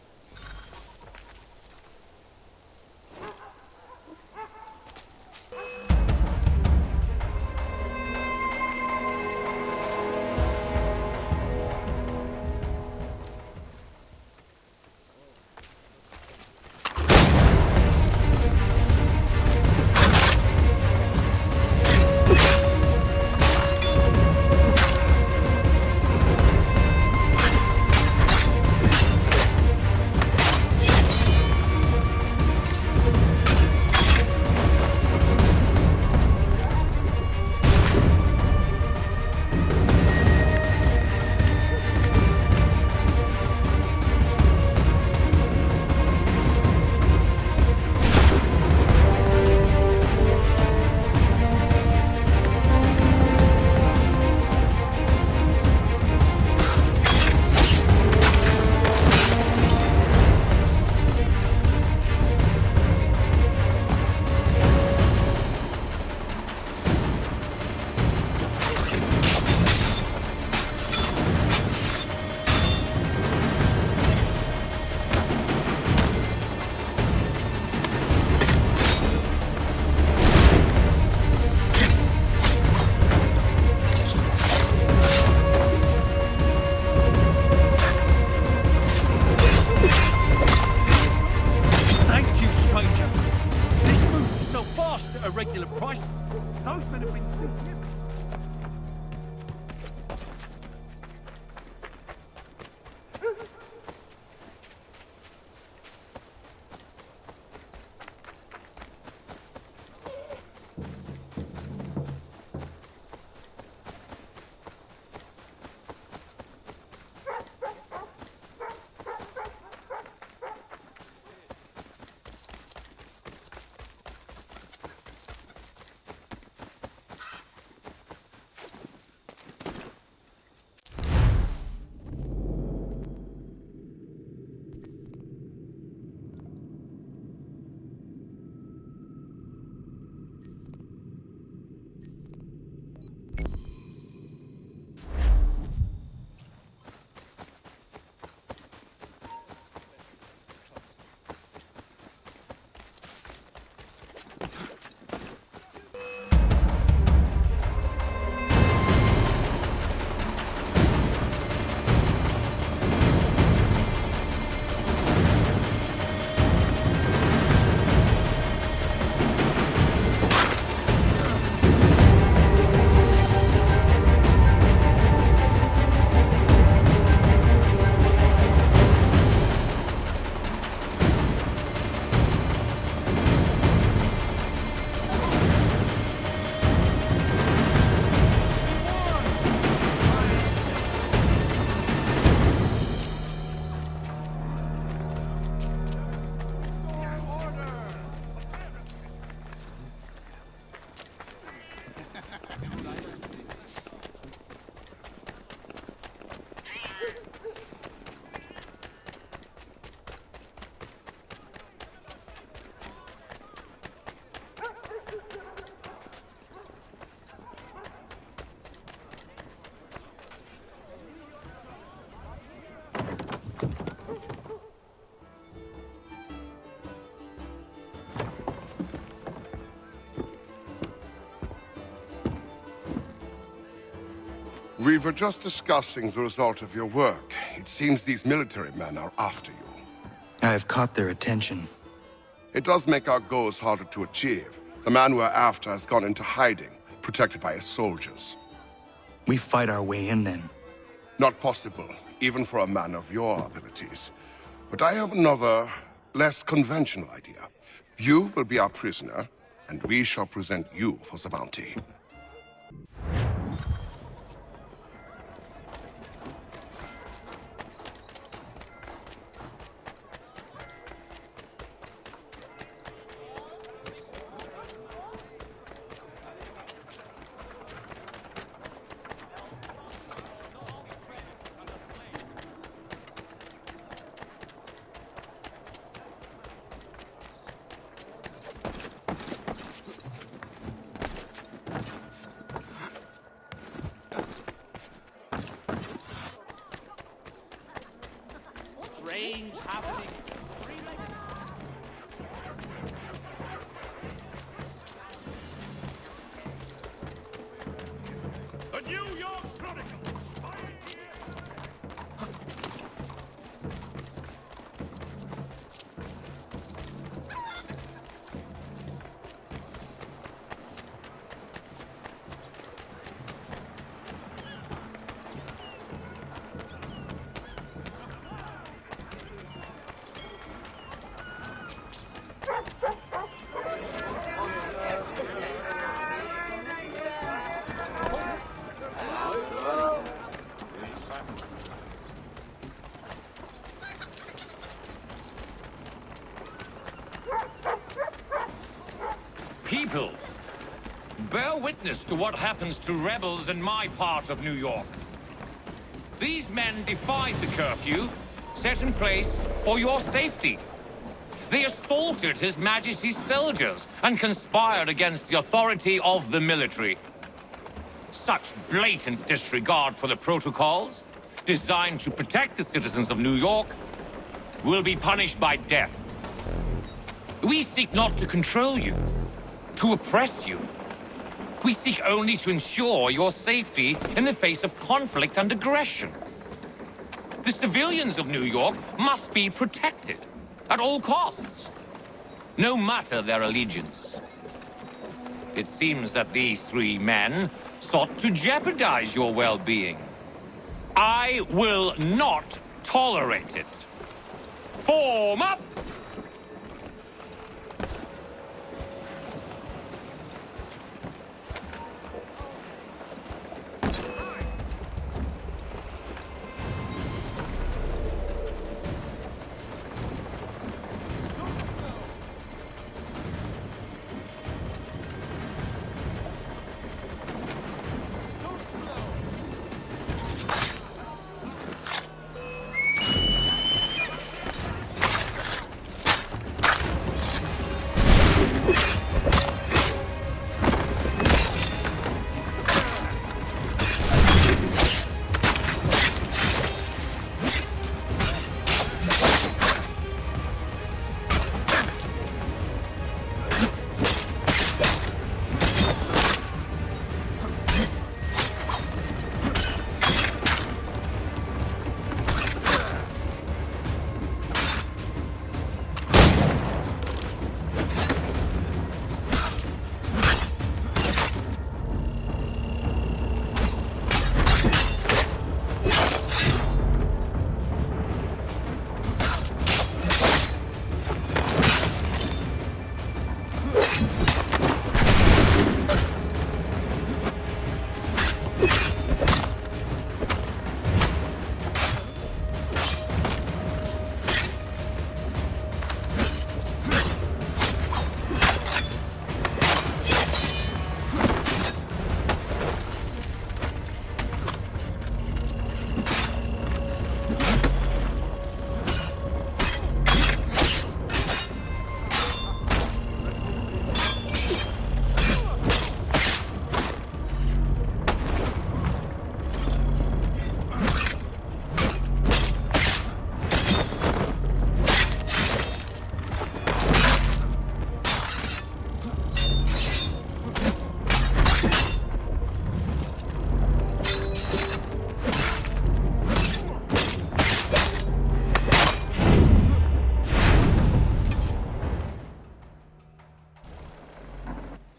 We were just discussing the result of your work. It seems these military men are after you. I have caught their attention. It does make our goals harder to achieve. The man we're after has gone into hiding, protected by his soldiers. We fight our way in then. Not possible, even for a man of your abilities. But I have another, less conventional idea. You will be our prisoner, and we shall present you for the bounty. change happening. The New York Chronicle. People, bear witness to what happens to rebels in my part of New York. These men defied the curfew, set in place for your safety. They assaulted His Majesty's soldiers and conspired against the authority of the military. Such blatant disregard for the protocols, designed to protect the citizens of New York, will be punished by death. We seek not to control you, to oppress you. We seek only to ensure your safety in the face of conflict and aggression. The civilians of New York must be protected at all costs, no matter their allegiance. It seems that these three men sought to jeopardize your well-being. I will not tolerate it. Form up!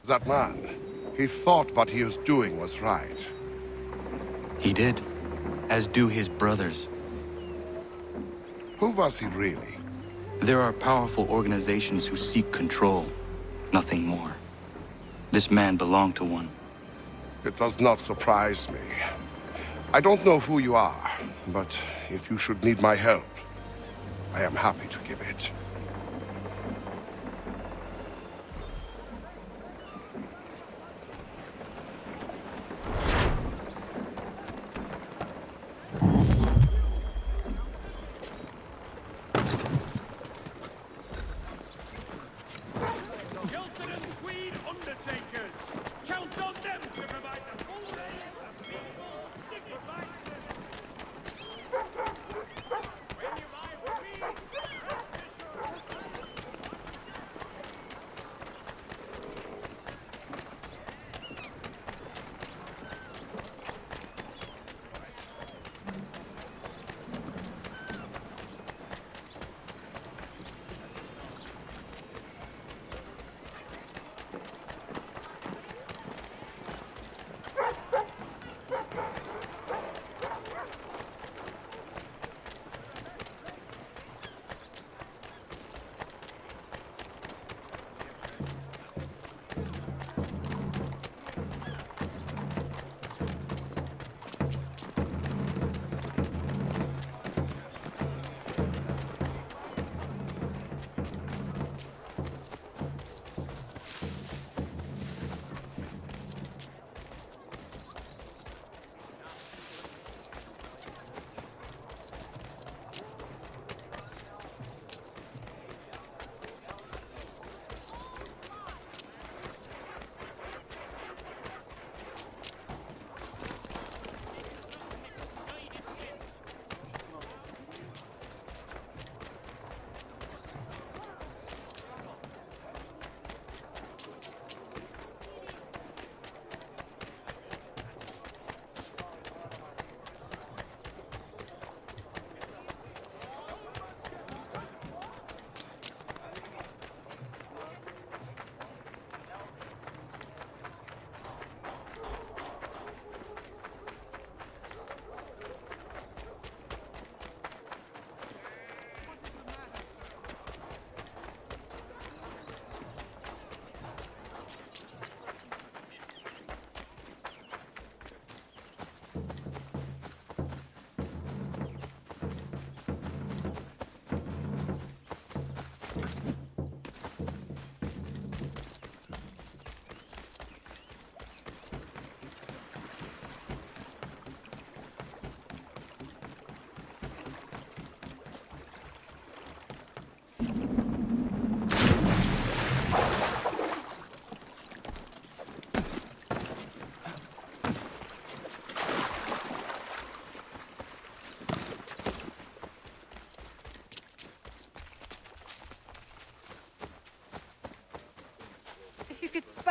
That man, he thought what he was doing was right. He did, as do his brothers. Who was he really? There are powerful organizations who seek control, nothing more. This man belonged to one. It does not surprise me. I don't know who you are, but if you should need my help, I am happy to give it.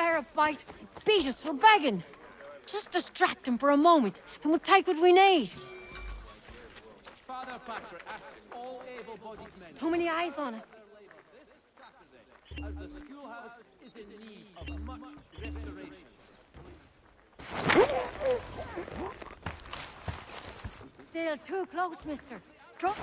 fair a fight, beat us for begging. Just distract him for a moment, and we'll take what we need. Father Patrick asks all able-bodied men... Too many eyes on us. As the schoolhouse is in need of much restoration. Still too close, mister. Drop.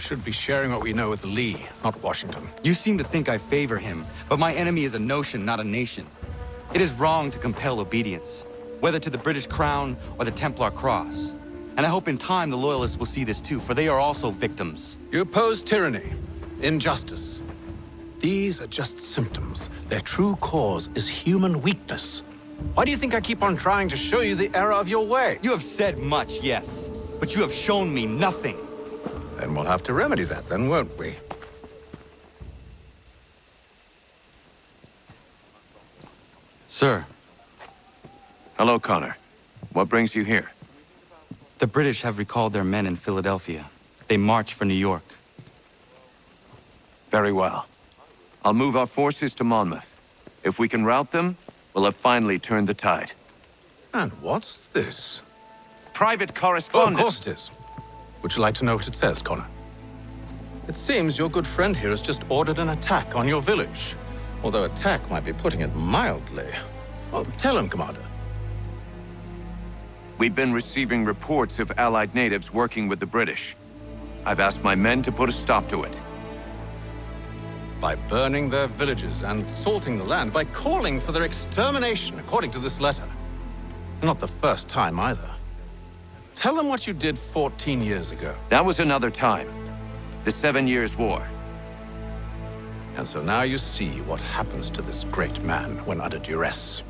should be sharing what we know with Lee, not Washington. You seem to think I favor him, but my enemy is a notion, not a nation. It is wrong to compel obedience, whether to the British Crown or the Templar Cross. And I hope in time the Loyalists will see this too, for they are also victims. You oppose tyranny, injustice. These are just symptoms. Their true cause is human weakness. Why do you think I keep on trying to show you the error of your way? You have said much, yes, but you have shown me nothing. Then we'll have to remedy that then, won't we? Sir. Hello, Connor. What brings you here? The British have recalled their men in Philadelphia. They march for New York. Very well. I'll move our forces to Monmouth. If we can rout them, we'll have finally turned the tide. And what's this? Private correspondence. Oh, of course it is. Would you like to know what it says, Connor? It seems your good friend here has just ordered an attack on your village. Although attack might be putting it mildly. Well, tell him, Commander. We've been receiving reports of Allied natives working with the British. I've asked my men to put a stop to it. By burning their villages and salting the land, by calling for their extermination, according to this letter. Not the first time, either. Tell them what you did 14 years ago. That was another time. The 7 Years' War. And so now you see what happens to this great man when under duress.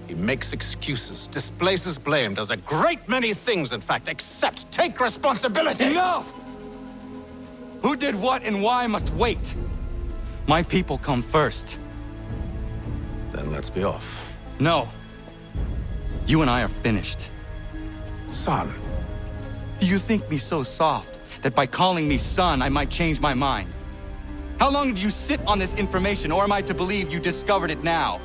He makes excuses, displaces blame, does a great many things, in fact, except take responsibility! Enough! Who did what and why must wait. My people come first. Then let's be off. No. You and I are finished. Son. Do you think me so soft that by calling me son, I might change my mind? How long did you sit on this information, or am I to believe you discovered it now?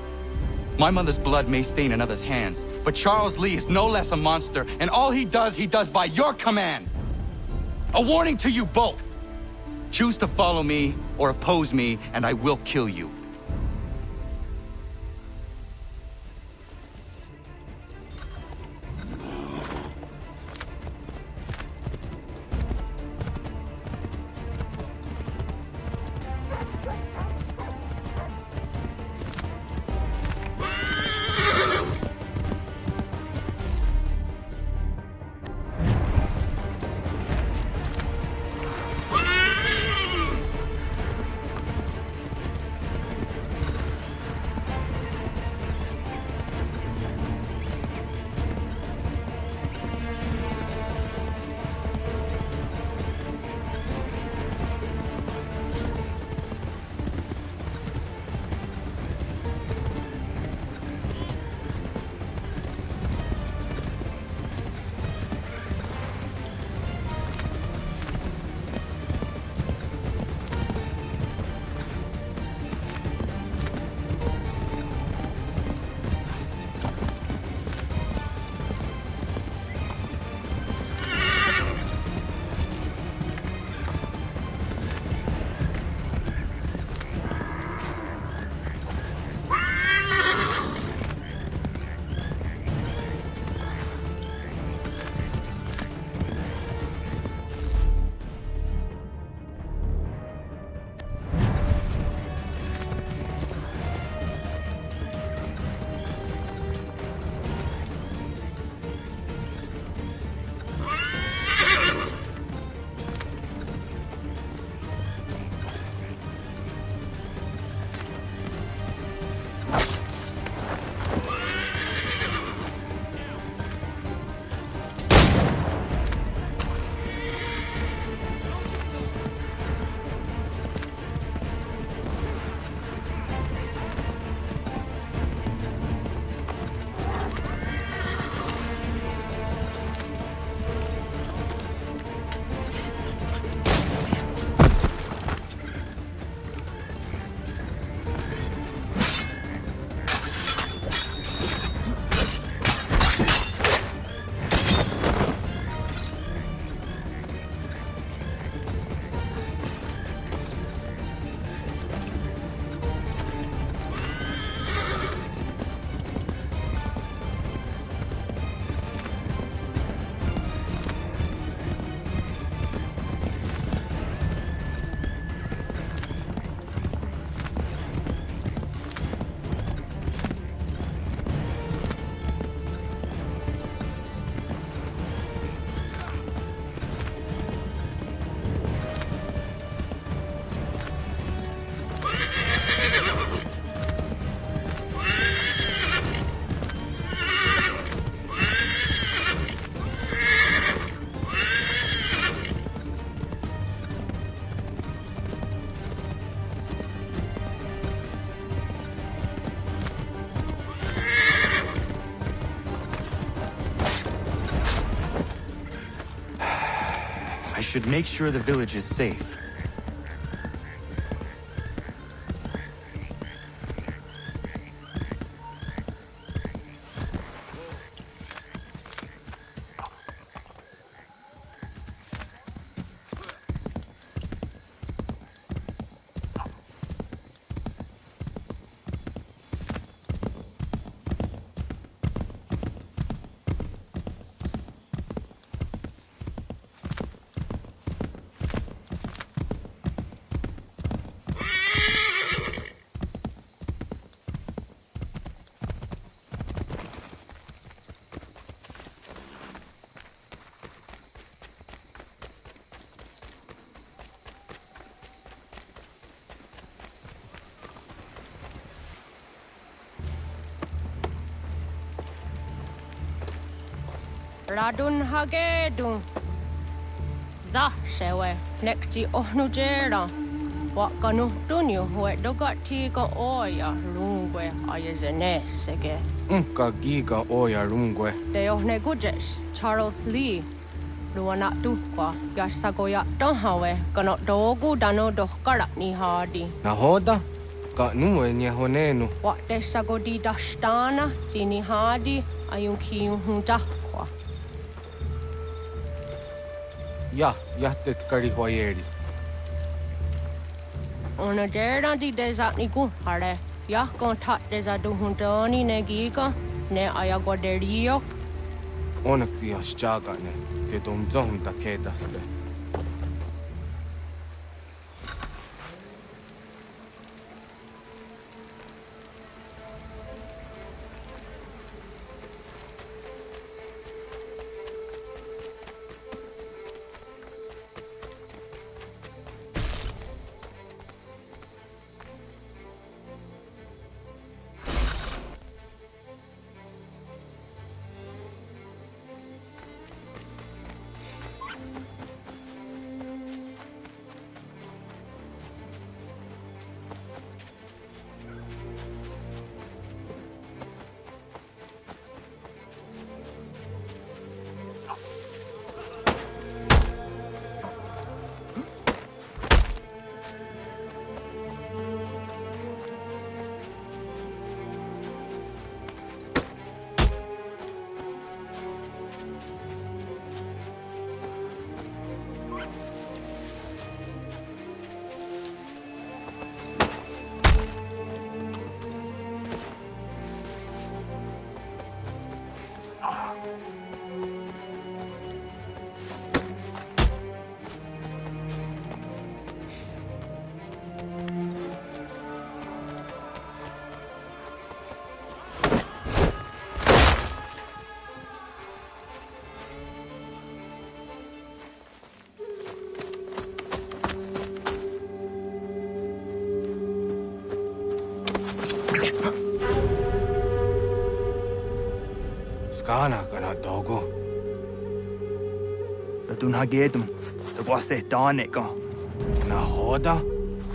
My mother's blood may stain another's hands, but Charles Lee is no less a monster, and all he does by your command. A warning to you both. Choose to follow me or oppose me, and I will kill you. should make sure the village is safe. Radun hagedun. Za shewe nekti ohnujera. Wakanu dunyu we dogati ga oya rungwe ayazenesege. Unka giga oya rungwe. De ohne gujes Charles Lee. Luana tukwa yasagoya donhawe kano dogu dano dohkara ni hadi. Nahoda? Ka nuwe nye honenu. Wat de sagodi dashtana tini hadi ayunki hunta. Ja, jättet kari hoyeri. Ona dera di desa ni gun hare. Ya kon tat desa du huntoni ne giga ne ayagoderio. Onak ti aschaga ne. Te dom zohum ta kedaske. Skana kana dogo. Radun hagedum. The boss danika. Nahoda?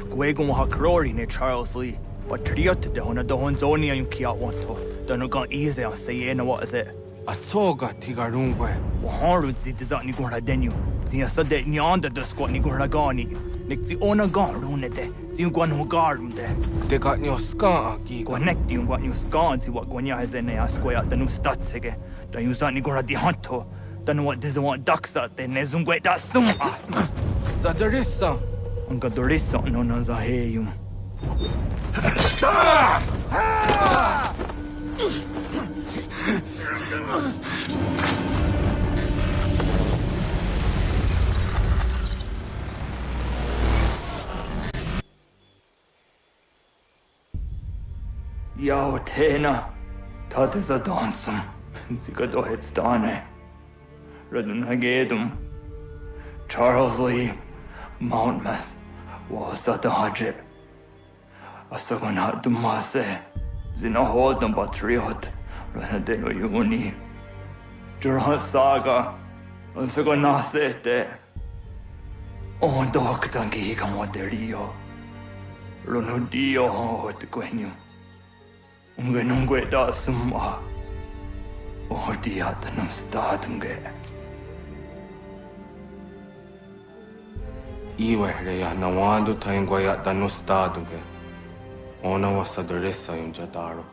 Gwegum ha crori ne Charles Lee. But triot de hona do honzoni ayun kiat wanto. Dano gan easy on say na what is it? Atoga tigarungwe. Waharud zi dizat gora denu. Zia sade nyanda the squat ni gora gani. Nik zi ona gan runede. Zi gwan ho garum de. Te got nyo ska aki. Connect you got new scan zi what gwanya has in a square the new stats hege. Da you zat ni gora di hanto. Dano what does want ducks at the nezungwe da sum. Zadarissa. Unga dorissa no na zaheyum. Yao tena, that is a dansum. Zigado headstane. Redun hagedum. Charles Lee, Mountmouth, was at the Hajib. Asagonat dumase. Zina hodam batriot. Renadeno yuni. Jurhan saga. Asagonasete. On doctangi gamoderio. Runudio hot gwenyu. Ungenungue da summa. Odiatanum statunge. Iwehreya nawando taingwaya danustaduge. Ona wasaduresa imjadaro.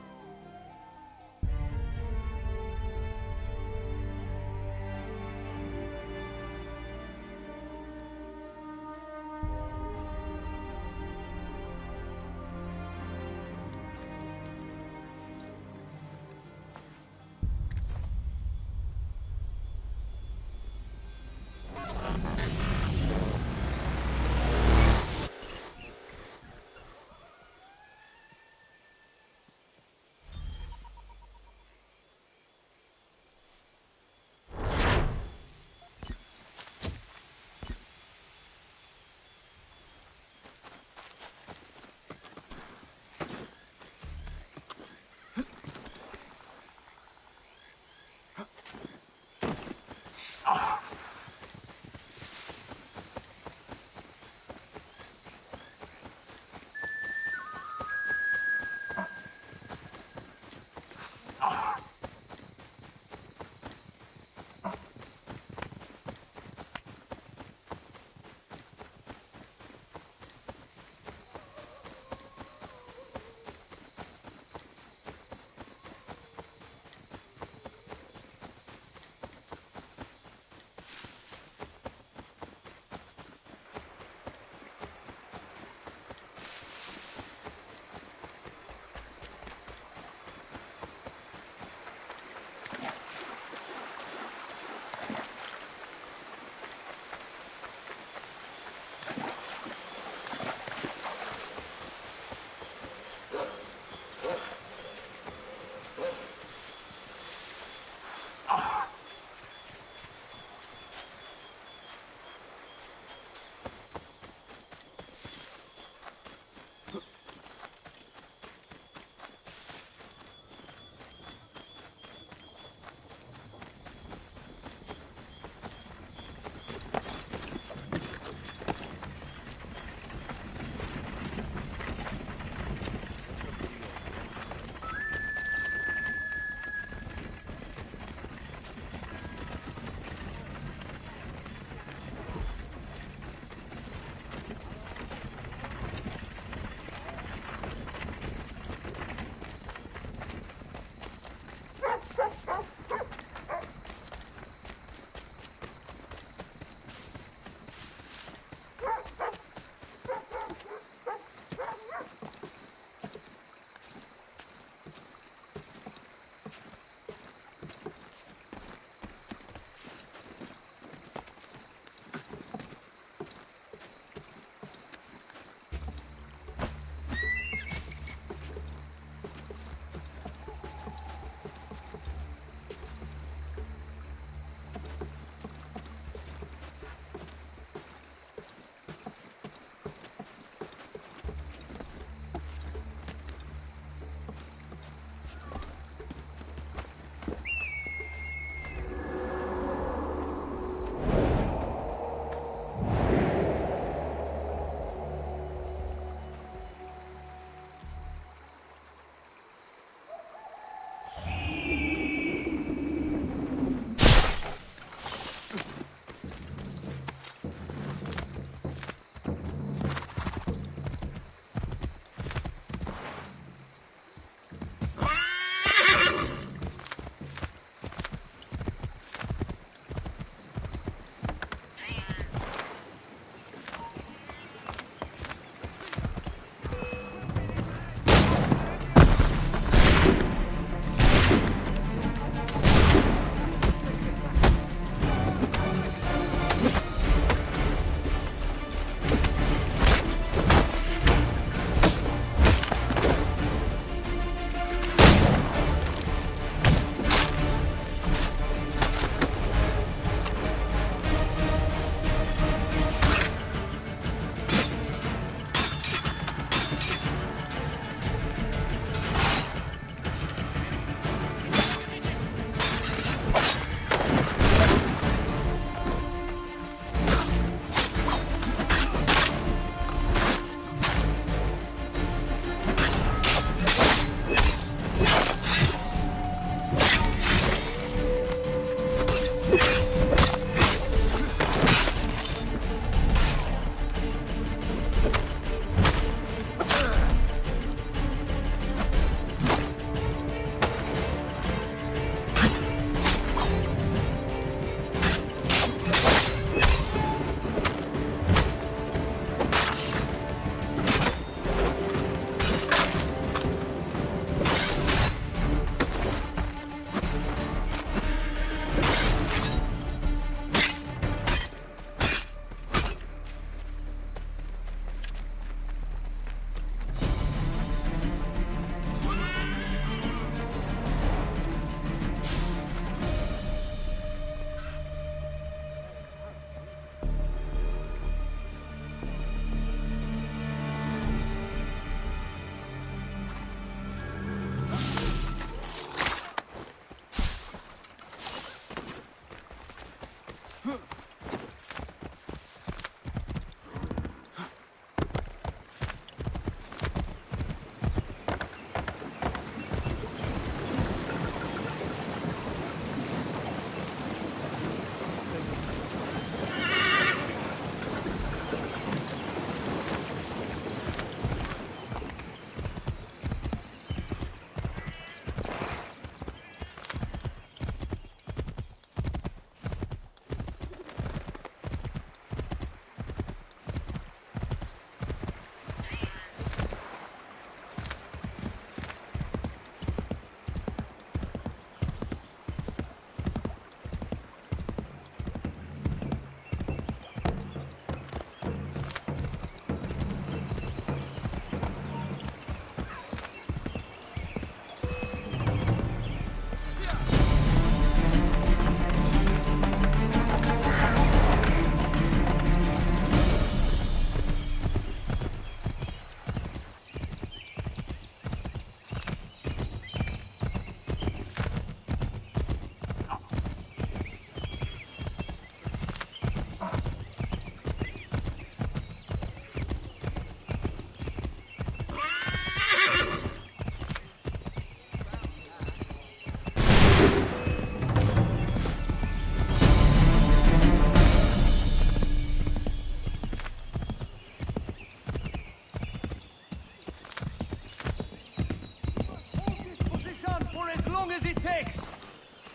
takes!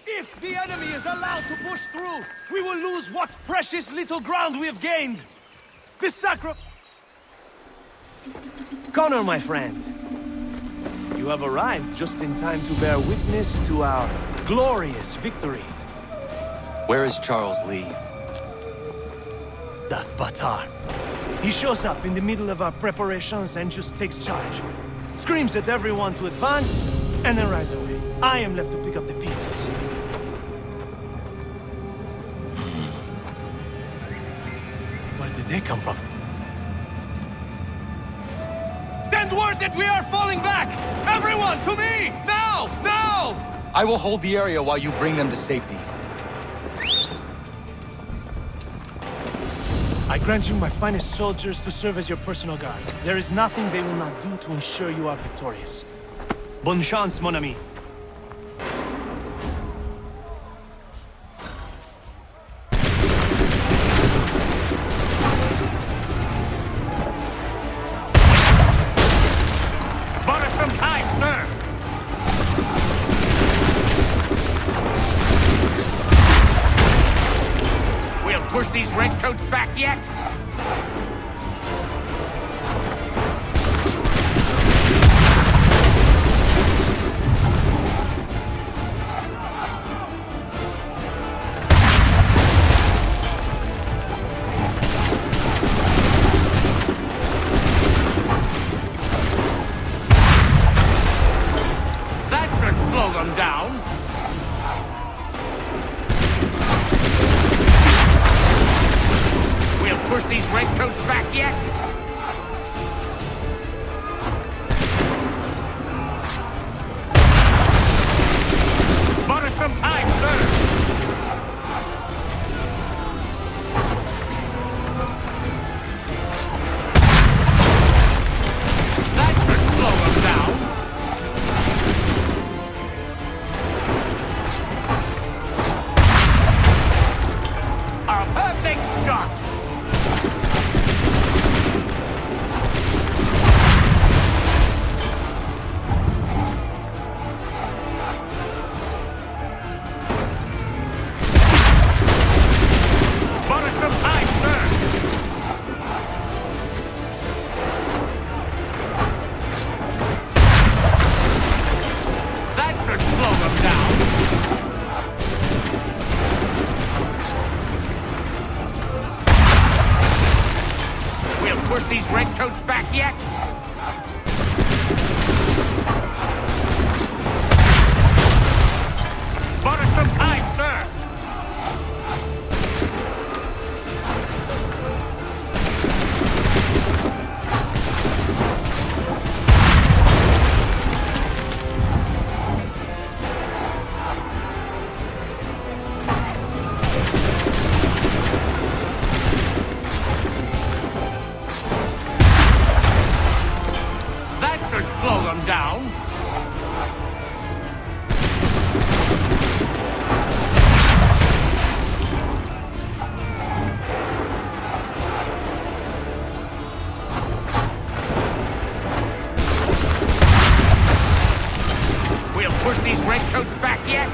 If the enemy is allowed to push through, we will lose what precious little ground we have gained! Connor, my friend. You have arrived just in time to bear witness to our glorious victory. Where is Charles Lee? That Batar. He shows up in the middle of our preparations and just takes charge. Screams at everyone to advance, and then rides away. I am left to pick up the pieces. Where did they come from? Send word that we are falling back! Everyone, to me! Now! Now! I will hold the area while you bring them to safety. I grant you my finest soldiers to serve as your personal guard. There is nothing they will not do to ensure you are victorious. Bonne chance, mon ami. Bought us some time, sir! We'll push these redcoats back yet? That should slow them down. We'll push these redcoats back yet? Bought us some time, sir. That should slow them down. A perfect shot! Bought us some time, sir! That should slow them down. We'll push these redcoats back yet? Bought us some time, sir! That should slow them down. We'll push these redcoats back yet?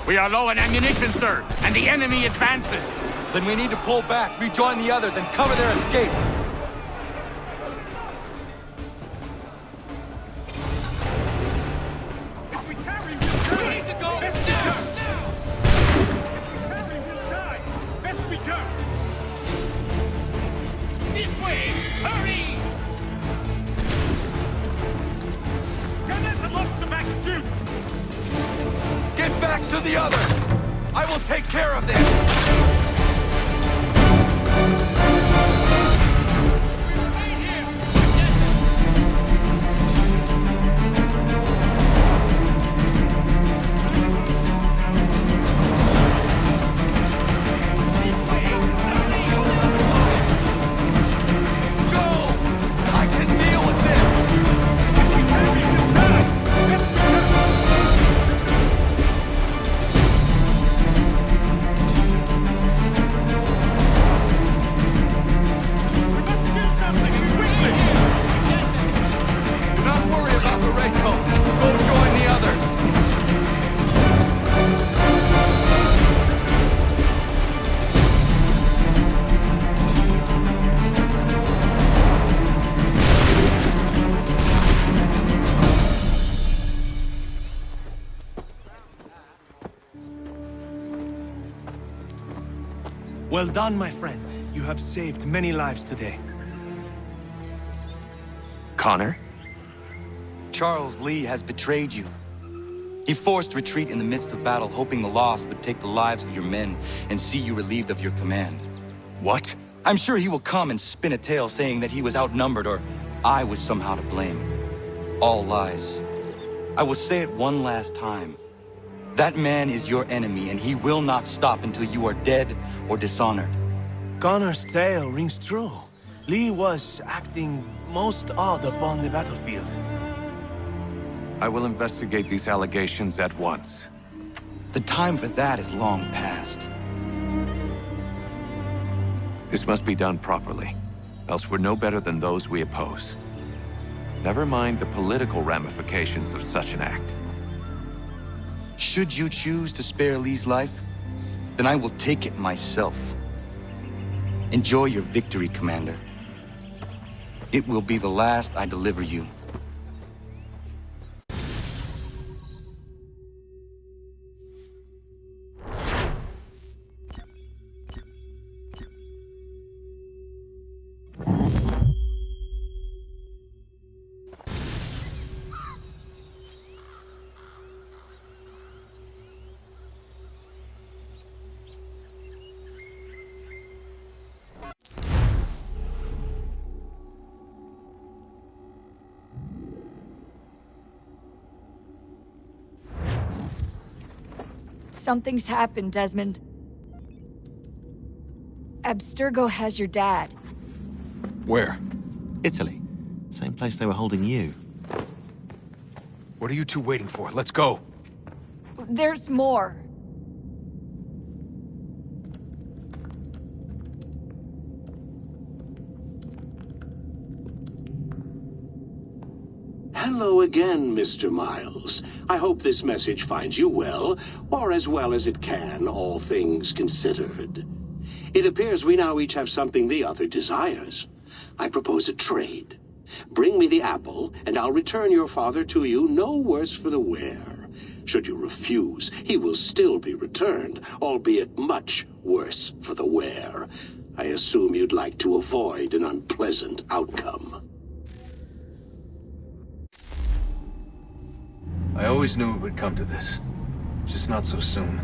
We are low on ammunition, sir, and the enemy advances. Then we need to pull back, rejoin the others, and cover their escape. This way! Hurry! Get back to the others! I will take care of this! Go! I can deal with this! Well done, my friend. You have saved many lives today. Connor? Charles Lee has betrayed you. He forced retreat in the midst of battle, hoping the lost would take the lives of your men and see you relieved of your command. What? I'm sure he will come and spin a tale saying that he was outnumbered or I was somehow to blame. All lies. I will say it one last time. That man is your enemy, and he will not stop until you are dead or dishonored. Connor's tale rings true. Lee was acting most odd upon the battlefield. I will investigate these allegations at once. The time for that is long past. This must be done properly, else we're no better than those we oppose. Never mind the political ramifications of such an act. Should you choose to spare Lee's life, then I will take it myself. Enjoy your victory, Commander. It will be the last I deliver you. Something's happened, Desmond. Abstergo has your dad. Where? Italy. Same place they were holding you. What are you two waiting for? Let's go. There's more. Hello again, Mr. Miles. I hope this message finds you well, or as well as it can, all things considered. It appears we now each have something the other desires. I propose a trade. Bring me the apple, and I'll return your father to you no worse for the wear. Should you refuse, he will still be returned, albeit much worse for the wear. I assume you'd like to avoid an unpleasant outcome. I always knew it would come to this. Just not so soon.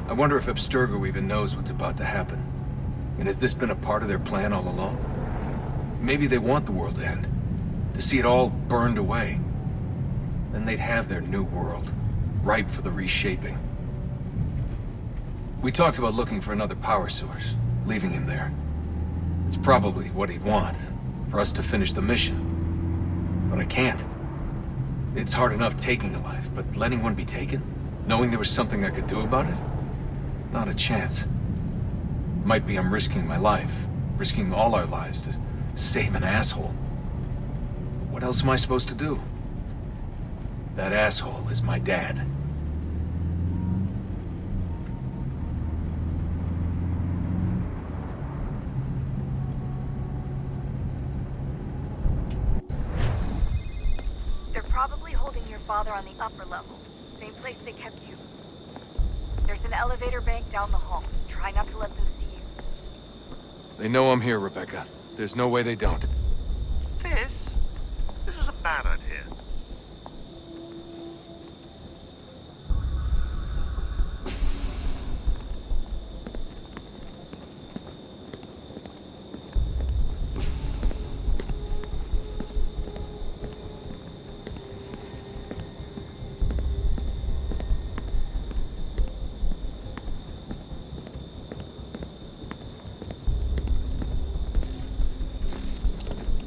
I wonder if Abstergo even knows what's about to happen. And has this been a part of their plan all along? Maybe they want the world to end. To see it all burned away. Then they'd have their new world, ripe for the reshaping. We talked about looking for another power source, leaving him there. It's probably what he'd want, for us to finish the mission. But I can't. It's hard enough taking a life, but letting one be taken? Knowing there was something I could do about it? Not a chance. Might be I'm risking my life, risking all our lives to save an asshole. What else am I supposed to do? That asshole is my dad. Probably holding your father on the upper level. Same place they kept you. There's an elevator bank down the hall. Try not to let them see you. They know I'm here, Rebecca. There's no way they don't. This was a bad idea.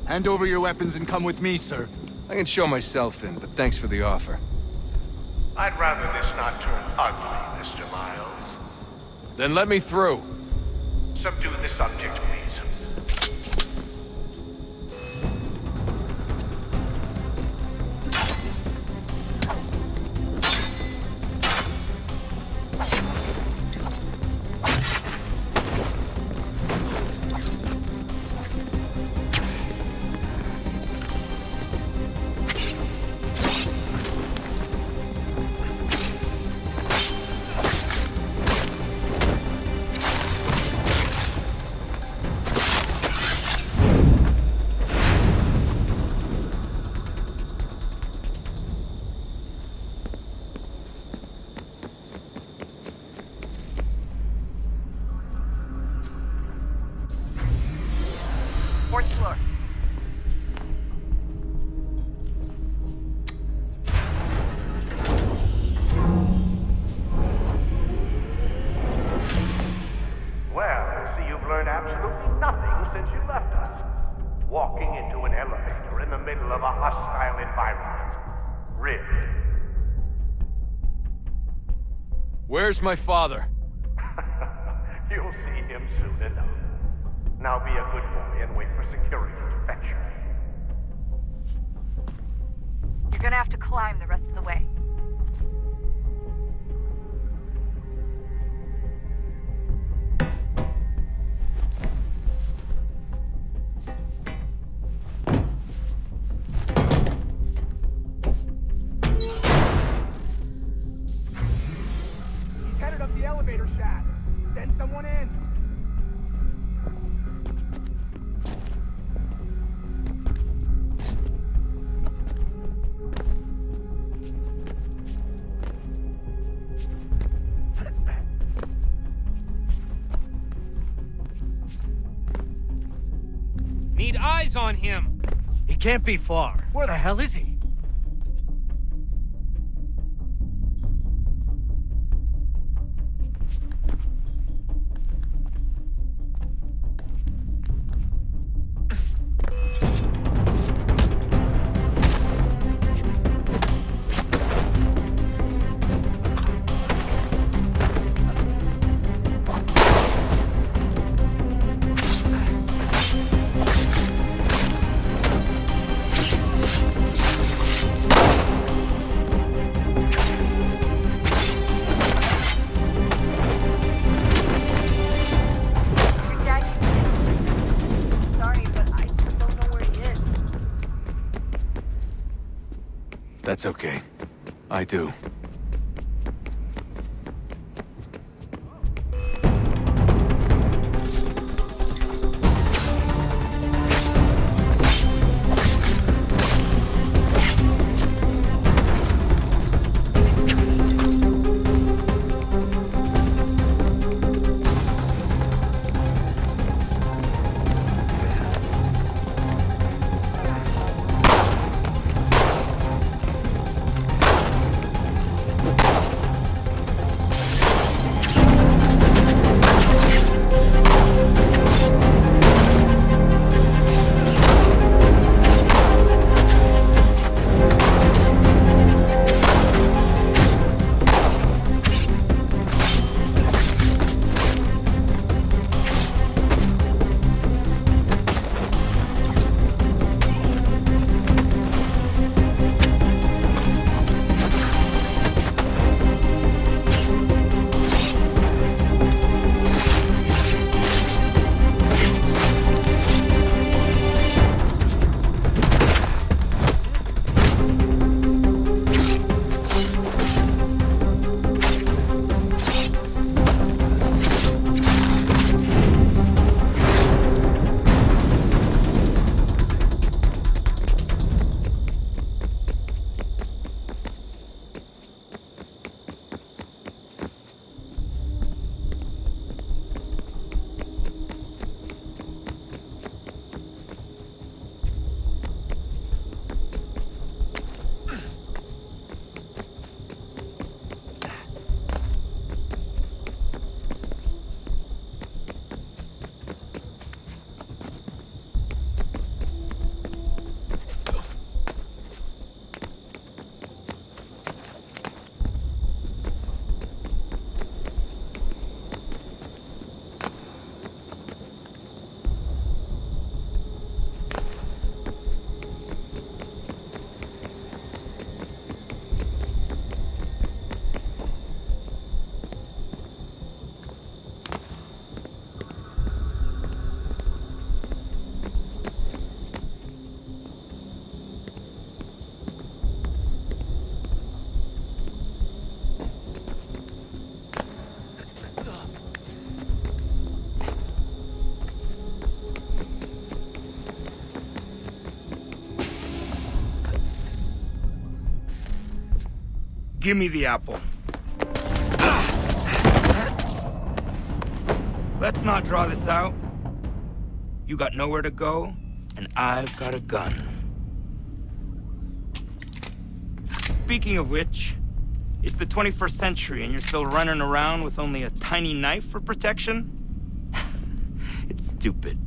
Hand over your weapons and come with me, sir. I can show myself in, but thanks for the offer. I'd rather this not turn ugly, Mr. Miles. Then let me through. Subdue the subject, please. tyrant. Rid. Where's my father? You'll see him soon enough. Now be a good boy and wait for security to fetch you. You're gonna have to climb the rest of the way. He's headed up the elevator shaft. Send someone in. Need eyes on him. He can't be far. Where the hell is he? That's okay. I do. Give me the apple. Let's not draw this out. You got nowhere to go, and I've got a gun. Speaking of which, it's the 21st century and you're still running around with only a tiny knife for protection? It's stupid.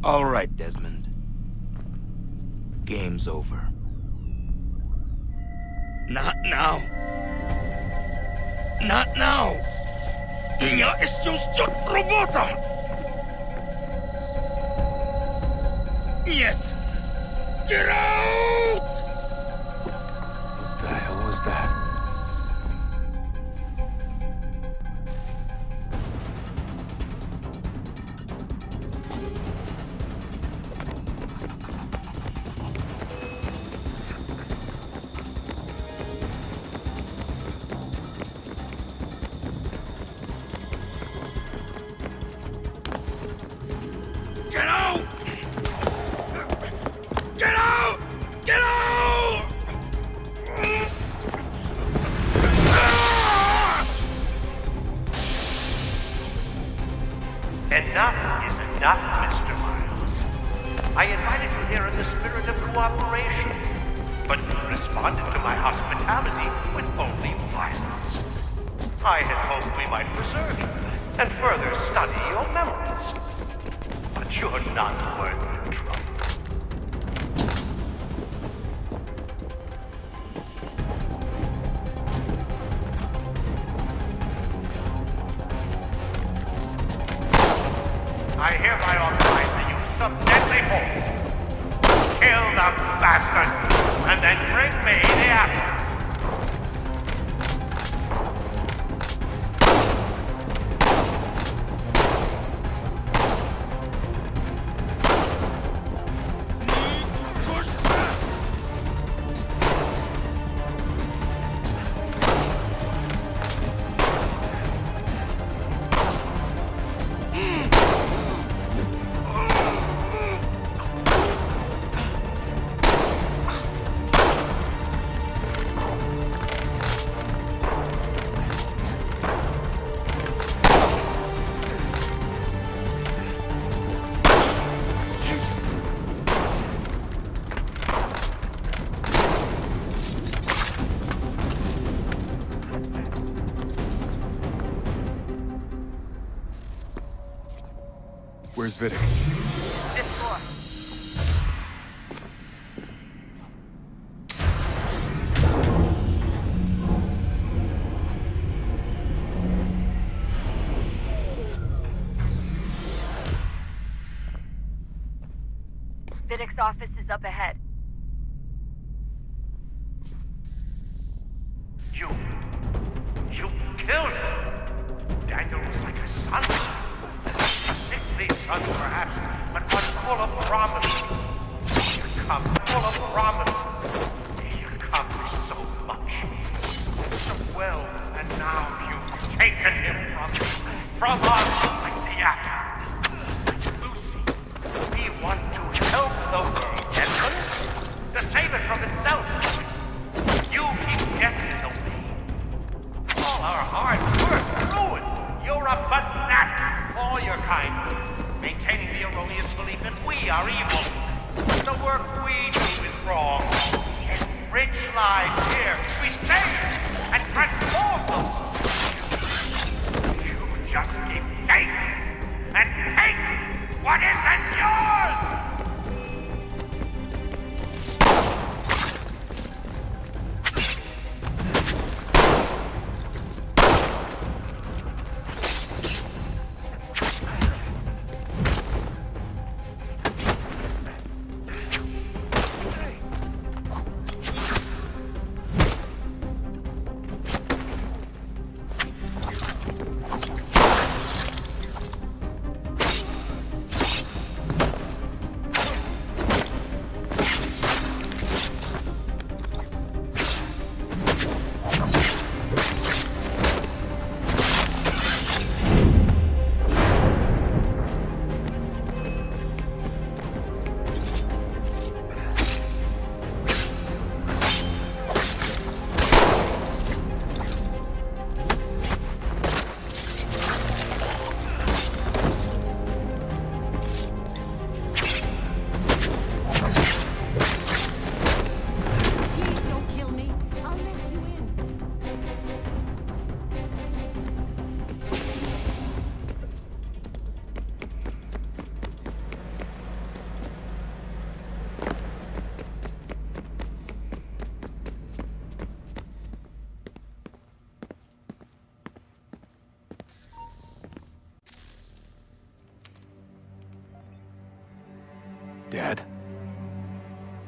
All right, Desmond. game's over. Not now. Not now. Ja jest już robota! Niet! Get out! What the hell was that? Get out! Get out! Get out! Enough is enough, Mr. Miles. I invited you here in the spirit of cooperation, but you responded to my hospitality with only violence. I had hoped we might preserve you and further study your memories. But you're not worth the trouble. I hereby authorize the use of deadly force. Kill the bastard, and then bring me the apple. Where's Vidic? This floor. Vidic's office is up ahead. You killed him. Daniel was like a son. Sickly son, perhaps, but one full of promise. He accomplished full of promise. He accomplished so much, so well, and now you've taken him from us like the apple. Lucy, we want to help the world, Desmond, to save it from itself. You keep getting in the way. All our hard work ruined. You're a fanatic, all your kind, maintaining the erroneous belief that we are evil. The work we do is wrong. Enrich lives here. We save and transform them. You just keep taking and taking what isn't yours.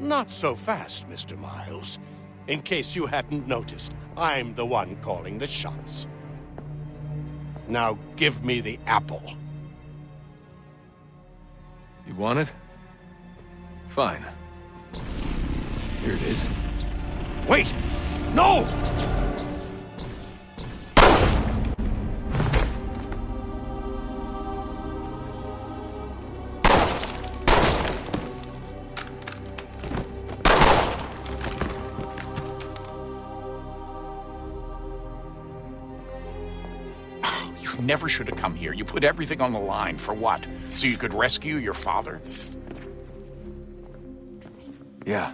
Not so fast, Mr. Miles. In case you hadn't noticed, I'm the one calling the shots. Now give me the apple. You want it? Fine. Here it is. Wait! No! You never should have come here. You put everything on the line. For what? So you could rescue your father? Yeah.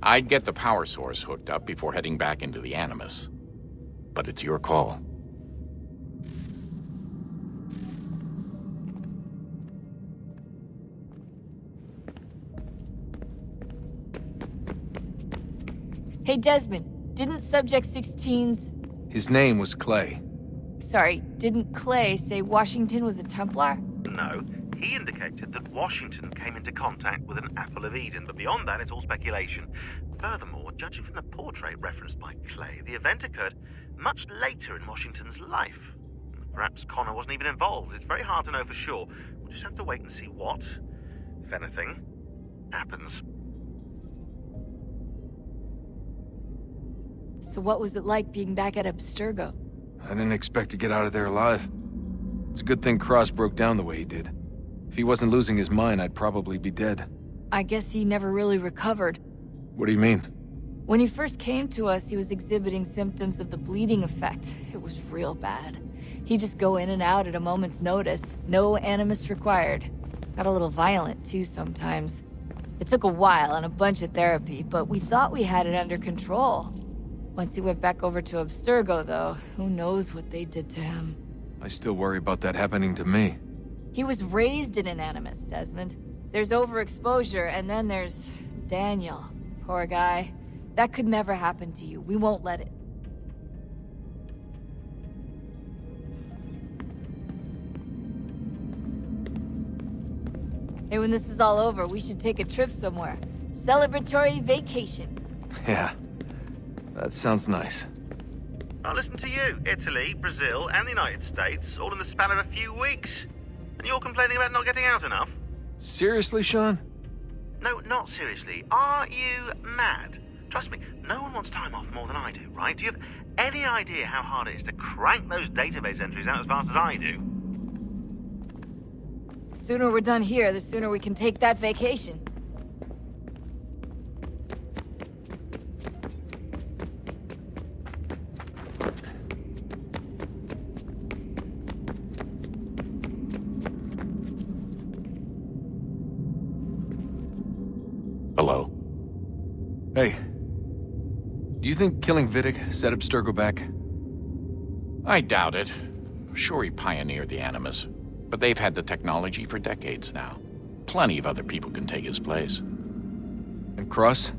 I'd get the power source hooked up before heading back into the Animus. But it's your call. Hey, Desmond, didn't Subject 16's... His name was Clay. Sorry, didn't Clay say Washington was a Templar? No. He indicated that Washington came into contact with an Apple of Eden, but beyond that, it's all speculation. Furthermore, judging from the portrait referenced by Clay, the event occurred much later in Washington's life. Perhaps Connor wasn't even involved. It's very hard to know for sure. We'll just have to wait and see what, if anything, happens. So what was it like being back at Abstergo? I didn't expect to get out of there alive. It's a good thing Cross broke down the way he did. If he wasn't losing his mind, I'd probably be dead. I guess he never really recovered. What do you mean? When he first came to us, he was exhibiting symptoms of the bleeding effect. It was real bad. He'd just go in and out at a moment's notice. No animus required. Got a little violent, too, sometimes. It took a while and a bunch of therapy, but we thought we had it under control. Once he went back over to Abstergo, though, who knows what they did to him. I still worry about that happening to me. He was raised in an animus, Desmond. There's overexposure, and then there's Daniel. Poor guy. That could never happen to you. We won't let it. Hey, when this is all over, we should take a trip somewhere. Celebratory vacation. Yeah, that sounds nice. Now listen to you. Italy, Brazil, and the United States, all in the span of a few weeks. And you're complaining about not getting out enough? Seriously, Sean? No, not seriously. Are you mad? Trust me, no one wants time off more than I do, right? Do you have any idea how hard it is to crank those database entries out as fast as I do? The sooner we're done here, the sooner we can take that vacation. Hello? Hey. Do you think killing Vidic set Abstergo back? I doubt it. Sure, he pioneered the Animus, but they've had the technology for decades now. Plenty of other people can take his place. And Cross?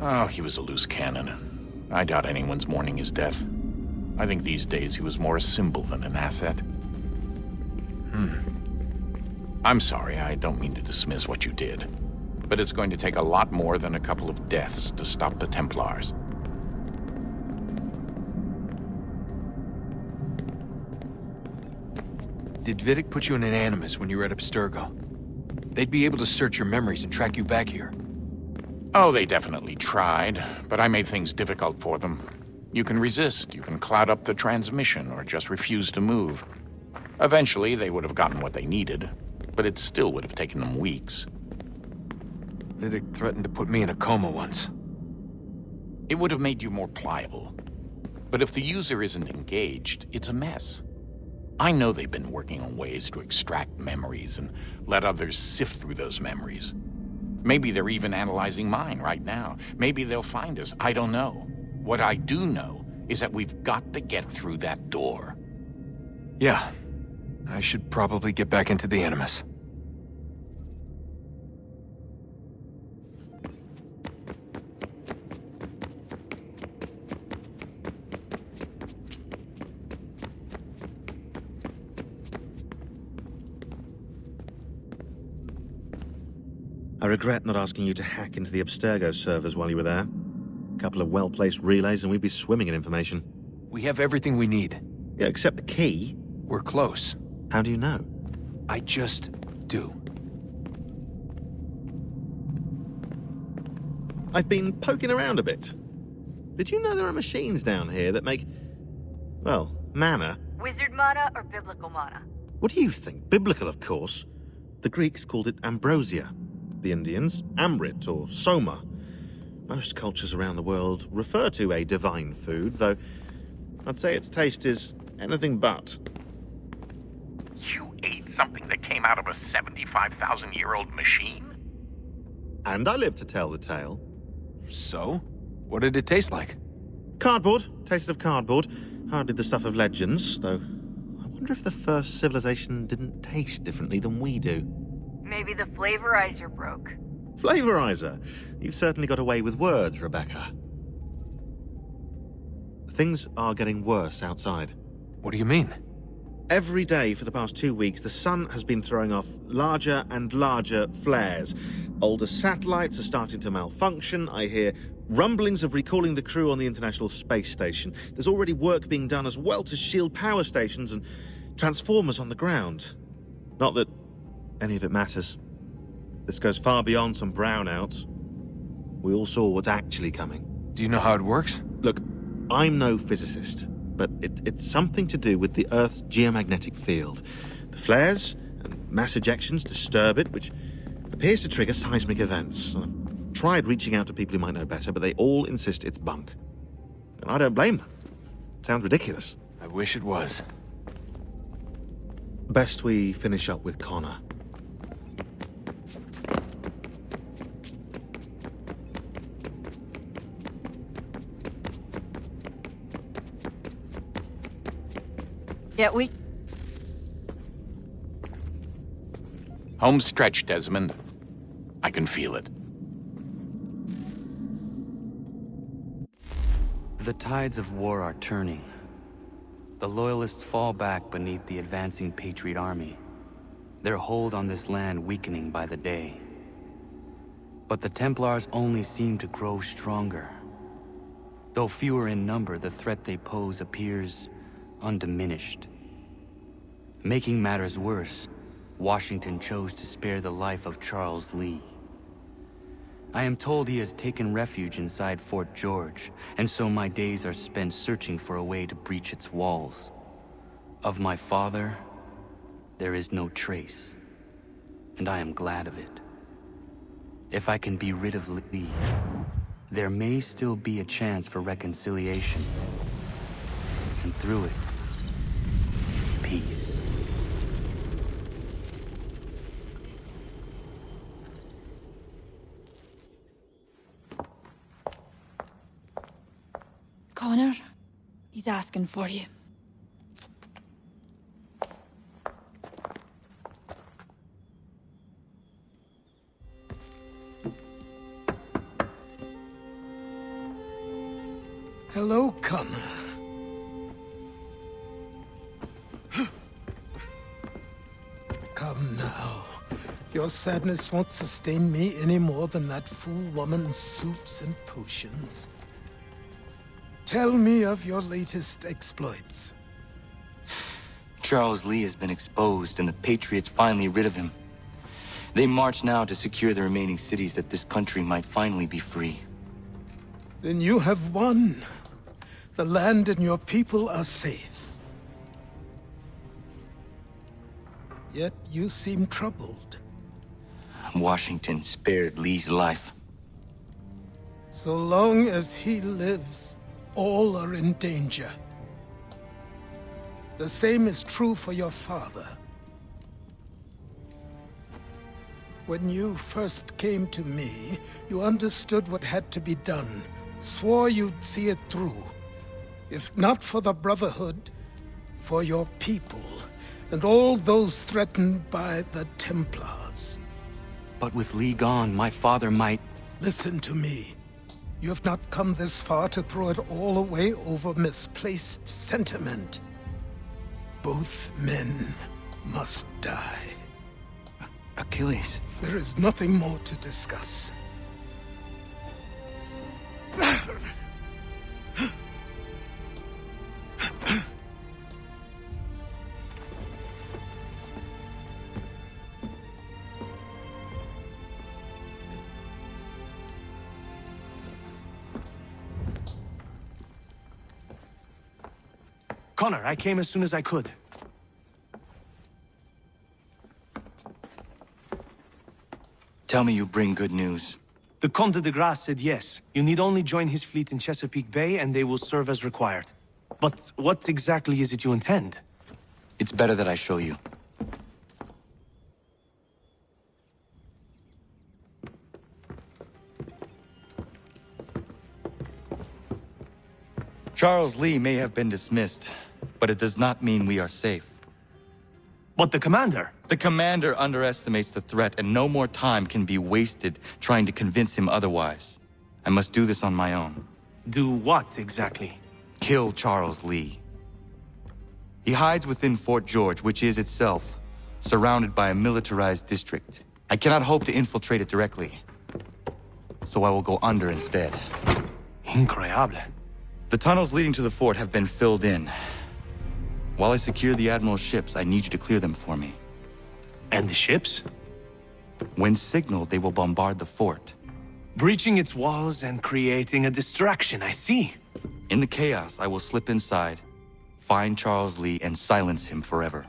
Oh, he was a loose cannon. I doubt anyone's mourning his death. I think these days he was more a symbol than an asset. I'm sorry, I don't mean to dismiss what you did. But it's going to take a lot more than a couple of deaths to stop the Templars. Did Vidic put you in an Animus when you were at Abstergo? They'd be able to search your memories and track you back here. Oh, they definitely tried, but I made things difficult for them. You can resist, you can cloud up the transmission, or just refuse to move. Eventually, they would have gotten what they needed, but it still would have taken them weeks. Vidic threatened to put me in a coma once. It would have made you more pliable. But if the user isn't engaged, it's a mess. I know they've been working on ways to extract memories and let others sift through those memories. Maybe they're even analyzing mine right now. Maybe they'll find us. I don't know. What I do know is that we've got to get through that door. Yeah. I should probably get back into the Animus. I regret not asking you to hack into the Abstergo servers while you were there. A couple of well-placed relays and we'd be swimming in information. We have everything we need. Yeah, except the key. We're close. How do you know? I just do. I've been poking around a bit. Did you know there are machines down here that make, well, mana? Wizard mana or biblical mana? What do you think? Biblical, of course. The Greeks called it ambrosia. The Indians, amrit or soma. Most cultures around the world refer to a divine food, though I'd say its taste is anything but. You ate something that came out of a 75,000-year-old machine? And I live to tell the tale. So? What did it taste like? Cardboard. Tasted of cardboard. Hardly the stuff of legends, though. I wonder if the first civilization didn't taste differently than we do. Maybe the flavorizer broke. Flavorizer? You've certainly got away with words, Rebecca. Things are getting worse outside. What do you mean? Every day for the past 2 weeks, the sun has been throwing off larger and larger flares. Older satellites are starting to malfunction. I hear rumblings of recalling the crew on the International Space Station. There's already work being done as well to shield power stations and transformers on the ground. Not that any of it matters. This goes far beyond some brownouts. We all saw what's actually coming. Do you know how it works? Look, I'm no physicist, but it's something to do with the Earth's geomagnetic field. The flares and mass ejections disturb it, which appears to trigger seismic events. I've tried reaching out to people who might know better, but they all insist it's bunk. And I don't blame them. It sounds ridiculous. I wish it was. Best we finish up with Connor. Yeah, we... Home stretch, Desmond. I can feel it. The tides of war are turning. The Loyalists fall back beneath the advancing Patriot army, their hold on this land weakening by the day. But the Templars only seem to grow stronger. Though fewer in number, the threat they pose appears undiminished. Making matters worse, Washington chose to spare the life of Charles Lee. I am told he has taken refuge inside Fort George, and so my days are spent searching for a way to breach its walls. Of my father, there is no trace, and I am glad of it. If I can be rid of Lee, there may still be a chance for reconciliation. And through it, peace. Connor, he's asking for you. Hello, Connor. Come now. Your sadness won't sustain me any more than that fool woman's soups and potions. Tell me of your latest exploits. Charles Lee has been exposed, and the Patriots finally rid of him. They march now to secure the remaining cities that this country might finally be free. Then you have won. The land and your people are safe. Yet you seem troubled. Washington spared Lee's life. So long as he lives, all are in danger. The same is true for your father. When you first came to me, you understood what had to be done, swore you'd see it through. If not for the Brotherhood, for your people, and all those threatened by the Templars. But with Lee gone, my father might... Listen to me. You have not come this far to throw it all away over misplaced sentiment. Both men must die. Achilles. There is nothing more to discuss. Connor, I came as soon as I could. Tell me you bring good news. The Comte de Grasse said yes. You need only join his fleet in Chesapeake Bay and they will serve as required. But what exactly is it you intend? It's better that I show you. Charles Lee may have been dismissed, but it does not mean we are safe. But the commander? The commander underestimates the threat, and no more time can be wasted trying to convince him otherwise. I must do this on my own. Do what, exactly? Kill Charles Lee. He hides within Fort George, which is itself surrounded by a militarized district. I cannot hope to infiltrate it directly, so I will go under instead. Incroyable. The tunnels leading to the fort have been filled in. While I secure the Admiral's ships, I need you to clear them for me. And the ships? When signaled, they will bombard the fort. Breaching its walls and creating a distraction, I see. In the chaos, I will slip inside, find Charles Lee, and silence him forever.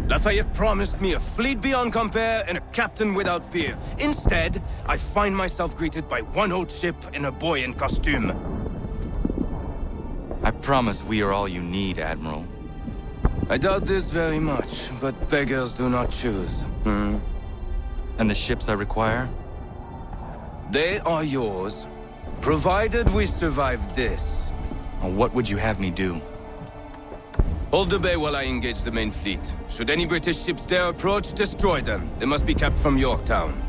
Lafayette promised me a fleet beyond compare and a captain without peer. Instead, I find myself greeted by one old ship and a boy in costume. I promise we are all you need, Admiral. I doubt this very much, but beggars do not choose. And the ships I require? They are yours, provided we survive this. What would you have me do? Hold the bay while I engage the main fleet. Should any British ships dare approach, destroy them. They must be kept from Yorktown.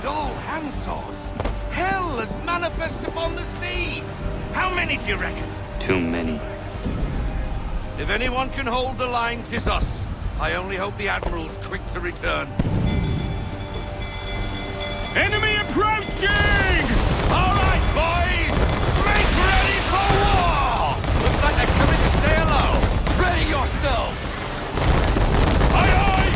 All handsaws! Hell is manifest upon the sea! How many do you reckon? Too many. If anyone can hold the line, 'tis us. I only hope the Admiral's quick to return. Enemy approaching! All right, boys! Make ready for war! Looks like they're coming to stay low. Ready yourselves! Aye, aye!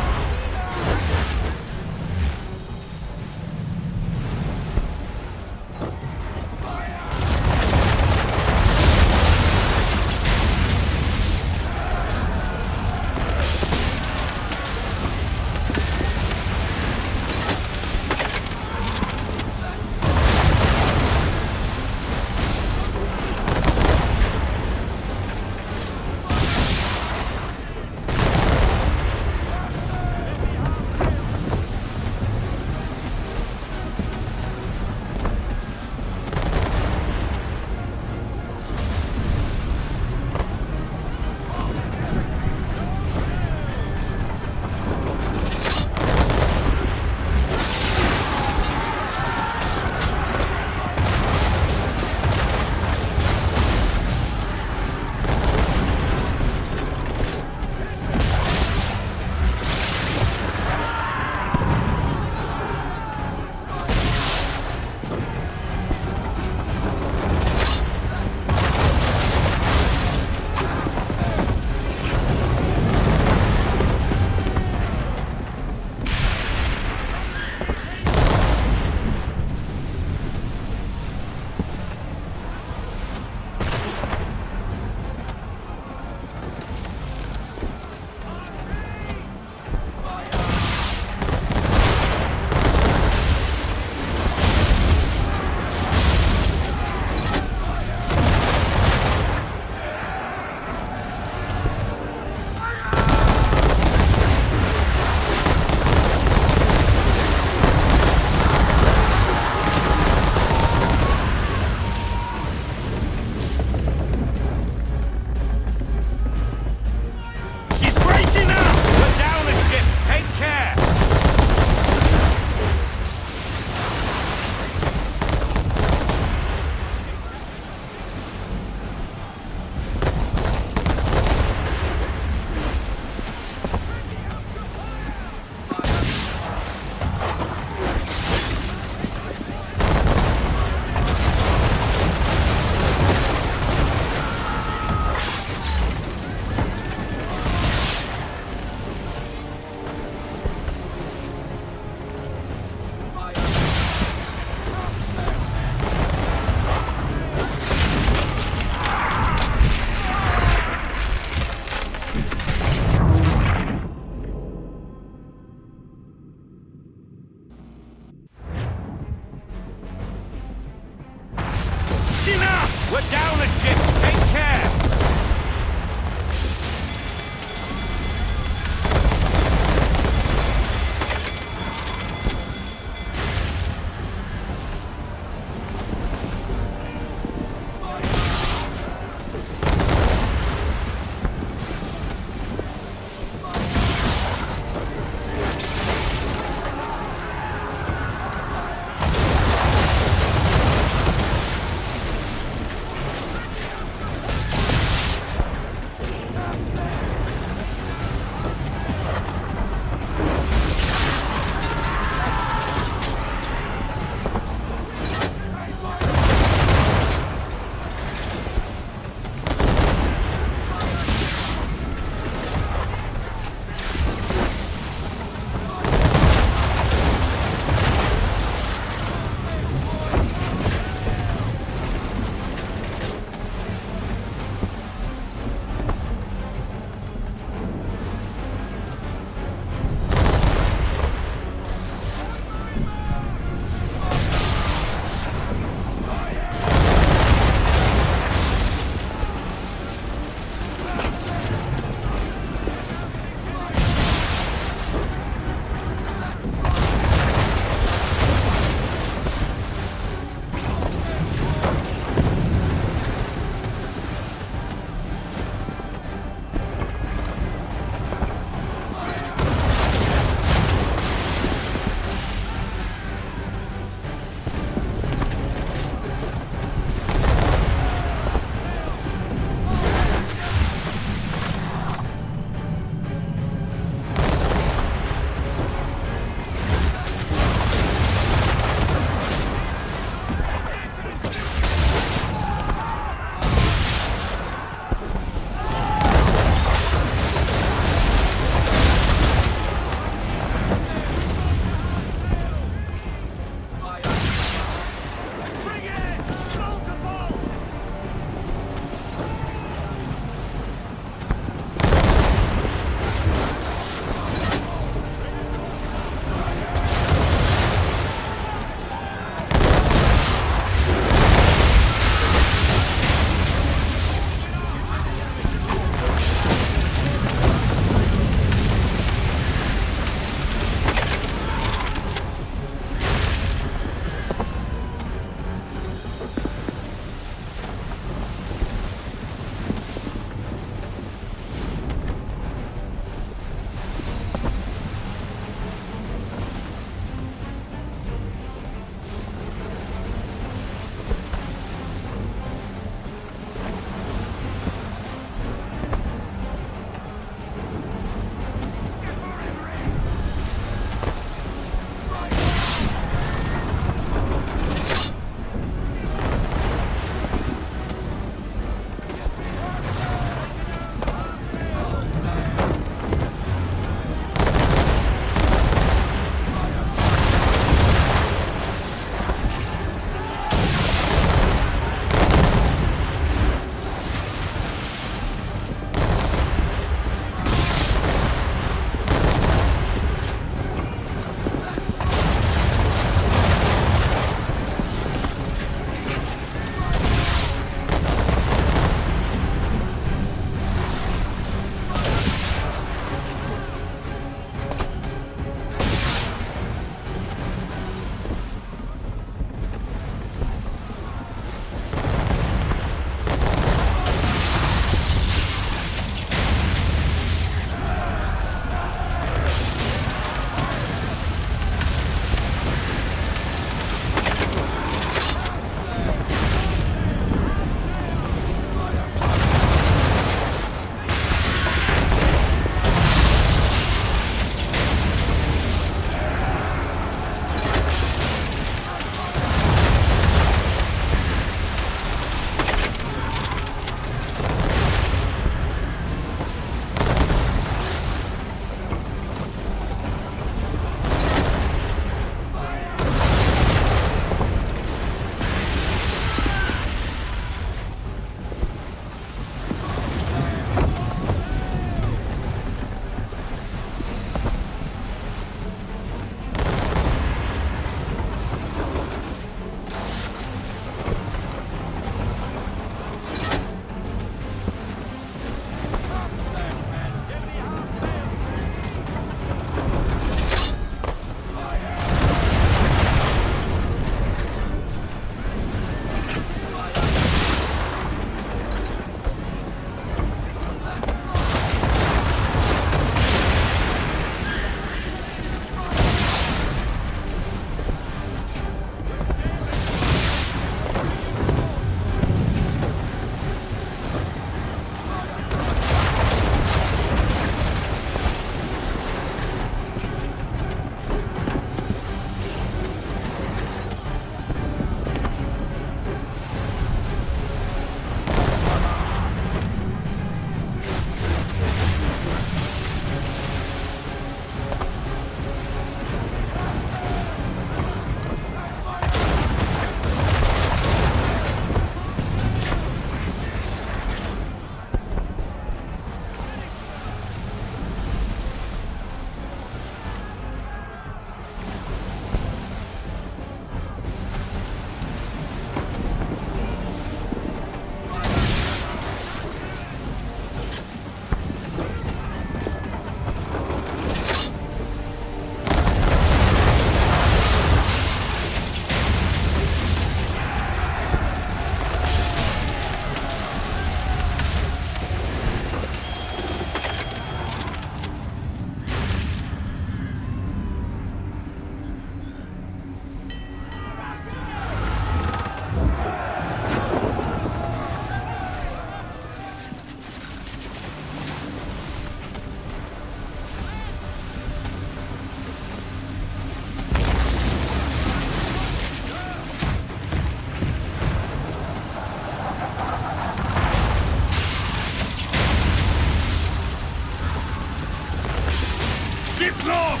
Move!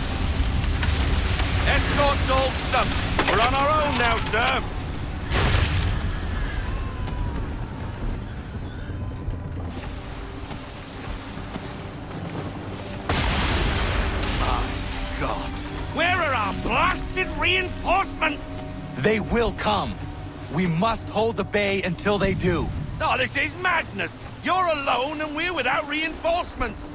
Escort's all sunk. We're on our own now, sir. God. Where are our blasted reinforcements? They will come. We must hold the bay until they do. Oh, this is madness! You're alone and we're without reinforcements!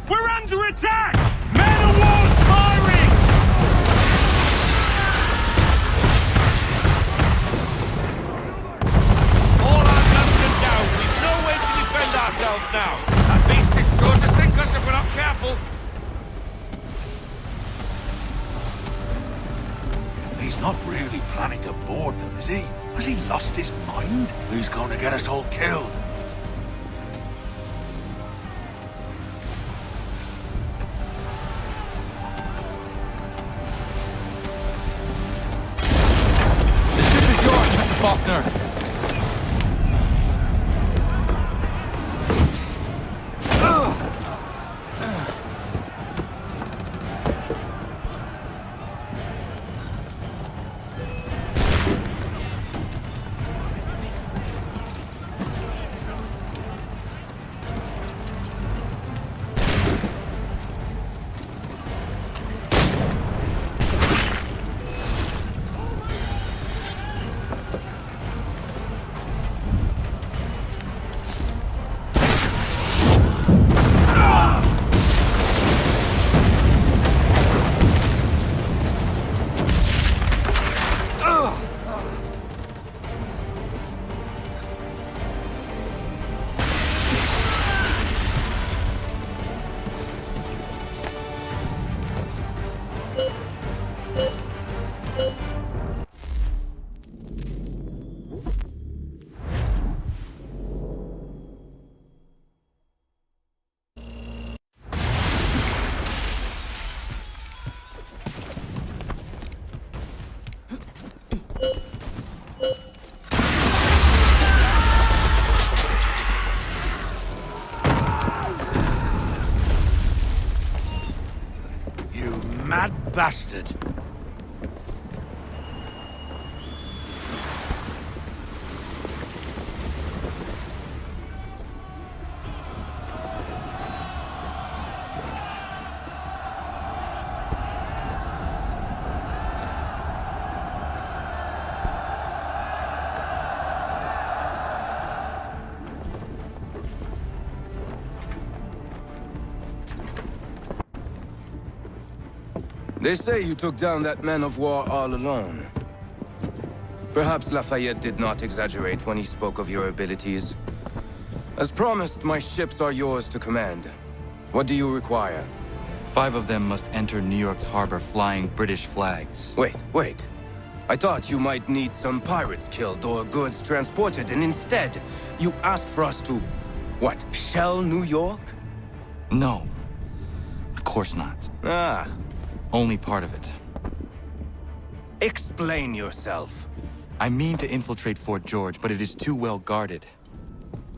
We're under attack! Man of war's firing! All our guns are down. We've no way to defend ourselves now. That beast is sure to sink us if we're not careful. He's not really planning to board them, is he? Has he lost his mind? He's going to get us all killed. Faulkner. Mad bastard. They say you took down that man of war all alone. Perhaps Lafayette did not exaggerate when he spoke of your abilities. As promised, my ships are yours to command. What do you require? 5 of them must enter New York's harbor flying British flags. Wait. I thought you might need some pirates killed or goods transported, and instead, you asked for us to, what, shell New York? No. Of course not. Ah. Only part of it. Explain yourself. I mean to infiltrate Fort George, but it is too well guarded.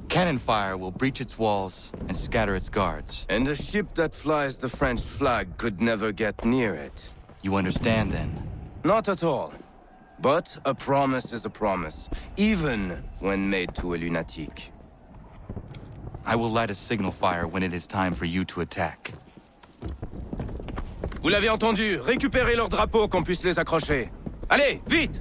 Cannon fire will breach its walls and scatter its guards. And a ship that flies the French flag could never get near it. You understand, then? Not at all. But a promise is a promise, even when made to a lunatic. I will light a signal fire when it is time for you to attack. Vous l'avez entendu, récupérez leurs drapeaux qu'on puisse les accrocher. Allez, vite!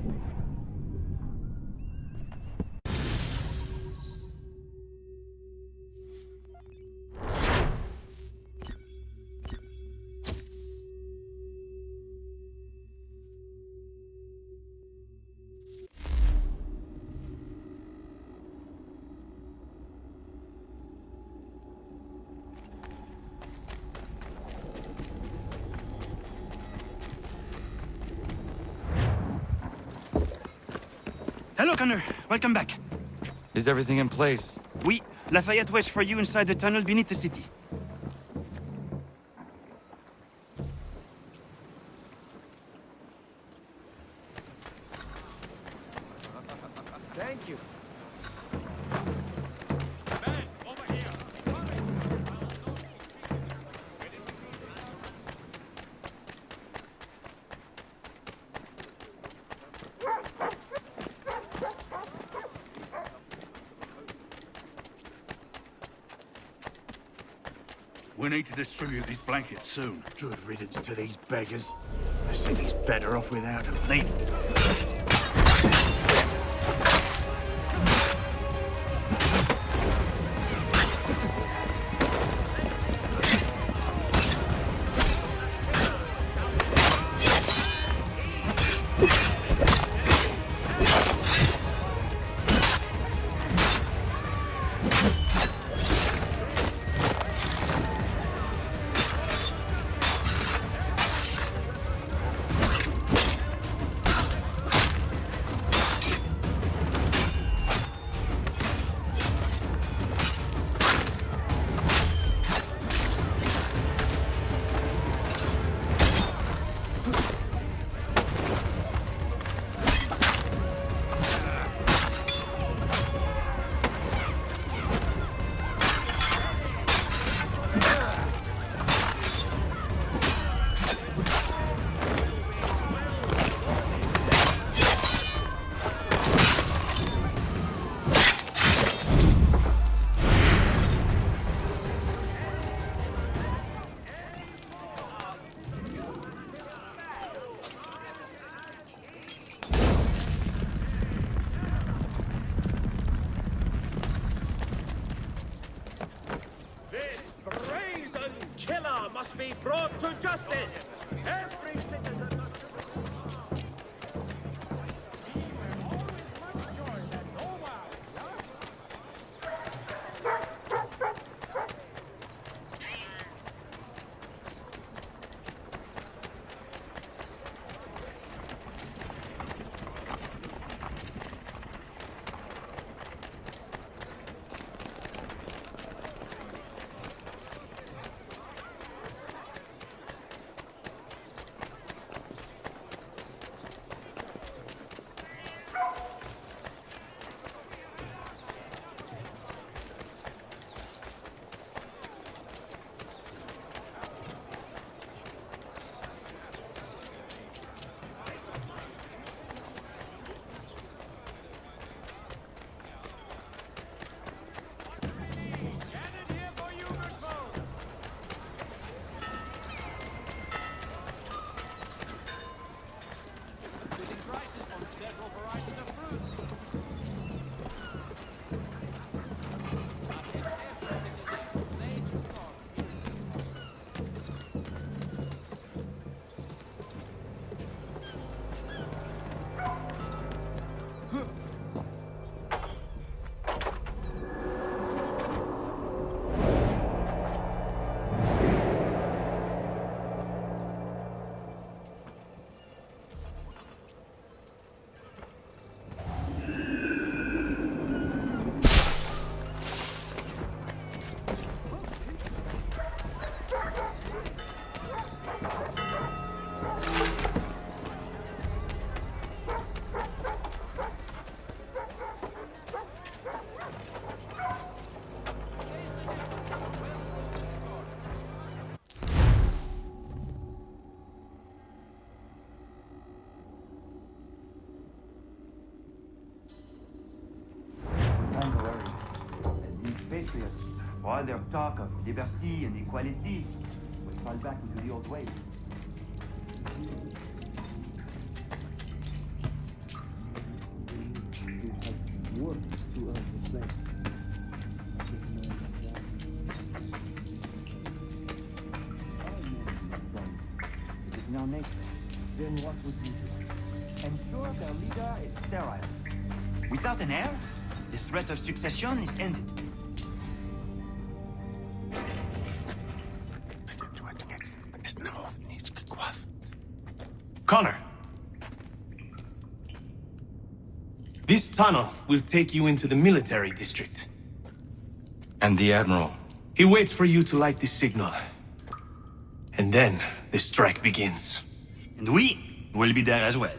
Hello, Connor. Welcome back. Is everything in place? Oui. Lafayette waits for you inside the tunnel beneath the city. Thank you. We need to distribute these blankets soon. Good riddance to these beggars. The city's better off without them. Lead. Must be brought to justice. Every citizen must... Patriots, for all their talk of liberty and equality, will fall back into the old ways. It is in our nature. Then what would you do? Ensure their leader is sterile. Without an heir, the threat of succession is ended. Connor! This tunnel will take you into the military district. And the Admiral? He waits for you to light this signal. And then the strike begins. And we will be there as well.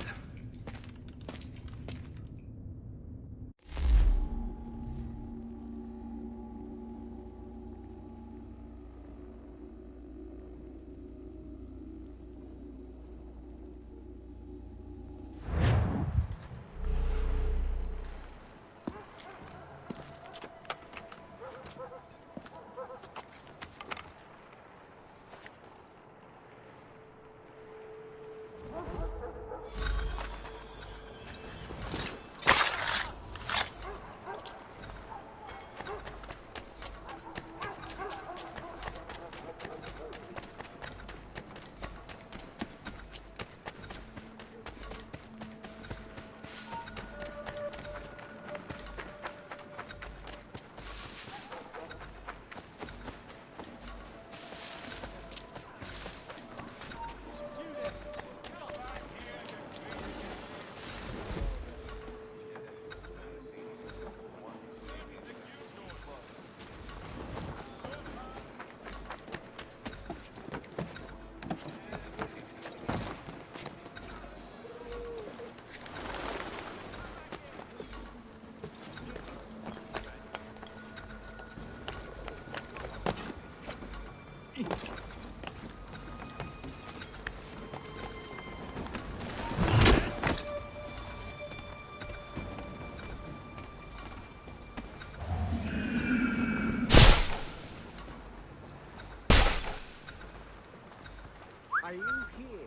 Are you here?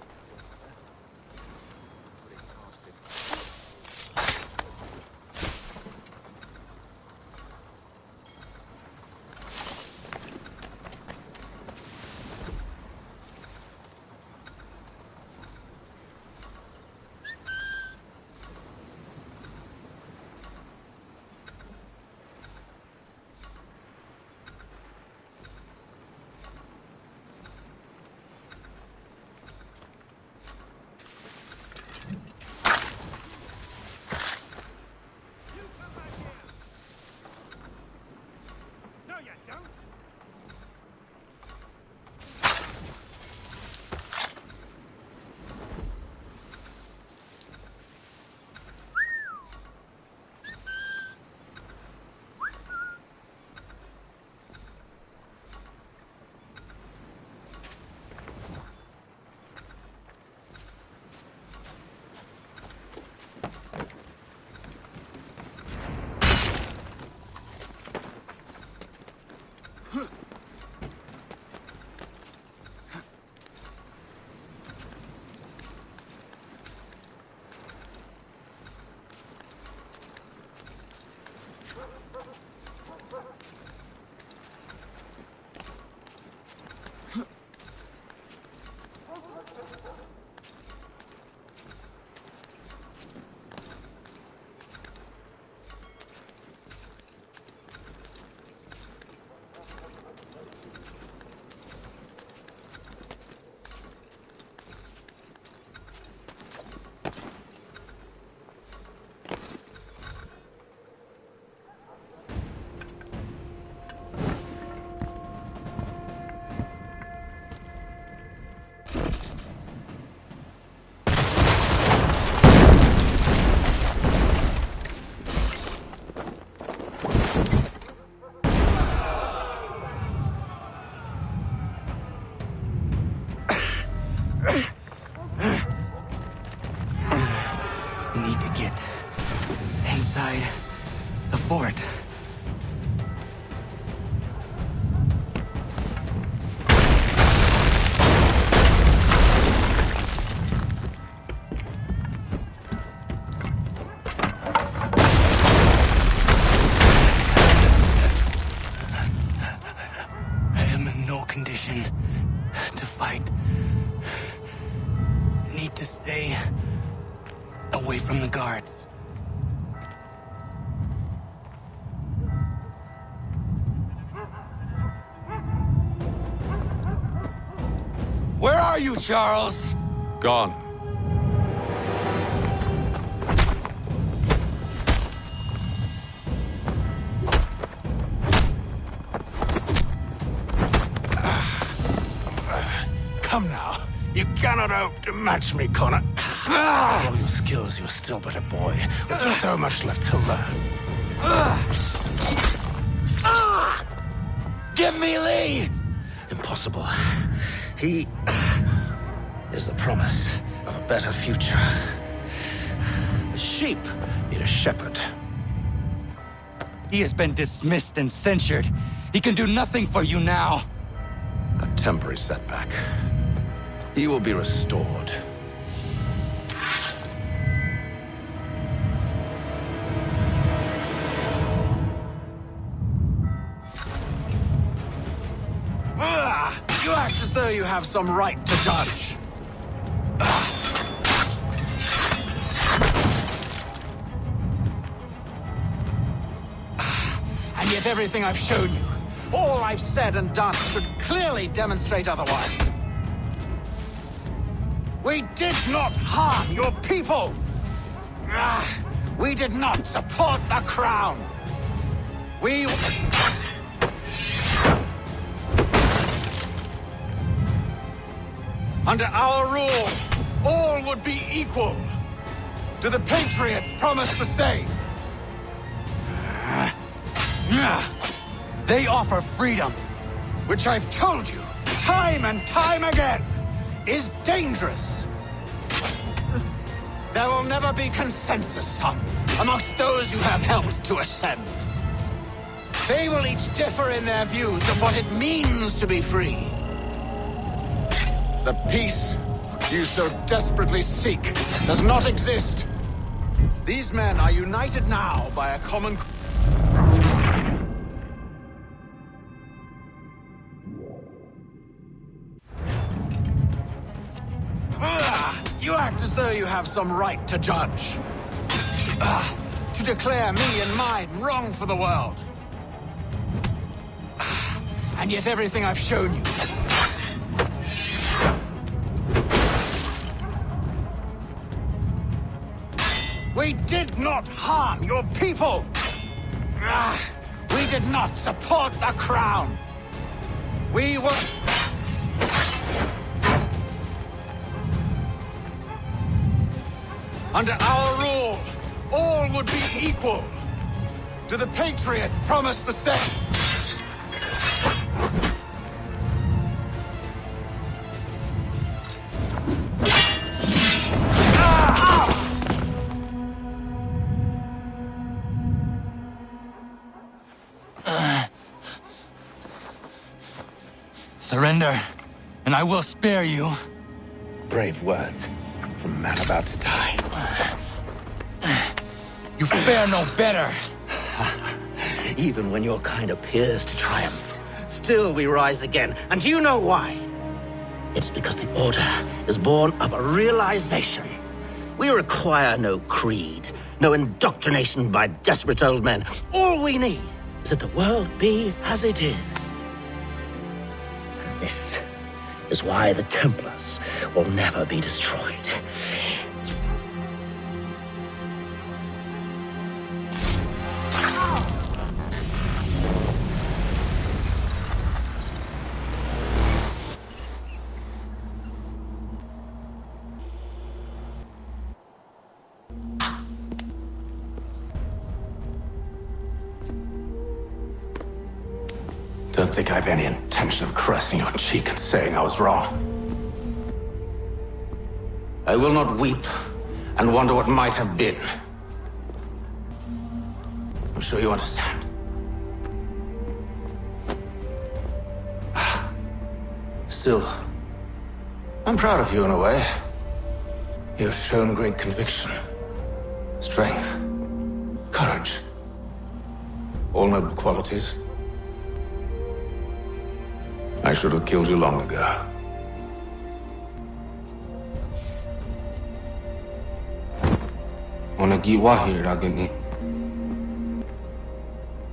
Need to get inside the fort. I am in no condition to fight. Need to stay away from the guards. Where are you, Charles? Gone. cannot hope to match me, Connor. With all your skills, you are still but a boy, with so much left to learn. Give me Lee! Impossible. He is the promise of a better future. The sheep need a shepherd. He has been dismissed and censured. He can do nothing for you now. A temporary setback. He will be restored. You act as though you have some right to judge. And yet everything I've shown you, all I've said and done, should clearly demonstrate otherwise. We did not harm your people! We did not support the crown! We... Under our rule, all would be equal. Do the Patriots promise the same? They offer freedom. Which I've told you, time and time again, is dangerous. There will never be consensus, son, amongst those who have helped to ascend. They will each differ in their views of what it means to be free. The peace you so desperately seek does not exist. These men are united now by a common... You act as though you have some right to judge. To declare me and mine wrong for the world. And yet everything I've shown you... We did not harm your people! We did not support the crown! We were... Under our rule, all would be equal. Do the Patriots promise the same? Surrender, and I will spare you. Brave words from a man about to die. You fare no better. Even when your kind appears to triumph, still we rise again. And you know why? It's because the Order is born of a realization. We require no creed, no indoctrination by desperate old men. All we need is that the world be as it is. And this is why the Templars will never be destroyed. Don't think I have any intention of caressing your cheek and saying I was wrong. I will not weep and wonder what might have been. I'm sure you understand. Still, I'm proud of you in a way. You've shown great conviction, strength, courage. All noble qualities. I should have killed you long ago.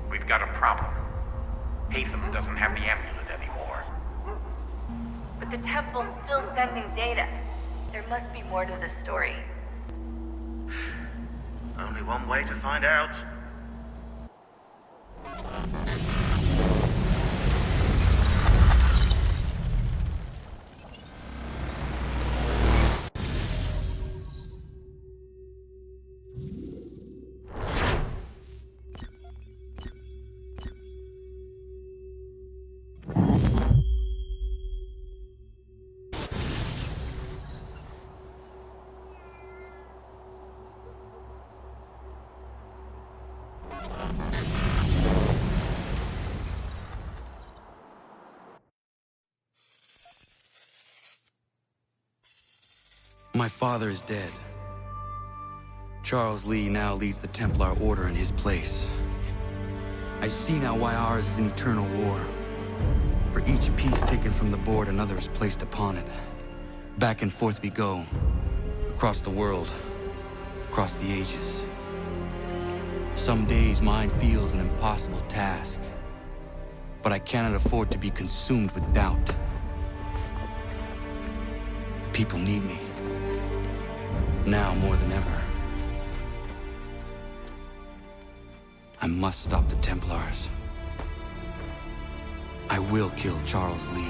We've got a problem. Hatham doesn't have the amulet anymore. But the temple's still sending data. There must be more to this story. Only one way to find out. My father is dead. Charles Lee now leads the Templar Order in his place. I see now why ours is an eternal war. For each piece taken from the board, another is placed upon it. Back and forth we go. Across the world. Across the ages. Some days mine feels an impossible task. But I cannot afford to be consumed with doubt. The people need me. Now more than ever. I must stop the Templars. I will kill Charles Lee.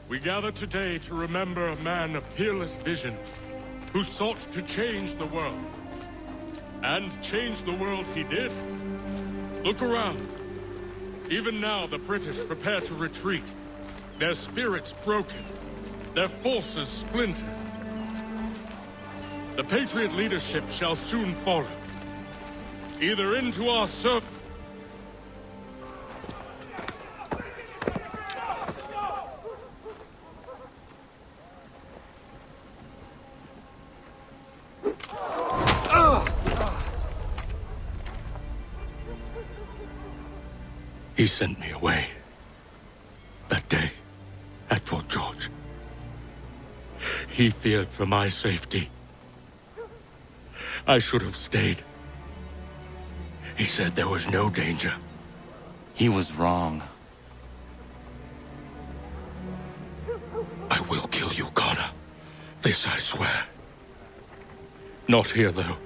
We gather today to remember a man of peerless vision who sought to change the world. And change the world he did. Look around. Even now the British prepare to retreat. Their spirits broken. Their forces splintered. The Patriot leadership shall soon follow. Either into our service. He sent me away. That day, at Fort George. He feared for my safety. I should have stayed. He said there was no danger. He was wrong. I will kill you, Connor. This I swear. Not here, though.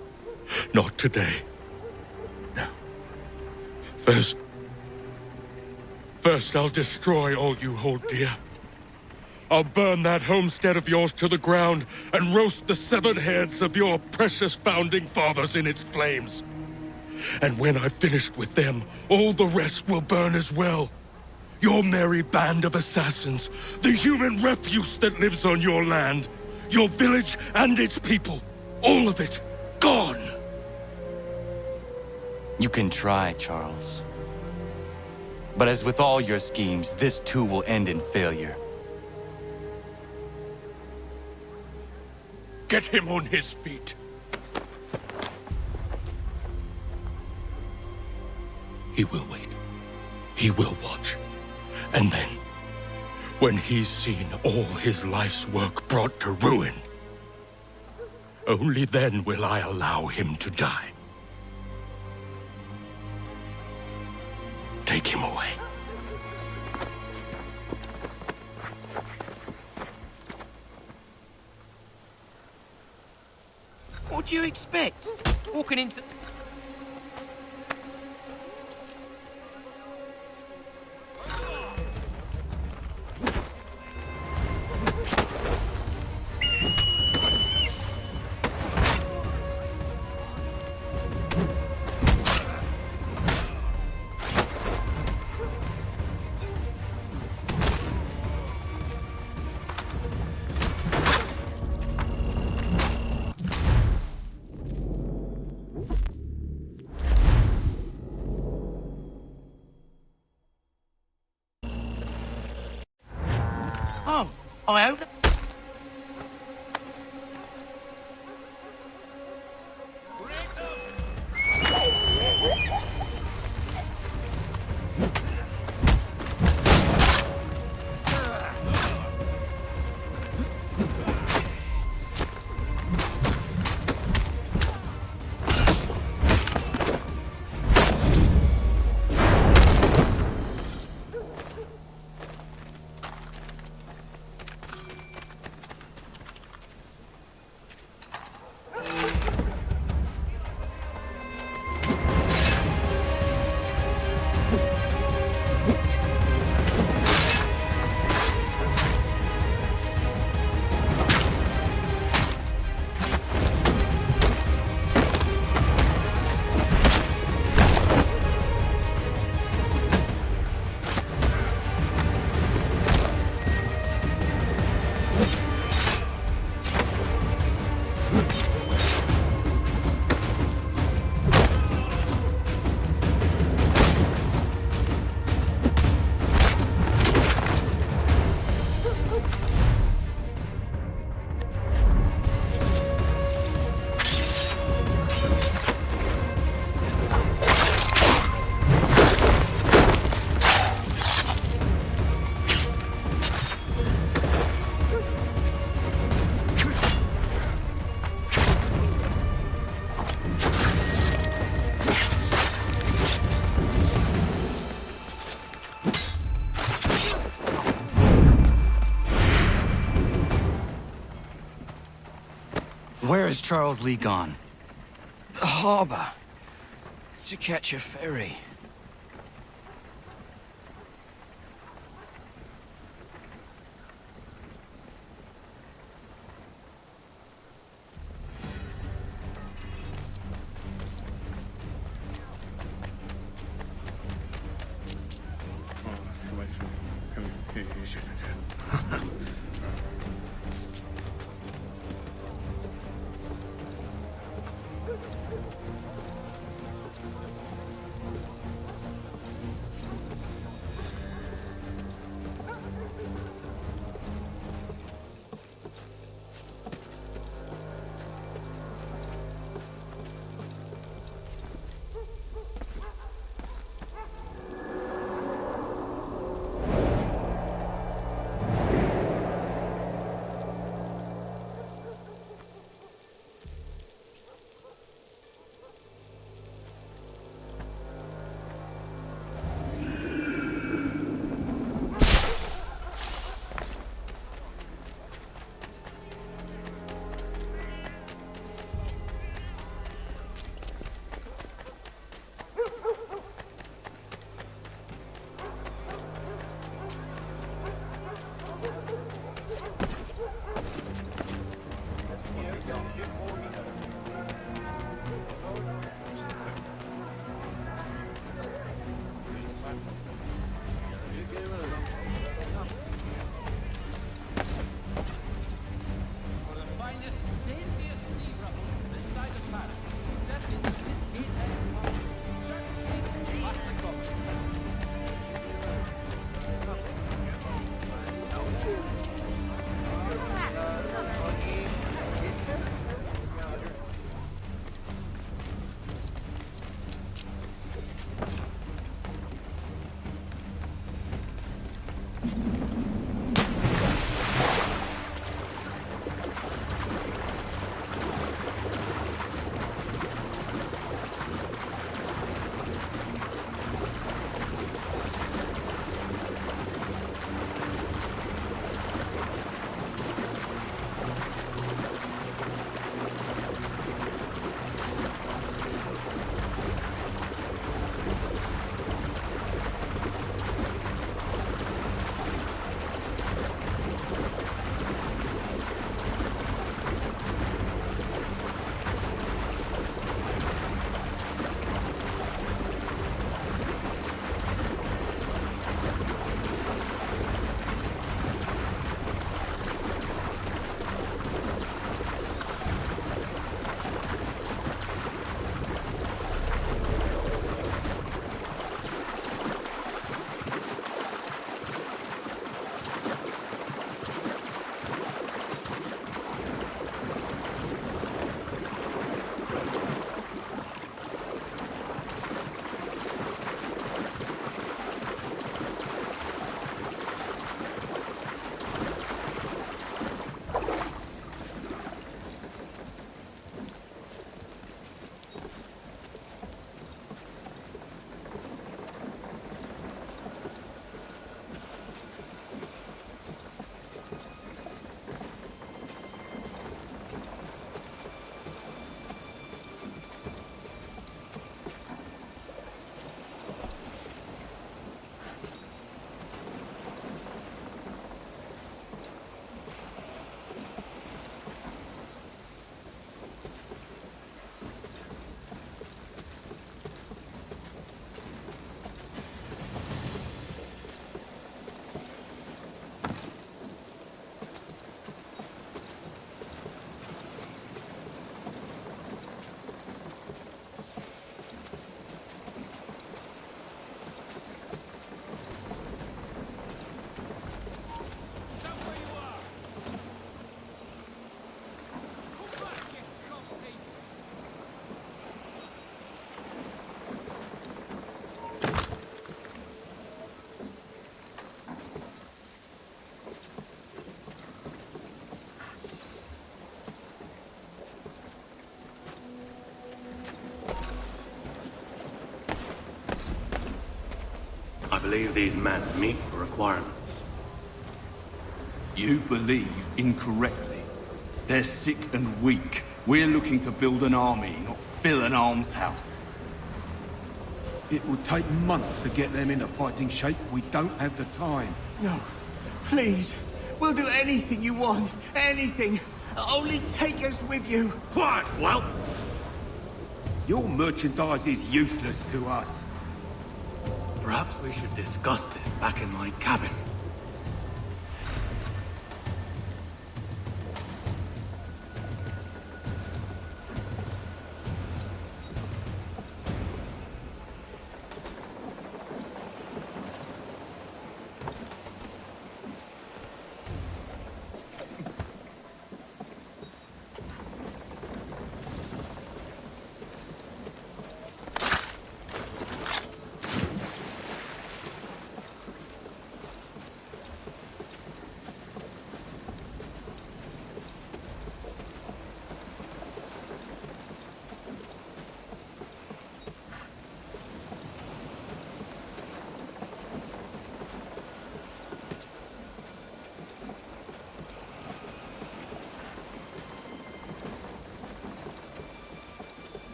Not today. No. First, I'll destroy all you hold dear. I'll burn that homestead of yours to the ground and roast the severed heads of your precious founding fathers in its flames. And when I've finished with them, all the rest will burn as well. Your merry band of assassins, the human refuse that lives on your land, your village and its people, all of it, gone. You can try, Charles. But as with all your schemes, this too will end in failure. Get him on his feet. He will wait. He will watch. And then, when he's seen all his life's work brought to ruin, only then will I allow him to die. Take him away. What do you expect? Walking into... Oh, I hope that... Where is Charles Lee gone? The harbor. To catch a ferry. I believe these men meet the requirements. You believe incorrectly. They're sick and weak, We're looking to build an army, not fill an almshouse. It would take months to get them into fighting shape. We don't have the time. No, please. We'll do anything you want. Anything. Only take us with you. Quiet, whelp! Your merchandise is useless to us. Perhaps we should discuss this back in my cabin.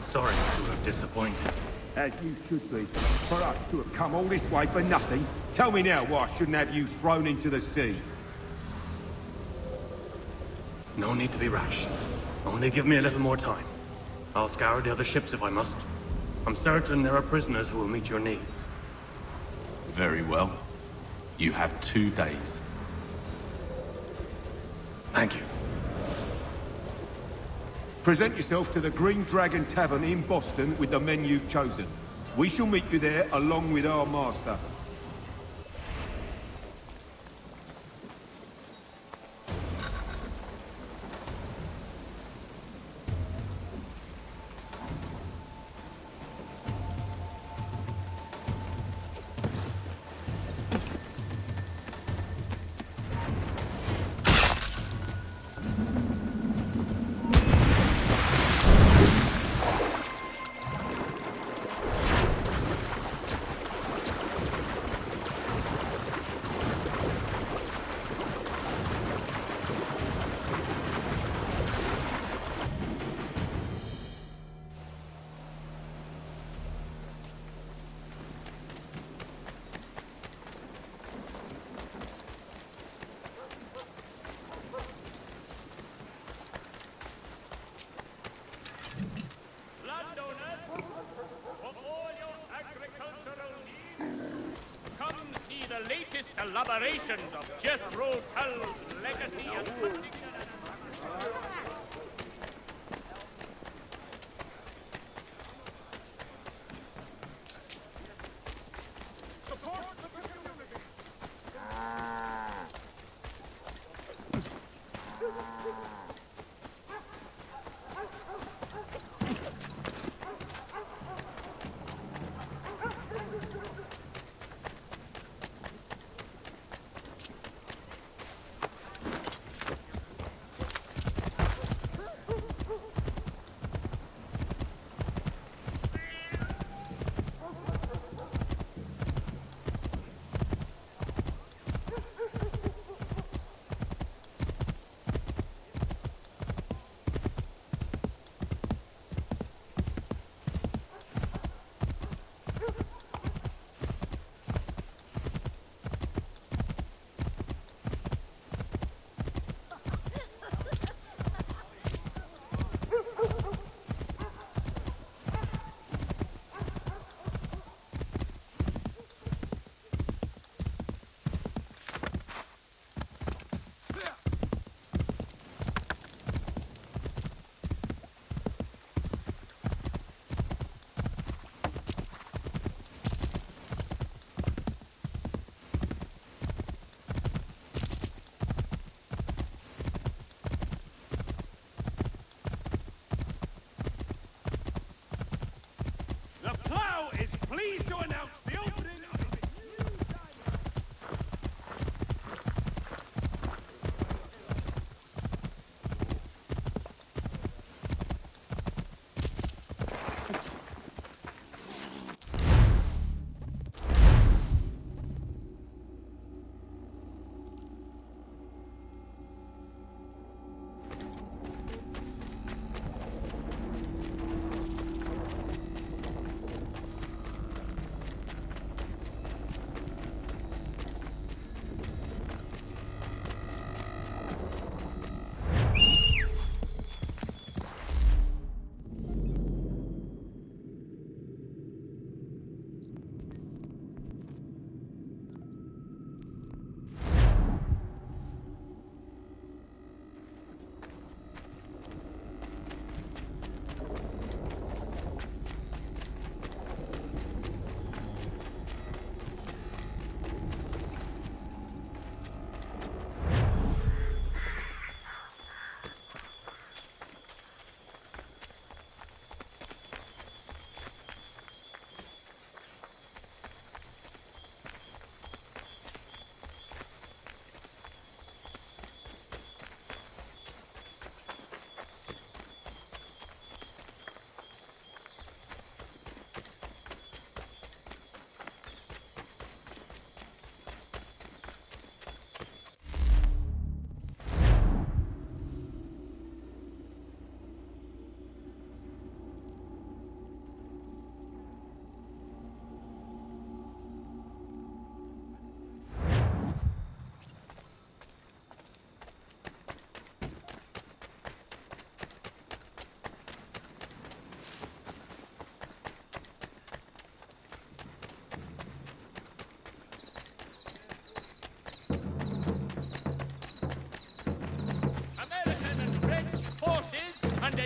Sorry to have disappointed. As you should be. For us to have come all this way for nothing. Tell me now why I shouldn't have you thrown into the sea. No need to be rash. Only give me a little more time. I'll scour the other ships if I must. I'm certain there are prisoners who will meet your needs. Very well. You have 2 days. Thank you. Present yourself to the Green Dragon Tavern in Boston with the men you've chosen. We shall meet you there along with our master. Elaborations of Jethro Tull's legacy and hunting.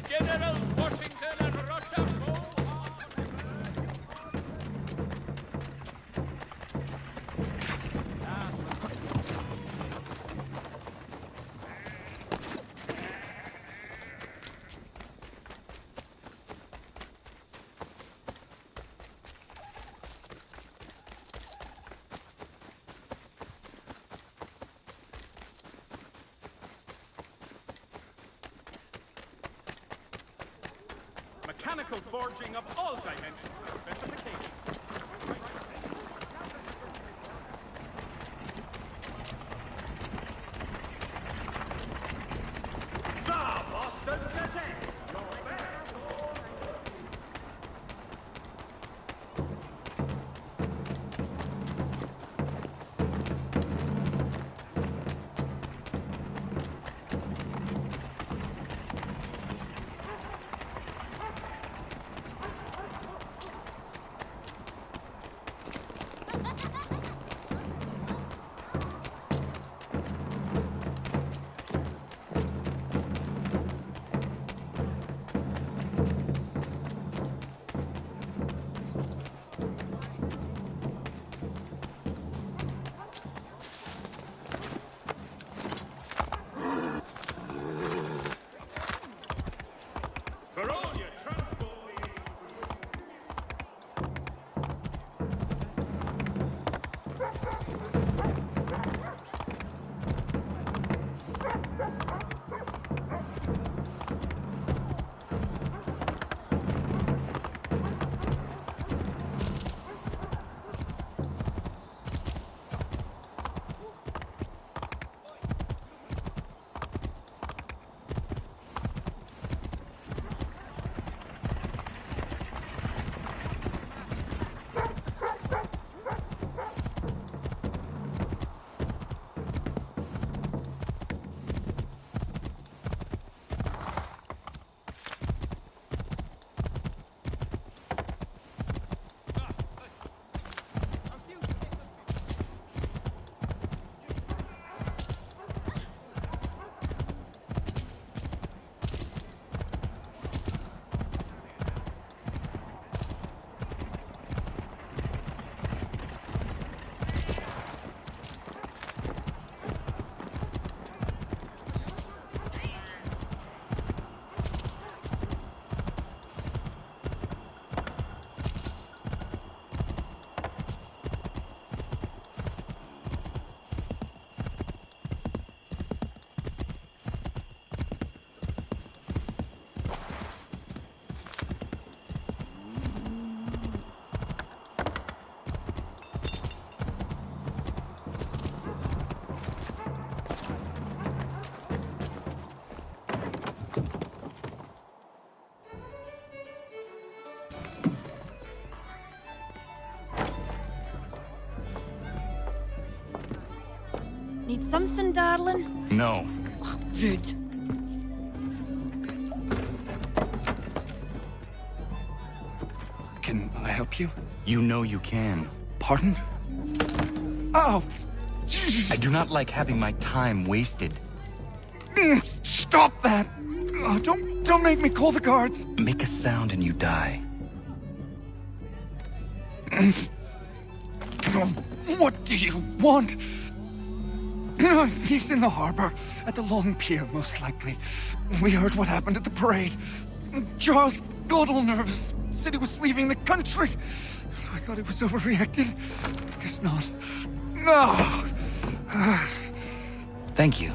The Generals Washington and Russia go Mechanical forging of all dimensions for specification. The Boston Gazette! Need something, darling? No. Ugh, rude. Can I help you? You know you can. Pardon? Oh! I do not like having my time wasted. Stop that! Oh, don't make me call the guards! Make a sound and you die. What do you want? He's in the harbor, at the Long Pier, most likely. We heard what happened at the parade. Charles got all nervous. Said he was leaving the country. I thought he was overreacting. Guess not. No! Thank you.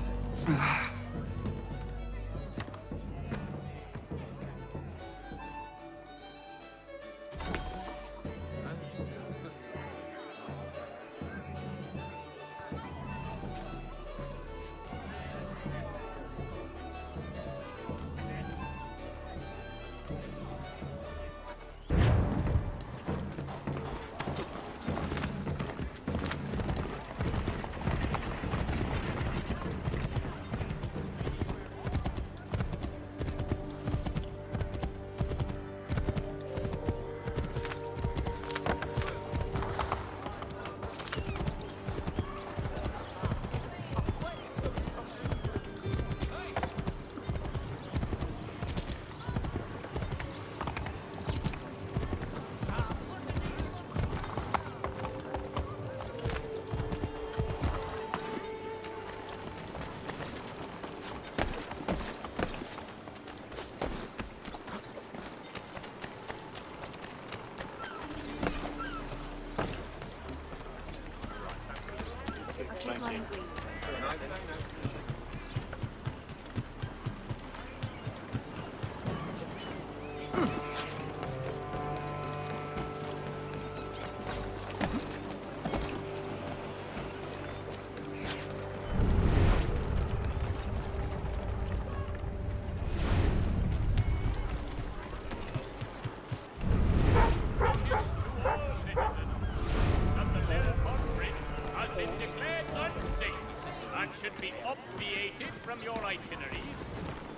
Should be obviated from your itineraries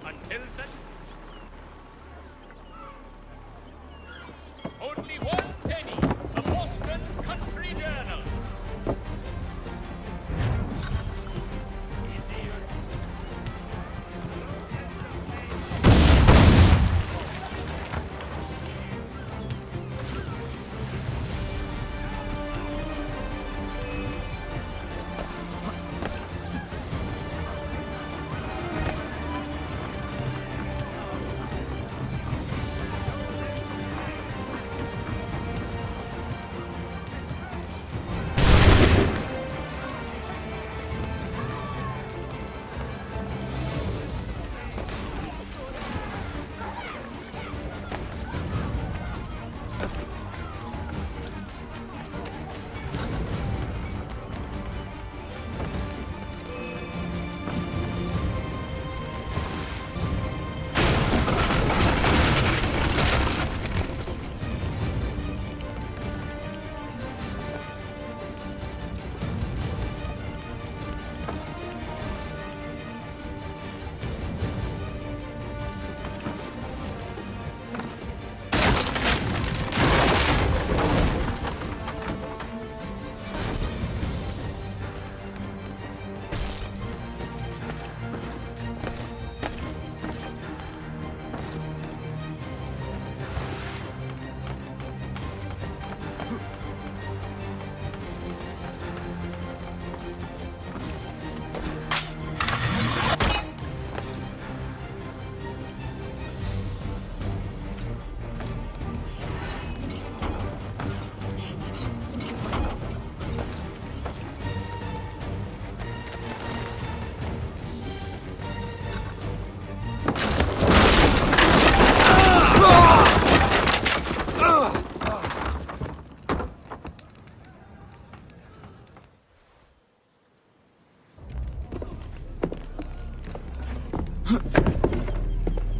until such... Only 1 penny, the Boston Country Journal.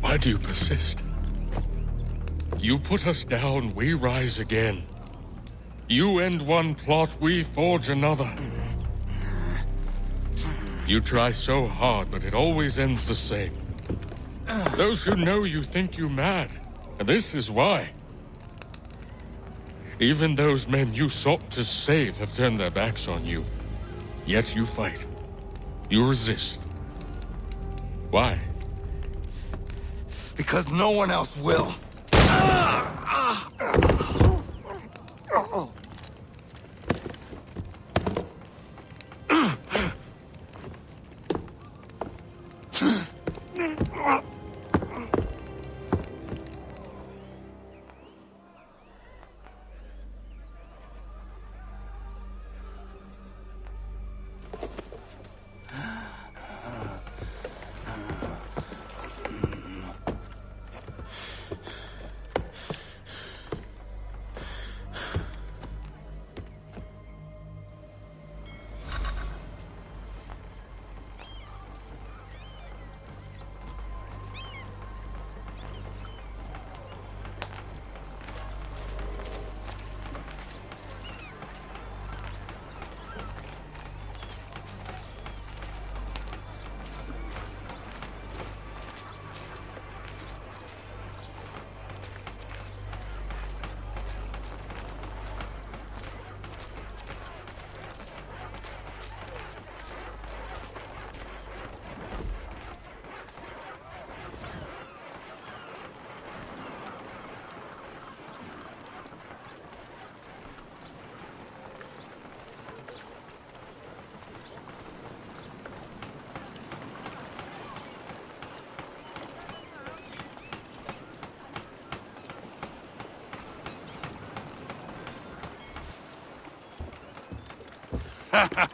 Why do you persist? You put us down, we rise again. You end one plot, we forge another. You try so hard, but it always ends the same. Those who know you think you mad, and this is why. Even those men you sought to save have turned their backs on you. Yet you fight. You resist. Why? Because no one else will.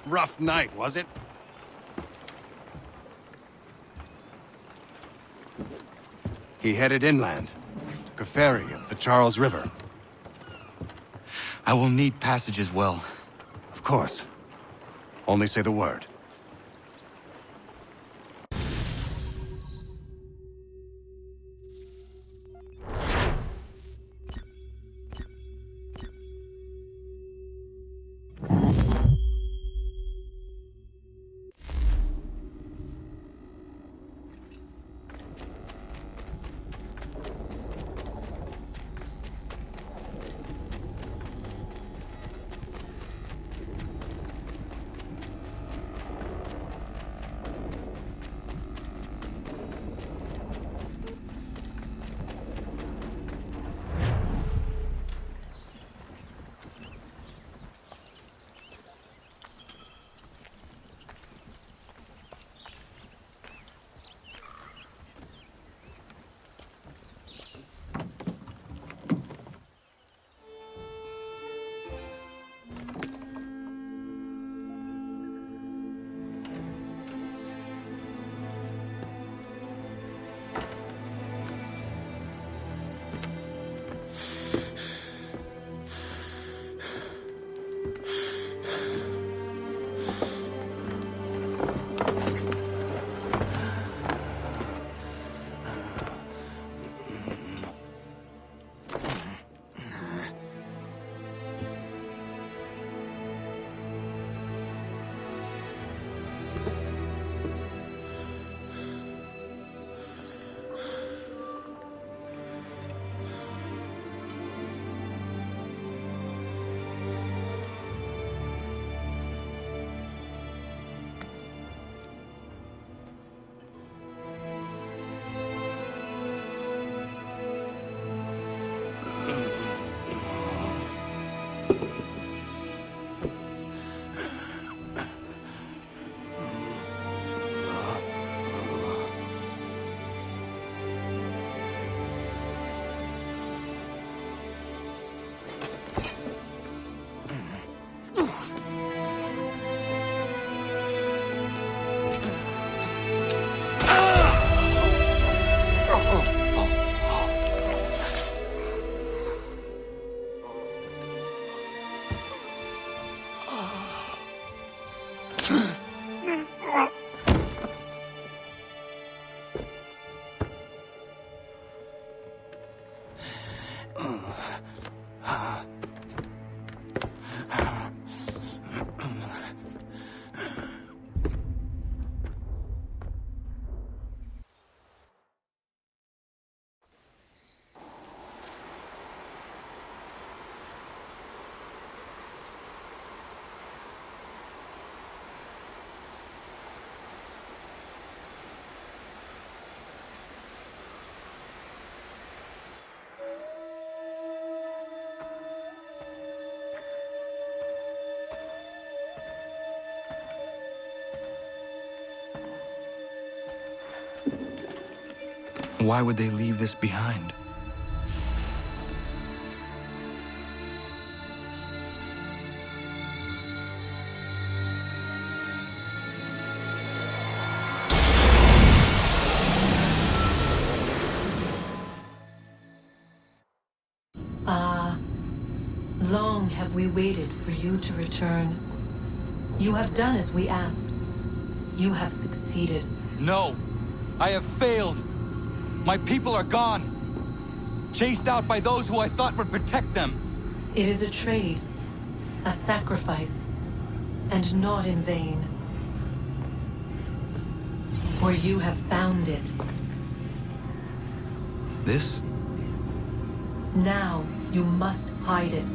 Rough night, was it? He headed inland. Took a ferry up the Charles River. I will need passage as well. Of course. Only say the word. Why would they leave this behind? Long have we waited for you to return. You have done as we asked. You have succeeded. No! I have failed! My people are gone! Chased out by those who I thought would protect them! It is a trade, a sacrifice, and not in vain. For you have found it. This? Now you must hide it,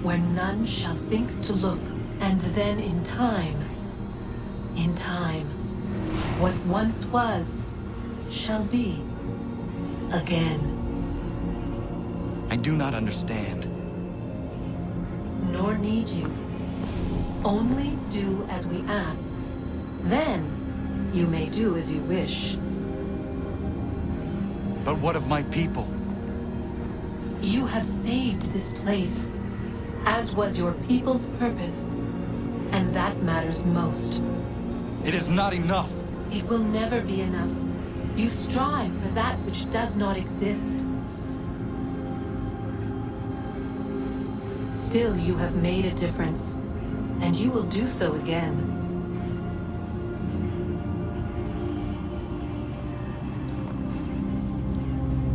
where none shall think to look, and then in time, what once was, shall be again. I do not understand. Nor need you. Only do as we ask. Then, you may do as you wish. But what of my people? You have saved this place, as was your people's purpose. And that matters most. It is not enough. It will never be enough. You strive for that which does not exist. Still, you have made a difference, and you will do so again.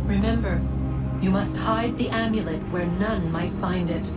Remember, you must hide the amulet where none might find it.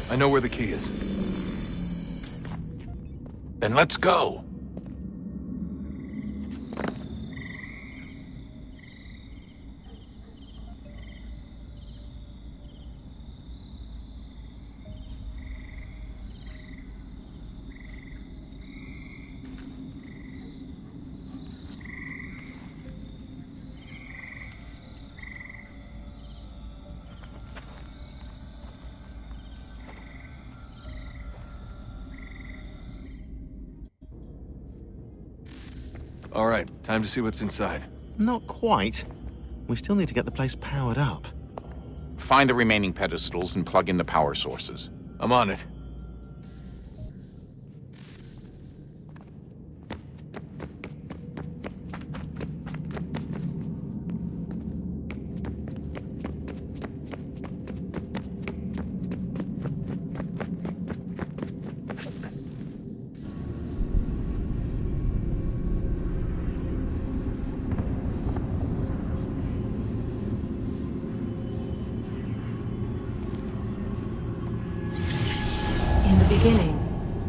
I know where the key is. Then let's go. All right, time to see what's inside. Not quite. We still need to get the place powered up. Find the remaining pedestals and plug in the power sources. I'm on it.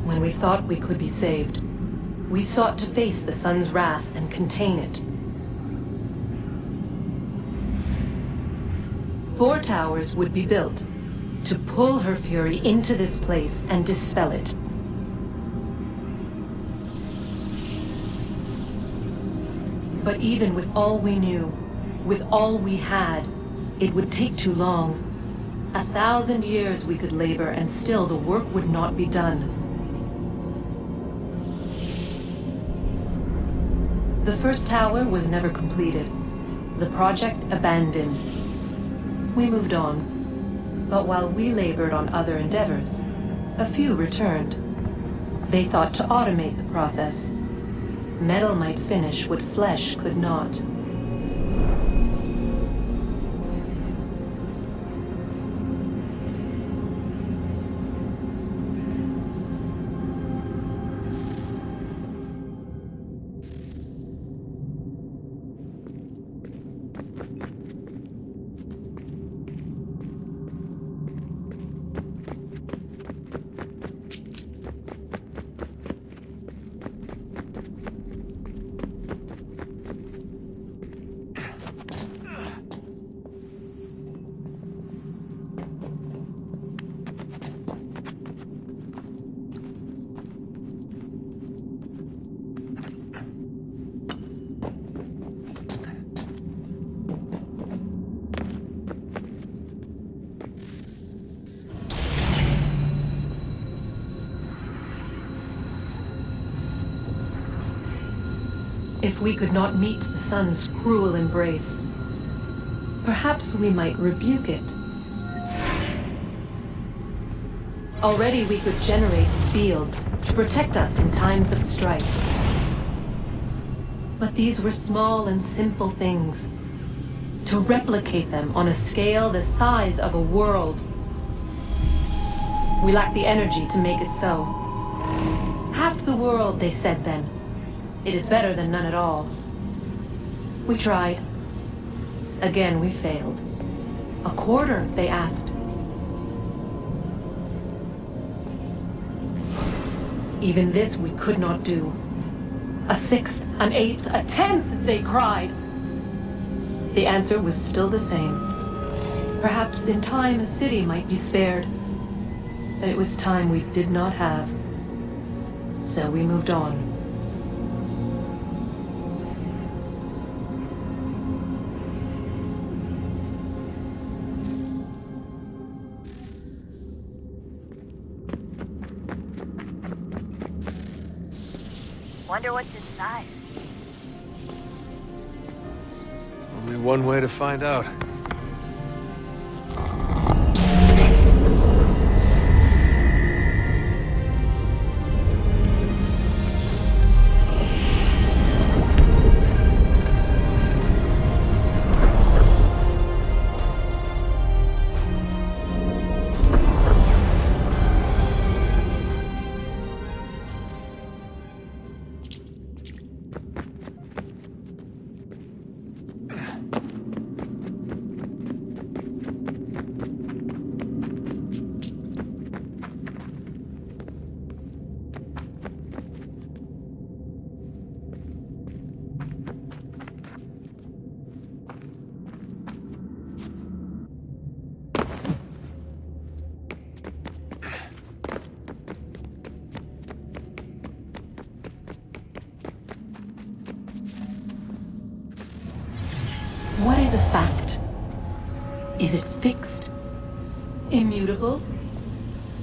When we thought we could be saved, we sought to face the sun's wrath and contain it. 4 towers would be built to pull her fury into this place and dispel it. But even with all we knew, with all we had, it would take too long. 1,000 years we could labor and still the work would not be done. The first tower was never completed. The project abandoned. We moved on. But while we labored on other endeavors, a few returned. They thought to automate the process. Metal might finish what flesh could not. If we could not meet the sun's cruel embrace, perhaps we might rebuke it. Already we could generate fields to protect us in times of strife. But these were small and simple things. To replicate them on a scale the size of a world, we lack the energy to make it so. Half the world, they said then. It is better than none at all. We tried. Again, we failed. A quarter, they asked. Even this we could not do. A sixth, an eighth, a tenth, they cried. The answer was still the same. Perhaps in time a city might be spared. But it was time we did not have. So we moved on. Wonder what's inside. Only one way to find out. What is a fact? Is it fixed? Immutable?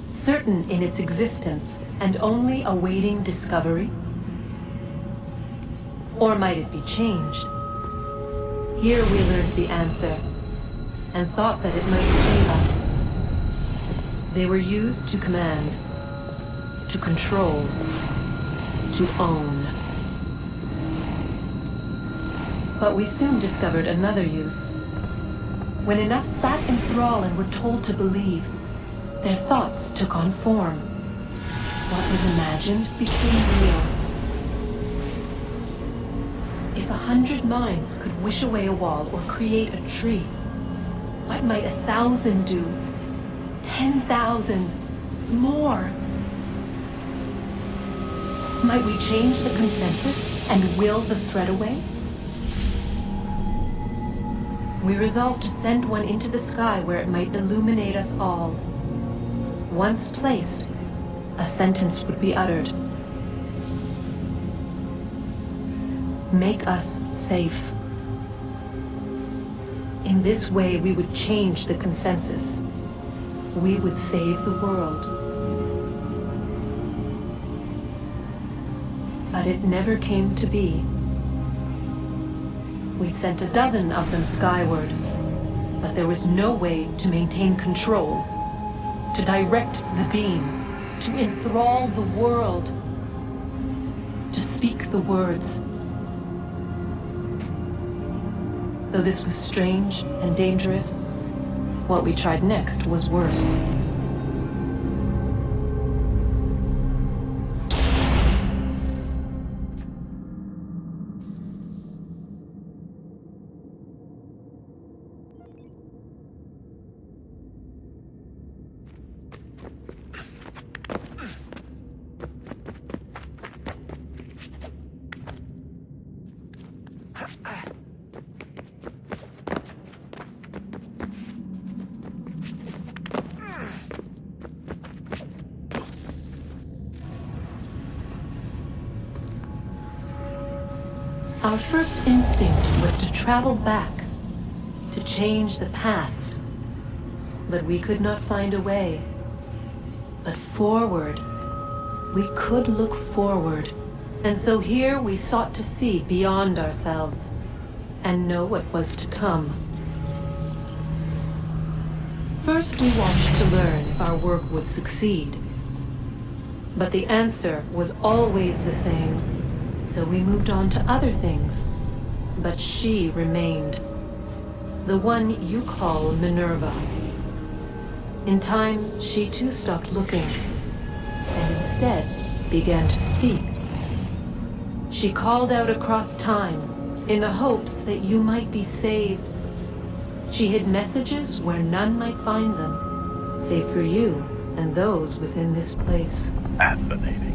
Certain in its existence and only awaiting discovery? Or might it be changed? Here we learned the answer, and thought that it might save us. They were used to command, to control, to own. But we soon discovered another use. When enough sat in thrall and were told to believe, their thoughts took on form. What was imagined became real. If 100 minds could wish away a wall or create a tree, what might 1,000 do? 10,000? More? Might we change the consensus and will the thread away? We resolved to send one into the sky where it might illuminate us all. Once placed, a sentence would be uttered. Make us safe. In this way, we would change the consensus. We would save the world. But it never came to be. We sent a dozen of them skyward, but there was no way to maintain control, to direct the beam, to enthrall the world, to speak the words. Though this was strange and dangerous, what we tried next was worse. Our first instinct was to travel back, to change the past. But we could not find a way. But forward, we could look forward. And so here we sought to see beyond ourselves, and know what was to come. First we watched to learn if our work would succeed. But the answer was always the same. So we moved on to other things, but she remained. The one you call Minerva. In time, she too stopped looking, and instead began to speak. She called out across time, in the hopes that you might be saved. She hid messages where none might find them, save for you and those within this place. Fascinating.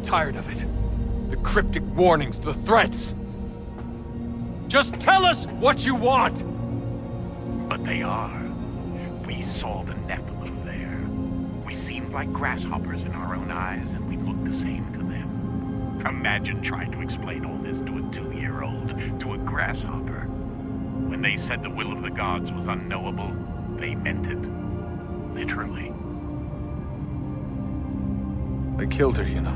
Tired of it. The cryptic warnings, the threats. Just tell us what you want! But they are. We saw the Nephilim there. We seemed like grasshoppers in our own eyes, and we looked the same to them. Imagine trying to explain all this to a 2-year-old, to a grasshopper. When they said the will of the gods was unknowable, they meant it. Literally. I killed her, you know.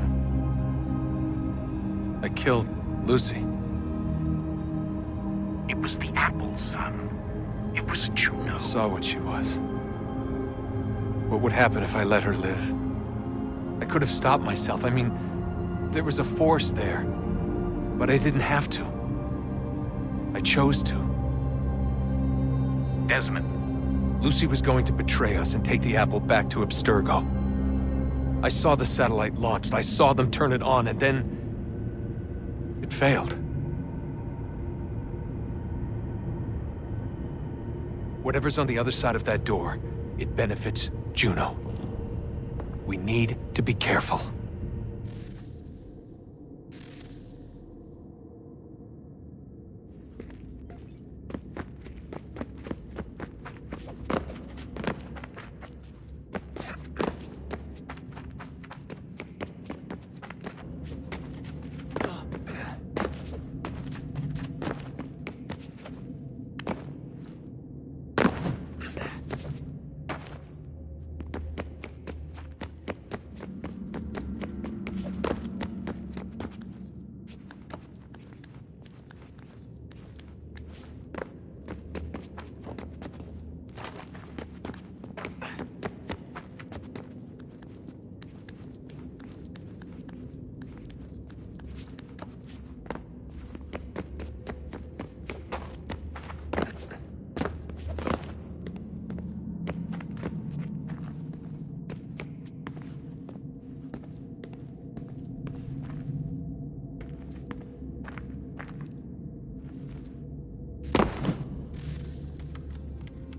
I killed Lucy. It was the apple, son. It was Juno. I saw what she was. What would happen if I let her live? I could have stopped myself. I mean, there was a force there. But I didn't have to. I chose to. Desmond. Lucy was going to betray us and take the apple back to Abstergo. I saw the satellite launched. I saw them turn it on, and then it failed. Whatever's on the other side of that door, it benefits Juno. We need to be careful.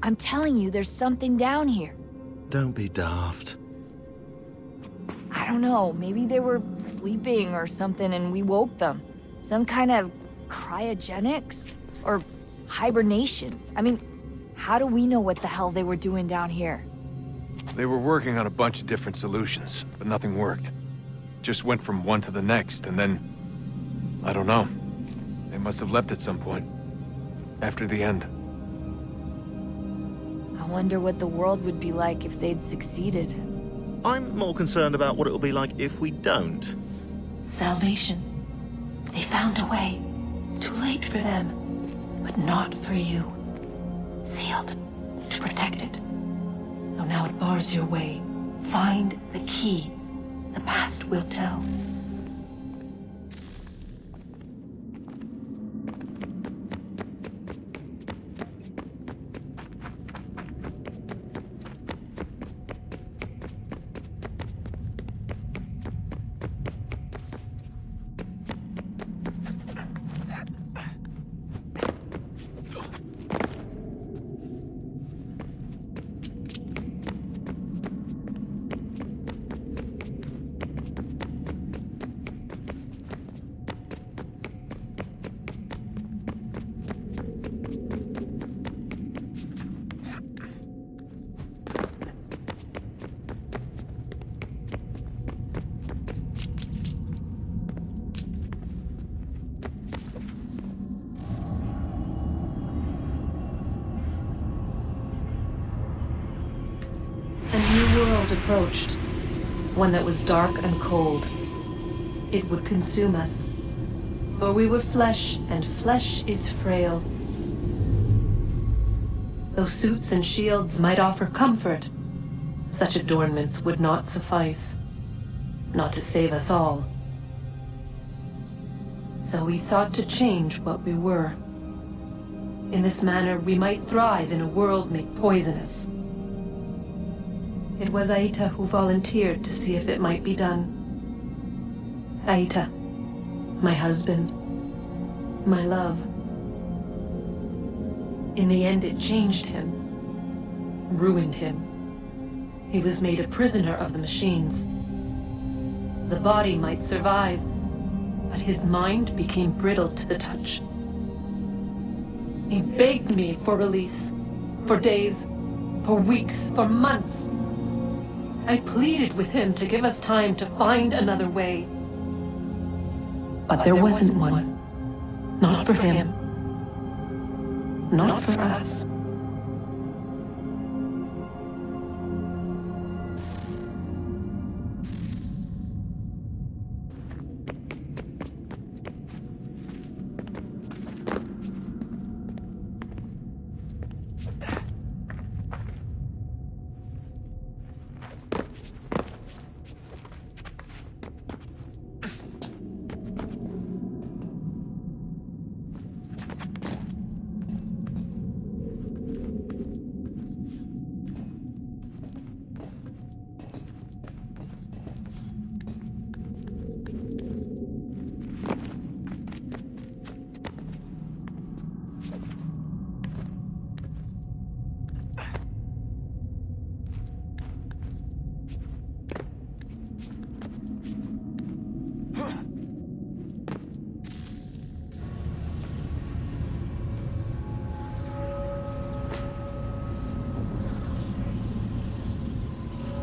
I'm telling you, there's something down here. Don't be daft. I don't know, maybe they were sleeping or something and we woke them. Some kind of cryogenics? Or hibernation. I mean, how do we know what the hell they were doing down here? They were working on a bunch of different solutions, but nothing worked. Just went from one to the next, and then... I don't know. They must have left at some point. After the end. I wonder what the world would be like if they'd succeeded. I'm more concerned about what it'll be like if we don't. Salvation. They found a way. Too late for them, but not for you. Sealed to protect it. Though now it bars your way. Find the key. The past will tell. Approached, one that was dark and cold. It would consume us, for we were flesh, and flesh is frail. Though suits and shields might offer comfort, such adornments would not suffice, not to save us all. So we sought to change what we were. In this manner, we might thrive in a world made poisonous. It was Aita who volunteered to see if it might be done. Aita, my husband, my love. In the end, it changed him, ruined him. He was made a prisoner of the machines. The body might survive, but his mind became brittle to the touch. He begged me for release, for days, for weeks, for months. I pleaded with him to give us time to find another way. But there wasn't one. Not for him. Not for us.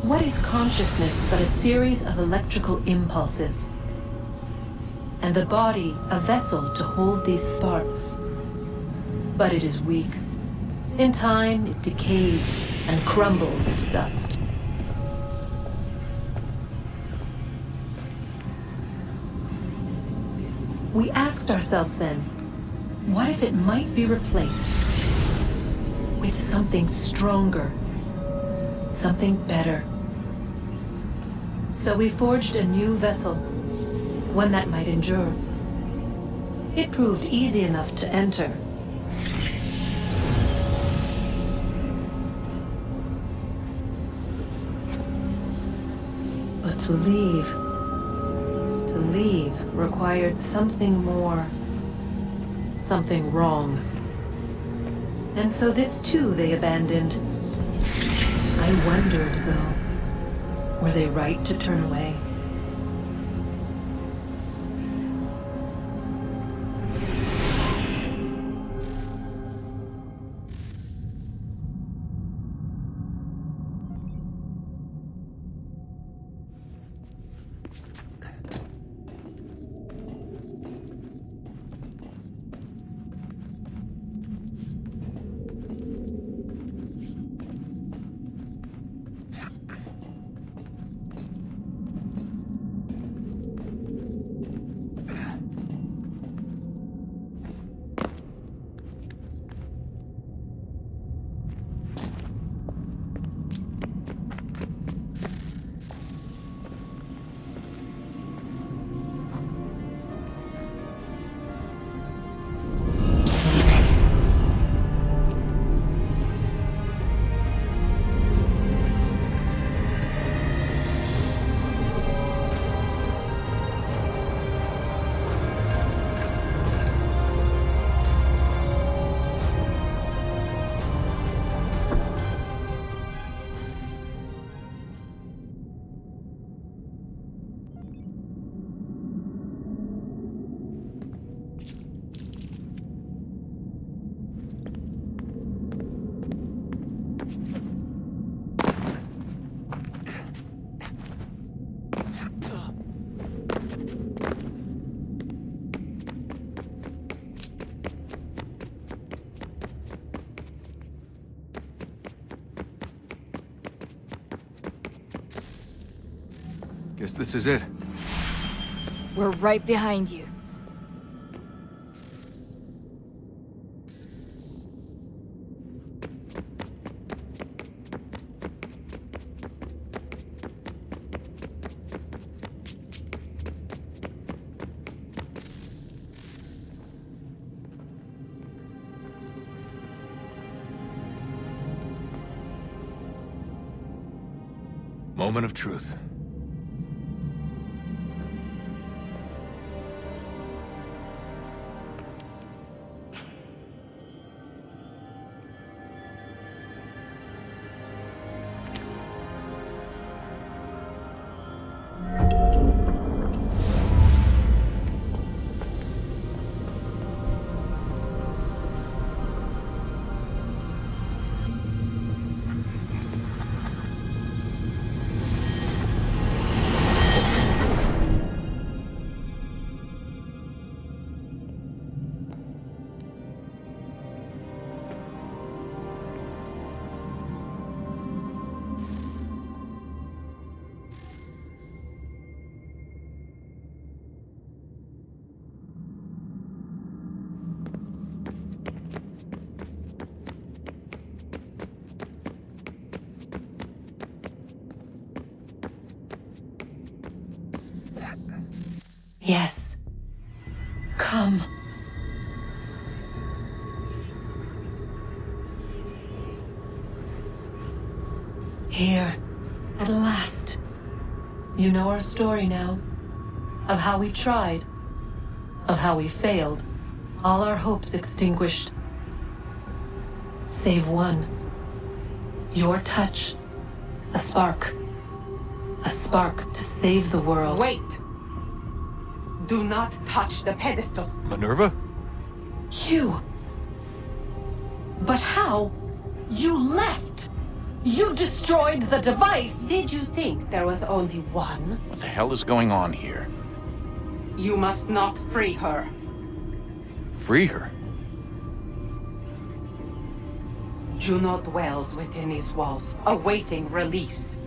What is consciousness but a series of electrical impulses? And the body a vessel to hold these sparks. But it is weak. In time, it decays and crumbles into dust. We asked ourselves then, what if it might be replaced with something stronger, something better? So we forged a new vessel, one that might endure. It proved easy enough to enter. But to leave required something more, something wrong. And so this too they abandoned. I wondered, though, were they right to turn away? Guess this is it. We're right behind you. Moment of truth. Yes. Come. Here, at last. You know our story now. Of how we tried. Of how we failed. All our hopes extinguished. Save one. Your touch. A spark. A spark to save the world. Wait! Do not touch the pedestal. Minerva? You. But how? You left! You destroyed the device! Did you think there was only one? What the hell is going on here? You must not free her. Free her? Juno dwells within these walls, awaiting release.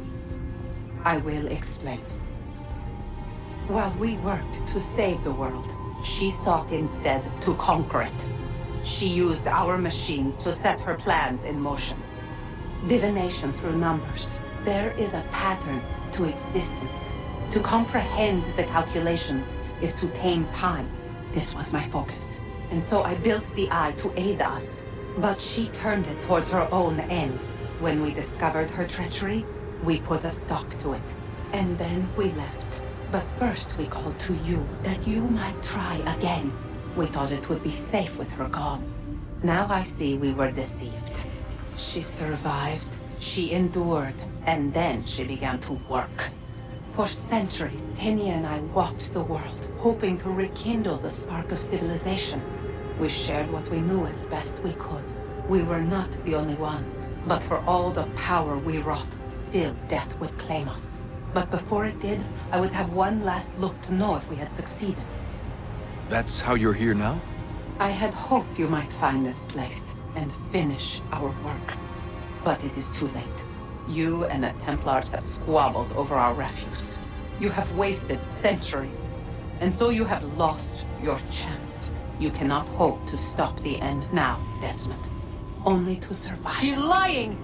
I will explain. While we worked to save the world, she sought instead to conquer it. She used our machines to set her plans in motion. Divination through numbers. There is a pattern to existence. To comprehend the calculations is to tame time. This was my focus. And so I built the eye to aid us. But she turned it towards her own ends. When we discovered her treachery, we put a stop to it. And then we left. But first we called to you, that you might try again. We thought it would be safe with her gone. Now I see we were deceived. She survived, she endured, and then she began to work. For centuries, Tinia and I walked the world, hoping to rekindle the spark of civilization. We shared what we knew as best we could. We were not the only ones, but for all the power we wrought, still death would claim us. But before it did, I would have one last look to know if we had succeeded. That's how you're here now? I had hoped you might find this place and finish our work. But it is too late. You and the Templars have squabbled over our refuse. You have wasted centuries, and so you have lost your chance. You cannot hope to stop the end now, Desmond. Only to survive. She's lying!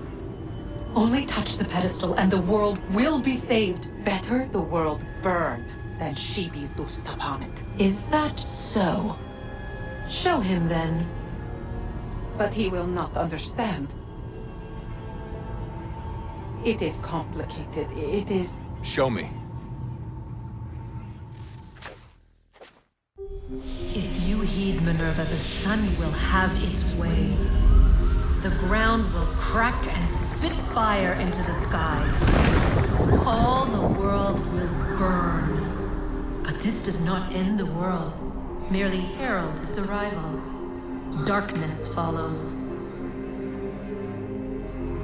Only touch the pedestal and the world will be saved. Better the world burn than she be loosed upon it. Is that so? Show him then. But he will not understand. It is complicated. It is... Show me. If you heed Minerva, the sun will have its way. The ground will crack and spit fire into the skies. All the world will burn. But this does not end the world, merely heralds its arrival. Darkness follows.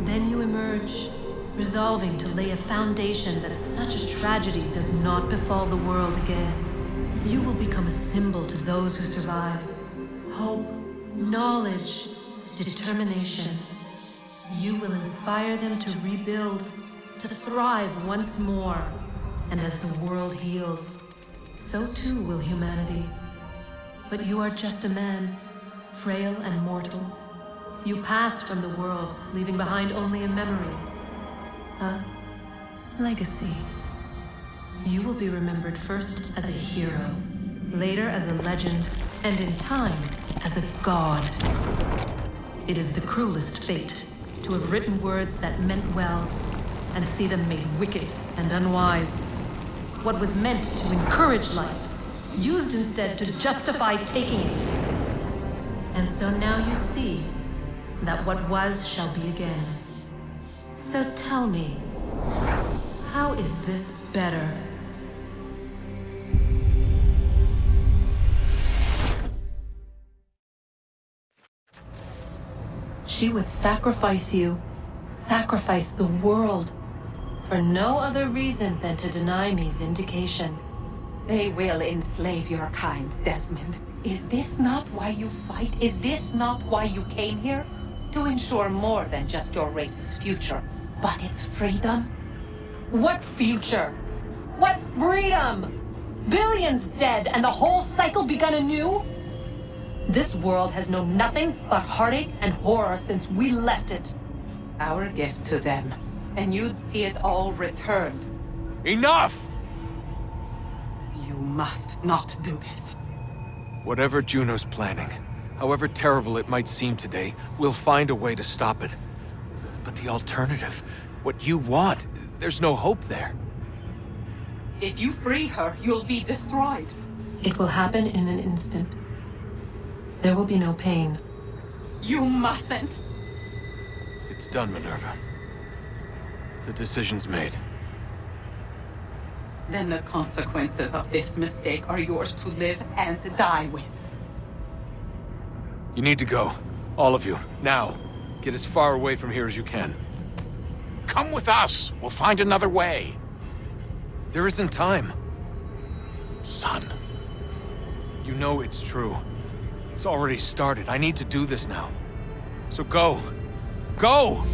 Then you emerge, resolving to lay a foundation that such a tragedy does not befall the world again. You will become a symbol to those who survive. Hope, knowledge, determination. You will inspire them to rebuild, to thrive once more. And as the world heals, so too will humanity. But you are just a man, frail and mortal. You pass from the world, leaving behind only a memory. A legacy. You will be remembered first as a hero, later as a legend, and in time, as a god. It is the cruelest fate to have written words that meant well, and see them made wicked and unwise. What was meant to encourage life, used instead to justify taking it. And so now you see that what was shall be again. So tell me, how is this better? She would sacrifice you, sacrifice the world, for no other reason than to deny me vindication. They will enslave your kind, Desmond. Is this not why you fight? Is this not why you came here? To ensure more than just your race's future, but its freedom? What future? What freedom? Billions dead and the whole cycle begun anew? This world has known nothing but heartache and horror since we left it. Our gift to them, and you'd see it all returned. Enough! You must not do this. Whatever Juno's planning, however terrible it might seem today, we'll find a way to stop it. But the alternative, what you want, there's no hope there. If you free her, you'll be destroyed. It will happen in an instant. There will be no pain. You mustn't. It's done, Minerva. The decision's made. Then the consequences of this mistake are yours to live and die with. You need to go. All of you. Now. Get as far away from here as you can. Come with us. We'll find another way. There isn't time. Son. You know it's true. It's already started. I need to do this now. So go. Go!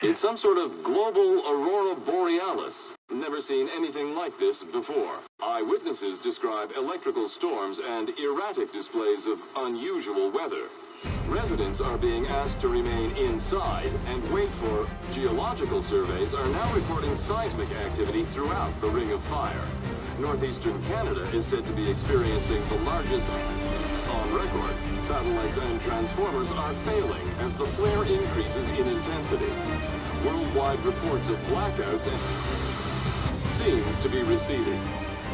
It's some sort of global aurora borealis. Never seen anything like this before. Eyewitnesses describe electrical storms and erratic displays of unusual weather. Residents are being asked to remain inside and wait for geological surveys are now reporting seismic activity throughout the Ring of Fire. Northeastern Canada is said to be experiencing the largest on record. Satellites and transformers are failing as the flare increases in intensity. Worldwide reports of blackouts seems to be receding.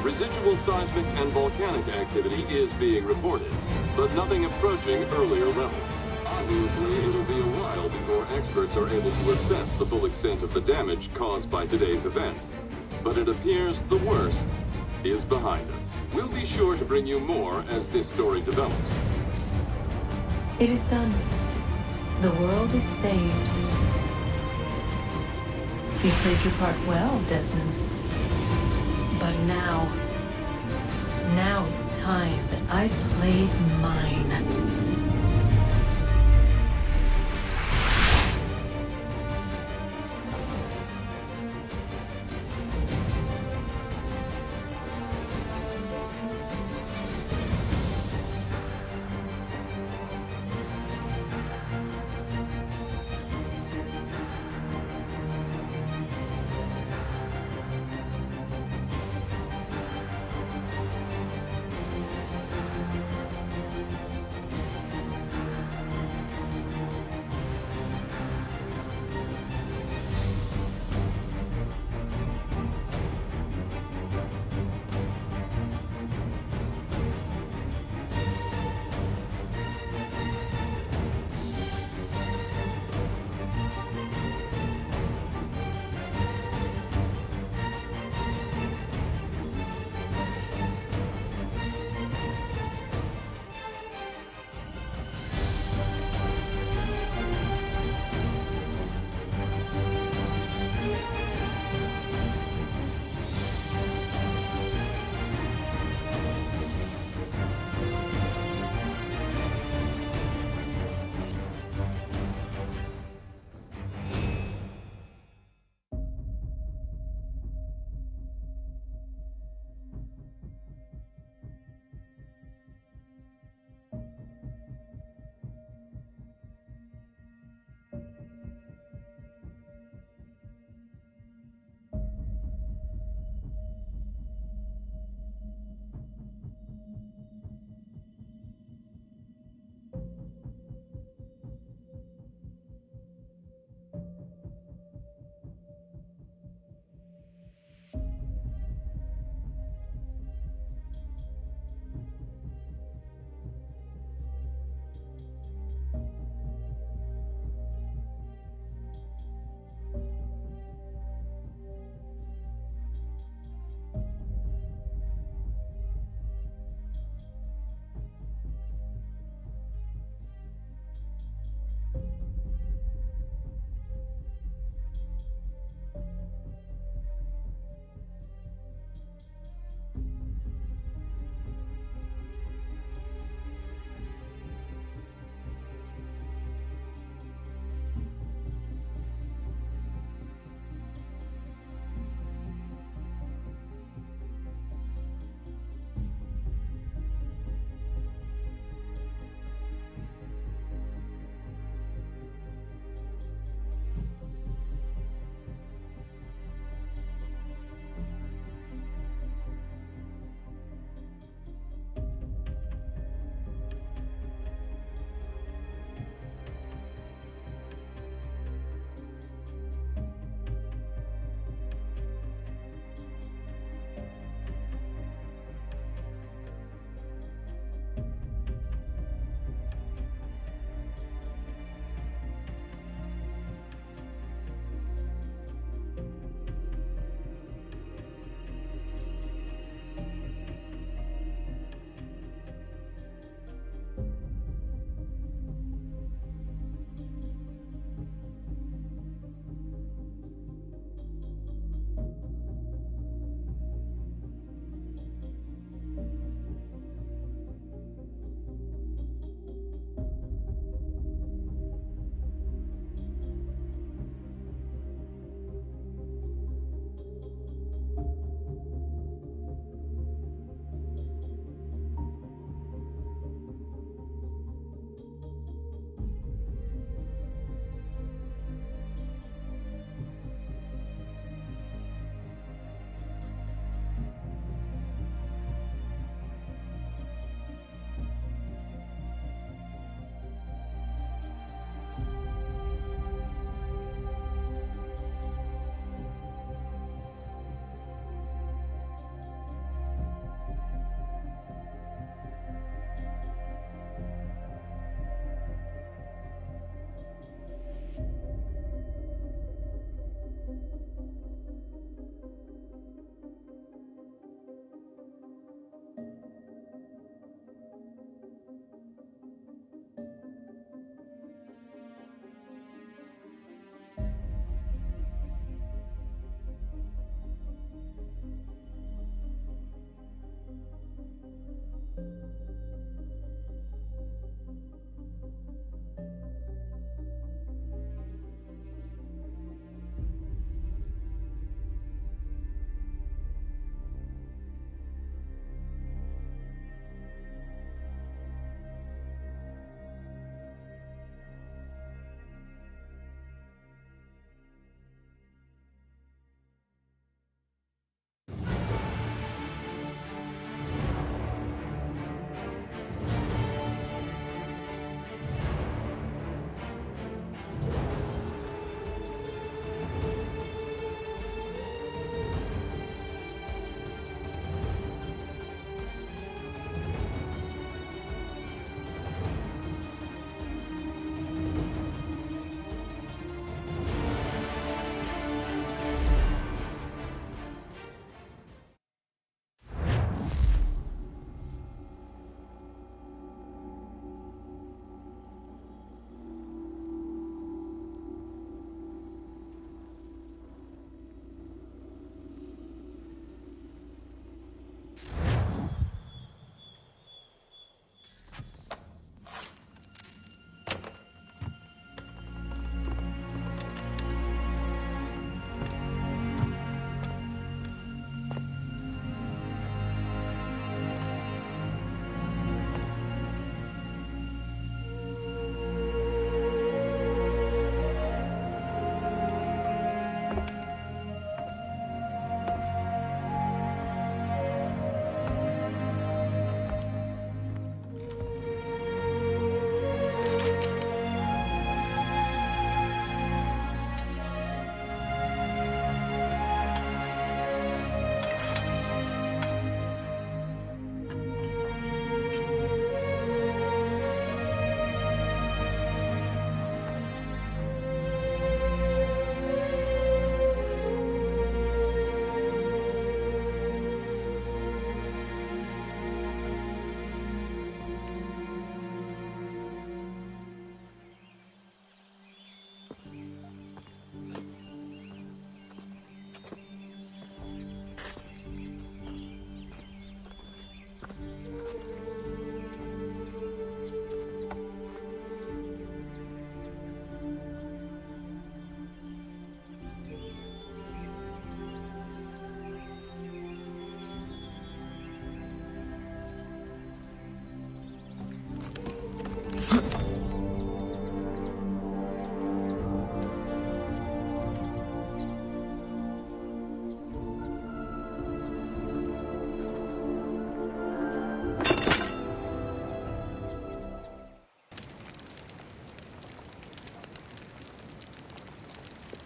Residual seismic and volcanic activity is being reported, but nothing approaching earlier levels. Obviously, it'll be a while before experts are able to assess the full extent of the damage caused by today's event. But it appears the worst is behind us. We'll be sure to bring you more as this story develops. It is done. The world is saved. You played your part well, Desmond. But now it's time that I played mine.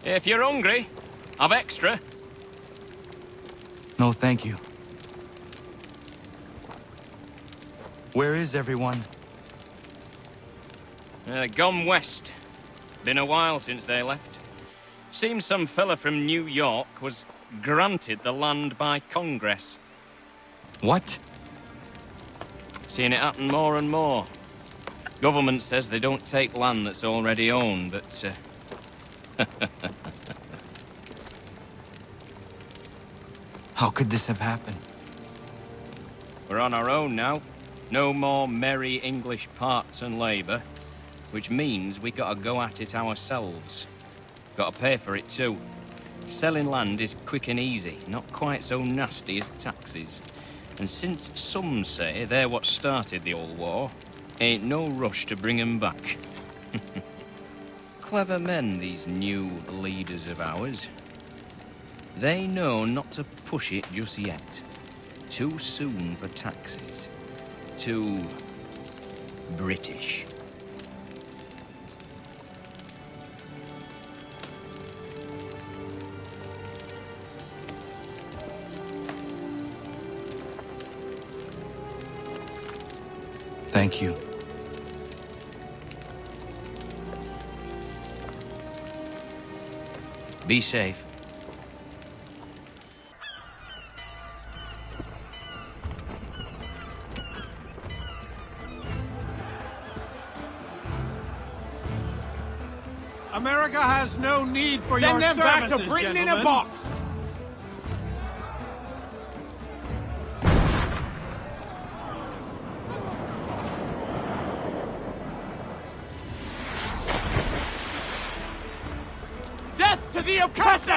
If you're hungry, I've extra. No, thank you. Where is everyone? Gone west. Been a while since they left. Seems some fella from New York was granted the land by Congress. What? Seeing it happen more and more. Government says they don't take land that's already owned, but... How could this have happened? We're on our own now. No more merry English parts and labour, which means we gotta go at it ourselves. Gotta pay for it too. Selling land is quick and easy, not quite so nasty as taxes. And since some say they're what started the old war, ain't no rush to bring 'em back. Clever men, these new leaders of ours. They know not to push it just yet. Too soon for taxes. Too British. Thank you. Be safe. America has no need for your Send them back services, to Britain in a gentlemen. box! Death to the oppressor!